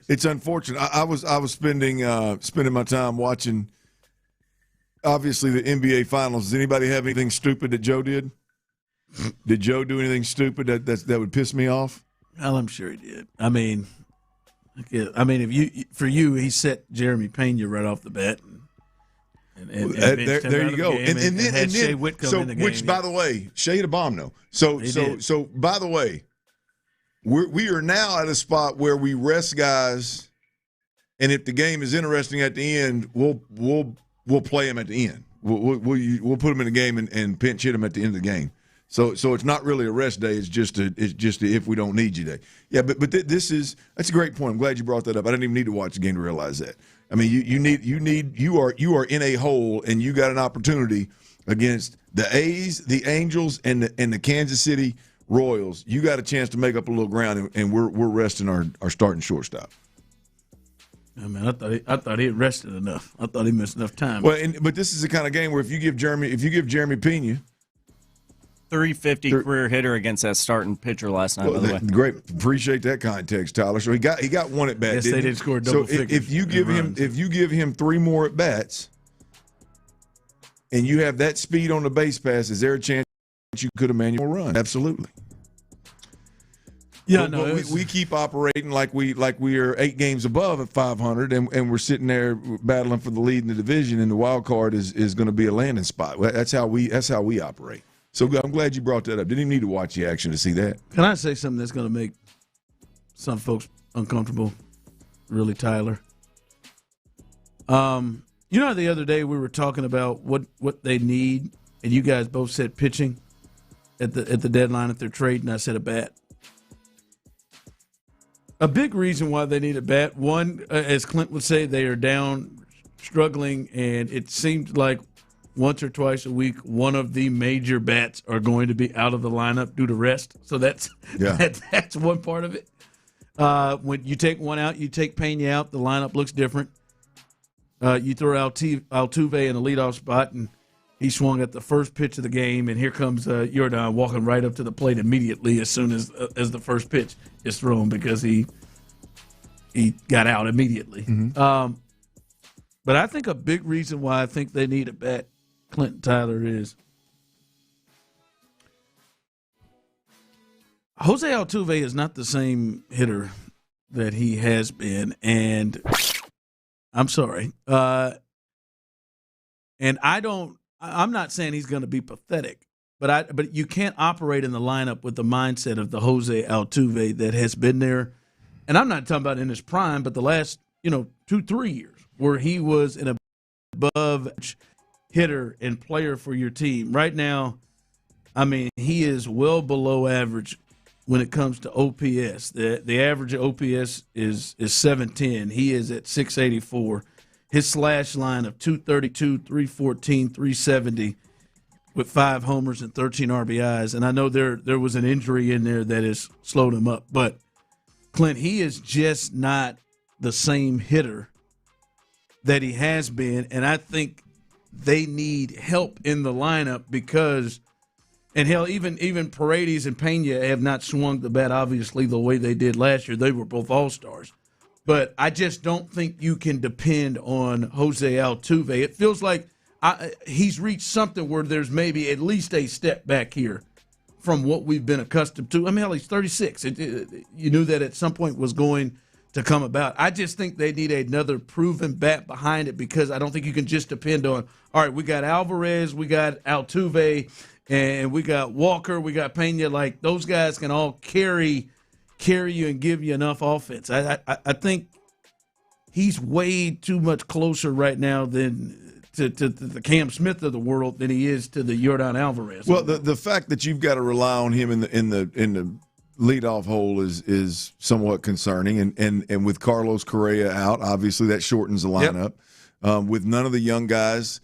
it's unfortunate. I was spending my time watching. Obviously, the NBA Finals. Does anybody have anything stupid that Joe did? Did Joe do anything stupid that would piss me off? Well, I'm sure he did. I mean, if he set Jeremy Pena right off the bat. There you go. And then Shea Whitcomb in the game. Which, by the way, Shea hit a bomb, no. So by the way, we are now at a spot where we rest guys, and if the game is interesting at the end, we'll play them at the end. We'll put them in the game and pinch hit them at the end of the game. So it's not really a rest day. It's just a if we don't need you day. Yeah, but that's a great point. I'm glad you brought that up. I didn't even need to watch the game to realize that. I mean, you are in a hole, and you got an opportunity against the A's, the Angels, and the Kansas City Royals. You got a chance to make up a little ground, and we're resting our starting shortstop. I mean, I thought he had rested enough. I thought he missed enough time. Well, but this is the kind of game where if you give Jeremy Pena 350 career hitter against that starting pitcher last night. By the way, great, appreciate that context, Tyler. So he got one at bat. Yes, they did score double figures. If you give him 3 more at bats, and you have that speed on the base pass, is there a chance you could have manual run? Absolutely. Yeah, but we keep operating like we are 8 games above at 500, and we're sitting there battling for the lead in the division, and the wild card is going to be a landing spot. That's how we operate. So I'm glad you brought that up. Didn't even need to watch the action to see that. Can I say something that's going to make some folks uncomfortable? Really, Tyler. The other day we were talking about what they need, and you guys both said pitching at the deadline if they're trading. I said a bat. A big reason why they need a bat, one, as Clint would say, they are down, struggling, and it seems like once or twice a week, one of the major bats are going to be out of the lineup due to rest. So that's one part of it. When you take one out, you take Pena out, the lineup looks different. You throw Altuve in the leadoff spot, and he swung at the first pitch of the game, and here comes Jordan walking right up to the plate immediately as soon as the first pitch is thrown because he got out immediately. Mm-hmm. But I think a big reason why I think they need a bat, Clinton Tyler, is Jose Altuve is not the same hitter that he has been, and I'm sorry. And I'm not saying he's going to be pathetic, but you can't operate in the lineup with the mindset of the Jose Altuve that has been there. And I'm not talking about in his prime, but the last 2-3 years where he was an above hitter and player for your team. Right now, I mean, he is well below average when it comes to OPS. The average OPS is 710. He is at 684. His slash line of 232, 314, 370 with 5 homers and 13 RBIs. And I know there was an injury in there that has slowed him up. But, Clint, he is just not the same hitter that he has been. And I think they need help in the lineup because – and hell, even Paredes and Pena have not swung the bat, obviously, the way they did last year. They were both all-stars. But I just don't think you can depend on Jose Altuve. It feels like he's reached something where there's maybe at least a step back here from what we've been accustomed to. I mean, hell, he's 36. You knew that at some point was going to come about. I just think they need another proven bat behind it because I don't think you can just depend on, all right, we got Alvarez, we got Altuve, and we got Walker, we got Pena. Like, those guys can all carry you and give you enough offense. I think he's way too much closer right now than to the Cam Smith of the world than he is to the Jordan Alvarez. Well, the fact that you've got to rely on him in the leadoff hole is somewhat concerning, and with Carlos Correa out, obviously that shortens the lineup. Yep. With none of the young guys.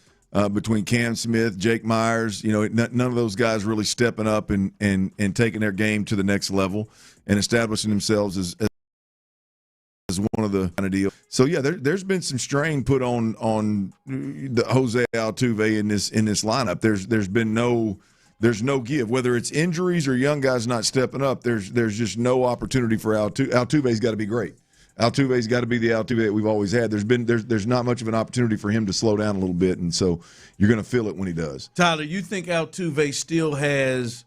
Between Cam Smith, Jake Myers, none of those guys really stepping up and taking their game to the next level and establishing themselves as one of the kind of deal. So yeah, there's been some strain put on the Jose Altuve in this lineup. There's no give, whether it's injuries or young guys not stepping up. There's just no opportunity for Altuve. Altuve's got to be great. Altuve's got to be the Altuve that we've always had. There's not much of an opportunity for him to slow down a little bit, and so you're going to feel it when he does. Tyler, you think Altuve still has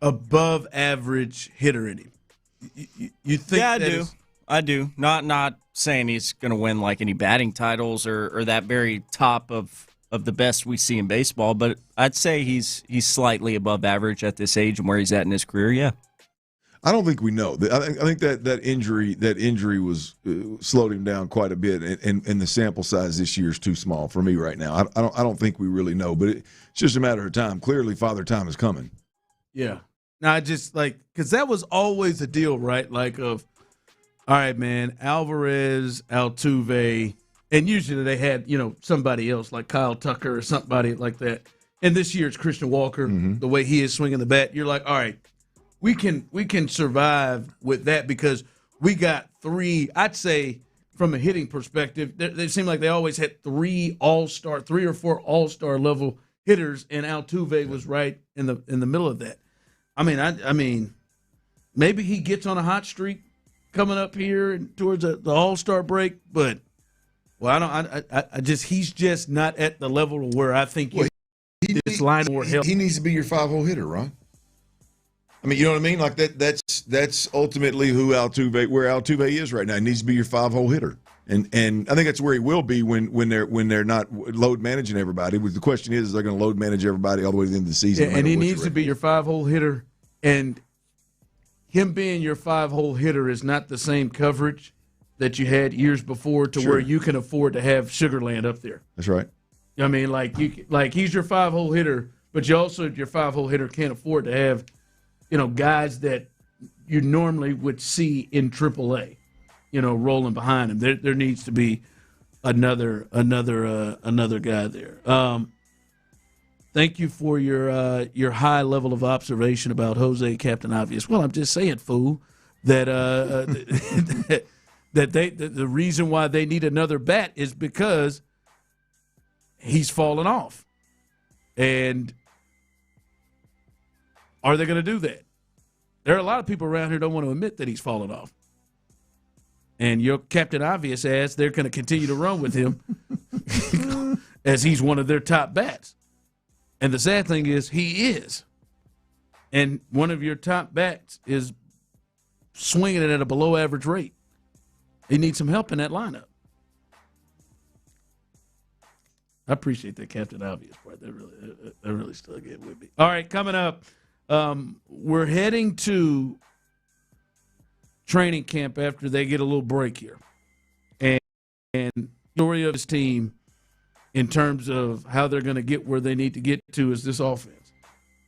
above average hitter in him? You think? Yeah, I do. Not saying he's going to win like any batting titles or that very top of the best we see in baseball, but I'd say he's slightly above average at this age and where he's at in his career. Yeah. I don't think we know. I think that injury was slowed him down quite a bit, and the sample size this year is too small for me right now. I don't think we really know, but it's just a matter of time. Clearly, Father Time is coming. Yeah. Now, I just because that was always the deal, right? Like all right, man, Alvarez, Altuve, and usually they had somebody else like Kyle Tucker or somebody like that. And this year it's Christian Walker. The way he is swinging the bat, you're like, all right. We can survive with that because we got three. I'd say from a hitting perspective, they seem like they always had three or four all-star level hitters, and Altuve was right in the middle of that. I mean, maybe he gets on a hot streak coming up here and towards the all-star break, but he's just not at the level where I think this line more help. He needs to be your 5-hole hitter, right? I mean, you know what I mean? Like that's ultimately where Altuve is right now. He needs to be your 5-hole hitter. And I think that's where he will be when they're not load managing everybody. The question is they're going to load manage everybody all the way to the end of the season. Yeah, and he needs to be your 5-hole hitter. And him being your 5-hole hitter is not the same coverage that you had years before to where you can afford to have Sugarland up there. That's right. I mean, he's your 5-hole hitter, but you also, your 5-hole hitter, can't afford to have guys that you normally would see in AAA, rolling behind him. There needs to be another guy there. Thank you for your high level of observation about Jose Captain Obvious. Well, I'm just saying, fool, that the reason why they need another bat is because he's fallen off. And are they going to do that? There are a lot of people around here who don't want to admit that he's fallen off. And your Captain Obvious ass, they're going to continue to run with him as he's one of their top bats. And the sad thing is he is. And one of your top bats is swinging it at a below average rate. He needs some help in that lineup. I appreciate that Captain Obvious part. That really stuck in with me. All right, coming up. We're heading to training camp after they get a little break here. And the story of his team in terms of how they're going to get where they need to get to is this offense.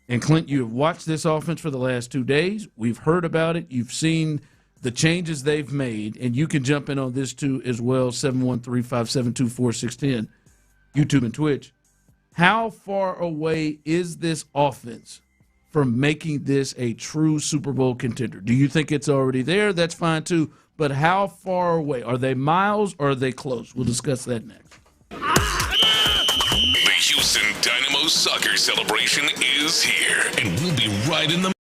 And, Clint, you have watched this offense for the last 2 days. We've heard about it. You've seen the changes they've made. And you can jump in on this, too, as well, 713-572-4610, YouTube and Twitch. How far away is this offense from making this a true Super Bowl contender? Do you think it's already there? That's fine, too. But how far away? Are they miles or are they close? We'll discuss that next. The Houston Dynamo soccer celebration is here, and we'll be right in the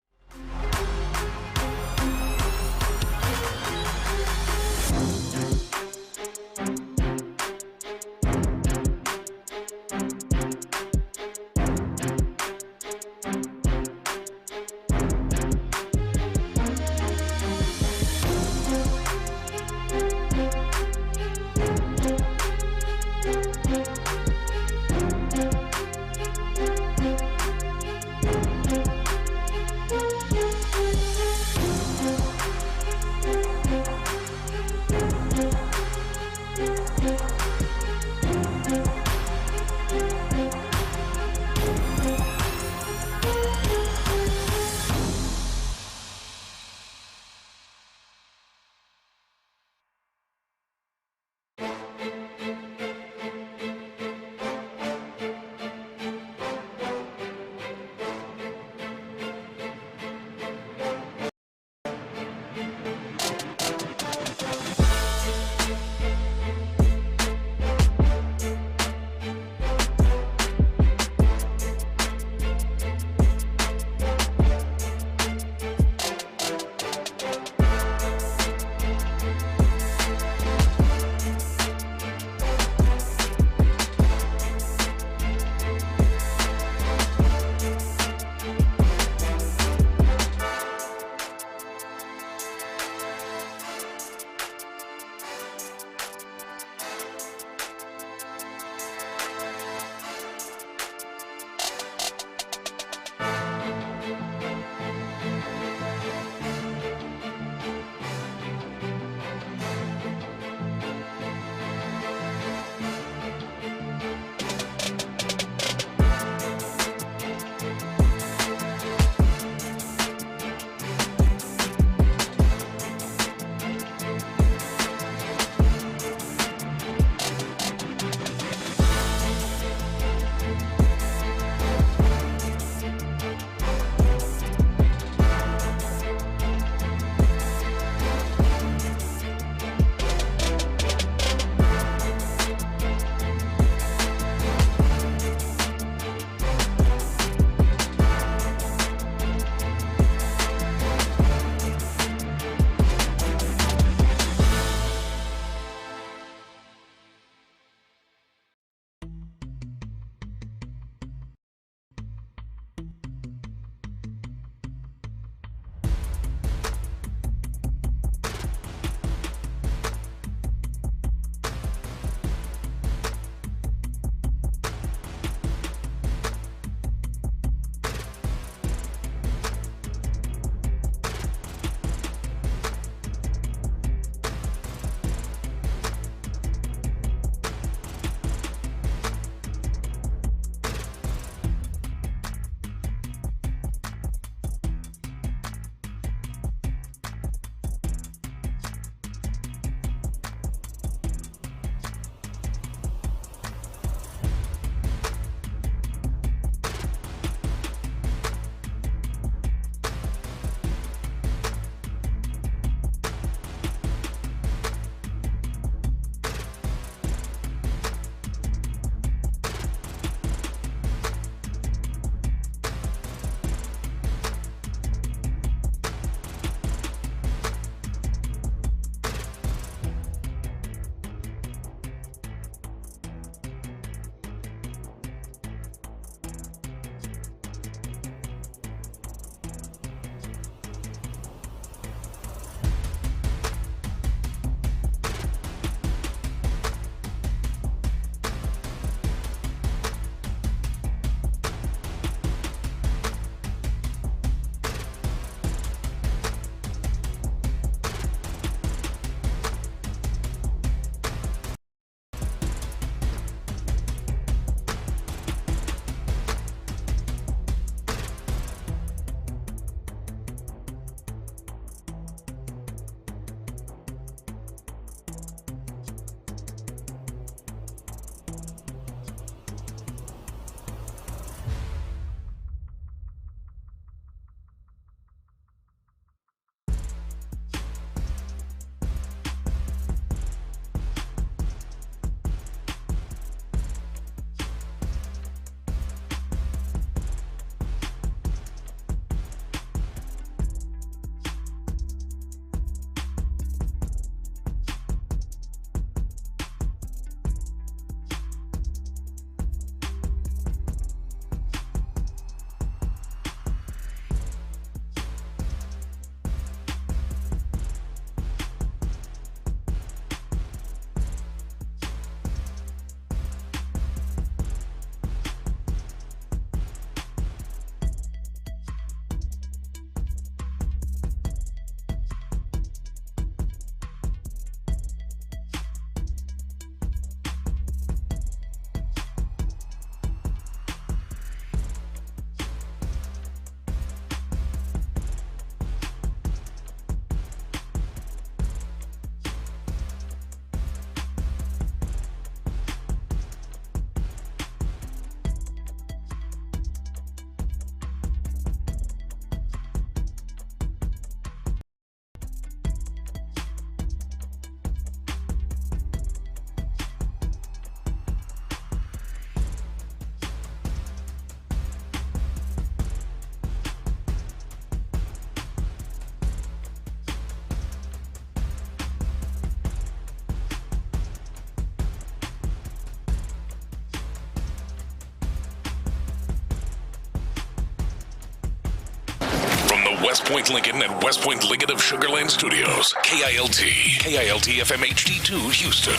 West Point Lincoln and West Point Liggett of Sugar Land Studios. KILT FM HD2 Houston.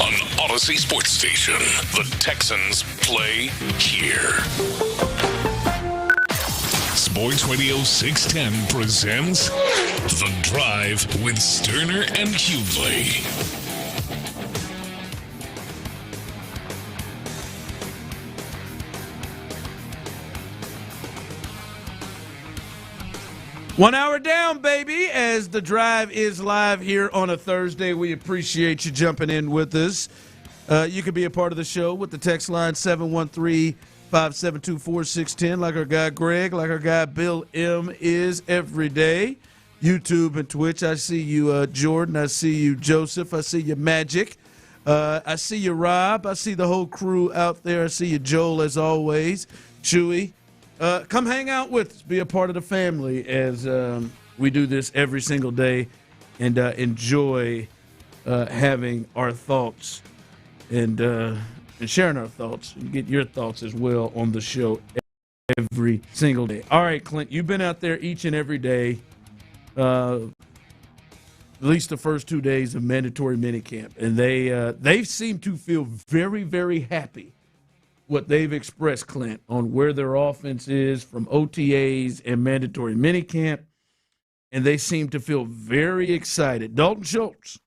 On Odyssey Sports Station. The Texans play here. Sports Radio 610 presents The Drive with Stoerner and Hughley. One hour down, baby, as The Drive is live here on a Thursday. We appreciate you jumping in with us. You can be a part of the show with the text line 713-572-4610, like our guy Greg, like our guy Bill M. is every day. YouTube and Twitch, I see you, Jordan. I see you, Joseph. I see you, Magic. I see you, Rob. I see the whole crew out there. I see you, Joel, as always. Chewy. Come hang out with us. Be a part of the family as we do this every single day and enjoy having our thoughts and sharing our thoughts and get your thoughts as well on the show every single day. All right, Clint, you've been out there each and every day, at least the first 2 days of mandatory minicamp, and they seem to feel very, very happy what they've expressed, Clint, on where their offense is from OTAs and mandatory minicamp, and they seem to feel very excited. Dalton Schultz,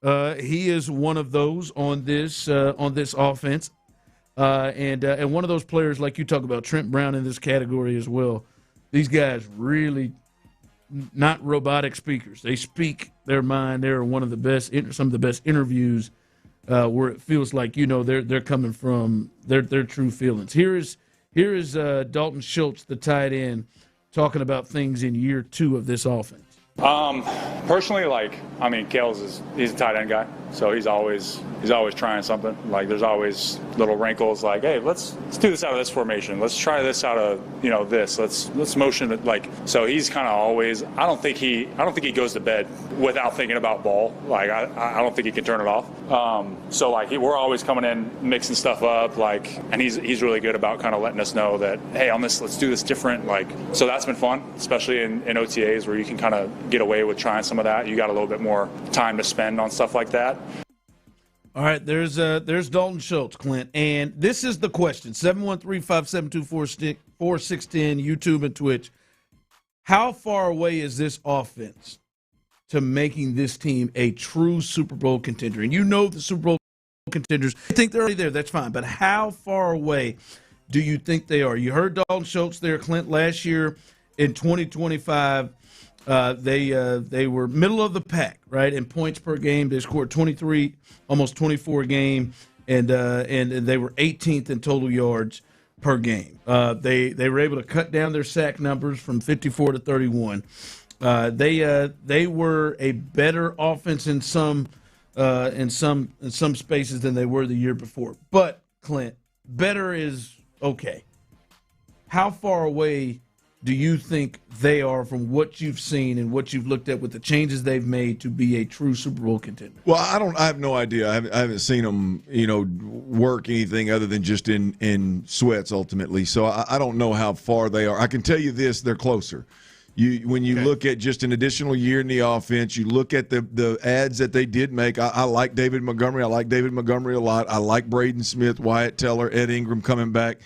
he is one of those on this offense, and one of those players like you talk about, Trent Brown in this category as well. These guys really not robotic speakers. They speak their mind. They're one of the best, some of the best interviews. Where it feels like they're coming from their true feelings. Here is Dalton Schultz, the tight end, talking about things in year 2 of this offense. Personally, Kales he's a tight end guy, so he's always trying something. Like there's always little wrinkles. Like, hey, let's do this out of this formation. Let's try this out of this. Let's motion it. Like, so he's kind of always. I don't think he goes to bed without thinking about ball. Like I don't think he can turn it off. We're always coming in mixing stuff up. And he's really good about kind of letting us know that, hey, on this, let's do this different. So that's been fun, especially in OTAs where you can kind of get away with trying some of that. You got a little bit more time to spend on stuff like that. All right, there's Dalton Schultz, Clint, and this is the question: 713-572-4610, YouTube and Twitch. How far away is this offense to making this team a true Super Bowl contender? And the Super Bowl contenders. I think they're already there. That's fine, but how far away do you think they are? You heard Dalton Schultz there, Clint, last year in 2025. They were middle of the pack, right, in points per game. They scored 23, almost 24 a game, and they were 18th in total yards per game. They were able to cut down their sack numbers from 54 to 31. They were a better offense in some spaces than they were the year before. But Clint, better is okay. How far away do you think they are from what you've seen and what you've looked at with the changes they've made to be a true Super Bowl contender? Well, I have no idea. I haven't seen them, work anything other than just in sweats ultimately. So I don't know how far they are. I can tell you this: they're closer. When you look at just an additional year in the offense, you look at the ads that they did make. I like David Montgomery. I like David Montgomery a lot. I like Braden Smith, Wyatt Teller, Ed Ingram coming back.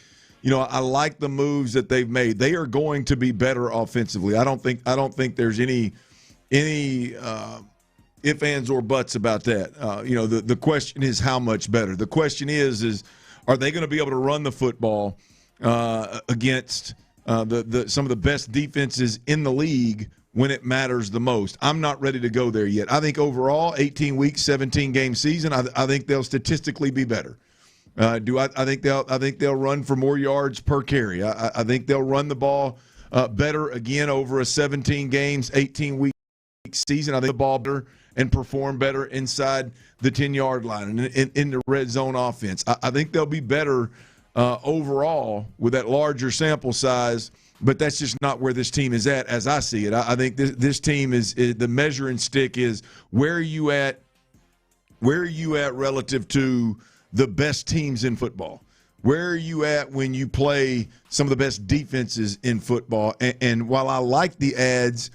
I like the moves that they've made. They are going to be better offensively. I don't think there's any ifs, ands, or buts about that. The question is how much better. The question is are they going to be able to run the football against some of the best defenses in the league when it matters the most? I'm not ready to go there yet. I think overall, 18 weeks, 17-game season, I think they'll statistically be better. I think they'll run for more yards per carry. I think they'll run the ball better again over a 17 games, 18-week season. I think the ball better and perform better inside the 10-yard line and in the red zone offense. I think they'll be better overall with that larger sample size, but that's just not where this team is at as I see it. I think this team is the measuring stick is where are you at relative to the best teams in football. Where are you at when you play some of the best defenses in football? And while I like the ads,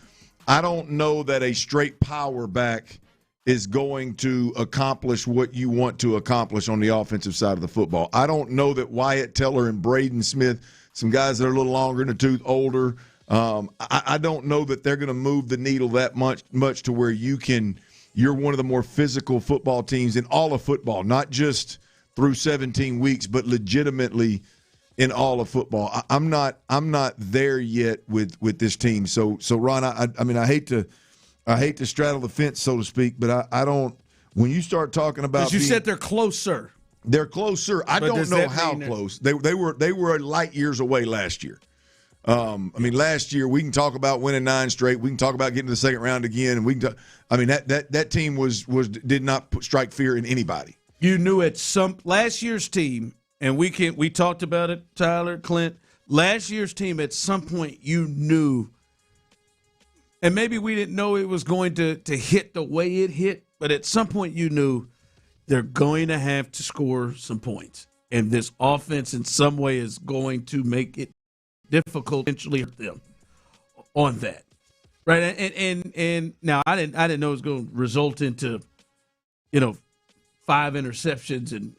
I don't know that a straight power back is going to accomplish what you want to accomplish on the offensive side of the football. I don't know that Wyatt Teller and Braden Smith, some guys that are a little longer in the tooth, older, I don't know that they're going to move the needle that much to where you're one of the more physical football teams in all of football, not just through 17 weeks, but legitimately in all of football. I'm not there yet with this team. So Ron, I mean, I hate to straddle the fence, so to speak, but I don't. When you start talking about, you said they're closer. They're closer. I don't know how close they were light years away last year. I mean, last year we can talk about winning 9 straight. We can talk about getting to the second round again, and we can. I mean, that team did not strike fear in anybody. You knew at some last year's team, and we talked about it, Tyler, Clint. Last year's team, at some point, you knew, and maybe we didn't know it was going to hit the way it hit, but at some point you knew they're going to have to score some points, and this offense in some way is going to make it difficult to potentially hurt them on that, right? And now I didn't know it was going to result into, 5 interceptions and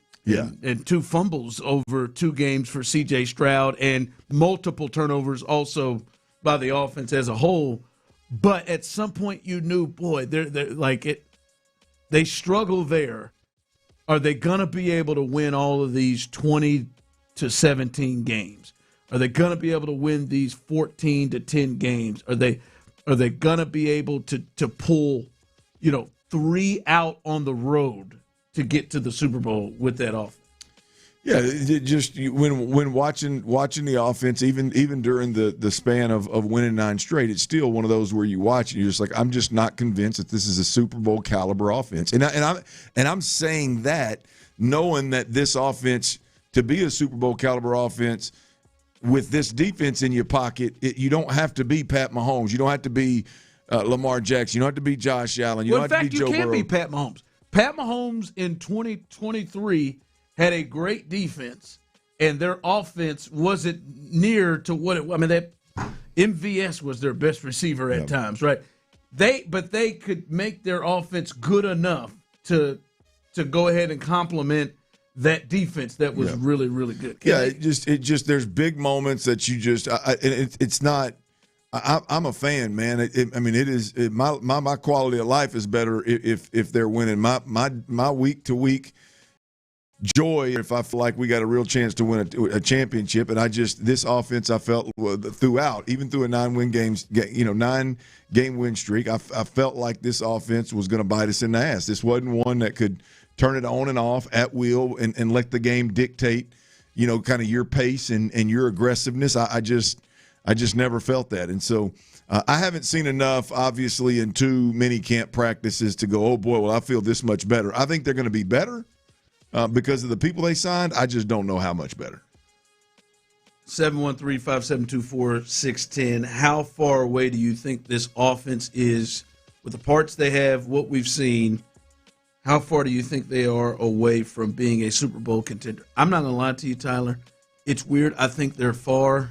2 fumbles over 2 games for C.J. Stroud and multiple turnovers also by the offense as a whole. But at some point you knew, boy, they're like it. They struggle there. Are they going to be able to win all of these 20-17 games? Are they going to be able to win these 14-10 games? Are they going to be able to pull, 3 out on the road to get to the Super Bowl with that offense? Yeah, when watching the offense, even during the span of winning 9 straight, it's still one of those where you watch and you're just like, I'm just not convinced that this is a Super Bowl caliber offense. And I'm saying that knowing that this offense, to be a Super Bowl caliber offense with this defense in your pocket, you don't have to be Pat Mahomes, you don't have to be Lamar Jackson, you don't have to be Josh Allen, you don't have to be Joe Burrow. In fact, you can't be Pat Mahomes. Pat Mahomes in 2023 had a great defense, and their offense wasn't near to what it was. I mean, that MVS was their best receiver at times, right? But they could make their offense good enough to go ahead and complement that defense that was really, really good. It just there's big moments that you just it's not. I'm a fan, man. My quality of life is better if they're winning. My week to week joy if I feel like we got a real chance to win a championship. And this offense I felt throughout, even through a 9-game win streak, I felt like this offense was going to bite us in the ass. This wasn't one that could turn it on and off at will and let the game dictate, kind of your pace and your aggressiveness. I just never felt that. And so I haven't seen enough, obviously, in 2 minicamp practices to go, oh, boy, well, I feel this much better. I think they're going to be better because of the people they signed. I just don't know how much better. 713-572-4610. How far away do you think this offense is with the parts they have, what we've seen? How far do you think they are away from being a Super Bowl contender? I'm not going to lie to you, Tyler. It's weird. I think they're far.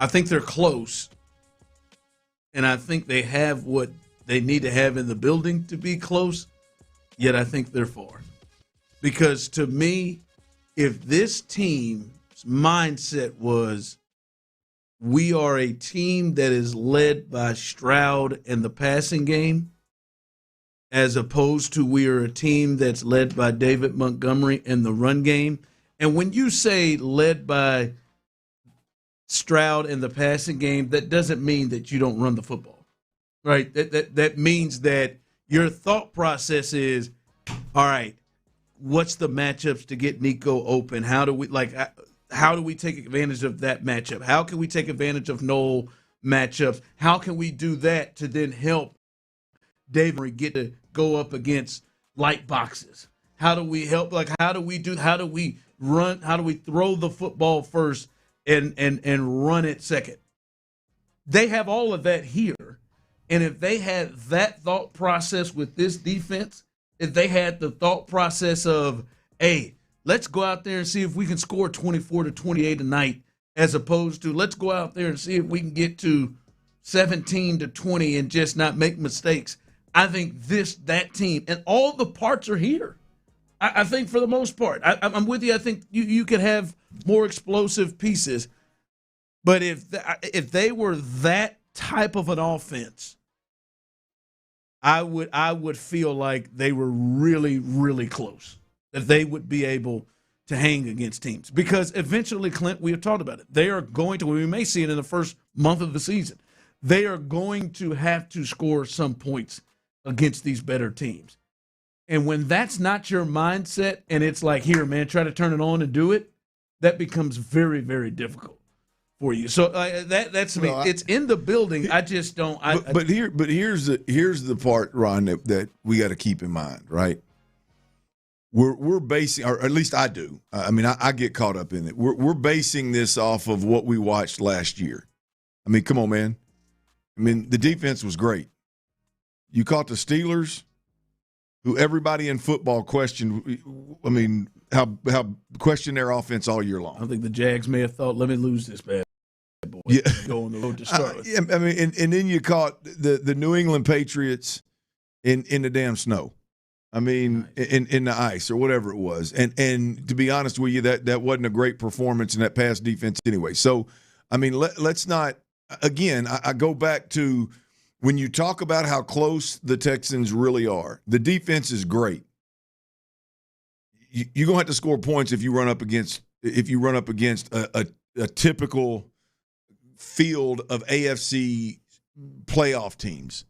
I think they're close, and I think they have what they need to have in the building to be close, yet I think they're far. Because to me, if this team's mindset was we are a team that is led by Stroud and the passing game, as opposed to we are a team that's led by David Montgomery and the run game, and when you say led by Stroud in the passing game, that doesn't mean that you don't run the football, right? That means that your thought process is, all right, what's the matchups to get Nico open? How do we take advantage of that matchup? How can we take advantage of Noel matchups? How can we do that to then help David get to go up against light boxes? How do we help? How do we run? How do we throw the football first and run it second? They have all of that here. And if they had that thought process with this defense, if they had the thought process of, hey, let's go out there and see if we can score 24 to 28 tonight, as opposed to let's go out there and see if we can get to 17 to 20 and just not make mistakes. I think that team, and all the parts are here. I think for the most part. I'm with you. I think you could have more explosive pieces. But if they were that type of an offense, I would feel like they were really, really close, that they would be able to hang against teams. Because eventually, Clint, we have talked about it, they are going to, we may see it in the first month of the season, they are going to have to score some points against these better teams. And when that's not your mindset and it's like, here, man, try to turn it on and do it, that becomes very, very difficult for you. So that's me. It's in the building. I just don't. Here's the part, Ron, that we got to keep in mind, right? We're basing, or at least I do. I mean, I get caught up in it. We're basing this off of what we watched last year. I mean, come on, man. I mean, the defense was great. You caught the Steelers, who everybody in football questioned. I mean, how questioned their offense all year long. I think the Jags may have thought, let me lose this bad boy. Yeah. Go on the road to start. I mean, and then you caught the New England Patriots in the damn snow. I mean, nice. in the ice or whatever it was. And to be honest with you, that wasn't a great performance in that pass defense anyway. So, I mean, let's not – again, I go back to when you talk about how close the Texans really are, the defense is great. You're going to have to score points if you run up against a typical field of AFC playoff teams.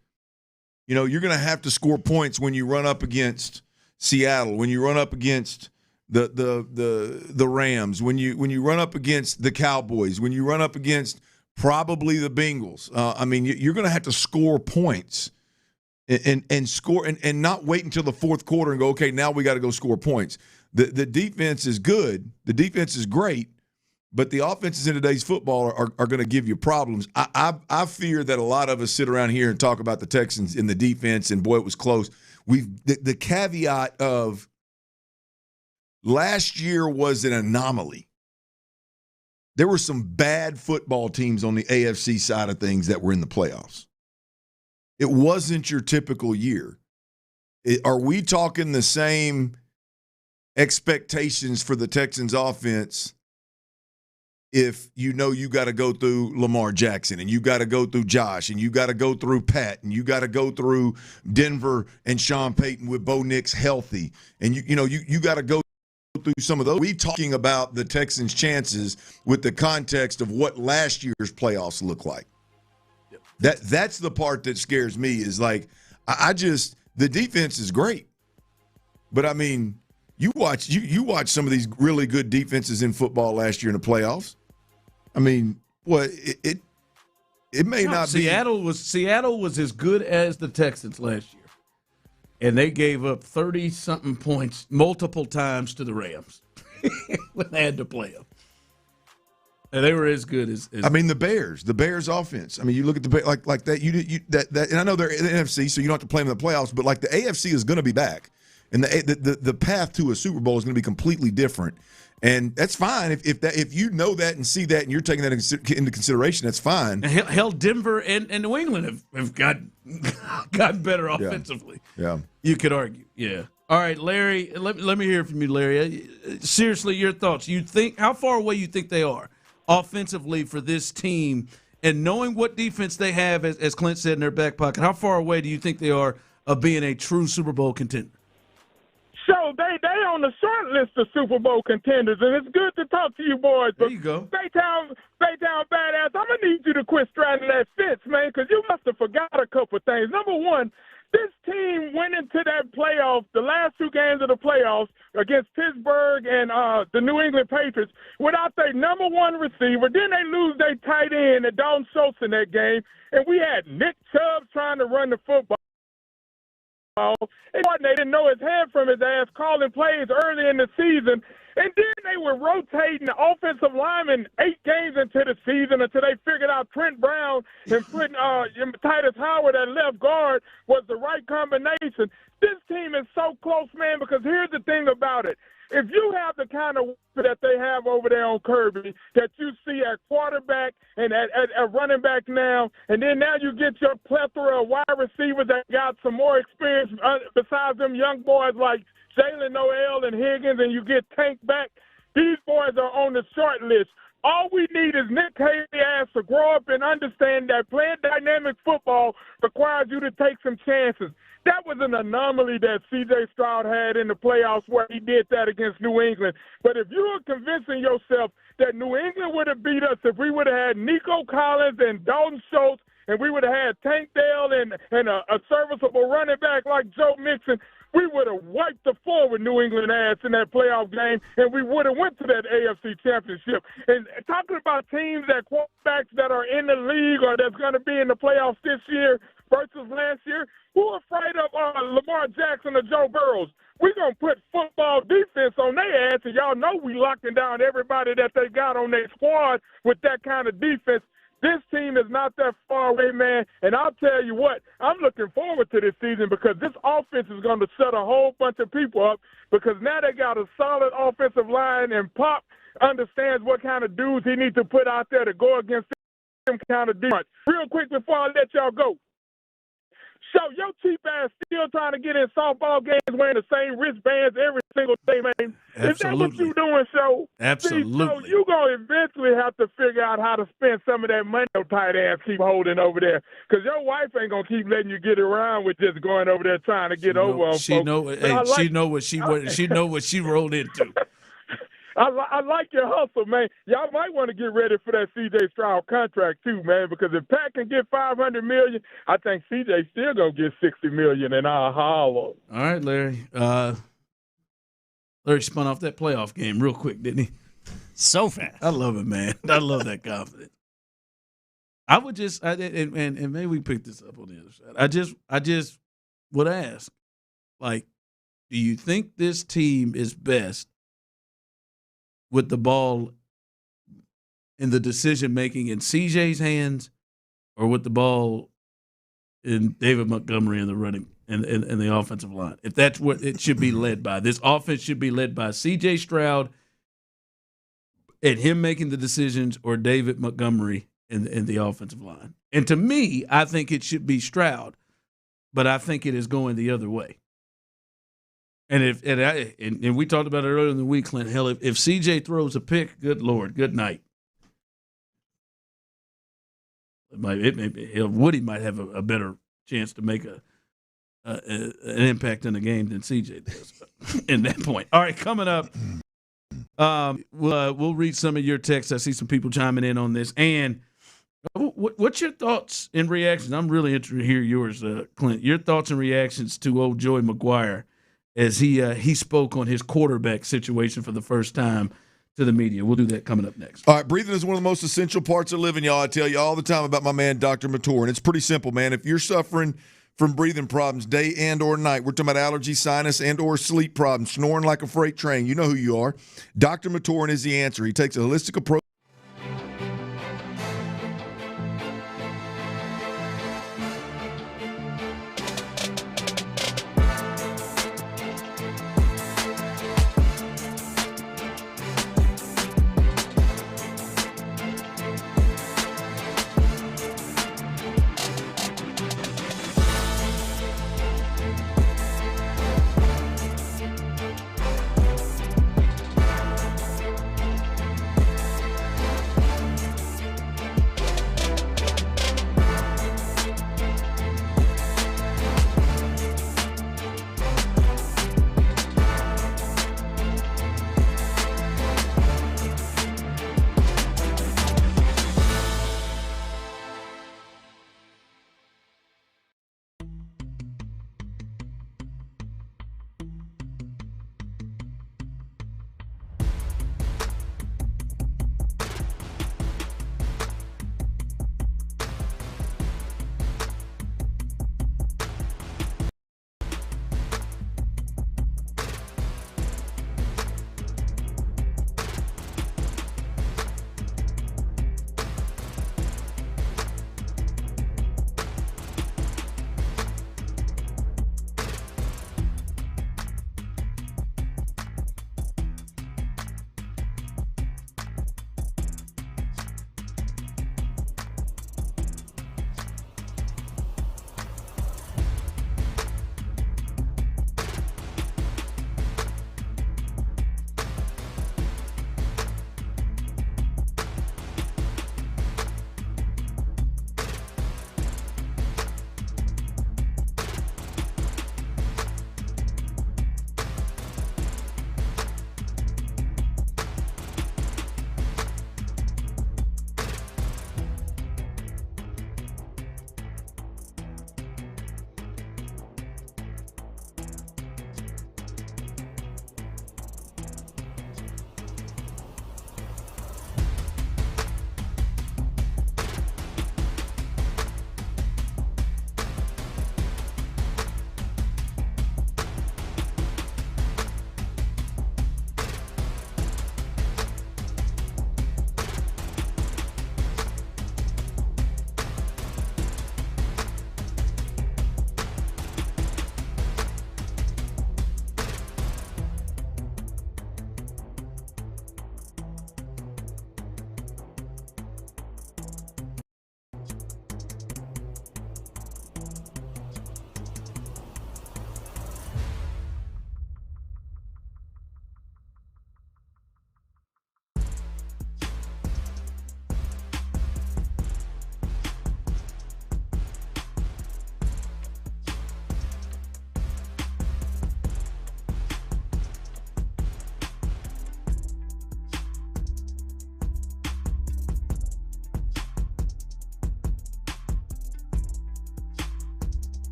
You know, you're going to have to score points when you run up against Seattle, when you run up against the Rams, when you run up against the Cowboys, when you run up against probably the Bengals. I mean, you're going to have to score points and score and not wait until the fourth quarter and go, okay, now we got to go score points. The defense is good. The defense is great. But the offenses in today's football are going to give you problems. I fear that a lot of us sit around here and talk about the Texans in the defense, and boy, it was close. The caveat of last year was an anomaly. There were some bad football teams on the AFC side of things that were in the playoffs. It wasn't your typical year. Are we talking the same expectations for the Texans offense if you know you got to go through Lamar Jackson and you got to go through Josh and you got to go through Pat and you got to go through Denver and Sean Payton with Bo Nix healthy and you got to go through some of those? We talking about the Texans' chances with the context of what last year's playoffs look like. That's the part that scares me is like the defense is great, but I mean you watch some of these really good defenses in football last year in the playoffs. I mean, it may not be. Seattle was as good as the Texans last year, and they gave up 30-something points multiple times to the Rams when they had to play them. And they were as good as I mean, the Bears offense. I mean, you look at the like that. That, and I know they're in the NFC, so you don't have to play them in the playoffs. But like the AFC is going to be back, and the path to a Super Bowl is going to be completely different. And that's fine if you know that and see that and you're taking that into consideration. That's fine. Hell, Denver and New England have gotten better offensively. Yeah, you could argue. Yeah. All right, Larry. Let me hear from you, Larry. Seriously, your thoughts. You think how far away you think they are offensively for this team, and knowing what defense they have, as Clint said, in their back pocket. How far away do you think they are of being a true Super Bowl contender? So they on the short list of Super Bowl contenders, and it's good to talk to you boys. But there you go. Baytown Badass, I'm going to need you to quit straddling that fence, man, because you must have forgot a couple of things. Number one, this team went into that playoff, the last two games of the playoffs, against Pittsburgh and the New England Patriots, without their number one receiver. Then they lose their tight end and Dalton Schultz in that game. And we had Nick Chubb trying to run the football. And they didn't know his head from his ass, calling plays early in the season. And then they were rotating the offensive linemen 8 games into the season until they figured out Trent Brown and putting Titus Howard at left guard was the right combination. This team is so close, man, because here's the thing about it. if you have the kind of that they have over there on Kirby, that you see at quarterback and at running back now, and then now you get your plethora of wide receivers that got some more experience besides them young boys like Jalen Noel and Higgins, and you get Tank back, these boys are on the short list. All we need is Nick Haley ass to grow up and understand that playing dynamic football requires you to take some chances. That was an anomaly that C.J. Stroud had in the playoffs where he did that against New England. But if you are convincing yourself that New England would have beat us if we would have had Nico Collins and Dalton Schultz and we would have had Tank Dell and a serviceable running back like Joe Mixon, we would have wiped the floor with New England ass in that playoff game, and we would have went to that AFC championship. And talking about teams that quarterbacks that are in the league or that's going to be in the playoffs this year versus last year, who are afraid of Lamar Jackson or Joe Burrows? We're going to put football defense on their ass, and y'all know we locking down everybody that they got on their squad with that kind of defense. This team is not that far away, man, and I'll tell you what, I'm looking forward to this season because this offense is going to shut a whole bunch of people up because now they got a solid offensive line, and Pop understands what kind of dudes he needs to put out there to go against them kind of defense. Real quick before I let y'all go. So your cheap ass still trying to get in softball games wearing the same wristbands every single day, man. Absolutely. Is that what you doing, so? Absolutely. See, so you going to eventually have to figure out how to spend some of that money your tight ass keep holding over there. Because your wife ain't going to keep letting you get around with just going over there trying to get over on she folks. She know what she rolled into. I like your hustle, man. Y'all might want to get ready for that C.J. Stroud contract too, man. Because if Pat can get $500 million, I think C.J. still gonna get $60 million, and I'll holler. All right, Larry. Larry spun off that playoff game real quick, didn't he? So fast. I love it, man. I love that confidence. I would just, and maybe we pick this up on the other side. I just would ask, like, do you think this team is best with the ball in the decision-making in CJ's hands or with the ball in David Montgomery in the running and the offensive line? If that's what it should be led by. This offense should be led by C.J. Stroud and him making the decisions, or David Montgomery in the offensive line. And to me, I think it should be Stroud, but I think it is going the other way. And we talked about it earlier in the week, Clint. Hell, if CJ throws a pick, good Lord, good night. Woody might have a better chance to make an impact in the game than CJ does in that point. All right, coming up, we'll read some of your texts. I see some people chiming in on this. And what's your thoughts and reactions? I'm really interested to hear yours, Clint. Your thoughts and reactions to old Joey McGuire as he spoke on his quarterback situation for the first time to the media. We'll do that coming up next. All right, breathing is one of the most essential parts of living, y'all. I tell you all the time about my man, Dr. Mator, and it's pretty simple, man. If you're suffering from breathing problems day and or night, we're talking about allergy, sinus, and or sleep problems, snoring like a freight train, you know who you are. Dr. Mator is the answer. He takes a holistic approach.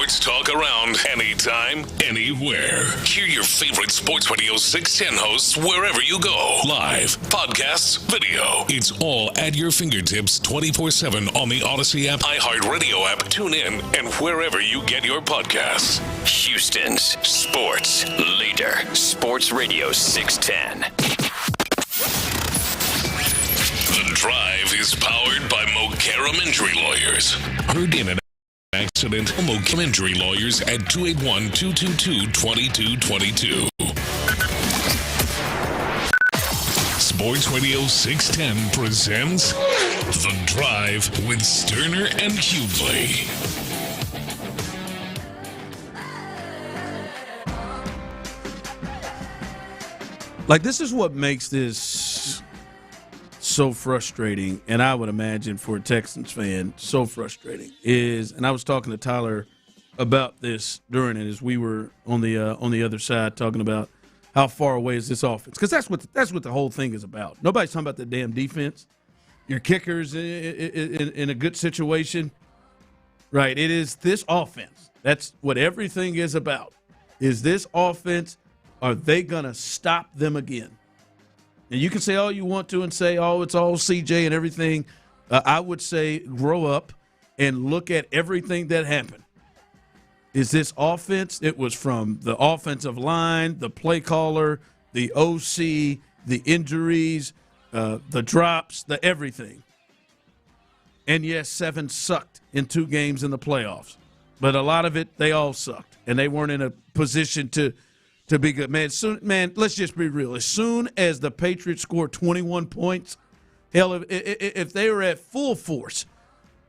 sports talk around anytime, anywhere. Hear your favorite Sports Radio 610 hosts wherever you go. Live, podcasts, video. It's all at your fingertips 24/7 on the Odyssey app, iHeartRadio app, TuneIn, and wherever you get your podcasts. Houston's sports leader. Sports Radio 610. The Drive is powered by Mokaram Injury Lawyers. Heard in an accident, Mokaram Injury Lawyers at 281-222-2222. Sports Radio 610 presents The Drive with Stoerner and Hughley. Like, this is what makes this so frustrating, and I would imagine for a Texans fan, so frustrating, is, and I was talking to Tyler about this during it as we were on the other side talking about how far away is this offense, because that's what the whole thing is about. Nobody's talking about the damn defense. Your kicker's in a good situation, right? It is this offense. That's what everything is about. Is this offense? Are they gonna stop them again? And you can say all you want to and say, oh, it's all CJ and everything. I would say grow up and look at everything that happened. Is this offense? It was from the offensive line, the play caller, the OC, the injuries, the drops, the everything. And yes, 7 sucked in 2 games in the playoffs. But a lot of it, they all sucked. And they weren't in a position to be good. Man, let's just be real. As soon as the Patriots scored 21 points, hell, if they were at full force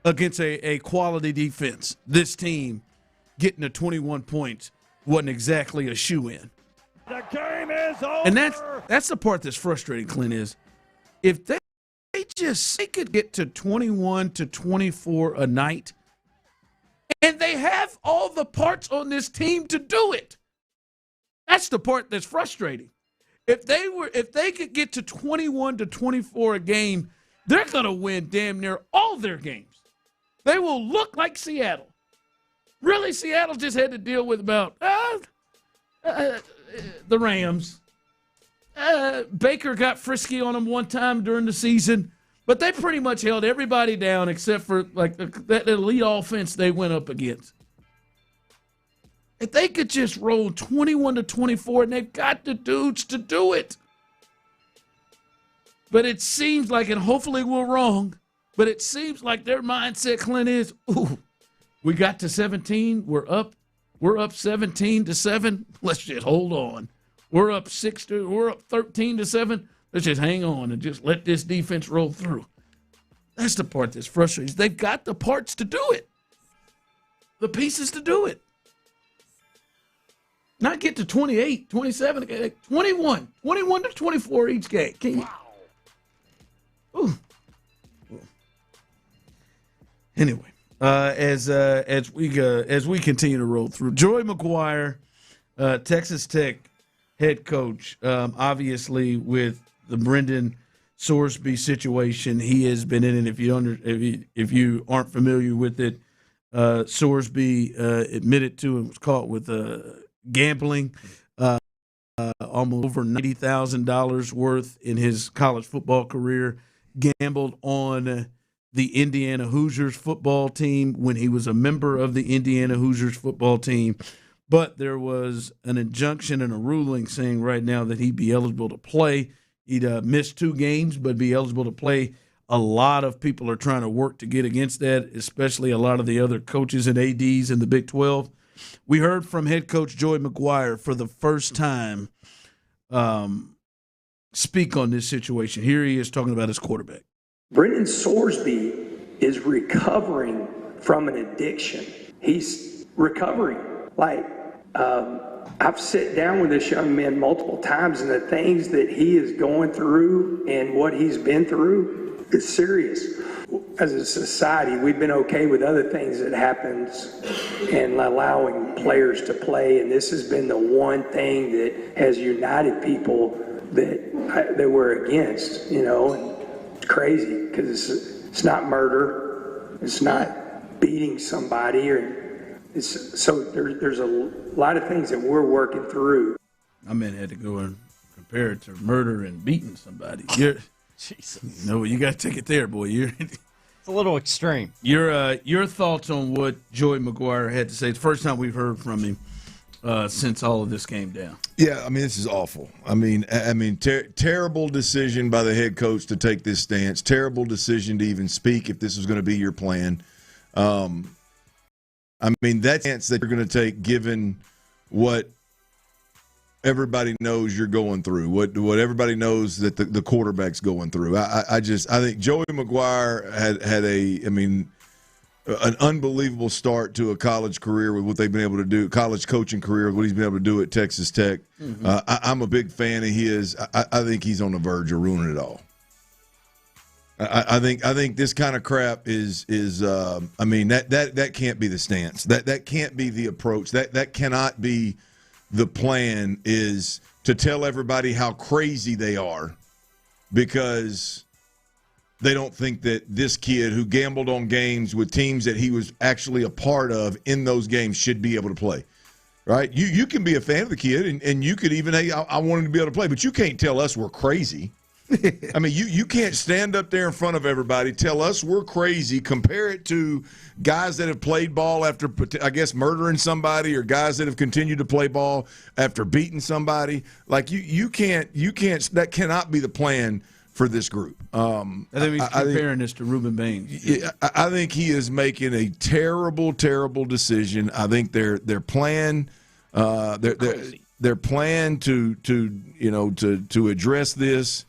against a quality defense, this team getting to 21 points wasn't exactly a shoe-in. The game is over. And that's the part that's frustrating, Clint, is if they could get to 21 to 24 a night, and they have all the parts on this team to do it. That's the part that's frustrating. If they could get to 21 to 24 a game, they're going to win damn near all their games. They will look like Seattle. Really, Seattle just had to deal with about the Rams. Baker got frisky on them one time during the season, but they pretty much held everybody down except for like that elite offense they went up against. If they could just roll 21 to 24, and they've got the dudes to do it. But it seems like, and hopefully we're wrong, but it seems like their mindset, Clint, is, ooh, we got to 17, we're up 17 to 7. Let's just hold on. We're up 13 to 7. Let's just hang on and just let this defense roll through. That's the part that's frustrating. They've got the parts to do it. The pieces to do it. Not get to 28, 27, 21 to 24 each game. Wow. Ooh. Anyway, as we continue to roll through, Joey McGuire, Texas Tech head coach, obviously with the Brendan Sorsby situation, he has been in it. If you aren't familiar with it, Sorsby admitted to and was caught with gambling, almost over $90,000 worth in his college football career, gambled on the Indiana Hoosiers football team when he was a member of the Indiana Hoosiers football team. But there was an injunction and a ruling saying right now that he'd be eligible to play. He'd missed 2 games, but be eligible to play. A lot of people are trying to work to get against that, especially a lot of the other coaches and ADs in the Big 12. We heard from head coach Joey McGuire for the first time speak on this situation. Here he is talking about his quarterback. Brendan Sorsby is recovering from an addiction. He's recovering. I've sat down with this young man multiple times, and the things that he is going through and what he's been through is serious. As a society, we've been okay with other things that happens and allowing players to play, and this has been the one thing that has united people that we're against, and it's crazy because it's not murder, it's not beating somebody, So there's a lot of things that we're working through. I had to go and compare it to murder and beating somebody. Jesus. No, you got to take it there, boy. It's a little extreme. Your thoughts on what Joey McGuire had to say? It's the first time we've heard from him since all of this came down. Yeah, this is awful. Terrible decision by the head coach to take this stance. Terrible decision to even speak if this was going to be your plan. That stance that you're going to take, given what everybody knows you're going through, what everybody knows that the quarterback's going through. I think Joey McGuire had an unbelievable start to a college career with what they've been able to do, college coaching career, what he's been able to do at Texas Tech. Mm-hmm. I'm a big fan of his. I think he's on the verge of ruining it all. I think this kind of crap is that can't be the stance. That can't be the approach. That cannot be the plan, is to tell everybody how crazy they are because they don't think that this kid who gambled on games with teams that he was actually a part of in those games should be able to play, right? You can be a fan of the kid, and you could even, hey, I want him to be able to play, but you can't tell us we're crazy. You can't stand up there in front of everybody, tell us we're crazy, compare it to guys that have played ball after, I guess, murdering somebody, or guys that have continued to play ball after beating somebody. Like, you can't, that cannot be the plan for this group. I think he's comparing this to Reuben Baines. I think he is making a terrible, terrible decision. I think their plan, their plan to address this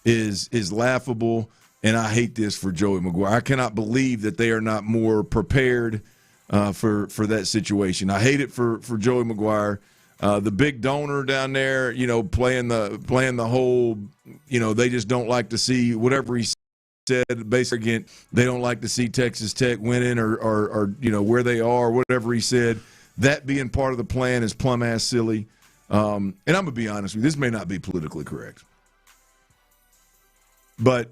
is laughable, and I hate this for Joey McGuire. I cannot believe that they are not more prepared for that situation. I hate it for Joey McGuire. The big donor down there, playing the whole, they just don't like to see whatever he said. Basically, again, they don't like to see Texas Tech winning or where they are, whatever he said. That being part of the plan is plumb ass silly. And I'm gonna be honest with you, this may not be politically correct, but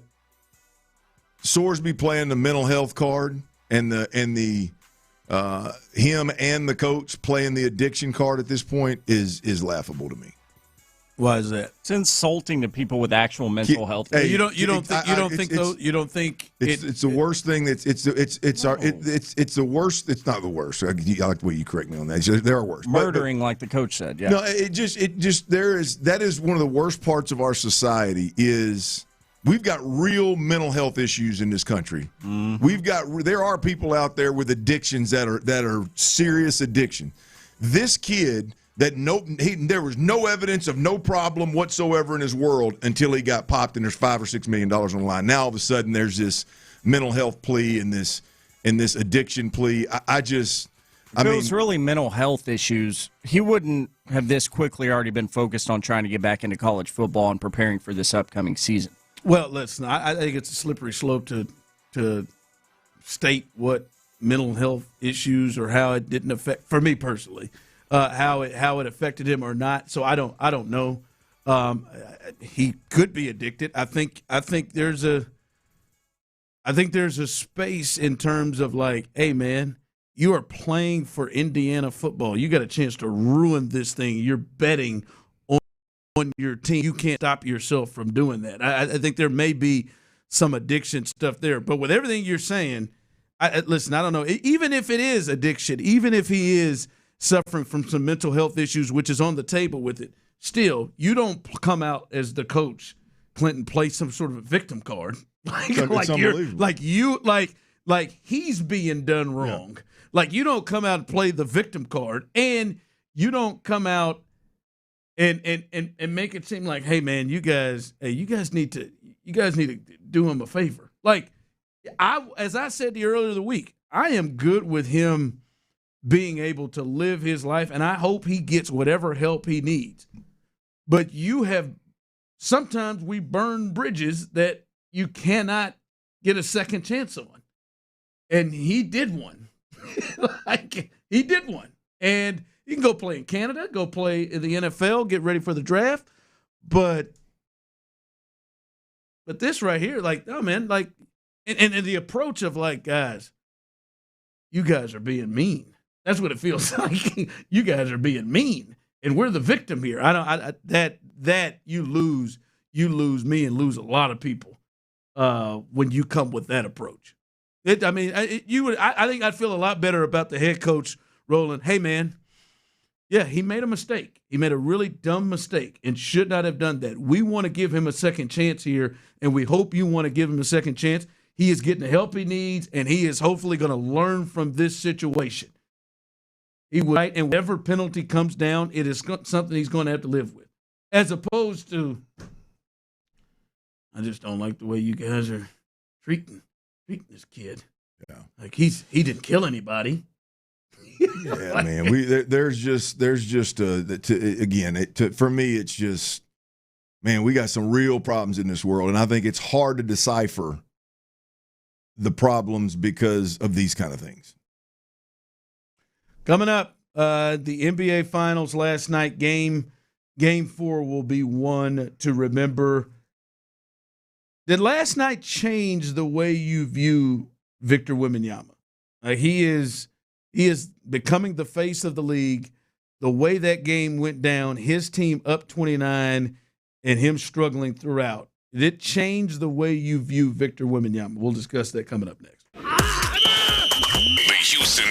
Sorsby playing the mental health card and the him and the coach playing the addiction card at this point is laughable to me. Why is that? It's insulting to people with actual mental health. Hey, you don't think it's the worst thing. It's the worst. It's not the worst. I like the way you correct me on that. There are worse. Murdering, like the coach said. Yeah. No, that is one of the worst parts of our society is. We've got real mental health issues in this country. Mm-hmm. There are people out there with addictions that are serious addiction. This kid there was no evidence of no problem whatsoever in his world until he got popped and there's $5 or $6 million on the line. Now all of a sudden there's this mental health plea and this addiction plea. If it was really mental health issues, he wouldn't have this quickly already been focused on trying to get back into college football and preparing for this upcoming season. Well, listen, I think it's a slippery slope to state what mental health issues or how it didn't affect, for me personally, how it affected him or not. So I don't know. He could be addicted. I think there's a space in terms of like, hey man, you are playing for Indiana football. You got a chance to ruin this thing. You're betting on your team. You can't stop yourself from doing that. I think there may be some addiction stuff there, but with everything you're saying, listen, I don't know. Even if it is addiction, even if he is suffering from some mental health issues, which is on the table with it, still, you don't come out as the coach, Clinton, play some sort of a victim card, like he's being done wrong. Yeah. Like you don't come out and play the victim card, and you don't come out and make it seem like, hey man, you guys need to do him a favor. Like as I said to you earlier in the week, I am good with him being able to live his life, and I hope he gets whatever help he needs. But sometimes we burn bridges that you cannot get a second chance on. And he did one. He did one. And you can go play in Canada, go play in the NFL, get ready for the draft. But this right here, like, oh man, like, and the approach of like, guys, you guys are being mean. That's what it feels like. You guys are being mean, and we're the victim here. That you lose me and lose a lot of people when you come with that approach. I think I'd feel a lot better about the head coach rolling. Hey, man, yeah, he made a mistake. He made a really dumb mistake and should not have done that. We want to give him a second chance here, and we hope you want to give him a second chance. He is getting the help he needs, and he is hopefully going to learn from this situation. He will, right? And whatever penalty comes down, it is something he's going to have to live with. As opposed to, I just don't like the way you guys are treating this kid. Yeah, like he didn't kill anybody. Yeah, like, man. There's just for me, it's just, man, we got some real problems in this world, and I think it's hard to decipher the problems because of these kind of things. Coming up, the NBA Finals last night, Game 4 will be one to remember. Did last night change the way you view Victor Wembanyama? He is becoming the face of the league. The way that game went down, his team up 29 and him struggling throughout. Did it change the way you view Victor Wembanyama? We'll discuss that coming up next. The Houston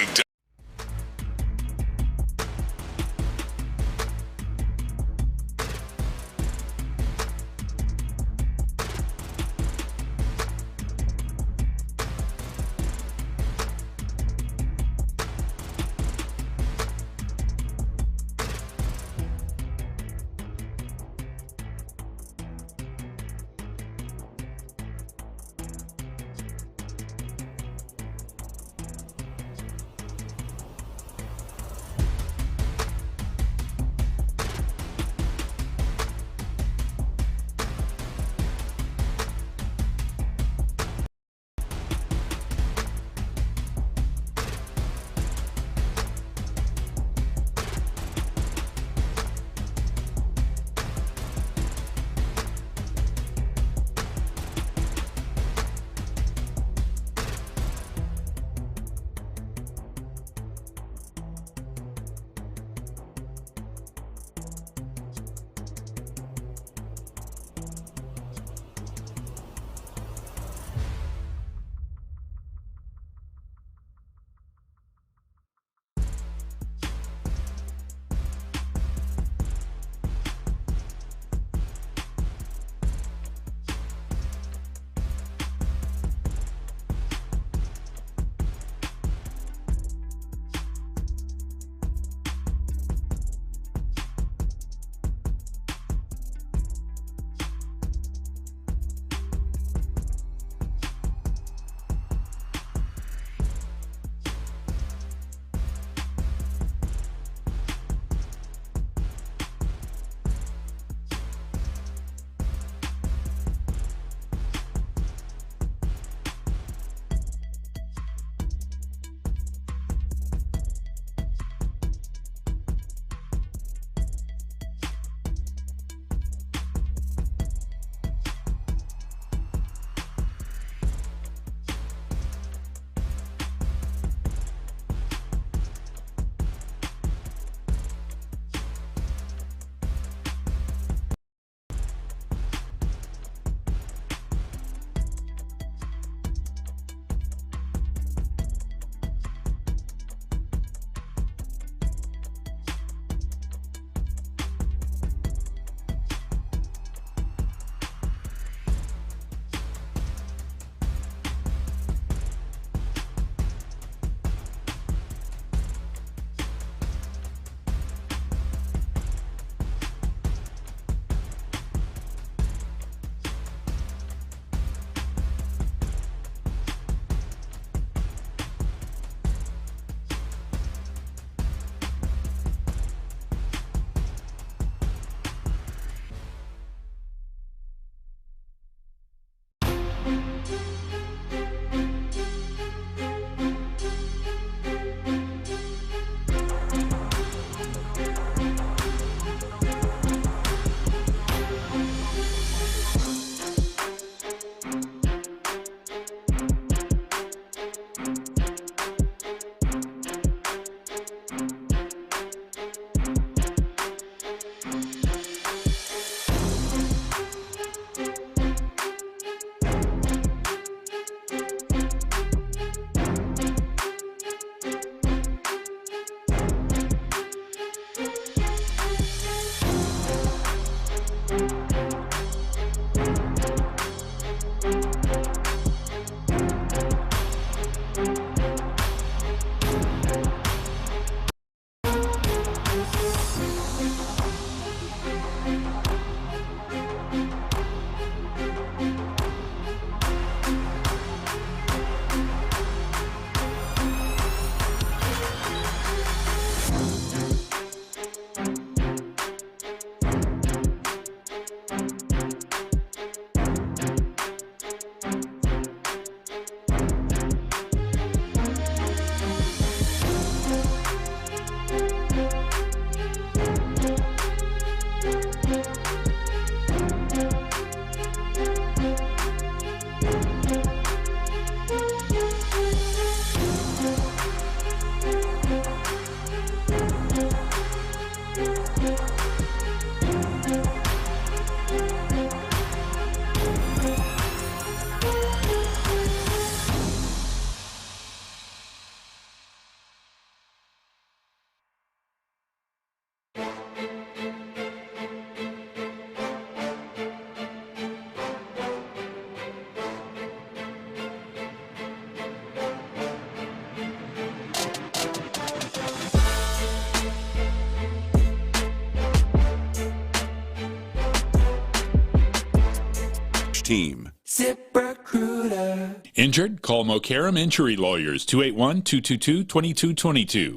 team. ZipRecruiter. Injured? Call Mokaram Injury Lawyers, 281-222-2222.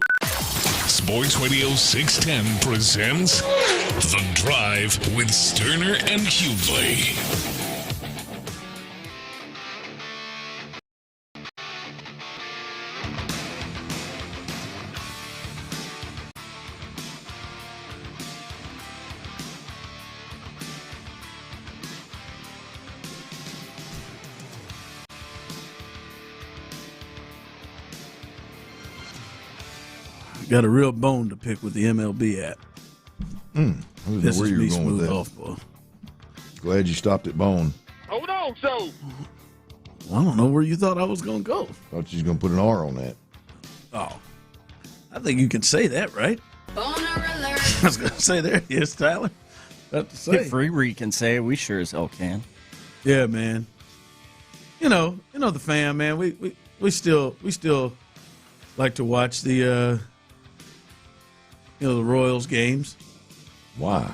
Sports Radio 610 presents The Drive with Stoerner and Hughley. Got a real bone to pick with the MLB app. This is me smooth off, boy. Glad you stopped at bone. Hold on, so. Well, I don't know where you thought I was going to go. Thought you was going to put an R on that. Oh, I think you can say that, right? I was going to say there. Yes, Tyler. About to say. If Riri can say it, we sure as hell can. Yeah, man. You know the fam, man. We still like to watch the the Royals games. Why?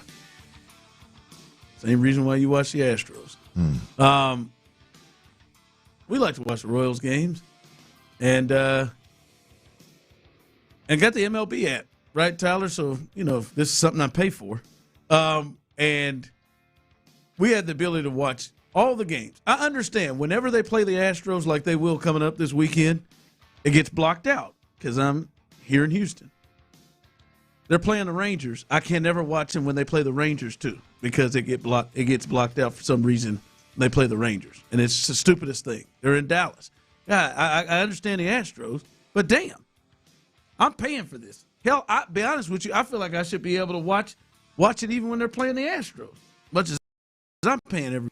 Same reason why you watch the Astros. We like to watch the Royals games, and got the MLB app, right, Tyler? So this is something I pay for, and we had the ability to watch all the games. I understand whenever they play the Astros, like they will coming up this weekend, it gets blocked out because I'm here in Houston. They're playing the Rangers. I can never watch them when they play the Rangers too because it gets blocked out for some reason. They play the Rangers, and it's the stupidest thing. They're in Dallas. Yeah, I understand the Astros, but damn, I'm paying for this. Hell, I'll be honest with you, I feel like I should be able to watch it even when they're playing the Astros, much as I'm paying every.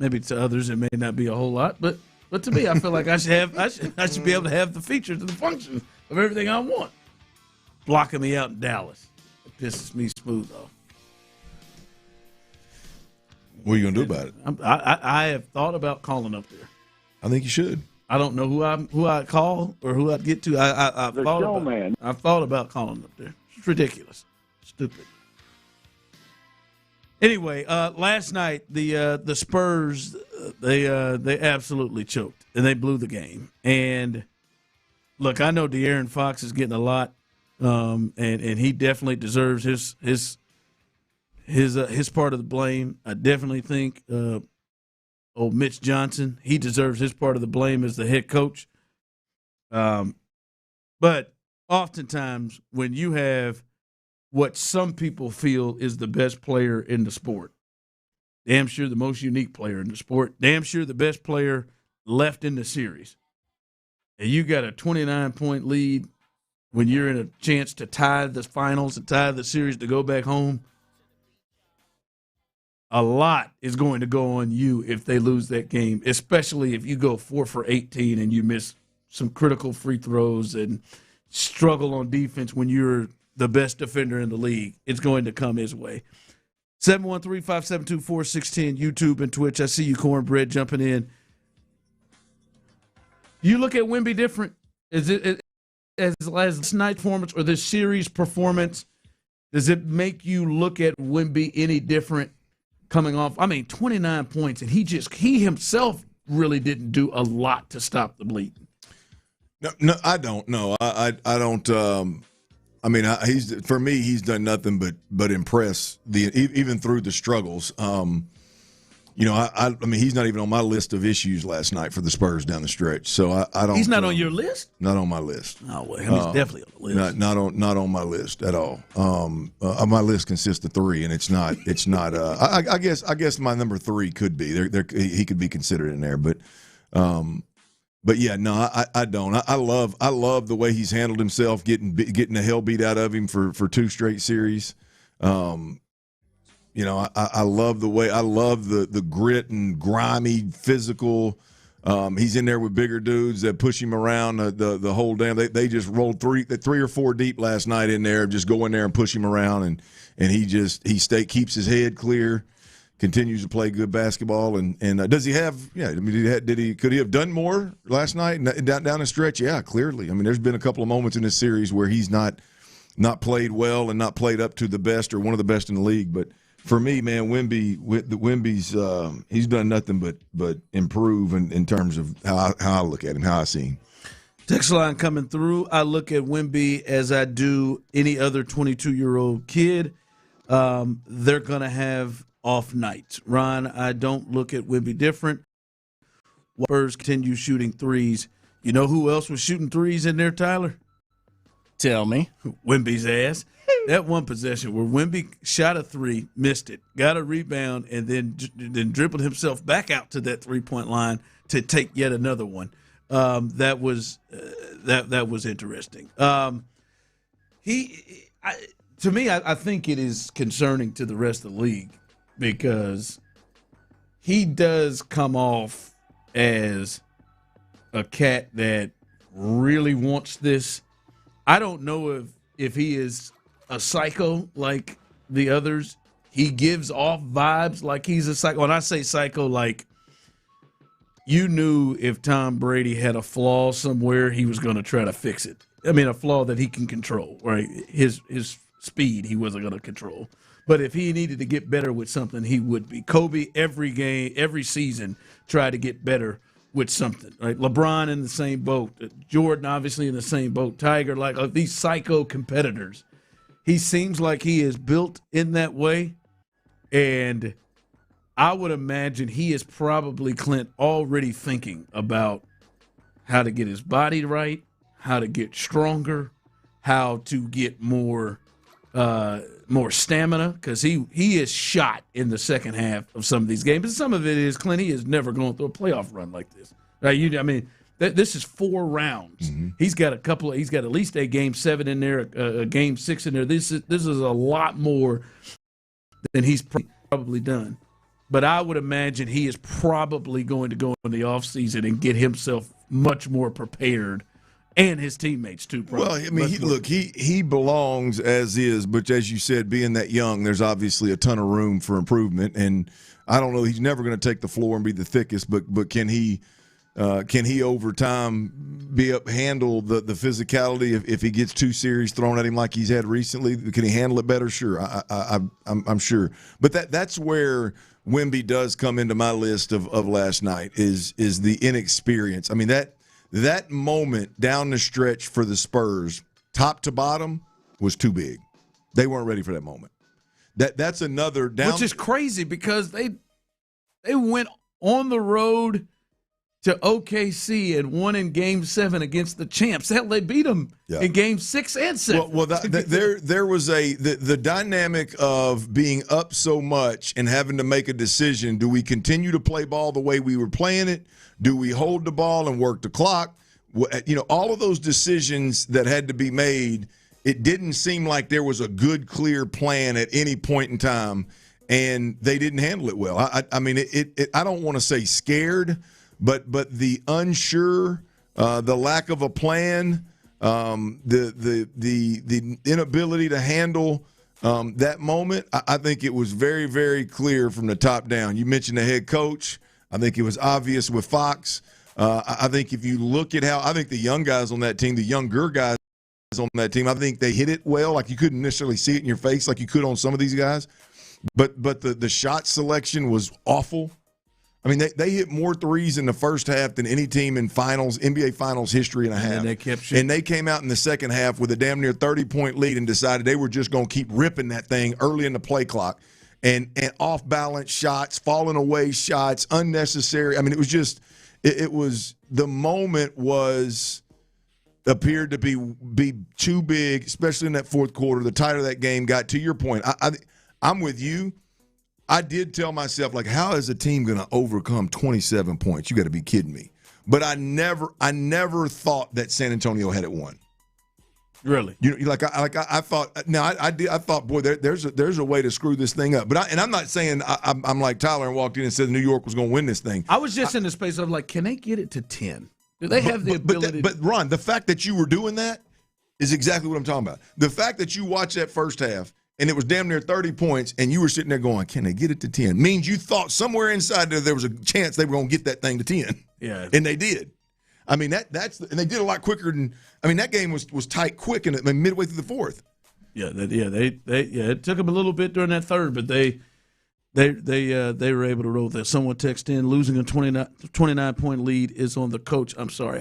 Maybe to others it may not be a whole lot, but to me, I feel like I should be able to have the features and the function of everything I want. Blocking me out in Dallas, it pisses me smooth off. What are you going to do about it? I have thought about calling up there. I think you should. I don't know who I'd call or who I'd get to. I've thought about calling up there. It's ridiculous, stupid. Anyway, last night the Spurs they absolutely choked and they blew the game. And look, I know De'Aaron Fox is getting a lot, and he definitely deserves his part of the blame. I definitely think Mitch Johnson, he deserves his part of the blame as the head coach. But oftentimes when you have what some people feel is the best player in the sport, damn sure the most unique player in the sport, damn sure the best player left in the series, and you got a 29-point lead when you're in a chance to tie the finals and tie the series to go back home, a lot is going to go on you if they lose that game, especially if you go 4 for 18 and you miss some critical free throws and struggle on defense when you're the best defender in the league. It's going to come his way. 713-572-4610, YouTube and Twitch. I see you, Cornbread, jumping in. You look at Wemby different. Is it as this night's performance or this series performance, does it make you look at Wemby any different coming off? 29 points, and he himself really didn't do a lot to stop the bleeding. No, I don't. No, I don't. For me, he's done nothing but impress even through the struggles. He's not even on my list of issues last night for the Spurs down the stretch. So I don't. He's not on your list? Not on my list. Oh well, he's definitely on the list. Not on my list at all. My list consists of 3, and it's not. I guess my number 3 could be there. He could be considered in there, but yeah, no, I don't. I love the way he's handled himself, getting the hell beat out of him for 2 straight series. I love the way. I love the grit and grimy physical. He's in there with bigger dudes that push him around the whole damn. They just rolled 3 or 4 deep last night in there, just go in there and push him around, and he keeps his head clear. Continues to play good basketball, and does he have? Yeah, could he have done more last night down the stretch? Yeah, clearly. There's been a couple of moments in this series where he's not played well and not played up to the best or one of the best in the league. But for me, man, Wemby's he's done nothing but improve in terms of how I look at him, how I see him. Text line coming through. I look at Wemby as I do any other 22-year-old kid. They're going to have off nights. Ron, I don't look at Wemby different. Spurs continue shooting threes. You know who else was shooting threes in there, Tyler? Tell me. Wemby's ass. That one possession where Wemby shot a three, missed it, got a rebound, and then dribbled himself back out to that three-point line to take yet another one. That was interesting. To me, I think it is concerning to the rest of the league because he does come off as a cat that really wants this. I don't know if he is a psycho like the others. He gives off vibes like he's a psycho. When I say psycho, like you knew if Tom Brady had a flaw somewhere, he was going to try to fix it. I mean, a flaw that he can control, right? His speed he wasn't going to control. But if he needed to get better with something, he would be. Kobe, every game, every season, tried to get better with something, right? LeBron in the same boat. Jordan obviously in the same boat. Tiger, like these psycho competitors. He seems like he is built in that way, and I would imagine he is probably, Clint, already thinking about how to get his body right, how to get stronger, how to get more stamina, because he is shot in the second half of some of these games. And some of it is, Clint, he is never going through a playoff run like this. Right? This is 4 rounds. Mm-hmm. He's got at least a game 7 in there, a game 6 in there. This is a lot more than he's probably done. But I would imagine he is probably going to go in the offseason and get himself much more prepared, and his teammates too. Probably. Well, I mean, he belongs as is, but as you said, being that young, there's obviously a ton of room for improvement. And I don't know, he's never going to take the floor and be the thickest, but can he over time handle the physicality if he gets 2 series thrown at him like he's had recently? Can he handle it better? Sure, I'm sure. But that's where Wemby does come into my list of last night is the inexperience. I mean, that moment down the stretch for the Spurs, top to bottom, was too big. They weren't ready for that moment. That's another down. Which is crazy because they went on the road to OKC and won in Game 7 against the champs. Hell, they beat them in Game 6 and 7. Well, there was the dynamic of being up so much and having to make a decision. Do we continue to play ball the way we were playing it? Do we hold the ball and work the clock? All of those decisions that had to be made, it didn't seem like there was a good, clear plan at any point in time, and they didn't handle it well. I mean, I don't want to say scared, but the unsure, the lack of a plan, the inability to handle that moment, I think it was very, very clear from the top down. You mentioned the head coach. I think it was obvious with Fox. I think if you look at I think the young guys on that team, the younger guys on that team, I think they hit it well. Like you couldn't necessarily see it in your face like you could on some of these guys. But the shot selection was awful. I mean, they hit more threes in the first half than any team in NBA Finals history and a half. And they kept shooting. And they came out in the second half with a damn near 30-point lead and decided they were just going to keep ripping that thing early in the play clock. And off-balance shots, falling away shots, unnecessary. I mean, it was just it was the moment appeared to be too big, especially in that fourth quarter. The tighter that game got, to your point, I'm with you. I did tell myself, like, how is a team going to overcome 27 points? You got to be kidding me. But I never thought that San Antonio had it won. Really? I thought. Now I thought, boy, there's a way to screw this thing up. But I'm not saying I'm like Tyler and walked in and said New York was going to win this thing. I was just in the space of like, can they get it to 10? Do they have the ability? But Ron, the fact that you were doing that is exactly what I'm talking about. The fact that you watched that first half and it was damn near 30 points, and you were sitting there going, can they get it to 10? Means you thought somewhere inside there was a chance they were going to get that thing to 10. Yeah. And they did. I mean, and they did a lot quicker than – I mean, that game was tight quick midway through the fourth. Yeah, it took them a little bit during that third, but they – They were able to roll there. Someone texted in, losing a 29-point lead is on the coach. I'm sorry.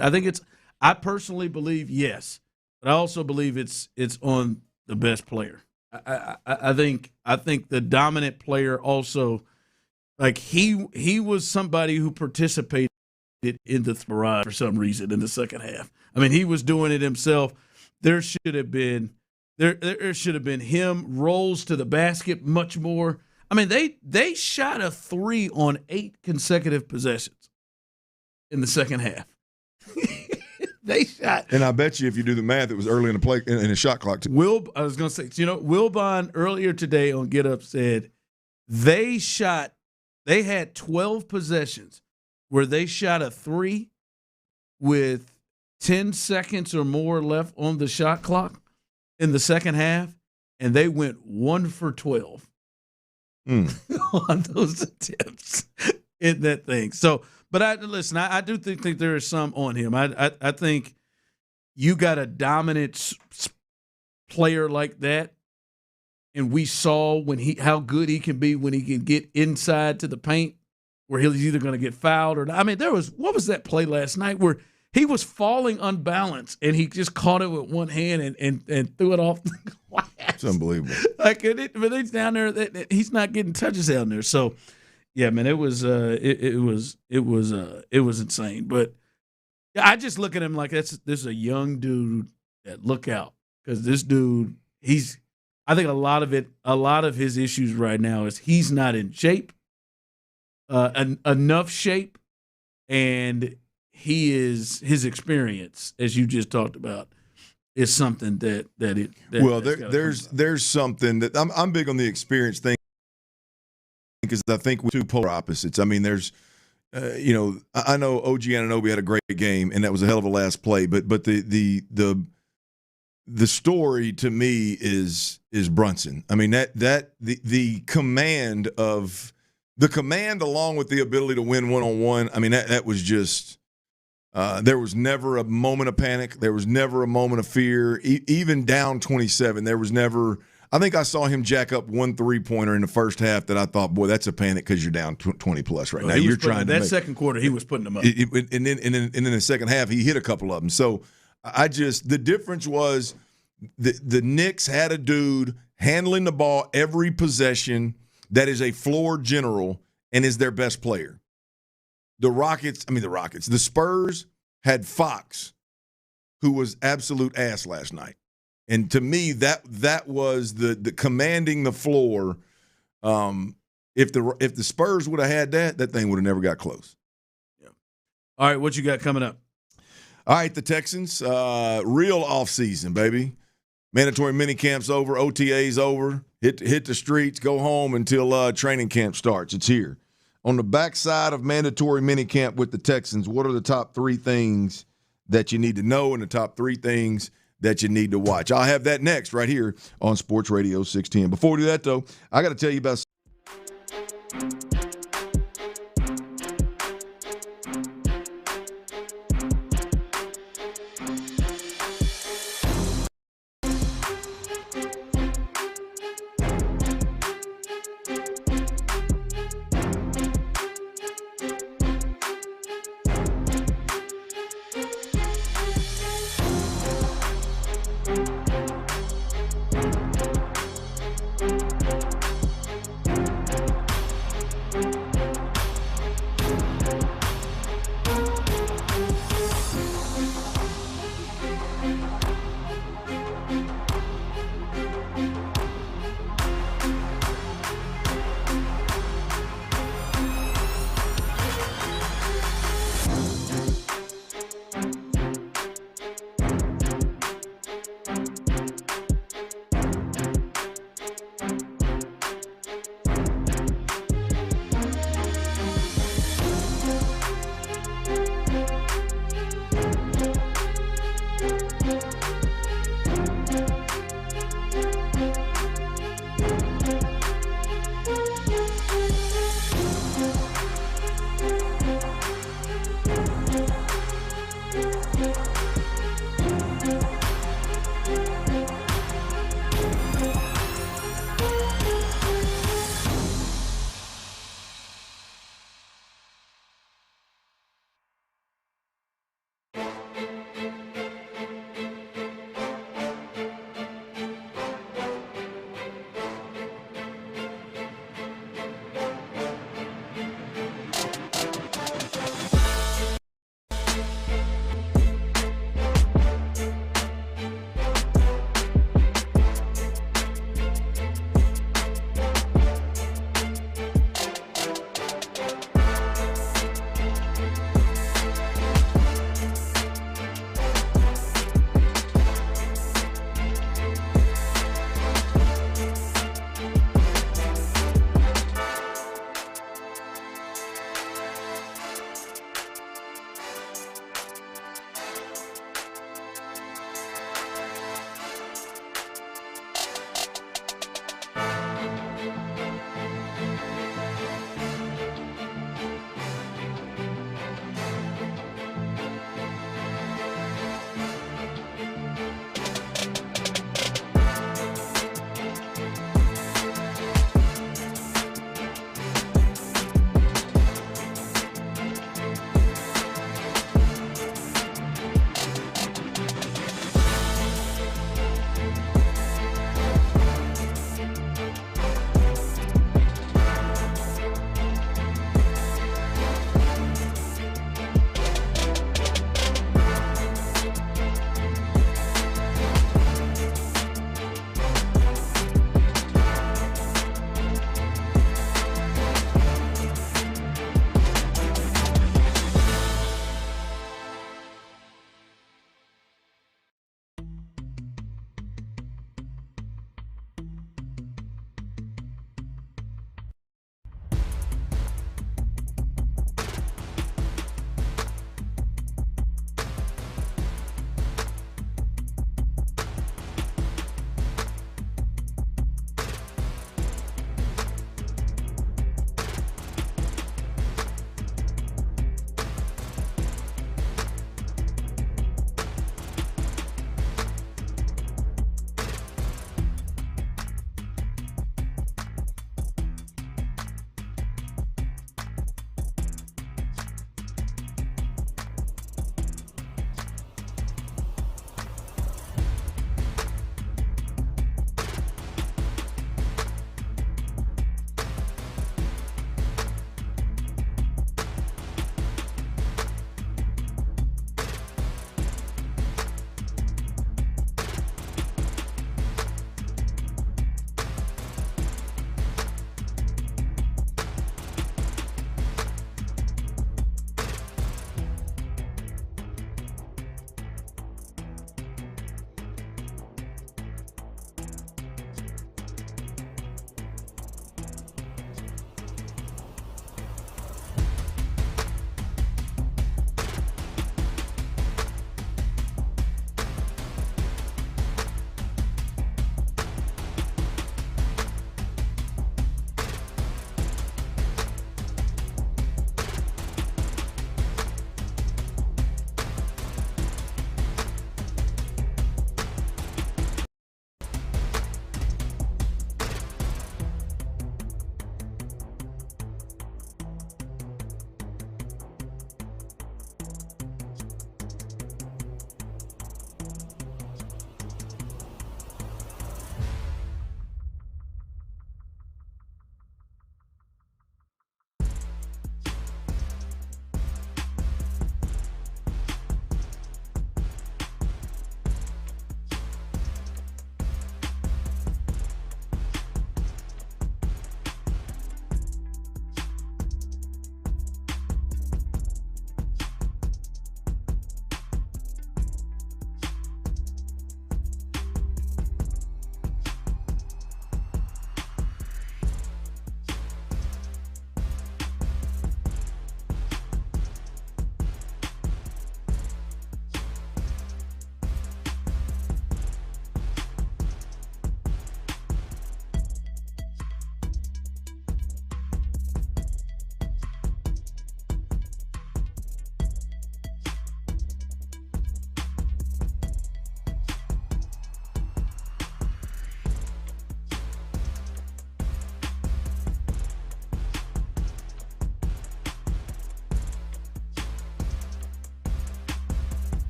I personally believe yes, but I also believe it's on the best player. I think the dominant player also, like he was somebody who participated in the barrage for some reason in the second half. I mean, he was doing it himself. There should have been him rolls to the basket much more. I mean, they shot a 3 on 8 consecutive possessions in the second half. They shot, and I bet you if you do the math, it was early in the play in the shot clock too. I was going to say, Will Bond earlier today on Get Up said they had 12 possessions where they shot a 3 with 10 seconds or more left on the shot clock in the second half, and they went 1 for 12 on those attempts in that thing. So, but I do think there is some on him. I think you got a dominant player like that, and we saw how good he can be when he can get inside to the paint, where he's either going to get fouled or not. I mean, what was that play last night where he was falling unbalanced and he just caught it with one hand and threw it off the glass. It's unbelievable. But he's down there. He's not getting touches down there. So, yeah, man, it was insane. But I just look at him like this is a young dude that look out, because this dude, I think a lot of his issues right now is he's not in shape, enough shape, and his experience, as you just talked about, is something that there's something that I'm big on the experience thing, because I think we're two polar opposites. I mean, there's I know OG Anunoby had a great game, and that was a hell of a last play, but the story to me is Brunson. I mean, the command along with the ability to win one-on-one, I mean, that was just there was never a moment of panic. There was never a moment of fear. Even down 27, there was never – I think I saw him jack up 1 3-pointer in the first half that I thought, boy, that's a panic because you're down 20-plus right now. You're trying to second quarter, he was putting them up. And then in the second half, he hit a couple of them. So the difference was the Knicks had a dude handling the ball every possession that is a floor general and is their best player. The Spurs had Fox, who was absolute ass last night. And to me, that was the commanding the floor. If the Spurs would have had that thing would have never got close. Yeah. All right, what you got coming up? All right, the Texans, real offseason, baby. Mandatory minicamp's over, OTA's over. Hit the streets, go home until training camp starts. It's here. On the backside of mandatory minicamp with the Texans, what are the top 3 things that you need to know and the top 3 things that you need to watch? I'll have that next right here on Sports Radio 610. Before we do that, though, I got to tell you about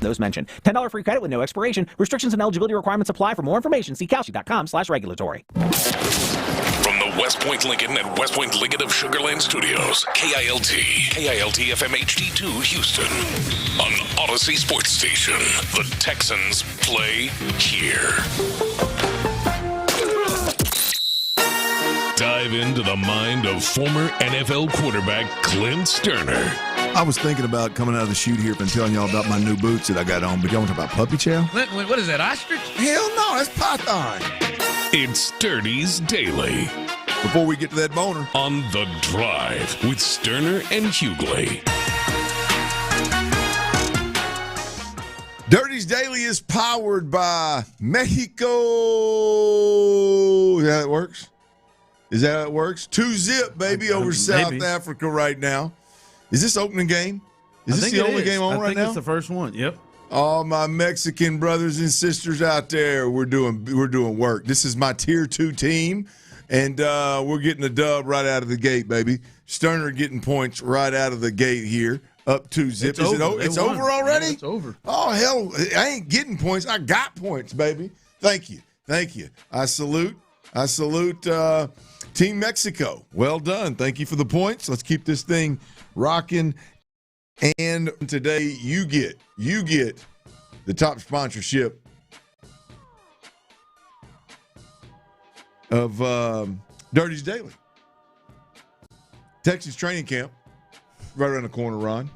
those mentioned. $10 free credit with no expiration. Restrictions and eligibility requirements apply. For more information, see Kalshi.com/regulatory. From the West Point Lincoln and West Point Lincoln of Sugar Land Studios, KILT FM HD2 Houston. On Odyssey Sports Station, the Texans play here. Dive into the mind of former NFL quarterback Clint Stoerner. I was thinking about coming out of the chute here and telling y'all about my new boots that I got on, but y'all want to talk about puppy chow? What is that, ostrich? Hell no, that's python. It's Sturdy's Daily. Before we get to that boner. On The Drive with Stoerner and Hughley. Dirty's Daily is powered by Mexico. Is that how it works? Is that how it works? 2-zip, baby, over South Africa right now. Is this opening game? Is this the only game on right now? I think it's the first one. Yep. All my Mexican brothers and sisters out there, we're doing work. This is my Tier 2 team, and we're getting a dub right out of the gate, baby. Stoerner getting points right out of the gate here. Up 2-zip. It's over already? Yeah, it's over. Oh, hell, I ain't getting points. I got points, baby. Thank you. I salute Team Mexico. Well done. Thank you for the points. Let's keep this thing rocking. And today you get the top sponsorship of Dirty's Daily. Texas training camp right around the corner, Ron.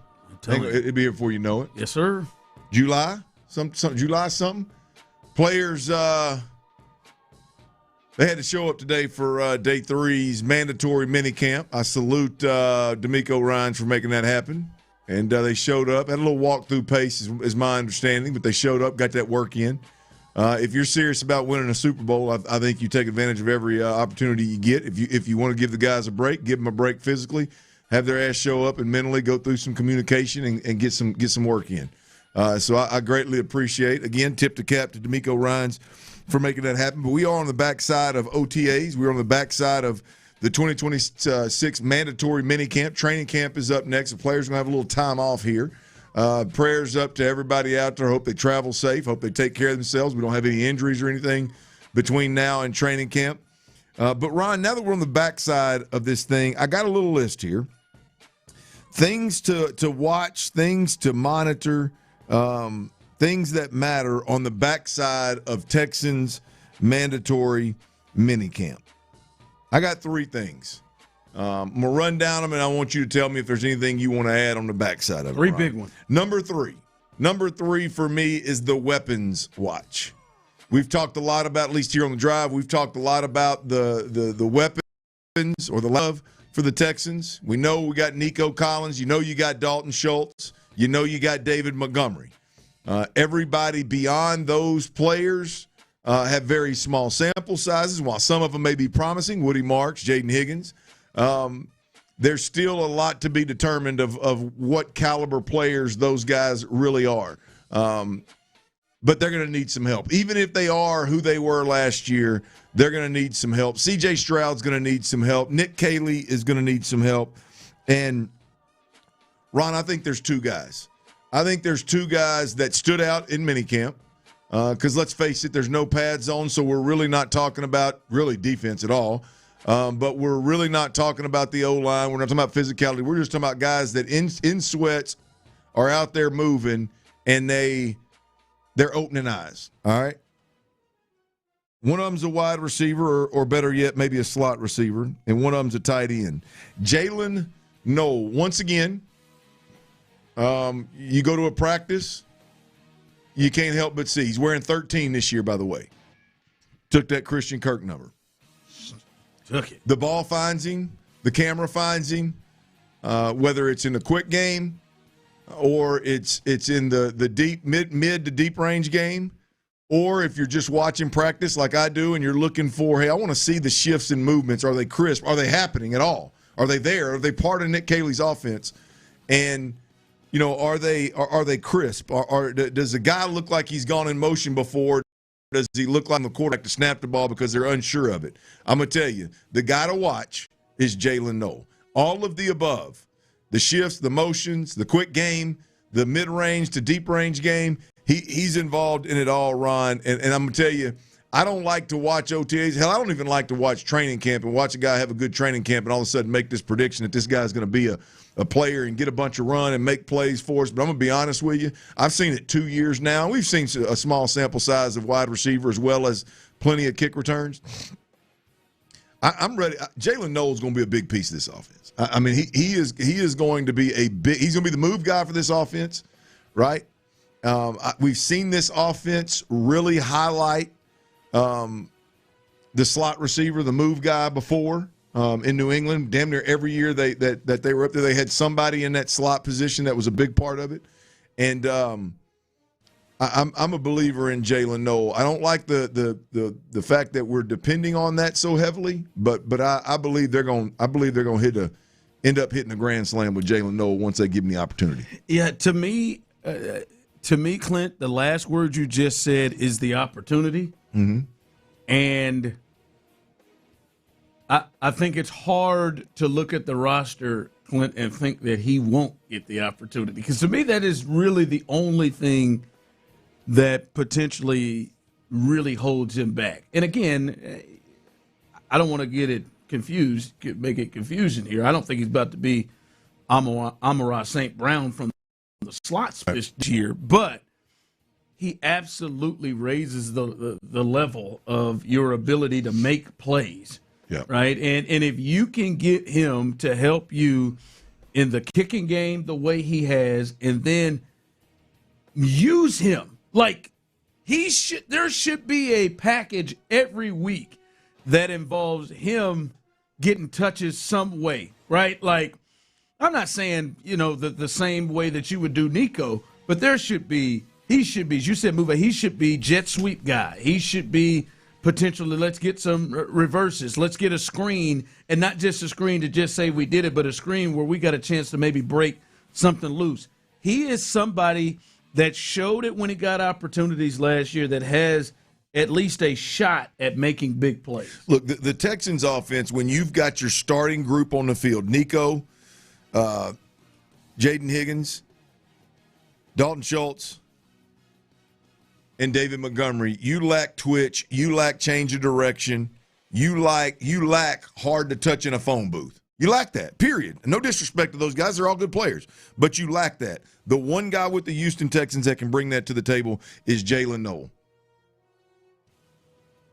It'll be here before you know it. Yes, sir. July something. Players they had to show up today for day 3's mandatory minicamp. I salute D'Amico Ryans for making that happen. And they showed up. Had a little walk-through pace is my understanding, but they showed up, got that work in. If you're serious about winning a Super Bowl, I think you take advantage of every opportunity you get. If you want to give the guys a break, give them a break physically, have their ass show up and mentally go through some communication and get some work in. So I greatly appreciate, again, tip the cap to D'Amico Ryans for making that happen. But we are on the backside of OTAs. We're on the backside of the 2026 mandatory minicamp. Training camp is up next. The players are going to have a little time off here. Prayers up to everybody out there. Hope they travel safe. Hope they take care of themselves. We don't have any injuries or anything between now and training camp. But, Ron, now that we're on the backside of this thing, I got a little list here. Things to watch, things to monitor, things that matter on the backside of Texans mandatory minicamp. I got 3 things. I'm going to run down them, and I want you to tell me if there's anything you want to add on the backside of it. 3 big ones. Number 3 for me is the weapons watch. We've talked a lot about, at least here on the drive, we've talked a lot about the weapons or the love for the Texans. We know we got Nico Collins. You know you got Dalton Schultz. You know you got David Montgomery. Everybody beyond those players have very small sample sizes. While some of them may be promising, Woody Marks, Jaden Higgins, there's still a lot to be determined of what caliber players those guys really are. But they're going to need some help. Even if they are who they were last year, they're going to need some help. C.J. Stroud's going to need some help. Nick Caley is going to need some help. And, Ron, I think there's 2 guys. I think there's 2 guys that stood out in minicamp. Because let's face it, there's no pad zone, so we're really not talking about really defense at all. But we're really not talking about the O-line. We're not talking about physicality. We're just talking about guys that in sweats are out there moving, and they're opening eyes. All right? One of them's a wide receiver, or better yet, maybe a slot receiver, and one of them's a tight end. Jalen Noel, once again, you go to a practice, you can't help but see. He's wearing 13 this year, by the way. Took that Christian Kirk number. Took it. The ball finds him. The camera finds him. Whether it's in the quick game or it's in the deep mid to deep range game, or if you're just watching practice like I do and you're looking for, hey, I want to see the shifts and movements. Are they crisp? Are they happening at all? Are they there? Are they part of Nick Caley's offense? And you know, are they crisp? Does the guy look like he's gone in motion before? Does he look like the quarterback to snap the ball because they're unsure of it? I'm going to tell you, the guy to watch is Jalen Noel. All of the above, the shifts, the motions, the quick game, the mid-range to deep-range game, he's involved in it all, Ron. And I'm going to tell you, I don't like to watch OTAs. Hell, I don't even like to watch training camp and watch a guy have a good training camp and all of a sudden make this prediction that this guy's going to be a player and get a bunch of run and make plays for us. But I'm going to be honest with you. I've seen it 2 years now. We've seen a small sample size of wide receiver as well as plenty of kick returns. I'm ready. Jalen Noel is going to be a big piece of this offense. I mean, he is going to be he's going to be the move guy for this offense, right? We've seen this offense really highlight the slot receiver, the move guy before in New England. Damn near every year that they were up there, they had somebody in that slot position that was a big part of it. And I'm a believer in Jalen Noel. I don't like the fact that we're depending on that so heavily, but I believe they're going to end up hitting a grand slam with Jalen Noel once they give him the opportunity. Yeah, to me, Clint, the last word you just said is the opportunity. Mm-hmm. And I think it's hard to look at the roster, Clint, and think that he won't get the opportunity. Because to me, that is really the only thing that potentially really holds him back. And again, I don't want to get it confused, make it confusion here. I don't think he's about to be Amon-Ra St. Brown from the slots this year, but he absolutely raises the level of your ability to make plays. Yeah. Right? And if you can get him to help you in the kicking game the way he has, and then use him like there should be a package every week that involves him getting touches some way, right? Like, I'm not saying, the same way that you would do Nico, but he should be, as you said, Move, he should be jet sweep guy. He should be potentially, let's get some reverses. Let's get a screen, and not just a screen to just say we did it, but a screen where we got a chance to maybe break something loose. He is somebody that showed it when he got opportunities last year that has at least a shot at making big plays. Look, the Texans offense, when you've got your starting group on the field, Nico, Jaden Higgins, Dalton Schultz, and David Montgomery, you lack twitch, you lack change of direction, you lack hard to touch in a phone booth. You lack that, period. No disrespect to those guys. They're all good players. But you lack that. The one guy with the Houston Texans that can bring that to the table is Jalen Noel.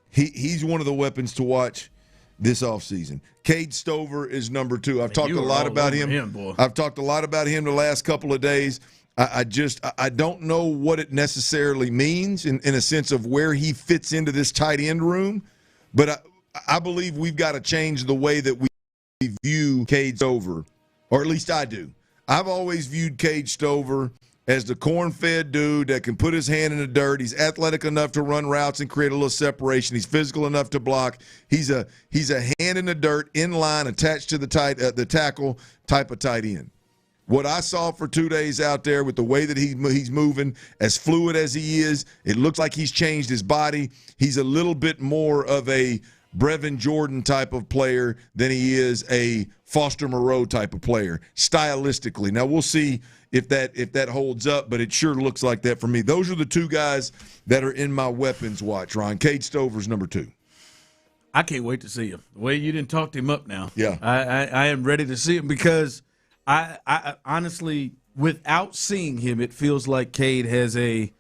He's one of the weapons to watch this offseason. Cade Stover is number 2. I've talked a lot about him. I've talked a lot about him the last couple of days. I don't know what it necessarily means in a sense of where he fits into this tight end room. But I believe we've got to change the way that we view Cade Stover, or at least I do. I've always viewed Cade Stover as the corn-fed dude that can put his hand in the dirt. He's athletic enough to run routes and create a little separation. He's physical enough to block. He's a hand in the dirt, in line, attached to the tackle type of tight end. What I saw for 2 days out there with the way that he's moving, as fluid as he is, it looks like he's changed his body. He's a little bit more of a Brevin Jordan type of player than he is a Foster Moreau type of player, stylistically. Now, we'll see if that holds up, but it sure looks like that for me. Those are the 2 guys that are in my weapons watch, Ron. Cade Stover's number 2. I can't wait to see him. The way you didn't talk him up now. Yeah. I am ready to see him because I honestly, without seeing him, it feels like Cade has a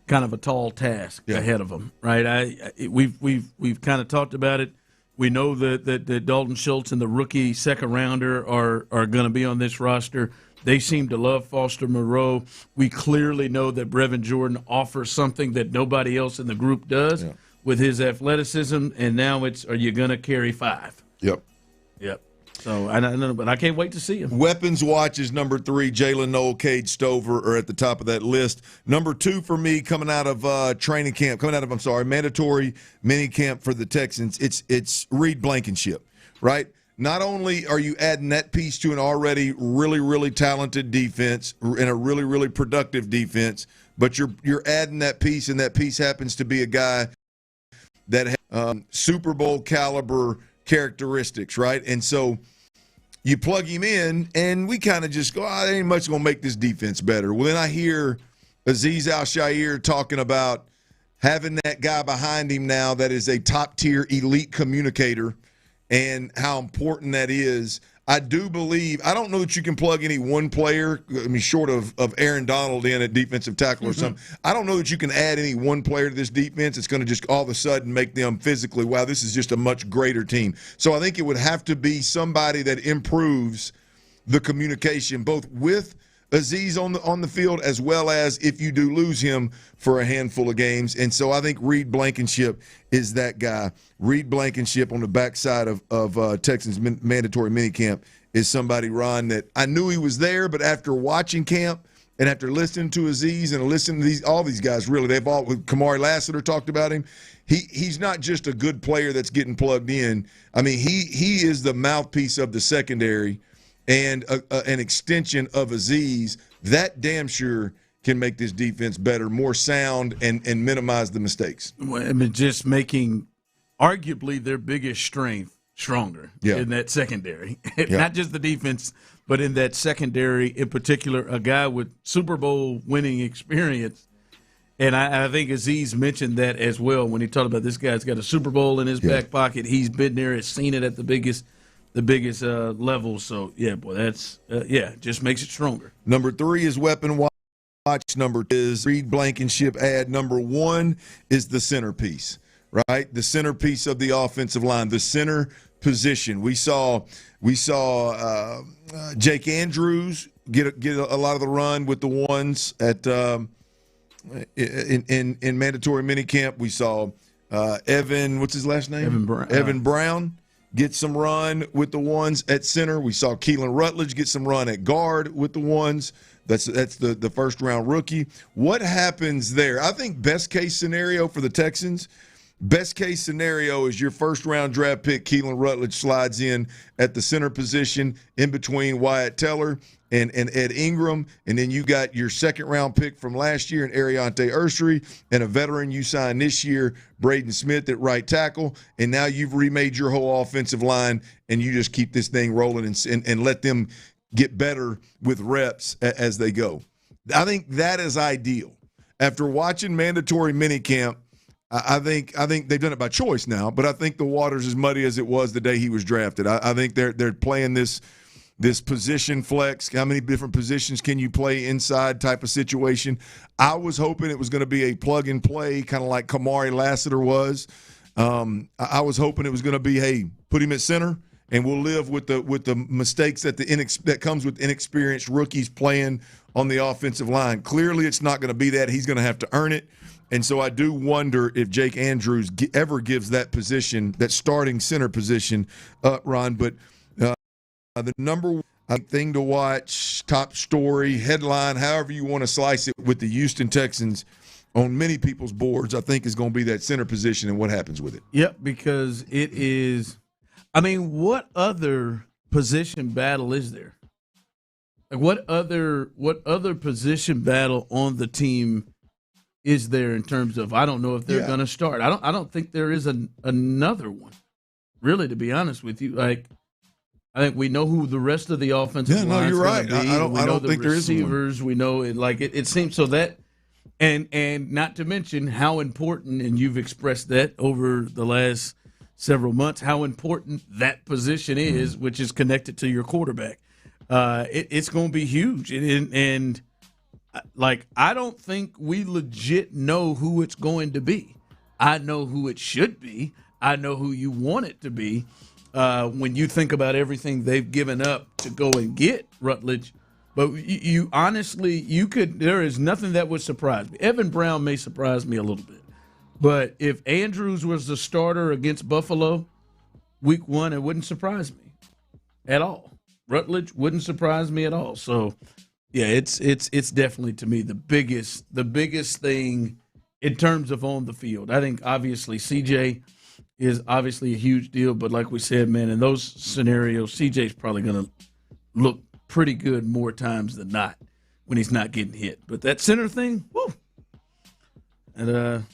kind of a tall task ahead of him, right? We've kind of talked about it. We know that Dalton Schultz and the rookie second rounder are going to be on this roster. They seem to love Foster Moreau. We clearly know that Brevin Jordan offers something that nobody else in the group does with his athleticism. And now are you going to carry 5? Yep. So I don't know, but I can't wait to see him. Weapons watch is number 3. Jalen Noel, Cade Stover are at the top of that list. Number 2 for me, coming out of mandatory minicamp for the Texans, it's Reed Blankenship, right? Not only are you adding that piece to an already really, really talented defense and a really, really productive defense, but you're adding that piece, and that piece happens to be a guy that has Super Bowl caliber characteristics, right? And so you plug him in, and we kind of just go, that ain't much going to make this defense better. Well, then I hear Azeez Al-Shaair talking about having that guy behind him now that is a top-tier elite communicator and how important that is. I do believe – I don't know that you can plug any one player, I mean, short of Aaron Donald in at defensive tackle or something. I don't know that you can add any one player to this defense. It's going to just all of a sudden make them physically, wow, this is just a much greater team. So I think it would have to be somebody that improves the communication both with Azeez on the field as well as if you do lose him for a handful of games. And so I think Reed Blankenship is that guy. Reed Blankenship on the backside of Texans mandatory minicamp is somebody, Ron, that I knew he was there, but after watching camp and after listening to Azeez and listening to all these guys, really, they've all, Kamari Lassiter talked about him. He's not just a good player that's getting plugged in. I mean, he is the mouthpiece of the secondary and an extension of Azeez. That damn sure can make this defense better, more sound, and minimize the mistakes. Well, I mean, just making arguably their biggest strength stronger in that secondary. Not just the defense, but in that secondary in particular, a guy with Super Bowl winning experience. And I think Azeez mentioned that as well when he talked about this guy's got a Super Bowl in his back pocket. He's been there, has seen it at the biggest level. So, that's just makes it stronger. Number 3 is weapon watch. Number 2 is Reed Blankenship add. Number 1 is the centerpiece, right? The centerpiece of the offensive line, the center position. We saw Jake Andrews get a lot of the run with the ones at in mandatory minicamp. We saw Evan, what's his last name? Evan Brown get some run with the ones at center. We saw Keelan Rutledge get some run at guard with the ones. That's the first-round rookie. What happens there? I think best-case scenario for the Texans, best-case scenario is your first-round draft pick, Keelan Rutledge, slides in at the center position in between Wyatt Teller and Ed Ingram, and then you got your second-round pick from last year in Ariante Ursery and a veteran you signed this year, Braden Smith, at right tackle, and now you've remade your whole offensive line, and you just keep this thing rolling and let them get better with reps as they go. I think that is ideal. After watching mandatory minicamp, I think they've done it by choice now, but I think the water's as muddy as it was the day he was drafted. I think they're playing this position flex. How many different positions can you play inside type of situation? I was hoping it was going to be a plug and play, kind of like Kamari Lassiter was. I was hoping it was going to be, hey, put him at center, and we'll live with the mistakes that comes with inexperienced rookies playing on the offensive line. Clearly, it's not going to be that. He's going to have to earn it. And so I do wonder if Jake Andrews ever gives that position, that starting center position, up, Ron. But the number one thing to watch, top story, headline, however you want to slice it, with the Houston Texans on many people's boards, I think is going to be that center position and what happens with it. Yep, because it is – I mean, what other position battle is there? Like what other position battle on the team is there in terms of, I don't know if they're going to start. I don't think there is another one, really, to be honest with you. Like, I think we know who the rest of the offensive line is. You're right. Be. I don't think there is one. Receivers, we know it. Like it seems so that, and not to mention how important, and you've expressed that over the last several months, how important that position is, which is connected to your quarterback. It's going to be huge, and I don't think we legit know who it's going to be. I know who it should be. I know who you want it to be. When you think about everything they've given up to go and get Rutledge, but you honestly, there is nothing that would surprise me. Evan Brown may surprise me a little bit, but if Andrews was the starter against Buffalo week 1, it wouldn't surprise me at all. Rutledge wouldn't surprise me at all. So, yeah, it's definitely, to me, the biggest thing in terms of on the field. I think obviously CJ is obviously a huge deal, but like we said, man, in those scenarios, CJ's probably going to look pretty good more times than not when he's not getting hit. But that center thing, woo, and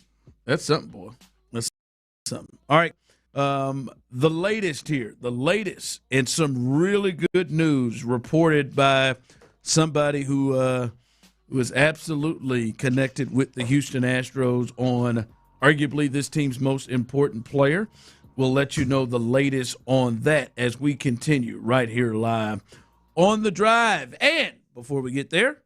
that's something, boy. That's something. All right, The latest here, and some really good news reported by somebody who was absolutely connected with the Houston Astros on arguably this team's most important player. We'll let you know the latest on that as we continue right here live on The Drive. And before we get there,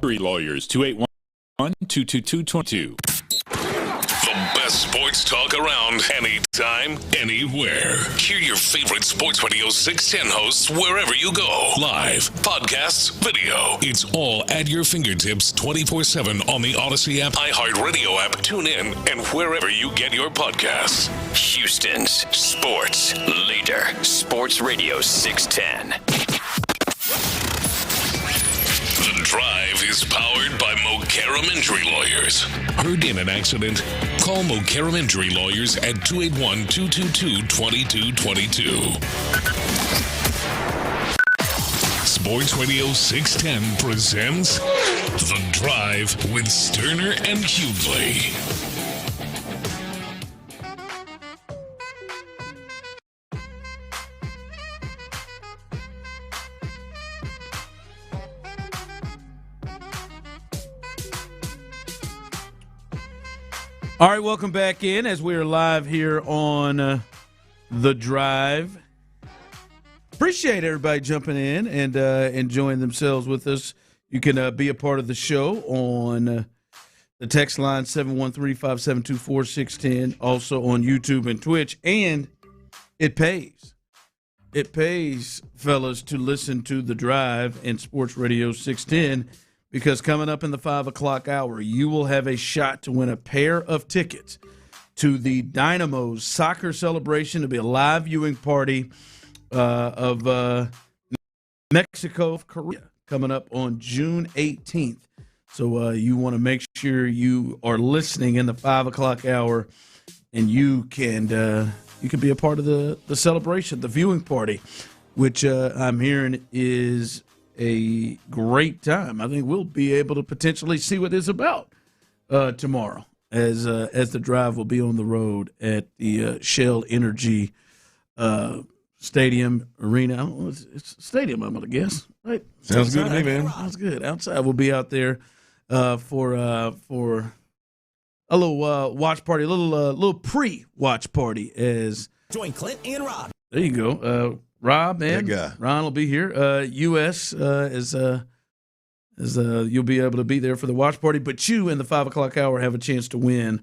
Injury Lawyers, 281-222-22. The best sports talk around, anytime, anywhere. Hear your favorite Sports Radio 610 hosts wherever you go. Live, podcasts, video. It's all at your fingertips 24/7 on the Odyssey app, iHeartRadio app, tune in, and wherever you get your podcasts. Houston's sports leader, Sports Radio 610. The Drive is powered by Mokaram Injury Lawyers. Heard in an accident? Call Mokaram Injury Lawyers at 281-222-2222. Sports Radio 610 presents The Drive with Stoerner and Hughley. All right, welcome back in as we are live here on The Drive. Appreciate everybody jumping in and enjoying themselves with us. You can be a part of the show on the text line 713-572-4610, also on YouTube and Twitch. And it pays. It pays, fellas, to listen to The Drive and Sports Radio 610. Because coming up in the 5 o'clock hour, you will have a shot to win a pair of tickets to the Dynamo's soccer celebration. It'll be a live viewing party of Mexico, Korea, coming up on June 18th. So you want to make sure you are listening in the 5 o'clock hour, and you can be a part of the celebration, the viewing party, which I'm hearing is a great time. I think we'll be able to potentially see what it's about tomorrow as the Drive will be on the road at the Shell Energy Stadium Arena. I don't know, it's a stadium, I'm going to guess. Right? Sounds good to me, man. Sounds good. Outside, we'll be out there for a little watch party, a little pre-watch party. As join Clint and Rob. There you go. Rob and Ron will be here. U.S. As you'll be able to be there for the watch party, but you in the 5 o'clock hour have a chance to win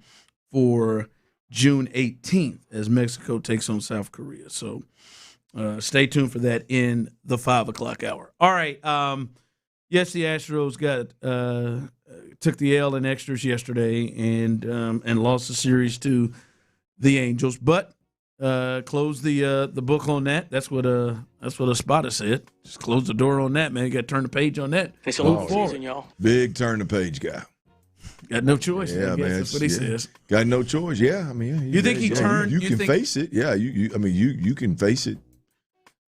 for June 18th as Mexico takes on South Korea. So stay tuned for that in the 5 o'clock hour. All right. Yes, the Astros took the L in extras yesterday and lost the series to the Angels, but close the book on that. That's what a spotter said. Just close the door on that, man. You got to turn the page on that. It's a long season, y'all. Big turn the page guy. Got no choice. Yeah, man. That's what he says. Got no choice. Yeah, I mean, you think he turned? You can face it. Yeah, you can face it.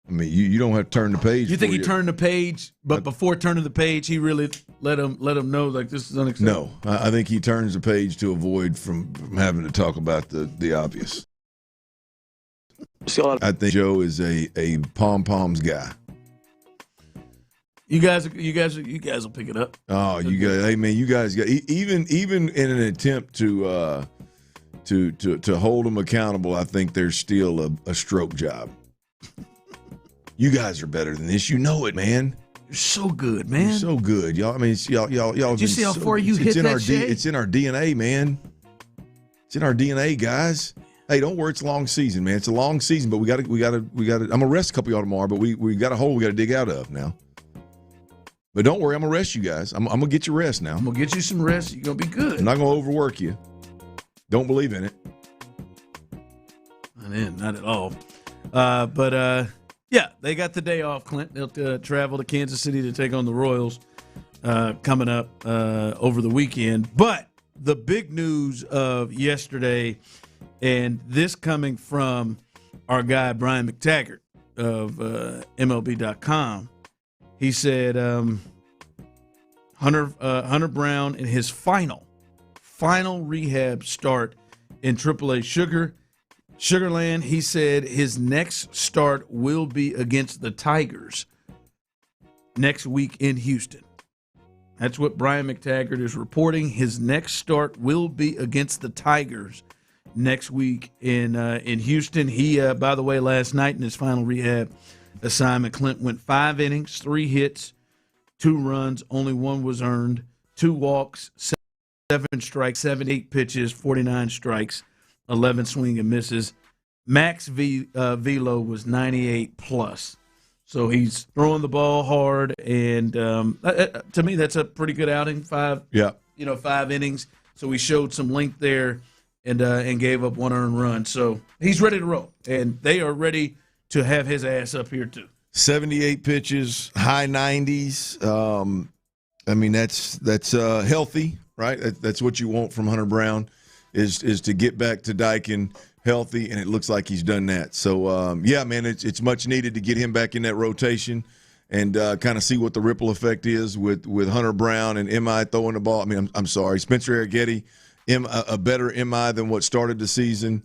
I mean, you don't have to turn the page. You think he turned the page, but before turning the page, he really let him know like this is unacceptable. No, I think he turns the page to avoid from having to talk about the obvious. I think Joe is a pom-poms guy. You guys will pick it up. Oh, you guys! Hey, man, you guys got even in an attempt to hold them accountable. I think there's still a stroke job. You guys are better than this. You know it, man. You're so good, man. You're so good, y'all. I mean, y'all. Did you see how far you hit that shit? It's in our DNA, man. It's in our DNA, guys. Hey, don't worry. It's a long season, man. It's a long season, but we got to. I'm gonna rest a couple of y'all tomorrow, but we got a hole we got to dig out of now. But don't worry, I'm gonna rest you guys. I'm gonna get you rest now. I'm gonna get you some rest. You're gonna be good. I'm not gonna overwork you. Don't believe in it. Not at all. Yeah, they got the day off, Clint. They'll travel to Kansas City to take on the Royals coming up over the weekend. But the big news of yesterday, and this coming from our guy Brian McTaggart of MLB.com, he said Hunter Brown in his final rehab start in AAA Sugarland, he said his next start will be against the Tigers next week in Houston. That's what Brian McTaggart is reporting. His next start will be against the Tigers next week in Houston. He, by the way, last night in his final rehab assignment, Clint went 5 innings, 3 hits, 2 runs, only 1 was earned, 2 walks, 7 strikes, 78 pitches, 49 strikes, 11 swing and misses. Max velo was 98 plus. So he's throwing the ball hard, and to me, that's a pretty good outing. 5 innings. So he showed some length there, and gave up 1 earned run. So he's ready to roll, and they are ready to have his ass up here too. 78 pitches, high 90s. I mean, that's healthy, right? That's what you want from Hunter Brown, is to get back to Deichen healthy, and it looks like he's done that. So, yeah, man, it's much needed to get him back in that rotation and kind of see what the ripple effect is with Hunter Brown and MI throwing the ball. I mean, I'm sorry, Spencer Arrighetti, a better MI than what started the season.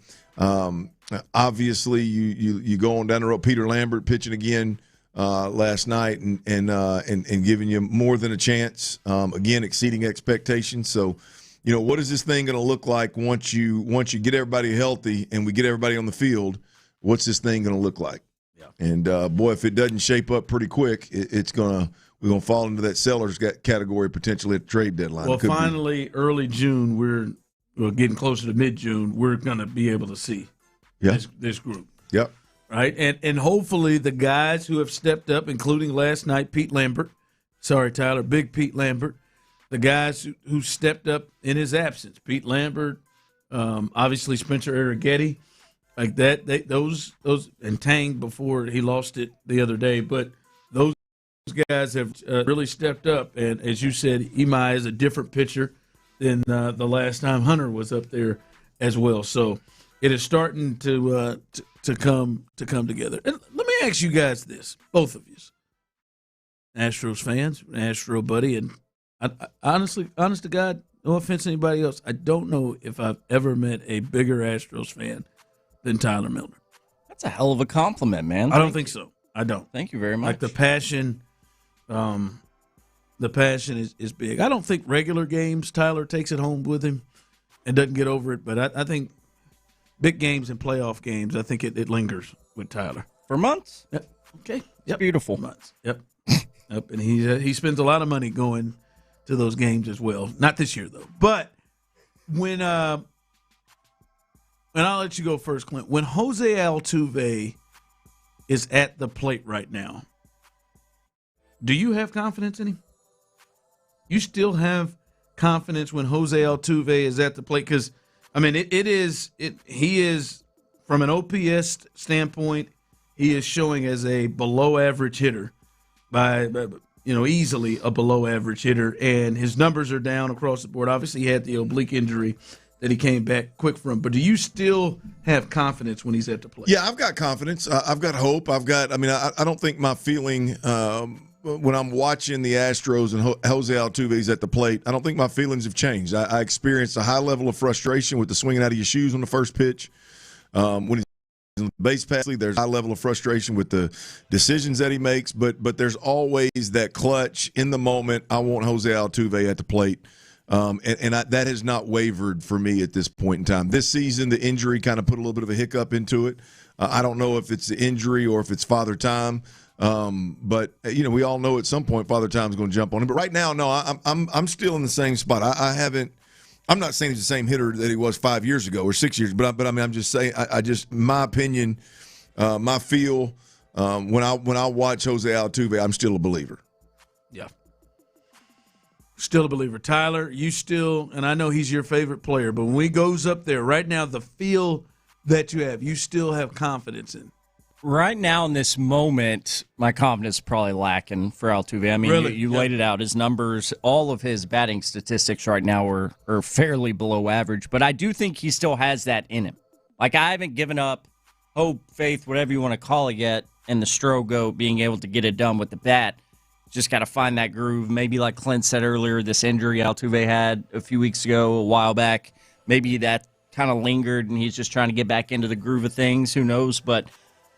Obviously, you go on down the road. Peter Lambert pitching again last night and giving you more than a chance. Again, exceeding expectations. So, you know, what is this thing going to look like once you get everybody healthy and we get everybody on the field? What's this thing going to look like? Yeah. And boy, if it doesn't shape up pretty quick, we're gonna fall into that sellers category potentially at the trade deadline. Well, finally, early June, we're getting closer to mid-June. We're going to be able to see this group. Yep. Right, and hopefully the guys who have stepped up, including last night, Pete Lambert. Sorry, Tyler, big Pete Lambert. The guys who stepped up in his absence, Pete Lambert, obviously Spencer Arrighetti, like that. Those and Tang before he lost it the other day, but those guys have really stepped up. And as you said, Imai is a different pitcher than the last time Hunter was up there as well. So it is starting to come together. And let me ask you guys this, both of you, Astros fans, Astro buddy, and honest to God, no offense to anybody else, I don't know if I've ever met a bigger Astros fan than Tyler Milner. That's a hell of a compliment, man. I don't think so. I don't. Thank you very much. Like the passion is big. I don't think regular games Tyler takes it home with him and doesn't get over it, but I think big games and playoff games, I think it lingers with Tyler. For months? Yep. Okay. It's beautiful. For months. Yep. Yep. And he spends a lot of money going to those games as well. Not this year, though. But when and I'll let you go first, Clint. When Jose Altuve is at the plate right now, do you have confidence in him? You still have confidence when Jose Altuve is at the plate? Because, I mean, he is, from an OPS standpoint, he is showing as a below-average hitter by easily a below-average hitter, and his numbers are down across the board. Obviously, he had the oblique injury that he came back quick from. But do you still have confidence when he's at the plate? Yeah, I've got confidence. I've got hope. I don't think my feeling when I'm watching the Astros and Jose Altuve's at the plate, I don't think my feelings have changed. I experienced a high level of frustration with the swinging out of your shoes on the first pitch. When he's on the base pass, there's a high level of frustration with the decisions that he makes, but there's always that clutch in the moment. I want Jose Altuve at the plate. That has not wavered for me at this point in time. This season, the injury kind of put a little bit of a hiccup into it. I don't know if it's the injury or if it's Father Time. But we all know at some point Father Time's going to jump on him. But right now, no, I'm still in the same spot. I'm not saying he's the same hitter that he was 5 years ago or 6 years. But I mean, I'm just saying, my opinion, my feel, when I watch Jose Altuve, I'm still a believer. Yeah. Still a believer. Tyler, you still, and I know he's your favorite player, but when he goes up there right now, the feel that you have, you still have confidence in. Right now in this moment, my confidence is probably lacking for Altuve. I mean, really? you laid it out. His numbers, all of his batting statistics right now are fairly below average, but I do think he still has that in him. Like, I haven't given up hope, faith, whatever you want to call it yet, in the Strogo being able to get it done with the bat. Just got to find that groove. Maybe like Clint said earlier, this injury Altuve had a few weeks ago, a while back, maybe that kind of lingered and he's just trying to get back into the groove of things. Who knows? But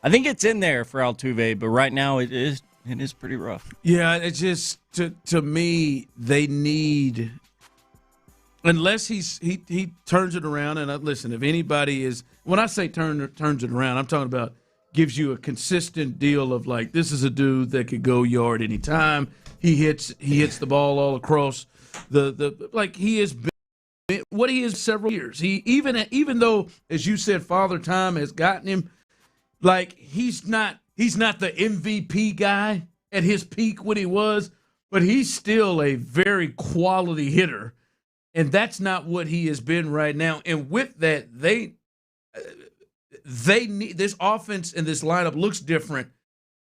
I think it's in there for Altuve, but right now it is pretty rough. Yeah, it's just to me they need, unless he turns it around. And listen, if anybody is, when I say turns it around, I'm talking about gives you a consistent deal of like, this is a dude that could go yard anytime. He hits the ball all across the like he has been what he is several years. He even though, as you said, Father Time has gotten him, like he's not the MVP guy at his peak when he was, but he's still a very quality hitter, and that's not what he has been right now. And with that, they need this offense, and this lineup looks different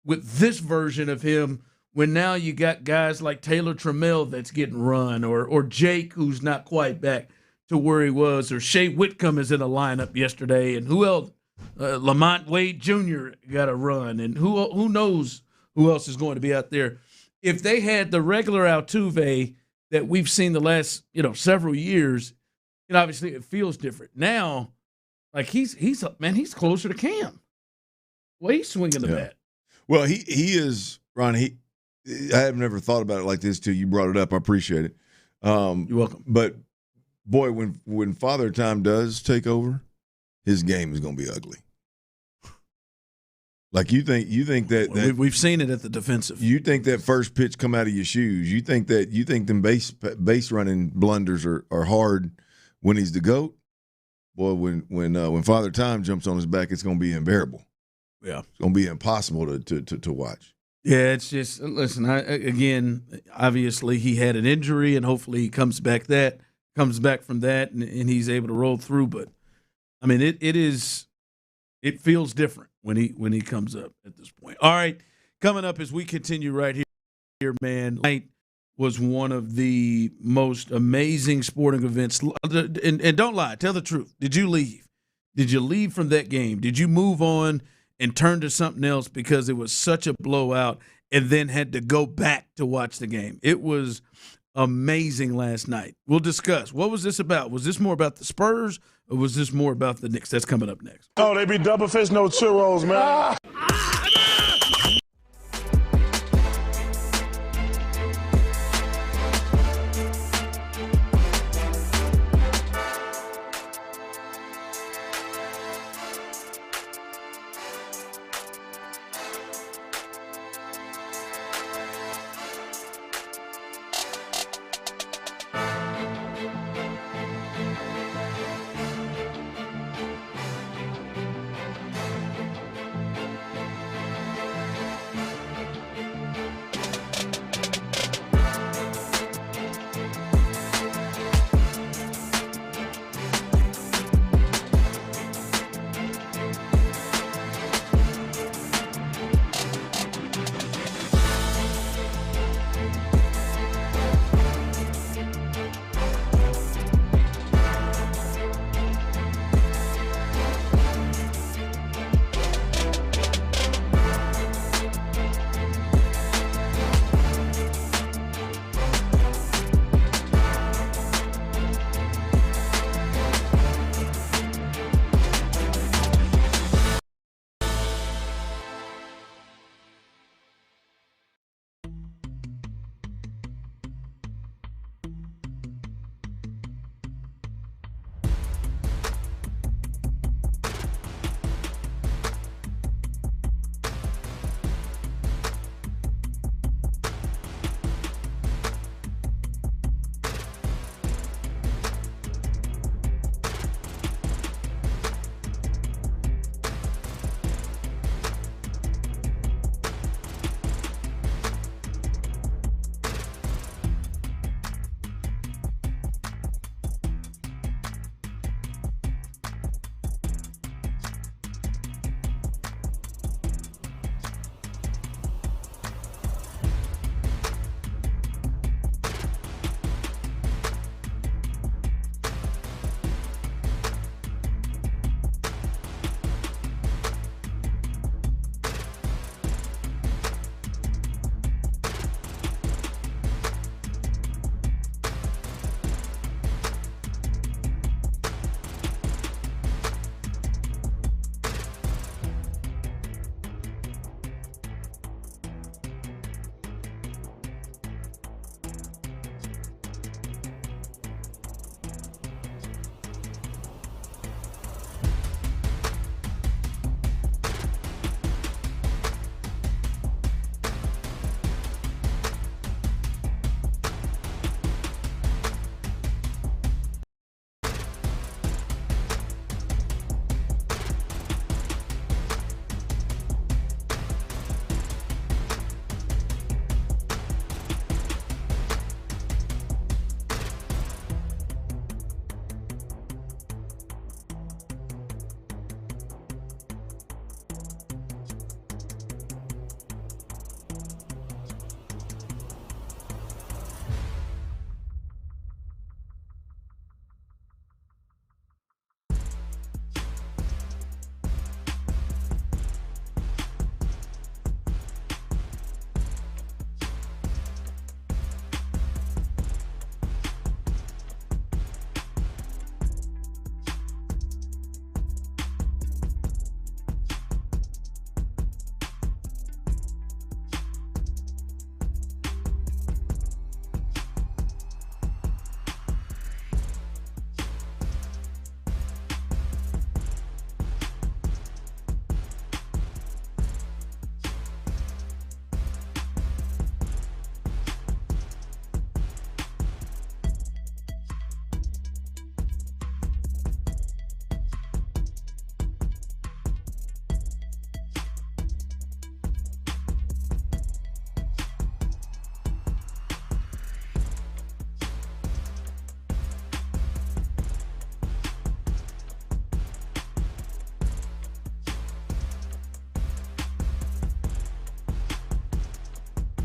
with this version of him when now you got guys like Taylor Trammell that's getting run, or Jake who's not quite back to where he was, or Shea Whitcomb is in a lineup yesterday, and who else? Lamont Wade Jr. got a run, and who knows who else is going to be out there. If they had the regular Altuve that we've seen the last several years, obviously it feels different now. Like he's closer to Cam. Well, he's swinging the bat. Well, he is, Ron. I have never thought about it like this till you brought it up. I appreciate it. You're welcome. But boy, when Father Time does take over, his game is going to be ugly. Like you think that we've seen it at the defensive. You think that first pitch come out of your shoes. You think them base running blunders are hard when he's the GOAT. Boy, when Father Time jumps on his back, it's going to be unbearable. Yeah, it's going to be impossible to watch. Yeah, it's just listen. Again, obviously he had an injury, and hopefully he comes back from that, and he's able to roll through. But I mean, it feels different when he comes up at this point. All right, coming up as we continue right here, man. Night was one of the most amazing sporting events. And don't lie, tell the truth. Did you leave? Did you leave from that game? Did you move on and turn to something else because it was such a blowout, and then had to go back to watch the game? It was amazing last night. We'll discuss. What was this about? Was this more about the Spurs, or was this more about the Knicks? That's coming up next. Oh, they be double fish, no churros, man.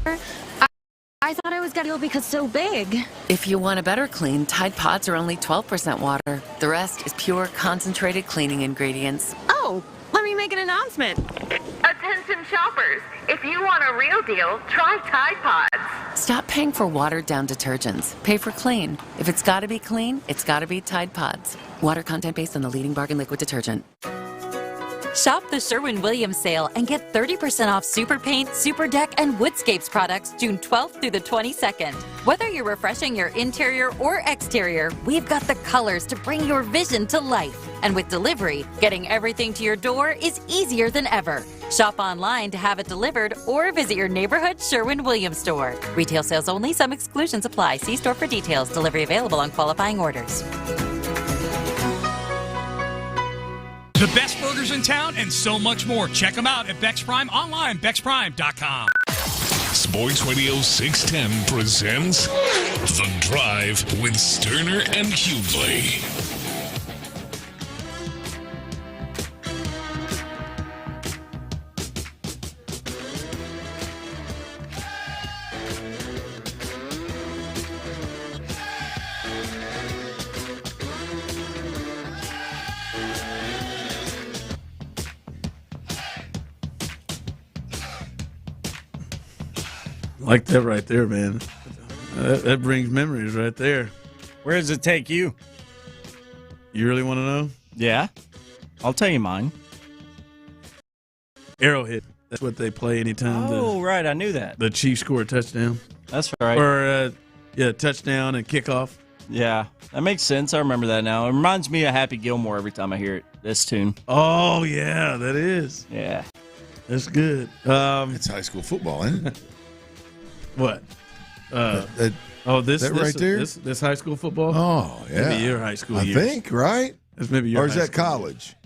I thought I was going to go because so big. If you want a better clean, Tide Pods are only 12% water. The rest is pure, concentrated cleaning ingredients. Oh, let me make an announcement. Attention shoppers, if you want a real deal, try Tide Pods. Stop paying for watered-down detergents. Pay for clean. If it's got to be clean, it's got to be Tide Pods. Water content based on the leading bargain liquid detergent. Shop the Sherwin-Williams sale and get 30% off Super Paint, Super Deck, and Woodscapes products June 12th through the 22nd. Whether you're refreshing your interior or exterior, we've got the colors to bring your vision to life. And with delivery, getting everything to your door is easier than ever. Shop online to have it delivered or visit your neighborhood Sherwin-Williams store. Retail sales only. Some exclusions apply. See store for details. Delivery available on qualifying orders. The best burgers in town and so much more. Check them out at Bex Prime online, BexPrime.com. Sports Radio 610 presents The Drive with Stoerner and Hughley. Like that right there, man. That brings memories right there. Where does it take you? You really want to know? Yeah. I'll tell you mine. Arrowhead. That's what they play anytime. Right. I knew that. The Chiefs score a touchdown. That's right. Or, touchdown and kickoff. Yeah. That makes sense. I remember that now. It reminds me of Happy Gilmore every time I hear it. This tune. Oh, yeah. That is. Yeah. That's good. It's high school football, isn't it? What? This right there? This high school football? Oh, yeah. Maybe your high school I years. think, right? That's maybe your Or is that college?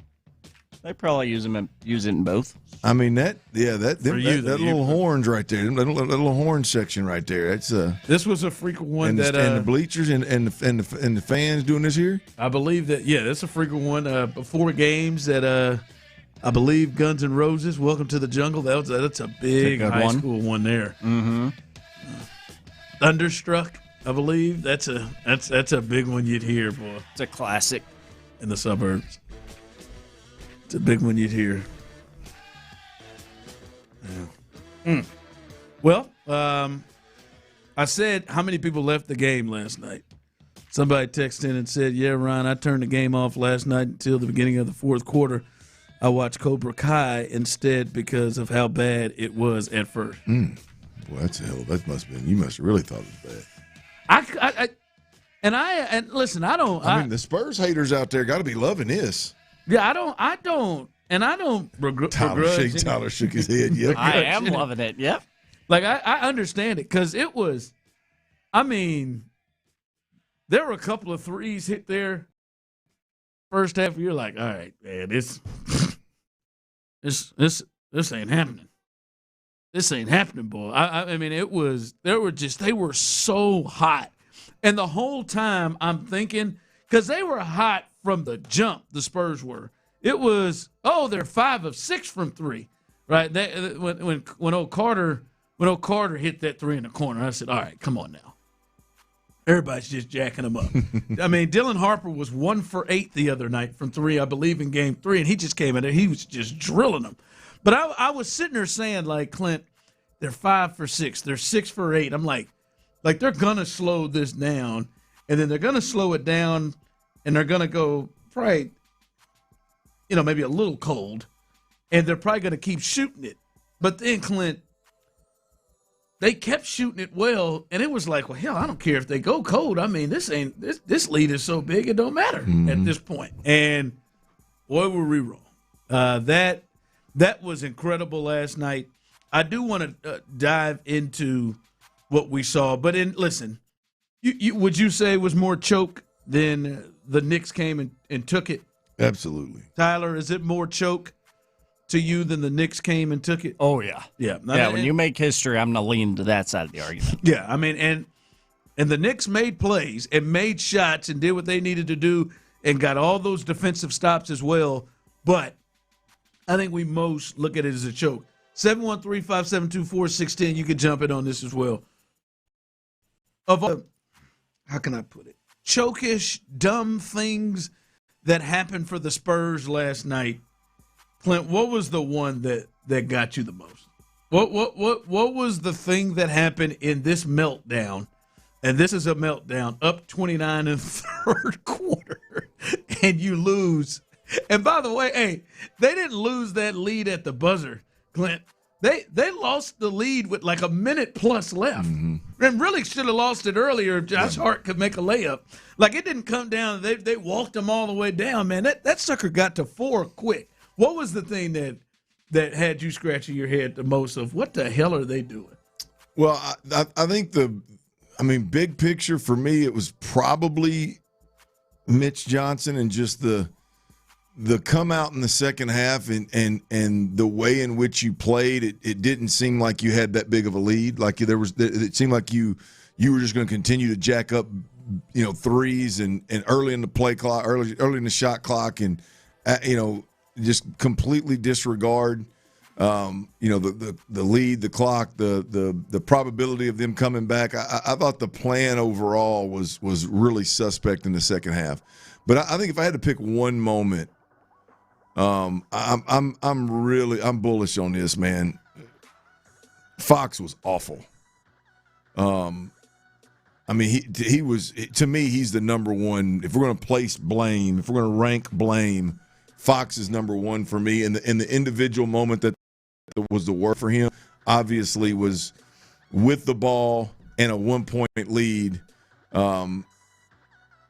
They probably use it in both. I mean, that little horns right there, that little horn section right there. That's This was a frequent one and that the bleachers and the fans doing this here. I believe that. Yeah, that's a frequent one before games that I believe Guns N' Roses, Welcome to the Jungle. That's a big high school one there. Mm-hmm. Thunderstruck, I believe. That's a big one you'd hear, boy. It's a classic in the suburbs. It's a big one you'd hear. Yeah. Well, I said how many people left the game last night. Somebody texted in and said, "Yeah, Ryan, I turned the game off last night until the beginning of the fourth quarter. I watched Cobra Kai instead because of how bad it was at first." Well, that must have been. You must have really thought it was bad. And listen, I don't. I mean, the Spurs haters out there got to be loving this. Yeah, I don't begrudge. Tyler shook his head. Yeah, I am loving it. Yep. Like I understand it because it was. I mean, there were a couple of threes hit there. First half, you're like, all right, man, this ain't happening. This ain't happening, boy. I mean, they were so hot. And the whole time I'm thinking, because they were hot from the jump, the Spurs were. It was, they're 5 of 6 from three, right? When old Carter hit that three in the corner, I said, all right, come on now. Everybody's just jacking them up. I mean, Dylan Harper was 1 for 8 the other night from three, I believe, in game 3, and he just came in there. He was just drilling them. But I was sitting there saying, like, Clint, they're 5 for 6. They're 6 for 8. I'm like they're going to slow this down, and then they're going to slow it down, and they're going to go probably, maybe a little cold, and they're probably going to keep shooting it. But then, Clint, they kept shooting it well, and it was like, well, hell, I don't care if they go cold. I mean, this lead is so big it don't matter at this point. And boy, were we wrong. That was incredible last night. I do want to dive into what we saw, but listen, would you say it was more choke than the Knicks came and took it? Absolutely. Tyler, is it more choke to you than the Knicks came and took it? Oh, yeah. Yeah. When you make history, I'm going to lean to that side of the argument. Yeah, I mean, and the Knicks made plays and made shots and did what they needed to do and got all those defensive stops as well, but I think we most look at it as a choke. 713-572-4610. You can jump in on this as well. Of all, how can I put it? Chokish, dumb things that happened for the Spurs last night. Clint, what was the one that got you the most? What was the thing that happened in this meltdown? And this is a meltdown, up 29 in the third quarter, and you lose. And by the way, hey, they didn't lose that lead at the buzzer, Clint. They lost the lead with like a minute plus left. And really should have lost it earlier if Josh Hart could make a layup. Like, it didn't come down. They walked them all the way down, man. That sucker got to 4 quick. What was the thing that had you scratching your head the most of what the hell are they doing? Well, I think big picture for me, it was probably Mitch Johnson and just the come out in the second half and the way in which you played. It didn't seem like you had that big of a lead. Like it seemed like you were just going to continue to jack up, threes and early in the play clock, early in the shot clock, and just completely disregard the lead, the clock, the probability of them coming back. I thought the plan overall was really suspect in the second half. But I think if I had to pick one moment, I'm bullish on this, man. Fox was awful. He was, to me, he's the number one. If we're going to place blame, if we're going to rank blame, Fox is number one for me. And the individual moment that was the worst for him, obviously, was with the ball and a 1-point lead.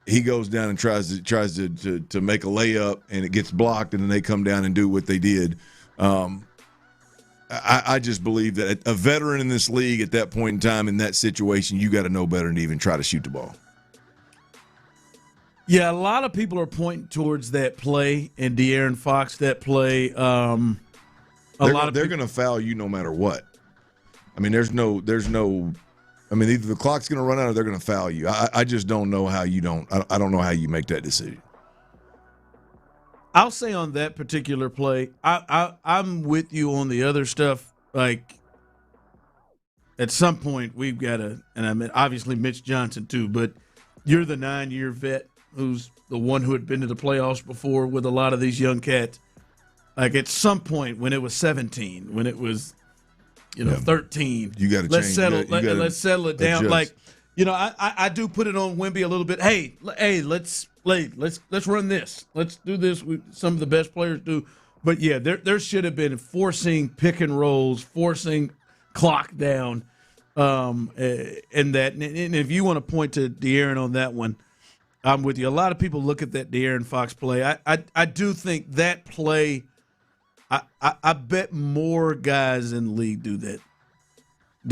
He goes down and tries to make a layup, and it gets blocked, and then they come down and do what they did. I just believe that a veteran in this league at that point in time, in that situation, you got to know better than to even try to shoot the ball. Yeah, a lot of people are pointing towards that play and De'Aaron Fox, that play. They're going to foul you no matter what. Either the clock's going to run out or they're going to foul you. I just don't know how you don't. I don't know how you make that decision. I'll say on that particular play, I'm with you on the other stuff. Like, at some point we've got to, and obviously Mitch Johnson too, but you're the 9-year vet who's the one who had been to the playoffs before with a lot of these young cats. Like, at some point when it was 17, when it was 13. You got to let's settle. Let's settle it down. Adjust. Like, I do put it on Wemby a little bit. Hey, let's run this. Let's do this. Some of the best players do. But yeah, there should have been forcing pick and rolls, forcing clock down, and that. And if you want to point to De'Aaron on that one, I'm with you. A lot of people look at that De'Aaron Fox play. I do think that play. I bet more guys in the league do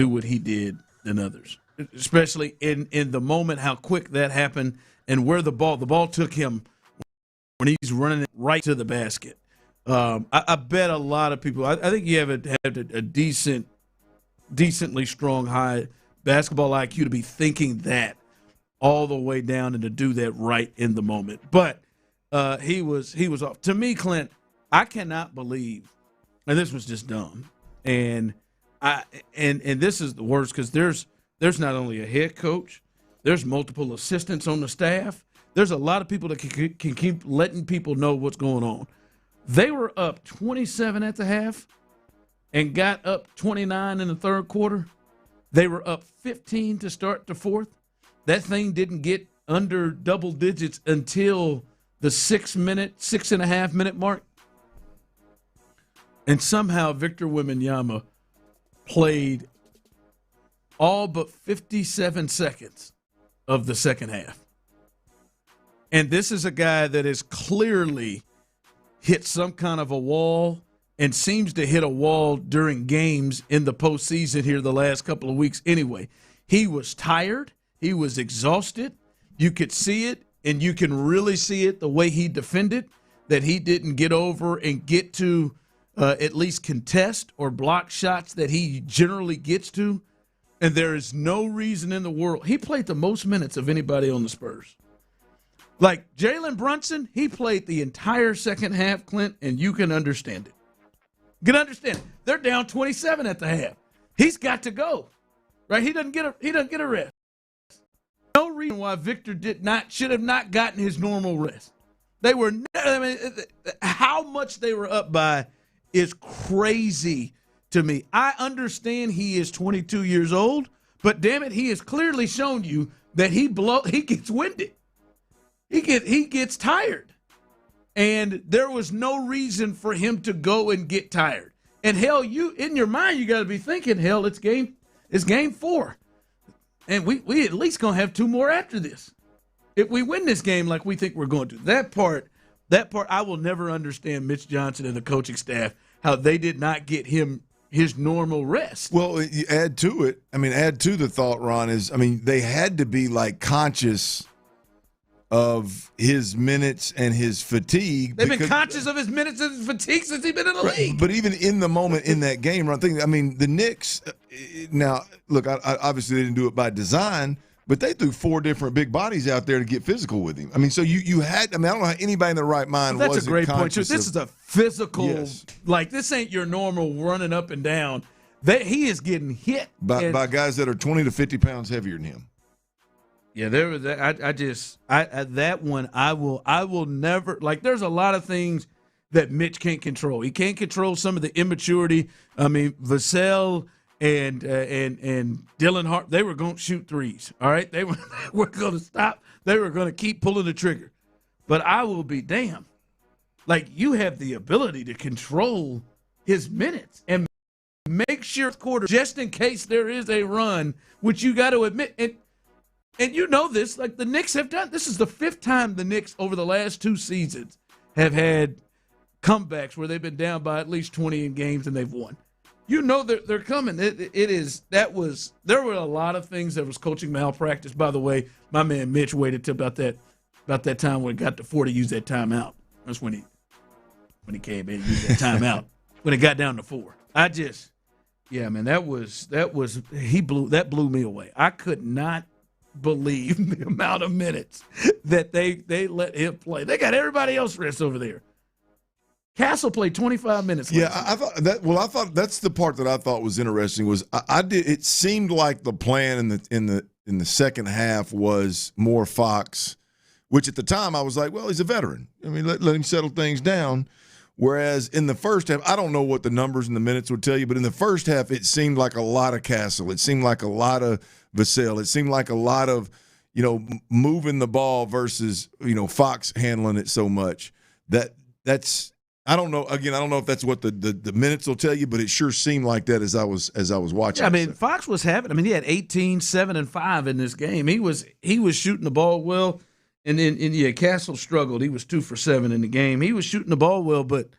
what he did than others, especially in the moment, how quick that happened and where the ball took him when he's running it right to the basket. I bet a lot of people. I think you have a decently strong, high basketball IQ to be thinking that all the way down and to do that right in the moment. But he was off. To me, Clint, I cannot believe, and this was just dumb, and this is the worst because there's not only a head coach, there's multiple assistants on the staff. There's a lot of people that can keep letting people know what's going on. They were up 27 at the half and got up 29 in the third quarter. They were up 15 to start the fourth. That thing didn't get under double digits until the 6.5 minute mark. And somehow Victor Wembanyama played all but 57 seconds of the second half. And this is a guy that has clearly hit some kind of a wall and seems to hit a wall during games in the postseason here the last couple of weeks anyway. He was tired. He was exhausted. You could see it, and you can really see it the way he defended, that he didn't get over and get to at least contest or block shots that he generally gets to. And there is no reason in the world. He played the most minutes of anybody on the Spurs. Like Jalen Brunson, he played the entire second half, Clint, and you can understand it. Good understanding. They're down 27 at the half. He's got to go. Right? He doesn't get a rest. No reason why Victor should have not gotten his normal rest. They were how much they were up by is crazy to me. I understand he is 22 years old, but damn it, he has clearly shown you that he gets winded. He gets tired. And there was no reason for him to go and get tired. And hell, you in your mind you got to be thinking, hell, it's game 4. And we at least going to have 2 more after this. If we win this game like we think we're going to. That part I will never understand Mitch Johnson and the coaching staff, how they did not get him his normal rest. Well, you add to the thought, Ron, they had to be like conscious of his minutes and his fatigue. They've been conscious of his minutes and his fatigue since he's been in the league. But even in the moment in that game, Ron, the Knicks, now, look, obviously they didn't do it by design, but they threw 4 different big bodies out there to get physical with him. So you had, I don't know how anybody in their right mind was. That's a great point. This is a physical, this ain't your normal running up and down. He is getting hit by guys that are 20 to 50 pounds heavier than him. Yeah, there was that one. I will never, there's a lot of things that Mitch can't control. He can't control some of the immaturity. Vassell and Dylan Hart, they were going to shoot threes. All right, they were going to stop. They were going to keep pulling the trigger. But I will be damned. You have the ability to control his minutes and make sure quarter just in case there is a run, which you got to admit. And you know this, the Knicks have done. This is the 5th time the Knicks over the last 2 seasons have had comebacks where they've been down by at least 20 in games and they've won. You know they're coming. There were a lot of things that was coaching malpractice. By the way, my man Mitch waited till about that time when it got to 4 to use that timeout. That's when he came in and used that timeout. When it got down to 4. That blew me away. I could not believe the amount of minutes that they let him play. They got everybody else rest over there. Castle played 25 minutes. Yeah, I thought that's the part that I thought was interesting. Was it seemed like the plan in the second half was more Fox, which at the time I was like, well, he's a veteran. Let him settle things down. Whereas in the first half, I don't know what the numbers and the minutes would tell you, but in the first half, it seemed like a lot of Castle. It seemed like a lot of Vassell. It seemed like a lot of, moving the ball versus, Fox handling it so much. That's I don't know. Again, I don't know if that's what the minutes will tell you, but it sure seemed like that as I was watching. Yeah, Fox was having. He had 18, 7, and 5 in this game. He was shooting the ball well. And then Castle struggled. He was 2 for 7 in the game. He was shooting the ball well, but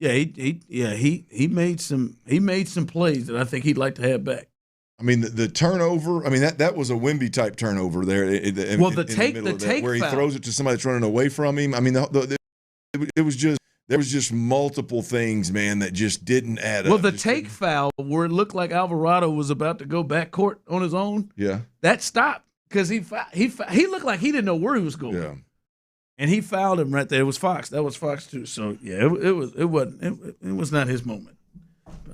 he made some plays that I think he'd like to have back. The turnover. That was a Wemby type turnover there. The take where he throws it to somebody that's running away from him. There was just multiple things, man, that just didn't add up. Well, the take foul where it looked like Alvarado was about to go backcourt on his own. Yeah, that stopped. Because he looked like he didn't know where he was going, and he fouled him right there. It was Fox. That was Fox too. So it was not his moment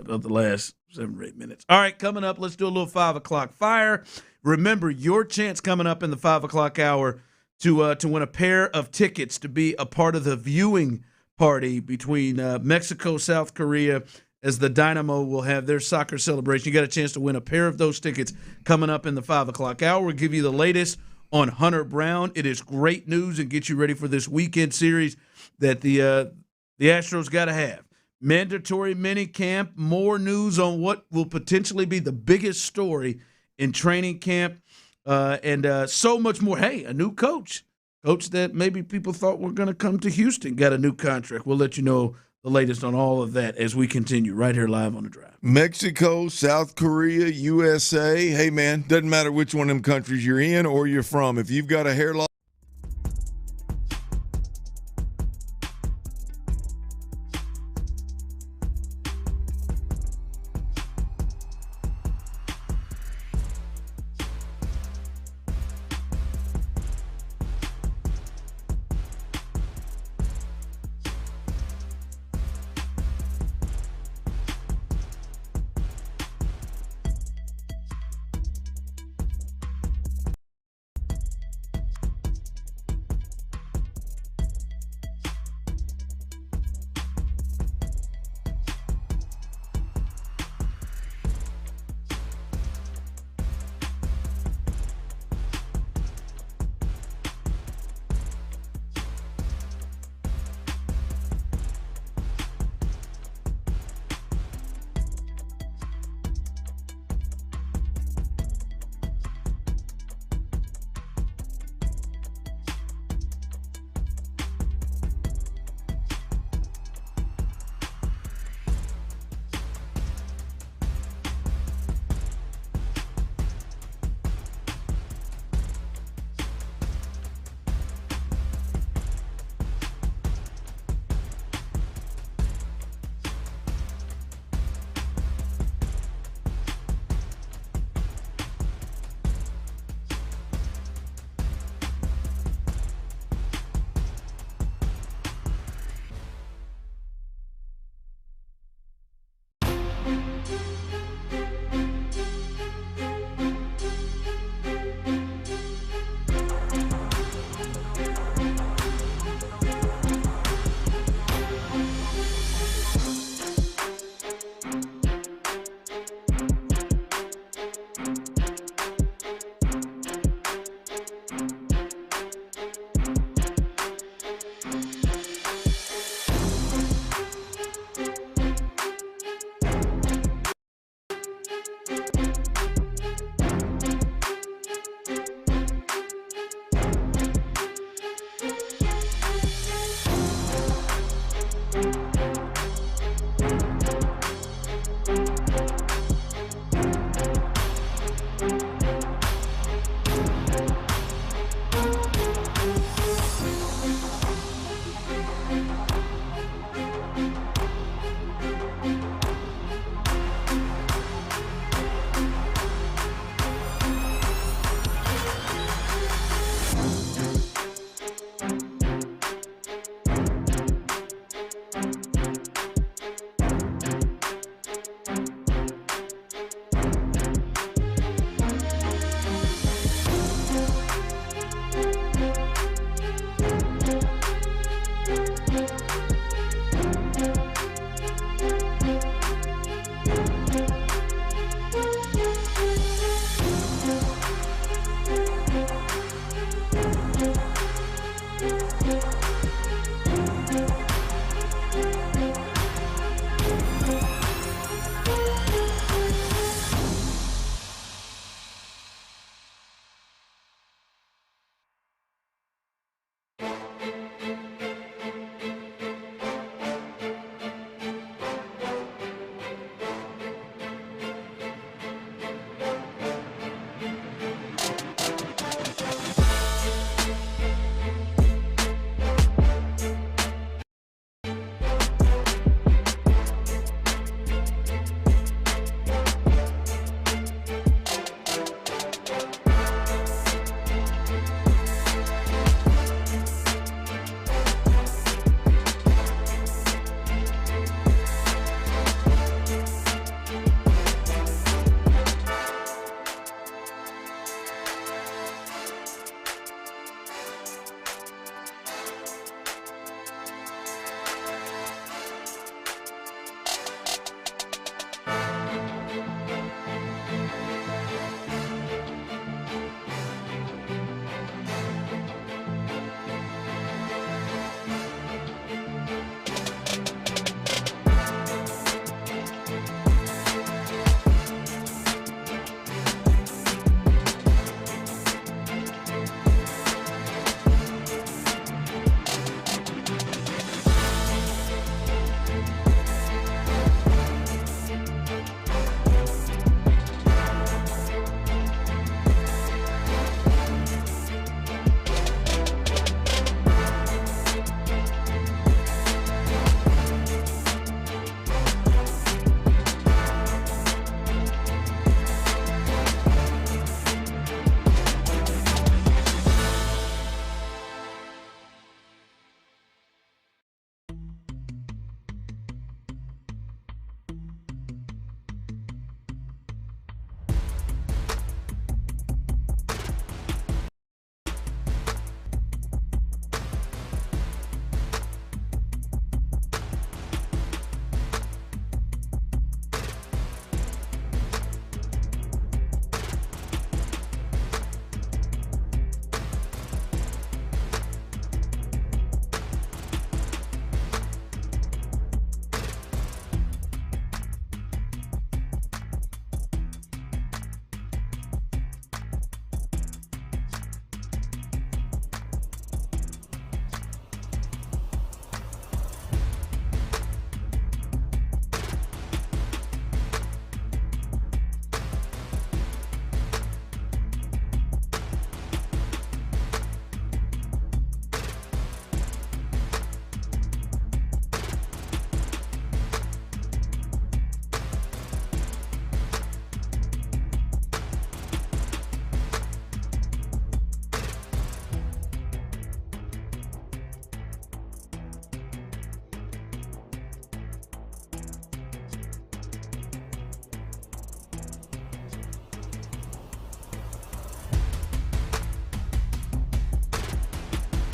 of the last 7 or 8 minutes. All right, coming up, let's do a little 5 o'clock fire. Remember your chance coming up in the 5 o'clock hour to win a pair of tickets to be a part of the viewing party between Mexico, South Korea, as the Dynamo will have their soccer celebration. You got a chance to win a pair of those tickets coming up in the 5 o'clock hour. We'll give you the latest on Hunter Brown. It is great news and get you ready for this weekend series that the Astros got to have. Mandatory minicamp, more news on what will potentially be the biggest story in training camp, and so much more. Hey, a new coach that maybe people thought were going to come to Houston, got a new contract. We'll let you know the latest on all of that as we continue right here live on The Drive. Mexico, South Korea, USA. Hey, man, doesn't matter which one of them countries you're in or you're from. If you've got a hair loss,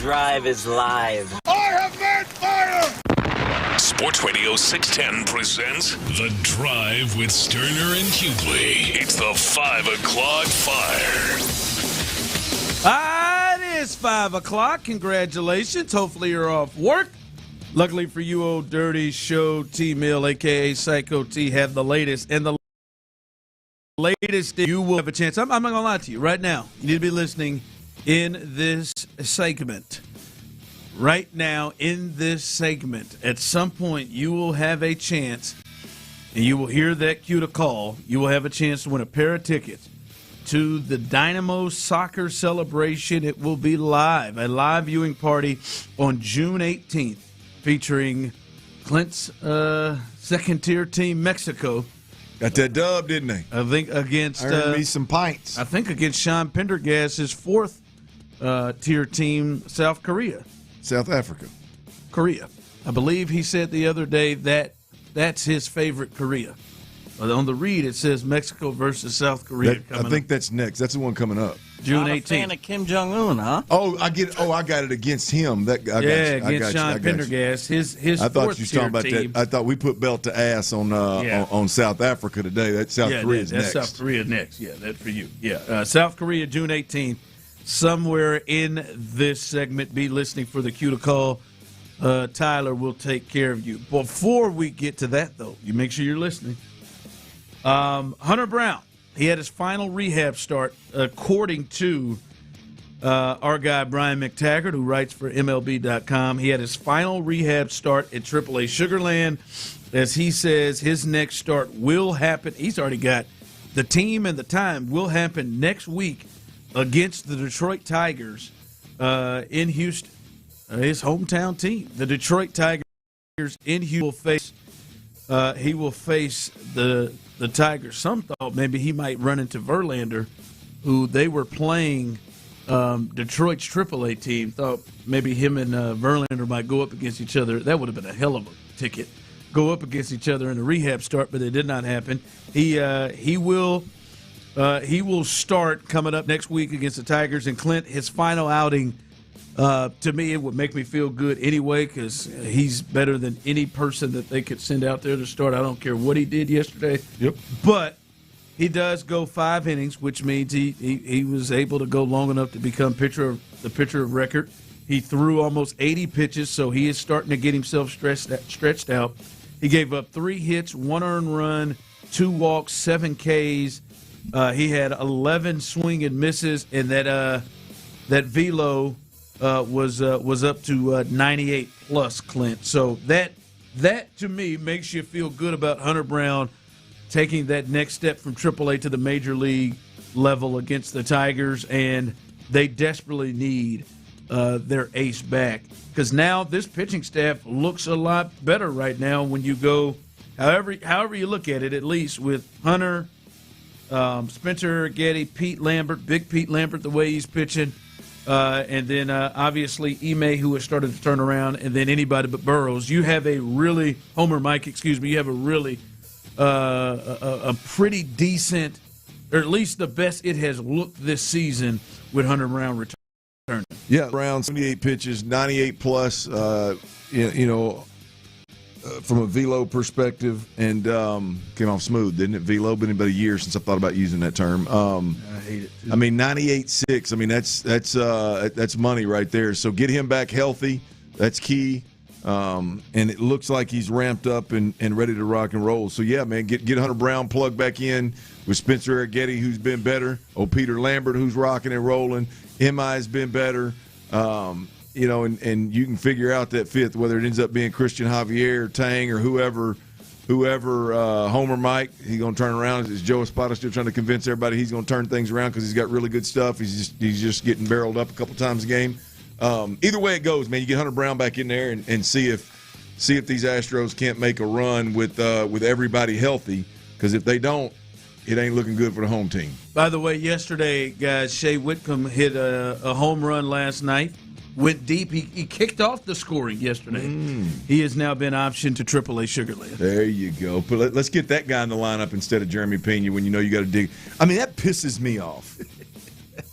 Drive is live. I have made fire! Sports Radio 610 presents The Drive with Stoerner and Hughley. It's the 5 o'clock fire. It is 5 o'clock. Congratulations. Hopefully you're off work. Luckily for you, old dirty show T-Mill, a.k.a. Psycho T, have the latest. And the latest, you will have a chance. I'm not going to lie to you right now. You need to be listening in this segment. right now in this segment, at some point you will have a chance, and you will hear that cue to call, you will have a chance to win a pair of tickets to the Dynamo soccer celebration. It will be live, a live viewing party on June 18th, featuring Clint's second-tier team, Mexico. Got that dub, didn't they? I think against earned me some pints. I think against Sean Pendergast's fourth-tier team, South Korea. South Africa. Korea. I believe he said the other day that that's his favorite Korea. On the read, it says Mexico versus South Korea. I think that's next. That's the one coming up. June 18th. Not a fan of Kim Jong-un, huh? I got it against him. Against Sean Pendergast. His I thought you were talking about team. that. I thought we put belt to ass on South Africa today. That's South Korea's that's next. South Korea next. Yeah, that's for you. Yeah, South Korea, June 18th. Somewhere in this segment, be listening for the cue to call. Tyler will take care of you. Before we get to that, though, you make sure you're listening. Hunter Brown, he had his final rehab start, according to our guy Brian McTaggart, who writes for MLB.com. He had his final rehab start at AAA Sugarland. As he says, his next start will happen. He's already got the team and the time will happen next week against the Detroit Tigers in Houston. His hometown team, the Detroit Tigers in Houston, he will face the Tigers. Some thought maybe he might run into Verlander, who they were playing Detroit's AAA team. Thought maybe him and Verlander might go up against each other. That would have been a hell of a ticket. Go up against each other in a rehab start, but it did not happen. He will start coming up next week against the Tigers. And Clint, his final outing, to me, it would make me feel good anyway because he's better than any person that they could send out there to start. I don't care what he did yesterday. Yep. But he does go 5 innings, which means he was able to go long enough to become the pitcher of record. He threw almost 80 pitches, so he is starting to get himself stretched out. He gave up 3 hits, 1 earned run, 2 walks, 7 Ks. He had 11 swing and misses, and that velo was up to 98 plus, Clint. So that to me makes you feel good about Hunter Brown taking that next step from AAA to the major league level against the Tigers, and they desperately need their ace back because now this pitching staff looks a lot better right now when you go however you look at it, at least with Hunter, Spencer Getty, Pete Lambert, Big Pete Lambert, the way he's pitching. And then obviously Ime, who has started to turn around, and then anybody but Burrows. You have a really you have a really a pretty decent, or at least the best it has looked this season with Hunter Brown returning. Yeah, Brown 78 pitches, 98 plus. From a velo perspective, and came off smooth, didn't it? Velo, been about a year since I thought about using that term. I hate it too. I mean, 98.6. I mean, that's money right there. So get him back healthy. That's key. And it looks like he's ramped up and ready to rock and roll. So yeah, man, get Hunter Brown plugged back in with Spencer Getty, who's been better. Peter Lambert, who's rocking and rolling. Mi has been better. And you can figure out that fifth, whether it ends up being Christian Javier or Tang or whoever, Homer Mike, he's going to turn around. Is Joe Espada still trying to convince everybody he's going to turn things around because he's got really good stuff? He's just getting barreled up a couple times a game. Either way it goes, man, you get Hunter Brown back in there and see if these Astros can't make a run with everybody healthy, because if they don't, it ain't looking good for the home team. By the way, yesterday, guys, Shea Whitcomb hit a home run last night. Went deep. He kicked off the scoring yesterday. He has now been optioned to AAA Sugarland. There you go. But let's get that guy in the lineup instead of Jeremy Pena when you know you got to dig. I mean, that pisses me off.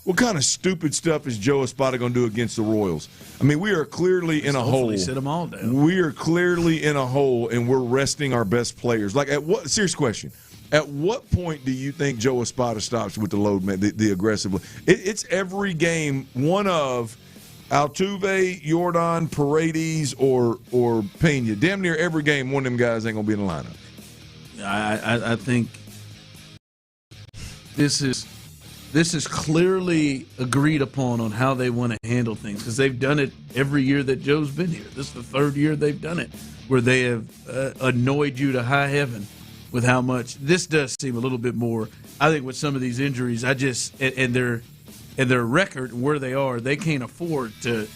What kind of stupid stuff is Joe Espada going to do against the Royals? I mean, we are clearly in a hole. Sit them all down. We are clearly in a hole, and we're resting our best players. Like, serious question. At what point do you think Joe Espada stops with the load, man, the aggressive? It's every game, one of Altuve, Jordan, Paredes, or Pena. Damn near every game, one of them guys ain't going to be in the lineup. I think this this is clearly agreed upon on how they want to handle things because they've done it every year that Joe's been here. This is the third year they've done it where they have annoyed you to high heaven with how much. This does seem a little bit more. I think with some of these injuries, and their record and where they are, they can't afford to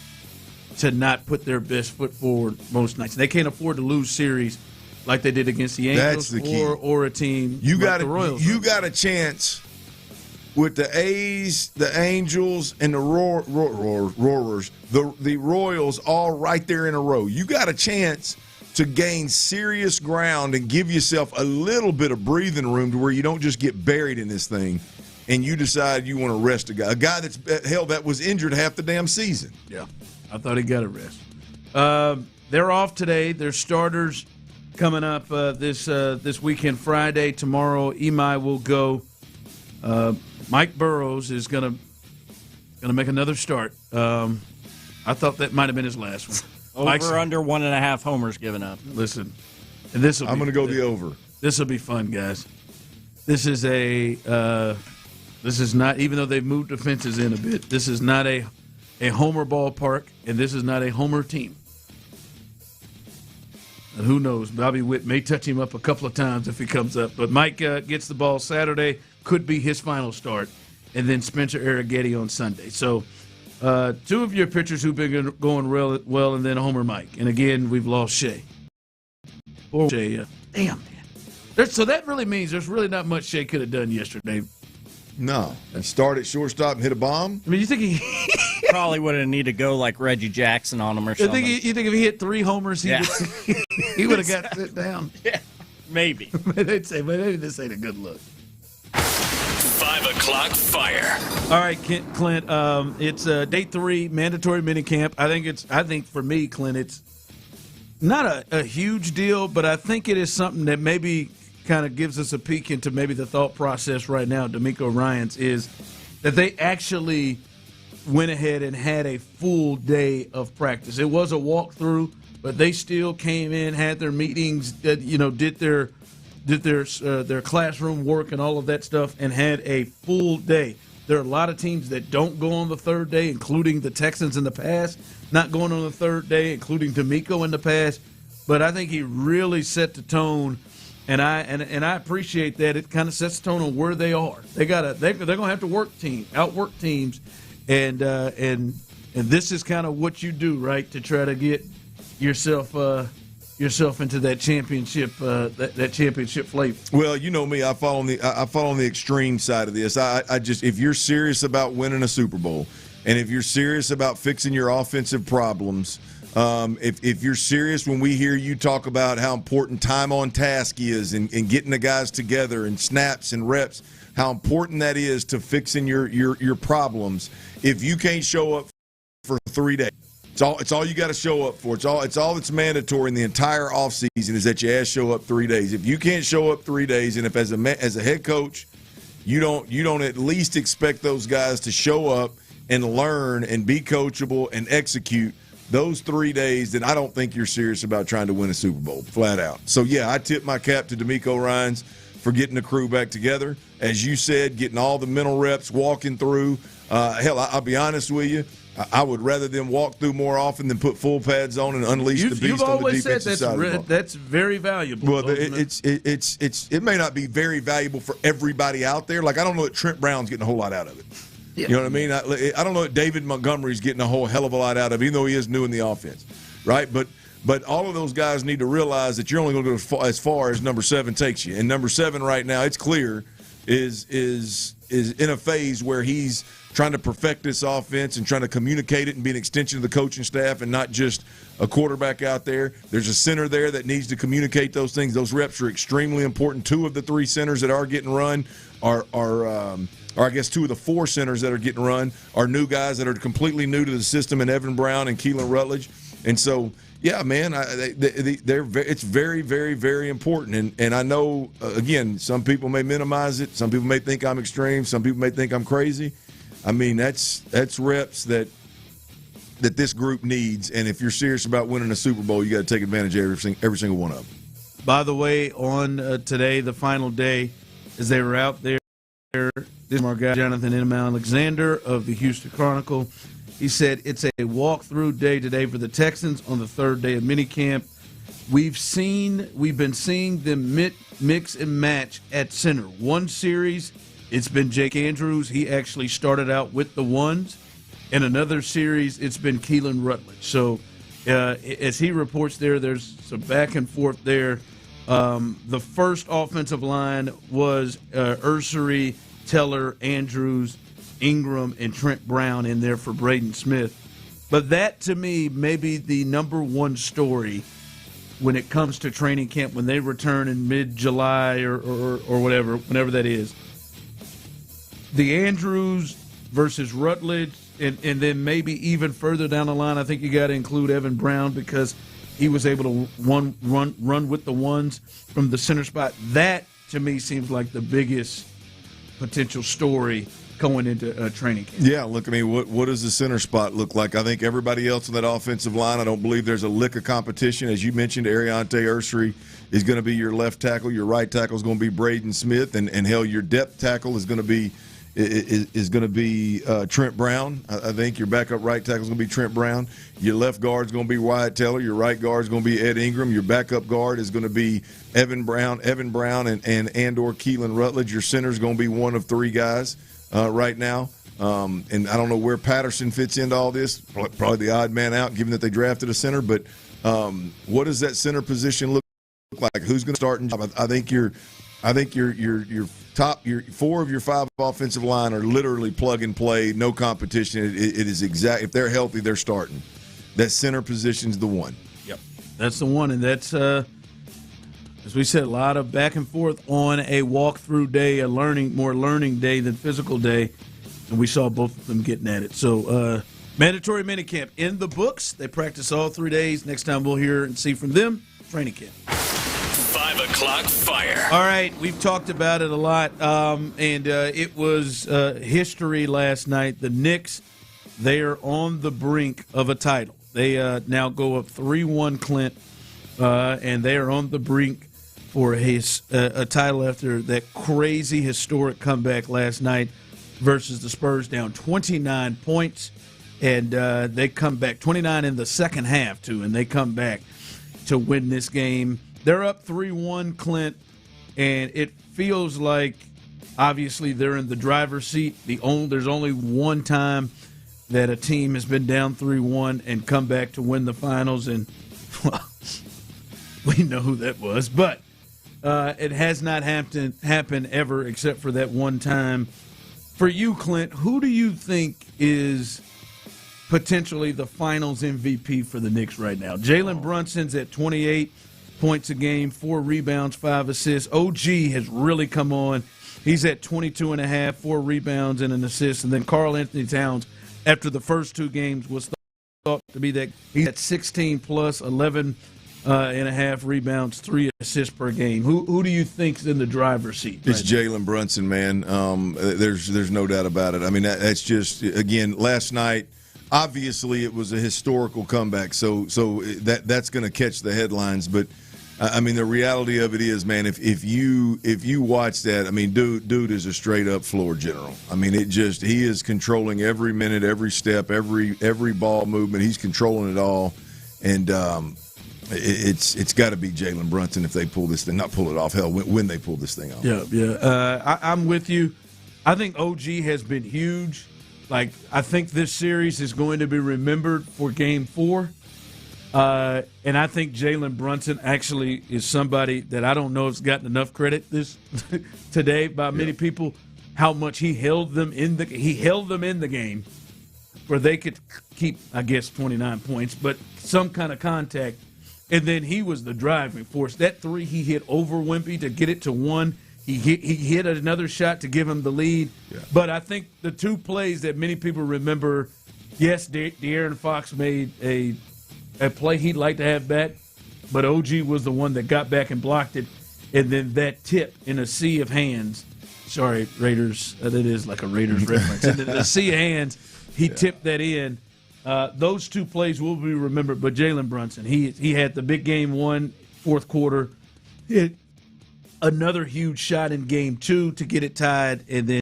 not put their best foot forward most nights. They can't afford to lose series like they did against the Angels or a team like the Royals. You got a chance with the A's, the Angels, and the Roarers, the Royals all right there in a row. You got a chance to gain serious ground and give yourself a little bit of breathing room to where you don't just get buried in this thing and you decide you want to rest a guy that's, that was injured half the damn season. Yeah, I thought he got a rest. They're off today. Their starters coming up this weekend, Friday. Tomorrow, Imai will go. Mike Burrows is gonna make another start. I thought that might have been his last one. Over under 1.5 homers given up. Listen, and this I'm going to go the over. This will be fun, guys. This is not, even though they've moved the fences in a bit. This is not a homer ballpark, and this is not a homer team. And who knows? Bobby Witt may touch him up a couple of times if he comes up. But Mike gets the ball Saturday, could be his final start, and then Spencer Arrighetti on Sunday. So two of your pitchers who've been going real well, and then Homer Mike. And again, we've lost Shea. Damn, man. So that really means there's really not much Shea could have done yesterday. No. And start at shortstop and hit a bomb? I mean, you think he probably would have needed to go like Reggie Jackson on him or something. You think if he hit 3 homers, he would have got sit down? Yeah, maybe. They'd say, but maybe this ain't a good look. 5 o'clock fire. All right, Clint. It's day 3, mandatory minicamp. I think for me, Clint, it's not a huge deal, but I think it is something that maybe kind of gives us a peek into maybe the thought process right now. D'Amico Ryans is that they actually went ahead and had a full day of practice. It was a walkthrough, but they still came in, had their meetings, did their classroom work and all of that stuff, and had a full day. There are a lot of teams that don't go on the third day, including the Texans in the past, not going on the third day, including D'Amico in the past. But I think he really set the tone, and I appreciate that. It kind of sets the tone on where they are. They're gonna have to outwork teams, and this is kind of what you do, right, to try to get yourself into that championship that championship flavor. Well, you know me, I fall on the extreme side of this. I just, if you're serious about winning a Super Bowl, and if you're serious about fixing your offensive problems, if you're serious when we hear you talk about how important time on task is and getting the guys together and snaps and reps, how important that is to fixing your problems. If you can't show up for 3 days, it's all you got to show up for. It's all that's mandatory in the entire offseason is that your ass show up 3 days. If you can't show up 3 days, and if as a head coach, you don't at least expect those guys to show up and learn and be coachable and execute those 3 days, then I don't think you're serious about trying to win a Super Bowl, flat out. So, yeah, I tip my cap to D'Amico Ryans for getting the crew back together. As you said, getting all the mental reps, walking through. I'll be honest with you. I would rather them walk through more often than put full pads on and unleash the beast on the defensive side of the ball. That's very valuable. Well, it may not be very valuable for everybody out there. Like, I don't know that Trent Brown's getting a whole lot out of it. Yeah. You know what I mean? I don't know that David Montgomery's getting a whole hell of a lot out of it, even though he is new in the offense, right? But all of those guys need to realize that you're only going to go as far as number 7 takes you. And number 7 right now, it's clear, is in a phase where he's trying to perfect this offense and trying to communicate it and be an extension of the coaching staff and not just a quarterback out there. There's a center there that needs to communicate those things. Those reps are extremely important. 2 of the 3 centers that are getting run are I guess 2 of the 4 centers that are getting run are new guys that are completely new to the system, and Evan Brown and Keelan Rutledge. And so, yeah, man, it's very, very, very important. And I know, again, some people may minimize it. Some people may think I'm extreme. Some people may think I'm crazy. I mean, that's reps that this group needs. And if you're serious about winning a Super Bowl, you got to take advantage of every single one of them. By the way, on today, the final day, as they were out there This is our guy, Jonathan M. Alexander of the Houston Chronicle. He said, it's a walkthrough day today for the Texans on the third day of minicamp. We've been seeing them mix and match at center. One series, it's been Jake Andrews. He actually started out with the ones. In another series, it's been Keelan Rutledge. So as he reports there's some back and forth there. The first offensive line was Ursery, Teller, Andrews, Ingram, and Trent Brown in there for Braden Smith. But that, to me, may be the number one story when it comes to training camp when they return in mid-July or whatever, whenever that is. The Andrews versus Rutledge, and then maybe even further down the line, I think you got to include Evan Brown because he was able to run with the ones from the center spot. That, to me, seems like the biggest potential story going into training camp. Yeah, look, I mean, what does the center spot look like? I think everybody else on that offensive line, I don't believe there's a lick of competition. As you mentioned, Ariante Ursery is going to be your left tackle. Your right tackle is going to be Braden Smith, and hell, your depth tackle is going to be Trent Brown. I think your backup right tackle is going to be Trent Brown. Your left guard is going to be Wyatt Teller. Your right guard is going to be Ed Ingram. Your backup guard is going to be Evan Brown and or Keelan Rutledge. Your center is going to be one of three guys right now. And I don't know where Patterson fits into all this. Probably the odd man out, given that they drafted a center. But what does that center position look like? Who's going to start? I think your four of your five offensive line are literally plug and play, no competition. It is exact. If they're healthy, they're starting. That center position's the one. Yep, that's the one, and that's as we said, a lot of back and forth on a walkthrough day, more learning day than physical day, and we saw both of them getting at it. So mandatory minicamp in the books. They practice all 3 days. Next time we'll hear and see from them, training camp. 5 o'clock fire. All right, we've talked about it a lot, and it was history last night. The Knicks, they are on the brink of a title. They now go up 3-1, Clint, and they are on the brink for a title after that crazy historic comeback last night versus the Spurs, down 29 points, and they come back 29 in the second half too, and they come back to win this game. They're up 3-1, Clint, and it feels like obviously they're in the driver's seat. There's only one time that a team has been down 3-1 and come back to win the finals, and well, we know who that was. But it has not happened ever except for that one time. For you, Clint, who do you think is potentially the finals MVP for the Knicks right now? Jalen Brunson's at 28 points a game, 4 rebounds, 5 assists. OG has really come on. He's at 22.5, 4 rebounds and an assist. And then Karl Anthony Towns, after the first 2 games, was thought to be that he's at 16 plus, 11 and a half rebounds, 3 assists per game. Who do you think's in the driver's seat? It's Jalen Brunson, man. There's no doubt about it. I mean, that's just, again, last night, obviously it was a historical comeback, so that's going to catch the headlines. But I mean, the reality of it is, man, if you watch that, I mean, dude is a straight up floor general. I mean, he is controlling every minute, every step, every ball movement. He's controlling it all, and it's got to be Jalen Brunson if they pull this thing, not pull it off. Hell, when they pull this thing off. Yeah. I'm with you. I think OG has been huge. Like, I think this series is going to be remembered for Game 4. And I think Jalen Brunson actually is somebody that I don't know has gotten enough credit today by many people. How much he held them in the game where they could keep, I guess, 29 points, but some kind of contact. And then he was the driving force. That 3 he hit over Wimpy to get it to 1. He hit another shot to give him the lead. Yeah. But I think the 2 plays that many people remember, yes, De'Aaron Fox made a play he'd like to have back, but OG was the one that got back and blocked it. And then that tip in a sea of hands. Sorry, Raiders. That is like a Raiders reference. In a sea of hands, he tipped that in. Those 2 plays will be remembered. But Jalen Brunson, he had the big game 1, fourth quarter. another huge shot in game 2 to get it tied, and then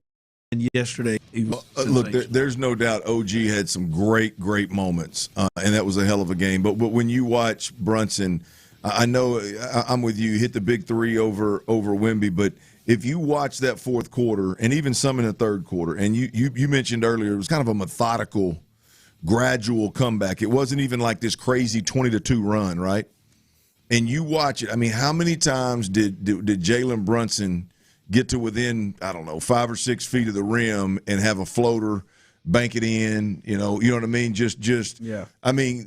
yesterday he was look, there's no doubt OG had some great moments, and that was a hell of a game. But when you watch Brunson, I know I'm with you. Hit the big 3 over Wemby, but if you watch that fourth quarter and even some in the third quarter, and you mentioned earlier, it was kind of a methodical, gradual comeback. It wasn't even like this crazy 20-2 run, right? And you watch it. I mean, how many times did Jalen Brunson get to within, I don't know, 5 or 6 feet of the rim and have a floater, bank it in, you know what I mean? Just yeah. I mean,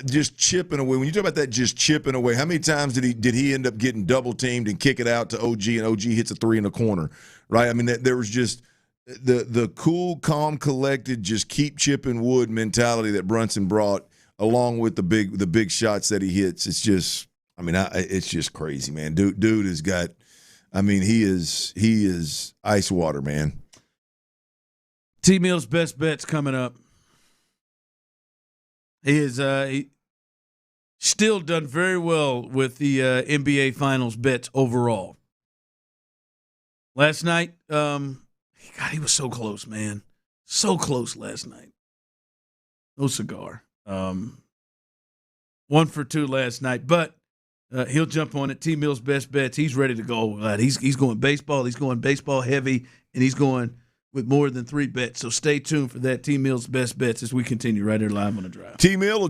just chipping away. When you talk about that, just chipping away, how many times did he end up getting double teamed and kick it out to OG, and OG hits a 3 in the corner, right? I mean, there was just the cool, calm, collected, just keep chipping wood mentality that Brunson brought, along with the big shots that he hits. It's just, I mean, it's just crazy, man. Dude has got. I mean, he is ice water, man. T-Mill's best bet's coming up. He still done very well with the NBA Finals bets overall. Last night, God, he was so close, man. So close last night. No cigar. 1 for 2 last night, but he'll jump on it. T-Mill's best bets. He's ready to go. He's going baseball. He's going baseball heavy, and he's going with more than 3 bets. So stay tuned for that T-Mill's best bets as we continue right here live on the Drive. T-Mill.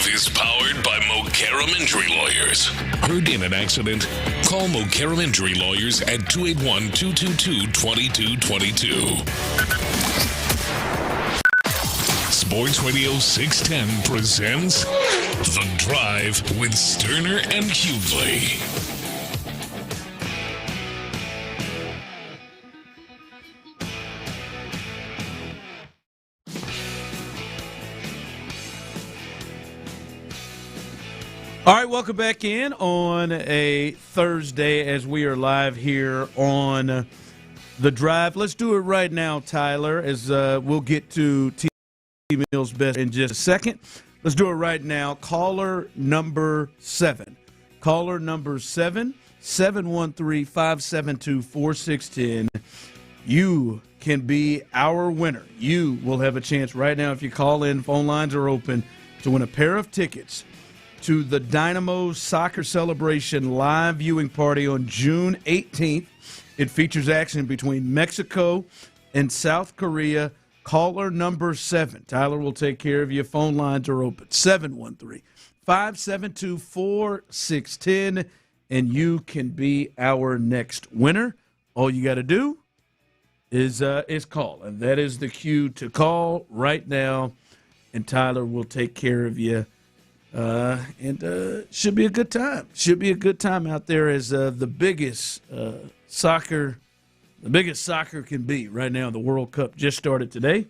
Drive is powered by Mokaram Injury Lawyers. Heard in an accident? Call Mokaram Injury Lawyers at 281-222-2222. Sports Radio 610 presents The Drive with Stoerner and Hughley. All right, welcome back in on a Thursday as we are live here on The Drive. Let's do it right now, Tyler, as we'll get to T-Mill's best in just a second. Let's do it right now. Caller number 7. Caller number 7, 713-572-4610. You can be our winner. You will have a chance right now if you call in. Phone lines are open to win a pair of tickets to the Dynamo Soccer Celebration live viewing party on June 18th. It features action between Mexico and South Korea. Caller number 7. Tyler will take care of you. Phone lines are open. 713-572-4610, and you can be our next winner. All you got to do is call, and that is the cue to call right now, and Tyler will take care of you. Should be a good time. Should be a good time out there as the biggest soccer can be right now. The World Cup just started today. In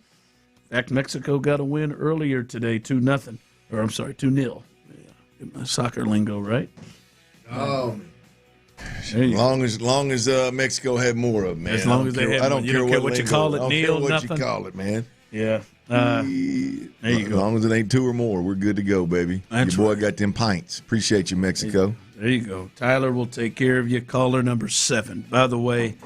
fact, Mexico got a win earlier today, 2-0. Or I'm sorry, 2-0. Yeah, get my soccer lingo right. As long as Mexico had more of them, man. As long as they had, I don't care what you call it, Neil. What you call it, man. Yeah. There you go. As long as it ain't 2 or more, we're good to go, baby. That's Your boy right. got them pints. Appreciate you, Mexico. There you go. Tyler will take care of you. Caller number 7. By the way,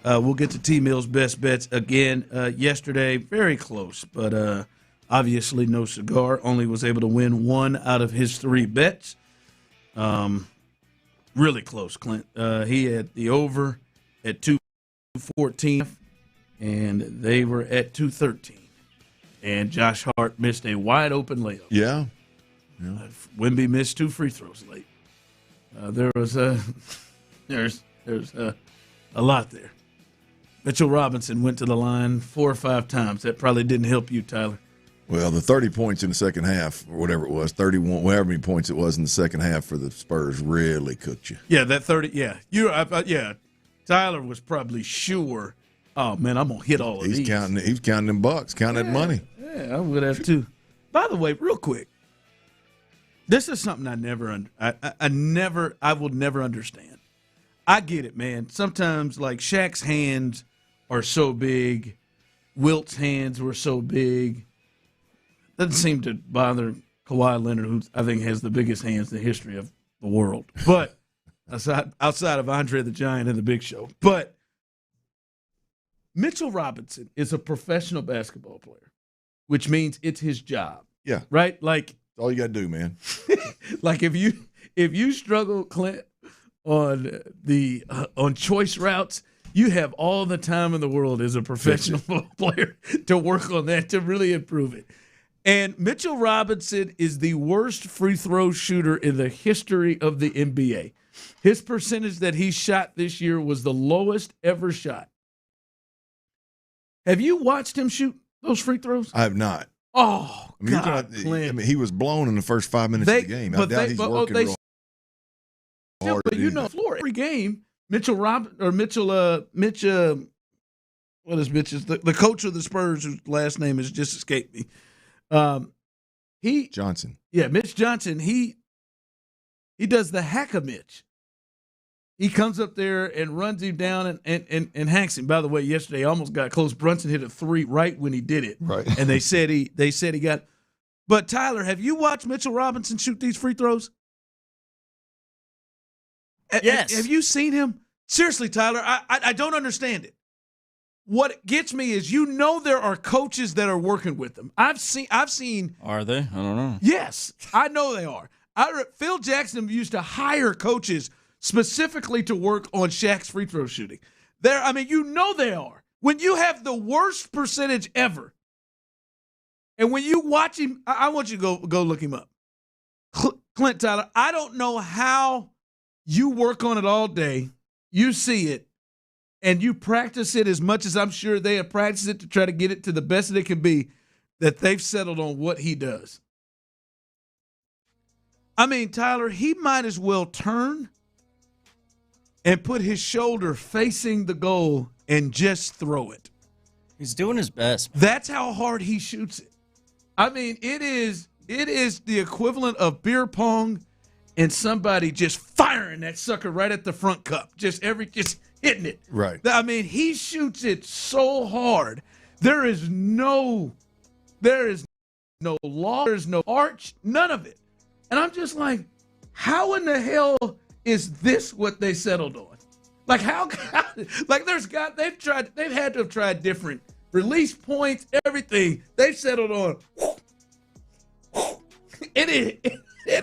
we'll get to T-Mill's best bets again yesterday. Very close, but obviously no cigar. Only was able to win 1 out of his 3 bets. Really close, Clint. He had the over at 214, and they were at 213. And Josh Hart missed a wide-open layup. Yeah. Wemby missed 2 free throws late. There's a lot there. Mitchell Robinson went to the line 4 or 5 times. That probably didn't help you, Tyler. Well, the 30 points in the second half, or whatever it was, 31, however many points it was in the second half for the Spurs really cooked you. Yeah, that 30. Yeah, Tyler was probably sure. Oh man, I'm gonna hit all of these. He's counting them bucks, counting that money. Yeah, I would have too. By the way, real quick, this is something I will never understand. I get it, man. Sometimes like Shaq's hands are so big, Wilt's hands were so big. Doesn't seem to bother Kawhi Leonard, who I think has the biggest hands in the history of the world. But outside of Andre the Giant and the Big Show, but. Mitchell Robinson is a professional basketball player, which means it's his job. Yeah. Right? Like that's all you got to do, man. Like if you struggle, Clint, on the on choice routes, you have all the time in the world as a professional player to work on that to really improve it. And Mitchell Robinson is the worst free throw shooter in the history of the NBA. His percentage that he shot this year was the lowest ever shot. Have you watched him shoot those free throws? I have not. Oh, God, he was blown in the first 5 minutes of the game. I doubt he's working real hard. But you know, floor every game, Mitch, what is Mitch's? The coach of the Spurs, whose last name has just escaped me. Johnson. Yeah, Mitch Johnson. He does the hack-a-Mitch. He comes up there and runs him down and hacks him. By the way, yesterday almost got close. Brunson hit a 3 right when he did it. Right. And they said he got. But Tyler, have you watched Mitchell Robinson shoot these free throws? Yes. Have you seen him? Seriously, Tyler, I don't understand it. What gets me is there are coaches that are working with them. I've seen. Are they? I don't know. Yes, I know they are. Phil Jackson used to hire coaches specifically to work on Shaq's free throw shooting. They are. When you have the worst percentage ever, and when you watch him, I want you to go look him up. Clint Tyler, I don't know how you work on it all day, you see it, and you practice it as much as I'm sure they have practiced it to try to get it to the best that it can be, that they've settled on what he does. I mean, Tyler, he might as well turn and put his shoulder facing the goal and just throw it. He's doing his best. That's how hard he shoots it. I mean, it is the equivalent of beer pong and somebody just firing that sucker right at the front cup, just hitting it. Right. I mean, he shoots it so hard. There is no law, there's no arch, none of it. And I'm just like, how in the hell is this what they settled on? Like they've had to have tried different release points, everything. They've settled on. It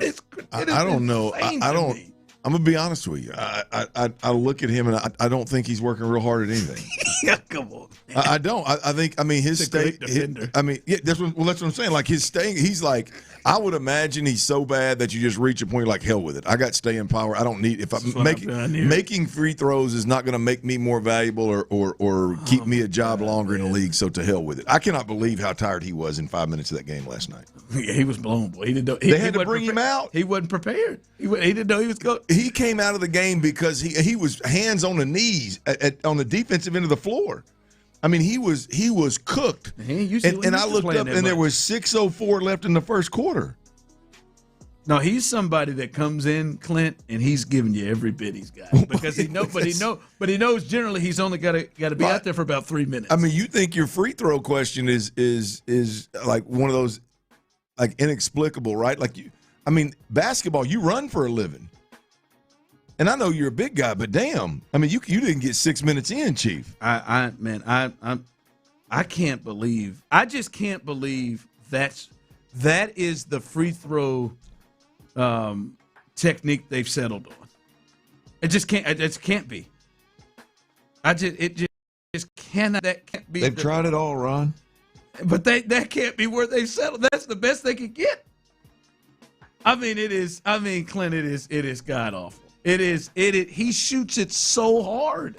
is. I don't know. I don't. I'm gonna be honest with you. I look at him and I don't think he's working real hard at anything. Yeah, come on. I don't. I think. I mean, his stay. I mean, yeah. That's what I'm saying. Like his staying. He's like. I would imagine he's so bad that you just reach a point like hell with it. I got staying power. I don't need. If I'm making free throws is not going to make me more valuable or keep me a job longer in the league. So to hell with it. I cannot believe how tired he was in 5 minutes of that game last night. Yeah, he was blown. Boy, he didn't know. They had to bring him out. He wasn't prepared. He didn't know he was going. He came out of the game because he was hands on the knees on the defensive end of the floor. I mean, he was cooked. And I looked up, and there was 6:04 left in the first quarter. No, he's somebody that comes in, Clint, and he's giving you every bit he's got because he knows generally he's only got to be out there for about 3 minutes. I mean, you think your free throw question is like one of those like inexplicable, right? Like basketball, you run for a living. And I know you're a big guy, but damn, I mean, you didn't get 6 minutes in, Chief. I can't believe. I just can't believe that is the free throw technique they've settled on. It just can't. It just can't be. It just cannot. That can't be. They've tried it all, Ron. But that can't be where they've settled. That's the best they could get. I mean, it is. I mean, Clint, it is god awful. It is. He shoots it so hard.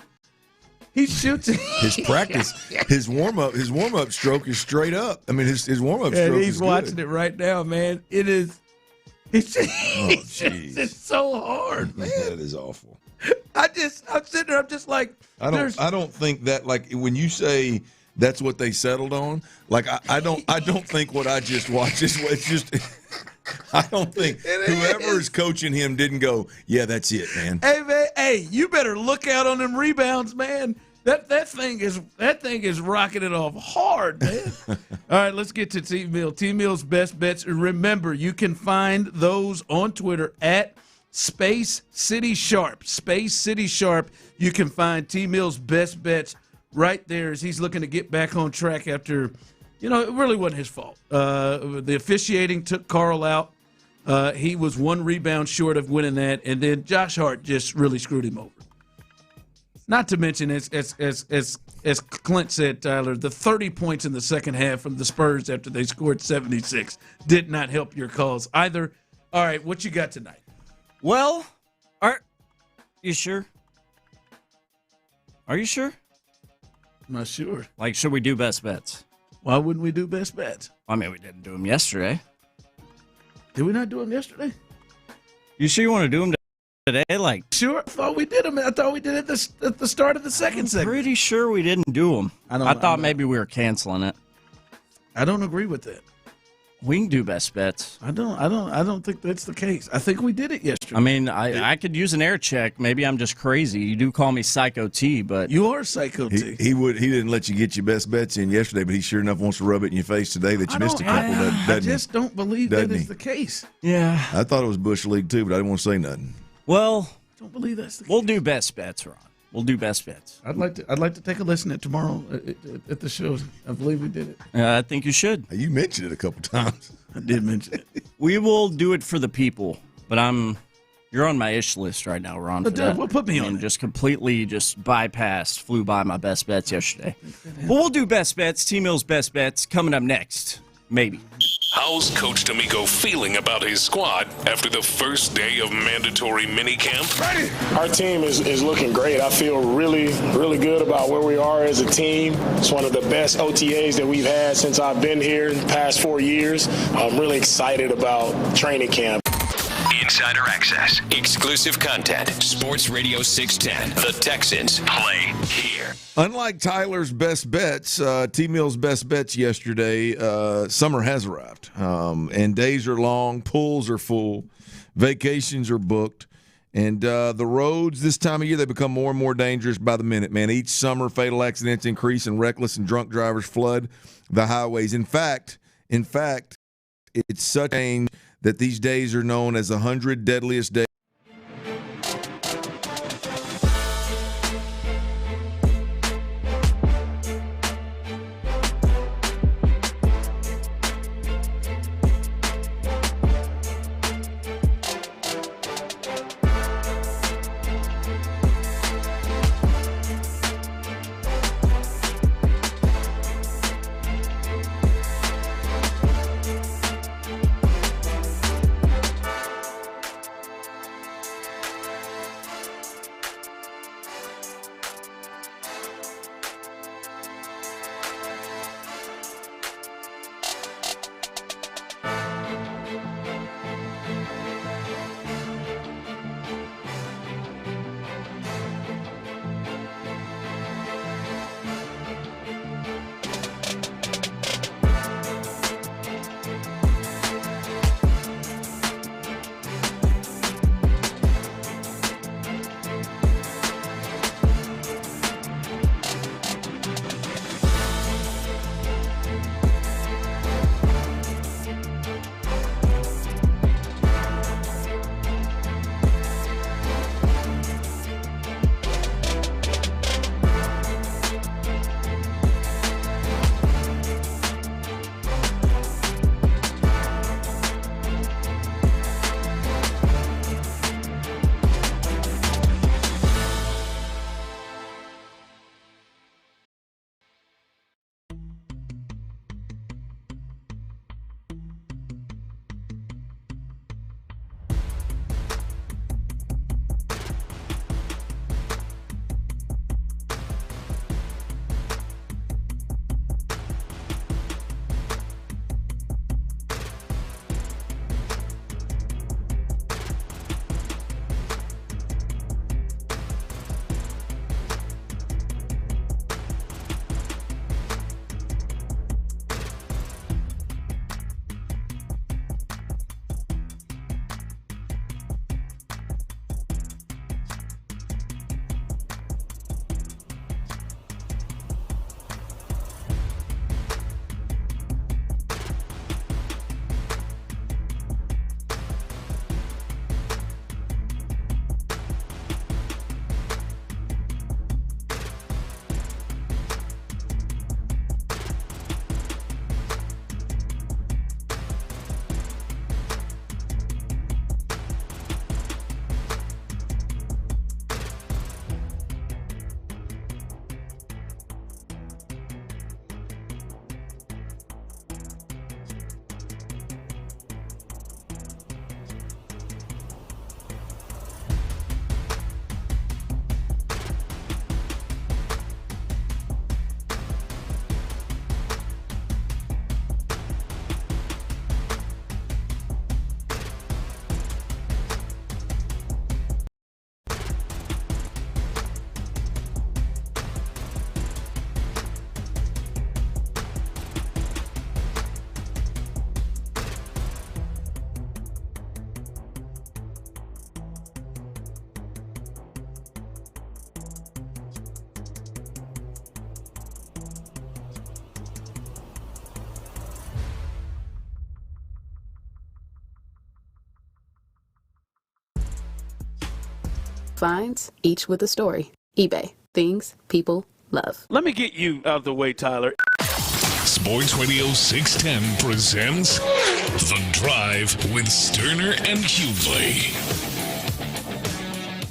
He shoots it. His practice, his warm up stroke is straight up. I mean, his warm up stroke. He's watching it right now, man. It is. He shoots it so hard, man. That is awful. I'm sitting there. I'm just like, I don't think that, like, when you say that's what they settled on, like I don't think what I just watched is it's just. I don't think whoever is coaching him didn't go, yeah, that's it, man. Hey, man, you better look out on them rebounds, man. That thing is rocking it off hard, man. All right, let's get to T Mill. T Mill's best bets. Remember, you can find those on Twitter at Space City Sharp. Space City Sharp. You can find T Mill's best bets right there as he's looking to get back on track after. It really wasn't his fault. The officiating took Carl out. He was one rebound short of winning that, and then Josh Hart just really screwed him over. Not to mention, as Clint said, Tyler, the 30 points in the second half from the Spurs after they scored 76 did not help your cause either. All right, what you got tonight? Well, are you sure? Are you sure? I'm not sure. Like, should we do best bets? Why wouldn't we do best bets? I mean, we didn't do them yesterday. Did we not do them yesterday? You sure you want to do them today? Like, sure. I thought we did them. I thought we did it at the start of the second segment. Pretty sure we didn't do them. I thought maybe we were canceling it. I don't agree with that. We can do best bets. I don't think that's the case. I think we did it yesterday. I mean, I could use an air check. Maybe I'm just crazy. You do call me Psycho T, but you are Psycho T. He didn't let you get your best bets in yesterday, but he sure enough wants to rub it in your face today that you missed a couple. I just don't believe that is the case. Yeah, I thought it was Bush League too, but I didn't want to say nothing. Well, I don't believe that's the case. We'll do best bets, Ron. We'll do best bets. I'd like to take a listen at tomorrow at the show. I believe we did it. I think you should. You mentioned it a couple times. I did mention it. We will do it for the people, but you're on my ish list right now, Ron. Well, put me on. Just completely flew by my best bets yesterday. But we'll do best bets. T Mill's best bets coming up next. Maybe. How's Coach D'Amico feeling about his squad after the first day of mandatory minicamp? Our team is looking great. I feel really, really good about where we are as a team. It's one of the best OTAs that we've had since I've been here in the past 4 years. I'm really excited about training camp. Insider access, exclusive content. Sports Radio 610. The Texans play here. Unlike Tyler's best bets, T-Mill's best bets yesterday, summer has arrived. And days are long, pools are full, vacations are booked. And the roads this time of year, they become more and more dangerous by the minute, man. Each summer, fatal accidents increase and reckless and drunk drivers flood the highways. In fact, it's such a shame that these days are known as the 100 deadliest days. Finds, each with a story. eBay. Things people love. Let me get you out of the way, Tyler. Sports Radio 610 presents The Drive with Stoerner and Hughley.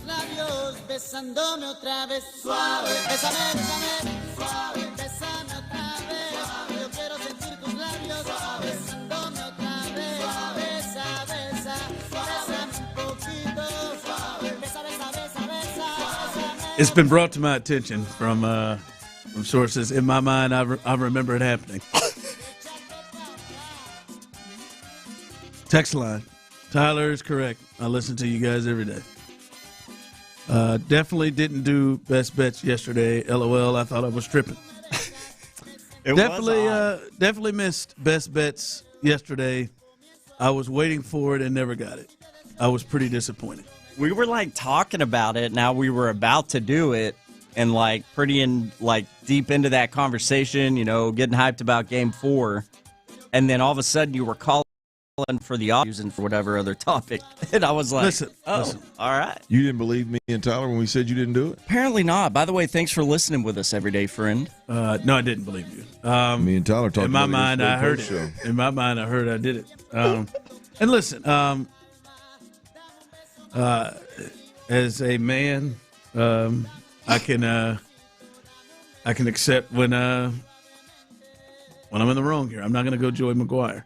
Labios besándome otra vez. Suave, bésame, bésame. Suave, bésame otra vez. Suave, yo quiero sentir tus labios. Suave, besándome otra vez. It's been brought to my attention from sources. In my mind, I remember it happening. Text line. Tyler is correct. I listen to you guys every day. Definitely didn't do best bets yesterday. LOL. I thought I was tripping. Definitely missed best bets yesterday. I was waiting for it and never got it. I was pretty disappointed. We were talking about it. Now we were about to do it, and deep into that conversation. Getting hyped about Game 4, and then all of a sudden you were calling for the audience and for whatever other topic, and I was like, listen. All right. You didn't believe me and Tyler when we said you didn't do it? Apparently not. By the way, thanks for listening with us every day, friend. No, I didn't believe you. Me and Tyler talked. In my mind, I heard it. In my mind, I heard I did it. And listen, as a man, I can accept when I'm in the wrong here. I'm not going to go Joey McGuire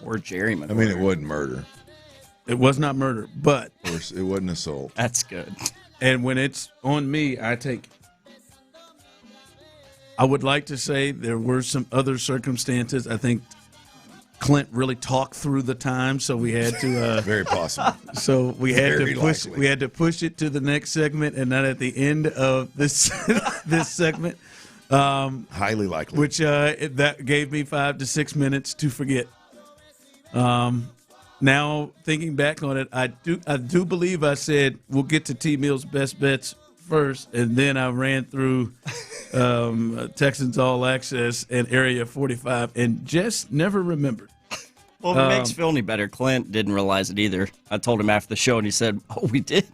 or Jerry McGuire. I mean, it wasn't murder. It was not murder, but of course, it wasn't assault. That's good. And when it's on me, I take. I would like to say there were some other circumstances. I think Clint really talked through the time, so we had to. Very possible. So we had Very to push. likely. We had to push it to the next segment, and not at the end of this this segment. Highly likely. Which that gave me 5 to 6 minutes to forget. Now thinking back on it, I do believe I said we'll get to T Mill's best bets first, and then I ran through Texans All Access and Area 45, and just never remembered. Well, if it makes you feel any better, Clint didn't realize it either. I told him after the show, and he said, "Oh, we did."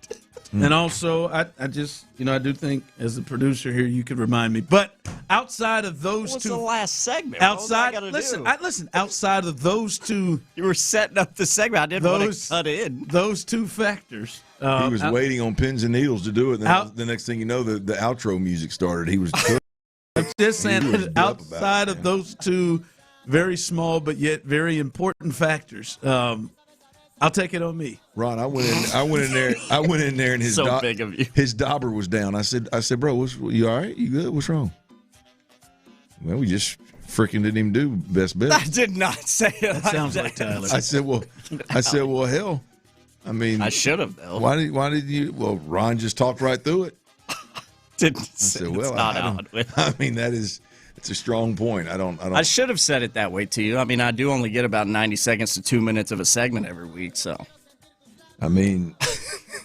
And also, I just, I do think as a producer here, you could remind me. But outside of those What's two, the last segment? outside, What was I gotta listen. Outside of those two, you were setting up the segment. I didn't want to cut in. Those two factors. He was waiting on pins and needles to do it. And the next thing you know, the outro music started. He was. I'm just saying that outside of those two very small but yet very important factors, I'll take it on me. Ron, I went in there, and his so big of you. His dauber was down. I said, bro, you all right? You good? What's wrong? Well, we just freaking didn't even do best bet. I did not say it. That sounds like Tyler. I said, well, hell. I mean, I should have though. Why did you? Well, Ron just talked right through it. Didn't I said, it's well, not I out. mean, it's a strong point. I don't. I should have said it that way to you. I mean, I do only get about 90 seconds to 2 minutes of a segment every week, so. I mean,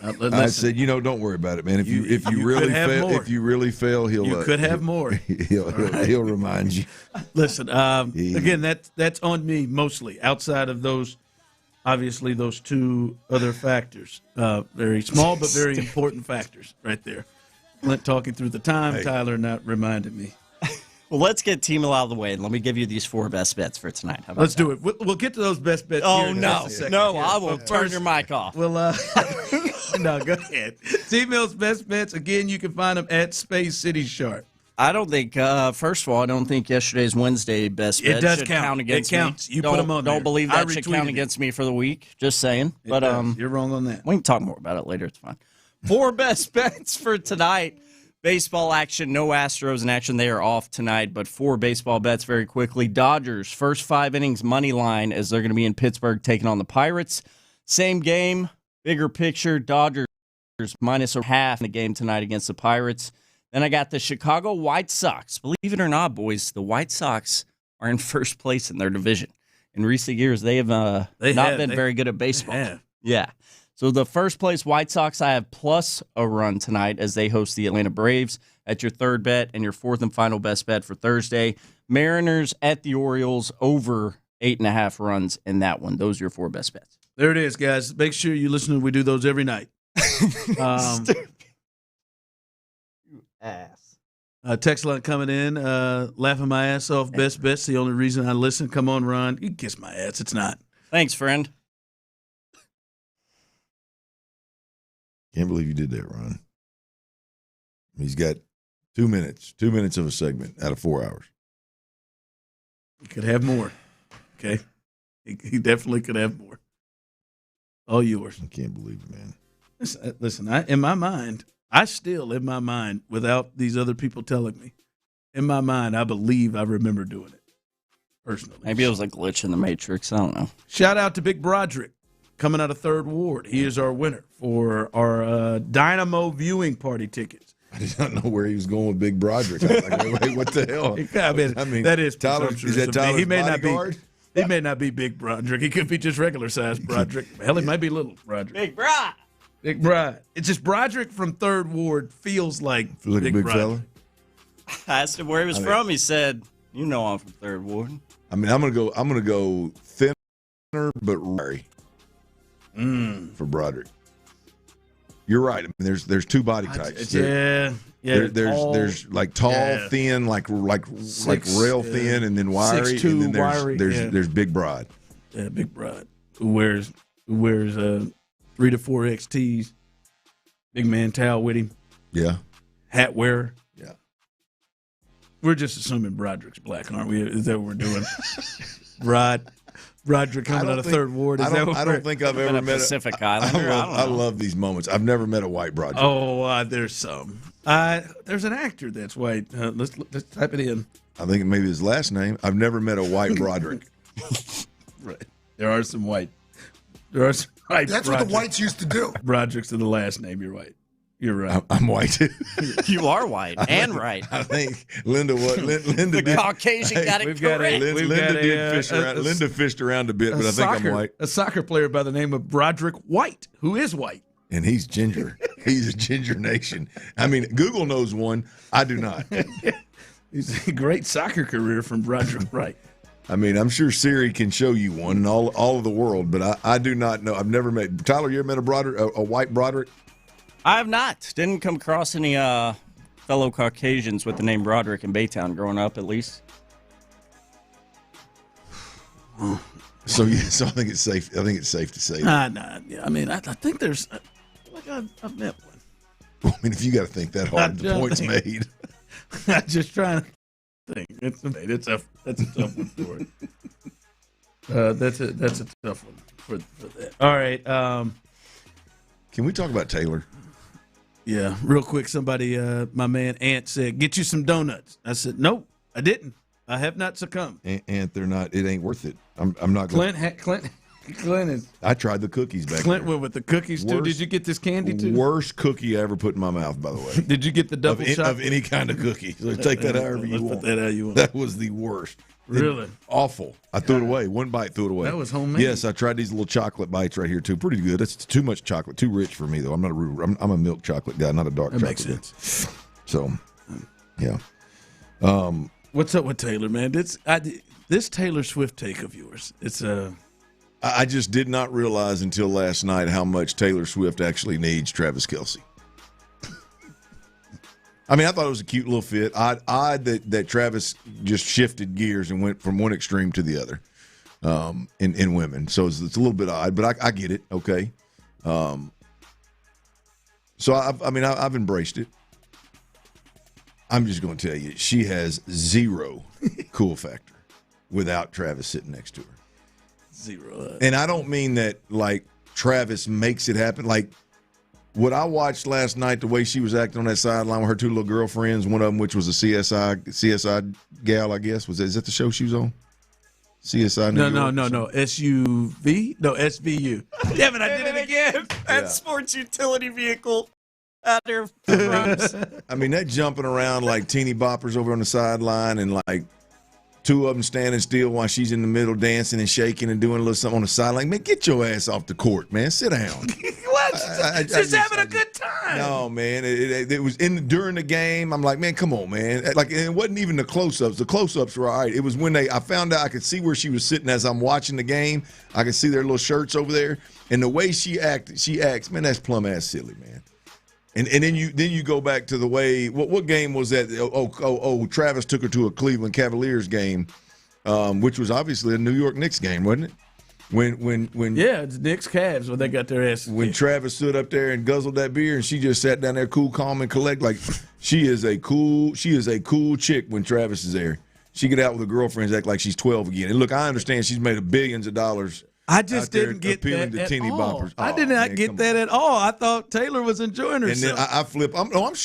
I said, don't worry about it, man. If you really fail, he'll could have more. He'll remind you. Listen, again, that's on me mostly. Outside of those, obviously, those two other factors, very small but very important factors, right there. Clint talking through the time, Tyler not reminding me. Well, let's get T-Mill out of the way, and let me give you these 4 best bets for tonight. How about Let's do it. We'll get to those best bets. Oh, here in no. just a second. No, I will turn your mic off. Well, no, go ahead. T-Mill's best bets, again, you can find them at Space City Sharp. I don't think, first of all, I don't think yesterday's Wednesday best bet should count against me. It counts. You put them on there. Don't believe that should count against me for the week. Just saying. But you're wrong on that. We can talk more about it later. It's fine. 4 best bets for tonight. Baseball action, no Astros in action. They are off tonight, but 4 baseball bets very quickly. Dodgers, first 5 innings money line as they're going to be in Pittsburgh taking on the Pirates. Same game, bigger picture. Dodgers minus a half in the game tonight against the Pirates. Then I got the Chicago White Sox. Believe it or not, boys, the White Sox are in first place in their division. In recent years, they have not been very good at baseball. Yeah. So the first place White Sox, I have plus a run tonight as they host the Atlanta Braves. At your 3rd bet and your 4th and final best bet for Thursday. Mariners at the Orioles over 8.5 runs in that one. Those are your 4 best bets. There it is, guys. Make sure you listen. We do those every night. You ass. Text line coming in, laughing my ass off. Best bets, the only reason I listen. Come on, Ron. You can kiss my ass. It's not. Thanks, friend. Can't believe you did that, Ron. He's got 2 minutes. 2 minutes of a segment out of 4 hours. He could have more. Okay? He definitely could have more. All yours. I can't believe it, man. Listen, in my mind, I still, in my mind, without these other people telling me, in my mind, I believe I remember doing it personally. Maybe it was a glitch in the Matrix. I don't know. Shout out to Big Broderick coming out of 3rd Ward. He is our winner for our Dynamo viewing party tickets. I did not know where he was going with Big Broderick. I was like, wait, what the hell? I mean, that is Tyler. Is that Tyler's he may bodyguard? He may not be Big Broderick. He could be just regular sized Broderick. Hell, he might be little Broderick. Big Brod. Big Brod. It's just Broderick from 3rd Ward feels like Big Broderick. fella. I asked him where he was from. He said, "You know I'm from 3rd Ward." I mean, I'm gonna go thinner but wiry for Broderick. You're right. I mean, there's 2 body types. There's like tall, thin, like rail thin, and then wiry, 6'2", and then wiry, there's Big Brod. Yeah, Big Brod who wears 3 to 4 XTs. Big man towel with him. Yeah. Hat wearer. Yeah. We're just assuming Broderick's black, aren't we? Is that what we're doing? Broderick coming out of 3rd Ward. I don't think I've ever met Pacific Islander. I love these moments. I've never met a white Broderick. Oh, there's some. There's an actor that's white. Let's type it in. I think maybe his last name. I've never met a white Broderick. Right. There are some white. That's what the whites used to do. Broderick's in the last name. You're right. You're right. I'm white. You are white and right. I think Linda the did, Caucasian got it correct. Linda fished around a bit, but I think I'm white. A soccer player by the name of Broderick White, who is white. And he's ginger. He's a ginger nation. I mean, Google knows one. I do not. He's a great soccer career from Broderick White. I mean, I'm sure Siri can show you one in all of the world, but I do not know. I've never met. Tyler, you ever met a white Broderick? I have not. Didn't come across any fellow Caucasians with the name Broderick in Baytown growing up, at least. So I think it's safe. I think it's safe to say that. Yeah. I mean, I think there's. I've met one. I mean, if you got to think that hard, the point's made. I'm just trying to think. It's a tough one for it. That's a tough one for that. All right. Can we talk about Taylor? Yeah, real quick. Somebody, my man Ant said, "Get you some donuts." I said, "Nope, I didn't. I have not succumbed." Ant, they're not. It ain't worth it. I'm not. Clint is. I tried the cookies back Clint there. went with the cookies too. Did you get this candy too? Worst cookie I ever put in my mouth, by the way. Did you get the double chocolate? Of any kind of cookie? So take that however you want. Put that how you want. That was the worst. Really? Awful. I threw it away. One bite, threw it away. That was homemade. Yes, I tried these little chocolate bites right here too. Pretty good. It's too much chocolate. Too rich for me though. I'm not I'm a milk chocolate guy, not a dark chocolate. That makes sense. So, yeah. What's up with Taylor, man? This Taylor Swift take of yours. It's I just did not realize until last night how much Taylor Swift actually needs Travis Kelce. I mean, I thought it was a cute little fit. Odd that Travis just shifted gears and went from one extreme to the other in women. So it's a little bit odd, but I get it. Okay. So I've embraced it. I'm just going to tell you, she has zero cool factor without Travis sitting next to her. Zero. And I don't mean that like Travis makes it happen. Like what I watched last night, the way she was acting on that sideline with her 2 little girlfriends, one of them which was a CSI gal, I guess. Is that the show she was on? CSI New York? No. SUV? No, SVU. Damn it, I did it again. That sports utility vehicle out there. I mean, that jumping around like teeny boppers over on the sideline and like 2 of them standing still while she's in the middle dancing and shaking and doing a little something on the sideline. Man, get your ass off the court, man. Sit down. What? She's having a good time. No, man. It was during the game. I'm like, man, come on, man. Like, it wasn't even the close-ups. The close-ups were all right. It was when I found out I could see where she was sitting as I'm watching the game. I could see their little shirts over there. And the way she acts, man, that's plumb-ass silly, man. And then you go back to the way what game was that? Travis took her to a Cleveland Cavaliers game, which was obviously a New York Knicks game, wasn't it? When it's Knicks Cavs when they got their ass. When Travis stood up there and guzzled that beer, and she just sat down there, cool, calm, and collect. Like she is a cool chick when Travis is there. She get out with her girlfriends, act like she's 12 again. And look, I understand she's made billions of dollars I just didn't get appealing that to at teeny all. boppers. I did not get that at all. I thought Taylor was enjoying herself. And then I flip. I'm sure